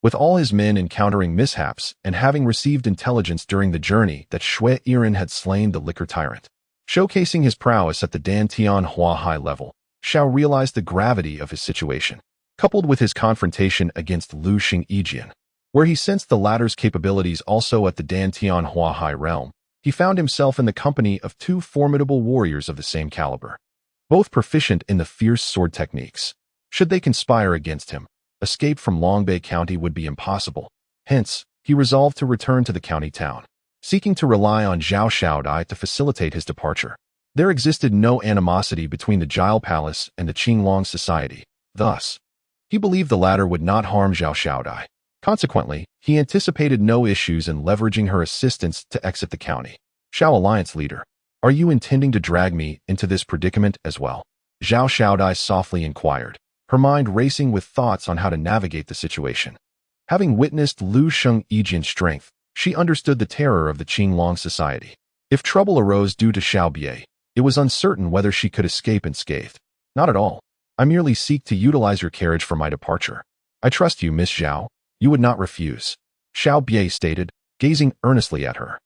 With all his men encountering mishaps and having received intelligence during the journey that Shui Yiren had slain the liquor tyrant, showcasing his prowess at the Dan Tian Hua high level, Xiao realized the gravity of his situation, coupled with his confrontation against Lu Xingyijian, where he sensed the latter's capabilities also at the Dan Tian Hua high realm. He found himself in the company of two formidable warriors of the same caliber, both proficient in the fierce sword techniques. Should they conspire against him, escape from Longbei County would be impossible. Hence, he resolved to return to the county town, seeking to rely on Zhao Xiaodai to facilitate his departure. There existed no animosity between the Jile Palace and the Qinglong Society. Thus, he believed the latter would not harm Zhao Xiaodai. Consequently, he anticipated no issues in leveraging her assistance to exit the county. Xiao Alliance leader, are you intending to drag me into this predicament as well? Zhao Xiaodai softly inquired, her mind racing with thoughts on how to navigate the situation. Having witnessed Lu Xingyijian's strength, she understood the terror of the Qinglong Society. If trouble arose due to Xiao Bie, it was uncertain whether she could escape unscathed. Not at all. I merely seek to utilize your carriage for my departure. I trust you, Miss Zhao. You would not refuse. Xiao Bie stated, gazing earnestly at her.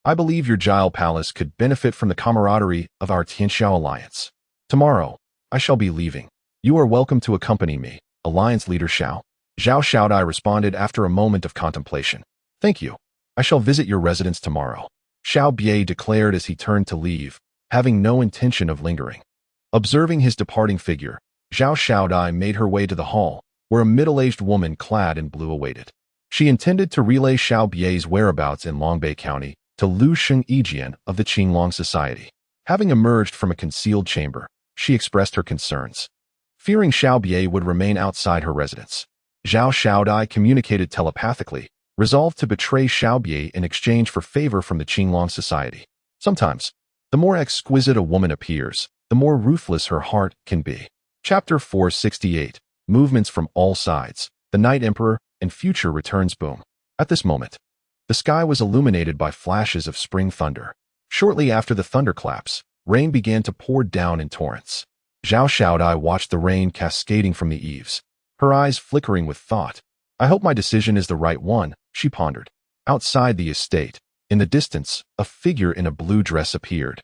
I believe your Jile Palace could benefit from the camaraderie of our Tianxiao Alliance. Tomorrow, I shall be leaving. You are welcome to accompany me, Alliance Leader Xiao. Zhao Xiaodai responded after a moment of contemplation. Thank you. I shall visit your residence tomorrow. Xiao Bie declared as he turned to leave, having no intention of lingering. Observing his departing figure, Zhao Xiaodai made her way to the hall, where a middle-aged woman clad in blue awaited. She intended to relay Xiao Bie's whereabouts in Longbei County to Lu Xingyijian of the Qinglong Society. Having emerged from a concealed chamber, she expressed her concerns, fearing Xiao Bie would remain outside her residence. Zhao Xiaodai communicated telepathically, resolved to betray Xiao Bie in exchange for favor from the Qinglong Society. Sometimes, the more exquisite a woman appears, the more ruthless her heart can be. Chapter 468. Movements from all sides. The Night Emperor and Future Returns boom. At this moment, the sky was illuminated by flashes of spring thunder. Shortly after the thunderclaps, rain began to pour down in torrents. Zhao Xiaodai watched the rain cascading from the eaves, her eyes flickering with thought. I hope my decision is the right one, she pondered. Outside the estate, in the distance, a figure in a blue dress appeared.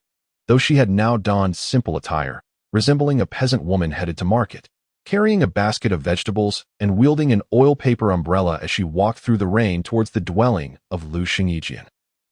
Though she had now donned simple attire, resembling a peasant woman headed to market, carrying a basket of vegetables and wielding an oil paper umbrella as she walked through the rain towards the dwelling of Lu Xingyijian.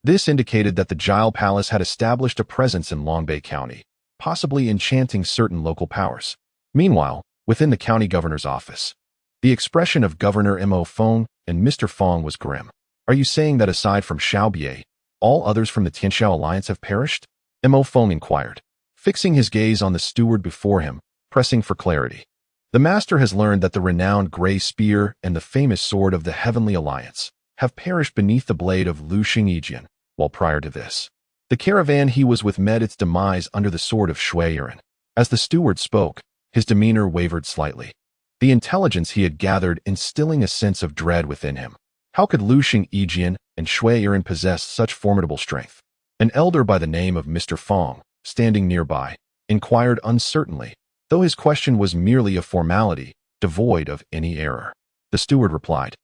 This indicated that the Jile Palace had established a presence in Longbei County, possibly enchanting certain local powers. Meanwhile, within the county governor's office, the expression of Governor Mo Feng and Mr. Feng was grim. Are you saying that aside from Xiao Bie, all others from the Tianxiao Alliance have perished? Mo Feng inquired, fixing his gaze on the steward before him, pressing for clarity. The master has learned that the renowned Grey Spear and the famous Sword of the Heavenly Alliance have perished beneath the blade of Lu Xingyijian, while prior to this, the caravan he was with met its demise under the sword of Shui Yiren. As the steward spoke, his demeanor wavered slightly, the intelligence he had gathered instilling a sense of dread within him. How could Lu Xingyijian and Shui Yiren possess such formidable strength? An elder by the name of Mr. Feng, standing nearby, inquired uncertainly, though his question was merely a formality, devoid of any error. The steward replied,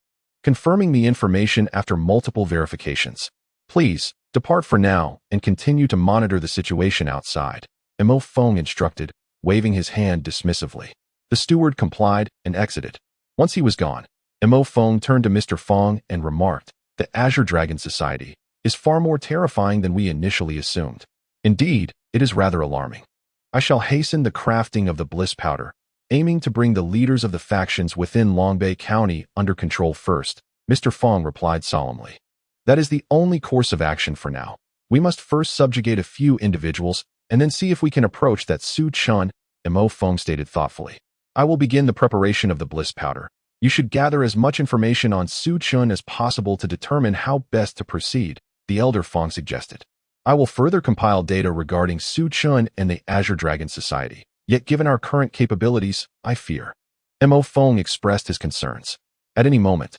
confirming the information after multiple verifications. Please, depart for now and continue to monitor the situation outside, Mo Feng instructed, waving his hand dismissively. The steward complied and exited. Once he was gone, Mo Feng turned to Mr. Feng and remarked, the Azure Dragon Society is far more terrifying than we initially assumed. Indeed, it is rather alarming. I shall hasten the crafting of the bliss powder, aiming to bring the leaders of the factions within Longbei County under control first, Mr. Feng replied solemnly. That is the only course of action for now. We must first subjugate a few individuals and then see if we can approach that Su Chun, Mo Feng stated thoughtfully. I will begin the preparation of the bliss powder. You should gather as much information on Su Chun as possible to determine how best to proceed, the elder Feng suggested. I will further compile data regarding Su Chun and the Azure Dragon Society. Yet given our current capabilities, I fear. Mo Feng expressed his concerns. At any moment,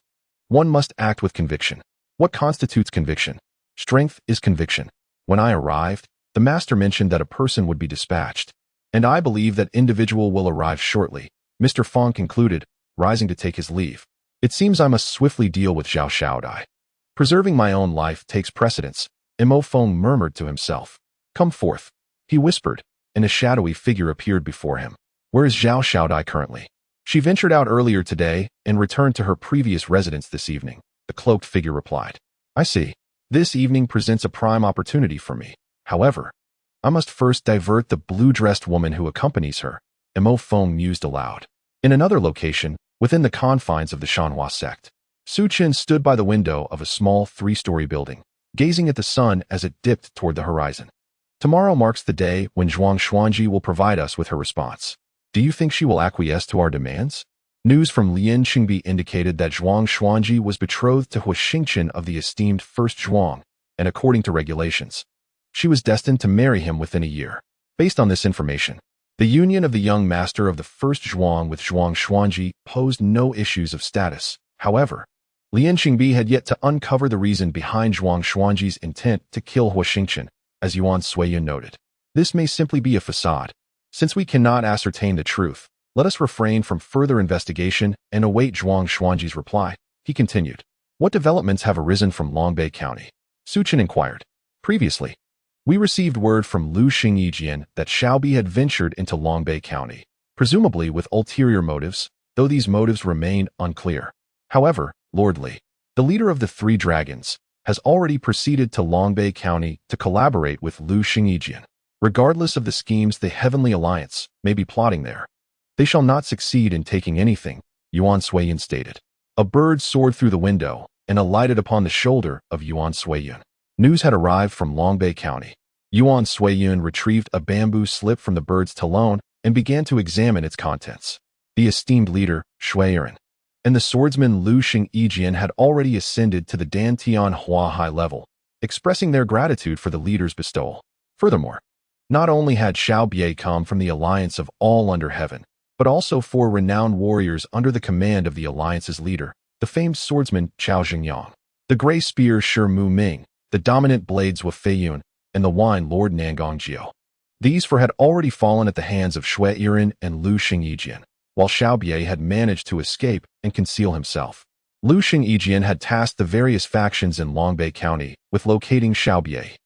one must act with conviction. What constitutes conviction? Strength is conviction. When I arrived, the master mentioned that a person would be dispatched, and I believe that individual will arrive shortly, Mr. Feng concluded, rising to take his leave. It seems I must swiftly deal with Zhao Xiaodai. Preserving my own life takes precedence, Mo Feng murmured to himself. Come forth, he whispered, and a shadowy figure appeared before him. Where is Zhao Xiaodai currently? She ventured out earlier today and returned to her previous residence this evening, the cloaked figure replied. I see. This evening presents a prime opportunity for me. However, I must first divert the blue-dressed woman who accompanies her, Mo Feng mused aloud. In another location, within the confines of the Tianshan Sect, Su Chen stood by the window of a small three-story building, gazing at the sun as it dipped toward the horizon. Tomorrow marks the day when Zhuang Xuanji will provide us with her response. Do you think she will acquiesce to our demands? News from Lian Qingbi indicated that Zhuang Xuanji was betrothed to Hu Xingchen of the esteemed First Zhuang, and according to regulations, she was destined to marry him within a year. Based on this information, the union of the young master of the First Zhuang with Zhuang Xuanji posed no issues of status. However, Lian Qingbi had yet to uncover the reason behind Zhuang Xuanji's intent to kill Hu Xingchen, as Yuan Suiyun noted. This may simply be a facade. Since we cannot ascertain the truth, let us refrain from further investigation and await Zhuang Xuanji's reply, he continued. What developments have arisen from Longbei County? Su Chen inquired. Previously, we received word from Lu Xingyijian that Xiaobi had ventured into Longbei County, presumably with ulterior motives, though these motives remain unclear. However, Lord Li, the leader of the Three Dragons, has already proceeded to Longbei County to collaborate with Lu Xingyijian. Regardless of the schemes the Heavenly Alliance may be plotting there, they shall not succeed in taking anything, Yuan Suiyun stated. A bird soared through the window and alighted upon the shoulder of Yuan Suiyun. News had arrived from Longbei County. Yuan Suiyun retrieved a bamboo slip from the bird's talon and began to examine its contents. The esteemed leader, Shuiren, and the swordsman Lu Xingyijian had already ascended to the Dantian Hua high level, expressing their gratitude for the leader's bestowal. Furthermore, not only had Xiao Bie come from the alliance of all under heaven, but also 4 renowned warriors under the command of the alliance's leader, the famed swordsman Chao Xingyang, the gray spear Shi Mu Ming, the dominant blades Wu Feiyun, and the wine Lord Nangong Jiao. These 4 had already fallen at the hands of Shuiren and Lu Xingyijian, while Xiao Bie had managed to escape and conceal himself. Lu Xingyijian had tasked the various factions in Longbei County with locating Xiao Bie.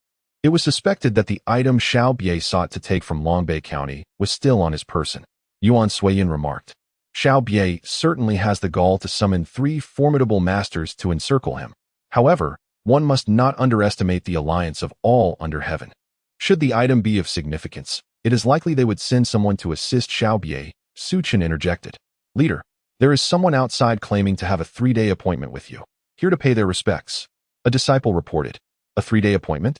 It was suspected that the item Xiao Bie sought to take from Longbei County was still on his person. Yuan Suiyun remarked. Xiao Bie certainly has the gall to summon 3 formidable masters to encircle him. However, one must not underestimate the alliance of all under heaven. Should the item be of significance, it is likely they would send someone to assist Xiao Bie, Su Chen interjected. Leader, there is someone outside claiming to have a 3-day appointment with you, here to pay their respects. A disciple reported. A 3-day appointment?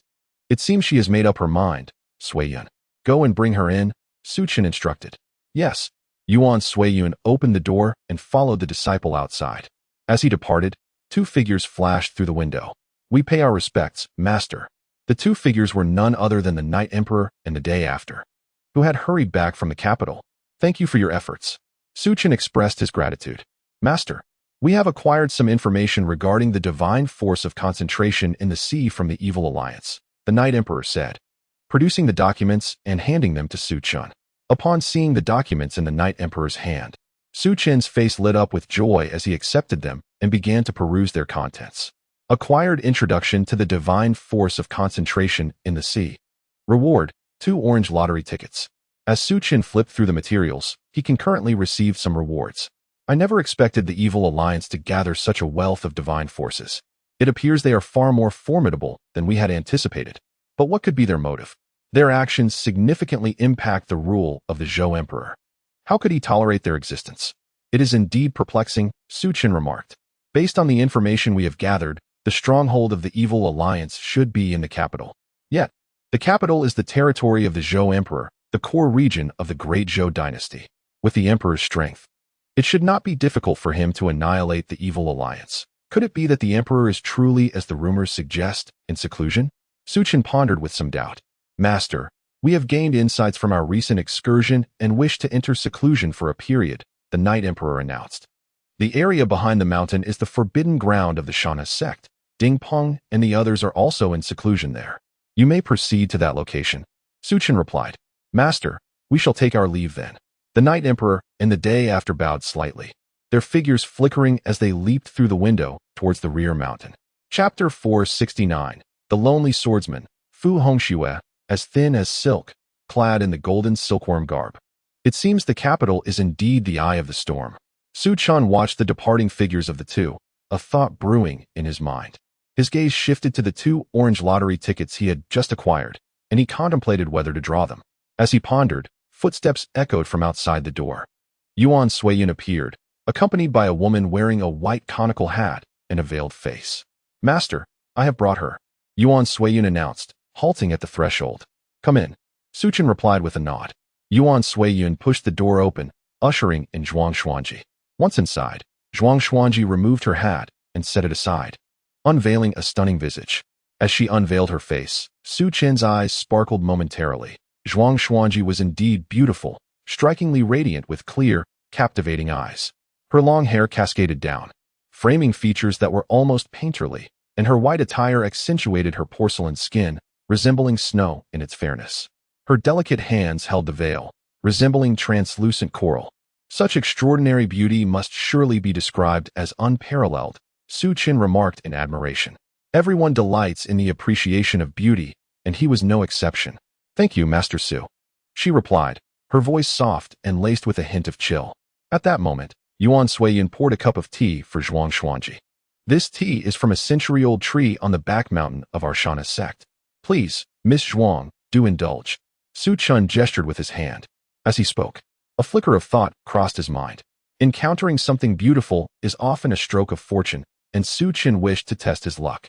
It seems she has made up her mind, Suiyun. Go and bring her in, Su Chen instructed. Yes. Yuan Suiyun opened the door and followed the disciple outside. As he departed, 2 figures flashed through the window. We pay our respects, master. The 2 figures were none other than the Night Emperor and the Day After, who had hurried back from the capital. Thank you for your efforts. Su Chen expressed his gratitude. Master, we have acquired some information regarding the divine force of concentration in the sea from the Evil Alliance, the Night Emperor said, producing the documents and handing them to Su Chen. Upon seeing the documents in the Night Emperor's hand, Su Chen's face lit up with joy as he accepted them and began to peruse their contents. Acquired introduction to the divine force of concentration in the sea. Reward, 2 orange lottery tickets. As Su Chen flipped through the materials, he concurrently received some rewards. I never expected the Evil Alliance to gather such a wealth of divine forces. It appears they are far more formidable than we had anticipated. But what could be their motive? Their actions significantly impact the rule of the Zhou Emperor. How could he tolerate their existence? It is indeed perplexing, Su Chen remarked. Based on the information we have gathered, the stronghold of the Evil Alliance should be in the capital. Yet, the capital is the territory of the Zhou Emperor, the core region of the Great Zhou dynasty. With the Emperor's strength, it should not be difficult for him to annihilate the Evil Alliance. Could it be that the Emperor is truly, as the rumors suggest, in seclusion? Su Chen pondered with some doubt. Master, we have gained insights from our recent excursion and wish to enter seclusion for a period, the Night Emperor announced. The area behind the mountain is the forbidden ground of the Tianshan Sect. Ding Peng and the others are also in seclusion there. You may proceed to that location. Su Chen replied. Master, we shall take our leave then. The Night Emperor and the day after bowed slightly, their figures flickering as they leaped through the window towards the rear mountain. Chapter 469. The Lonely Swordsman, Fu Hongxue, as thin as silk, clad in the golden silkworm garb. It seems the capital is indeed the eye of the storm. Su Chen watched the departing figures of the two, a thought brewing in his mind. His gaze shifted to the 2 orange lottery tickets he had just acquired, and he contemplated whether to draw them. As he pondered, footsteps echoed from outside the door. Yuan Suiyun appeared, accompanied by a woman wearing a white conical hat and a veiled face. Master, I have brought her, Yuan Suiyun announced, halting at the threshold. Come in. Su Chen replied with a nod. Yuan Suiyun pushed the door open, ushering in Zhuang Xuanji. Once inside, Zhuang Xuanji removed her hat and set it aside, unveiling a stunning visage. As she unveiled her face, Su Chen's eyes sparkled momentarily. Zhuang Xuanji was indeed beautiful, strikingly radiant with clear, captivating eyes. Her long hair cascaded down, framing features that were almost painterly, and her white attire accentuated her porcelain skin, resembling snow in its fairness. Her delicate hands held the veil, resembling translucent coral. Such extraordinary beauty must surely be described as unparalleled, Su Chen remarked in admiration. Everyone delights in the appreciation of beauty, and he was no exception. Thank you, Master Su, she replied, her voice soft and laced with a hint of chill. At that moment, Yuan Suiyun poured a cup of tea for Zhuang Xuanji. This tea is from a century-old tree on the back mountain of our Xiang sect. Please, Miss Zhuang, do indulge. Su Chen gestured with his hand. As he spoke, a flicker of thought crossed his mind. Encountering something beautiful is often a stroke of fortune, and Su Chen wished to test his luck.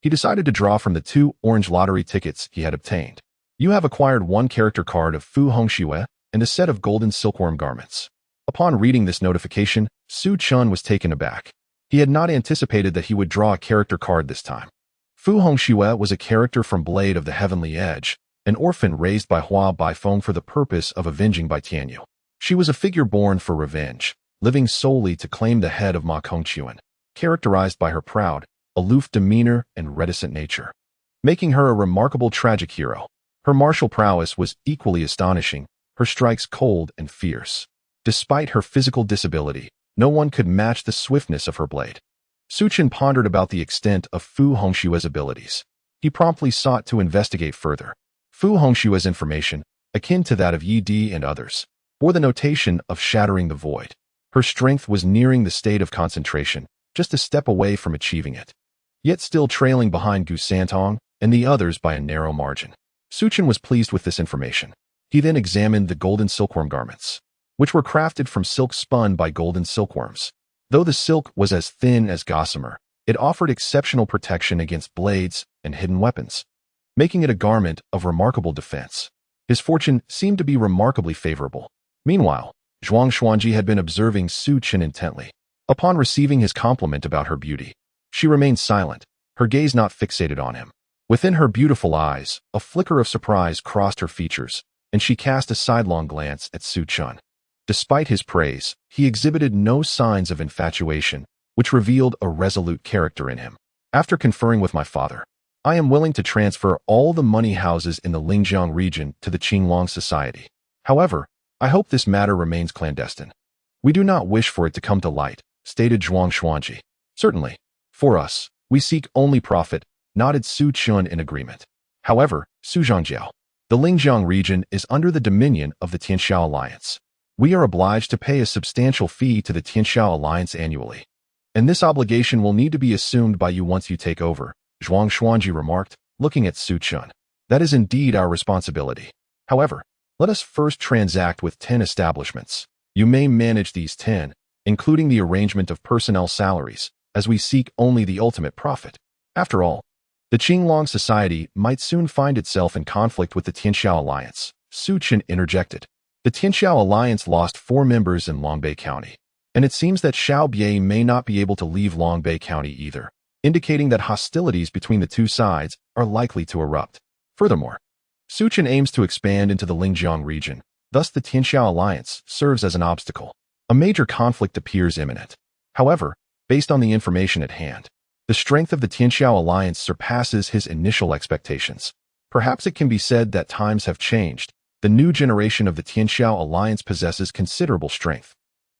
He decided to draw from the 2 orange lottery tickets he had obtained. You have acquired 1 character card of Fu Hongxue and a set of golden silkworm garments. Upon reading this notification, Su Chen was taken aback. He had not anticipated that he would draw a character card this time. Fu Hongxue was a character from Blade of the Heavenly Edge, an orphan raised by Hua by Feng for the purpose of avenging by Tianyu. She was a figure born for revenge, living solely to claim the head of Ma Kong Qun, characterized by her proud, aloof demeanor and reticent nature, making her a remarkable tragic hero. Her martial prowess was equally astonishing, her strikes cold and fierce. Despite her physical disability, no one could match the swiftness of her blade. Su Chen pondered about the extent of Fu Hongxue's abilities. He promptly sought to investigate further. Fu Hongxue's information, akin to that of Yi Di and others, bore the notation of shattering the void. Her strength was nearing the state of concentration, just a step away from achieving it, yet still trailing behind Gu Santong and the others by a narrow margin. Su Chen was pleased with this information. He then examined the golden silkworm garments, which were crafted from silk spun by golden silkworms. Though the silk was as thin as gossamer, it offered exceptional protection against blades and hidden weapons, making it a garment of remarkable defense. His fortune seemed to be remarkably favorable. Meanwhile, Zhuang Xuanji had been observing Su Chen intently. Upon receiving his compliment about her beauty, she remained silent, her gaze not fixated on him. Within her beautiful eyes, a flicker of surprise crossed her features, and she cast a sidelong glance at Su Chen. Despite his praise, he exhibited no signs of infatuation, which revealed a resolute character in him. After conferring with my father, I am willing to transfer all the money houses in the Lingjiang region to the Qinglong Society. However, I hope this matter remains clandestine. We do not wish for it to come to light, stated Zhuang Xuanji. Certainly. For us, we seek only profit, nodded Su Chen in agreement. However, Su Zhangjiao, the Lingjiang region is under the dominion of the Tianxiao Alliance. We are obliged to pay a substantial fee to the Tianxiao Alliance annually, and this obligation will need to be assumed by you once you take over, Zhuang Xuanji remarked, looking at Su Chen. That is indeed our responsibility. However, let us first transact with 10 establishments. You may manage these 10, including the arrangement of personnel salaries, as we seek only the ultimate profit. After all, the Qinglong Society might soon find itself in conflict with the Tianxiao Alliance, Su Chen interjected. The Tianxiao Alliance lost 4 members in Longbei County, and it seems that Xiao Bie may not be able to leave Longbei County either. indicating that hostilities between the two sides are likely to erupt. Furthermore, Su Chen aims to expand into the Lingjiang region, thus the Tianxiao alliance serves as an obstacle. A major conflict appears imminent. However, based on the information at hand, the strength of the Tianxiao alliance surpasses his initial expectations. Perhaps it can be said that times have changed. The new generation of the Tianxiao alliance possesses considerable strength.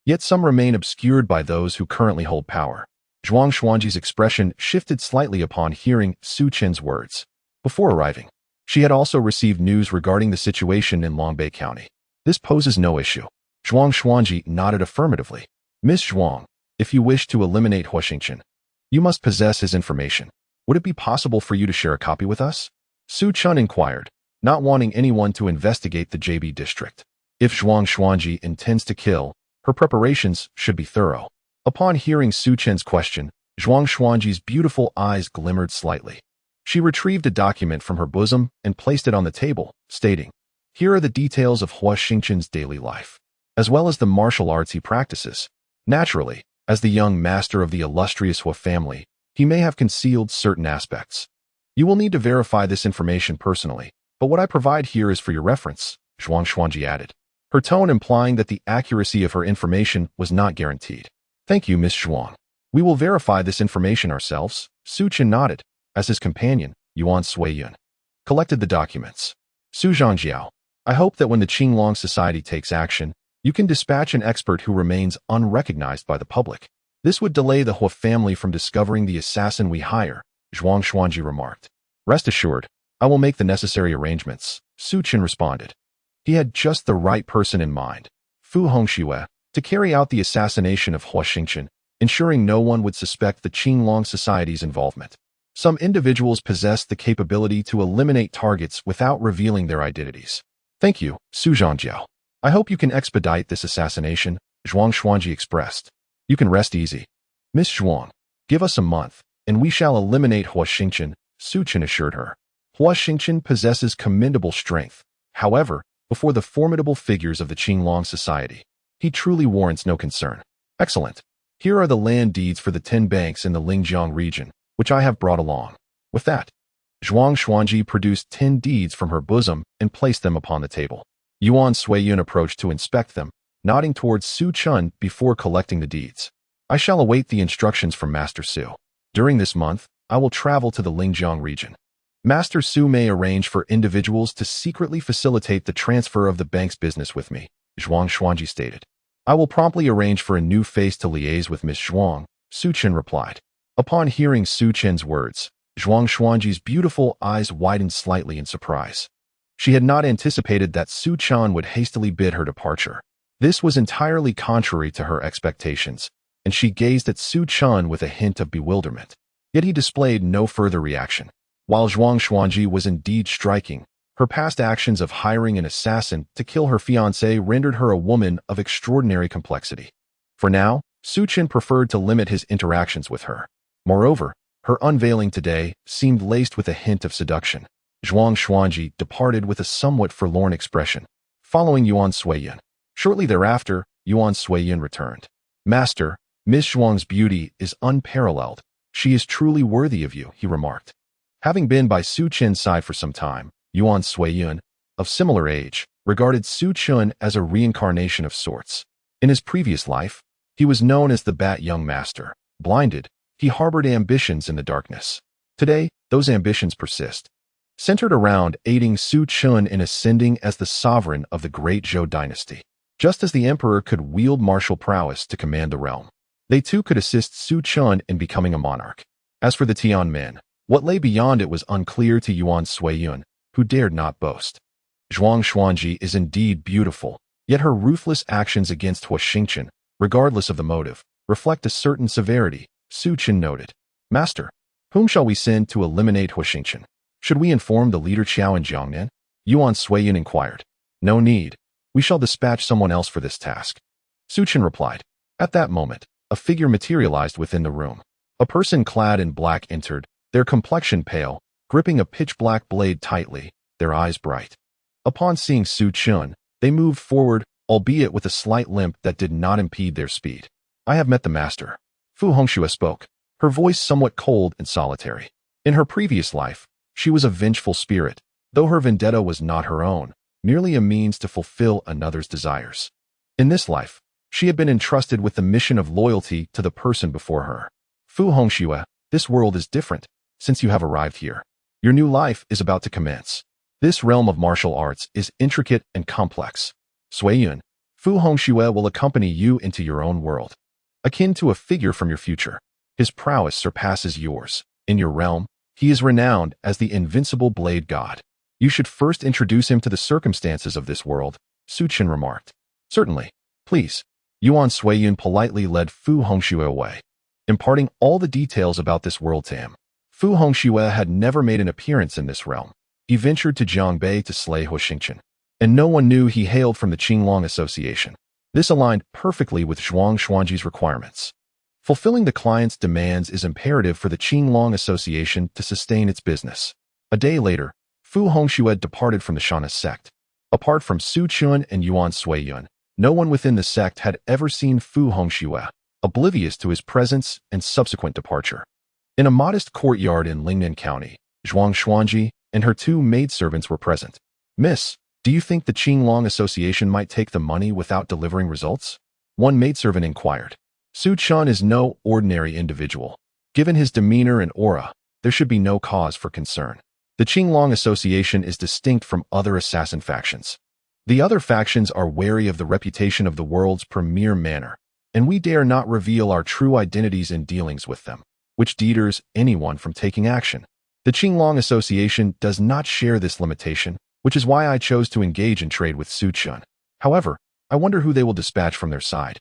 Yet some remain obscured by those who currently hold power. Zhuang Xuanji's expression shifted slightly upon hearing Su Chen's words. Before arriving, she had also received news regarding the situation in Longbei County. This poses no issue. Zhuang Xuanji nodded affirmatively. Miss Zhuang, if you wish to eliminate Hua Xingchen, you must possess his information. Would it be possible for you to share a copy with us? Su Chen inquired, not wanting anyone to investigate the JB district. If Zhuang Xuanji intends to kill, her preparations should be thorough. Upon hearing Su Chen's question, Zhuang Xuanji's beautiful eyes glimmered slightly. She retrieved a document from her bosom and placed it on the table, stating, "Here are the details of Hua Xingchen's daily life, as well as the martial arts he practices. Naturally, as the young master of the illustrious Hua family, he may have concealed certain aspects. You will need to verify this information personally, but what I provide here is for your reference," Zhuang Xuanji added, her tone implying that the accuracy of her information was not guaranteed. "Thank you, Miss Zhuang. We will verify this information ourselves." Su Chen nodded, as his companion, Yuan Suiyun, collected the documents. "Su Zhangjiao, I hope that when the Qinglong Society takes action, you can dispatch an expert who remains unrecognized by the public. This would delay the Hua family from discovering the assassin we hire," Zhuang Xuanji remarked. "Rest assured, I will make the necessary arrangements," Su Chen responded. He had just the right person in mind, Fu Hongxue, to carry out the assassination of Hua Xingchen, ensuring no one would suspect the Qinglong Society's involvement. Some individuals possess the capability to eliminate targets without revealing their identities. "Thank you, Su Zhangjiao. I hope you can expedite this assassination," Zhuang Xuanji expressed. "You can rest easy. Miss Zhuang, give us a month, and we shall eliminate Hua Xingchen," Su Chen assured her. Hua Xingchen possesses commendable strength. However, before the formidable figures of the Qinglong Society, he truly warrants no concern. "Excellent. Here are the land deeds for the 10 banks in the Lingjiang region, which I have brought along." With that, Zhuang Xuanji produced 10 deeds from her bosom and placed them upon the table. Yuan Suiyun approached to inspect them, nodding towards Su Chen before collecting the deeds. "I shall await the instructions from Master Su. During this month, I will travel to the Lingjiang region. Master Su may arrange for individuals to secretly facilitate the transfer of the bank's business with me," Zhuang Xuanji stated. "I will promptly arrange for a new face to liaise with Miss Zhuang," Su Chen replied. Upon hearing Su Chen's words, Zhuang Xuanji's beautiful eyes widened slightly in surprise. She had not anticipated that Su Chen would hastily bid her departure. This was entirely contrary to her expectations, and she gazed at Su Chen with a hint of bewilderment. Yet he displayed no further reaction. While Zhuang Xuanji was indeed striking, her past actions of hiring an assassin to kill her fiancé rendered her a woman of extraordinary complexity. For now, Su Chen preferred to limit his interactions with her. Moreover, her unveiling today seemed laced with a hint of seduction. Zhuang Xuanji departed with a somewhat forlorn expression, following Yuan Suiyun. Shortly thereafter, Yuan Suiyun returned. "Master, Miss Zhuang's beauty is unparalleled. She is truly worthy of you," he remarked. Having been by Su Chen's side for some time, Yuan Suiyun, of similar age, regarded Su Chen as a reincarnation of sorts. In his previous life, he was known as the Bat Young Master. Blinded, he harbored ambitions in the darkness. Today, those ambitions persist, centered around aiding Su Chen in ascending as the sovereign of the great Zhou dynasty. Just as the emperor could wield martial prowess to command the realm, they too could assist Su Chen in becoming a monarch. As for the Tian men, what lay beyond it was unclear to Yuan Suiyun, who dared not boast. Zhuang Xuanji is indeed beautiful, yet her ruthless actions against Hua Xingchen, regardless of the motive, reflect a certain severity, Su Chen noted. "Master, whom shall we send to eliminate Hua Xingchen? Should we inform the leader Qiao and Jiangnan?" Yuan Suiyun inquired. "No need. We shall dispatch someone else for this task," Su Chen replied. At that moment, a figure materialized within the room. A person clad in black entered, their complexion pale, gripping a pitch-black blade tightly, their eyes bright. Upon seeing Su Chen, they moved forward, albeit with a slight limp that did not impede their speed. "I have met the master," Fu Hongxue spoke. her voice somewhat cold and solitary. In her previous life, she was a vengeful spirit, though her vendetta was not her own, merely a means to fulfill another's desires. In this life, she had been entrusted with the mission of loyalty to the person before her. Fu Hongxue, this world is different, since you have arrived here. Your new life is about to commence. This realm of martial arts is intricate and complex. Suiyun, Fu Hongxue will accompany you into your own world. Akin to a figure from your future, his prowess surpasses yours. In your realm, he is renowned as the invincible blade god. You should first introduce him to the circumstances of this world, Su Chen remarked. Certainly. Please. Yuan Suiyun politely led Fu Hongxue away, imparting all the details about this world to him. Fu Hongxue had never made an appearance in this realm. He ventured to Jiangbei to slay Huixingchen, and no one knew he hailed from the Qinglong Association. This aligned perfectly with Zhuang Xuanji's requirements. Fulfilling the client's demands is imperative for the Qinglong Association to sustain its business. A day later, Fu Hongxue departed from the Tianshan Sect. Apart from Su Chun and Yuan Suiyun, no one within the sect had ever seen Fu Hongxue, oblivious to his presence and subsequent departure. In a modest courtyard in Lingnan County, Zhuang Xuanji and her two maidservants were present. Miss, do you think the Qinglong Association might take the money without delivering results? One maidservant inquired. Su Chun is no ordinary individual. Given his demeanor and aura, there should be no cause for concern. The Qinglong Association is distinct from other assassin factions. The other factions are wary of the reputation of the world's premier manor, and we dare not reveal our true identities in dealings with them, which deters anyone from taking action. The Qinglong Association does not share this limitation, which is why I chose to engage in trade with Su Chun. However, I wonder who they will dispatch from their side.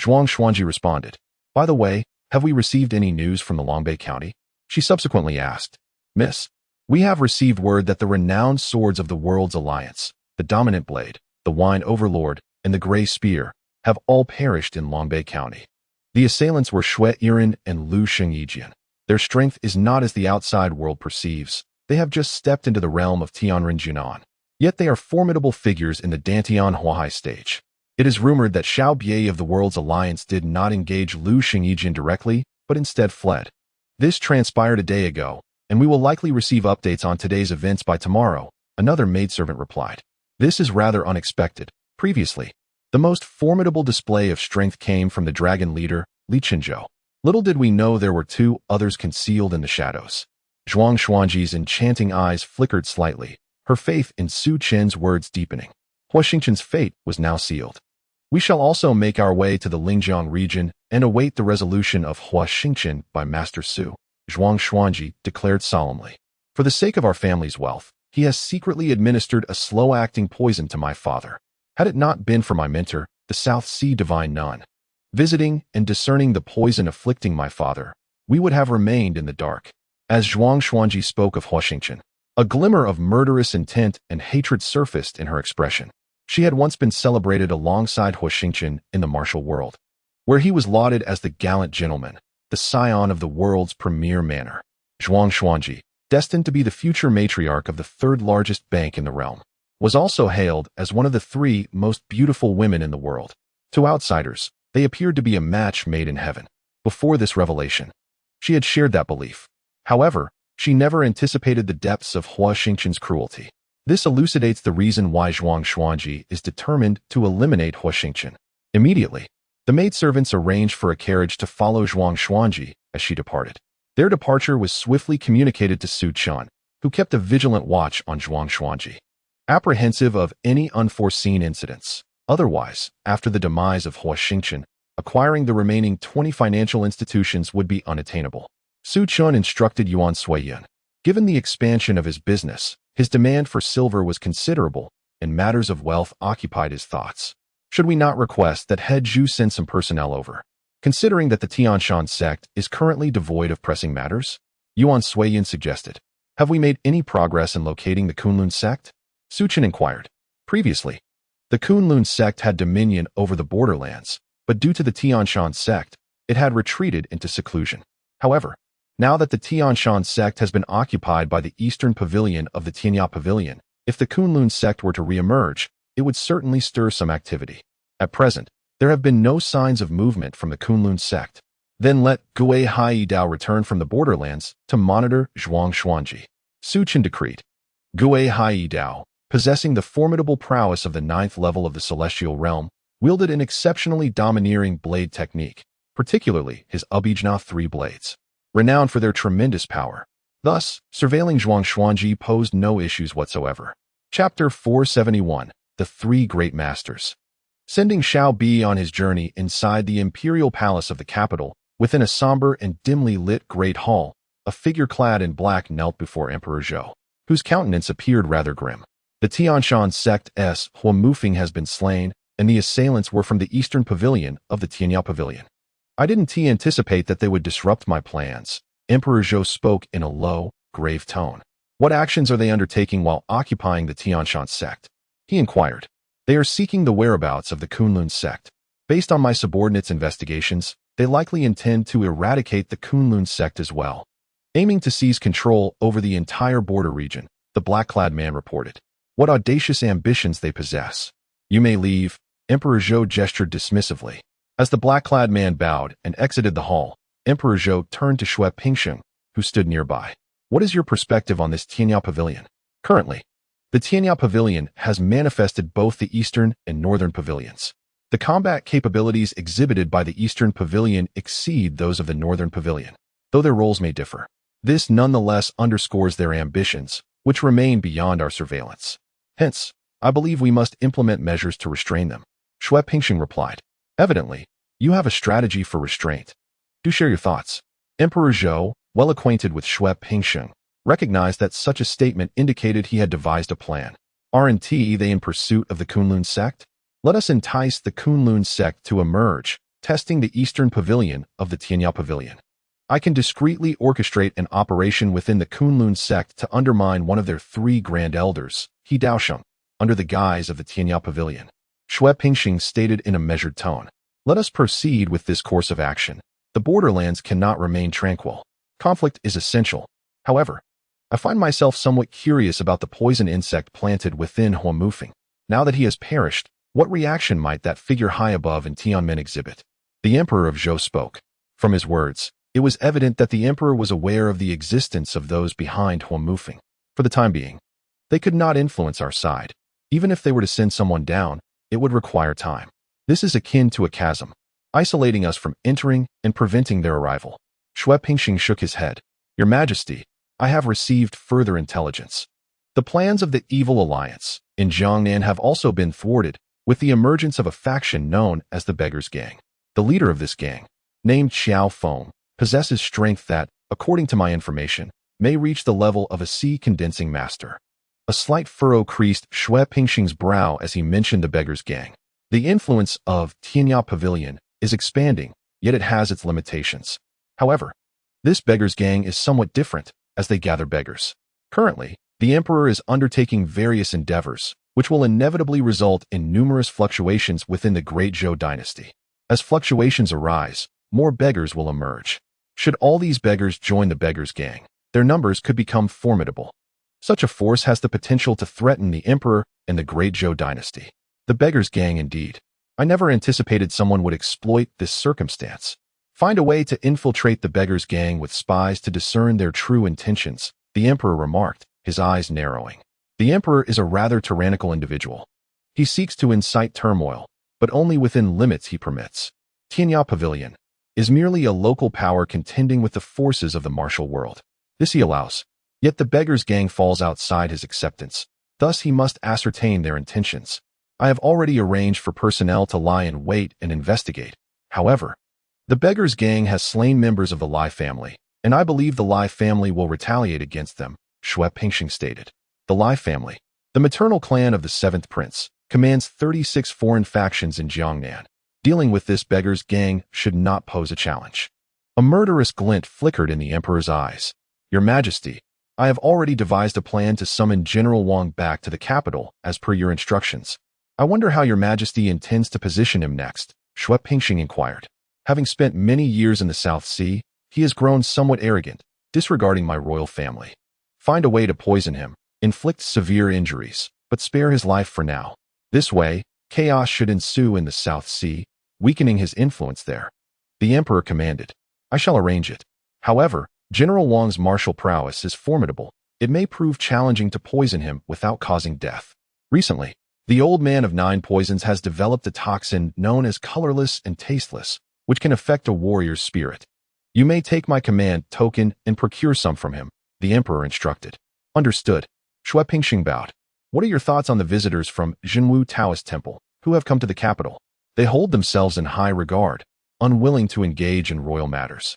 Zhuang Xuanji responded. By the way, have we received any news from the Longbei County? She subsequently asked. Miss, we have received word that the renowned swords of the world's alliance, the dominant blade, the wine overlord, and the gray spear, have all perished in Longbei County. The assailants were Xue Yiren and Lu Xingyijian. Their strength is not as the outside world perceives. They have just stepped into the realm of Tianren Junan. Yet they are formidable figures in the Dantian Huahai stage. It is rumored that Xiao Bie of the world's alliance did not engage Lu Xingyijian directly, but instead fled. This transpired a day ago, and we will likely receive updates on today's events by tomorrow, another maidservant replied. This is rather unexpected. Previously, the most formidable display of strength came from the dragon leader, Li Qinzhou. Little did we know there were two others concealed in the shadows. Zhuang Xuanji's enchanting eyes flickered slightly, her faith in Su Chen's words deepening. Huixingchen's fate was now sealed. We shall also make our way to the Lingjiang region and await the resolution of Huixingchen by Master Su, Zhuang Xuanji declared solemnly. For the sake of our family's wealth, he has secretly administered a slow-acting poison to my father. Had it not been for my mentor, the South Sea Divine Nun, visiting and discerning the poison afflicting my father, we would have remained in the dark. As Zhuang Xuanji spoke of Huixingchen, a glimmer of murderous intent and hatred surfaced in her expression. She had once been celebrated alongside Huixingchen in the martial world, where he was lauded as the gallant gentleman, the scion of the world's premier manor. Zhuang Xuanji, destined to be the future matriarch of the third largest bank in the realm, was also hailed as one of the three most beautiful women in the world. To outsiders, they appeared to be a match made in heaven. Before this revelation, she had shared that belief. However, she never anticipated the depths of Huixingchen's cruelty. This elucidates the reason why Zhuang Xuanji is determined to eliminate Huixingchen. Immediately, the maidservants arranged for a carriage to follow Zhuang Xuanji as she departed. Their departure was swiftly communicated to Su Chun, who kept a vigilant watch on Zhuang Xuanji, apprehensive of any unforeseen incidents. Otherwise, after the demise of Huixingchen, acquiring the remaining 20 financial institutions would be unattainable. Su Chun instructed Yuan Suiyun. Given the expansion of his business, his demand for silver was considerable, and matters of wealth occupied his thoughts. Should we not request that Head Zhu send some personnel over? Considering that the Tianshan Sect is currently devoid of pressing matters, Yuan Suiyun suggested. Have we made any progress in locating the Qinglong Sect? Su Chen inquired. Previously, the Qinglong Sect had dominion over the borderlands, but due to the Tianshan Sect, it had retreated into seclusion. However, now that the Tianshan Sect has been occupied by the eastern pavilion of the Tianya Pavilion, if the Qinglong Sect were to re-emerge, it would certainly stir some activity. At present, there have been no signs of movement from the Qinglong Sect. Then let Gui Haidao return from the borderlands to monitor Zhuang Xuanji. Su Chen decreed. Gui Haidao, possessing the formidable prowess of the 9th level of the celestial realm, wielded an exceptionally domineering blade technique, particularly his Abijna 3 blades, renowned for their tremendous power. Thus, surveilling Zhuang Xuanji posed no issues whatsoever. Chapter 471, The 3 Great Masters. Sending Xiao Bi on his journey inside the imperial palace of the capital, within a somber and dimly lit great hall, a figure clad in black knelt before Emperor Zhou, whose countenance appeared rather grim. The Tianshan Sect's Huamufeng has been slain, and the assailants were from the eastern pavilion of the Tianya Pavilion. I didn't anticipate that they would disrupt my plans. Emperor Zhou spoke in a low, grave tone. What actions are they undertaking while occupying the Tianshan Sect? He inquired. They are seeking the whereabouts of the Qinglong Sect. Based on my subordinates' investigations, they likely intend to eradicate the Qinglong Sect as well, aiming to seize control over the entire border region, the black-clad man reported. What audacious ambitions they possess. You may leave, Emperor Zhou gestured dismissively. As the black-clad man bowed and exited the hall, Emperor Zhou turned to Xue Pingsheng, who stood nearby. What is your perspective on this Tianya Pavilion? Currently, the Tianya Pavilion has manifested both the eastern and northern pavilions. The combat capabilities exhibited by the eastern pavilion exceed those of the northern pavilion, though their roles may differ. This nonetheless underscores their ambitions, which remain beyond our surveillance. Hence, I believe we must implement measures to restrain them. Xue Pingsheng replied. Evidently, you have a strategy for restraint. Do share your thoughts. Emperor Zhou, well acquainted with Xue Pingsheng, recognized that such a statement indicated he had devised a plan. Aren't they in pursuit of the Qinglong Sect? Let us entice the Qinglong Sect to emerge, testing the eastern pavilion of the Tianya Pavilion. I can discreetly orchestrate an operation within the Qinglong Sect to undermine one of their 3 grand elders, He Daosheng, under the guise of the Tianya Pavilion. Xue Pingsheng stated in a measured tone. Let us proceed with this course of action. The borderlands cannot remain tranquil. Conflict is essential. However, I find myself somewhat curious about the poison insect planted within Huamufeng. Now that he has perished, what reaction might that figure high above in Tianmen exhibit? The Emperor of Zhou spoke. From his words, it was evident that the Emperor was aware of the existence of those behind Huamufeng. For the time being, they could not influence our side. Even if they were to send someone down, it would require time. This is akin to a chasm, isolating us from entering and preventing their arrival. Xue Pingsheng shook his head. Your Majesty, I have received further intelligence. The plans of the evil alliance in Jiangnan have also been thwarted with the emergence of a faction known as the Beggars Gang. The leader of this gang, named Xiao Feng, possesses strength that, according to my information, may reach the level of a sea condensing master. A slight furrow creased Xue Pingsheng's brow as he mentioned the Beggars Gang. The influence of Tianya Pavilion is expanding, yet it has its limitations. However, this Beggars Gang is somewhat different, as they gather beggars. Currently, the Emperor is undertaking various endeavors, which will inevitably result in numerous fluctuations within the Great Zhou dynasty. As fluctuations arise, more beggars will emerge. Should all these beggars join the Beggars Gang, their numbers could become formidable. Such a force has the potential to threaten the Emperor and the Great Zhou dynasty. The Beggars Gang indeed. I never anticipated someone would exploit this circumstance. Find a way to infiltrate the Beggars Gang with spies to discern their true intentions, the Emperor remarked, his eyes narrowing. The Emperor is a rather tyrannical individual. He seeks to incite turmoil, but only within limits he permits. Tianya Pavilion is merely a local power contending with the forces of the martial world. This he allows. Yet the Beggars Gang falls outside his acceptance. Thus he must ascertain their intentions. I have already arranged for personnel to lie in wait and investigate. However, the Beggars Gang has slain members of the Lai family, and I believe the Lai family will retaliate against them, Xue Pingsheng stated. The Lai family, the maternal clan of the 7th prince, commands 36 foreign factions in Jiangnan. Dealing with this Beggars Gang should not pose a challenge. A murderous glint flickered in the Emperor's eyes. Your Majesty, I have already devised a plan to summon General Wang back to the capital as per your instructions. I wonder how your Majesty intends to position him next, Xue Pingsheng inquired. Having spent many years in the South Sea, he has grown somewhat arrogant, disregarding my royal family. Find a way to poison him, inflict severe injuries, but spare his life for now. This way, chaos should ensue in the South Sea, weakening his influence there. The Emperor commanded. I shall arrange it. However, General Wang's martial prowess is formidable. It may prove challenging to poison him without causing death. Recently, the old man of 9 poisons has developed a toxin known as colorless and tasteless, which can affect a warrior's spirit. You may take my command token and procure some from him, the emperor instructed. Understood. Shui Pingxing bowed. What are your thoughts on the visitors from Jinwu Taoist Temple, who have come to the capital? They hold themselves in high regard, unwilling to engage in royal matters.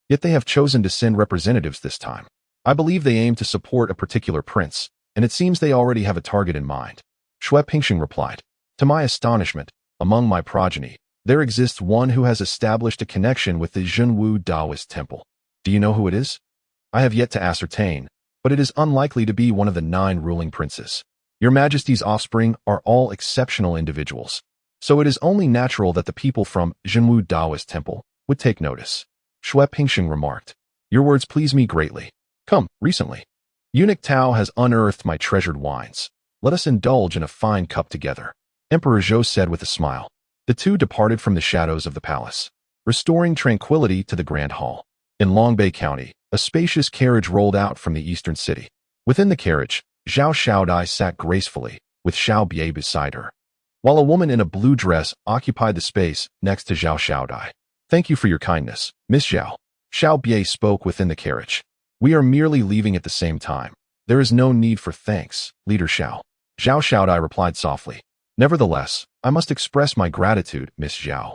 Yet they have chosen to send representatives this time. I believe they aim to support a particular prince, and it seems they already have a target in mind. Shui Pingxing replied. To my astonishment, among my progeny, there exists one who has established a connection with the Jinwu Taoist Temple. Do you know who it is? I have yet to ascertain, but it is unlikely to be one of the 9 ruling princes. Your Majesty's offspring are all exceptional individuals, so it is only natural that the people from Jinwu Taoist Temple would take notice. Shui Pingxing remarked. Your words please me greatly. Come, recently. Eunuch Tao has unearthed my treasured wines. Let us indulge in a fine cup together. Emperor Zhou said with a smile. The two departed from the shadows of the palace, restoring tranquility to the Grand Hall. In Longbei County, a spacious carriage rolled out from the eastern city. Within the carriage, Zhao Xiaodai sat gracefully, with Xiao Bie beside her, while a woman in a blue dress occupied the space next to Zhao Xiaodai. Thank you for your kindness, Miss Zhao. Xiao Bie spoke within the carriage. We are merely leaving at the same time. There is no need for thanks, Leader Xiao. Zhao Xiaodai replied softly. Nevertheless, I must express my gratitude, Miss Zhao.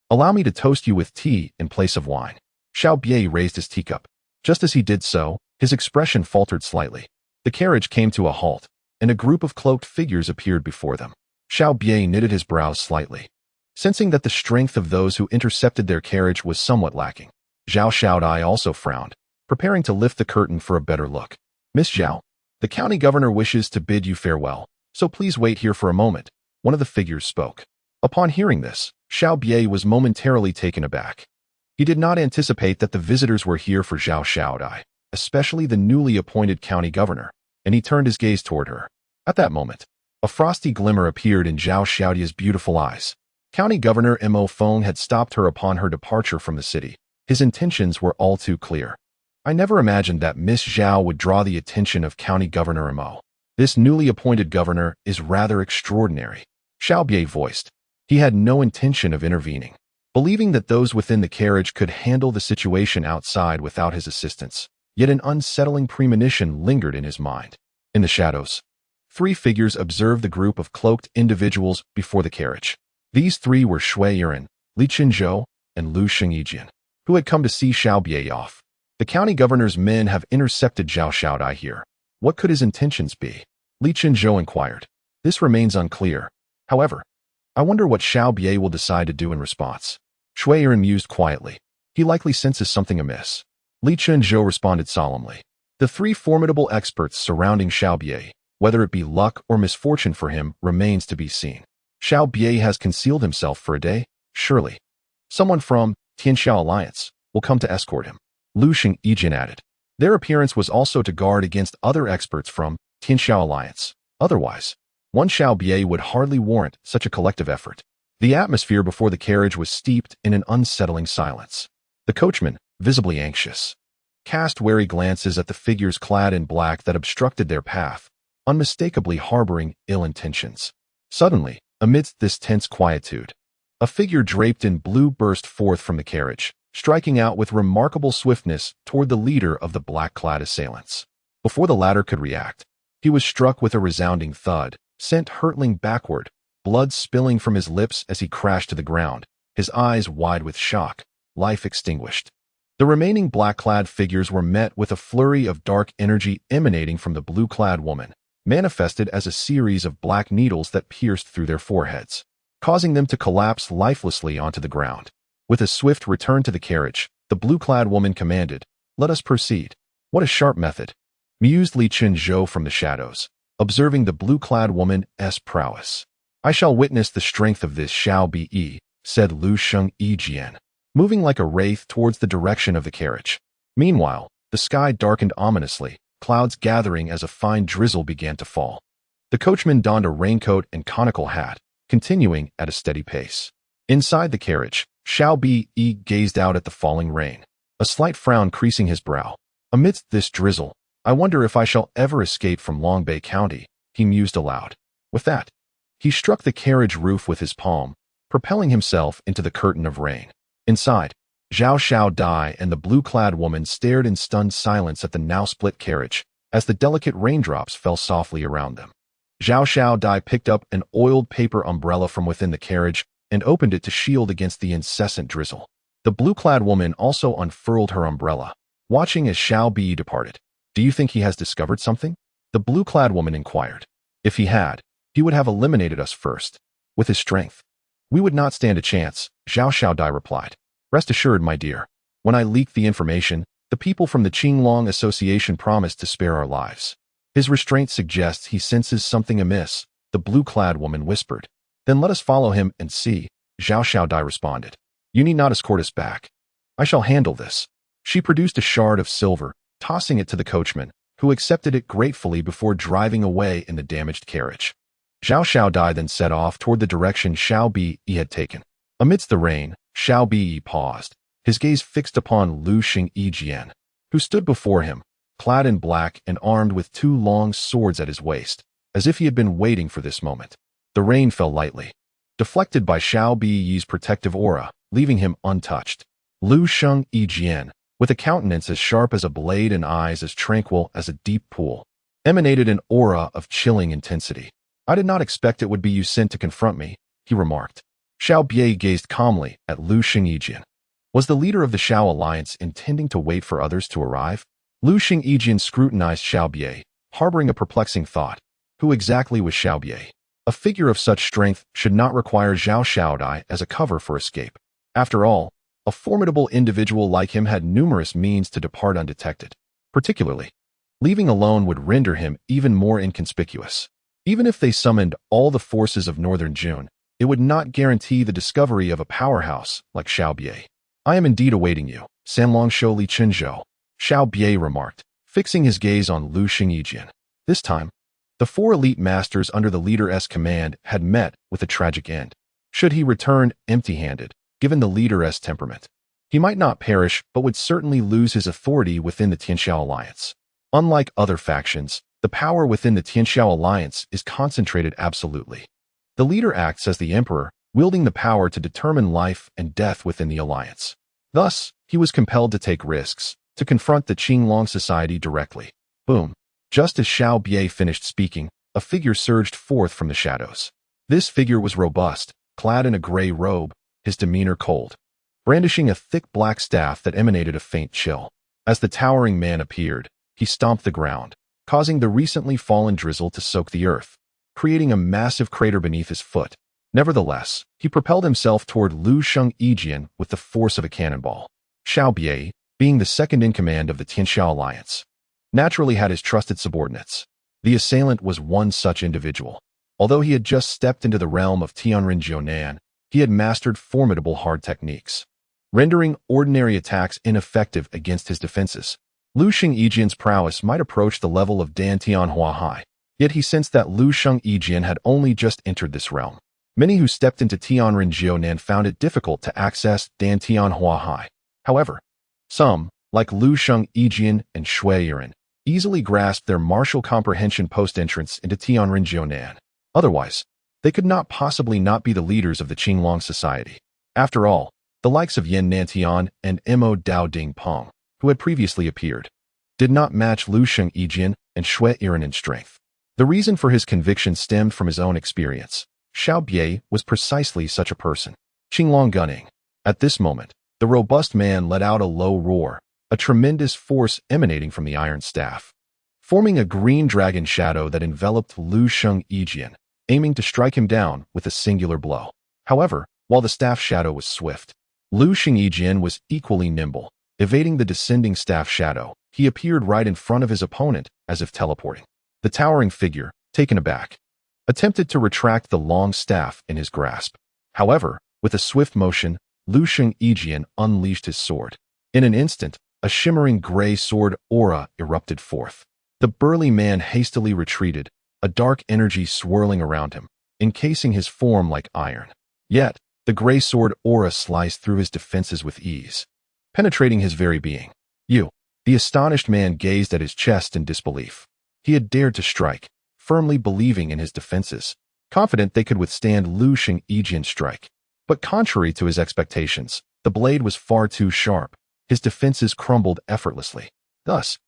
Allow me to toast you with tea in place of wine. Xiao Bie raised his teacup. Just as he did so, his expression faltered slightly. The carriage came to a halt, and a group of cloaked figures appeared before them. Xiao Bie knitted his brows slightly, sensing that the strength of those who intercepted their carriage was somewhat lacking. Zhao Xiaodai also frowned, preparing to lift the curtain for a better look. Miss Zhao, the county governor wishes to bid you farewell, so please wait here for a moment. One of the figures spoke. Upon hearing this, Xiao Bie was momentarily taken aback. He did not anticipate that the visitors were here for Zhao Xiaodai, especially the newly appointed county governor, and he turned his gaze toward her. At that moment, a frosty glimmer appeared in Zhao Xiaodai's beautiful eyes. County Governor Mo Feng had stopped her upon her departure from the city. His intentions were all too clear. I never imagined that Miss Zhao would draw the attention of County Governor Mo. This newly appointed governor is rather extraordinary, Xiao Bie voiced. He had no intention of intervening, believing that those within the carriage could handle the situation outside without his assistance. Yet an unsettling premonition lingered in his mind. In the shadows, 3 figures observed the group of cloaked individuals before the carriage. These 3 were Shui Yiren, Li Qinzhou, and Lu Xingyijian, who had come to see Xiao Bie off. The county governor's men have intercepted Zhao Xiaodai here. What could his intentions be? Li Qinzhou inquired. This remains unclear. However, I wonder what Xiao Bie will decide to do in response. Shui Yiren mused quietly. He likely senses something amiss. Li Qinzhou responded solemnly. The 3 formidable experts surrounding Xiao Bie, whether it be luck or misfortune for him, remains to be seen. Xiao Bie has concealed himself for a day, surely. Someone from Tianshan Alliance will come to escort him. Lu Xingyijian added. Their appearance was also to guard against other experts from Tianshan Alliance. Otherwise, one Xiao Bie would hardly warrant such a collective effort. The atmosphere before the carriage was steeped in an unsettling silence. The coachman, visibly anxious, cast wary glances at the figures clad in black that obstructed their path, unmistakably harboring ill intentions. Suddenly, amidst this tense quietude, a figure draped in blue burst forth from the carriage, striking out with remarkable swiftness toward the leader of the black-clad assailants. Before the latter could react, he was struck with a resounding thud, sent hurtling backward, blood spilling from his lips as he crashed to the ground, his eyes wide with shock, life extinguished. The remaining black-clad figures were met with a flurry of dark energy emanating from the blue-clad woman, manifested as a series of black needles that pierced through their foreheads, causing them to collapse lifelessly onto the ground. With a swift return to the carriage, the blue-clad woman commanded, "Let us proceed." What a sharp method, mused Li Qinzhou from the shadows, observing the blue-clad woman's prowess. I shall witness the strength of this Xiao Bie, said Lu Xingyijian, moving like a wraith towards the direction of the carriage. Meanwhile, the sky darkened ominously, clouds gathering as a fine drizzle began to fall. The coachman donned a raincoat and conical hat, continuing at a steady pace. Inside the carriage, Xiao Bie gazed out at the falling rain. a slight frown creasing his brow. Amidst this drizzle, I wonder if I shall ever escape from Longbei County, he mused aloud. With that, he struck the carriage roof with his palm, propelling himself into the curtain of rain. Inside, Zhao Xiaodai and the blue-clad woman stared in stunned silence at the now-split carriage, as the delicate raindrops fell softly around them. Zhao Xiaodai picked up an oiled paper umbrella from within the carriage and opened it to shield against the incessant drizzle. The blue-clad woman also unfurled her umbrella, watching as Xiao Bi departed. Do you think he has discovered something? The blue-clad woman inquired. If he had, he would have eliminated us first. With his strength, we would not stand a chance, Zhao Xiaodai replied. Rest assured, my dear, when I leaked the information, the people from the Qinglong Association promised to spare our lives. His restraint suggests he senses something amiss, the blue-clad woman whispered. Then let us follow him and see, Zhao Xiaodai responded. You need not escort us back. I shall handle this. She produced a shard of silver, tossing it to the coachman, who accepted it gratefully before driving away in the damaged carriage. Zhao Xiaodai then set off toward the direction Xiao Bi had taken. Amidst the rain, Xiao Bi paused, his gaze fixed upon Lu Xingjian, who stood before him, clad in black and armed with two long swords at his waist, as if he had been waiting for this moment. The rain fell lightly, deflected by Xiao Bi's protective aura, leaving him untouched. Lu Xingjian, with a countenance as sharp as a blade and eyes as tranquil as a deep pool, emanated an aura of chilling intensity. I did not expect it would be you sent to confront me, he remarked. Xiao Bi gazed calmly at Lu Xingjian. Was the leader of the Xiao Alliance intending to wait for others to arrive? Lu Xingjian scrutinized Xiao Bi, harboring a perplexing thought. Who exactly was Xiao Bi? A figure of such strength should not require Zhao Xiaodai as a cover for escape. After all, a formidable individual like him had numerous means to depart undetected. Particularly, leaving alone would render him even more inconspicuous. Even if they summoned all the forces of Northern June, it would not guarantee the discovery of a powerhouse like Xiao Bi. I am indeed awaiting you, Sanlong Shou Chenzhou, Xiao Bi remarked, fixing his gaze on Lu Xingjian. This time, the four elite masters under the leader's command had met with a tragic end. Should he return empty-handed, given the leader's temperament, he might not perish but would certainly lose his authority within the Tianxiao Alliance. Unlike other factions, the power within the Tianxiao Alliance is concentrated absolutely. The leader acts as the emperor, wielding the power to determine life and death within the alliance. Thus, he was compelled to take risks, to confront the Qinglong Society directly. Boom. Just as Xiao Bi finished speaking, a figure surged forth from the shadows. This figure was robust, clad in a gray robe, his demeanor cold, brandishing a thick black staff that emanated a faint chill. As the towering man appeared, he stomped the ground, causing the recently fallen drizzle to soak the earth, creating a massive crater beneath his foot. Nevertheless, he propelled himself toward Lu Xingjian with the force of a cannonball. Xiao Bi, being the second in command of the Tianxiao Alliance, naturally had his trusted subordinates. The assailant was one such individual. Although he had just stepped into the realm of Tianren, he had mastered formidable hard techniques, rendering ordinary attacks ineffective against his defenses. Lu Xingjian's prowess might approach the level of Dan Tianhua Hai, yet he sensed that Lu Xingjian had only just entered this realm. Many who stepped into Tianren found it difficult to access Dan Tianhua Hai. However, some, like Lu Xingjian and Shui Yiren, easily grasped their martial comprehension post-entrance into Tianren. Otherwise, they could not possibly not be the leaders of the Qinglong Society. After all, the likes of Yan Nantian and Mo Dao Ding Peng, who had previously appeared, did not match Lu Xingjian and Shui Yiren in strength. The reason for his conviction stemmed from his own experience. Xiao Bi was precisely such a person. Qinglong gunning. At this moment, the robust man let out a low roar, a tremendous force emanating from the iron staff, forming a green dragon shadow that enveloped Lu Xingjian, aiming to strike him down with a singular blow. However, while the staff shadow was swift, Lu Xingjian was equally nimble. Evading the descending staff shadow, he appeared right in front of his opponent, as if teleporting. The towering figure, taken aback, attempted to retract the long staff in his grasp. However, with a swift motion, Lu Xingjian unleashed his sword. In an instant, a shimmering gray sword aura erupted forth. The burly man hastily retreated, a dark energy swirling around him, encasing his form like iron. Yet, the gray sword aura sliced through his defenses with ease. penetrating his very being. You. The astonished man gazed at his chest in disbelief. He had dared to strike, firmly believing in his defenses, confident they could withstand Xiang Ying Tian's strike. But contrary to his expectations, the blade was far too sharp. His defenses crumbled effortlessly. Thus,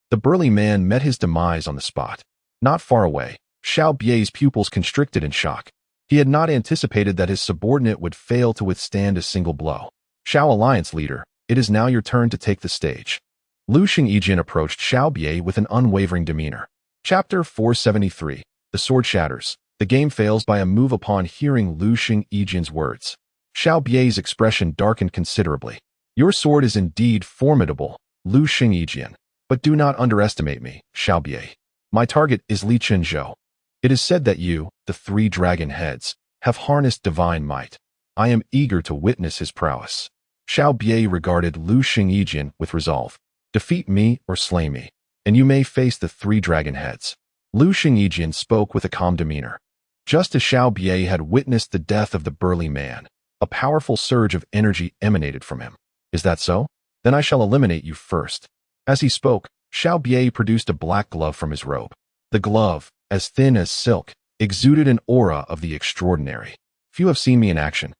the burly man met his demise on the spot. Not far away, Xiao Bie's pupils constricted in shock. He had not anticipated that his subordinate would fail to withstand a single blow. Xiao Alliance leader, it is now your turn to take the stage. Xiang Ying Tian approached Xiao Bie with an unwavering demeanor. Chapter 473. The sword shatters. The game fails by a move upon hearing Xiang Ying Tian's words. Xiao Bie's expression darkened considerably. Your sword is indeed formidable, Xiang Ying Tian, but do not underestimate me, Xiao Bie. My target is Li Qinzhou. It is said that you, the 3 dragon heads, have harnessed divine might. I am eager to witness his prowess. Xiao Bie regarded Xiang Ying Tian with resolve. Defeat me or slay me, and you may face the 3 dragon heads. Xiang Ying Tian spoke with a calm demeanor. Just as Xiao Bie had witnessed the death of the burly man, a powerful surge of energy emanated from him. Is that so? Then I shall eliminate you first. As he spoke, Xiao Bie produced a black glove from his robe. The glove, as thin as silk, exuded an aura of the extraordinary. Few have seen me in action,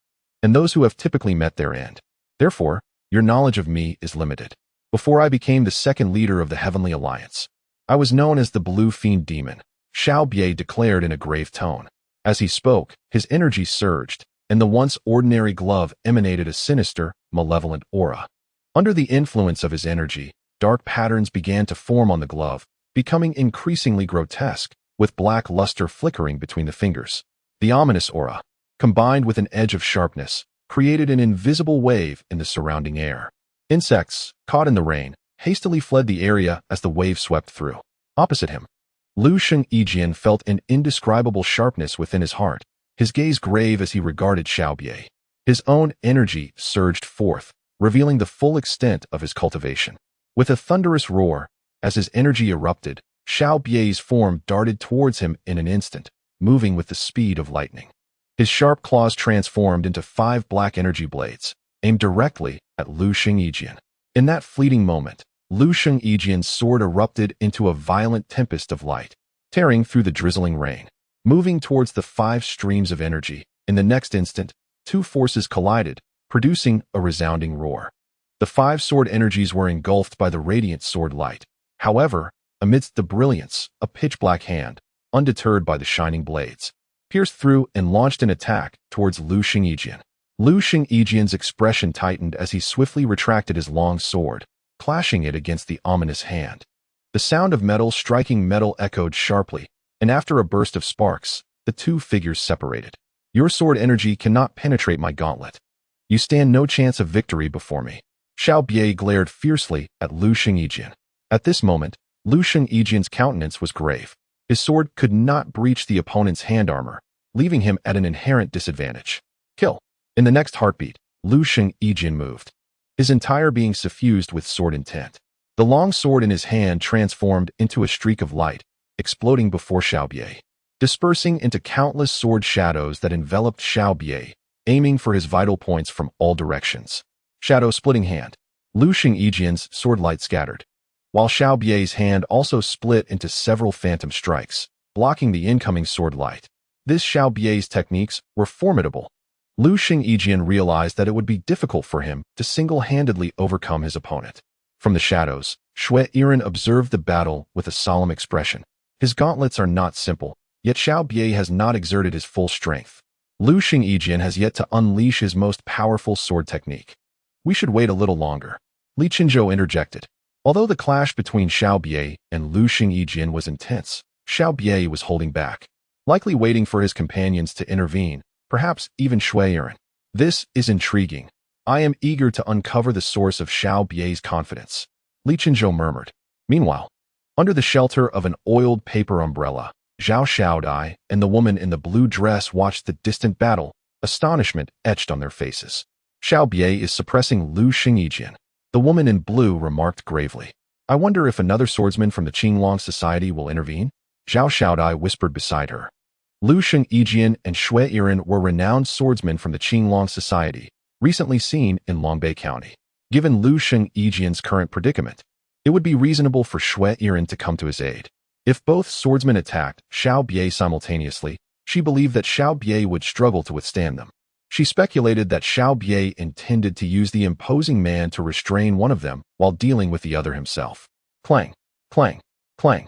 and those who have typically met their end. Therefore, your knowledge of me is limited. Before I became the second leader of the Heavenly Alliance, I was known as the Blue Fiend Demon, Xiao Bie declared in a grave tone. As he spoke, his energy surged, and the once ordinary glove emanated a sinister, malevolent aura. Under the influence of his energy, dark patterns began to form on the glove, becoming increasingly grotesque, with black luster flickering between the fingers. The ominous aura, combined with an edge of sharpness, created an invisible wave in the surrounding air. Insects, caught in the rain, hastily fled the area as the wave swept through. Opposite him, Xiang Ying Tian felt an indescribable sharpness within his heart, his gaze grave as he regarded Xiao Bie. His own energy surged forth, revealing the full extent of his cultivation. With a thunderous roar, as his energy erupted, Xiao Bie's form darted towards him in an instant, moving with the speed of lightning. His sharp claws transformed into 5 black energy blades, aimed directly at Xiang Ying Tian. In that fleeting moment, Xiang Ying Tian's sword erupted into a violent tempest of light, tearing through the drizzling rain. Moving towards the 5 streams of energy, in the next instant, 2 forces collided, producing a resounding roar. The 5 sword energies were engulfed by the radiant sword light. However, amidst the brilliance, a pitch-black hand, undeterred by the shining blades, pierced through and launched an attack towards Xiang Ying Tian. Xiang Ying Tian's expression tightened as he swiftly retracted his long sword, clashing it against the ominous hand. The sound of metal striking metal echoed sharply, and after a burst of sparks, the 2 figures separated. Your sword energy cannot penetrate my gauntlet. You stand no chance of victory before me. Xiao Bie glared fiercely at Xiang Ying Tian. At this moment, Xiang Ying Tian's countenance was grave. His sword could not breach the opponent's hand armor, leaving him at an inherent disadvantage. Kill. In the next heartbeat, Xiang Ying Tian moved, his entire being suffused with sword intent. The long sword in his hand transformed into a streak of light, exploding before Xiao Bie, dispersing into countless sword shadows that enveloped Xiao Bie, aiming for his vital points from all directions. Shadow splitting hand. Xiang Ying Tian's sword light scattered, while Xiao Bie's hand also split into several phantom strikes, blocking the incoming sword light. This Xiao Bie's techniques were formidable. Xiang Ying Tian realized that it would be difficult for him to single-handedly overcome his opponent. From the shadows, Xue Yiren observed the battle with a solemn expression. His gauntlets are not simple, yet Xiao Bie has not exerted his full strength. Xiang Ying Tian has yet to unleash his most powerful sword technique. We should wait a little longer. Li Qinzhou interjected. Although the clash between Xiao Bie and Xiang Ying Tian was intense, Xiao Bie was holding back, likely waiting for his companions to intervene, perhaps even Xue Yiren. This is intriguing. I am eager to uncover the source of Xiao Bie's confidence, Li Qinzhou murmured. Meanwhile, under the shelter of an oiled paper umbrella, Zhao Xiaodai and the woman in the blue dress watched the distant battle, astonishment etched on their faces. Xiao Bie is suppressing Xiang Ying Tian, the woman in blue remarked gravely. I wonder if another swordsman from the Qinglong Society will intervene? Zhao Xiaodai whispered beside her. Xiang Ying Tian and Xue Yiren were renowned swordsmen from the Qinglong Society, recently seen in Longbei County. Given Lu Yijian's current predicament, it would be reasonable for Xue Yiren to come to his aid. If both swordsmen attacked Xiao Bie simultaneously, she believed that Xiao Bie would struggle to withstand them. She speculated that Xiao Bie intended to use the imposing man to restrain one of them while dealing with the other himself. Clang, clang, clang.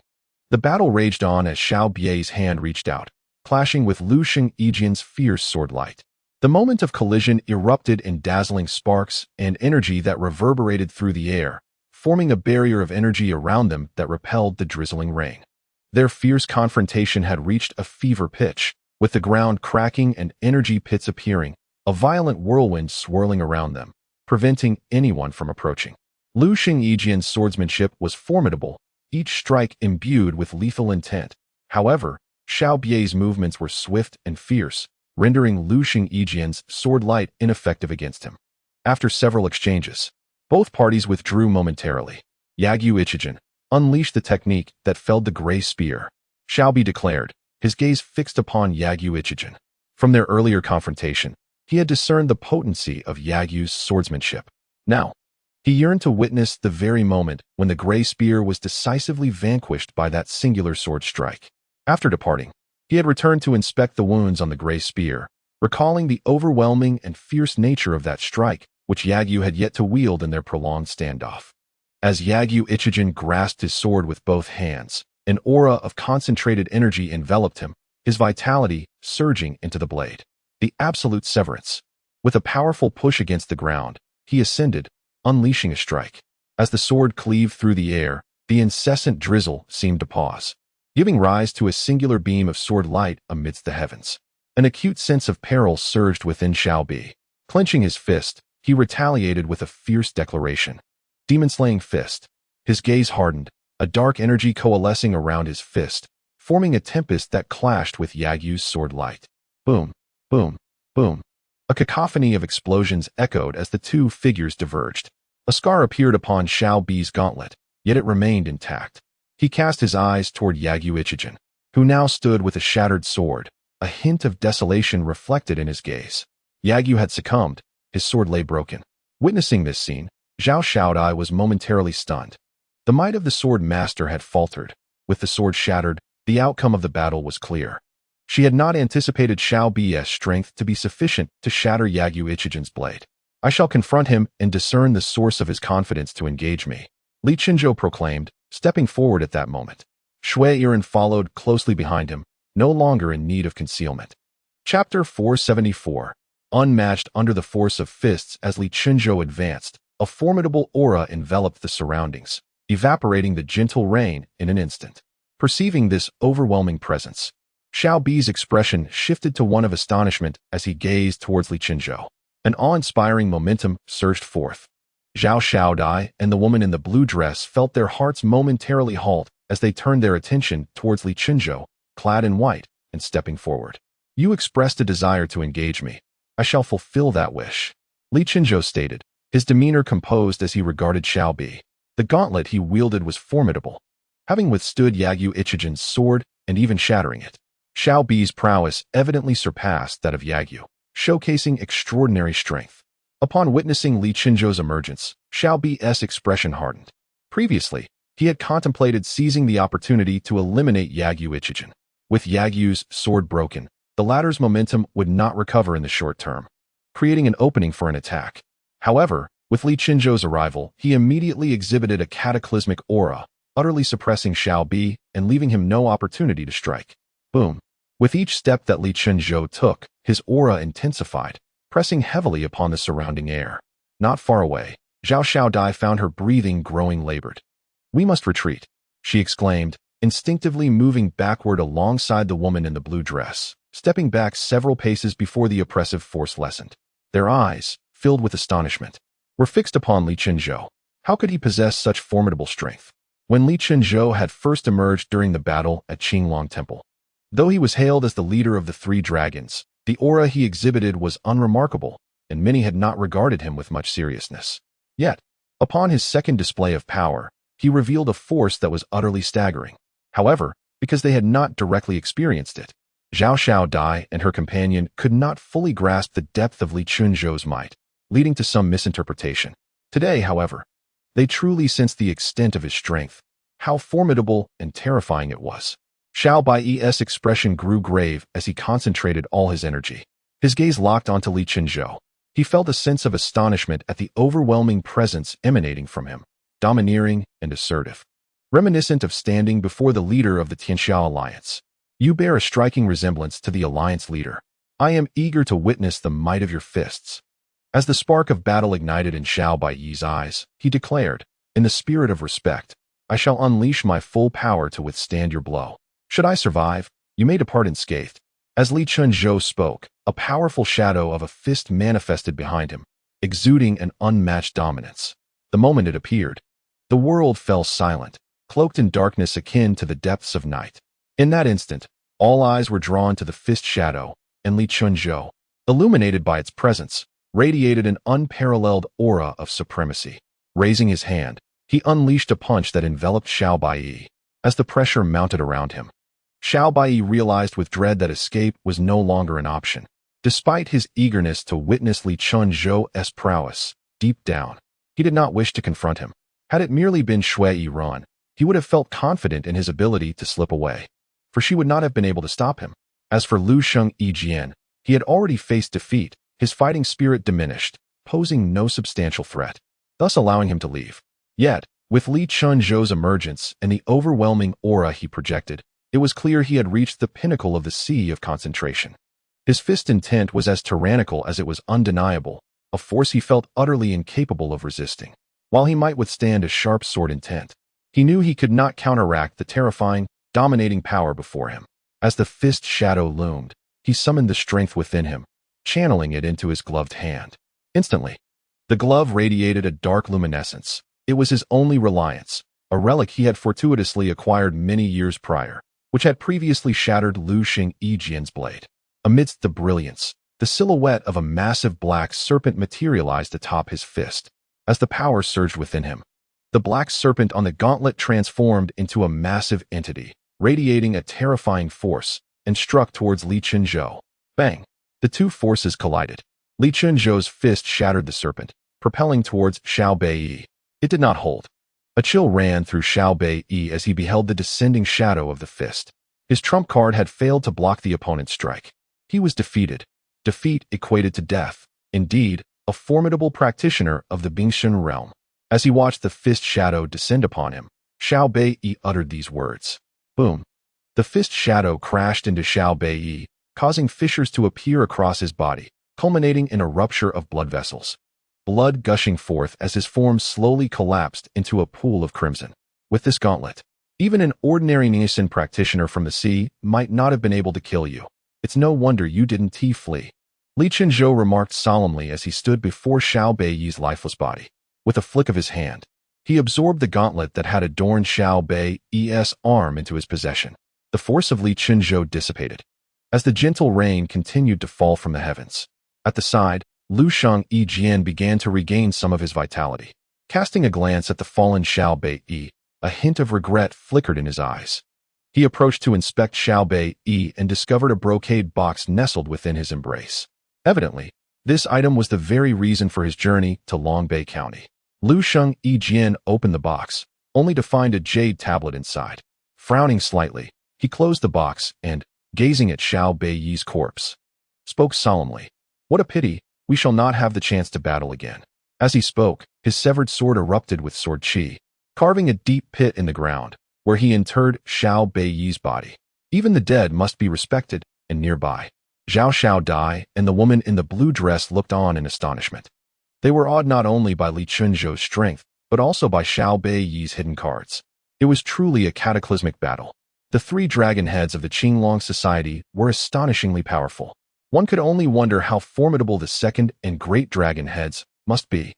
The battle raged on as Xiao Bie's hand reached out, clashing with Lu Yijian's fierce sword light. The moment of collision erupted in dazzling sparks and energy that reverberated through the air, forming a barrier of energy around them that repelled the drizzling rain. Their fierce confrontation had reached a fever pitch, with the ground cracking and energy pits appearing, a violent whirlwind swirling around them, preventing anyone from approaching. Lu Yijian's swordsmanship was formidable, each strike imbued with lethal intent. However, Xiao Bie's movements were swift and fierce, rendering Lu Yijian's sword light ineffective against him. After several exchanges, both parties withdrew momentarily. Yagyu Ichijan unleashed the technique that felled the gray spear. Xiao Bi declared, his gaze fixed upon Yagyu Ichijan. From their earlier confrontation, he had discerned the potency of Yagyu's swordsmanship. Now, he yearned to witness the very moment when the gray spear was decisively vanquished by that singular sword strike. After departing, he had returned to inspect the wounds on the gray spear, recalling the overwhelming and fierce nature of that strike, which Yagyu had yet to wield in their prolonged standoff. As Yagyu Ichijan grasped his sword with both hands, an aura of concentrated energy enveloped him, his vitality surging into the blade. The absolute severance. With a powerful push against the ground, he ascended, unleashing a strike. As the sword cleaved through the air, the incessant drizzle seemed to pause, giving rise to a singular beam of sword light amidst the heavens. An acute sense of peril surged within Xiao Bi. Clenching his fist, he retaliated with a fierce declaration. Demon-slaying fist. His gaze hardened, a dark energy coalescing around his fist, forming a tempest that clashed with Yagyu's sword light. Boom, boom, boom. A cacophony of explosions echoed as the two figures diverged. A scar appeared upon Xiao Bi's gauntlet, yet it remained intact. He cast his eyes toward Yagyu Ichijan, who now stood with a shattered sword, a hint of desolation reflected in his gaze. Yagyu had succumbed, his sword lay broken. Witnessing this scene, Zhao Xiaodai was momentarily stunned. The might of the sword master had faltered. With the sword shattered, the outcome of the battle was clear. She had not anticipated Xiao Bi's strength to be sufficient to shatter Yagyu Ichijan's blade. I shall confront him and discern the source of his confidence to engage me, Li Qinzhou proclaimed, stepping forward at that moment. Xue Yiren followed closely behind him, no longer in need of concealment. Chapter 474. Unmatched under the force of fists. As Li Qinzhou advanced, a formidable aura enveloped the surroundings, evaporating the gentle rain in an instant. Perceiving this overwhelming presence, Xiao Bi's expression shifted to one of astonishment as he gazed towards Li Qinzhou. An awe-inspiring momentum surged forth. Zhao Xiaodai and the woman in the blue dress felt their hearts momentarily halt as they turned their attention towards Li Qinzhou, clad in white, and stepping forward. You expressed a desire to engage me. I shall fulfill that wish, Li Qinzhou stated, his demeanor composed as he regarded Xiao Bi. The gauntlet he wielded was formidable, having withstood Yagyu Ichijan's sword and even shattering it. Xiao Bi's prowess evidently surpassed that of Yagyu, showcasing extraordinary strength. Upon witnessing Li Qinzhou's emergence, Xiao Bi's expression hardened. Previously, he had contemplated seizing the opportunity to eliminate Yagyu Ichijan. With Yagyu's sword broken, the latter's momentum would not recover in the short term, creating an opening for an attack. However, with Li Qinzhou's arrival, he immediately exhibited a cataclysmic aura, utterly suppressing Xiao Bi and leaving him no opportunity to strike. Boom. With each step that Li Qinzhou took, his aura intensified, pressing heavily upon the surrounding air. Not far away, Zhao Xiaodai found her breathing growing labored. We must retreat, she exclaimed, instinctively moving backward alongside the woman in the blue dress, stepping back several paces before the oppressive force lessened. Their eyes, filled with astonishment, were fixed upon Li Qinzhou. How could he possess such formidable strength? When Li Qinzhou had first emerged during the battle at Qinglong Temple, though he was hailed as the leader of the three dragons, the aura he exhibited was unremarkable, and many had not regarded him with much seriousness. Yet, upon his second display of power, he revealed a force that was utterly staggering. However, because they had not directly experienced it, Zhao Xiaodai and her companion could not fully grasp the depth of Li Qinzhou's might, leading to some misinterpretation. Today, however, they truly sensed the extent of his strength, how formidable and terrifying it was. Xiao Bai's expression grew grave as he concentrated all his energy. His gaze locked onto Li Chunzhou. He felt a sense of astonishment at the overwhelming presence emanating from him, domineering and assertive. Reminiscent of standing before the leader of the Tianxiao Alliance. You bear a striking resemblance to the Alliance leader. I am eager to witness the might of your fists. As the spark of battle ignited in Xiao Bai's eyes, he declared, in the spirit of respect, I shall unleash my full power to withstand your blow. Should I survive, you may depart unscathed. As Li Chunzhou spoke, a powerful shadow of a fist manifested behind him, exuding an unmatched dominance. The moment it appeared, the world fell silent, cloaked in darkness akin to the depths of night. In that instant, all eyes were drawn to the fist shadow, and Li Chunzhou, illuminated by its presence, radiated an unparalleled aura of supremacy. Raising his hand, he unleashed a punch that enveloped Xiao Bai. As the pressure mounted around him, Xiao Bai realized with dread that escape was no longer an option. Despite his eagerness to witness Li Chunzhou's prowess, deep down, he did not wish to confront him. Had it merely been Shui Yiran, he would have felt confident in his ability to slip away, for she would not have been able to stop him. As for Lu Sheng Yijian, he had already faced defeat, his fighting spirit diminished, posing no substantial threat, thus allowing him to leave. Yet, with Li Chunzhou's emergence and the overwhelming aura he projected, it was clear he had reached the pinnacle of the sea of concentration. His fist intent was as tyrannical as it was undeniable, a force he felt utterly incapable of resisting. While he might withstand a sharp sword intent, he knew he could not counteract the terrifying, dominating power before him. As the fist shadow loomed, he summoned the strength within him, channeling it into his gloved hand. Instantly, the glove radiated a dark luminescence. It was his only reliance, a relic he had fortuitously acquired many years prior, which had previously shattered Lu Sheng Yijian's blade. Amidst the brilliance, the silhouette of a massive black serpent materialized atop his fist. As the power surged within him, the black serpent on the gauntlet transformed into a massive entity, radiating a terrifying force, and struck towards Li Chunzhou. Bang! The two forces collided. Li Chunzhou's fist shattered the serpent, propelling towards Xiao Bai. It did not hold. A chill ran through Xiao Bai as he beheld the descending shadow of the fist. His trump card had failed to block the opponent's strike. He was defeated. Defeat equated to death. Indeed, a formidable practitioner of the Bingshen realm. As he watched the fist shadow descend upon him, Xiao Bai uttered these words. Boom! The fist shadow crashed into Xiao Bai, causing fissures to appear across his body, culminating in a rupture of blood vessels. Blood gushing forth as his form slowly collapsed into a pool of crimson. With this gauntlet, even an ordinary Niacin practitioner from the sea might not have been able to kill you. It's no wonder you didn't flee. Li Chunzhou remarked solemnly as he stood before Xiao Bai's lifeless body. With a flick of his hand, he absorbed the gauntlet that had adorned Xiao Bai's arm into his possession. The force of Li Chunzhou dissipated, as the gentle rain continued to fall from the heavens. At the side, Lu Sheng Yijian began to regain some of his vitality. Casting a glance at the fallen Xiao Bai, a hint of regret flickered in his eyes. He approached to inspect Xiao Bai and discovered a brocade box nestled within his embrace. Evidently, this item was the very reason for his journey to Longbei County. Lu Sheng Yijian opened the box, only to find a jade tablet inside. Frowning slightly, he closed the box and, gazing at Xiao Bai's corpse, spoke solemnly. What a pity, we shall not have the chance to battle again. As he spoke, his severed sword erupted with sword chi, carving a deep pit in the ground, where he interred Xiao Bai's body. Even the dead must be respected, and nearby, Zhao Xiao Dai and the woman in the blue dress looked on in astonishment. They were awed not only by Li Chunzhou's strength, but also by Xiao Bai's hidden cards. It was truly a cataclysmic battle. The three dragon heads of the Qinglong Society were astonishingly powerful. One could only wonder how formidable the second and great dragon heads must be.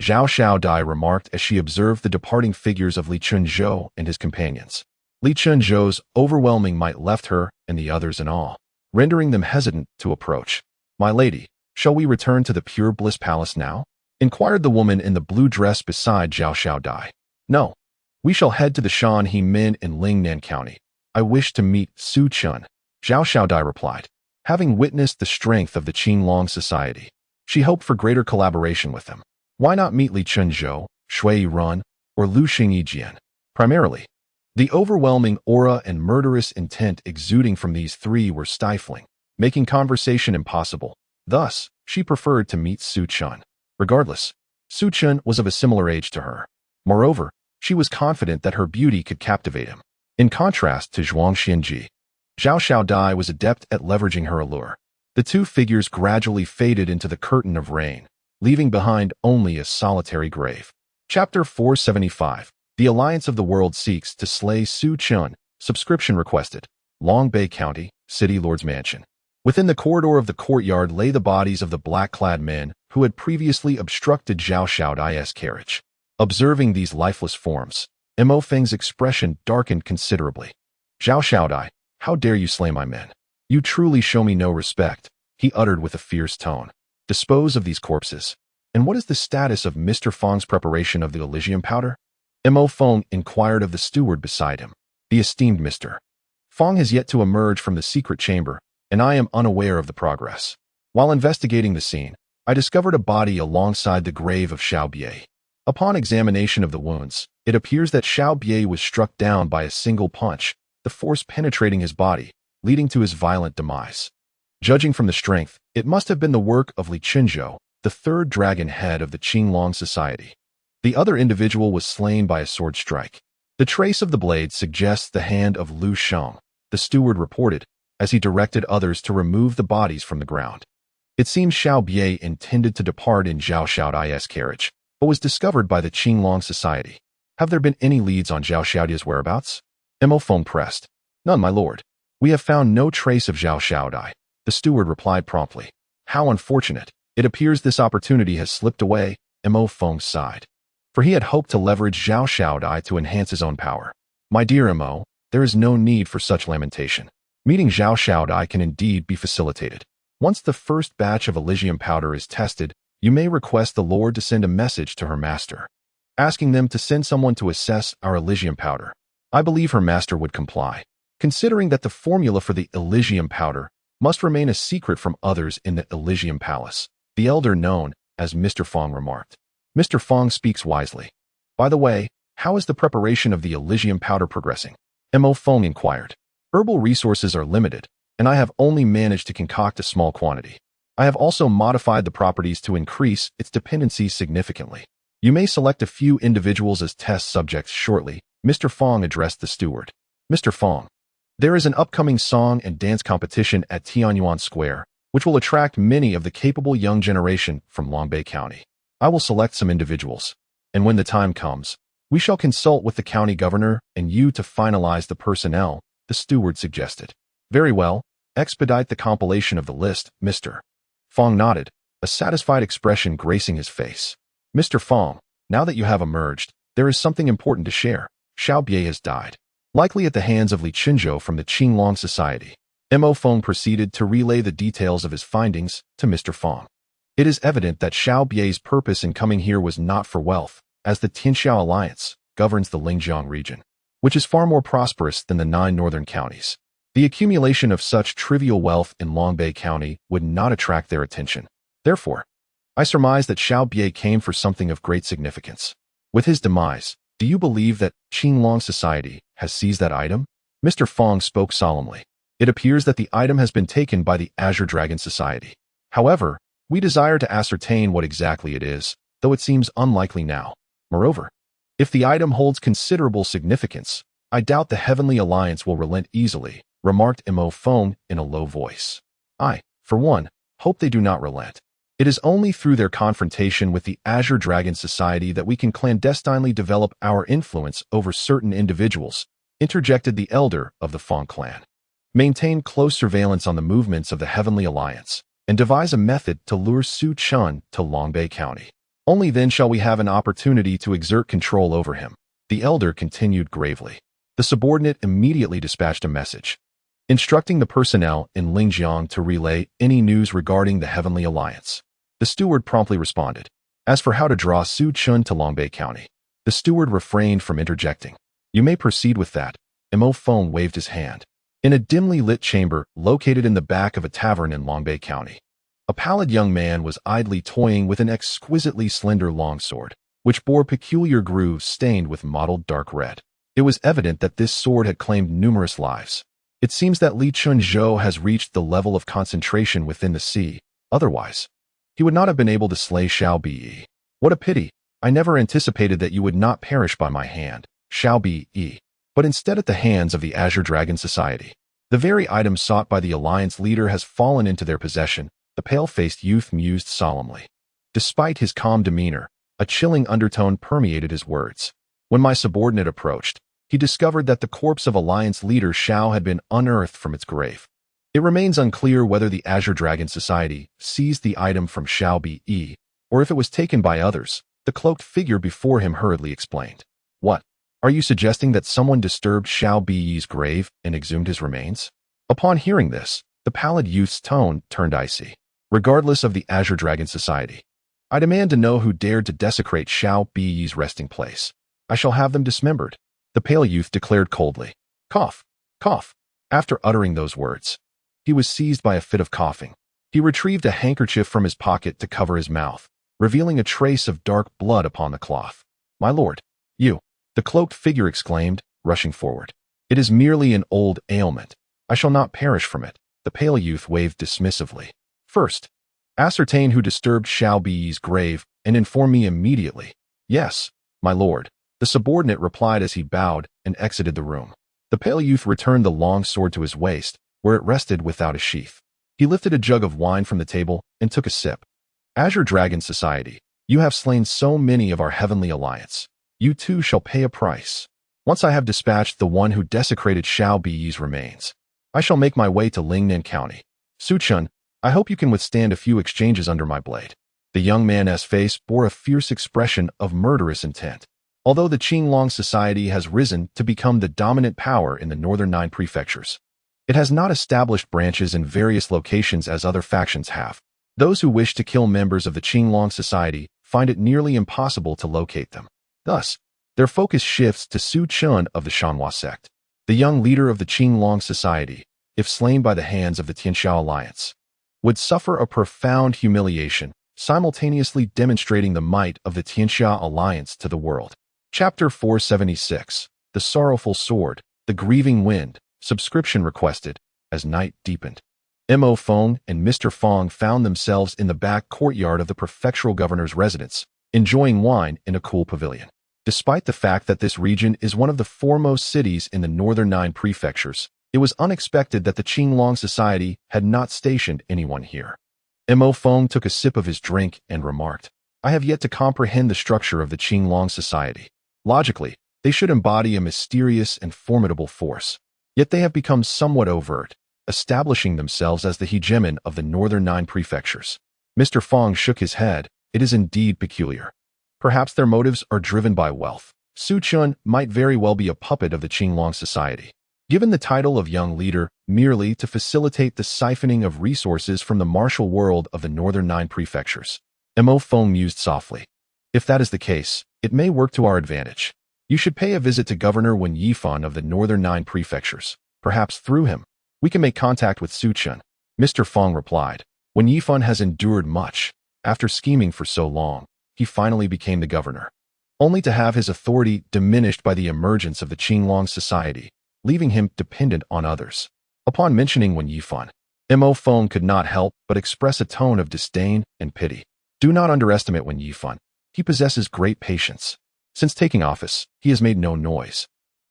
Zhao Xiao Dai remarked as she observed the departing figures of Li Chunzhou and his companions. Li Chunzhou's overwhelming might left her and the others in awe, rendering them hesitant to approach. My lady, shall we return to the Pure Bliss Palace now? Inquired the woman in the blue dress beside Zhao Xiao Dai. No. We shall head to the Shan He Min in Lingnan County. I wish to meet Su Chun. Zhao Xiao Dai replied. Having witnessed the strength of the Qinglong Society, she hoped for greater collaboration with them. Why not meet Li Chunzhou, Shui Run, or Lu Xingyijian? Primarily, the overwhelming aura and murderous intent exuding from these three were stifling, making conversation impossible. Thus, she preferred to meet Su Chun. Regardless, Su Chun was of a similar age to her. Moreover, she was confident that her beauty could captivate him. In contrast to Zhuang Xianji, Zhao Xiaodai was adept at leveraging her allure. The two figures gradually faded into the curtain of rain, leaving behind only a solitary grave. Chapter 475. The Alliance of the World seeks to slay Su Chun. Subscription requested. Long Bay County, City Lord's Mansion. Within the corridor of the courtyard lay the bodies of the black-clad men who had previously obstructed Zhao Xiaodai's carriage. Observing these lifeless forms, Mo Feng's expression darkened considerably. Zhao Xiaodai, how dare you slay my men? You truly show me no respect, he uttered with a fierce tone. Dispose of these corpses. And what is the status of Mr. Feng's preparation of the Elysium powder? Mo Feng inquired of the steward beside him. The esteemed Mr. Feng has yet to emerge from the secret chamber, and I am unaware of the progress. While investigating the scene, I discovered a body alongside the grave of Xiao Bie. Upon examination of the wounds, it appears that Xiao Bie was struck down by a single punch, the force penetrating his body, leading to his violent demise. Judging from the strength, it must have been the work of Li Chunzhou, the third dragon head of the Qinglong Society. The other individual was slain by a sword strike. The trace of the blade suggests the hand of Lu Sheng, the steward reported, as he directed others to remove the bodies from the ground. It seems Xiao Bie intended to depart in Zhao Xiaodai's carriage, but was discovered by the Qinglong Society. Have there been any leads on Zhao Xiaodai's whereabouts? Mo Feng pressed. None, my lord. We have found no trace of Zhao Xiaodai, the steward replied promptly. How unfortunate. It appears this opportunity has slipped away, Mo Feng sighed. For he had hoped to leverage Zhao Xiaodai to enhance his own power. My dear Mo, there is no need for such lamentation. Meeting Zhao Xiaodai can indeed be facilitated. Once the first batch of Elysium powder is tested, you may request the Lord to send a message to her master, asking them to send someone to assess our Elysium powder. I believe her master would comply, considering that the formula for the Elysium powder must remain a secret from others in the Elysium Palace, the elder known as Mr. Feng remarked. Mr. Feng speaks wisely. By the way, how is the preparation of the Elysium powder progressing? Mo Feng inquired. Herbal resources are limited, and I have only managed to concoct a small quantity. I have also modified the properties to increase its dependency significantly. You may select a few individuals as test subjects shortly, Mr. Feng addressed the steward. Mr. Feng, there is an upcoming song and dance competition at Tianyuan Square, which will attract many of the capable young generation from Long Bay County. I will select some individuals, and when the time comes, we shall consult with the county governor and you to finalize the personnel, the steward suggested. Very well, expedite the compilation of the list, Mr. Feng nodded, a satisfied expression gracing his face. Mr. Feng, now that you have emerged, there is something important to share. Xiao Bie has died, likely at the hands of Li Chunzhou from the Qinglong Society. Mo Feng proceeded to relay the details of his findings to Mr. Feng. It is evident that Xiao Bie's purpose in coming here was not for wealth, as the Tianxiao Alliance governs the Lingjiang region, which is far more prosperous than the 9 northern counties. The accumulation of such trivial wealth in Long Bay County would not attract their attention. Therefore, I surmise that Xiao Bie came for something of great significance. With his demise, do you believe that Qinglong Society has seized that item? Mr. Feng spoke solemnly. It appears that the item has been taken by the Azure Dragon Society. However, we desire to ascertain what exactly it is, though it seems unlikely now. Moreover, if the item holds considerable significance, I doubt the Heavenly Alliance will relent easily, remarked Mo Feng in a low voice. I, for one, hope they do not relent. It is only through their confrontation with the Azure Dragon Society that we can clandestinely develop our influence over certain individuals, interjected the elder of the Feng clan. Maintain close surveillance on the movements of the Heavenly Alliance, and devise a method to lure Su Chun to Long Bay County. Only then shall we have an opportunity to exert control over him, the elder continued gravely. The subordinate immediately dispatched a message, instructing the personnel in Lingjiang to relay any news regarding the Heavenly Alliance. The steward promptly responded. As for how to draw Su Chun to Long Bay County, the steward refrained from interjecting. You may proceed with that. Mo Feng waved his hand. In a dimly lit chamber located in the back of a tavern in Long Bay County, A pallid young man was idly toying with an exquisitely slender longsword, which bore peculiar grooves stained with mottled dark red. It was evident that this sword had claimed numerous lives. It seems that Li Chunzhou has reached the level of concentration within the sea. Otherwise, he would not have been able to slay Xiao Bi. What a pity! I never anticipated that you would not perish by my hand, Xiao Bi, but instead at the hands of the Azure Dragon Society. The very item sought by the Alliance leader has fallen into their possession, the pale-faced youth mused solemnly. Despite his calm demeanor, a chilling undertone permeated his words. When my subordinate approached, he discovered that the corpse of Alliance leader Xiao had been unearthed from its grave. It remains unclear whether the Azure Dragon Society seized the item from Xiao Bi, or if it was taken by others. The cloaked figure before him hurriedly explained. What? Are you suggesting that someone disturbed Xiao Bi's grave and exhumed his remains? Upon hearing this, the pallid youth's tone turned icy. Regardless of the Azure Dragon Society, I demand to know who dared to desecrate Xiao Bi's resting place. I shall have them dismembered, the pale youth declared coldly. Cough, cough. After uttering those words, he was seized by a fit of coughing. He retrieved a handkerchief from his pocket to cover his mouth, revealing a trace of dark blood upon the cloth. My lord, you, the cloaked figure exclaimed, rushing forward. It is merely an old ailment. I shall not perish from it, the pale youth waved dismissively. First, ascertain who disturbed Xiao Bi's grave and inform me immediately. Yes, my lord, the subordinate replied as he bowed and exited the room. The pale youth returned the long sword to his waist, where it rested without a sheath. He lifted a jug of wine from the table and took a sip. Azure Dragon Society, you have slain so many of our heavenly alliance. You too shall pay a price. Once I have dispatched the one who desecrated Xiao Bi's remains, I shall make my way to Lingnan County. Su Chun, I hope you can withstand a few exchanges under my blade. The young man's face bore a fierce expression of murderous intent. Although the Qinglong Society has risen to become the dominant power in the northern 9 prefectures, it has not established branches in various locations as other factions have. Those who wish to kill members of the Qinglong Society find it nearly impossible to locate them. Thus, their focus shifts to Su Chun of the Tianshan Sect, the young leader of the Qinglong Society, if slain by the hands of the Tianshan Alliance, would suffer a profound humiliation, simultaneously demonstrating the might of the Tianshan Alliance to the world. Chapter 476, The Sorrowful Sword, The Grieving Wind, subscription requested, as night deepened. Mo Feng and Mr. Feng found themselves in the back courtyard of the prefectural governor's residence, enjoying wine in a cool pavilion. Despite the fact that this region is one of the foremost cities in the northern 9 prefectures, it was unexpected that the Qinglong Society had not stationed anyone here. Mo Feng took a sip of his drink and remarked, I have yet to comprehend the structure of the Qinglong Society. Logically, they should embody a mysterious and formidable force. Yet they have become somewhat overt, establishing themselves as the hegemon of the northern 9 prefectures. Mr. Feng shook his head. It is indeed peculiar. Perhaps their motives are driven by wealth. Su Chun might very well be a puppet of the Qinglong Society, given the title of young leader merely to facilitate the siphoning of resources from the martial world of the northern 9 prefectures. Mo Feng mused softly. If that is the case, it may work to our advantage. You should pay a visit to Governor Wen Yifan of the northern 9 prefectures. Perhaps through him, we can make contact with Su Chun. Mr. Feng replied. Wen Yifan has endured much. After scheming for so long, he finally became the governor, only to have his authority diminished by the emergence of the Qinglong Society, leaving him dependent on others. Upon mentioning Wen Yifan, Mo Feng could not help but express a tone of disdain and pity. Do not underestimate Wen Yifan. He possesses great patience. Since taking office, he has made no noise.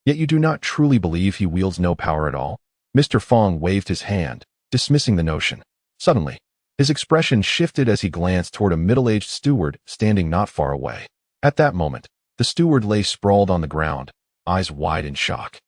Yet you do not truly believe he wields no power at all? Mr. Feng waved his hand, dismissing the notion. Suddenly, his expression shifted as he glanced toward a middle-aged steward standing not far away. At that moment, the steward lay sprawled on the ground, eyes wide in shock,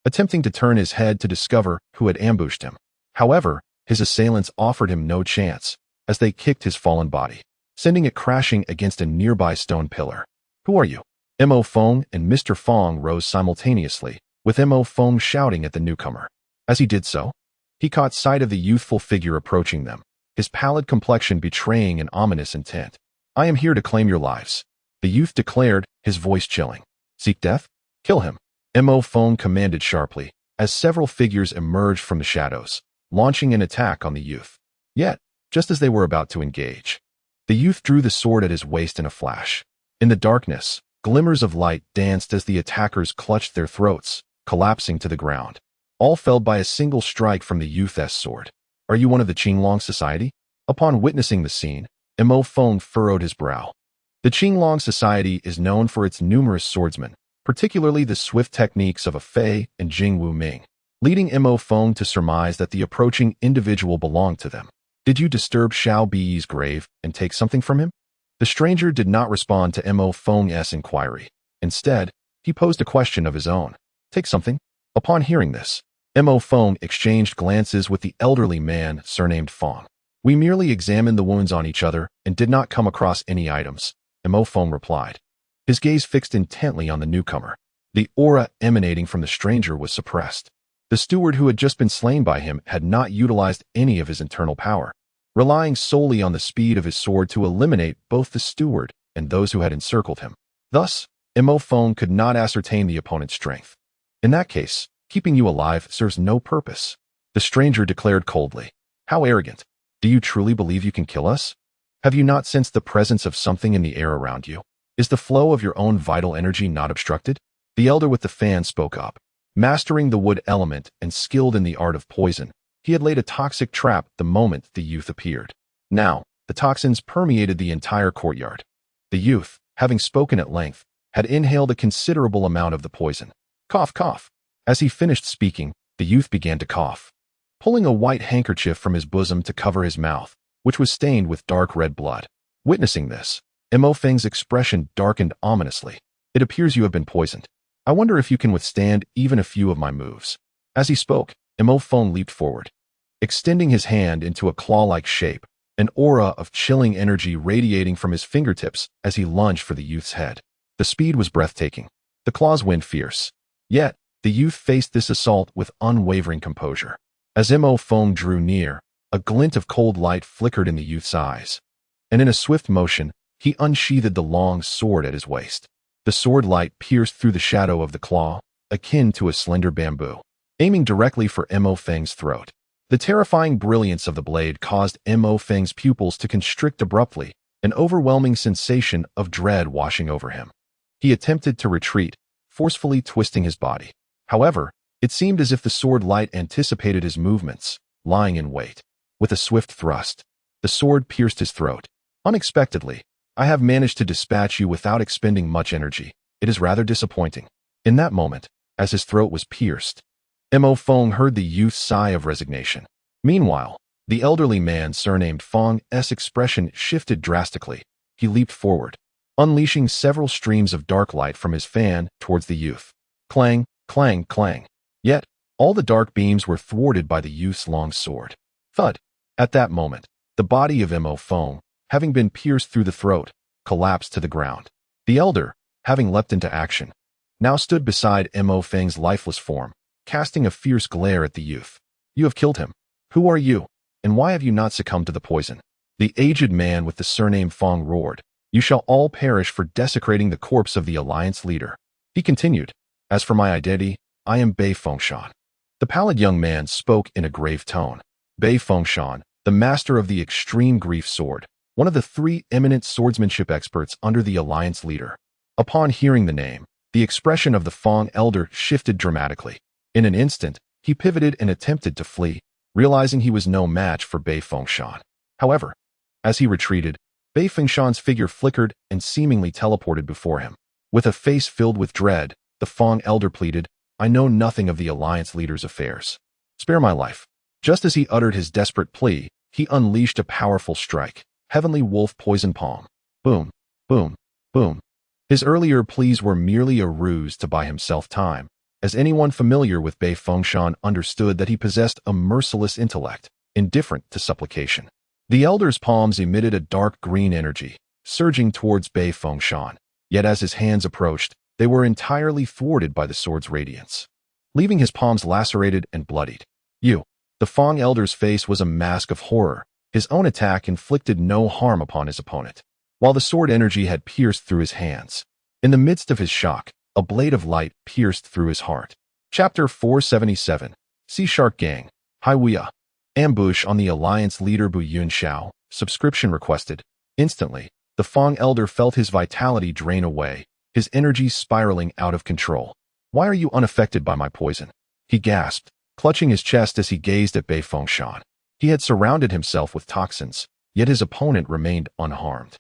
attempting to turn his head to discover who had ambushed him. However, his assailants offered him no chance, as they kicked his fallen body, sending it crashing against a nearby stone pillar. Who are you? Mo Feng and Mr. Feng rose simultaneously, with Mo Feng shouting at the newcomer. As he did so, he caught sight of the youthful figure approaching them, his pallid complexion betraying an ominous intent. I am here to claim your lives, the youth declared, his voice chilling. Seek death? Kill him. Mo Feng commanded sharply, as several figures emerged from the shadows, launching an attack on the youth. Yet, just as they were about to engage. The youth drew the sword at his waist in a flash. In the darkness, glimmers of light danced as the attackers clutched their throats, collapsing to the ground. All felled by a single strike from the youth's sword. Are you one of the Qinglong Society? Upon witnessing the scene, Ma Feng furrowed his brow. The Qinglong Society is known for its numerous swordsmen, particularly the swift techniques of a Fei and Jing Yu Ling, leading Ma Feng to surmise that the approaching individual belonged to them. Did you disturb Xiao Bi's grave and take something from him? The stranger did not respond to Ma Feng's inquiry. Instead, he posed a question of his own. Take something? Upon hearing this, Ma Feng exchanged glances with the elderly man surnamed Feng. We merely examined the wounds on each other and did not come across any items, Ma Feng replied. His gaze fixed intently on the newcomer. The aura emanating from the stranger was suppressed. The steward who had just been slain by him had not utilized any of his internal power, relying solely on the speed of his sword to eliminate both the steward and those who had encircled him. Thus, Ma Feng could not ascertain the opponent's strength. In that case, keeping you alive serves no purpose, the stranger declared coldly. How arrogant. Do you truly believe you can kill us? Have you not sensed the presence of something in the air around you? Is the flow of your own vital energy not obstructed? The elder with the fan spoke up. Mastering the wood element and skilled in the art of poison, he had laid a toxic trap the moment the youth appeared. Now, the toxins permeated the entire courtyard. The youth, having spoken at length, had inhaled a considerable amount of the poison. Cough, cough. As he finished speaking, the youth began to cough. Pulling a white handkerchief from his bosom to cover his mouth, which was stained with dark red blood. Witnessing this, Ma Feng's expression darkened ominously. It appears you have been poisoned. I wonder if you can withstand even a few of my moves. As he spoke, Ma Feng leaped forward. Extending his hand into a claw-like shape, an aura of chilling energy radiating from his fingertips as he lunged for the youth's head. The speed was breathtaking. The claws went fierce. Yet, the youth faced this assault with unwavering composure. As Ma Feng drew near, a glint of cold light flickered in the youth's eyes. And in a swift motion, he unsheathed the long sword at his waist. The sword light pierced through the shadow of the claw, akin to a slender bamboo, aiming directly for Ma Feng's throat. The terrifying brilliance of the blade caused Ma Feng's pupils to constrict abruptly, an overwhelming sensation of dread washing over him. He attempted to retreat, forcefully twisting his body. However, it seemed as if the sword light anticipated his movements, lying in wait. With a swift thrust, the sword pierced his throat. Unexpectedly, I have managed to dispatch you without expending much energy. It is rather disappointing. In that moment, as his throat was pierced, Ma Feng heard the youth's sigh of resignation. Meanwhile, the elderly man surnamed Feng's expression shifted drastically. He leaped forward, unleashing several streams of dark light from his fan towards the youth. Clang, clang, clang. Yet, all the dark beams were thwarted by the youth's long sword. Thud. At that moment, the body of Ma Feng, having been pierced through the throat, collapsed to the ground. The elder, having leapt into action, now stood beside Ma Feng's lifeless form, casting a fierce glare at the youth. You have killed him. Who are you, and why have you not succumbed to the poison? The aged man with the surname Feng roared. You shall all perish for desecrating the corpse of the alliance leader. He continued, as for my identity, I am Bei Fengshan. The pallid young man spoke in a grave tone. Bei Fengshan, the master of the extreme grief sword, one of the 3 eminent swordsmanship experts under the alliance leader. Upon hearing the name, the expression of the Feng elder shifted dramatically. In an instant, he pivoted and attempted to flee, realizing he was no match for Bei Fengshan. However, as he retreated, Bei Fengshan's figure flickered and seemingly teleported before him. With a face filled with dread, the Feng elder pleaded, I know nothing of the alliance leader's affairs. Spare my life. Just as he uttered his desperate plea, he unleashed a powerful strike. Heavenly Wolf Poison Palm. Boom, boom, boom. His earlier pleas were merely a ruse to buy himself time, as anyone familiar with Bei Fengshan understood that he possessed a merciless intellect, indifferent to supplication. The elder's palms emitted a dark green energy, surging towards Bei Fengshan, yet as his hands approached, they were entirely thwarted by the sword's radiance, leaving his palms lacerated and bloodied. The Feng elder's face was a mask of horror. His own attack inflicted no harm upon his opponent, while the sword energy had pierced through his hands. In the midst of his shock, a blade of light pierced through his heart. Chapter 477. Sea Shark Gang. Haiwia. Ambush on the Alliance leader Bu Yunxiao. Subscription requested. Instantly, the Feng elder felt his vitality drain away, his energy spiraling out of control. Why are you unaffected by my poison? He gasped, clutching his chest as he gazed at Bei Fengshan. He had surrounded himself with toxins, yet his opponent remained unharmed.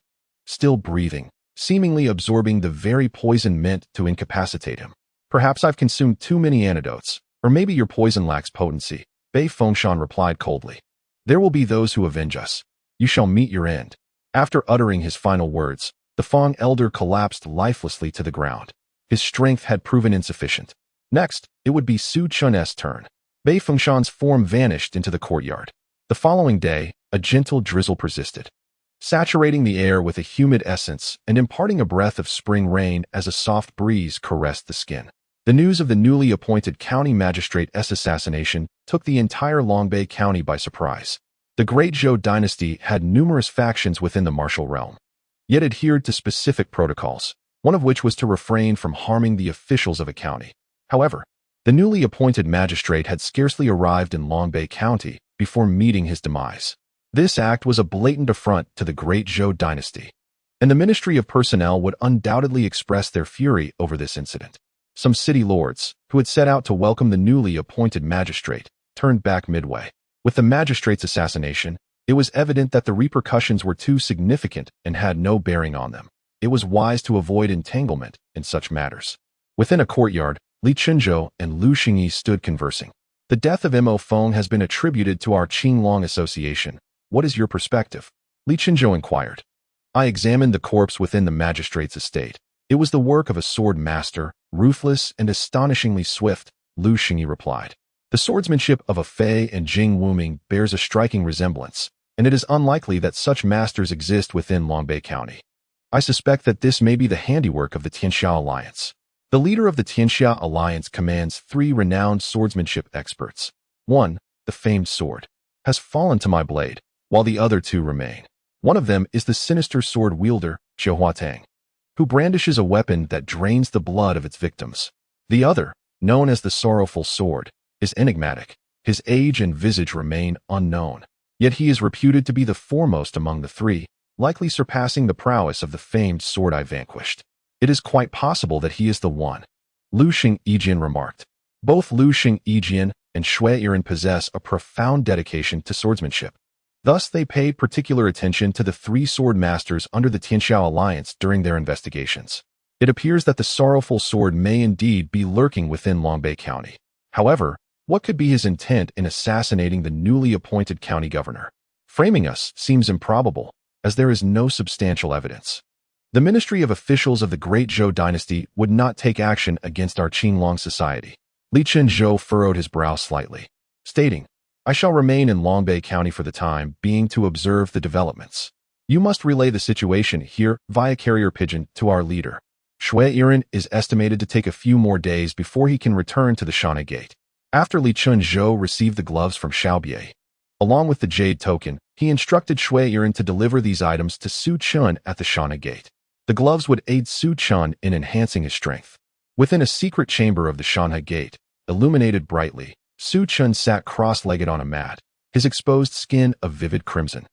Still breathing, seemingly absorbing the very poison meant to incapacitate him. Perhaps I've consumed too many antidotes, or maybe your poison lacks potency, Bei Fengshan replied coldly. There will be those who avenge us. You shall meet your end. After uttering his final words, the Feng elder collapsed lifelessly to the ground. His strength had proven insufficient. Next, it would be Su Chun's turn. Bei Fengshan's form vanished into the courtyard. The following day, a gentle drizzle persisted, saturating the air with a humid essence and imparting a breath of spring rain as a soft breeze caressed the skin. The news of the newly appointed county magistrate's assassination took the entire Longbei County by surprise. The Great Zhou dynasty had numerous factions within the martial realm, yet adhered to specific protocols, one of which was to refrain from harming the officials of a county. However, the newly appointed magistrate had scarcely arrived in Longbei County before meeting his demise. This act was a blatant affront to the Great Zhou dynasty, and the Ministry of Personnel would undoubtedly express their fury over this incident. Some city lords, who had set out to welcome the newly appointed magistrate, turned back midway. With the magistrate's assassination, it was evident that the repercussions were too significant and had no bearing on them. It was wise to avoid entanglement in such matters. Within a courtyard, Li Chenzhou and Lu Xingyi stood conversing. The death of Mo Feng has been attributed to our Qinglong Association. What is your perspective? Li Chenzhou inquired. I examined the corpse within the magistrate's estate. It was the work of a sword master, ruthless and astonishingly swift, Lu Xingyi replied. The swordsmanship of a Fei and Jing Wuming bears a striking resemblance, and it is unlikely that such masters exist within Longbei County. I suspect that this may be the handiwork of the Tianxia Alliance. The leader of the Tianxia Alliance commands 3 renowned swordsmanship experts. One, the famed sword, has fallen to my blade, while the other 2 remain. One of them is the sinister sword wielder, Xiu Huatang, who brandishes a weapon that drains the blood of its victims. The other, known as the sorrowful sword, is enigmatic. His age and visage remain unknown, yet he is reputed to be the foremost among the 3, likely surpassing the prowess of the famed sword I vanquished. It is quite possible that he is the one, Lu Xingyi remarked. Both Lu Xingyi and Shui Yiren possess a profound dedication to swordsmanship. Thus, they paid particular attention to the 3 sword masters under the Tianxia Alliance during their investigations. It appears that the sorrowful sword may indeed be lurking within Longbei County. However, what could be his intent in assassinating the newly appointed county governor? Framing us seems improbable, as there is no substantial evidence. The Ministry of Officials of the Great Zhou dynasty would not take action against our Qinglong Society. Li Chenzhou furrowed his brow slightly, stating, I shall remain in Longbei County for the time being to observe the developments. You must relay the situation here via carrier pigeon to our leader. Shui Yiren is estimated to take a few more days before he can return to the Shanghai Gate. After Li Chenzhou received the gloves from Xiaobie, along with the jade token, he instructed Shui Yiren to deliver these items to Su Chun at the Shanghai Gate. The gloves would aid Su Chun in enhancing his strength. Within a secret chamber of the Shanghai Gate, illuminated brightly, Su Chun sat cross-legged on a mat, his exposed skin a vivid crimson.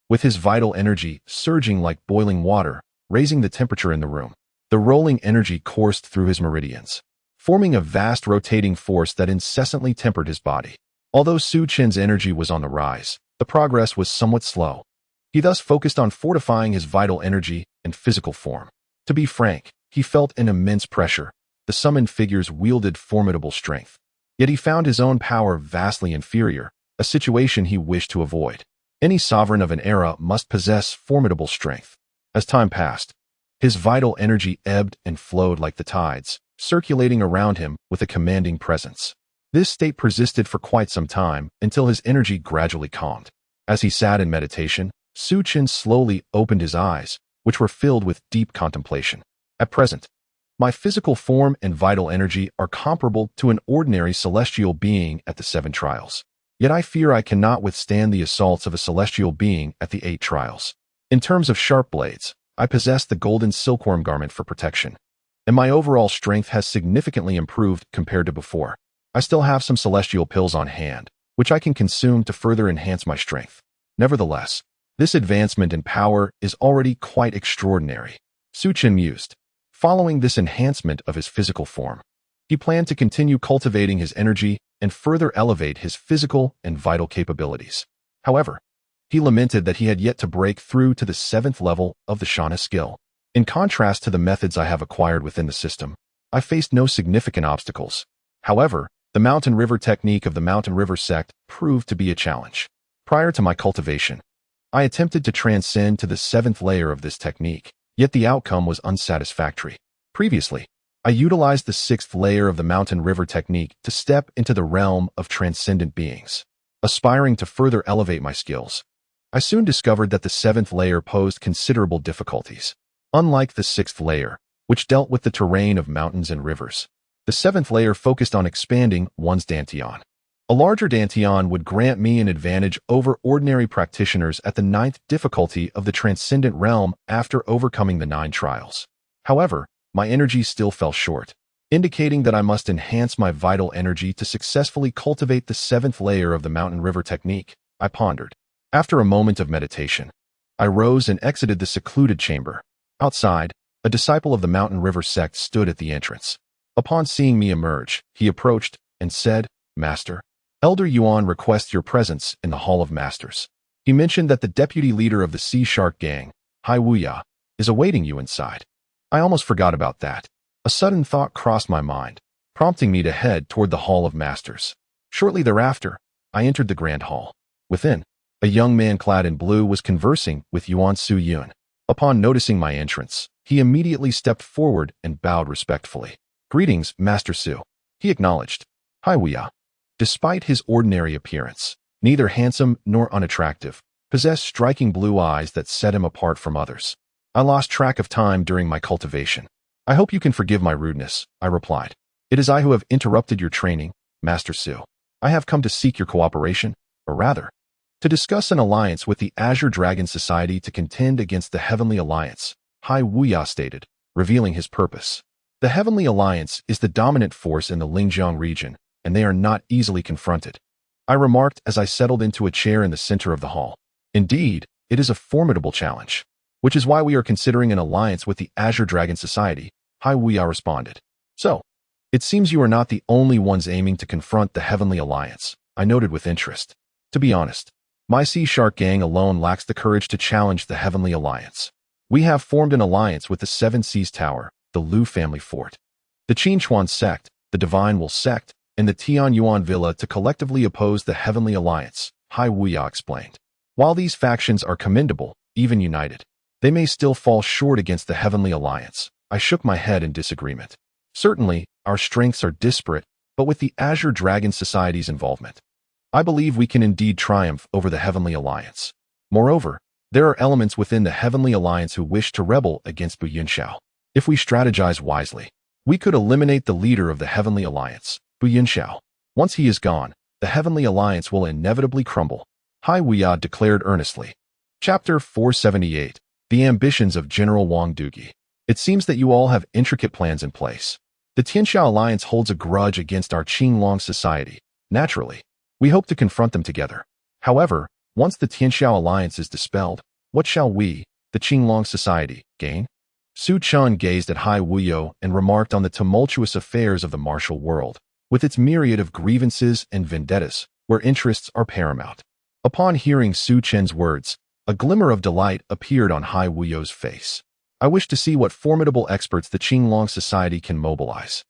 With his vital energy surging like boiling water, raising the temperature in the room, the rolling energy coursed through his meridians, forming a vast rotating force that incessantly tempered his body. Although Su Chen's energy was on the rise, the progress was somewhat slow. He thus focused on fortifying his vital energy and physical form. To be frank, he felt an immense pressure. The summoned figures wielded formidable strength. Yet he found his own power vastly inferior, a situation he wished to avoid. Any sovereign of an era must possess formidable strength. As time passed, his vital energy ebbed and flowed like the tides, circulating around him with a commanding presence. This state persisted for quite some time until his energy gradually calmed. As he sat in meditation, Su Chen slowly opened his eyes, which were filled with deep contemplation. At present, my physical form and vital energy are comparable to an ordinary celestial being at the 7 trials. Yet I fear I cannot withstand the assaults of a celestial being at the 8 trials. In terms of sharp blades, I possess the golden silkworm garment for protection, and my overall strength has significantly improved compared to before. I still have some celestial pills on hand, which I can consume to further enhance my strength. Nevertheless, this advancement in power is already quite extraordinary. Su Chen mused. Following this enhancement of his physical form, he planned to continue cultivating his energy and further elevate his physical and vital capabilities. However, he lamented that he had yet to break through to the 7th level of the Shana skill. In contrast to the methods I have acquired within the system, I faced no significant obstacles. However, the mountain river technique of the mountain river sect proved to be a challenge. Prior to my cultivation, I attempted to transcend to the 7th layer of this technique, yet the outcome was unsatisfactory. Previously, I utilized the 6th layer of the mountain river technique to step into the realm of transcendent beings. Aspiring to further elevate my skills, I soon discovered that the 7th layer posed considerable difficulties. Unlike the 6th layer, which dealt with the terrain of mountains and rivers, the 7th layer focused on expanding one's dantian. A larger dantian would grant me an advantage over ordinary practitioners at the 9th difficulty of the transcendent realm after overcoming the 9 trials. However, my energy still fell short, indicating that I must enhance my vital energy to successfully cultivate the 7th layer of the mountain river technique. I pondered. After a moment of meditation, I rose and exited the secluded chamber. Outside, a disciple of the mountain river sect stood at the entrance. Upon seeing me emerge, he approached and said, "Master, Elder Yuan requests your presence in the Hall of Masters. He mentioned that the deputy leader of the Sea Shark Gang, Hai Wuya, is awaiting you inside." I almost forgot about that. A sudden thought crossed my mind, prompting me to head toward the Hall of Masters. Shortly thereafter, I entered the Grand Hall. Within, a young man clad in blue was conversing with Yuan Su Yun. Upon noticing my entrance, he immediately stepped forward and bowed respectfully. "Greetings, Master Su," he acknowledged. "Hai Wuya." Despite his ordinary appearance, neither handsome nor unattractive, possessed striking blue eyes that set him apart from others. I lost track of time during my cultivation. "I hope you can forgive my rudeness," I replied. "It is I who have interrupted your training, Master Su. I have come to seek your cooperation, or rather, to discuss an alliance with the Azure Dragon Society to contend against the Heavenly Alliance," Hai Wuya stated, revealing his purpose. The Heavenly Alliance is the dominant force in the Lingjiang region, and they are not easily confronted, I remarked as I settled into a chair in the center of the hall. "Indeed, it is a formidable challenge, which is why we are considering an alliance with the Azure Dragon Society," Hai Wuya responded. "So, it seems you are not the only ones aiming to confront the Heavenly Alliance," I noted with interest. "To be honest, my Sea Shark Gang alone lacks the courage to challenge the Heavenly Alliance. We have formed an alliance with the Seven Seas Tower, the Liu family fort, the Tianshan Sect, the Divine Will Sect, and the Tian Yuan Villa to collectively oppose the Heavenly Alliance," Hai Wuya explained. "While these factions are commendable, even united, they may still fall short against the Heavenly Alliance." I shook my head in disagreement. "Certainly, our strengths are disparate, but with the Azure Dragon Society's involvement, I believe we can indeed triumph over the Heavenly Alliance. Moreover, there are elements within the Heavenly Alliance who wish to rebel against Bu Yunxiao. If we strategize wisely, we could eliminate the leader of the Heavenly Alliance, Bu Yunxiao. Once he is gone, the Heavenly Alliance will inevitably crumble," Hai Wuya declared earnestly. Chapter 478, The Ambitions of General Wang Dugi. "It seems that you all have intricate plans in place. The Tianxiao Alliance holds a grudge against our Qinglong Society. Naturally, we hope to confront them together. However, once the Tianxiao Alliance is dispelled, what shall we, the Qinglong Society, gain?" Su Chen gazed at Hai Wuya and remarked on the tumultuous affairs of the martial world, with its myriad of grievances and vendettas, where interests are paramount. Upon hearing Su Chen's words, a glimmer of delight appeared on Hai Wuya's face. "I wish to see what formidable experts the Qinglong Society can mobilize.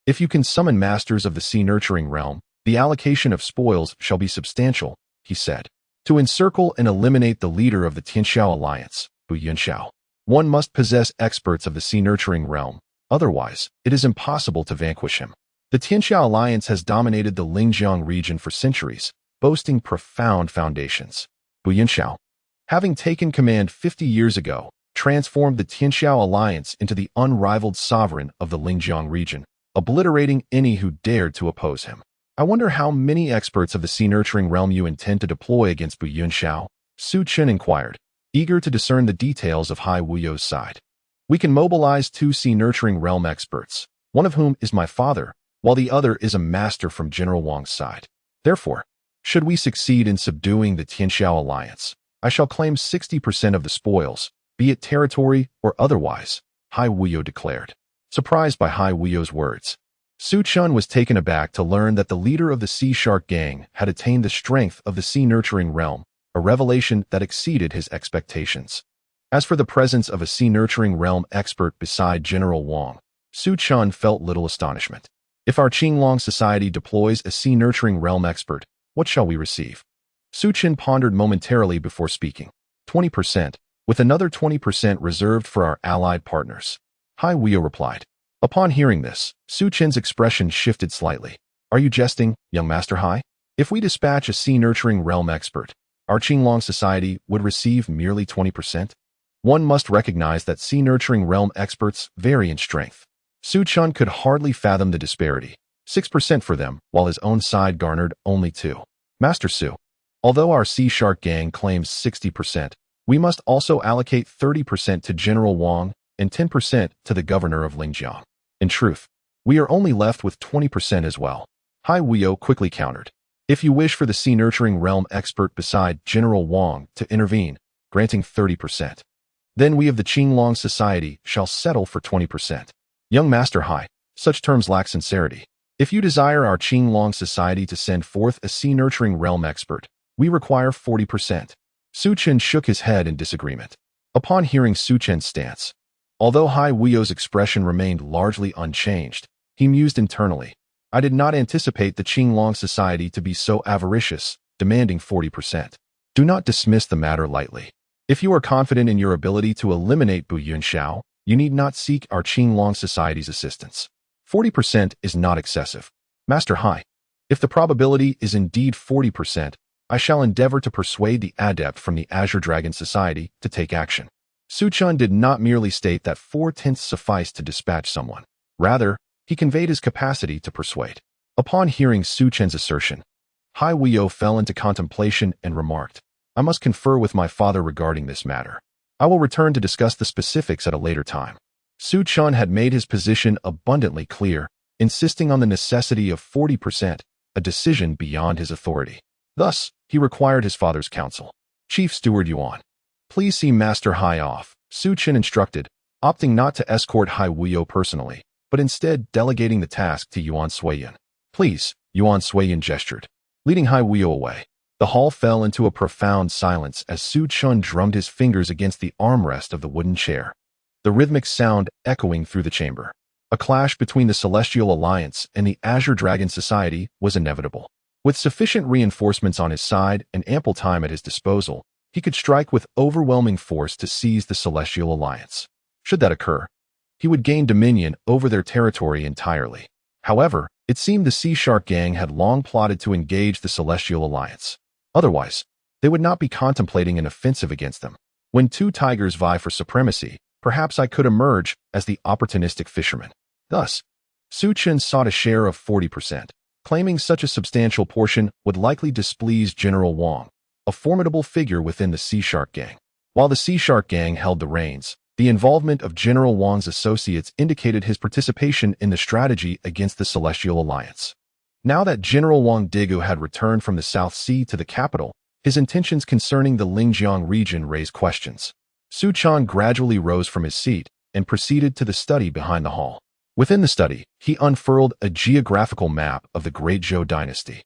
If you can summon masters of the sea-nurturing realm, the allocation of spoils shall be substantial," he said. "To encircle and eliminate the leader of the Tianxiao Alliance, Bu Yunxiao, one must possess experts of the sea-nurturing realm, otherwise, it is impossible to vanquish him. The Tianxiao Alliance has dominated the Lingjiang region for centuries, boasting profound foundations. Bu Yunxiao, having taken command 50 years ago, transformed the Tianxiao Alliance into the unrivaled sovereign of the Lingjiang region, obliterating any who dared to oppose him. I wonder how many experts of the sea-nurturing realm you intend to deploy against Bu Yunxiao?" Su Chen inquired, eager to discern the details of Hai Wuya's side. "We can mobilize 2 sea-nurturing realm experts, one of whom is my father, while the other is a master from General Wang's side. Therefore, Should we succeed in subduing the Tianshao alliance, I shall claim 60% of the spoils, be it territory or otherwise, Hai Wuyo declared. Surprised by Hai Wuyo's words, Su Chen was taken aback to learn that the leader of the Sea Shark Gang had attained the strength of the sea-nurturing realm, a revelation that exceeded his expectations. As for the presence of a sea-nurturing realm expert beside General Wang, Su Chen felt little astonishment. If our Qinglong Society deploys a sea-nurturing realm expert, what shall we receive? Su Chen pondered momentarily before speaking. 20%, with another 20% reserved for our allied partners. Hai Wuyo replied. Upon hearing this, Su Chen's expression shifted slightly. Are you jesting, young Master Hai? If we dispatch a sea-nurturing realm expert, our Qinglong Society would receive merely 20%? One must recognize that sea-nurturing realm experts vary in strength. Su Chen could hardly fathom the disparity. 6% for them, while his own side garnered only 2%. Master Su, although our Sea Shark Gang claims 60%, we must also allocate 30% to General Wang and 10% to the governor of Lingjiang. In truth, we are only left with 20% as well. Hai Wuyo quickly countered. If you wish for the sea-nurturing realm expert beside General Wang to intervene, granting 30%, then we of the Qinglong Society shall settle for 20%. Young Master Hai, such terms lack sincerity. If you desire our Qinglong Society to send forth a sea-nurturing realm expert, we require 40%. Su Chen shook his head in disagreement. Upon hearing Su Chen's stance, although Hai Wuyo's expression remained largely unchanged, he mused internally. I did not anticipate the Qinglong Society to be so avaricious, demanding 40%. Do not dismiss the matter lightly. If you are confident in your ability to eliminate Bu Yunxiao, you need not seek our Qinglong Society's assistance. 40% is not excessive. Master Hai, if the probability is indeed 40%, I shall endeavor to persuade the adept from the Azure Dragon Society to take action. Su Chen did not merely state that 4/10 sufficed to dispatch someone. Rather, he conveyed his capacity to persuade. Upon hearing Su Chen's assertion, Hai Wuyo fell into contemplation and remarked, I must confer with my father regarding this matter. I will return to discuss the specifics at a later time. Su Chen had made his position abundantly clear, insisting on the necessity of 40%, a decision beyond his authority. Thus, he required his father's counsel. Chief Steward Yuan, please see Master Hai off, Su Chen instructed, opting not to escort Hai Wuyo personally, but instead delegating the task to Yuan Suiyin. Please, Yuan Suiyin gestured, leading Hai Wuyo away. The hall fell into a profound silence as Su Chen drummed his fingers against the armrest of the wooden chair, the rhythmic sound echoing through the chamber. A clash between the Celestial Alliance and the Azure Dragon Society was inevitable. With sufficient reinforcements on his side and ample time at his disposal, he could strike with overwhelming force to seize the Celestial Alliance. Should that occur, he would gain dominion over their territory entirely. However, it seemed the Sea Shark Gang had long plotted to engage the Celestial Alliance. Otherwise, they would not be contemplating an offensive against them. When two tigers vie for supremacy, perhaps I could emerge as the opportunistic fisherman. Thus, Su Chen sought a share of 40%, claiming such a substantial portion would likely displease General Wang, a formidable figure within the Sea Shark Gang. While the Sea Shark Gang held the reins, the involvement of General Wang's associates indicated his participation in the strategy against the Celestial Alliance. Now that General Wang Digu had returned from the South Sea to the capital, his intentions concerning the Lingjiang region raised questions. Su Chen gradually rose from his seat and proceeded to the study behind the hall. Within the study, he unfurled a geographical map of the Great Zhou dynasty,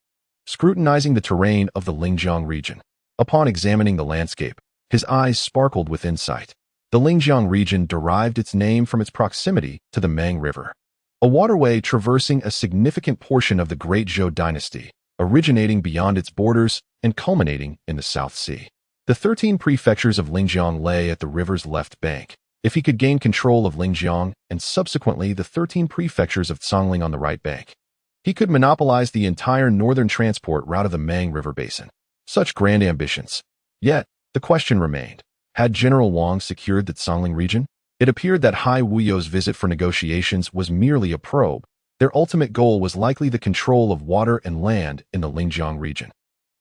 scrutinizing the terrain of the Lingjiang region. Upon examining the landscape, his eyes sparkled with insight. The Lingjiang region derived its name from its proximity to the Mang River, a waterway traversing a significant portion of the Great Zhou dynasty, originating beyond its borders and culminating in the South Sea. The 13 prefectures of Lingjiang lay at the river's left bank. If he could gain control of Lingjiang and subsequently the 13 prefectures of Cangling on the right bank, he could monopolize the entire northern transport route of the Mang River basin. Such grand ambitions. Yet, the question remained, had General Wang secured the Cangling region? It appeared that Hai Wuyo's visit for negotiations was merely a probe. Their ultimate goal was likely the control of water and land in the Lingjiang region.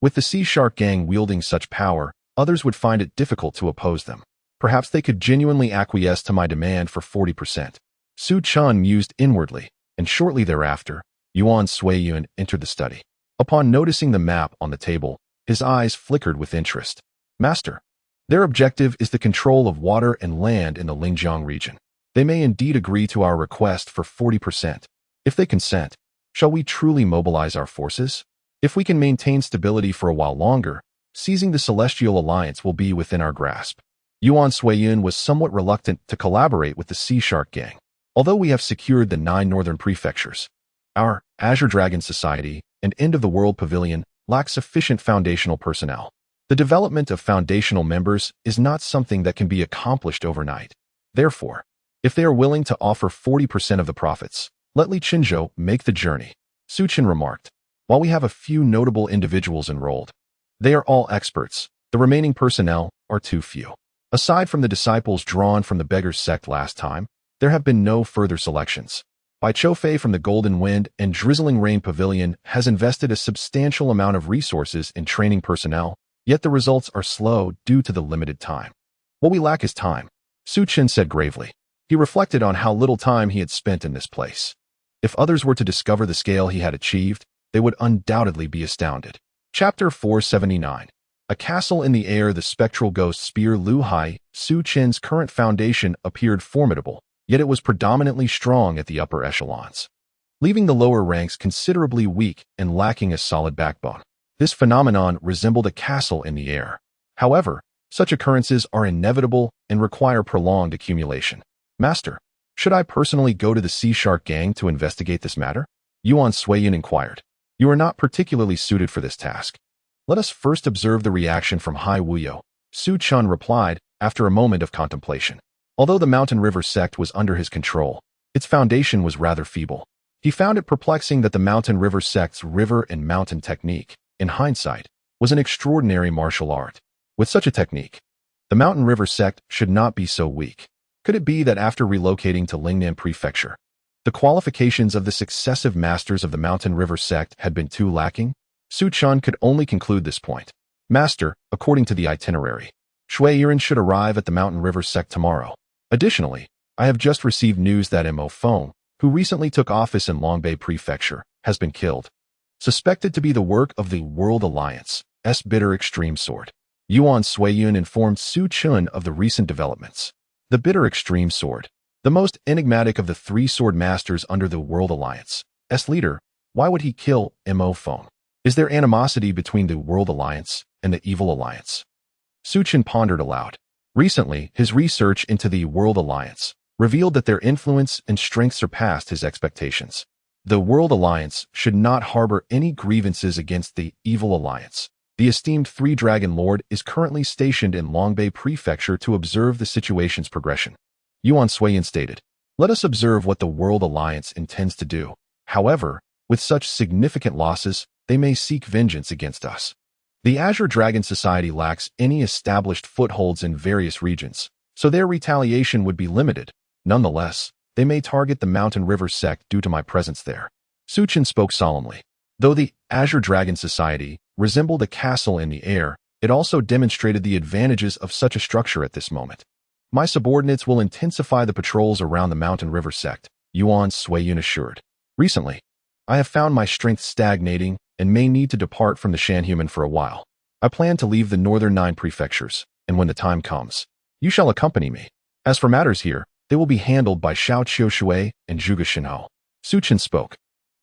With the Sea Shark Gang wielding such power, others would find it difficult to oppose them. Perhaps they could genuinely acquiesce to my demand for 40%. Su Chen mused inwardly, and shortly thereafter, Yuan Suiyin entered the study. Upon noticing the map on the table, his eyes flickered with interest. Master, their objective is the control of water and land in the Lingjiang region. They may indeed agree to our request for 40%. If they consent, shall we truly mobilize our forces? If we can maintain stability for a while longer, seizing the Celestial Alliance will be within our grasp. Yuan Suiyun was somewhat reluctant to collaborate with the Sea Shark Gang. Although we have secured the 9 northern prefectures, our Azure Dragon Society and End of the World Pavilion lack sufficient foundational personnel. The development of foundational members is not something that can be accomplished overnight. Therefore, if they are willing to offer 40% of the profits, let Li Qinzhou make the journey. Su Chen remarked. While we have a few notable individuals enrolled, they are all experts. The remaining personnel are too few. Aside from the disciples drawn from the Beggar's Sect last time, there have been no further selections. Bai Choufei from the Golden Wind and Drizzling Rain Pavilion has invested a substantial amount of resources in training personnel, yet the results are slow due to the limited time. What we lack is time, Su Chen said gravely. He reflected on how little time he had spent in this place. If others were to discover the scale he had achieved, they would undoubtedly be astounded. Chapter 479. A castle in the air. The spectral ghost spear Lu Hai, Su Chen's current foundation, appeared formidable, yet it was predominantly strong at the upper echelons, leaving the lower ranks considerably weak and lacking a solid backbone. This phenomenon resembled a castle in the air. However, such occurrences are inevitable and require prolonged accumulation. Master, should I personally go to the Sea Shark Gang to investigate this matter? Yuan Suiyun inquired. You are not particularly suited for this task. Let us first observe the reaction from Hai Wuyo, Su Chen replied after a moment of contemplation. Although the Mountain River sect was under his control, its foundation was rather feeble. He found it perplexing that the Mountain River sect's river and mountain technique, in hindsight, was an extraordinary martial art. With such a technique, the Mountain River sect should not be so weak. Could it be that after relocating to Lingnan Prefecture, the qualifications of the successive masters of the Mountain River sect had been too lacking? Su Chen could only conclude this point. Master, according to the itinerary, Shui Yiren should arrive at the Mountain River sect tomorrow. Additionally, I have just received news that Mo Feng, who recently took office in Longbei Prefecture, has been killed. Suspected to be the work of the World Alliance's Bitter Extreme Sword. Yuan Suiyun informed Su Chen of the recent developments. The Bitter Extreme Sword, the most enigmatic of the 3 sword masters under the World Alliance's leader, why would he kill Mo Feng? Is there animosity between the World Alliance and the Evil Alliance? Su Chen pondered aloud. Recently, his research into the World Alliance revealed that their influence and strength surpassed his expectations. The World Alliance should not harbor any grievances against the Evil Alliance. The esteemed 3-Dragon Lord is currently stationed in Longbei Prefecture to observe the situation's progression. Yuan Suiyun stated, let us observe what the World Alliance intends to do. However, with such significant losses, they may seek vengeance against us. The Azure Dragon Society lacks any established footholds in various regions, so their retaliation would be limited. Nonetheless, they may target the Mountain River sect due to my presence there. Su Chen spoke solemnly. Though the Azure Dragon Society resembled a castle in the air, it also demonstrated the advantages of such a structure at this moment. My subordinates will intensify the patrols around the Mountain River sect, Yuan Suiyun assured. Recently, I have found my strength stagnating and may need to depart from the Shanhuman for a while. I plan to leave the northern 9 prefectures, and when the time comes, you shall accompany me. As for matters here, they will be handled by Xiao Qiushui and Zhuge Shenhou. Su Chen spoke.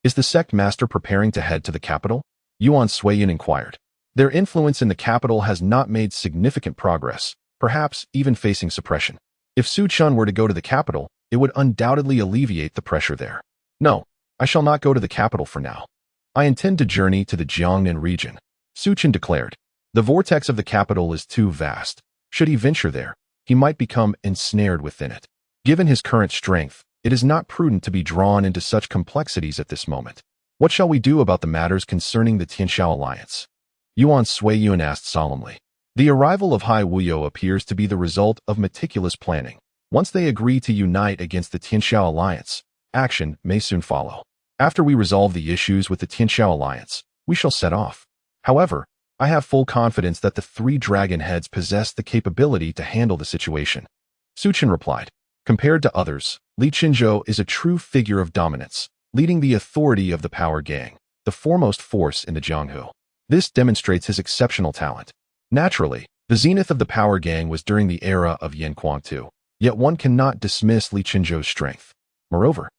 Is the sect master preparing to head to the capital? Yuan Suiyun inquired. Their influence in the capital has not made significant progress, perhaps even facing suppression. If Su Chen were to go to the capital, it would undoubtedly alleviate the pressure there. No, I shall not go to the capital for now. I intend to journey to the Jiangnan region, Su Chen declared. The vortex of the capital is too vast. Should he venture there, he might become ensnared within it. Given his current strength, it is not prudent to be drawn into such complexities at this moment. What shall we do about the matters concerning the Tianshao alliance? Yuan Suiyun asked solemnly. The arrival of Hai Wuyo appears to be the result of meticulous planning. Once they agree to unite against the Tianshao alliance, action may soon follow. After we resolve the issues with the Tianshao alliance, we shall set off. However, I have full confidence that the 3 dragon heads possess the capability to handle the situation. Su Chen replied. Compared to others, Li Qinzhou is a true figure of dominance, leading the authority of the power gang. the foremost force in the Jianghu. This demonstrates his exceptional talent. Naturally, the zenith of the power gang was during the era of Yan Kuang-tu, yet one cannot dismiss Li Qinzhou's strength. Moreover,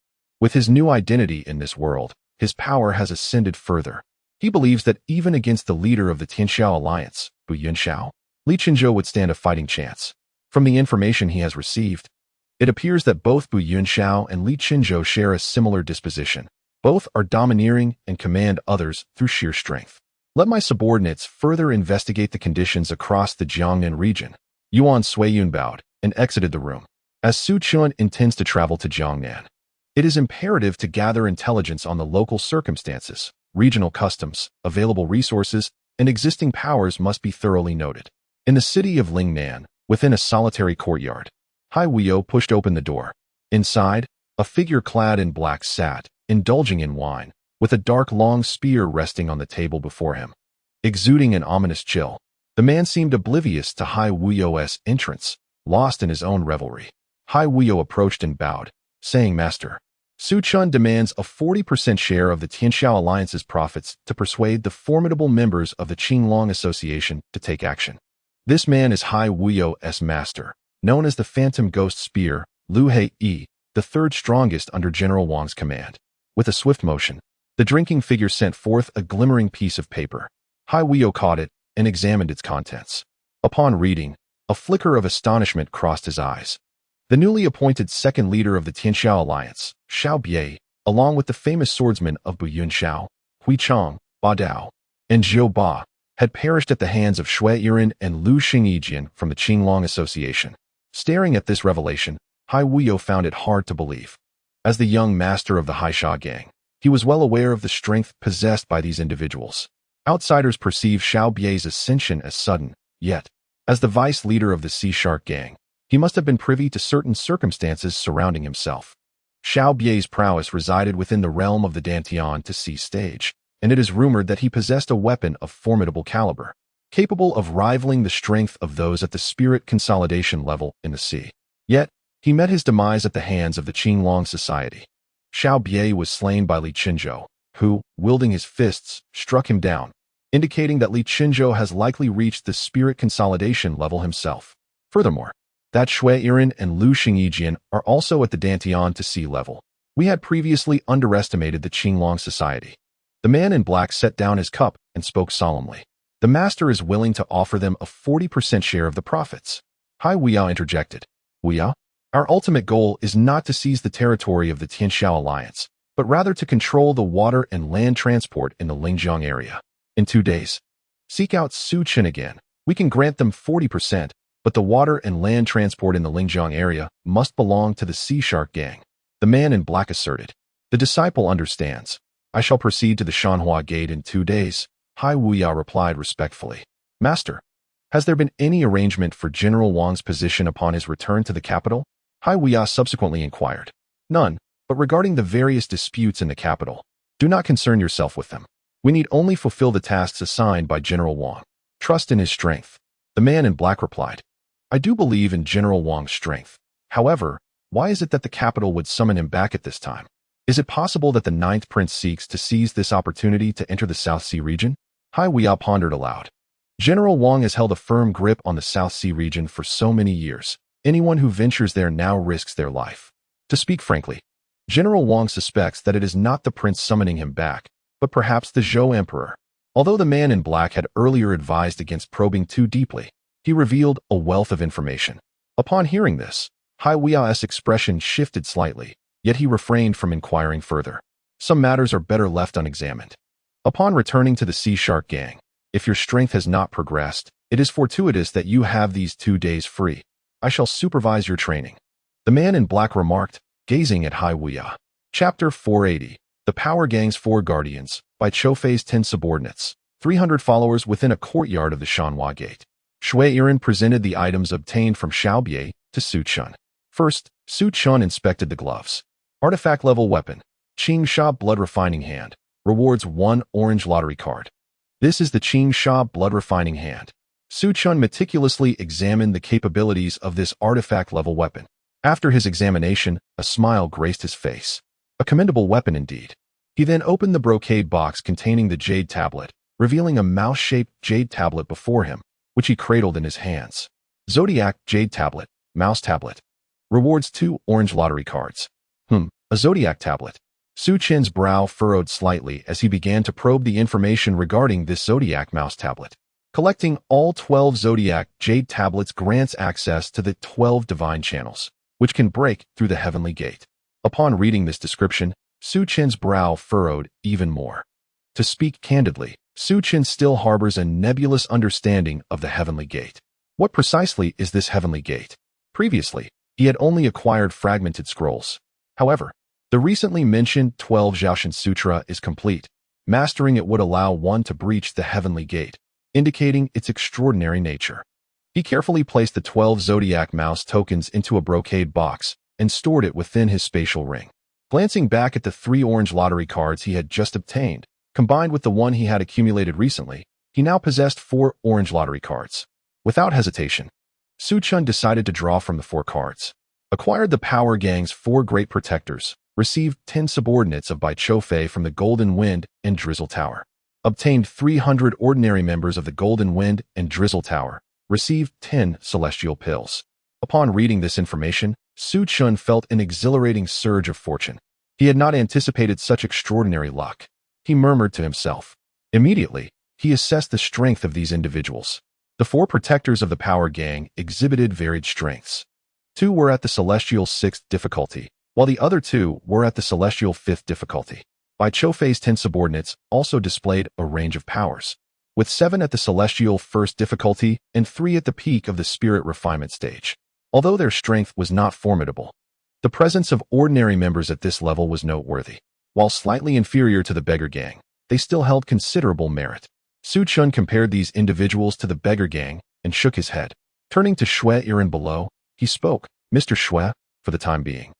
with his new identity in this world, his power has ascended further. He believes that even against the leader of the Tianxiao alliance, Bu Yunxiao, Li Qinzhou would stand a fighting chance. From the information he has received, it appears that both Bu Yunxiao and Li Qinzhou share a similar disposition. Both are domineering and command others through sheer strength. Let my subordinates further investigate the conditions across the Jiangnan region. Yuan Suiyun bowed and exited the room. As Su Chun intends to travel to Jiangnan, it is imperative to gather intelligence on the local circumstances, regional customs, available resources, and existing powers must be thoroughly noted. In the city of Lingnan, within a solitary courtyard, Hai Wuyo pushed open the door. Inside, a figure clad in black sat, indulging in wine, with a dark long spear resting on the table before him. Exuding an ominous chill, the man seemed oblivious to Hai Wuyo's entrance, lost in his own revelry. Hai Wuyo approached and bowed, saying, "Master, Su Chun demands a 40% share of the Tianxiao Alliance's profits to persuade the formidable members of the Qinglong Association to take action." This man is Hai Wuyo's master, known as the Phantom Ghost Spear, Lu Hei, the third strongest under General Wang's command. With a swift motion, the drinking figure sent forth a glimmering piece of paper. Hai Wuyo caught it and examined its contents. Upon reading, a flicker of astonishment crossed his eyes. The newly appointed second leader of the Tianxiao Alliance, Xiao Bie, along with the famous swordsmen of Bu Yunxiao, Hui Chang, Ba Dao, and Zhou Ba, had perished at the hands of Shui Yiren and Lu Xingyijian from the Qinglong Association. Staring at this revelation, Hai Wuyo found it hard to believe. As the young master of the Haisha gang, he was well aware of the strength possessed by these individuals. Outsiders perceive Xiao Bie's ascension as sudden, yet, as the vice leader of the Sea Shark gang, he must have been privy to certain circumstances surrounding himself. Xiao Bie's prowess resided within the realm of the Dantian to sea stage, and it is rumored that he possessed a weapon of formidable caliber, capable of rivaling the strength of those at the spirit consolidation level in the sea. Yet, he met his demise at the hands of the Qinglong Society. Xiao Bie was slain by Li Qinzhou, who, wielding his fists, struck him down, indicating that Li Qinzhou has likely reached the spirit consolidation level himself. Furthermore, that Shui Yiren and Lu Xingyijian are also at the Dantian to sea level. We had previously underestimated the Qinglong Society. The man in black set down his cup and spoke solemnly. The master is willing to offer them a 40% share of the profits. Hai Wuya interjected. Wuya? Our ultimate goal is not to seize the territory of the Tianxiao Alliance, but rather to control the water and land transport in the Lingjiang area. In 2 days, seek out Su Chen again. We can grant them 40%, but the water and land transport in the Lingjiang area must belong to the Sea Shark gang. The man in black asserted. The disciple understands. I shall proceed to the Shanhua Gate in 2 days. Hai Wuya replied respectfully. Master, has there been any arrangement for General Wang's position upon his return to the capital? Hai Wuya subsequently inquired. None, but regarding the various disputes in the capital, do not concern yourself with them. We need only fulfill the tasks assigned by General Wang. Trust in his strength. The man in black replied. I do believe in General Wang's strength. However, why is it that the capital would summon him back at this time? Is it possible that the ninth prince seeks to seize this opportunity to enter the South Sea region? Hai Wuya pondered aloud. General Wang has held a firm grip on the South Sea region for so many years. Anyone who ventures there now risks their life. To speak frankly, General Wang suspects that it is not the prince summoning him back, but perhaps the Zhou Emperor. Although the man in black had earlier advised against probing too deeply, he revealed a wealth of information. Upon hearing this, Hai Wuya's expression shifted slightly, yet he refrained from inquiring further. Some matters are better left unexamined. Upon returning to the Sea Shark gang, if your strength has not progressed, it is fortuitous that you have these 2 days free. I shall supervise your training. The man in black remarked, gazing at Hai Wuya. Chapter 480, The Power Gang's 4 Guardians, by Choufei's 10 Subordinates, 300 followers within a courtyard of the Shanhua Gate. Shui Yiren presented the items obtained from Xiao Bie to Su Chun. First, Su Chun inspected the gloves. Artifact-level weapon, Qing Sha Blood Refining Hand, rewards 1 orange lottery card. This is the Qing Sha Blood Refining Hand. Su Chun meticulously examined the capabilities of this artifact-level weapon. After his examination, a smile graced his face. A commendable weapon indeed. He then opened the brocade box containing the jade tablet, revealing a mouse-shaped jade tablet before him, which he cradled in his hands. Zodiac Jade Tablet, Mouse Tablet. Rewards 2 orange lottery cards. A Zodiac Tablet. Su Chen's brow furrowed slightly as he began to probe the information regarding this Zodiac Mouse Tablet. Collecting all 12 Zodiac Jade Tablets grants access to the 12 divine channels, which can break through the heavenly gate. Upon reading this description, Su Chen's brow furrowed even more. To speak candidly, Su Chen still harbors a nebulous understanding of the heavenly gate. What precisely is this heavenly gate? Previously, he had only acquired fragmented scrolls. However, the recently mentioned 12 Zhaoshan Sutra is complete. Mastering it would allow one to breach the heavenly gate, indicating its extraordinary nature. He carefully placed the 12 Zodiac Mouse tokens into a brocade box and stored it within his spatial ring. Glancing back at the 3 orange lottery cards he had just obtained, combined with the one he had accumulated recently, he now possessed 4 orange lottery cards. Without hesitation, Su Chen decided to draw from the 4 cards. Acquired the Power Gang's 4 Great Protectors, received 10 subordinates of Bai Chou-Fei from the Golden Wind and Drizzle Tower. Obtained 300 ordinary members of the Golden Wind and Drizzle Tower, received 10 celestial pills. Upon reading this information, Su Chen felt an exhilarating surge of fortune. He had not anticipated such extraordinary luck. He murmured to himself. Immediately, he assessed the strength of these individuals. The 4 protectors of the Power Gang exhibited varied strengths. 2 were at the Celestial 6th difficulty, while the other 2 were at the Celestial 5th difficulty. Bai Chou-Fei's 10 subordinates also displayed a range of powers, with 7 at the Celestial 1st difficulty and 3 at the peak of the Spirit Refinement stage. Although their strength was not formidable, the presence of ordinary members at this level was noteworthy. While slightly inferior to the Beggar Gang, they still held considerable merit. Su Chen compared these individuals to the Beggar Gang and shook his head. Turning to Xue Yiren below, he spoke, "Mr. Xue, for the time being,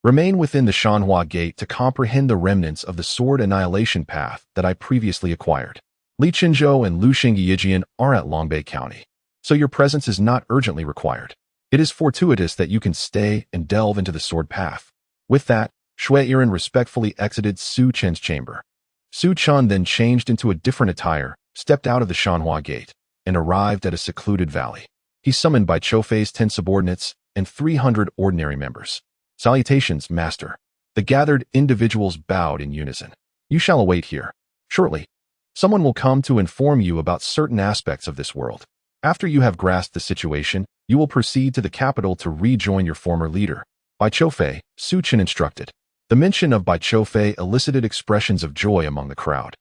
remain within the Shanhua Gate to comprehend the remnants of the Sword Annihilation Path that I previously acquired. Li Qinzhou and Lu Xingyijian are at Longbei County, so your presence is not urgently required. It is fortuitous that you can stay and delve into the Sword Path." With that, Xue Yiren respectfully exited Su Chen's chamber. Su Chen then changed into a different attire, stepped out of the Shanhua Gate, and arrived at a secluded valley. He summoned Bai Chou-Fei's 10 subordinates and 300 ordinary members. "Salutations, Master." The gathered individuals bowed in unison. "You shall await here. Shortly, someone will come to inform you about certain aspects of this world. After you have grasped the situation, you will proceed to the capital to rejoin your former leader." Bai Chou-Fei, Su Chen instructed. The mention of Bai Chou-Fei elicited expressions of joy among the crowd,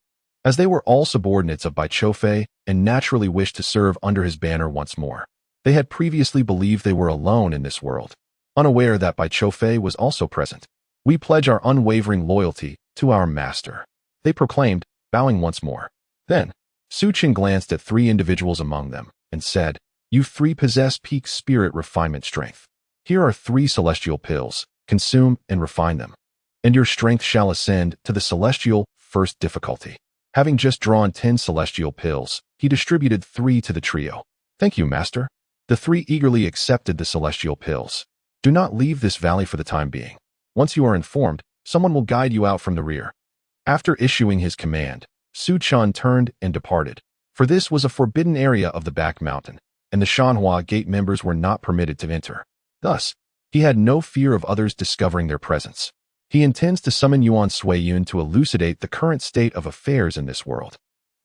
as they were all subordinates of Bai Chou-Fei and naturally wished to serve under his banner once more. They had previously believed they were alone in this world, unaware that Bai Chou-Fei was also present. "We pledge our unwavering loyalty to our master," they proclaimed, bowing once more. Then, Su Chen glanced at 3 individuals among them and said, "You 3 possess peak spirit refinement strength. Here are 3 celestial pills. Consume and refine them, and your strength shall ascend to the Celestial 1st difficulty." Having just drawn 10 celestial pills, he distributed 3 to the trio. "Thank you, Master." The 3 eagerly accepted the celestial pills. "Do not leave this valley for the time being. Once you are informed, someone will guide you out from the rear." After issuing his command, Su Chen turned and departed, for this was a forbidden area of the back mountain, and the Shanhua Gate members were not permitted to enter. Thus, he had no fear of others discovering their presence. He intends to summon Yuan Suiyun to elucidate the current state of affairs in this world.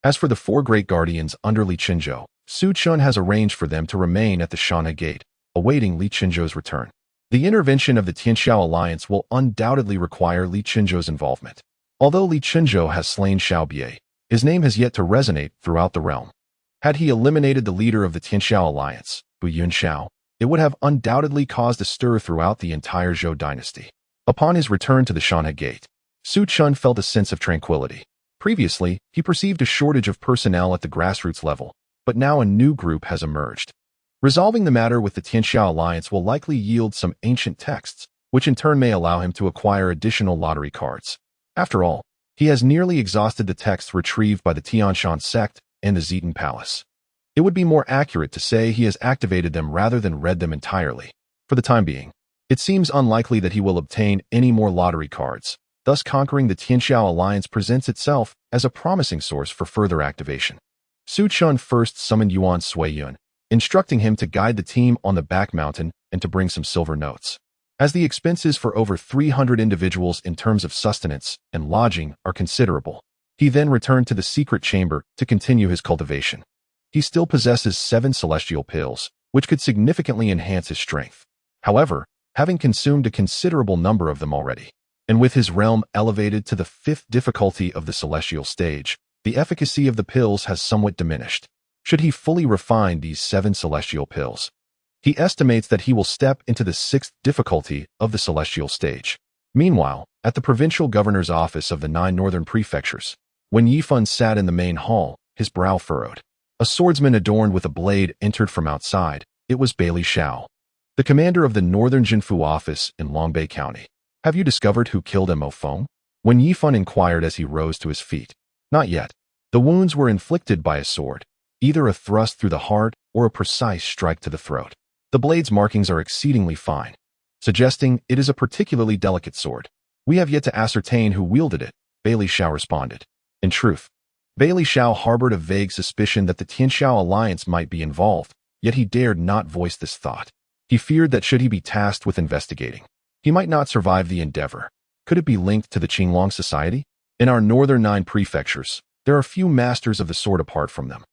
As for the 4 great guardians under Li Qinzhou, Su Chen has arranged for them to remain at the Shanhua Gate, awaiting Li Qinzhou's return. The intervention of the Tianxiao Alliance will undoubtedly require Li Qinzhou's involvement. Although Li Qinzhou has slain Xiao Bie, his name has yet to resonate throughout the realm. Had he eliminated the leader of the Tianxiao Alliance, Bu Yunxiao, it would have undoubtedly caused a stir throughout the entire Zhou dynasty. Upon his return to the Shanhua Gate, Su Chen felt a sense of tranquility. Previously, he perceived a shortage of personnel at the grassroots level, but now a new group has emerged. Resolving the matter with the Tianxiao Alliance will likely yield some ancient texts, which in turn may allow him to acquire additional lottery cards. After all, he has nearly exhausted the texts retrieved by the Tianshan Sect and the Zitan Palace. It would be more accurate to say he has activated them rather than read them entirely. For the time being, it seems unlikely that he will obtain any more lottery cards, thus conquering the Tianxiao alliance presents itself as a promising source for further activation. Su Chun first summoned Yuan Suiyun, instructing him to guide the team on the back mountain and to bring some silver notes. As the expenses for over 300 individuals in terms of sustenance and lodging are considerable, he then returned to the secret chamber to continue his cultivation. He still possesses 7 celestial pills, which could significantly enhance his strength. However, having consumed a considerable number of them already, and with his realm elevated to the 5th difficulty of the celestial stage, the efficacy of the pills has somewhat diminished. Should he fully refine these 7 celestial pills, he estimates that he will step into the 6th difficulty of the celestial stage. Meanwhile, at the provincial governor's office of the 9 northern prefectures, when Yifan sat in the main hall, his brow furrowed. A swordsman adorned with a blade entered from outside. It was Bailey Xiao, the commander of the northern Jinfu office in Longbei County. Have you discovered who killed Mo Feng? When Yifan inquired as he rose to his feet. Not yet. The wounds were inflicted by a sword, either a thrust through the heart or a precise strike to the throat. The blade's markings are exceedingly fine, suggesting it is a particularly delicate sword. We have yet to ascertain who wielded it, Bailey Xiao responded. In truth, Bailey Xiao harbored a vague suspicion that the Tianxiao alliance might be involved, yet he dared not voice this thought. He feared that should he be tasked with investigating, he might not survive the endeavor. Could it be linked to the Qinglong Society? In our northern 9 prefectures, there are few masters of the sword apart from them.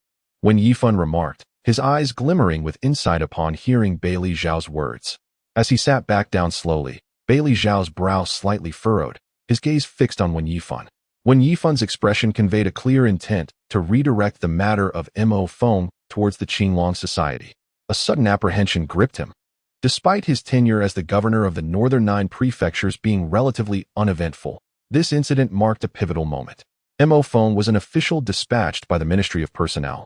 When Yifan remarked, his eyes glimmering with insight upon hearing Bailey Xiao's words. As he sat back down slowly, Bailey Xiao's brow slightly furrowed, his gaze fixed on Wen Yifan. Wen Yifan's expression conveyed a clear intent to redirect the matter of Mo Feng towards the Qinglong Society. A sudden apprehension gripped him. Despite his tenure as the governor of the northern 9 prefectures being relatively uneventful, this incident marked a pivotal moment. Mo Feng was an official dispatched by the Ministry of Personnel,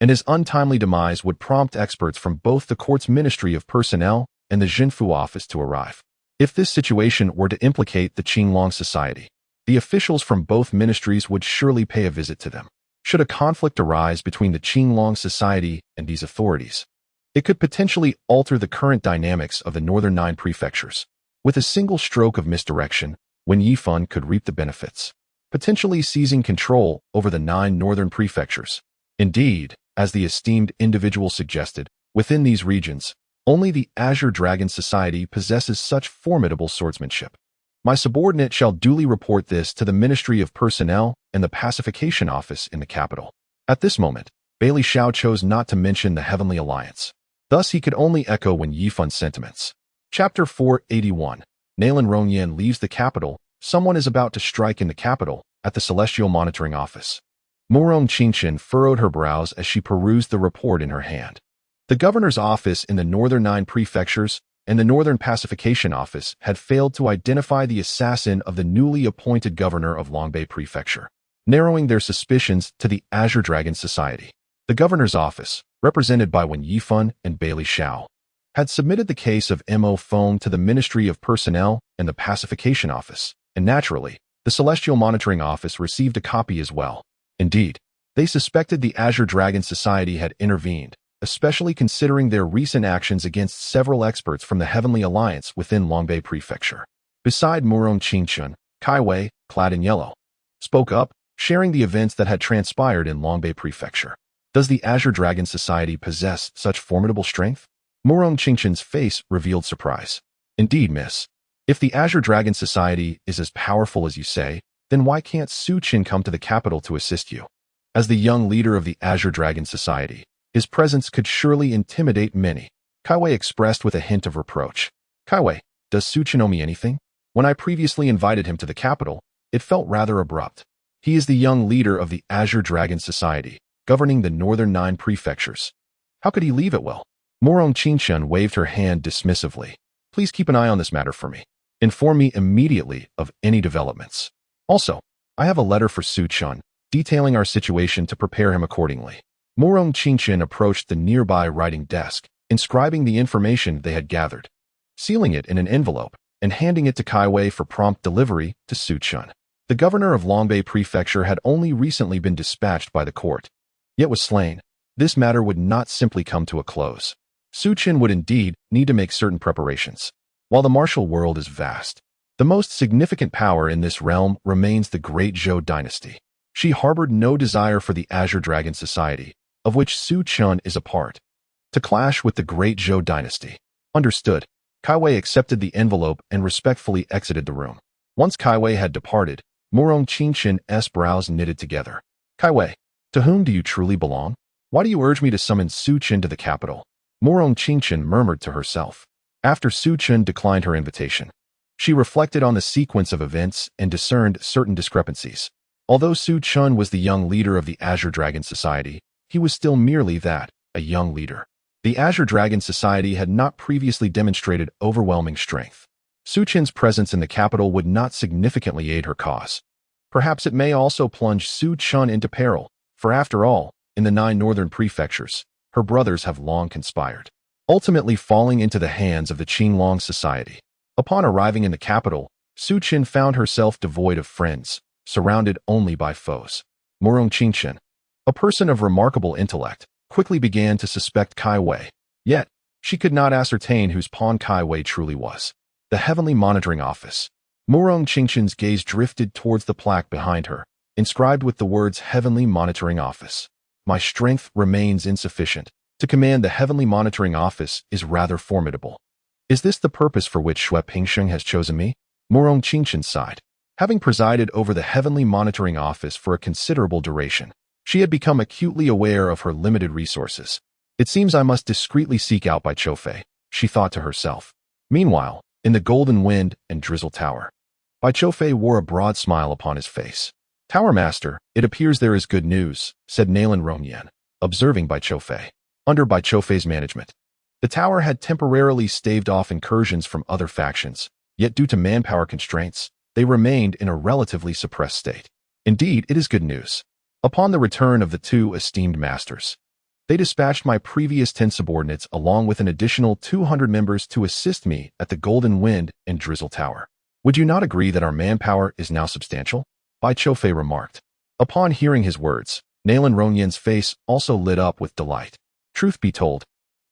and his untimely demise would prompt experts from both the court's Ministry of Personnel and the Jinfu office to arrive. If this situation were to implicate the Qinglong Society, the officials from both ministries would surely pay a visit to them. Should a conflict arise between the Qinglong Society and these authorities, it could potentially alter the current dynamics of the northern 9 prefectures. With a single stroke of misdirection, Wen Yifan could reap the benefits, potentially seizing control over the 9 northern prefectures. Indeed, as the esteemed individual suggested, within these regions, only the Azure Dragon Society possesses such formidable swordsmanship. My subordinate shall duly report this to the Ministry of Personnel and the Pacification Office in the capital. At this moment, Bailey Xiao chose not to mention the Heavenly Alliance. Thus he could only echo Wen Yifan's sentiments. Chapter 481. Nalan Rongyan leaves the capital. Someone is about to strike in the capital, at the Celestial Monitoring Office. Murong Qingchen furrowed her brows as she perused the report in her hand. The governor's office in the northern 9 prefectures and the Northern Pacification Office had failed to identify the assassin of the newly appointed governor of Longbei Prefecture, narrowing their suspicions to the Azure Dragon Society. The governor's office, represented by Wen Yifan and Bailey Xiao, had submitted the case of Mo Feng to the Ministry of Personnel and the Pacification Office, and naturally, the Celestial Monitoring Office received a copy as well. Indeed, they suspected the Azure Dragon Society had intervened, especially considering their recent actions against several experts from the Heavenly Alliance within Longbei Prefecture. Beside Murong Qingchen, Kai Wei, clad in yellow, spoke up, sharing the events that had transpired in Longbei Prefecture. Does the Azure Dragon Society possess such formidable strength? Murong Qingchen's face revealed surprise. Indeed, miss. If the Azure Dragon Society is as powerful as you say, then why can't Su Qin come to the capital to assist you? As the young leader of the Azure Dragon Society, his presence could surely intimidate many. Kai Wei expressed with a hint of reproach. Kai Wei, does Su Qin owe me anything? When I previously invited him to the capital, it felt rather abrupt. He is the young leader of the Azure Dragon Society, governing the northern 9 prefectures. How could he leave it well? Murong Qingchen waved her hand dismissively. Please keep an eye on this matter for me. Inform me immediately of any developments. Also, I have a letter for Su Qin, detailing our situation to prepare him accordingly. Murong Qingchen approached the nearby writing desk, inscribing the information they had gathered, sealing it in an envelope, and handing it to Kai Wei for prompt delivery to Su Qin. The governor of Longbei Prefecture had only recently been dispatched by the court, yet was slain. This matter would not simply come to a close. Su Qin would indeed need to make certain preparations. While the martial world is vast, The most significant power in this realm remains the Great Zhou dynasty. She harbored no desire for the Azure Dragon Society, of which Su Chun is a part, to clash with the Great Zhou dynasty. Understood. Kai Wei accepted the envelope and respectfully exited the room. Once Kai Wei had departed, Murong Qingshan's brows knitted together. Kai Wei, to whom do you truly belong? Why do you urge me to summon Su Chen to the capital? Murong Qingshan murmured to herself. After Su Chen declined her invitation, she reflected on the sequence of events and discerned certain discrepancies. Although Su Chen was the young leader of the Azure Dragon Society, he was still merely that, a young leader. The Azure Dragon Society had not previously demonstrated overwhelming strength. Su Chen's presence in the capital would not significantly aid her cause. Perhaps it may also plunge Su Chen into peril, for after all, in the 9 northern prefectures, her brothers have long conspired, ultimately falling into the hands of the Qinglong Society. Upon arriving in the capital, Su Chen found herself devoid of friends, surrounded only by foes. Murong Qingshan, a person of remarkable intellect, quickly began to suspect Kai Wei. Yet, she could not ascertain whose pawn Kai Wei truly was. The Heavenly Monitoring Office. Murong Qingshan's gaze drifted towards the plaque behind her, inscribed with the words Heavenly Monitoring Office. My strength remains insufficient. To command the Heavenly Monitoring Office is rather formidable. Is this the purpose for which Shui Pingsheng has chosen me? Murong Qingshan sighed. Having presided over the Heavenly Monitoring Office for a considerable duration, she had become acutely aware of her limited resources. It seems I must discreetly seek out Bai Chofei, she thought to herself. Meanwhile, in the Golden Wind and Drizzle Tower, Bai Chofei wore a broad smile upon his face. Tower Master, it appears there is good news, said Nalen Rongyan, observing Bai Chofei. Under Bai Chofei's management, the tower had temporarily staved off incursions from other factions, yet due to manpower constraints, they remained in a relatively suppressed state. Indeed, it is good news. Upon the return of the 2 esteemed masters, they dispatched my previous 10 subordinates along with an additional 200 members to assist me at the Golden Wind and Drizzle Tower. Would you not agree that our manpower is now substantial? Bai Chofei remarked. Upon hearing his words, Nalen Rongyan's face also lit up with delight. Truth be told,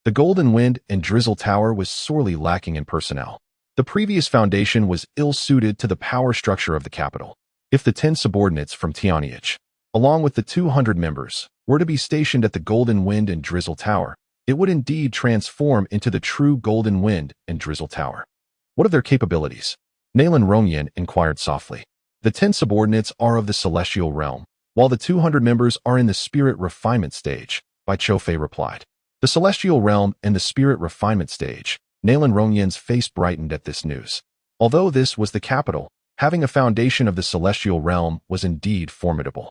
the Golden Wind and Drizzle Tower was sorely lacking in personnel. The previous foundation was ill-suited to the power structure of the capital. If the 10 subordinates from Tianjin, along with the 200 members, were to be stationed at the Golden Wind and Drizzle Tower, it would indeed transform into the true Golden Wind and Drizzle Tower. What of their capabilities? Nalen Rongyan inquired softly. The 10 subordinates are of the celestial realm, while the 200 members are in the spirit refinement stage, Bai Chofei replied. The celestial realm and the spirit refinement stage. Nalen Rongyan's face brightened at this news. Although this was the capital, having a foundation of the celestial realm was indeed formidable.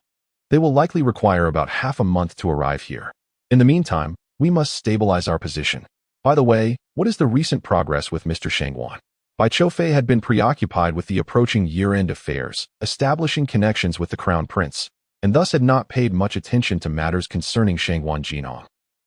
They will likely require about half a month to arrive here. In the meantime, we must stabilize our position. By the way, what is the recent progress with Mr. Shangwan? Bai Chofei had been preoccupied with the approaching year-end affairs, establishing connections with the Crown Prince, and thus had not paid much attention to matters concerning Shangwan Jinong.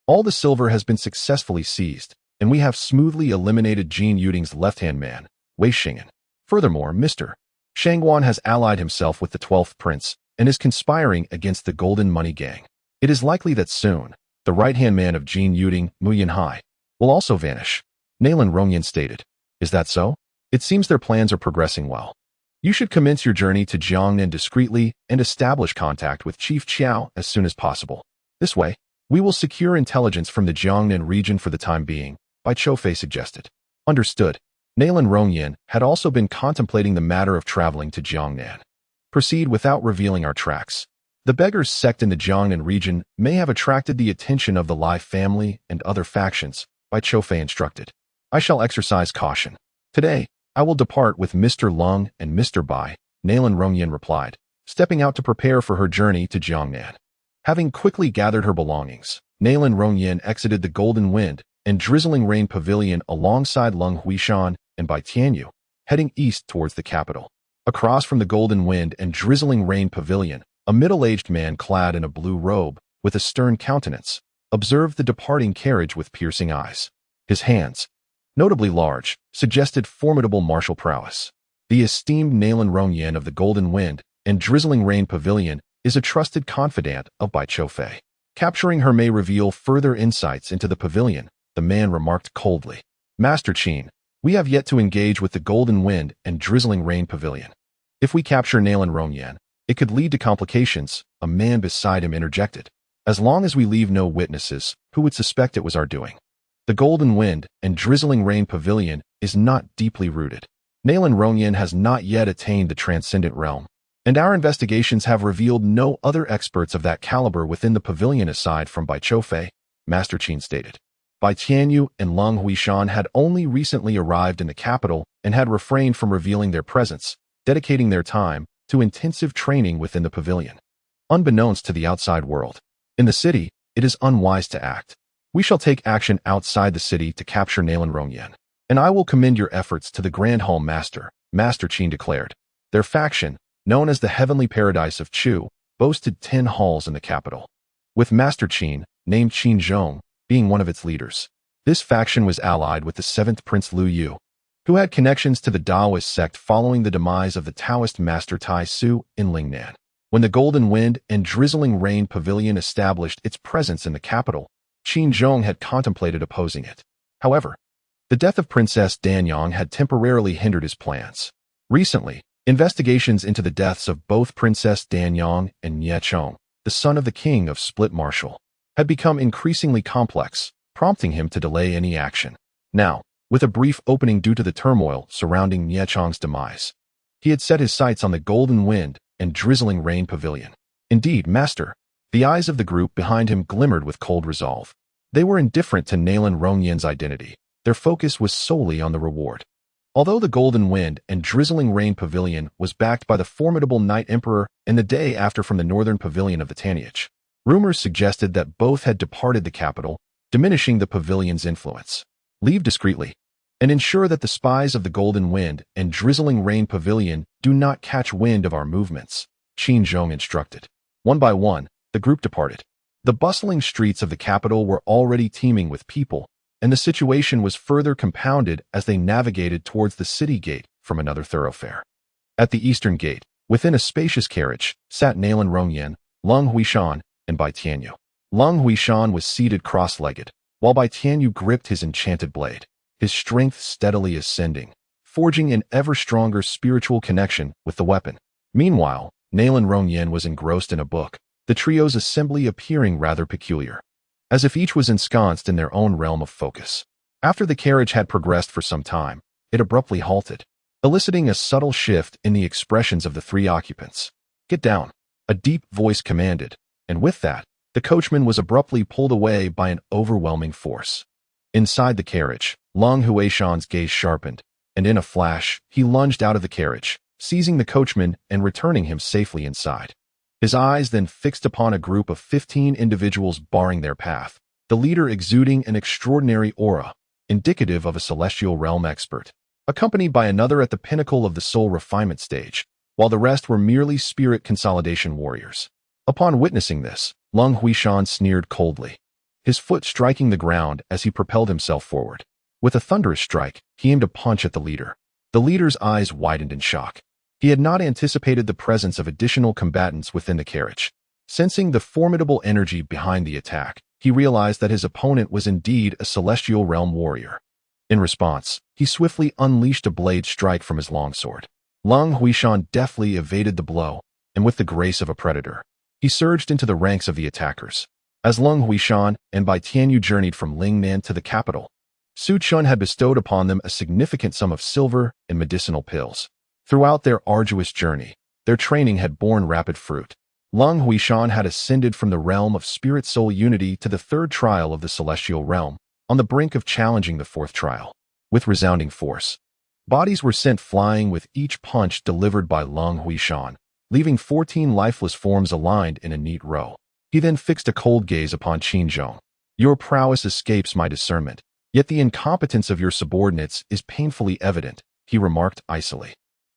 All the silver has been successfully seized, and we have smoothly eliminated Jin Yu Ling's left-hand man, Wei Xing'an. Furthermore, Mr. Shangwan has allied himself with the 12th Prince and is conspiring against the Golden Money Gang. It is likely that soon, the right-hand man of Jin Yu Ling, Mu Yanhai, will also vanish. Nalen Rongyan stated. Is that so? It seems their plans are progressing well. You should commence your journey to Jiangnan discreetly and establish contact with Chief Qiao as soon as possible. This way, we will secure intelligence from the Jiangnan region for the time being, Bai Chofei suggested. Understood. Nalen Rongyan had also been contemplating the matter of traveling to Jiangnan. Proceed without revealing our tracks. The beggars sect in the Jiangnan region may have attracted the attention of the Lai family and other factions, Bai Chofei instructed. I shall exercise caution. Today, I will depart with Mr. Lung and Mr. Bai, Nalen Rongyan replied, stepping out to prepare for her journey to Jiangnan. Having quickly gathered her belongings, Nalen Rongyan exited the Golden Wind and Drizzling Rain Pavilion alongside Lung Huishan and Bai Tianyu, heading east towards the capital. Across from the Golden Wind and Drizzling Rain Pavilion, a middle-aged man clad in a blue robe, with a stern countenance, observed the departing carriage with piercing eyes. His hands, notably large, suggested formidable martial prowess. The esteemed Nalen Rongyan of the Golden Wind and Drizzling Rain Pavilion is a trusted confidant of Bai Chofei. Capturing her may reveal further insights into the pavilion, the man remarked coldly. Master Qin, We have yet to engage with the Golden Wind and Drizzling Rain Pavilion. If we capture Nalan Rongyan, it could lead to complications, a man beside him interjected. As long as we leave no witnesses, who would suspect it was our doing? The Golden Wind and Drizzling Rain Pavilion is not deeply rooted. Nalan Rongyan has not yet attained the transcendent realm, and our investigations have revealed no other experts of that caliber within the pavilion aside from Bai Choufei, Master Qin stated. Bai Tianyu and Leng Huishan had only recently arrived in the capital and had refrained from revealing their presence, dedicating their time to intensive training within the pavilion. Unbeknownst to the outside world, in the city, it is unwise to act. We shall take action outside the city to capture Nalan Rongyan, and I will commend your efforts to the Grand Hall Master, Master Qin declared. Their faction, known as the Heavenly Paradise of Chu, boasted 10 halls in the capital, with Master Qin, named Qin Zhong, being one of its leaders. This faction was allied with the 7th Prince Liu Yu, who had connections to the Taoist sect following the demise of the Taoist master Tai Su in Lingnan. When the Golden Wind and Drizzling Rain Pavilion established its presence in the capital, Qin Zhong had contemplated opposing it. However, the death of Princess Danyang had temporarily hindered his plans. Recently, investigations into the deaths of both Princess Danyang and Nye Chong, the son of the king of Split Marshal, had become increasingly complex, prompting him to delay any action. Now, with a brief opening due to the turmoil surrounding Nye Chong's demise, he had set his sights on the Golden Wind and Drizzling Rain Pavilion. Indeed, Master, the eyes of the group behind him glimmered with cold resolve. They were indifferent to Nalan Rongyan's identity. Their focus was solely on the reward. Although the Golden Wind and Drizzling Rain Pavilion was backed by the formidable Night Emperor and the day after from the northern pavilion of the Taniage, rumors suggested that both had departed the capital, diminishing the pavilion's influence. Leave discreetly, and ensure that the spies of the Golden Wind and Drizzling Rain Pavilion do not catch wind of our movements, Qin Zhong instructed. One by one, the group departed. The bustling streets of the capital were already teeming with people, and the situation was further compounded as they navigated towards the city gate from another thoroughfare. At the eastern gate, within a spacious carriage, sat Nalan Rongyan, Leng Huishan, and Bai Tianyu. Leng Huishan was seated cross-legged, while Bai Tianyu gripped his enchanted blade, his strength steadily ascending, forging an ever-stronger spiritual connection with the weapon. Meanwhile, Nalan Rongyan was engrossed in a book, the trio's assembly appearing rather peculiar, as if each was ensconced in their own realm of focus. After the carriage had progressed for some time, it abruptly halted, eliciting a subtle shift in the expressions of the 3 occupants. "Get down," a deep voice commanded, and with that, the coachman was abruptly pulled away by an overwhelming force. Inside the carriage, Leng Huishan's gaze sharpened, and in a flash, he lunged out of the carriage, seizing the coachman and returning him safely inside. His eyes then fixed upon a group of 15 individuals barring their path, the leader exuding an extraordinary aura, indicative of a celestial realm expert, accompanied by another at the pinnacle of the soul refinement stage, while the rest were merely spirit consolidation warriors. Upon witnessing this, Leng Huishan sneered coldly, his foot striking the ground as he propelled himself forward. With a thunderous strike, he aimed a punch at the leader. The leader's eyes widened in shock. He had not anticipated the presence of additional combatants within the carriage. Sensing the formidable energy behind the attack, he realized that his opponent was indeed a celestial realm warrior. In response, he swiftly unleashed a blade strike from his longsword. Leng Huishan deftly evaded the blow, and with the grace of a predator, he surged into the ranks of the attackers. As Leng Huishan and Bai Tianyu journeyed from Lingnan to the capital, Su Chun had bestowed upon them a significant sum of silver and medicinal pills. Throughout their arduous journey, their training had borne rapid fruit. Leng Huishan had ascended from the realm of spirit-soul unity to the 3rd trial of the celestial realm, on the brink of challenging the 4th trial. With resounding force, bodies were sent flying with each punch delivered by Leng Huishan, leaving 14 lifeless forms aligned in a neat row. He then fixed a cold gaze upon Qin Zhong. "Your prowess escapes my discernment, yet the incompetence of your subordinates is painfully evident," he remarked icily.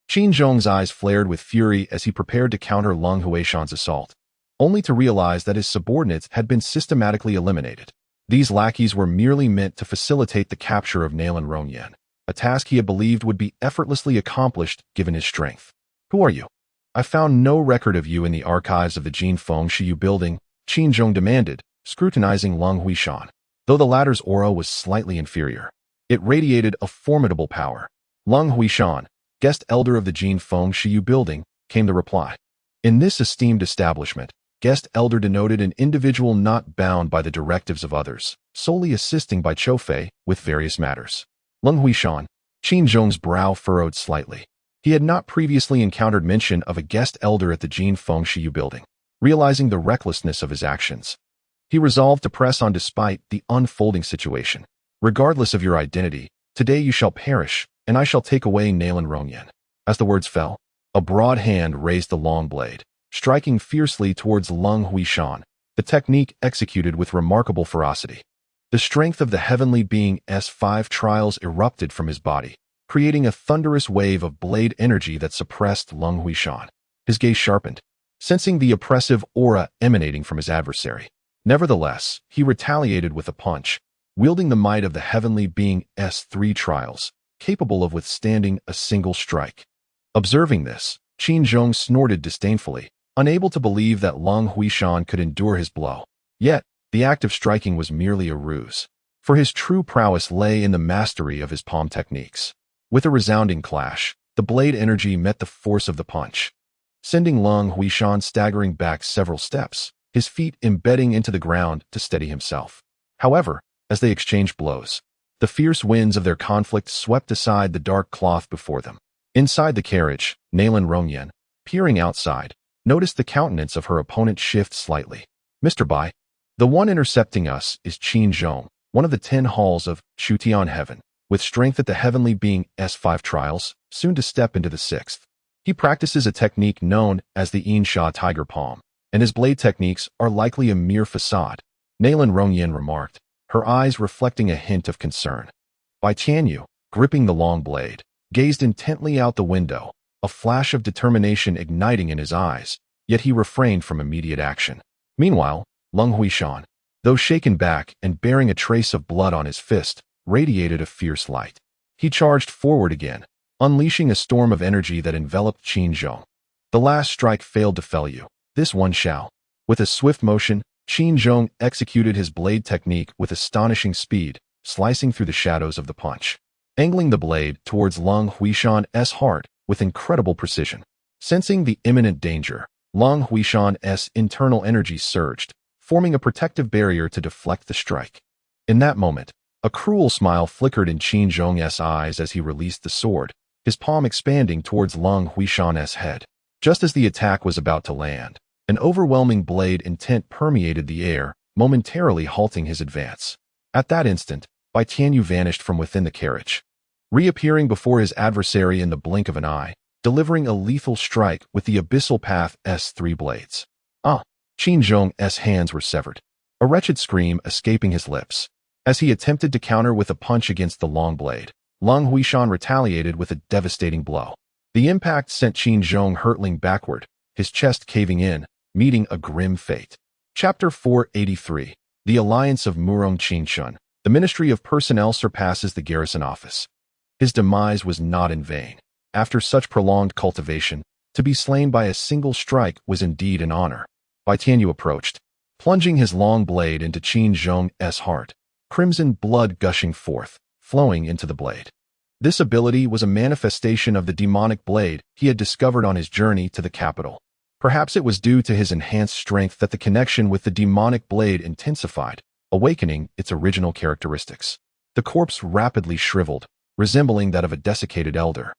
Qin Zhong's eyes flared with fury as he prepared to counter Leng Huishan's assault, only to realize that his subordinates had been systematically eliminated. These lackeys were merely meant to facilitate the capture of Nalan Rongyan, a task he had believed would be effortlessly accomplished given his strength. "Who are you? I found no record of you in the archives of the Jin Feng Shiyu building," Qin Zhong demanded, scrutinizing Leng Huishan, though the latter's aura was slightly inferior. It radiated a formidable power. Lung Huishan, guest elder of the Jin Feng Shiyu building, came the reply. In this esteemed establishment, guest elder denoted an individual not bound by the directives of others, solely assisting by Chofei with various matters. Lung Huishan, Qin Zhong's brow furrowed slightly. He had not previously encountered mention of a guest elder at the Jin Feng Shiyu building. Realizing the recklessness of his actions, he resolved to press on despite the unfolding situation. Regardless of your identity, today you shall perish, and I shall take away Nalan Rongyan. As the words fell, a broad hand raised the long blade, striking fiercely towards Lung Huishan, the technique executed with remarkable ferocity. The strength of the heavenly being S5 trials erupted from his body, creating a thunderous wave of blade energy that suppressed Lung Huishan. His gaze sharpened, sensing the oppressive aura emanating from his adversary. Nevertheless, he retaliated with a punch, wielding the might of the heavenly being S3 trials, capable of withstanding a single strike. Observing this, Qin Zhong snorted disdainfully, unable to believe that Lung Huishan could endure his blow. Yet, the act of striking was merely a ruse, for his true prowess lay in the mastery of his palm techniques. With a resounding clash, the blade energy met the force of the punch, sending Lung Huishan staggering back several steps, his feet embedding into the ground to steady himself. However, as they exchanged blows, the fierce winds of their conflict swept aside the dark cloth before them. Inside the carriage, Nalan Rongyan, peering outside, noticed the countenance of her opponent shift slightly. Mr. Bai, the one intercepting us is Qin Zhong, one of the 10 halls of Chutian Heaven, with strength at the heavenly being S5 trials, soon to step into the 6th. He practices a technique known as the Insha Tiger Palm, and his blade techniques are likely a mere facade, Nalan Rongyan remarked, her eyes reflecting a hint of concern. Bai Tianyu, gripping the long blade, gazed intently out the window, a flash of determination igniting in his eyes, yet he refrained from immediate action. Meanwhile, Lung Huishan, though shaken back and bearing a trace of blood on his fist, radiated a fierce light. He charged forward again, unleashing a storm of energy that enveloped Qin Zhong. The last strike failed to fell you. This one shall. With a swift motion, Qin Zhong executed his blade technique with astonishing speed, slicing through the shadows of the punch, angling the blade towards Lung Huishan's heart with incredible precision. Sensing the imminent danger, Lung Huishan's internal energy surged, forming a protective barrier to deflect the strike. In that moment, a cruel smile flickered in Qin Zhong's eyes as he released the sword, his palm expanding towards Lung Huishan's head. Just as the attack was about to land, an overwhelming blade intent permeated the air, momentarily halting his advance. At that instant, Bai Tianyu vanished from within the carriage, reappearing before his adversary in the blink of an eye, delivering a lethal strike with the Abyssal Path S3 blades. Qin Zhong's hands were severed, a wretched scream escaping his lips. As he attempted to counter with a punch against the long blade, Lung Huishan retaliated with a devastating blow. The impact sent Qin Zhong hurtling backward, his chest caving in, meeting a grim fate. Chapter 483. The Alliance of Murong Qingshun. The Ministry of Personnel surpasses the garrison office. His demise was not in vain. After such prolonged cultivation, to be slain by a single strike was indeed an honor. Bai Tianyu approached, plunging his long blade into Qin Zhong's heart, crimson blood gushing forth, flowing into the blade. This ability was a manifestation of the demonic blade he had discovered on his journey to the capital. Perhaps it was due to his enhanced strength that the connection with the demonic blade intensified, awakening its original characteristics. The corpse rapidly shriveled, resembling that of a desiccated elder.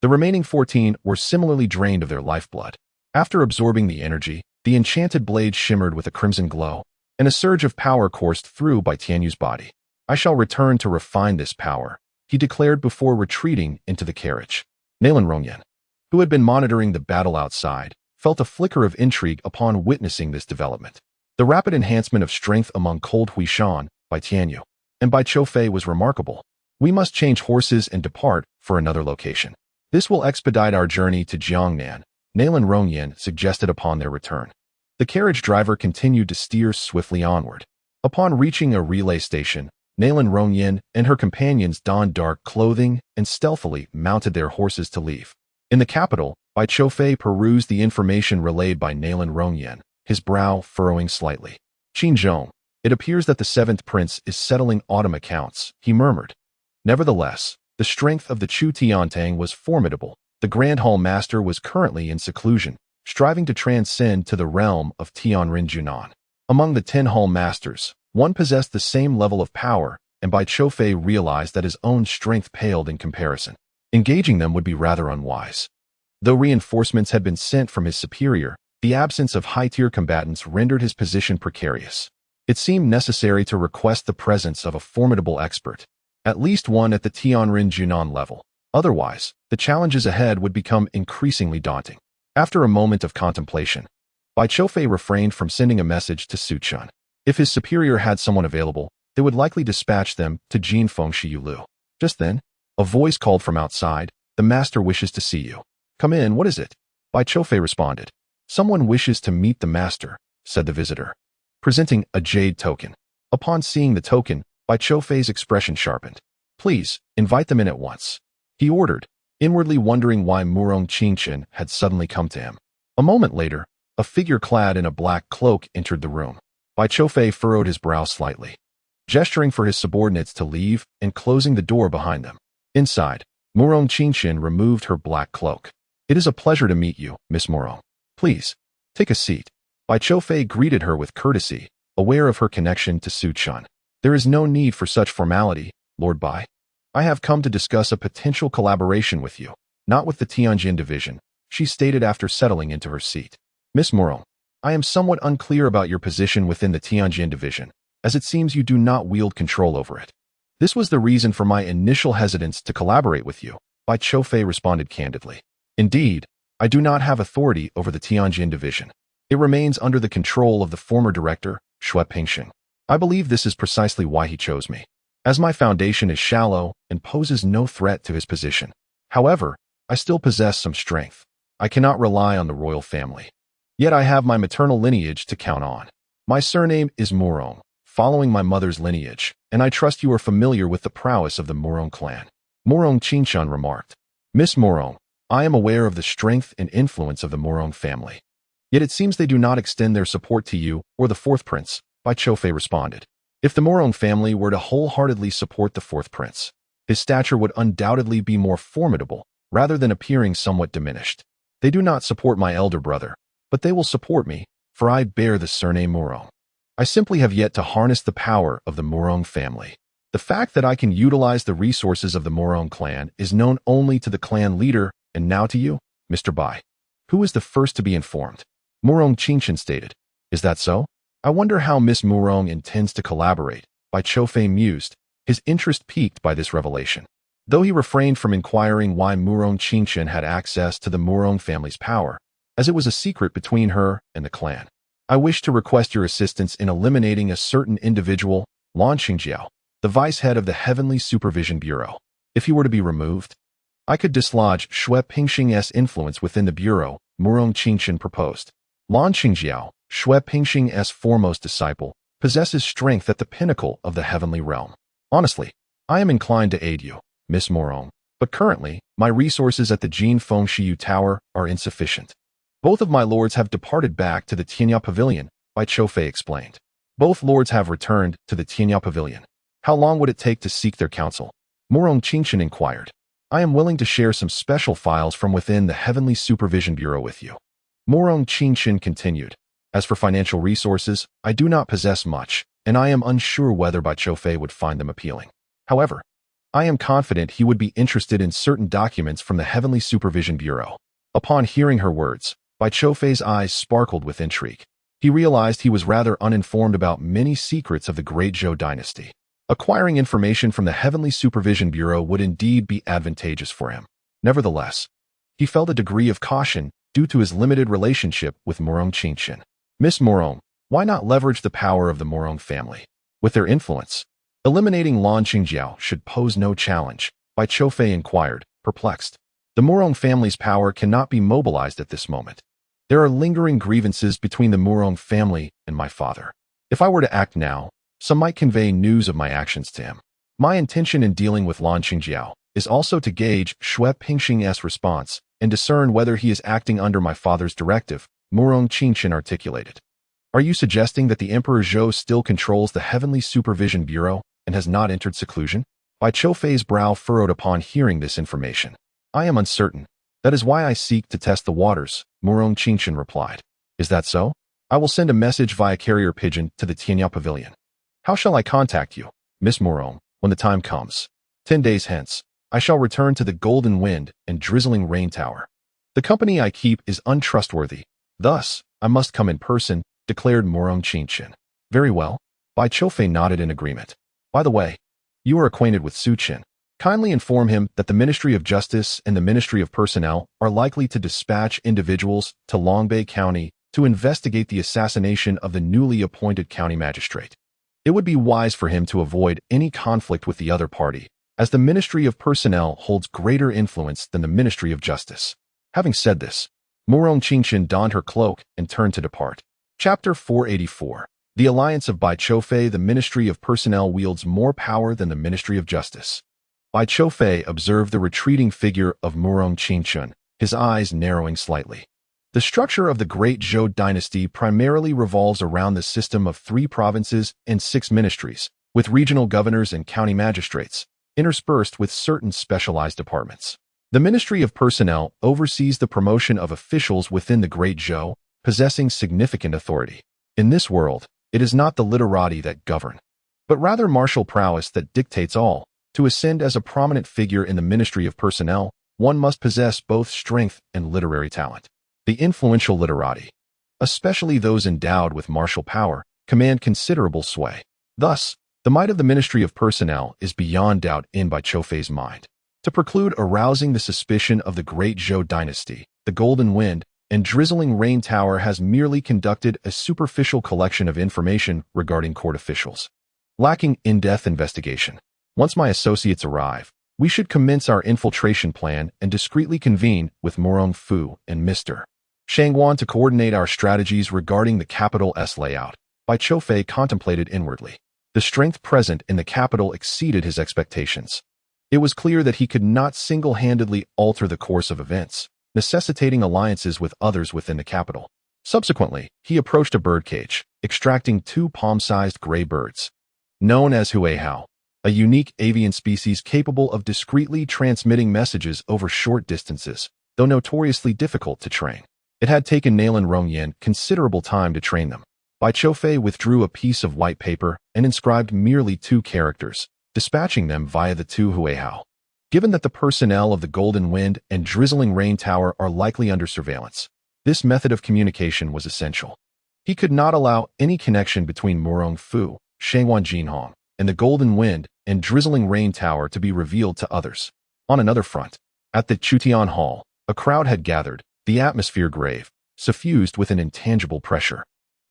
The remaining 14 were similarly drained of their lifeblood. After absorbing the energy, the enchanted blade shimmered with a crimson glow, and a surge of power coursed through Bai Tianyu's body. I shall return to refine this power, he declared before retreating into the carriage. Nalan Rongyan, who had been monitoring the battle outside, felt a flicker of intrigue upon witnessing this development. The rapid enhancement of strength among Cold Huishan, Bai Tianyu, and Bai Chofei was remarkable. We must change horses and depart for another location. This will expedite our journey to Jiangnan, Nalan Rongyan suggested upon their return. The carriage driver continued to steer swiftly onward. Upon reaching a relay station, Nalan Rongyan and her companions donned dark clothing and stealthily mounted their horses to leave. In the capital, Bai Chofei perused the information relayed by Nalan Rongyan, his brow furrowing slightly. Qin Zhong, it appears that the 7th prince is settling autumn accounts, he murmured. Nevertheless, the strength of the Chu Tiantang was formidable. The Grand Hall Master was currently in seclusion, striving to transcend to the realm of Tianren Junan. Among the 10 Hall Masters, one possessed the same level of power, and Bai Qiufei realized that his own strength paled in comparison. Engaging them would be rather unwise. Though reinforcements had been sent from his superior, the absence of high-tier combatants rendered his position precarious. It seemed necessary to request the presence of a formidable expert, at least one at the Tianren Junan level. Otherwise, the challenges ahead would become increasingly daunting. After a moment of contemplation, Bai Qiufei refrained from sending a message to Su Chun. If his superior had someone available, they would likely dispatch them to Jin Feng Shiyu. Just then, a voice called from outside, "The master wishes to see you." "Come in, what is it?" Bai Qiufei responded. "Someone wishes to meet the master," said the visitor, presenting a jade token. Upon seeing the token, Bai Qiufei's expression sharpened. "Please, invite them in at once," he ordered, inwardly wondering why Murong Qingchen had suddenly come to him. A moment later, a figure clad in a black cloak entered the room. Bai Qiufei furrowed his brow slightly, gesturing for his subordinates to leave and closing the door behind them. Inside, Murong Qingchen removed her black cloak. "It is a pleasure to meet you, Miss Murong. Please, take a seat." Bai Qiufei greeted her with courtesy, aware of her connection to Su Chun. "There is no need for such formality, Lord Bai. I have come to discuss a potential collaboration with you, not with the Tianjin division," she stated after settling into her seat. "Miss Murong, I am somewhat unclear about your position within the Tianjin division, as it seems you do not wield control over it. This was the reason for my initial hesitance to collaborate with you," Bai Qiufei responded candidly. "Indeed, I do not have authority over the Tianjin division. It remains under the control of the former director, Xue Pingxing. I believe this is precisely why he chose me, as my foundation is shallow and poses no threat to his position. However, I still possess some strength. I cannot rely on the royal family. Yet I have my maternal lineage to count on. My surname is Murong, following my mother's lineage, and I trust you are familiar with the prowess of the Murong clan." Murong Qingchen remarked. "Miss Murong, I am aware of the strength and influence of the Murong family. Yet it seems they do not extend their support to you or the fourth prince," Bai Qiufei responded. "If the Murong family were to wholeheartedly support the fourth prince, his stature would undoubtedly be more formidable, rather than appearing somewhat diminished. They do not support my elder brother, but they will support me, for I bear the surname Murong. I simply have yet to harness the power of the Murong family. The fact that I can utilize the resources of the Murong clan is known only to the clan leader, and now to you, Mr. Bai, who is the first to be informed." Murong Qingchen stated. "Is that so? I wonder how Miss Murong intends to collaborate," Bai Qiufei mused, his interest piqued by this revelation. Though he refrained from inquiring why Murong Qingchen had access to the Murong family's power, as it was a secret between her and the clan. "I wish to request your assistance in eliminating a certain individual, Lan Xingjiao, the vice head of the Heavenly Supervision Bureau. If he were to be removed, I could dislodge Xue Pingxing's influence within the bureau," Murong Qingchen proposed. "Lan Xingjiao, Xue Pingxing's foremost disciple, possesses strength at the pinnacle of the heavenly realm. Honestly, I am inclined to aid you, Miss Murong, but currently, my resources at the Jin Feng Shiyu Tower are insufficient. Both of my lords have departed back to the Tianya Pavilion," Bai Qiufei explained. "Both lords have returned to the Tianya Pavilion. How long would it take to seek their counsel?" Murong Qingchen inquired. "I am willing to share some special files from within the Heavenly Supervision Bureau with you." Murong Qingchen continued. "As for financial resources, I do not possess much, and I am unsure whether Bai Qiufei would find them appealing. However, I am confident he would be interested in certain documents from the Heavenly Supervision Bureau." Upon hearing her words, Bai Qiufei's eyes sparkled with intrigue. He realized he was rather uninformed about many secrets of the Great Zhou dynasty. Acquiring information from the Heavenly Supervision Bureau would indeed be advantageous for him. Nevertheless, he felt a degree of caution due to his limited relationship with Murong Qingchen. "Miss Murong, why not leverage the power of the Murong family? With their influence, eliminating Lan Xingjiao should pose no challenge," Bai Qiufei inquired, perplexed. "The Murong family's power cannot be mobilized at this moment. There are lingering grievances between the Murong family and my father. If I were to act now, some might convey news of my actions to him. My intention in dealing with Lan Xingjiao is also to gauge Xue Pingxing's response and discern whether he is acting under my father's directive," Murong Qingchen articulated. "Are you suggesting that the Emperor Zhou still controls the Heavenly Supervision Bureau and has not entered seclusion?" Bai Qiufei's brow furrowed upon hearing this information. I am uncertain. That is why I seek to test the waters, Murong Qingchen replied. Is that so? I will send a message via carrier pigeon to the Tianyao Pavilion. How shall I contact you, Miss Murong, when the time comes? 10 days hence, I shall return to the Golden Wind and Drizzling Rain Tower. The company I keep is untrustworthy. Thus, I must come in person, declared Murong Qingchen. Very well. Bai Qiufei nodded in agreement. By the way, you are acquainted with Su Chen. Kindly inform him that the Ministry of Justice and the Ministry of Personnel are likely to dispatch individuals to Longbei County to investigate the assassination of the newly appointed county magistrate. It would be wise for him to avoid any conflict with the other party, as the Ministry of Personnel holds greater influence than the Ministry of Justice. Having said this, Murong Qingchen donned her cloak and turned to depart. Chapter 484. The Alliance of Bai Qiufei. The Ministry of Personnel wields more power than the Ministry of Justice. Bai Qiufei observed the retreating figure of Murong Qingchen, his eyes narrowing slightly. The structure of the Great Zhou dynasty primarily revolves around the system of 3 provinces and 6 ministries, with regional governors and county magistrates, interspersed with certain specialized departments. The Ministry of Personnel oversees the promotion of officials within the Great Zhou, possessing significant authority. In this world, it is not the literati that govern, but rather martial prowess that dictates all. To ascend as a prominent figure in the Ministry of Personnel, one must possess both strength and literary talent. The influential literati, especially those endowed with martial power, command considerable sway. Thus, the might of the Ministry of Personnel is beyond doubt in Bai Qiufei's mind. To preclude arousing the suspicion of the Great Zhou dynasty, the Golden Wind and Drizzling Rain Tower has merely conducted a superficial collection of information regarding court officials, lacking in-depth investigation. Once my associates arrive, we should commence our infiltration plan and discreetly convene with Murong Fu and Mr. Shangwan to coordinate our strategies regarding the capital's layout. Bai Qiufei contemplated inwardly. The strength present in the capital exceeded his expectations. It was clear that he could not single-handedly alter the course of events, necessitating alliances with others within the capital. Subsequently, he approached a birdcage, extracting 2 palm-sized gray birds. Known as Huihao, a unique avian species capable of discreetly transmitting messages over short distances, though notoriously difficult to train. It had taken Nalan Rongyan considerable time to train them. Bai Qiufei withdrew a piece of white paper and inscribed merely 2 characters, dispatching them via the 2 Huihao. Given that the personnel of the Golden Wind and Drizzling Rain Tower are likely under surveillance, this method of communication was essential. He could not allow any connection between Murong Fu, Shangwan Jinhong, and the Golden Wind and Drizzling Rain Tower to be revealed to others. On another front, at the Chutian Hall, a crowd had gathered, the atmosphere grave, suffused with an intangible pressure.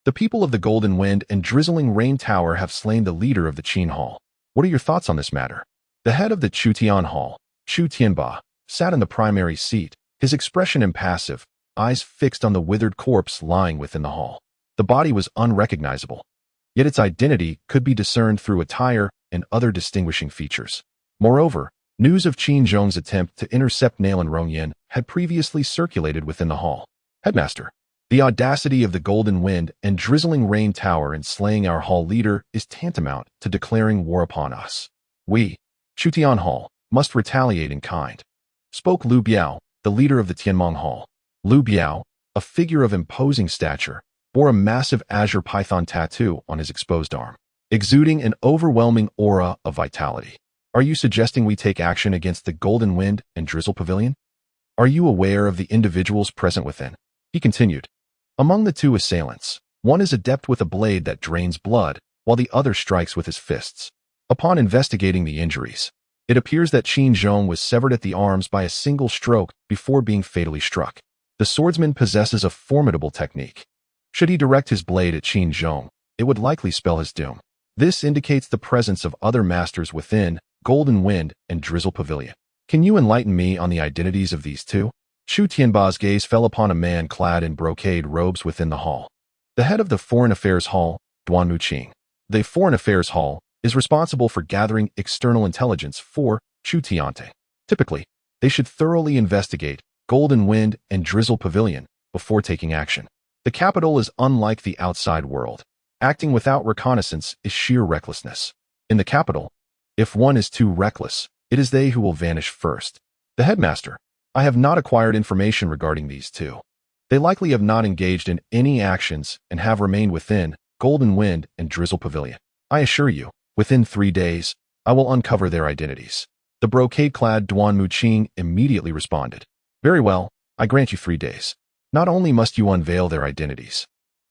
The people of the Golden Wind and Drizzling Rain Tower have slain the leader of the Qin Hall. What are your thoughts on this matter? The head of the Chutian Hall, Chu Tianba, sat in the primary seat, his expression impassive, eyes fixed on the withered corpse lying within the hall. The body was unrecognizable, yet its identity could be discerned through attire and other distinguishing features. Moreover, news of Qin Zhong's attempt to intercept Nalan Rongyan had previously circulated within the hall. Headmaster, the audacity of the Golden Wind and Drizzling Rain Tower in slaying our hall leader is tantamount to declaring war upon us. We, Chutian Hall, must retaliate in kind, spoke Lu Biao, the leader of the Tianmong Hall. Lu Biao, a figure of imposing stature, bore a massive azure python tattoo on his exposed arm, exuding an overwhelming aura of vitality. Are you suggesting we take action against the Golden Wind and Drizzle Pavilion? Are you aware of the individuals present within? He continued. Among the 2 assailants, one is adept with a blade that drains blood, while the other strikes with his fists. Upon investigating the injuries, it appears that Qin Zhong was severed at the arms by a single stroke before being fatally struck. The swordsman possesses a formidable technique. Should he direct his blade at Qin Zhong, it would likely spell his doom. This indicates the presence of other masters within Golden Wind and Drizzle Pavilion. Can you enlighten me on the identities of these 2? Chu Tianba's gaze fell upon a man clad in brocade robes within the hall. The head of the Foreign Affairs Hall, Duan Muqing. The Foreign Affairs Hall is responsible for gathering external intelligence for Chu Tiante. Typically, they should thoroughly investigate Golden Wind and Drizzle Pavilion before taking action. The capital is unlike the outside world. Acting without reconnaissance is sheer recklessness. In the capital, If one is too reckless, it is they who will vanish first. The headmaster, I have not acquired information regarding these two. They likely have not engaged in any actions and have remained within Golden Wind and Drizzle Pavilion. I assure you, within 3 days, I will uncover their identities. The brocade-clad Duan Muqing immediately responded. Very well, I grant you 3 days. Not only must you unveil their identities,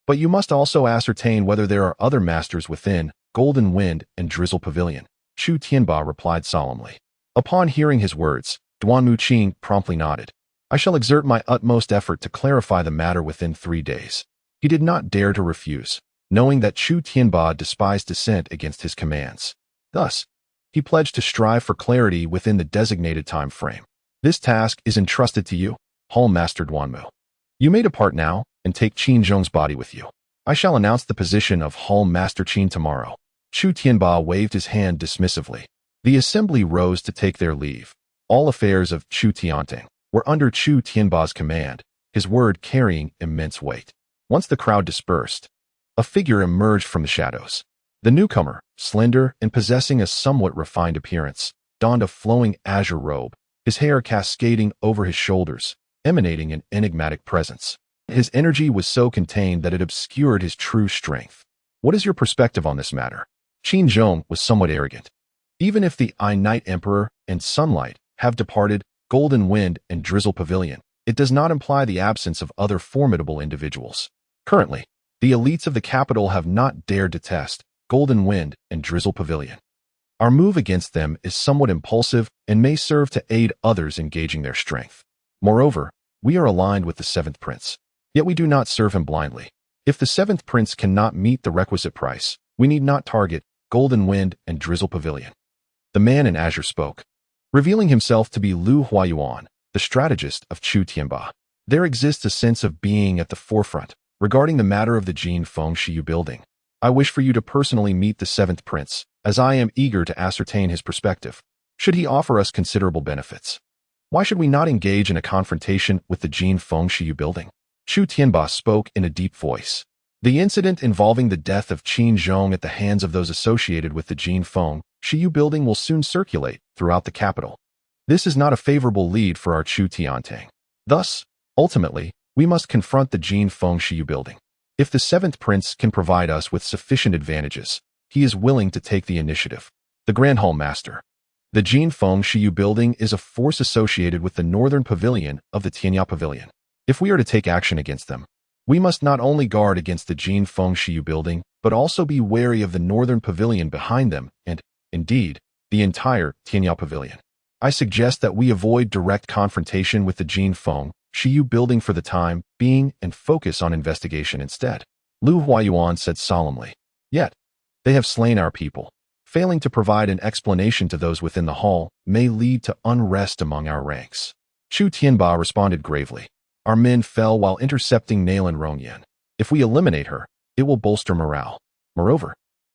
but you must also ascertain whether there are other masters within Golden Wind and Drizzle Pavilion. Chu Tianba replied solemnly. Upon hearing his words, Duan Muqing promptly nodded. I shall exert my utmost effort to clarify the matter within 3 days. He did not dare to refuse, knowing that Chu Tianba despised dissent against his commands. Thus, he pledged to strive for clarity within the designated time frame. This task is entrusted to you, Hall Master Duanmu. You may depart now and take Qin Zhong's body with you. I shall announce the position of Hall Master Qin tomorrow. Chu Tianba waved his hand dismissively. The assembly rose to take their leave. All affairs of Chu Tianting were under Chu Tianba's command, his word carrying immense weight. Once the crowd dispersed, a figure emerged from the shadows. The newcomer, slender and possessing a somewhat refined appearance, donned a flowing azure robe, his hair cascading over his shoulders, emanating an enigmatic presence. His energy was so contained that it obscured his true strength. What is your perspective on this matter? Qin Zhong was somewhat arrogant. Even if the Night Emperor and Sunlight have departed Golden Wind and Drizzle Pavilion, it does not imply the absence of other formidable individuals. Currently, the elites of the capital have not dared to test Golden Wind and Drizzle Pavilion. Our move against them is somewhat impulsive and may serve to aid others engaging their strength. Moreover, we are aligned with the 7th Prince, yet we do not serve him blindly. If the 7th Prince cannot meet the requisite price, we need not target Golden Wind and Drizzle Pavilion. The man in azure spoke, revealing himself to be Lu Huayuan, the strategist of Chu Tianba. There exists a sense of being at the forefront regarding the matter of the Jin Feng Shiyu building. I wish for you to personally meet the 7th Prince, as I am eager to ascertain his perspective. Should he offer us considerable benefits, why should we not engage in a confrontation with the Jin Feng Shiyu building? Chu Tianba spoke in a deep voice. The incident involving the death of Qin Zhong at the hands of those associated with the Jin Feng Shiyu building will soon circulate throughout the capital. This is not a favorable lead for our Chu Tianting. Thus, ultimately, we must confront the Jin Feng Shiyu building. If the 7th Prince can provide us with sufficient advantages, he is willing to take the initiative. The Grand Hall Master. The Jin Feng Shiyu building is a force associated with the northern pavilion of the Tianya Pavilion. If we are to take action against them, we must not only guard against the Jin Feng Shiyu building, but also be wary of the northern pavilion behind them and, indeed, the entire Tianya Pavilion. I suggest that we avoid direct confrontation with the Jin Feng Shiyu building for the time being and focus on investigation instead. Lu Huayuan said solemnly. Yet, they have slain our people. Failing to provide an explanation to those within the hall may lead to unrest among our ranks. Chu Tianba responded gravely. Our men fell while intercepting Nalan Rongyan. If we eliminate her, it will bolster morale. Moreover,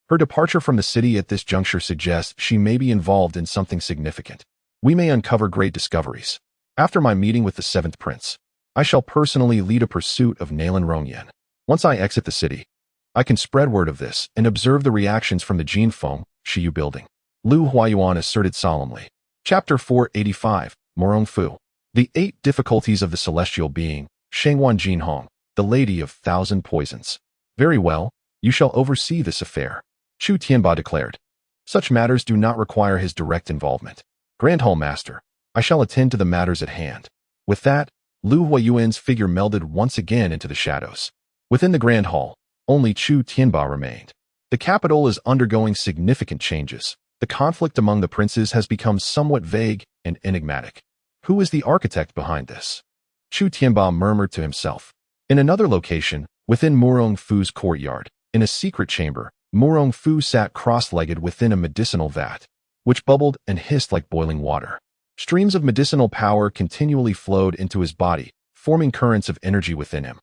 her departure from the city at this juncture suggests she may be involved in something significant. We may uncover great discoveries. After my meeting with the 7th Prince, I shall personally lead a pursuit of Nalan Rongyan. Once I exit the city, I can spread word of this and observe the reactions from the Jin Feng Shiyu building. Lu Huayuan asserted solemnly. Chapter 485, Morong Fu. The 8 difficulties of the celestial being, Shangwan Jin Hong, the Lady of 1,000 Poisons. Very well, you shall oversee this affair, Chu Tianba declared. Such matters do not require his direct involvement. Grand Hall Master, I shall attend to the matters at hand. With that, Lu Huayuan's figure melded once again into the shadows. Within the Grand Hall, only Chu Tianba remained. The capital is undergoing significant changes. The conflict among the princes has become somewhat vague and enigmatic. Who is the architect behind this? Chu Tianba murmured to himself. In another location, within Murong Fu's courtyard, in a secret chamber, Murong Fu sat cross-legged within a medicinal vat, which bubbled and hissed like boiling water. Streams of medicinal power continually flowed into his body, forming currents of energy within him.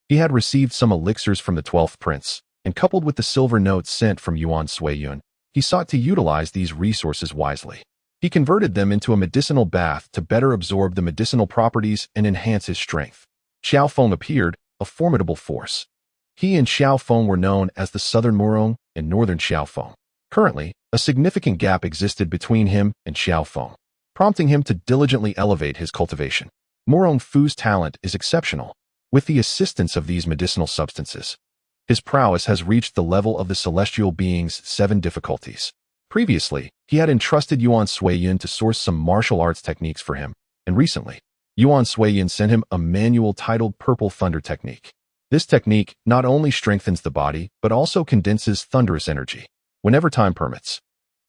He had received some elixirs from the 12th Prince, and coupled with the silver notes sent from Yuan Suiyun, he sought to utilize these resources wisely. He converted them into a medicinal bath to better absorb the medicinal properties and enhance his strength. Xiao Feng appeared, a formidable force. He and Xiao Feng were known as the Southern Murong and Northern Xiao Feng. Currently, A significant gap existed between him and Xiao Feng, prompting him to diligently elevate his cultivation. Morong Fu's talent is exceptional. With the assistance of these medicinal substances, his prowess has reached the level of the celestial being's 7 difficulties. Previously, he had entrusted Yuan Suiyin to source some martial arts techniques for him, and recently, Yuan Suiyin sent him a manual titled Purple Thunder Technique. This technique not only strengthens the body, but also condenses thunderous energy. Whenever time permits,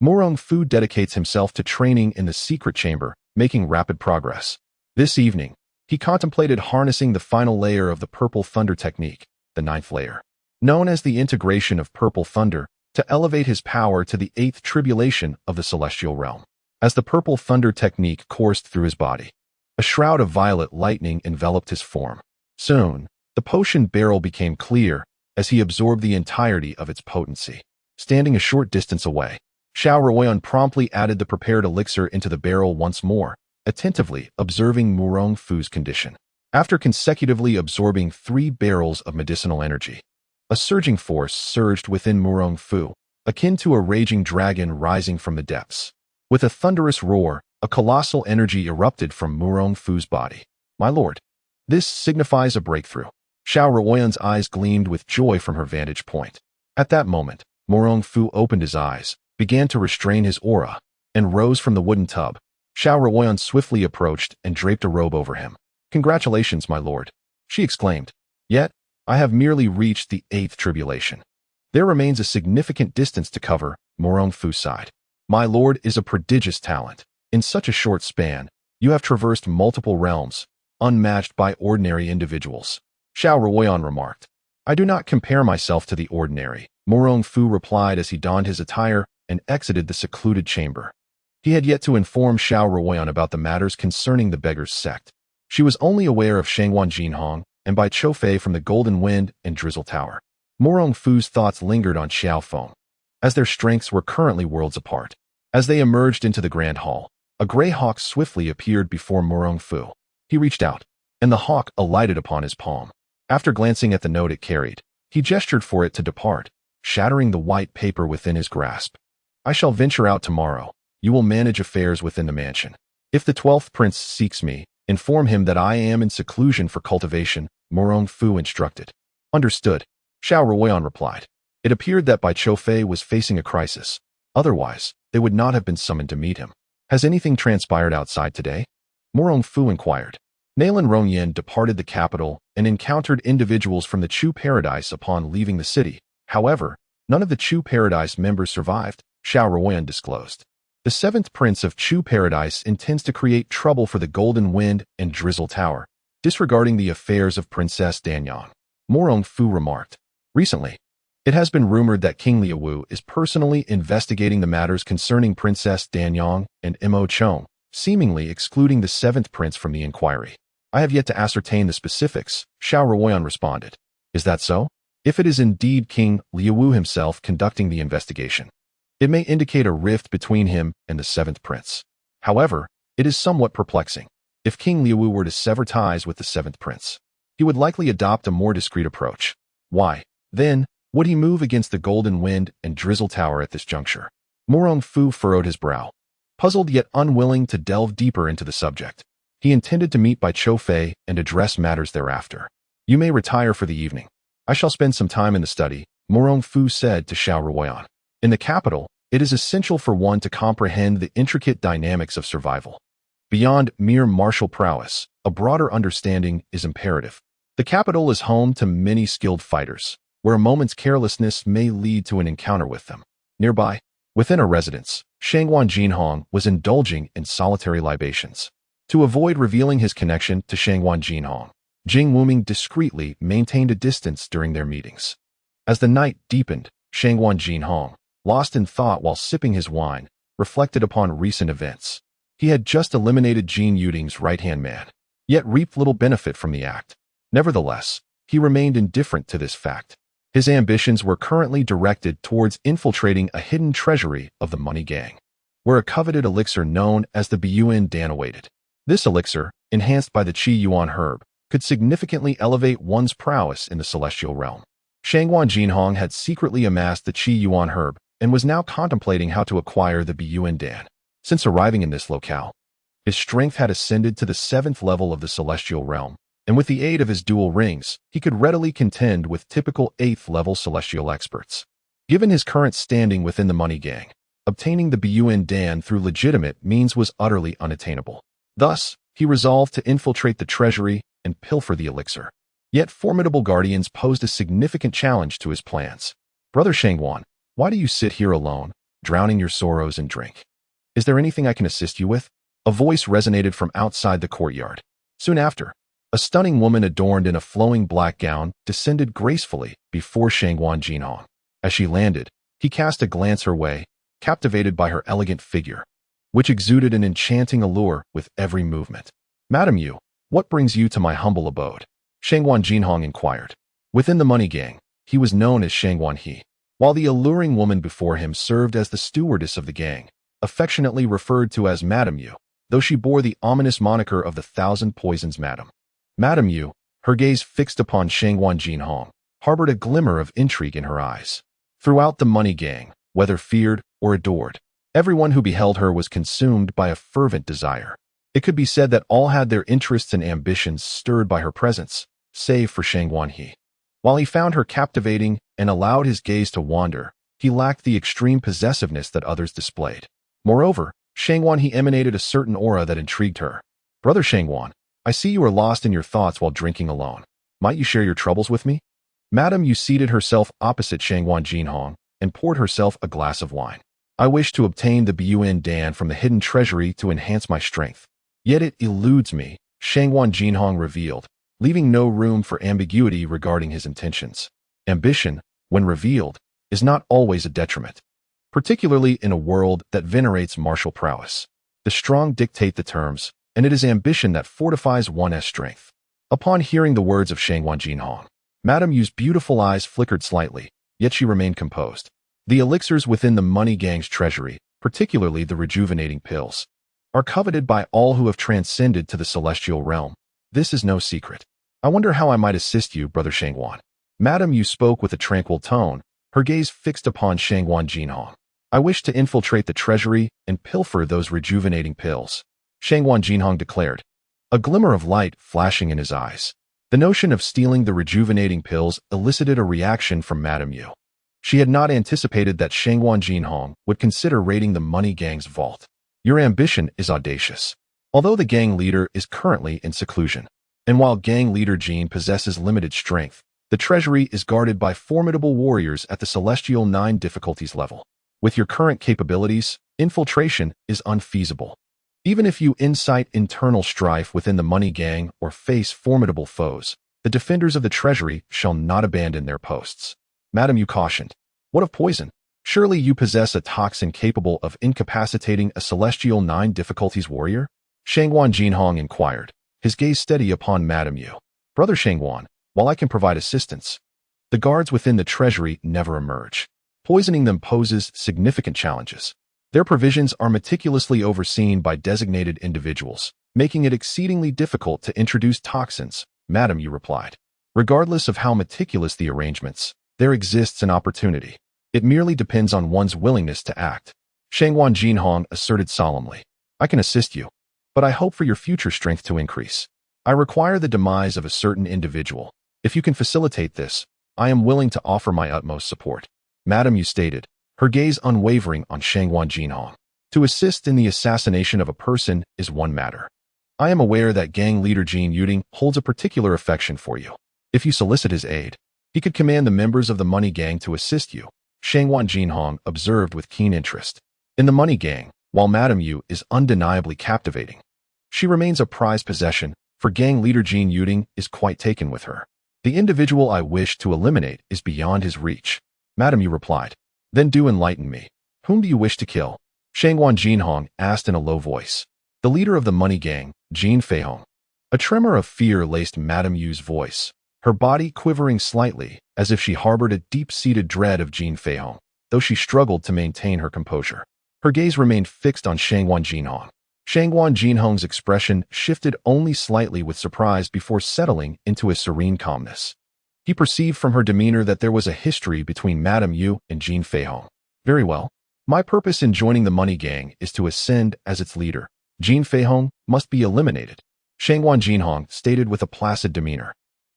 Morong Fu dedicates himself to training in the secret chamber, making rapid progress. This evening, he contemplated harnessing the final layer of the Purple Thunder Technique, the 9th layer, known as the integration of Purple Thunder, to elevate his power to the 8th tribulation of the celestial realm. As the Purple Thunder Technique coursed through his body, a shroud of violet lightning enveloped his form. Soon, the potion barrel became clear as he absorbed the entirety of its potency. Standing a short distance away, Xiao Ruoyan promptly added the prepared elixir into the barrel once more, attentively observing Morong Fu's condition. After consecutively absorbing 3 barrels of medicinal energy, a surging force surged within Morong Fu, akin to a raging dragon rising from the depths. With a thunderous roar, a colossal energy erupted from Morong Fu's body. My lord, this signifies a breakthrough. Xiao Ruoyan's eyes gleamed with joy from her vantage point. At that moment, Morong Fu opened his eyes, began to restrain his aura, and rose from the wooden tub. Xiao Ruoyan swiftly approached and draped a robe over him. Congratulations, my lord, she exclaimed. Yet, I have merely reached the 8th tribulation. There remains a significant distance to cover, Morong Fu sighed. My lord is a prodigious talent. In such a short span, you have traversed multiple realms, unmatched by ordinary individuals. Xiao Ruoyan remarked. I do not compare myself to the ordinary, Morong Fu replied as he donned his attire and exited the secluded chamber. He had yet to inform Xiao Ruoyan about the matters concerning the beggar's sect. She was only aware of Shangwan Jinhong and by Chou Fei from the Golden Wind and Drizzle Tower. Morong Fu's thoughts lingered on Xiao Feng, as their strengths were currently worlds apart. As they emerged into the grand hall, a gray hawk swiftly appeared before Morong Fu. He reached out, and the hawk alighted upon his palm. After glancing at the note it carried, he gestured for it to depart, shattering the white paper within his grasp. I shall venture out tomorrow. You will manage affairs within the mansion. If the 12th prince seeks me, inform him that I am in seclusion for cultivation, Morong Fu instructed. Understood, Xiao Ruoyan replied. It appeared that Bai Chou Fei was facing a crisis. Otherwise, they would not have been summoned to meet him. Has anything transpired outside today? Morong Fu inquired. Nailan Rongyan departed the capital and encountered individuals from the Chu Paradise upon leaving the city. However, none of the Chu Paradise members survived, Xiao Ruoyan disclosed. The 7th prince of Chu Paradise intends to create trouble for the Golden Wind and Drizzle Tower, disregarding the affairs of Princess Danyang. Morong Fu remarked. Recently, it has been rumored that King Liawu is personally investigating the matters concerning Princess Danyang and Mo Chong, seemingly excluding the 7th prince from the inquiry. I have yet to ascertain the specifics, Xiao Ruoyan responded. Is that so? If it is indeed King Liawu himself conducting the investigation, it may indicate a rift between him and the 7th prince. However, it is somewhat perplexing. If King Liawu were to sever ties with the 7th prince, he would likely adopt a more discreet approach. Why, then, would he move against the Golden Wind and Drizzle Tower at this juncture? Morong Fu furrowed his brow, puzzled yet unwilling to delve deeper into the subject. He intended to meet Bai Chou Fei and address matters thereafter. You may retire for the evening. I shall spend some time in the study, Morong Fu said to Xiao Ruoyan. In the capital, it is essential for one to comprehend the intricate dynamics of survival. Beyond mere martial prowess, a broader understanding is imperative. The capital is home to many skilled fighters, where a moment's carelessness may lead to an encounter with them. Nearby, within a residence, Shangwan Jinhong was indulging in solitary libations. To avoid revealing his connection to Shangwan Jinhong, Jing Wuming discreetly maintained a distance during their meetings. As the night deepened, Shangwan Jinhong, lost in thought while sipping his wine, reflected upon recent events. He had just eliminated Jin Yu Ling's right-hand man, yet reaped little benefit from the act. Nevertheless, he remained indifferent to this fact. His ambitions were currently directed towards infiltrating a hidden treasury of the Money Gang, where a coveted elixir known as the Biyuan Dan awaited. This elixir, enhanced by the Qi Yuan herb, could significantly elevate one's prowess in the celestial realm. Shangwan Jinhong had secretly amassed the Qi Yuan herb, and was now contemplating how to acquire the Biyuan Dan. Since arriving in this locale, his strength had ascended to the 7th level of the celestial realm, and with the aid of his dual rings, he could readily contend with typical 8th-level celestial experts. Given his current standing within the money gang, obtaining the Biyuan Dan through legitimate means was utterly unattainable. Thus, he resolved to infiltrate the treasury and pilfer the elixir. Yet formidable guardians posed a significant challenge to his plans. "Brother Shangwan, why do you sit here alone, drowning your sorrows in drink? Is there anything I can assist you with?" A voice resonated from outside the courtyard. Soon after, a stunning woman adorned in a flowing black gown descended gracefully before Shangwan Jinhong. As she landed, he cast a glance her way, captivated by her elegant figure, which exuded an enchanting allure with every movement. "Madam Yu, what brings you to my humble abode?" Shangwan Jinhong inquired. Within the money gang, he was known as Shangwan He, while the alluring woman before him served as the stewardess of the gang, affectionately referred to as Madam Yu, though she bore the ominous moniker of the Thousand Poisons Madam. Madam Yu, her gaze fixed upon Shangwan Jinhong, harbored a glimmer of intrigue in her eyes. Throughout the money gang, whether feared or adored, everyone who beheld her was consumed by a fervent desire. It could be said that all had their interests and ambitions stirred by her presence, save for Shangwan He. While he found her captivating and allowed his gaze to wander, he lacked the extreme possessiveness that others displayed. Moreover, Shangwan He emanated a certain aura that intrigued her. "Brother Shangwan, I see you are lost in your thoughts while drinking alone. Might you share your troubles with me?" Madam Yu seated herself opposite Shangwan Jinhong and poured herself a glass of wine. "I wish to obtain the Biyuan Dan from the hidden treasury to enhance my strength. Yet it eludes me," Shangwan Jinhong revealed, leaving no room for ambiguity regarding his intentions. Ambition, when revealed, is not always a detriment, particularly in a world that venerates martial prowess. The strong dictate the terms, and it is ambition that fortifies one's strength. Upon hearing the words of Shangwan Jinhong, Madam Yu's beautiful eyes flickered slightly, yet she remained composed. The elixirs within the money gang's treasury, particularly the rejuvenating pills, are coveted by all who have transcended to the celestial realm. This is no secret. I wonder how I might assist you, Brother Shangwan. Madam Yu spoke with a tranquil tone, her gaze fixed upon Shangwan Jinhong. "I wish to infiltrate the treasury and pilfer those rejuvenating pills," Shangwan Jinhong declared, a glimmer of light flashing in his eyes. The notion of stealing the rejuvenating pills elicited a reaction from Madam Yu. She had not anticipated that Shangwan Jinhong would consider raiding the money gang's vault. "Your ambition is audacious. Although the gang leader is currently in seclusion, and while gang leader Jin possesses limited strength, the treasury is guarded by formidable warriors at the Celestial 9 difficulties level. With your current capabilities, infiltration is unfeasible. Even if you incite internal strife within the money gang or face formidable foes, the defenders of the treasury shall not abandon their posts." Madam Yu cautioned. "What of poison? Surely you possess a toxin capable of incapacitating a Celestial 9 difficulties warrior?" Shangwan Jinhong inquired, his gaze steady upon Madam Yu. "Brother Shangwan, while I can provide assistance, the guards within the treasury never emerge. Poisoning them poses significant challenges. Their provisions are meticulously overseen by designated individuals, making it exceedingly difficult to introduce toxins," Madam Yu replied. "Regardless of how meticulous the arrangements, there exists an opportunity. It merely depends on one's willingness to act," Shangwan Jinhong asserted solemnly. "I can assist you, but I hope for your future strength to increase. I require the demise of a certain individual. If you can facilitate this, I am willing to offer my utmost support," Madam Yu stated, her gaze unwavering on Shangwan Jinhong. "To assist in the assassination of a person is one matter. I am aware that gang leader Jin Yu Ling holds a particular affection for you. If you solicit his aid, he could command the members of the money gang to assist you," Shangwan Jinhong observed with keen interest. In the money gang, while Madam Yu is undeniably captivating, she remains a prized possession, for gang leader Jin Yu Ling is quite taken with her. "The individual I wish to eliminate is beyond his reach," Madam Yu replied. "Then do enlighten me. Whom do you wish to kill?" Shangwan Jinhong asked in a low voice. "The leader of the money gang, Jin Feihong." A tremor of fear laced Madam Yu's voice, her body quivering slightly as if she harbored a deep-seated dread of Jin Feihong, though she struggled to maintain her composure. Her gaze remained fixed on Shangwan Jinhong. Shangwan Jinhong's expression shifted only slightly with surprise before settling into a serene calmness. He perceived from her demeanor that there was a history between Madam Yu and Jin Feihong. Very well. My purpose in joining the money gang is to ascend as its leader. Jin Feihong must be eliminated, Shangwan Jinhong stated with a placid demeanor.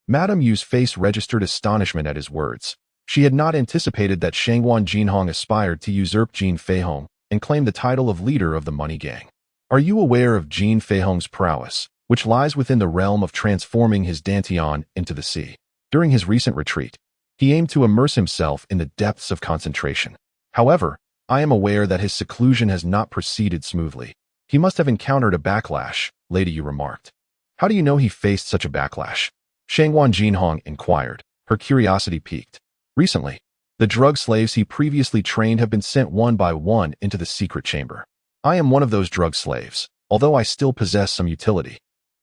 Madame Yu's face registered astonishment at his words. She had not anticipated that Shangwan Jinhong aspired to usurp Jin Feihong and claim the title of leader of the money gang. Are you aware of Jin Feihong's prowess, which lies within the realm of transforming his dantian into the sea? During his recent retreat, he aimed to immerse himself in the depths of concentration. However, I am aware that his seclusion has not proceeded smoothly. He must have encountered a backlash, Lady Yu remarked. How do you know he faced such a backlash? Shangwan Jinhong inquired, her curiosity piqued. Recently, the drug slaves he previously trained have been sent one by one into the secret chamber. I am one of those drug slaves, although I still possess some utility.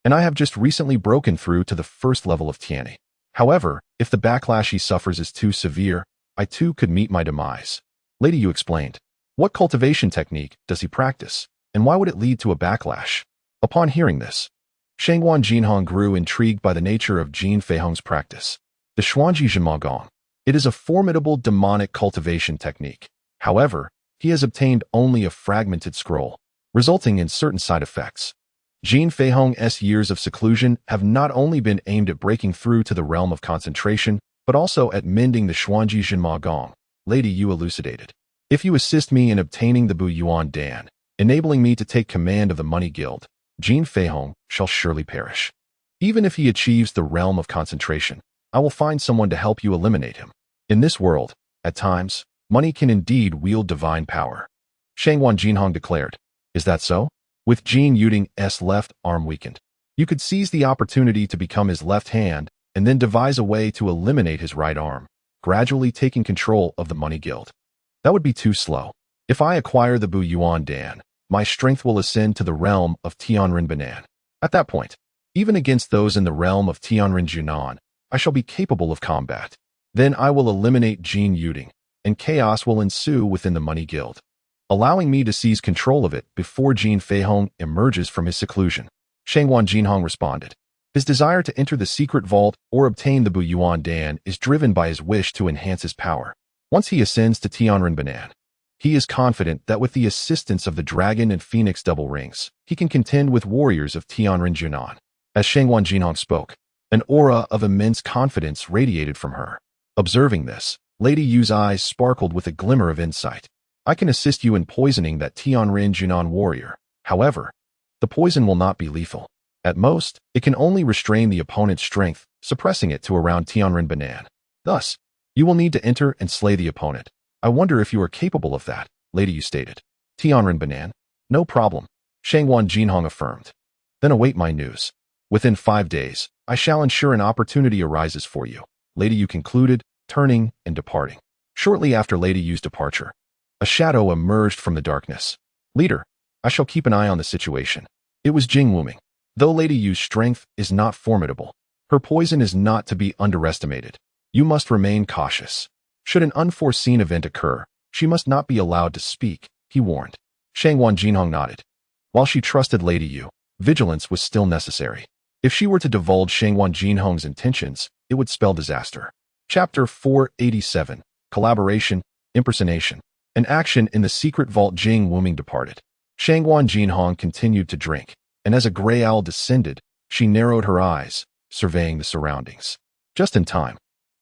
And I have just recently broken through to the first level of Tianni. However, if the backlash he suffers is too severe, I too could meet my demise. Lady Yu explained. What cultivation technique does he practice, and why would it lead to a backlash? Upon hearing this, Shangwan Jinhong grew intrigued by the nature of Jin Feihong's practice. The Xuanji Zhenma Gong. It is a formidable demonic cultivation technique. However, he has obtained only a fragmented scroll, resulting in certain side effects. Jin Feihong's years of seclusion have not only been aimed at breaking through to the realm of concentration, but also at mending the Xuanji Zhenma Gong, Lady Yu elucidated. If you assist me in obtaining the Bu Yuan Dan, enabling me to take command of the money guild, Jin Feihong shall surely perish. Even if he achieves the realm of concentration, I will find someone to help you eliminate him. In this world, at times, money can indeed wield divine power. Shangwan Jinhong declared. Is that so? With Jin Yu Ling's left arm weakened, you could seize the opportunity to become his left hand and then devise a way to eliminate his right arm, gradually taking control of the money guild. That would be too slow. If I acquire the Bu Yuan Dan, my strength will ascend to the realm of Tianren Banan. At that point, even against those in the realm of Tianren Junan, I shall be capable of combat. Then I will eliminate Jin Yu Ling, and chaos will ensue within the money guild, allowing me to seize control of it before Jin Feihong emerges from his seclusion. Shangwan Jinhong responded. His desire to enter the secret vault or obtain the Bu Yuan Dan is driven by his wish to enhance his power. Once he ascends to Tianren Banan, he is confident that with the assistance of the dragon and phoenix double rings, he can contend with warriors of Tianren Junan. As Shangwan Jinhong spoke, an aura of immense confidence radiated from her. Observing this, Lady Yu's eyes sparkled with a glimmer of insight. I can assist you in poisoning that Tianren Junan warrior. However, the poison will not be lethal. At most, it can only restrain the opponent's strength, suppressing it to around Tianren Banan. Thus, you will need to enter and slay the opponent. I wonder if you are capable of that, Lady Yu stated. Tianren Banan? No problem, Shangwan Jinhong affirmed. Then await my news. Within 5 days, I shall ensure an opportunity arises for you, Lady Yu concluded, turning and departing. Shortly after Lady Yu's departure, a shadow emerged from the darkness. Leader, I shall keep an eye on the situation. It was Jing Wuming. Though Lady Yu's strength is not formidable, her poison is not to be underestimated. You must remain cautious. Should an unforeseen event occur, she must not be allowed to speak, he warned. Shangwan Jinhong nodded. While she trusted Lady Yu, vigilance was still necessary. If she were to divulge Shangwan Jinhong's intentions, it would spell disaster. Chapter 487, Collaboration, Impersonation. An action in the secret vault. Jing Wuming departed. Shangwan Jinhong continued to drink, and as a gray owl descended, she narrowed her eyes, surveying the surroundings. Just in time.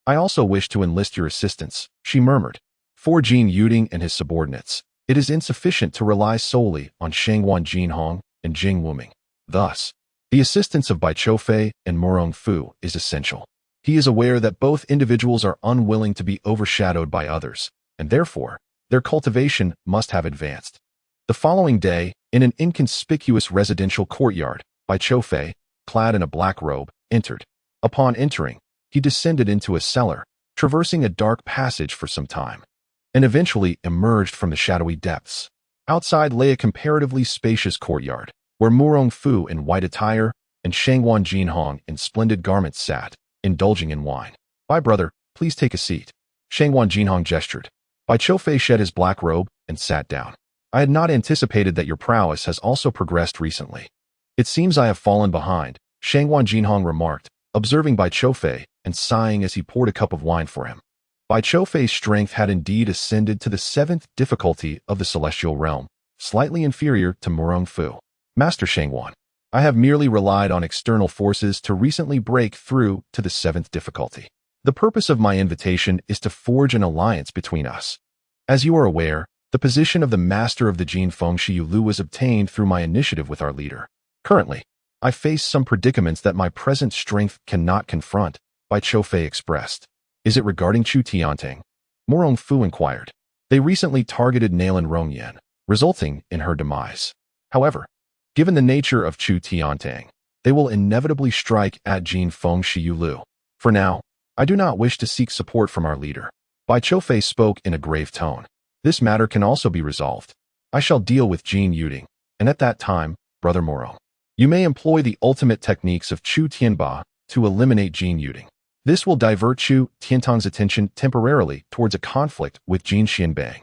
I also wish to enlist your assistance, she murmured. For Jin Yu Ling and his subordinates, it is insufficient to rely solely on Shangwan Jinhong and Jing Wuming. Thus, the assistance of Bai Choufei and Murong Fu is essential. He is aware that both individuals are unwilling to be overshadowed by others, and therefore, their cultivation must have advanced. The following day, in an inconspicuous residential courtyard, Bai Choufei, clad in a black robe, entered. Upon entering, he descended into a cellar, traversing a dark passage for some time, and eventually emerged from the shadowy depths. Outside lay a comparatively spacious courtyard, where Murong Fu in white attire and Shangwan Jinhong in splendid garments sat, indulging in wine. My brother, please take a seat. Shangwan Jinhong gestured. Bai Choufei shed his black robe and sat down. I had not anticipated that your prowess has also progressed recently. It seems I have fallen behind, Shangwan Jinhong remarked, observing Bai Choufei and sighing as he poured a cup of wine for him. Bai Choufei's strength had indeed ascended to the 7th difficulty of the celestial realm, slightly inferior to Ma Kong Qun. Master Shangwan, I have merely relied on external forces to recently break through to the 7th difficulty. The purpose of my invitation is to forge an alliance between us. As you are aware, the position of the master of the Jin Feng Shiyu was obtained through my initiative with our leader. Currently, I face some predicaments that my present strength cannot confront, Bai Choufei expressed. Is it regarding Chu Tiantang? Ma Kong Qun inquired. They recently targeted Nailan Rongyan, resulting in her demise. However, given the nature of Chu Tiantang, they will inevitably strike at Jin Feng Shiyu. For now, I do not wish to seek support from our leader. Bai Choufei spoke in a grave tone. This matter can also be resolved. I shall deal with Jin Yu Ling, and at that time, Brother Ma Kong, you may employ the ultimate techniques of Chu Tianba to eliminate Jin Yu Ling. This will divert Chu Tiantang's attention temporarily towards a conflict with Jin Xianbang.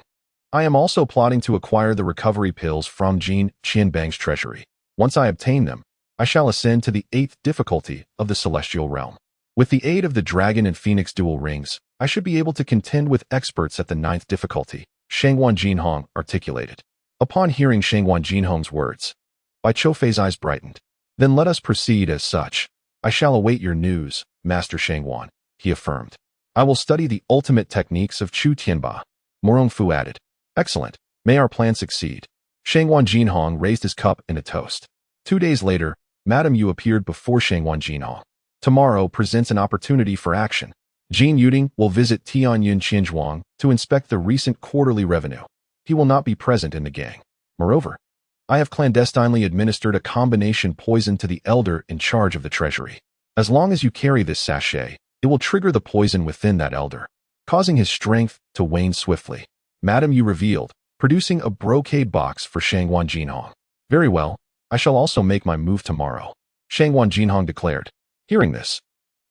I am also plotting to acquire the recovery pills from Jin Xianbang's treasury. Once I obtain them, I shall ascend to the 8th difficulty of the celestial realm. With the aid of the dragon and phoenix dual rings, I should be able to contend with experts at the 9th difficulty, Shangwan Jinhong articulated. Upon hearing Shangwan Jinhong's words, Bai Choufei's eyes brightened. Then let us proceed as such. I shall await your news, Master Shangwan, he affirmed. I will study the ultimate techniques of Chu Tianba. Ma Kong Qun added. Excellent. May our plan succeed. Shangwan Jinhong raised his cup in a toast. 2 days later, Madame Yu appeared before Shangwan Jinhong. Tomorrow presents an opportunity for action. Jin Yu Ling will visit Tianyun Qinzhuang to inspect the recent quarterly revenue. He will not be present in the gang. Moreover, I have clandestinely administered a combination poison to the elder in charge of the treasury. As long as you carry this sachet, it will trigger the poison within that elder, causing his strength to wane swiftly. Madame Yu revealed, producing a brocade box for Shangwan Jinhong. Very well, I shall also make my move tomorrow, Shangwan Jinhong declared. Hearing this,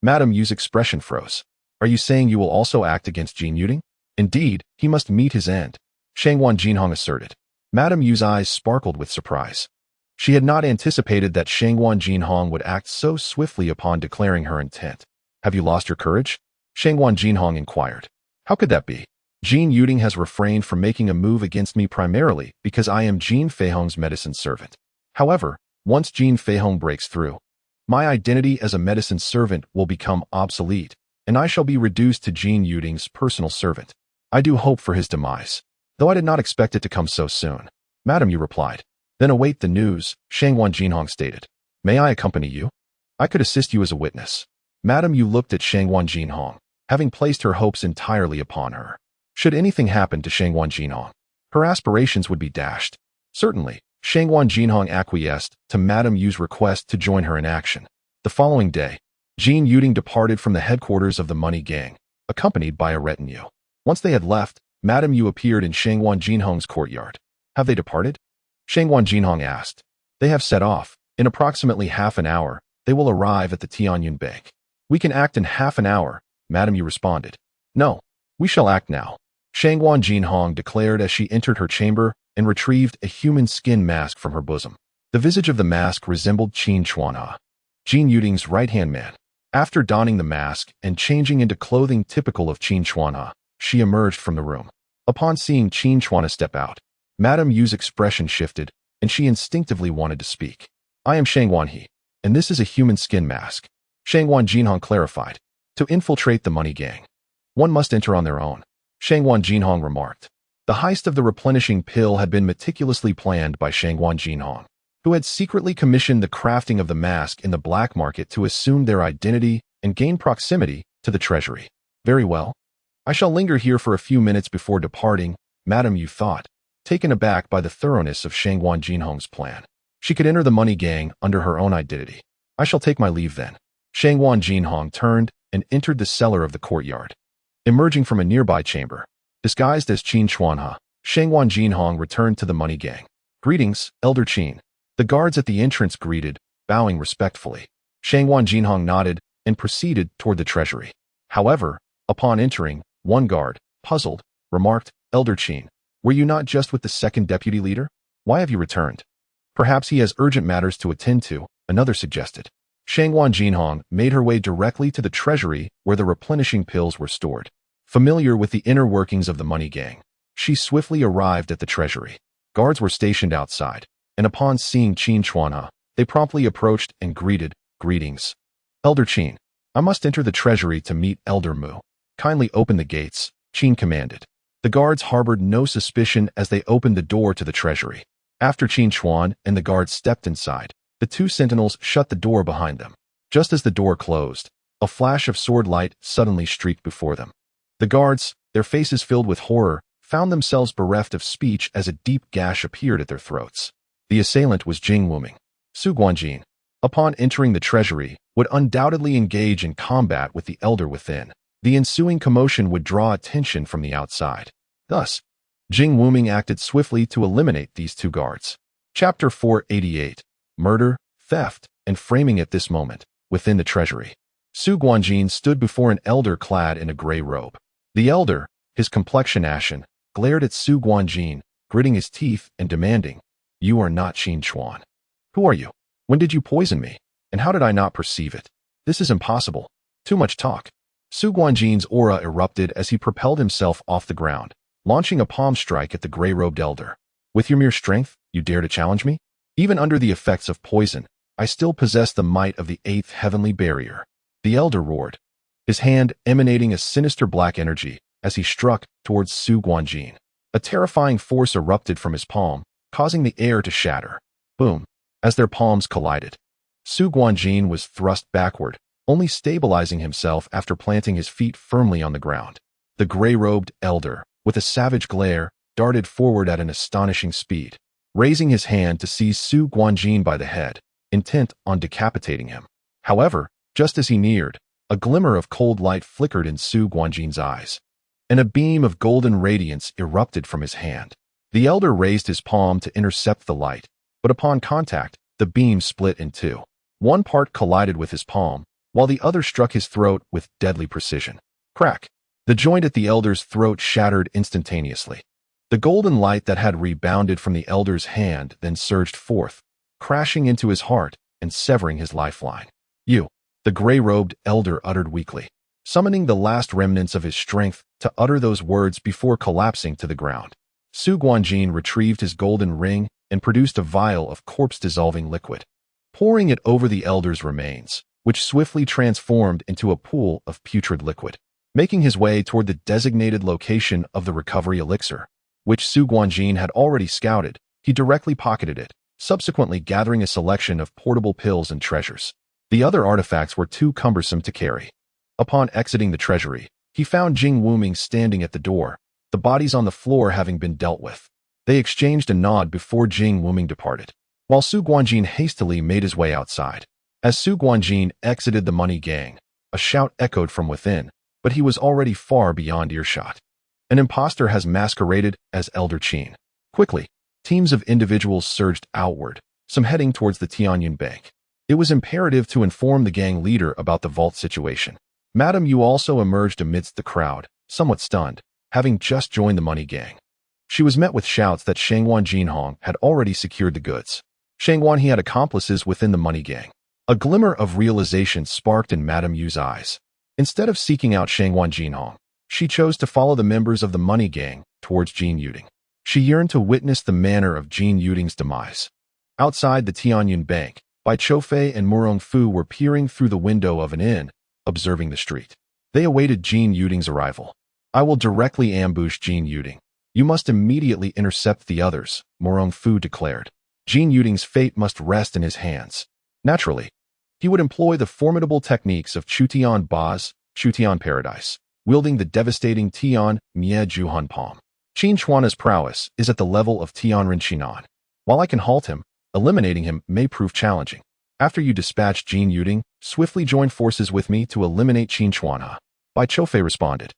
Madame Yu's expression froze. Are you saying you will also act against Jin Yu Ling? Indeed, he must meet his end, Shangwan Jinhong asserted. Madame Yu's eyes sparkled with surprise. She had not anticipated that Shangwan Jinhong would act so swiftly upon declaring her intent. Have you lost your courage? Shangwan Jinhong inquired. How could that be? Jin Yu Ling has refrained from making a move against me primarily because I am Jin Feihong's medicine servant. However, once Jin Feihong breaks through, my identity as a medicine servant will become obsolete, and I shall be reduced to Jin Yu Ling's personal servant. I do hope for his demise, though I did not expect it to come so soon. Madame Yu replied. Then await the news, Shangwan Jinhong stated. May I accompany you? I could assist you as a witness. Madame Yu looked at Shangwan Jinhong, having placed her hopes entirely upon her. Should anything happen to Shangwan Jinhong, her aspirations would be dashed. Certainly, Shangwan Jinhong acquiesced to Madame Yu's request to join her in action. The following day, Jin Yu Ling departed from the headquarters of the money gang, accompanied by a retinue. Once they had left, Madame Yu appeared in Shangwan Jinhong's courtyard. Have they departed? Shangwan Jinhong asked. They have set off. In approximately half an hour, they will arrive at the Tianyun Bank. We can act in half an hour, Madame Yu responded. No, we shall act now, Shangwan Jinhong declared as she entered her chamber and retrieved a human skin mask from her bosom. The visage of the mask resembled Qin Chuanha, Jin Yu Ling's right-hand man. After donning the mask and changing into clothing typical of Qin Chuanha, she emerged from the room. Upon seeing Qin Chuanha step out, Madame Yu's expression shifted, and she instinctively wanted to speak. I am Shangwan He, and this is a human skin mask, Shangwan Jinhong clarified. To infiltrate the money gang, one must enter on their own, Shangwan Jinhong remarked. The heist of the replenishing pill had been meticulously planned by Shangwan Jinhong, who had secretly commissioned the crafting of the mask in the black market to assume their identity and gain proximity to the treasury. Very well. I shall linger here for a few minutes before departing, Madame Yu thought, taken aback by the thoroughness of Shangwan Jinhong's plan. She could enter the money gang under her own identity. I shall take my leave then. Shangwan Jinhong turned and entered the cellar of the courtyard. Emerging from a nearby chamber, disguised as Qin Chuanha, Shangwan Jinhong returned to the money gang. Greetings, Elder Qin. The guards at the entrance greeted, bowing respectfully. Shangwan Jinhong nodded and proceeded toward the treasury. However, upon entering, one guard, puzzled, remarked, Elder Qin, were you not just with the second deputy leader? Why have you returned? Perhaps he has urgent matters to attend to, another suggested. Shangwan Jinhong made her way directly to the treasury where the replenishing pills were stored. Familiar with the inner workings of the money gang, she swiftly arrived at the treasury. Guards were stationed outside, and upon seeing Qin Chuanha, they promptly approached and greetings. Elder Qin, I must enter the treasury to meet Elder Mu. Kindly open the gates, Qin commanded. The guards harbored no suspicion as they opened the door to the treasury. After Qin Chuan and the guards stepped inside, the two sentinels shut the door behind them. Just as the door closed, a flash of sword light suddenly streaked before them. The guards, their faces filled with horror, found themselves bereft of speech as a deep gash appeared at their throats. The assailant was Jing Yu Ling. Su Guanjin, upon entering the treasury, would undoubtedly engage in combat with the elder within. The ensuing commotion would draw attention from the outside. Thus, Jing Yu Ling acted swiftly to eliminate these two guards. Chapter 488, Murder, Theft, and Framing. At this moment, within the treasury, Su Guanjin stood before an elder clad in a gray robe. The elder, his complexion ashen, glared at Su Guanjin, gritting his teeth and demanding, "You are not Qin Chuan. Who are you? When did you poison me? And how did I not perceive it? This is impossible. Too much talk." Su Guanjin's aura erupted as he propelled himself off the ground, launching a palm strike at the gray-robed elder. "With your mere strength, you dare to challenge me? Even under the effects of poison, I still possess the might of the 8th heavenly barrier." The elder roared, his hand emanating a sinister black energy as he struck towards Su Guanjin. A terrifying force erupted from his palm, causing the air to shatter. Boom! As their palms collided, Su Guanjin was thrust backward, only stabilizing himself after planting his feet firmly on the ground. The gray-robed elder, with a savage glare, darted forward at an astonishing speed, raising his hand to seize Su Guanjin by the head, intent on decapitating him. However, just as he neared, a glimmer of cold light flickered in Su Guanjin's eyes, and a beam of golden radiance erupted from his hand. The elder raised his palm to intercept the light, but upon contact, the beam split in two. One part collided with his palm, while the other struck his throat with deadly precision. Crack! The joint at the elder's throat shattered instantaneously. The golden light that had rebounded from the elder's hand then surged forth, crashing into his heart and severing his lifeline. "You!" the gray-robed elder uttered weakly, summoning the last remnants of his strength to utter those words before collapsing to the ground. Su Guanjin retrieved his golden ring and produced a vial of corpse-dissolving liquid, pouring it over the elder's remains, which swiftly transformed into a pool of putrid liquid. Making his way toward the designated location of the recovery elixir, which Su Guanjin had already scouted, he directly pocketed it, subsequently gathering a selection of portable pills and treasures. The other artifacts were too cumbersome to carry. Upon exiting the treasury, he found Jing Yu Ling standing at the door, the bodies on the floor having been dealt with. They exchanged a nod before Jing Yu Ling departed, while Su Guanjin hastily made his way outside. As Su Guanjin exited the money gang, a shout echoed from within, but he was already far beyond earshot. An imposter has masqueraded as Elder Qin. Quickly, teams of individuals surged outward, some heading towards the Tianyan Bank. It was imperative to inform the gang leader about the vault situation. Madame Yu also emerged amidst the crowd, somewhat stunned, having just joined the money gang. She was met with shouts that Shangwan Jinhong had already secured the goods. Shangwan he had accomplices within the money gang. A glimmer of realization sparked in Madame Yu's eyes. Instead of seeking out Shangwan Jinhong, she chose to follow the members of the money gang towards Jin Yu Ling. She yearned to witness the manner of Jin Yu Ling's demise. Outside the Tianyan Bank, Bai Choufei and Murong Fu were peering through the window of an inn, observing the street. They awaited Jin Yu Ling's arrival. "I will directly ambush Jin Yu Ling. You must immediately intercept the others," Murong Fu declared. Jin Yu Ling's fate must rest in his hands. Naturally, he would employ the formidable techniques of Chutian Baz, Chutian Paradise, wielding the devastating Tian Mie Juhan Palm. Qin Chuan's prowess is at the level of Tianren Chinan. While I can halt him, eliminating him may prove challenging. After you dispatch Jin Yu Ling, swiftly join forces with me to eliminate Qin Chuanha. Bai Choufei responded.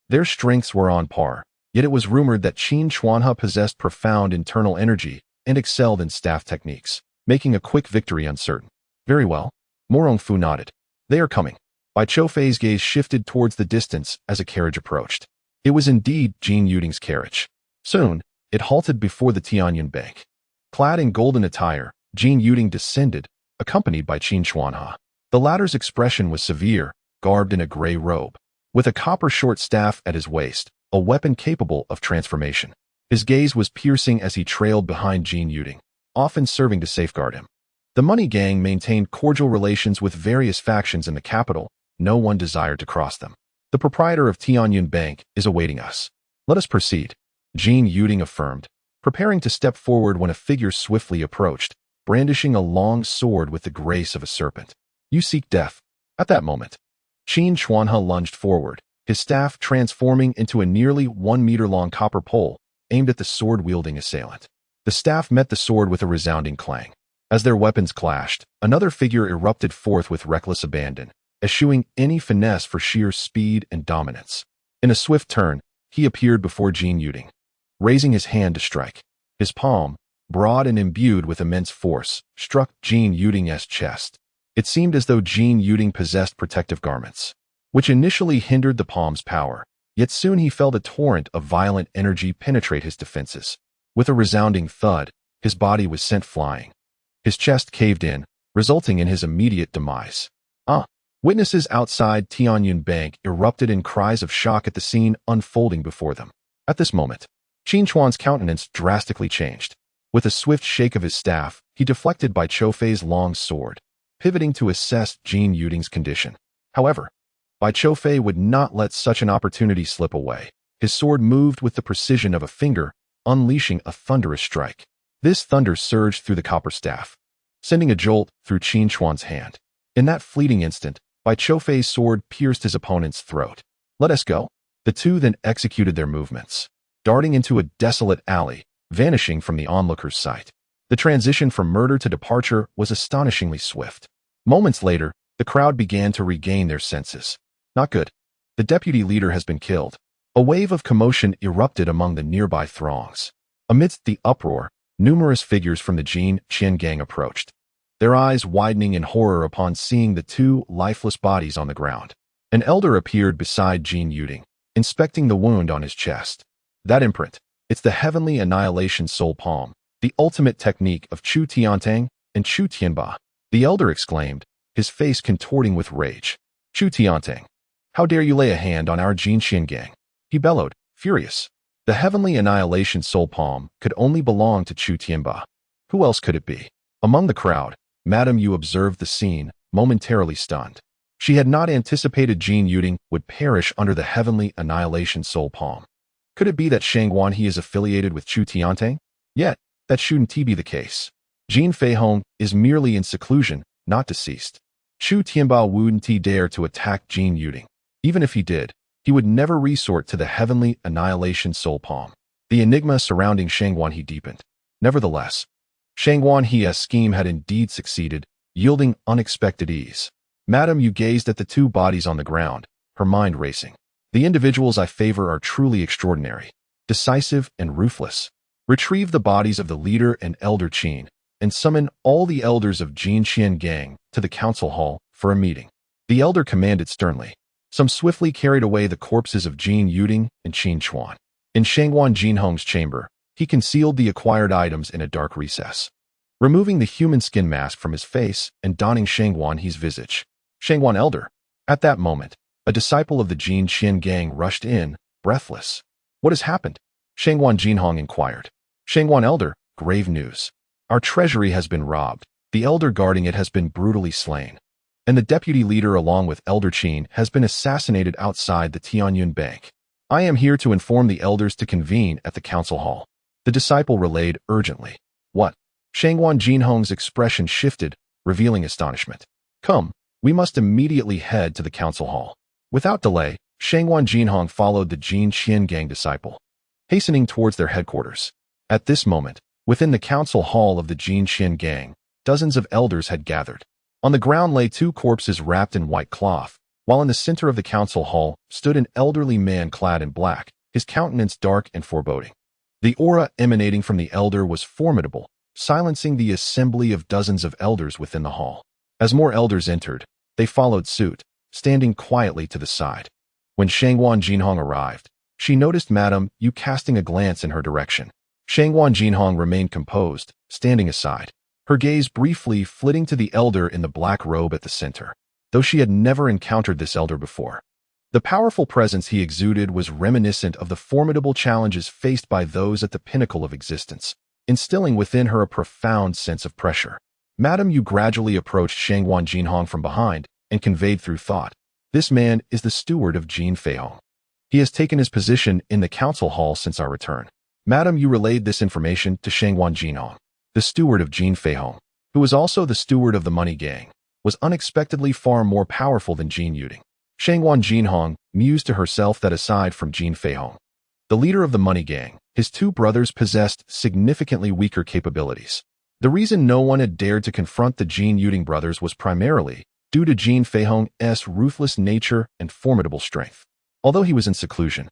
Their strengths were on par, yet it was rumored that Qin Chuanha possessed profound internal energy and excelled in staff techniques, making a quick victory uncertain. Very well. Murong Fu nodded. They are coming. Bai Choufei's gaze shifted towards the distance as a carriage approached. It was indeed Jin Yu Ling's carriage. Soon, it halted before the Tianyan Bank. Clad in golden attire, Jin Yu Ling descended, accompanied by Qin Chuanha. The latter's expression was severe, garbed in a gray robe. with a copper short staff at his waist, a weapon capable of transformation. His gaze was piercing as he trailed behind Jin Yu Ling, often serving to safeguard him. The money gang maintained cordial relations with various factions in the capital. No one desired to cross them. The proprietor of Tianyun Bank is awaiting us. Let us proceed, Jin Yu Ling affirmed, preparing to step forward when a figure swiftly approached, brandishing a long sword with the grace of a serpent. You seek death. At that moment, Qin Chuanhe lunged forward, his staff transforming into a nearly 1-meter-long copper pole, aimed at the sword-wielding assailant. The staff met the sword with a resounding clang. As their weapons clashed, another figure erupted forth with reckless abandon, eschewing any finesse for sheer speed and dominance. In a swift turn, he appeared before Jin Yu Ling, raising his hand to strike. His palm, broad and imbued with immense force, struck Jin Yu Ling's chest. It seemed as though Jin Yu Ling possessed protective garments, which initially hindered the palm's power, yet soon he felt a torrent of violent energy penetrate his defenses. With a resounding thud, his body was sent flying. His chest caved in, resulting in his immediate demise. Witnesses outside Tianyun Bank erupted in cries of shock at the scene unfolding before them. At this moment, Qin Chuan's countenance drastically changed. With a swift shake of his staff, he deflected Bai Choufei's long sword, pivoting to assess Jin Yu Ling's condition. However, Bai Choufei would not let such an opportunity slip away. His sword moved with the precision of a finger, unleashing a thunderous strike. This thunder surged through the copper staff, sending a jolt through Qin Chuan's hand. In that fleeting instant, Bai Choufei's sword pierced his opponent's throat. Let us go. The two then executed their movements, darting into a desolate alley, vanishing from the onlooker's sight. The transition from murder to departure was astonishingly swift. Moments later, the crowd began to regain their senses. Not good. The deputy leader has been killed. A wave of commotion erupted among the nearby throngs. Amidst the uproar, numerous figures from the Jin Qian gang approached, their eyes widening in horror upon seeing the two lifeless bodies on the ground. An elder appeared beside Jin Yu Ling, inspecting the wound on his chest. That imprint, it's the heavenly annihilation soul palm, the ultimate technique of Chu Tiantang and Chu Tianba, the elder exclaimed, his face contorting with rage. Chu Tiantang, how dare you lay a hand on our Jin Qian gang? He bellowed, furious. The heavenly annihilation soul palm could only belong to Chu Tianba. Who else could it be? Among the crowd, Madame Yu observed the scene, momentarily stunned. She had not anticipated Jin Yu Ling would perish under the heavenly annihilation soul palm. Could it be that Shang Guanhe is affiliated with Chu Tiantang? Yet, that shouldn't be the case. Jin Feihong is merely in seclusion, not deceased. Chu Tianba wouldn't dare to attack Jin Yu Ling. Even if he did, he would never resort to the heavenly annihilation soul palm. The enigma surrounding Shang Guanhe deepened. Nevertheless, Shang Guanhe's scheme had indeed succeeded, yielding unexpected ease. Madame Yu gazed at the two bodies on the ground, her mind racing. The individuals I favor are truly extraordinary, decisive and ruthless. Retrieve the bodies of the leader and elder Qin, and summon all the elders of Jin Qian gang to the council hall for a meeting. The elder commanded sternly. Some swiftly carried away the corpses of Jin Yu Ling and Qin Chuan. In Shangguan Jinhong's chamber, he concealed the acquired items in a dark recess, removing the human skin mask from his face and donning Shangguanhe's visage. Shangguan elder. At that moment, a disciple of the Jin Qian gang rushed in, breathless. What has happened? Shangguan Jinhong inquired. Shangguan elder, grave news. Our treasury has been robbed. The elder guarding it has been brutally slain, and the deputy leader along with Elder Qin has been assassinated outside the Tianyun Bank. I am here to inform the elders to convene at the council hall. The disciple relayed urgently. What? Shangguan Jinhong's expression shifted, revealing astonishment. Come, we must immediately head to the council hall. Without delay, Shangguan Jinhong followed the Jin Qian gang disciple, hastening towards their headquarters. At this moment, within the council hall of the Jin Qian gang, dozens of elders had gathered. On the ground lay two corpses wrapped in white cloth, while in the center of the council hall stood an elderly man clad in black, his countenance dark and foreboding. The aura emanating from the elder was formidable, silencing the assembly of dozens of elders within the hall. As more elders entered, they followed suit, standing quietly to the side. When Shangguan Jinhong arrived, she noticed Madame Yu casting a glance in her direction. Shangguan Jinhong remained composed, standing aside, her gaze briefly flitting to the elder in the black robe at the center. Though she had never encountered this elder before, The powerful presence he exuded was reminiscent of the formidable challenges faced by those at the pinnacle of existence, instilling within her a profound sense of pressure. Madam Yu gradually approached Shangwan Jinhong from behind and conveyed through thought, "This man is the steward of Jin Feihong. He has taken his position in the council hall since our return." Madam Yu relayed this information to Shangwan Jinhong. The steward of Jin Feihong, who was also the steward of the money gang, was unexpectedly far more powerful than Jin Yu Ling. Shangwan Jinhong mused to herself that aside from Jin Feihong, the leader of the money gang, his two brothers possessed significantly weaker capabilities. The reason no one had dared to confront the Jin Yu Ling brothers was primarily due to Jin Feihong's ruthless nature and formidable strength. Although he was in seclusion,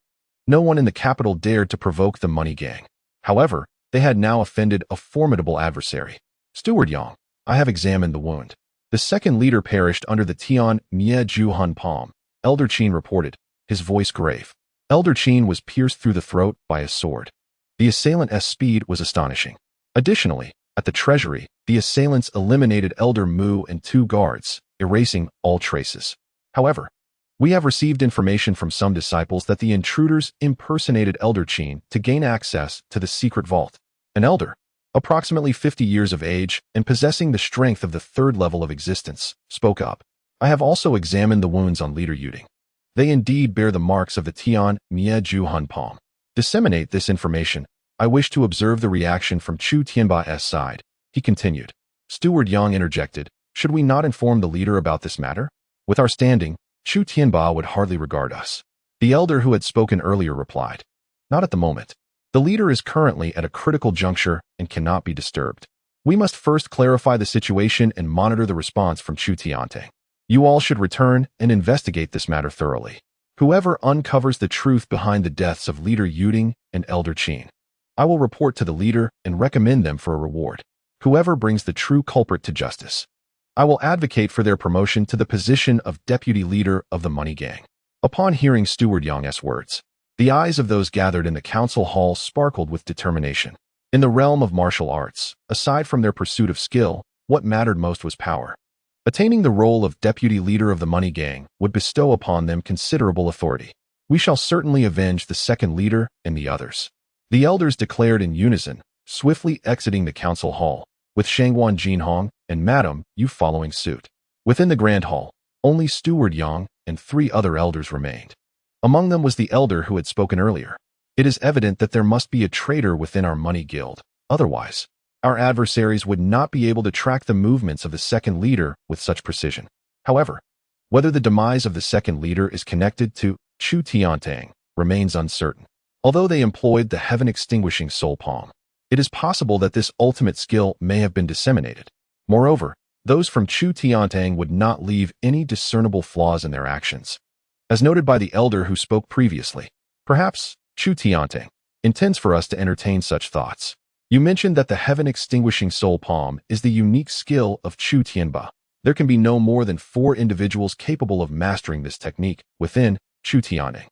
no one in the capital dared to provoke the money gang. However, they had now offended a formidable adversary. "Steward Yang, I have examined the wound. The second leader perished under the Tian Mie Juhun palm," Elder Qin reported, his voice grave. Elder Qin was pierced through the throat by a sword. The assailant's speed was astonishing. Additionally, at the treasury, the assailants eliminated Elder Mu and two guards, erasing all traces. However, we have received information from some disciples that the intruders impersonated Elder Qin to gain access to the secret vault. An elder, approximately 50 years of age and possessing the strength of the third level of existence, spoke up. "I have also examined the wounds on Leader Yu Ling. They indeed bear the marks of the Tian Mie Juhun palm. Disseminate this information. I wish to observe the reaction from Chu Tianba's side," he continued. Steward Yang interjected, "Should we not inform the leader about this matter? With our standing, Chu Tianba would hardly regard us." The elder who had spoken earlier replied, "Not at the moment. The leader is currently at a critical juncture and cannot be disturbed. We must first clarify the situation and monitor the response from Chu Tiantang. You all should return and investigate this matter thoroughly. Whoever uncovers the truth behind the deaths of Leader Yu Ling and Elder Qin, I will report to the leader and recommend them for a reward. Whoever brings the true culprit to justice, I will advocate for their promotion to the position of deputy leader of the money gang." Upon hearing Steward Yang's words, the eyes of those gathered in the council hall sparkled with determination. In the realm of martial arts, aside from their pursuit of skill, what mattered most was power. Attaining the role of deputy leader of the money gang would bestow upon them considerable authority. "We shall certainly avenge the second leader and the others," the elders declared in unison, swiftly exiting the council hall, with Shangwan Jinhong and Madam Yu following suit. Within the grand hall, only Steward Yang and 3 other elders remained. Among them was the elder who had spoken earlier. "It is evident that there must be a traitor within our money guild. Otherwise, our adversaries would not be able to track the movements of the second leader with such precision." However, whether the demise of the second leader is connected to Chu Tiantang remains uncertain. Although they employed the heaven-extinguishing soul palm, it is possible that this ultimate skill may have been disseminated. Moreover, those from Chu Tiantang would not leave any discernible flaws in their actions. As noted by the elder who spoke previously, perhaps Chu Tiantang intends for us to entertain such thoughts. "You mentioned that the heaven-extinguishing soul palm is the unique skill of Chu Tianba. There can be no more than 4 individuals capable of mastering this technique within Chu Tiantang.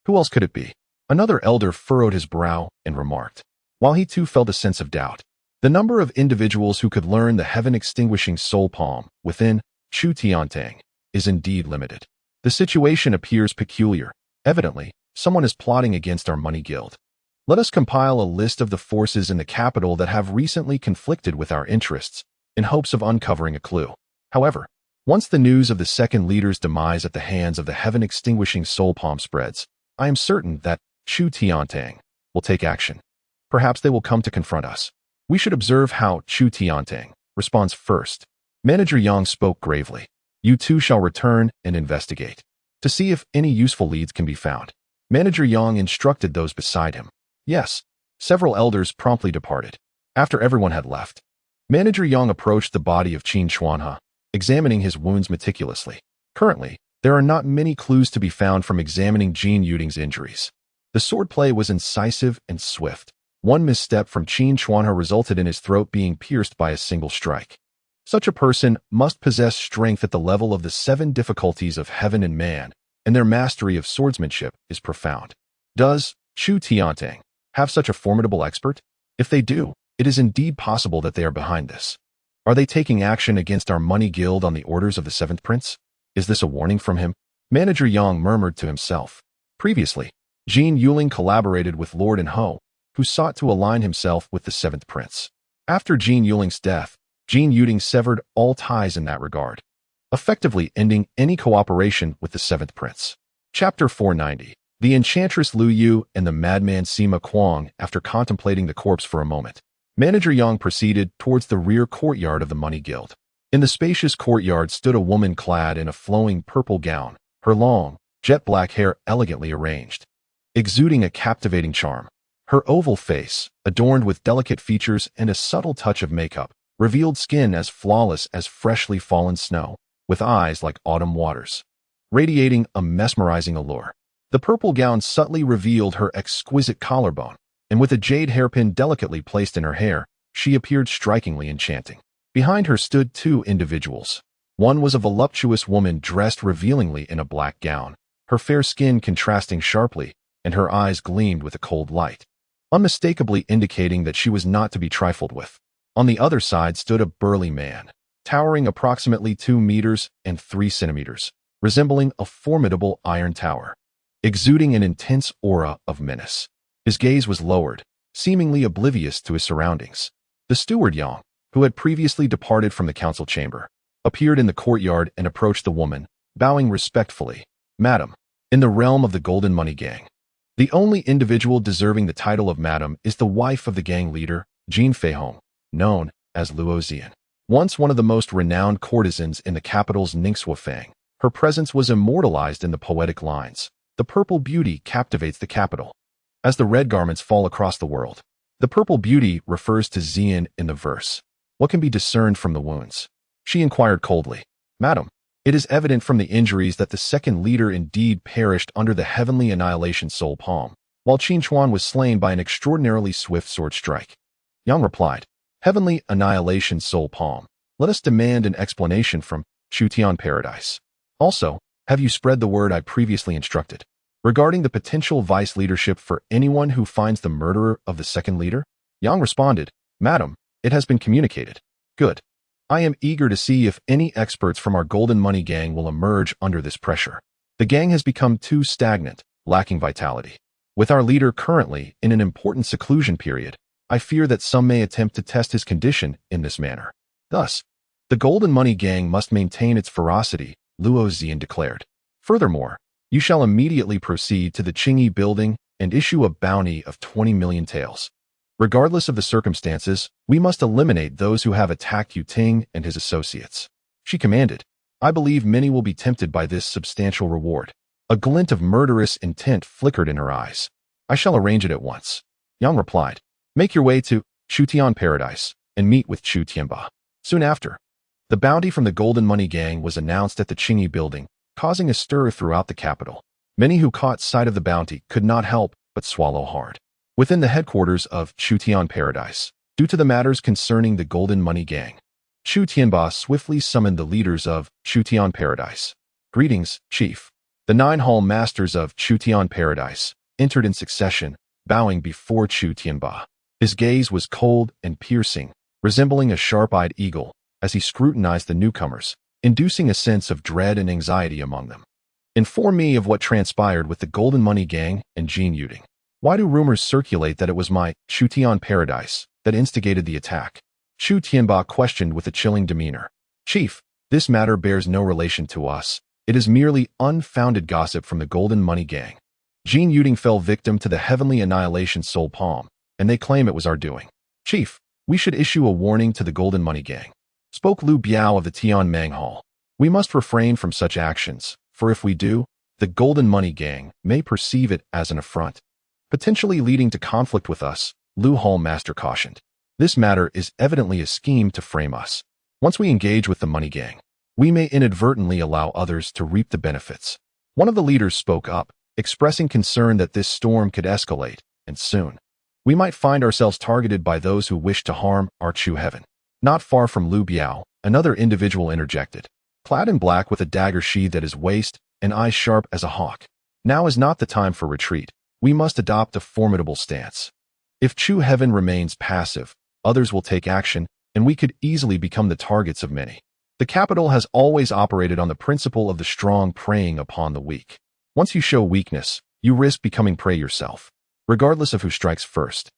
Who else could it be?" Another elder furrowed his brow and remarked, while he too felt a sense of doubt. The number of individuals who could learn the heaven-extinguishing soul palm within Chu Tiantang is indeed limited. The situation appears peculiar. Evidently, someone is plotting against our money guild. Let us compile a list of the forces in the capital that have recently conflicted with our interests, in hopes of uncovering a clue. However, once the news of the second leader's demise at the hands of the heaven-extinguishing soul palm spreads, I am certain that Chu Tiantang will take action. Perhaps they will come to confront us. We should observe how Chu Tiantang responds first. Manager Yang spoke gravely. "You two shall return and investigate, to see if any useful leads can be found." Manager Yang instructed those beside him. Yes, several elders promptly departed. After everyone had left, Manager Yang approached the body of Qin Chuanhe, examining his wounds meticulously. Currently, there are not many clues to be found from examining Jin Yu Ling's injuries. The swordplay was incisive and swift. One misstep from Qin Chuanhe resulted in his throat being pierced by a single strike. Such a person must possess strength at the level of the 7 difficulties of heaven and man, and their mastery of swordsmanship is profound. Does Chu Tiantang have such a formidable expert? If they do, it is indeed possible that they are behind this. Are they taking action against our money guild on the orders of the 7th prince? Is this a warning from him? Manager Yang murmured to himself. Previously, Jin Yu Ling collaborated with Lord and Ho, who sought to align himself with the seventh prince. After Jin Yu Ling's death, Jin Yu Ling severed all ties in that regard, effectively ending any cooperation with the seventh prince. Chapter 490. The Enchantress Lu Yu and the madman Sima Kuang. After contemplating the corpse for a moment, Manager Yang proceeded towards the rear courtyard of the Money Guild. In the spacious courtyard stood a woman clad in a flowing purple gown, her long, jet-black hair elegantly arranged, exuding a captivating charm. Her oval face, adorned with delicate features and a subtle touch of makeup, revealed skin as flawless as freshly fallen snow, with eyes like autumn waters, radiating a mesmerizing allure. The purple gown subtly revealed her exquisite collarbone, and with a jade hairpin delicately placed in her hair, she appeared strikingly enchanting. Behind her stood two individuals. One was a voluptuous woman dressed revealingly in a black gown, her fair skin contrasting sharply, and her eyes gleamed with a cold light, unmistakably indicating that she was not to be trifled with. On the other side stood a burly man, towering approximately 2 meters and 3 centimeters, resembling a formidable iron tower, exuding an intense aura of menace. His gaze was lowered, seemingly oblivious to his surroundings. The steward Yang, who had previously departed from the council chamber, appeared in the courtyard and approached the woman, bowing respectfully. Madam, in the realm of the Golden Money Gang, the only individual deserving the title of madam is the wife of the gang leader, Jin Feihong, known as Luo Zian. Once one of the most renowned courtesans in the capital's Ningxua Feng, her presence was immortalized in the poetic lines. The purple beauty captivates the capital. As the red garments fall across the world, the purple beauty refers to Zian in the verse. What can be discerned from the wounds? She inquired coldly. Madam, it is evident from the injuries that the second leader indeed perished under the heavenly annihilation soul palm, while Qin Chuan was slain by an extraordinarily swift sword strike. Yang replied, Heavenly annihilation soul palm. Let us demand an explanation from Tian Paradise. Also, have you spread the word I previously instructed regarding the potential vice leadership for anyone who finds the murderer of the second leader? Yang responded, Madam, it has been communicated. Good. I am eager to see if any experts from our Golden Money Gang will emerge under this pressure. The gang has become too stagnant, lacking vitality. With our leader currently in an important seclusion period, I fear that some may attempt to test his condition in this manner. Thus, the Golden Money Gang must maintain its ferocity, Luo Zian declared. Furthermore, you shall immediately proceed to the Qingyi building and issue a bounty of 20 million taels. Regardless of the circumstances, we must eliminate those who have attacked Yu Ting and his associates. She commanded. I believe many will be tempted by this substantial reward. A glint of murderous intent flickered in her eyes. I shall arrange it at once. Yang replied. Make your way to Tian Paradise and meet with Chu Tianba. Soon after, the bounty from the Golden Money Gang was announced at the Qingyi building, causing a stir throughout the capital. Many who caught sight of the bounty could not help but swallow hard. Within the headquarters of Tian Paradise, due to the matters concerning the Golden Money Gang, Chu Tianba swiftly summoned the leaders of Tian Paradise. Greetings, Chief. The 9 hall masters of Tian Paradise entered in succession, bowing before Chu Tianba. His gaze was cold and piercing, resembling a sharp-eyed eagle, as he scrutinized the newcomers, inducing a sense of dread and anxiety among them. Inform me of what transpired with the Golden Money Gang and Jin Yu Ling. Why do rumors circulate that it was my Tian Paradise that instigated the attack? Chu Tianba questioned with a chilling demeanor. Chief, this matter bears no relation to us. It is merely unfounded gossip from the Golden Money Gang. Jin Yu Ling fell victim to the heavenly annihilation soul palm, and they claim it was our doing. Chief, we should issue a warning to the Golden Money Gang. Spoke Lu Biao of the Tian Mang Hall. We must refrain from such actions, for if we do, the Golden Money Gang may perceive it as an affront, potentially leading to conflict with us, Lu Hall Master cautioned. This matter is evidently a scheme to frame us. Once we engage with the Money Gang, we may inadvertently allow others to reap the benefits. One of the leaders spoke up, expressing concern that this storm could escalate, and soon, we might find ourselves targeted by those who wish to harm our true heaven. Not far from Lu Biao, another individual interjected. Clad in black with a dagger sheathed at his waist and eyes sharp as a hawk. Now is not the time for retreat. We must adopt a formidable stance. If true heaven remains passive, others will take action, and we could easily become the targets of many. The capital has always operated on the principle of the strong preying upon the weak. Once you show weakness, you risk becoming prey yourself, regardless of who strikes first.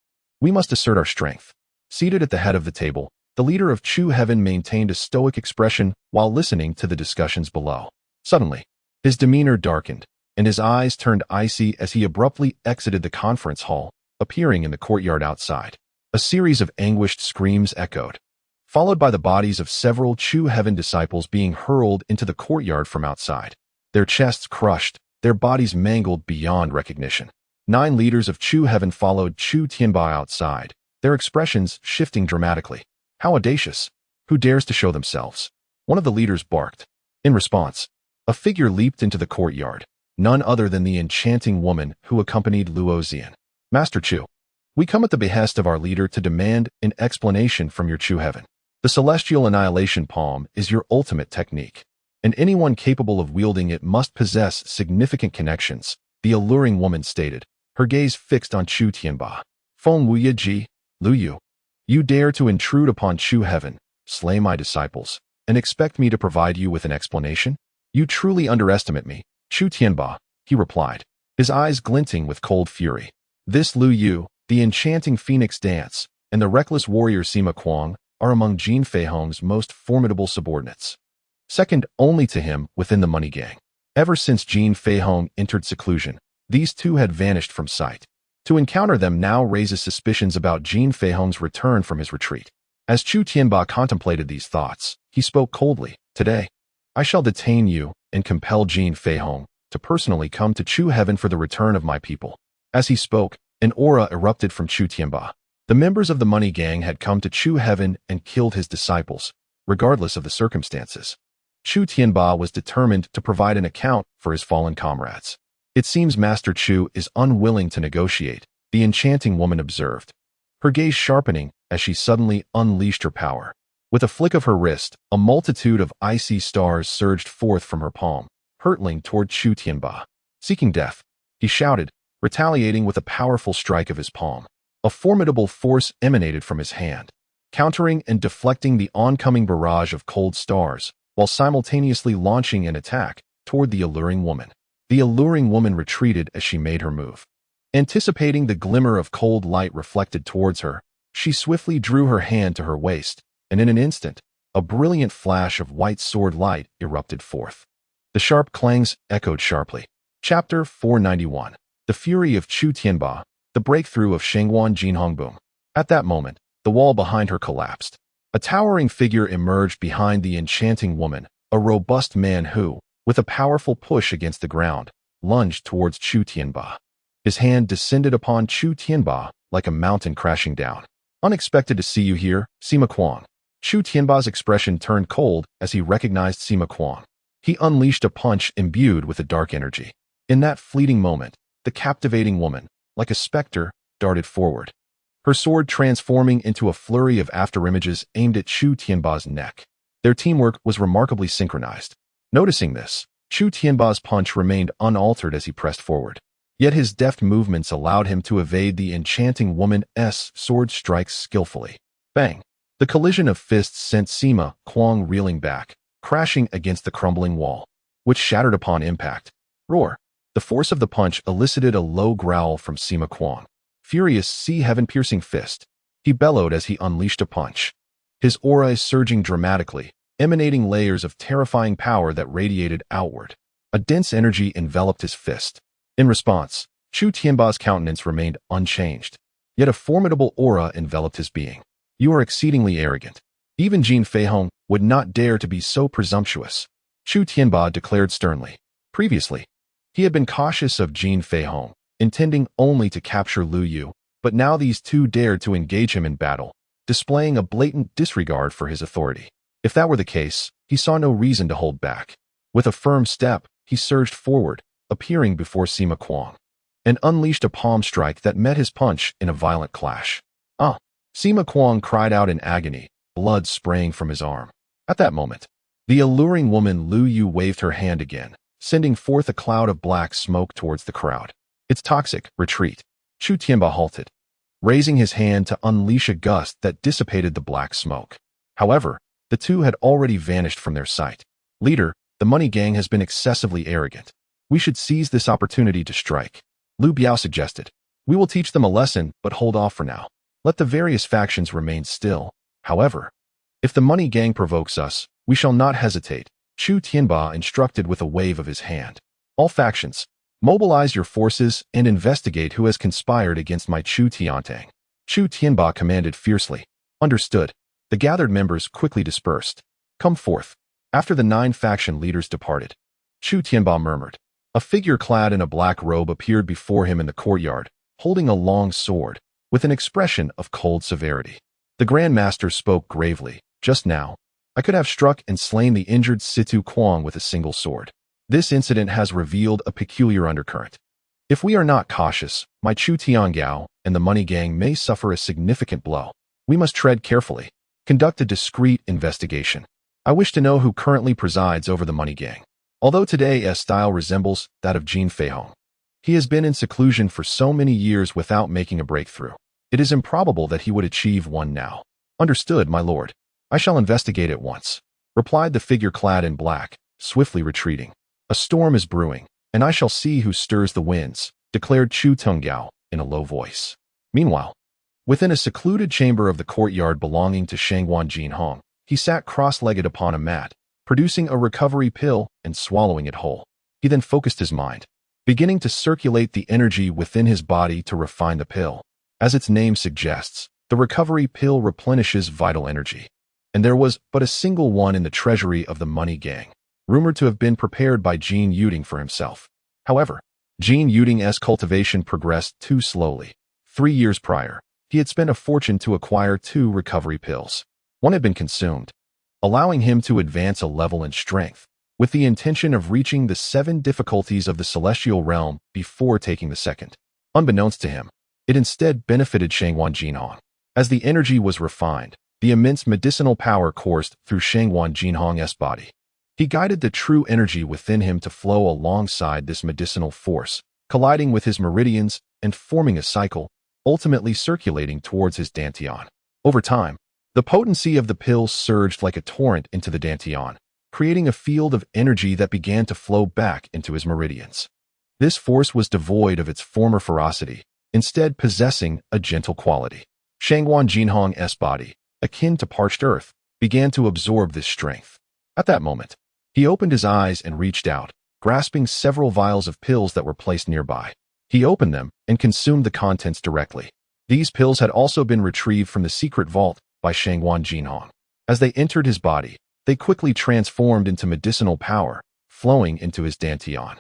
We must assert our strength. Seated at the head of the table, the leader of Chu Heaven maintained a stoic expression while listening to the discussions below. Suddenly, his demeanor darkened, and his eyes turned icy as he abruptly exited the conference hall, appearing in the courtyard outside. A series of anguished screams echoed, followed by the bodies of several Chu Heaven disciples being hurled into the courtyard from outside. Their chests crushed, their bodies mangled beyond recognition. 9 leaders of Chu Heaven followed Chu Tianba outside, their expressions shifting dramatically. How audacious! Who dares to show themselves? One of the leaders barked. In response, a figure leaped into the courtyard, none other than the enchanting woman who accompanied Luo Xian. Master Chu, we come at the behest of our leader to demand an explanation from your Chu Heaven. The celestial annihilation palm is your ultimate technique, and anyone capable of wielding it must possess significant connections, the alluring woman stated, her gaze fixed on Chu Tianba. Feng Wuye Ji, Lu Yu, you dare to intrude upon Chu Heaven, slay my disciples, and expect me to provide you with an explanation? You truly underestimate me, Chu Tianba, he replied, his eyes glinting with cold fury. This Lu Yu, the enchanting phoenix dance, and the reckless warrior Sima Kuang are among Jin Feihong's most formidable subordinates, second only to him within the money gang. Ever since Jin Feihong entered seclusion, these two had vanished from sight. To encounter them now raises suspicions about Jin Feihong's return from his retreat. As Chu Tianba contemplated these thoughts, he spoke coldly. Today, I shall detain you and compel Jin Feihong to personally come to Chu Heaven for the return of my people. As he spoke, an aura erupted from Chu Tianba. The members of the money gang had come to Chu Heaven and killed his disciples, regardless of the circumstances. Chu Tianba was determined to provide an account for his fallen comrades. It seems Master Chu is unwilling to negotiate, the enchanting woman observed, her gaze sharpening as she suddenly unleashed her power. With a flick of her wrist, a multitude of icy stars surged forth from her palm, hurtling toward Chu Tianba. Seeking death, he shouted, retaliating with a powerful strike of his palm. A formidable force emanated from his hand, countering and deflecting the oncoming barrage of cold stars, while simultaneously launching an attack toward the alluring woman. The alluring woman retreated as she made her move. Anticipating the glimmer of cold light reflected towards her, she swiftly drew her hand to her waist, and in an instant, a brilliant flash of white sword light erupted forth. The sharp clangs echoed sharply. Chapter 491. The Fury of Chu Tianba, the Breakthrough of Shengwan Jinhongboom. At that moment, the wall behind her collapsed. A towering figure emerged behind the enchanting woman, a robust man who, with a powerful push against the ground, lunged towards Chu Tianba. His hand descended upon Chu Tianba like a mountain crashing down. Unexpected to see you here, Sima Kuang. Chu Tianba's expression turned cold as he recognized Sima Kuang. He unleashed a punch imbued with a dark energy. In that fleeting moment, the captivating woman, like a specter, darted forward, her sword transforming into a flurry of afterimages aimed at Chu Tianba's neck. Their teamwork was remarkably synchronized. Noticing this, Chu Tianba's punch remained unaltered as he pressed forward. Yet his deft movements allowed him to evade the enchanting woman's sword strikes skillfully. Bang! The collision of fists sent Sima Kuang reeling back, crashing against the crumbling wall, which shattered upon impact. Roar! The force of the punch elicited a low growl from Sima Kuang. Furious, see heaven-piercing fist. He bellowed as he unleashed a punch. His aura is surging dramatically, emanating layers of terrifying power that radiated outward. A dense energy enveloped his fist. In response, Chu Tianba's countenance remained unchanged. Yet a formidable aura enveloped his being. You are exceedingly arrogant. Even Jin Feihong would not dare to be so presumptuous, Chu Tianba declared sternly. Previously, he had been cautious of Jin Feihong, intending only to capture Lu Yu, but now these two dared to engage him in battle, displaying a blatant disregard for his authority. If that were the case, he saw no reason to hold back. With a firm step, he surged forward, appearing before Sima Kuang, and unleashed a palm strike that met his punch in a violent clash. Ah! Sima Kuang cried out in agony, blood spraying from his arm. At that moment, the alluring woman Lu Yu waved her hand again, sending forth a cloud of black smoke towards the crowd. It's toxic, retreat. Chu Tianba halted, raising his hand to unleash a gust that dissipated the black smoke. However, The two had already vanished from their sight. Leader, the money gang has been excessively arrogant. We should seize this opportunity to strike. Lu Biao suggested. We will teach them a lesson, but hold off for now. Let the various factions remain still. However, if the money gang provokes us, we shall not hesitate, Chu Tianba instructed with a wave of his hand. All factions, mobilize your forces and investigate who has conspired against my Chu Tiantang. Chu Tianba commanded fiercely. Understood. The gathered members quickly dispersed. Come forth. After the 9 faction leaders departed, Chu Tianba murmured. A figure clad in a black robe appeared before him in the courtyard, holding a long sword, with an expression of cold severity. The Grand Master spoke gravely. Just now, I could have struck and slain the injured Situ Kuang with a single sword. This incident has revealed a peculiar undercurrent. If we are not cautious, my Chu Tiangao and the money gang may suffer a significant blow. We must tread carefully. Conduct a discreet investigation. I wish to know who currently presides over the money gang. Although today's style resembles that of Jin Feihong, he has been in seclusion for so many years without making a breakthrough. It is improbable that he would achieve one now. Understood, my lord. I shall investigate at once, replied the figure clad in black, swiftly retreating. A storm is brewing, and I shall see who stirs the winds, declared Chu Tunggao in a low voice. Meanwhile, within a secluded chamber of the courtyard belonging to Shangwan Jinhong, he sat cross-legged upon a mat, producing a recovery pill and swallowing it whole. He then focused his mind, beginning to circulate the energy within his body to refine the pill. As its name suggests, the recovery pill replenishes vital energy. And there was but a single one in the treasury of the money gang, rumored to have been prepared by Jin Yu Ling for himself. However, Jin Yu Ling's cultivation progressed too slowly. 3 years prior, he had spent a fortune to acquire 2 recovery pills. One had been consumed, allowing him to advance a level in strength, with the intention of reaching the 7 difficulties of the celestial realm before taking the second. Unbeknownst to him, it instead benefited Shangwan Jinhong. As the energy was refined, the immense medicinal power coursed through Shangwan Jinhong's body. He guided the true energy within him to flow alongside this medicinal force, colliding with his meridians and forming a cycle, ultimately circulating towards his dantian. Over time, the potency of the pills surged like a torrent into the dantian, creating a field of energy that began to flow back into his meridians. This force was devoid of its former ferocity, instead possessing a gentle quality. Shangwan Jinhong's body, akin to parched earth, began to absorb this strength. At that moment, he opened his eyes and reached out, grasping several vials of pills that were placed nearby. He opened them and consumed the contents directly. These pills had also been retrieved from the secret vault by Shangwan Jinhong. As they entered his body, they quickly transformed into medicinal power, flowing into his dantian.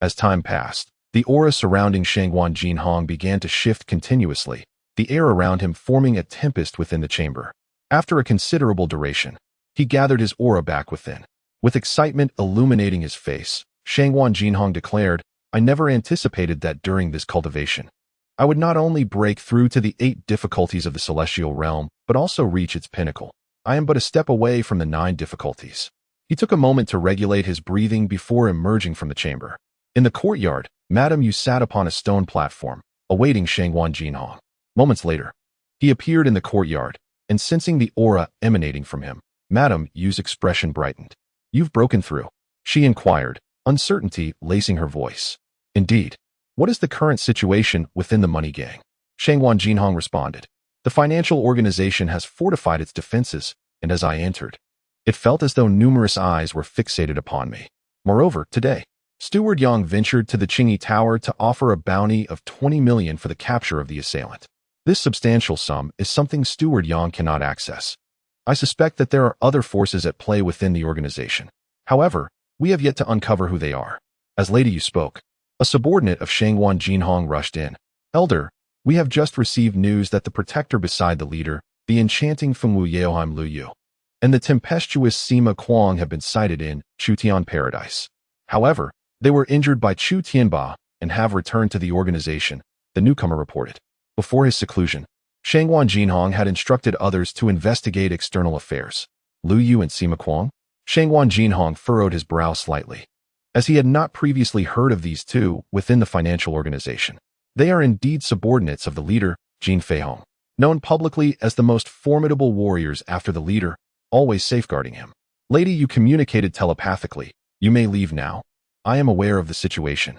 As time passed, the aura surrounding Shangwan Jinhong began to shift continuously, the air around him forming a tempest within the chamber. After a considerable duration, he gathered his aura back within. With excitement illuminating his face, Shangwan Jinhong declared, I never anticipated that during this cultivation, I would not only break through to the 8 difficulties of the celestial realm, but also reach its pinnacle. I am but a step away from the 9 difficulties. He took a moment to regulate his breathing before emerging from the chamber. In the courtyard, Madame Yu sat upon a stone platform, awaiting Shangwan Jinhong. Moments later, he appeared in the courtyard, and sensing the aura emanating from him, Madame Yu's expression brightened. You've broken through, she inquired, uncertainty lacing her voice. Indeed. What is the current situation within the money gang? Shangwan Jinhong responded. The financial organization has fortified its defenses, and as I entered, it felt as though numerous eyes were fixated upon me. Moreover, today, Steward Yang ventured to the Qingyi Tower to offer a bounty of 20 million for the capture of the assailant. This substantial sum is something Steward Yang cannot access. I suspect that there are other forces at play within the organization. However, we have yet to uncover who they are. As Lady Yu spoke, a subordinate of Shangwan Jinhong rushed in. Elder, we have just received news that the protector beside the leader, the enchanting Feng Wu Yaoheim Lu Yu, and the tempestuous Sima Kuang have been sighted in Chutian Paradise. However, they were injured by Chu Tianba and have returned to the organization, the newcomer reported. Before his seclusion, Shangwan Jinhong had instructed others to investigate external affairs. Lu Yu and Sima Kuang? Shangwan Jinhong furrowed his brow slightly, as he had not previously heard of these two within the financial organization. They are indeed subordinates of the leader, Jin Feihong, known publicly as the most formidable warriors after the leader, always safeguarding him. Lady Yu communicated telepathically. You may leave now. I am aware of the situation.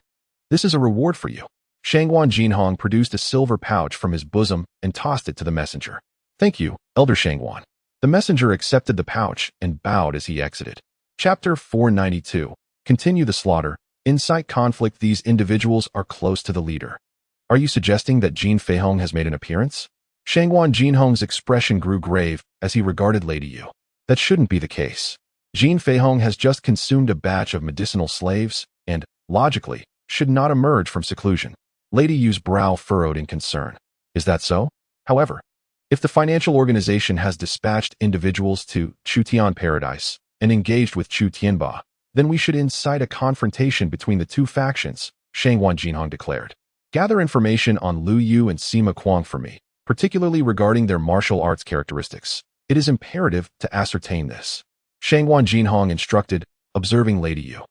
This is a reward for you. Shangguan Jinhong produced a silver pouch from his bosom and tossed it to the messenger. Thank you, Elder Shangguan. The messenger accepted the pouch and bowed as he exited. Chapter 492. Continue the slaughter. Incite conflict. These individuals are close to the leader. Are you suggesting that Jin Feihong has made an appearance? Shangguan Jinhong's expression grew grave as he regarded Lady Yu. That shouldn't be the case. Jin Feihong has just consumed a batch of medicinal slaves and, logically, should not emerge from seclusion. Lady Yu's brow furrowed in concern. Is that so? However, if the financial organization has dispatched individuals to Chutian Paradise and engaged with Chu Tianba, then we should incite a confrontation between the two factions, Shangguan Jinhong declared. Gather information on Lu Yu and Sima Kuang for me, particularly regarding their martial arts characteristics. It is imperative to ascertain this. Shangguan Jinhong instructed, observing Lady Yu.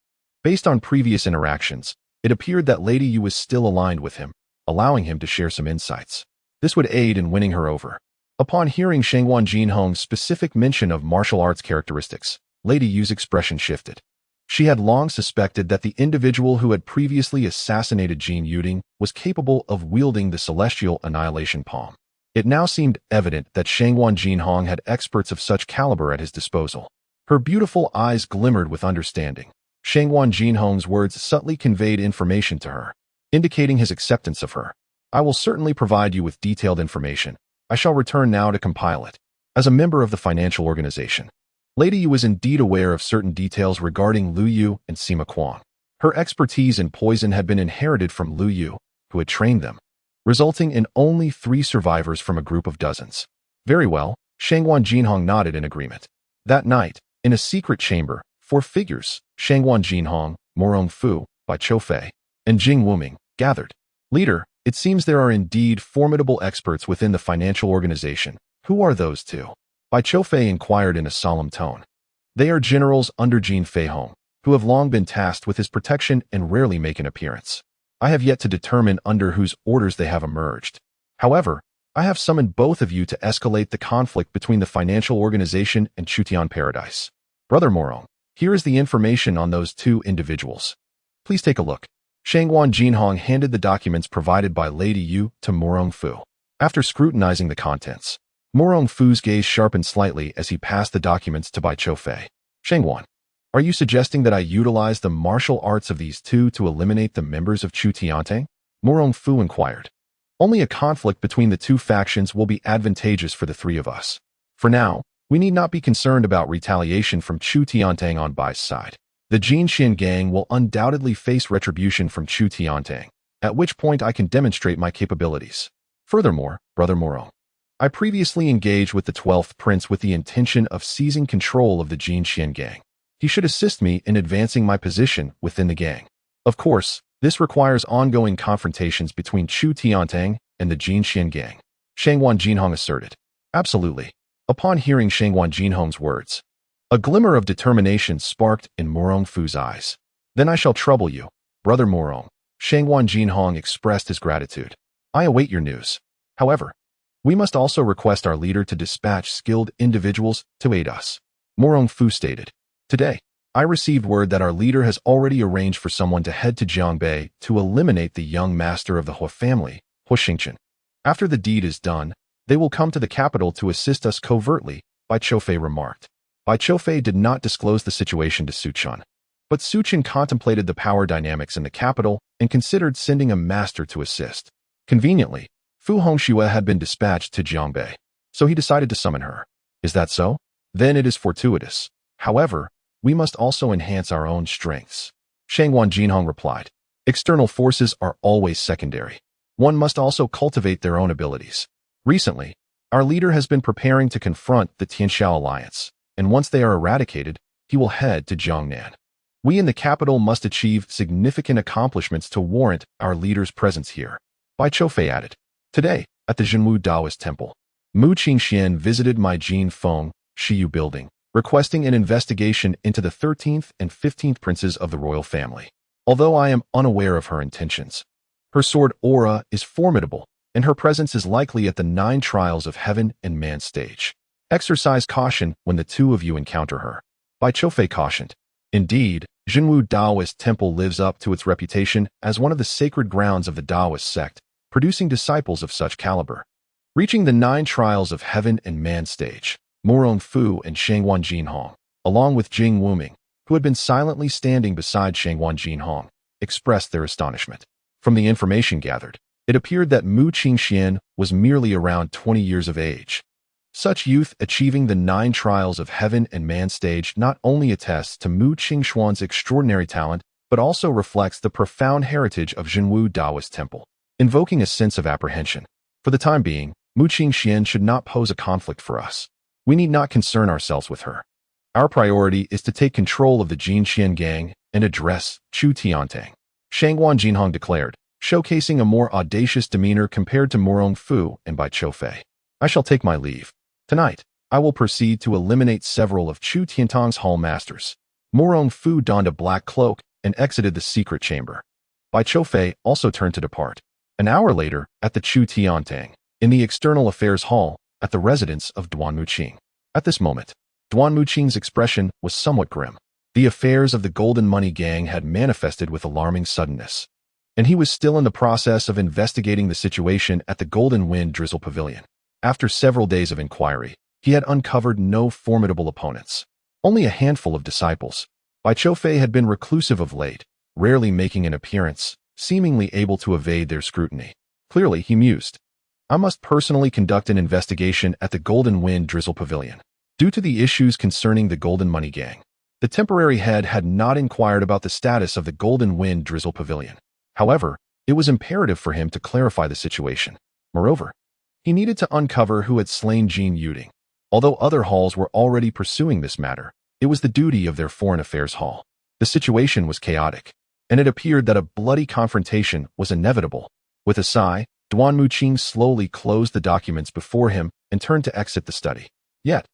Based on previous interactions, it appeared that Lady Yu was still aligned with him, allowing him to share some insights. This would aid in winning her over. Upon hearing Shangguan Jinhong's specific mention of martial arts characteristics, Lady Yu's expression shifted. She had long suspected that the individual who had previously assassinated Jin Yu Ling was capable of wielding the celestial annihilation palm. It now seemed evident that Shangguan Jinhong had experts of such caliber at his disposal. Her beautiful eyes glimmered with understanding. Shangguan Jinhong's words subtly conveyed information to her, indicating his acceptance of her. I will certainly provide you with detailed information. I shall return now to compile it. As a member of the financial organization, Lady Yu was indeed aware of certain details regarding Lu Yu and Sima Kuang. Her expertise in poison had been inherited from Lu Yu, who had trained them, resulting in only 3 survivors from a group of dozens. Very well, Shangguan Jinhong nodded in agreement. That night, in a secret chamber, 4 figures, Shangguan Jinhong, Morong Fu, Bai Choufei, and Jing Wuming, gathered. Leader, it seems there are indeed formidable experts within the financial organization. Who are those 2? Bai Choufei inquired in a solemn tone. They are generals under Jin Feihong, who have long been tasked with his protection and rarely make an appearance. I have yet to determine under whose orders they have emerged. However, I have summoned both of you to escalate the conflict between the financial organization and Chutian Paradise. Brother Morong, here is the information on those 2 individuals. Please take a look. Shangguan Jinhong handed the documents provided by Lady Yu to Morong Fu. After scrutinizing the contents, Morong Fu's gaze sharpened slightly as he passed the documents to Bai Choufei. Shangguan, are you suggesting that I utilize the martial arts of these 2 to eliminate the members of Chu Tiantang? Morong Fu inquired. Only a conflict between the 2 factions will be advantageous for the 3 of us. For now, we need not be concerned about retaliation from Chu Tiantang on Bai's side. The Jinxian gang will undoubtedly face retribution from Chu Tiantang, at which point I can demonstrate my capabilities. Furthermore, Brother Morong, I previously engaged with the 12th Prince with the intention of seizing control of the Jinxian gang. He should assist me in advancing my position within the gang. Of course, this requires ongoing confrontations between Chu Tiantang and the Jinxian gang. Shangguan Jinhong asserted. Absolutely. Upon hearing Shangguan Jinhong's words, a glimmer of determination sparked in Morong Fu's eyes. Then I shall trouble you, Brother Morong. Shangguan Jinhong expressed his gratitude. I await your news. However, we must also request our leader to dispatch skilled individuals to aid us. Morong Fu stated. Today, I received word that our leader has already arranged for someone to head to Jiangbei to eliminate the young master of the Hua family, Hua Xingchen. After the deed is done, they will come to the capital to assist us covertly, Bai Choufei remarked. Bai Choufei did not disclose the situation to Su Chen, but Su Chen contemplated the power dynamics in the capital and considered sending a master to assist. Conveniently, Fu Hongxue had been dispatched to Jiangbei, so he decided to summon her. Is that so? Then it is fortuitous. However, we must also enhance our own strengths. Shangguan Jinhong replied. External forces are always secondary. One must also cultivate their own abilities. Recently, our leader has been preparing to confront the Tianxiao Alliance, and once they are eradicated, he will head to Jiangnan. We in the capital must achieve significant accomplishments to warrant our leader's presence here. Bai Choufei added. Today, at the Zhenwu Daoist Temple, Mu Qingxian visited my Jin Feng Shiyu building, requesting an investigation into the 13th and 15th princes of the royal family. Although I am unaware of her intentions, her sword aura is formidable, and her presence is likely at the 9 trials of heaven and man stage. Exercise caution when the two of you encounter her. Bai Qiufei cautioned. Indeed, Jinwu Taoist Temple lives up to its reputation as one of the sacred grounds of the Taoist sect, producing disciples of such caliber. Reaching the 9 trials of heaven and man stage, Murong Fu and Shangwan Jinhong, along with Jing Wuming, who had been silently standing beside Shangwan Jinhong, expressed their astonishment. From the information gathered, it appeared that Mu Qingxian was merely around 20 years of age. Such youth achieving the 9 trials of heaven and man stage not only attests to Mu Qingxuan's extraordinary talent, but also reflects the profound heritage of Jinwu Taoist Temple, invoking a sense of apprehension. For the time being, Mu Qingxian should not pose a conflict for us. We need not concern ourselves with her. Our priority is to take control of the Jinxian gang and address Chu Tiantang, Shangwan Jinhong declared, showcasing a more audacious demeanor compared to Murong Fu and Bai Qiufei. I shall take my leave. Tonight, I will proceed to eliminate several of Chu Tiantang's hall masters. Murong Fu donned a black cloak and exited the secret chamber. Bai Qiufei also turned to depart. An hour later, at the Chu Tiantang, in the External Affairs Hall, at the residence of Duan Muqing. At this moment, Duan Muqing's expression was somewhat grim. The affairs of the Golden Money Gang had manifested with alarming suddenness, and he was still in the process of investigating the situation at the Golden Wind Drizzle Pavilion. After several days of inquiry, he had uncovered no formidable opponents, only a handful of disciples. Bai Qiufei had been reclusive of late, rarely making an appearance, seemingly able to evade their scrutiny. Clearly, he mused, I must personally conduct an investigation at the Golden Wind Drizzle Pavilion. Due to the issues concerning the Golden Money Gang, the temporary head had not inquired about the status of the Golden Wind Drizzle Pavilion. However, it was imperative for him to clarify the situation. Moreover, he needed to uncover who had slain Jin Yu Ling. Although other halls were already pursuing this matter, it was the duty of their Foreign Affairs Hall. The situation was chaotic, and it appeared that a bloody confrontation was inevitable. With a sigh, Duan Muqing slowly closed the documents before him and turned to exit the study. Yet,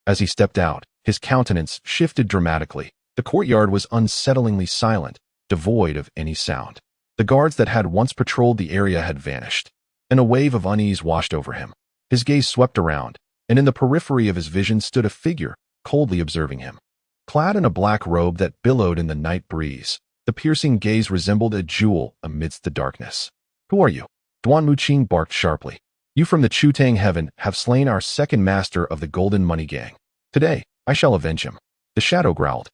as he stepped out, his countenance shifted dramatically. The courtyard was unsettlingly silent, devoid of any sound. The guards that had once patrolled the area had vanished, and a wave of unease washed over him. His gaze swept around, and in the periphery of his vision stood a figure, coldly observing him. Clad in a black robe that billowed in the night breeze, the piercing gaze resembled a jewel amidst the darkness. Who are you? Duan Muqing barked sharply. You from the Chutang Heaven have slain our second master of the Golden Money Gang. Today, I shall avenge him. The shadow growled,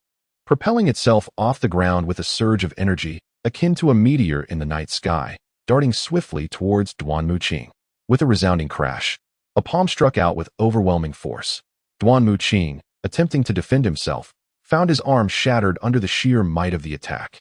propelling itself off the ground with a surge of energy, akin to a meteor in the night sky, darting swiftly towards Duan Muqing. With a resounding crash, a palm struck out with overwhelming force. Duan Muqing, attempting to defend himself, found his arm shattered under the sheer might of the attack.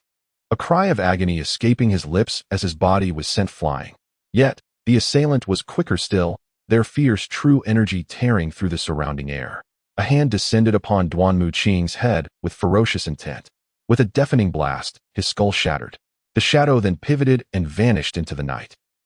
A cry of agony escaping his lips as his body was sent flying. Yet, the assailant was quicker still, their fierce true energy tearing through the surrounding air. A hand descended upon Duan Muqing's head with ferocious intent. With a deafening blast, his skull shattered. The shadow then pivoted and vanished into the night.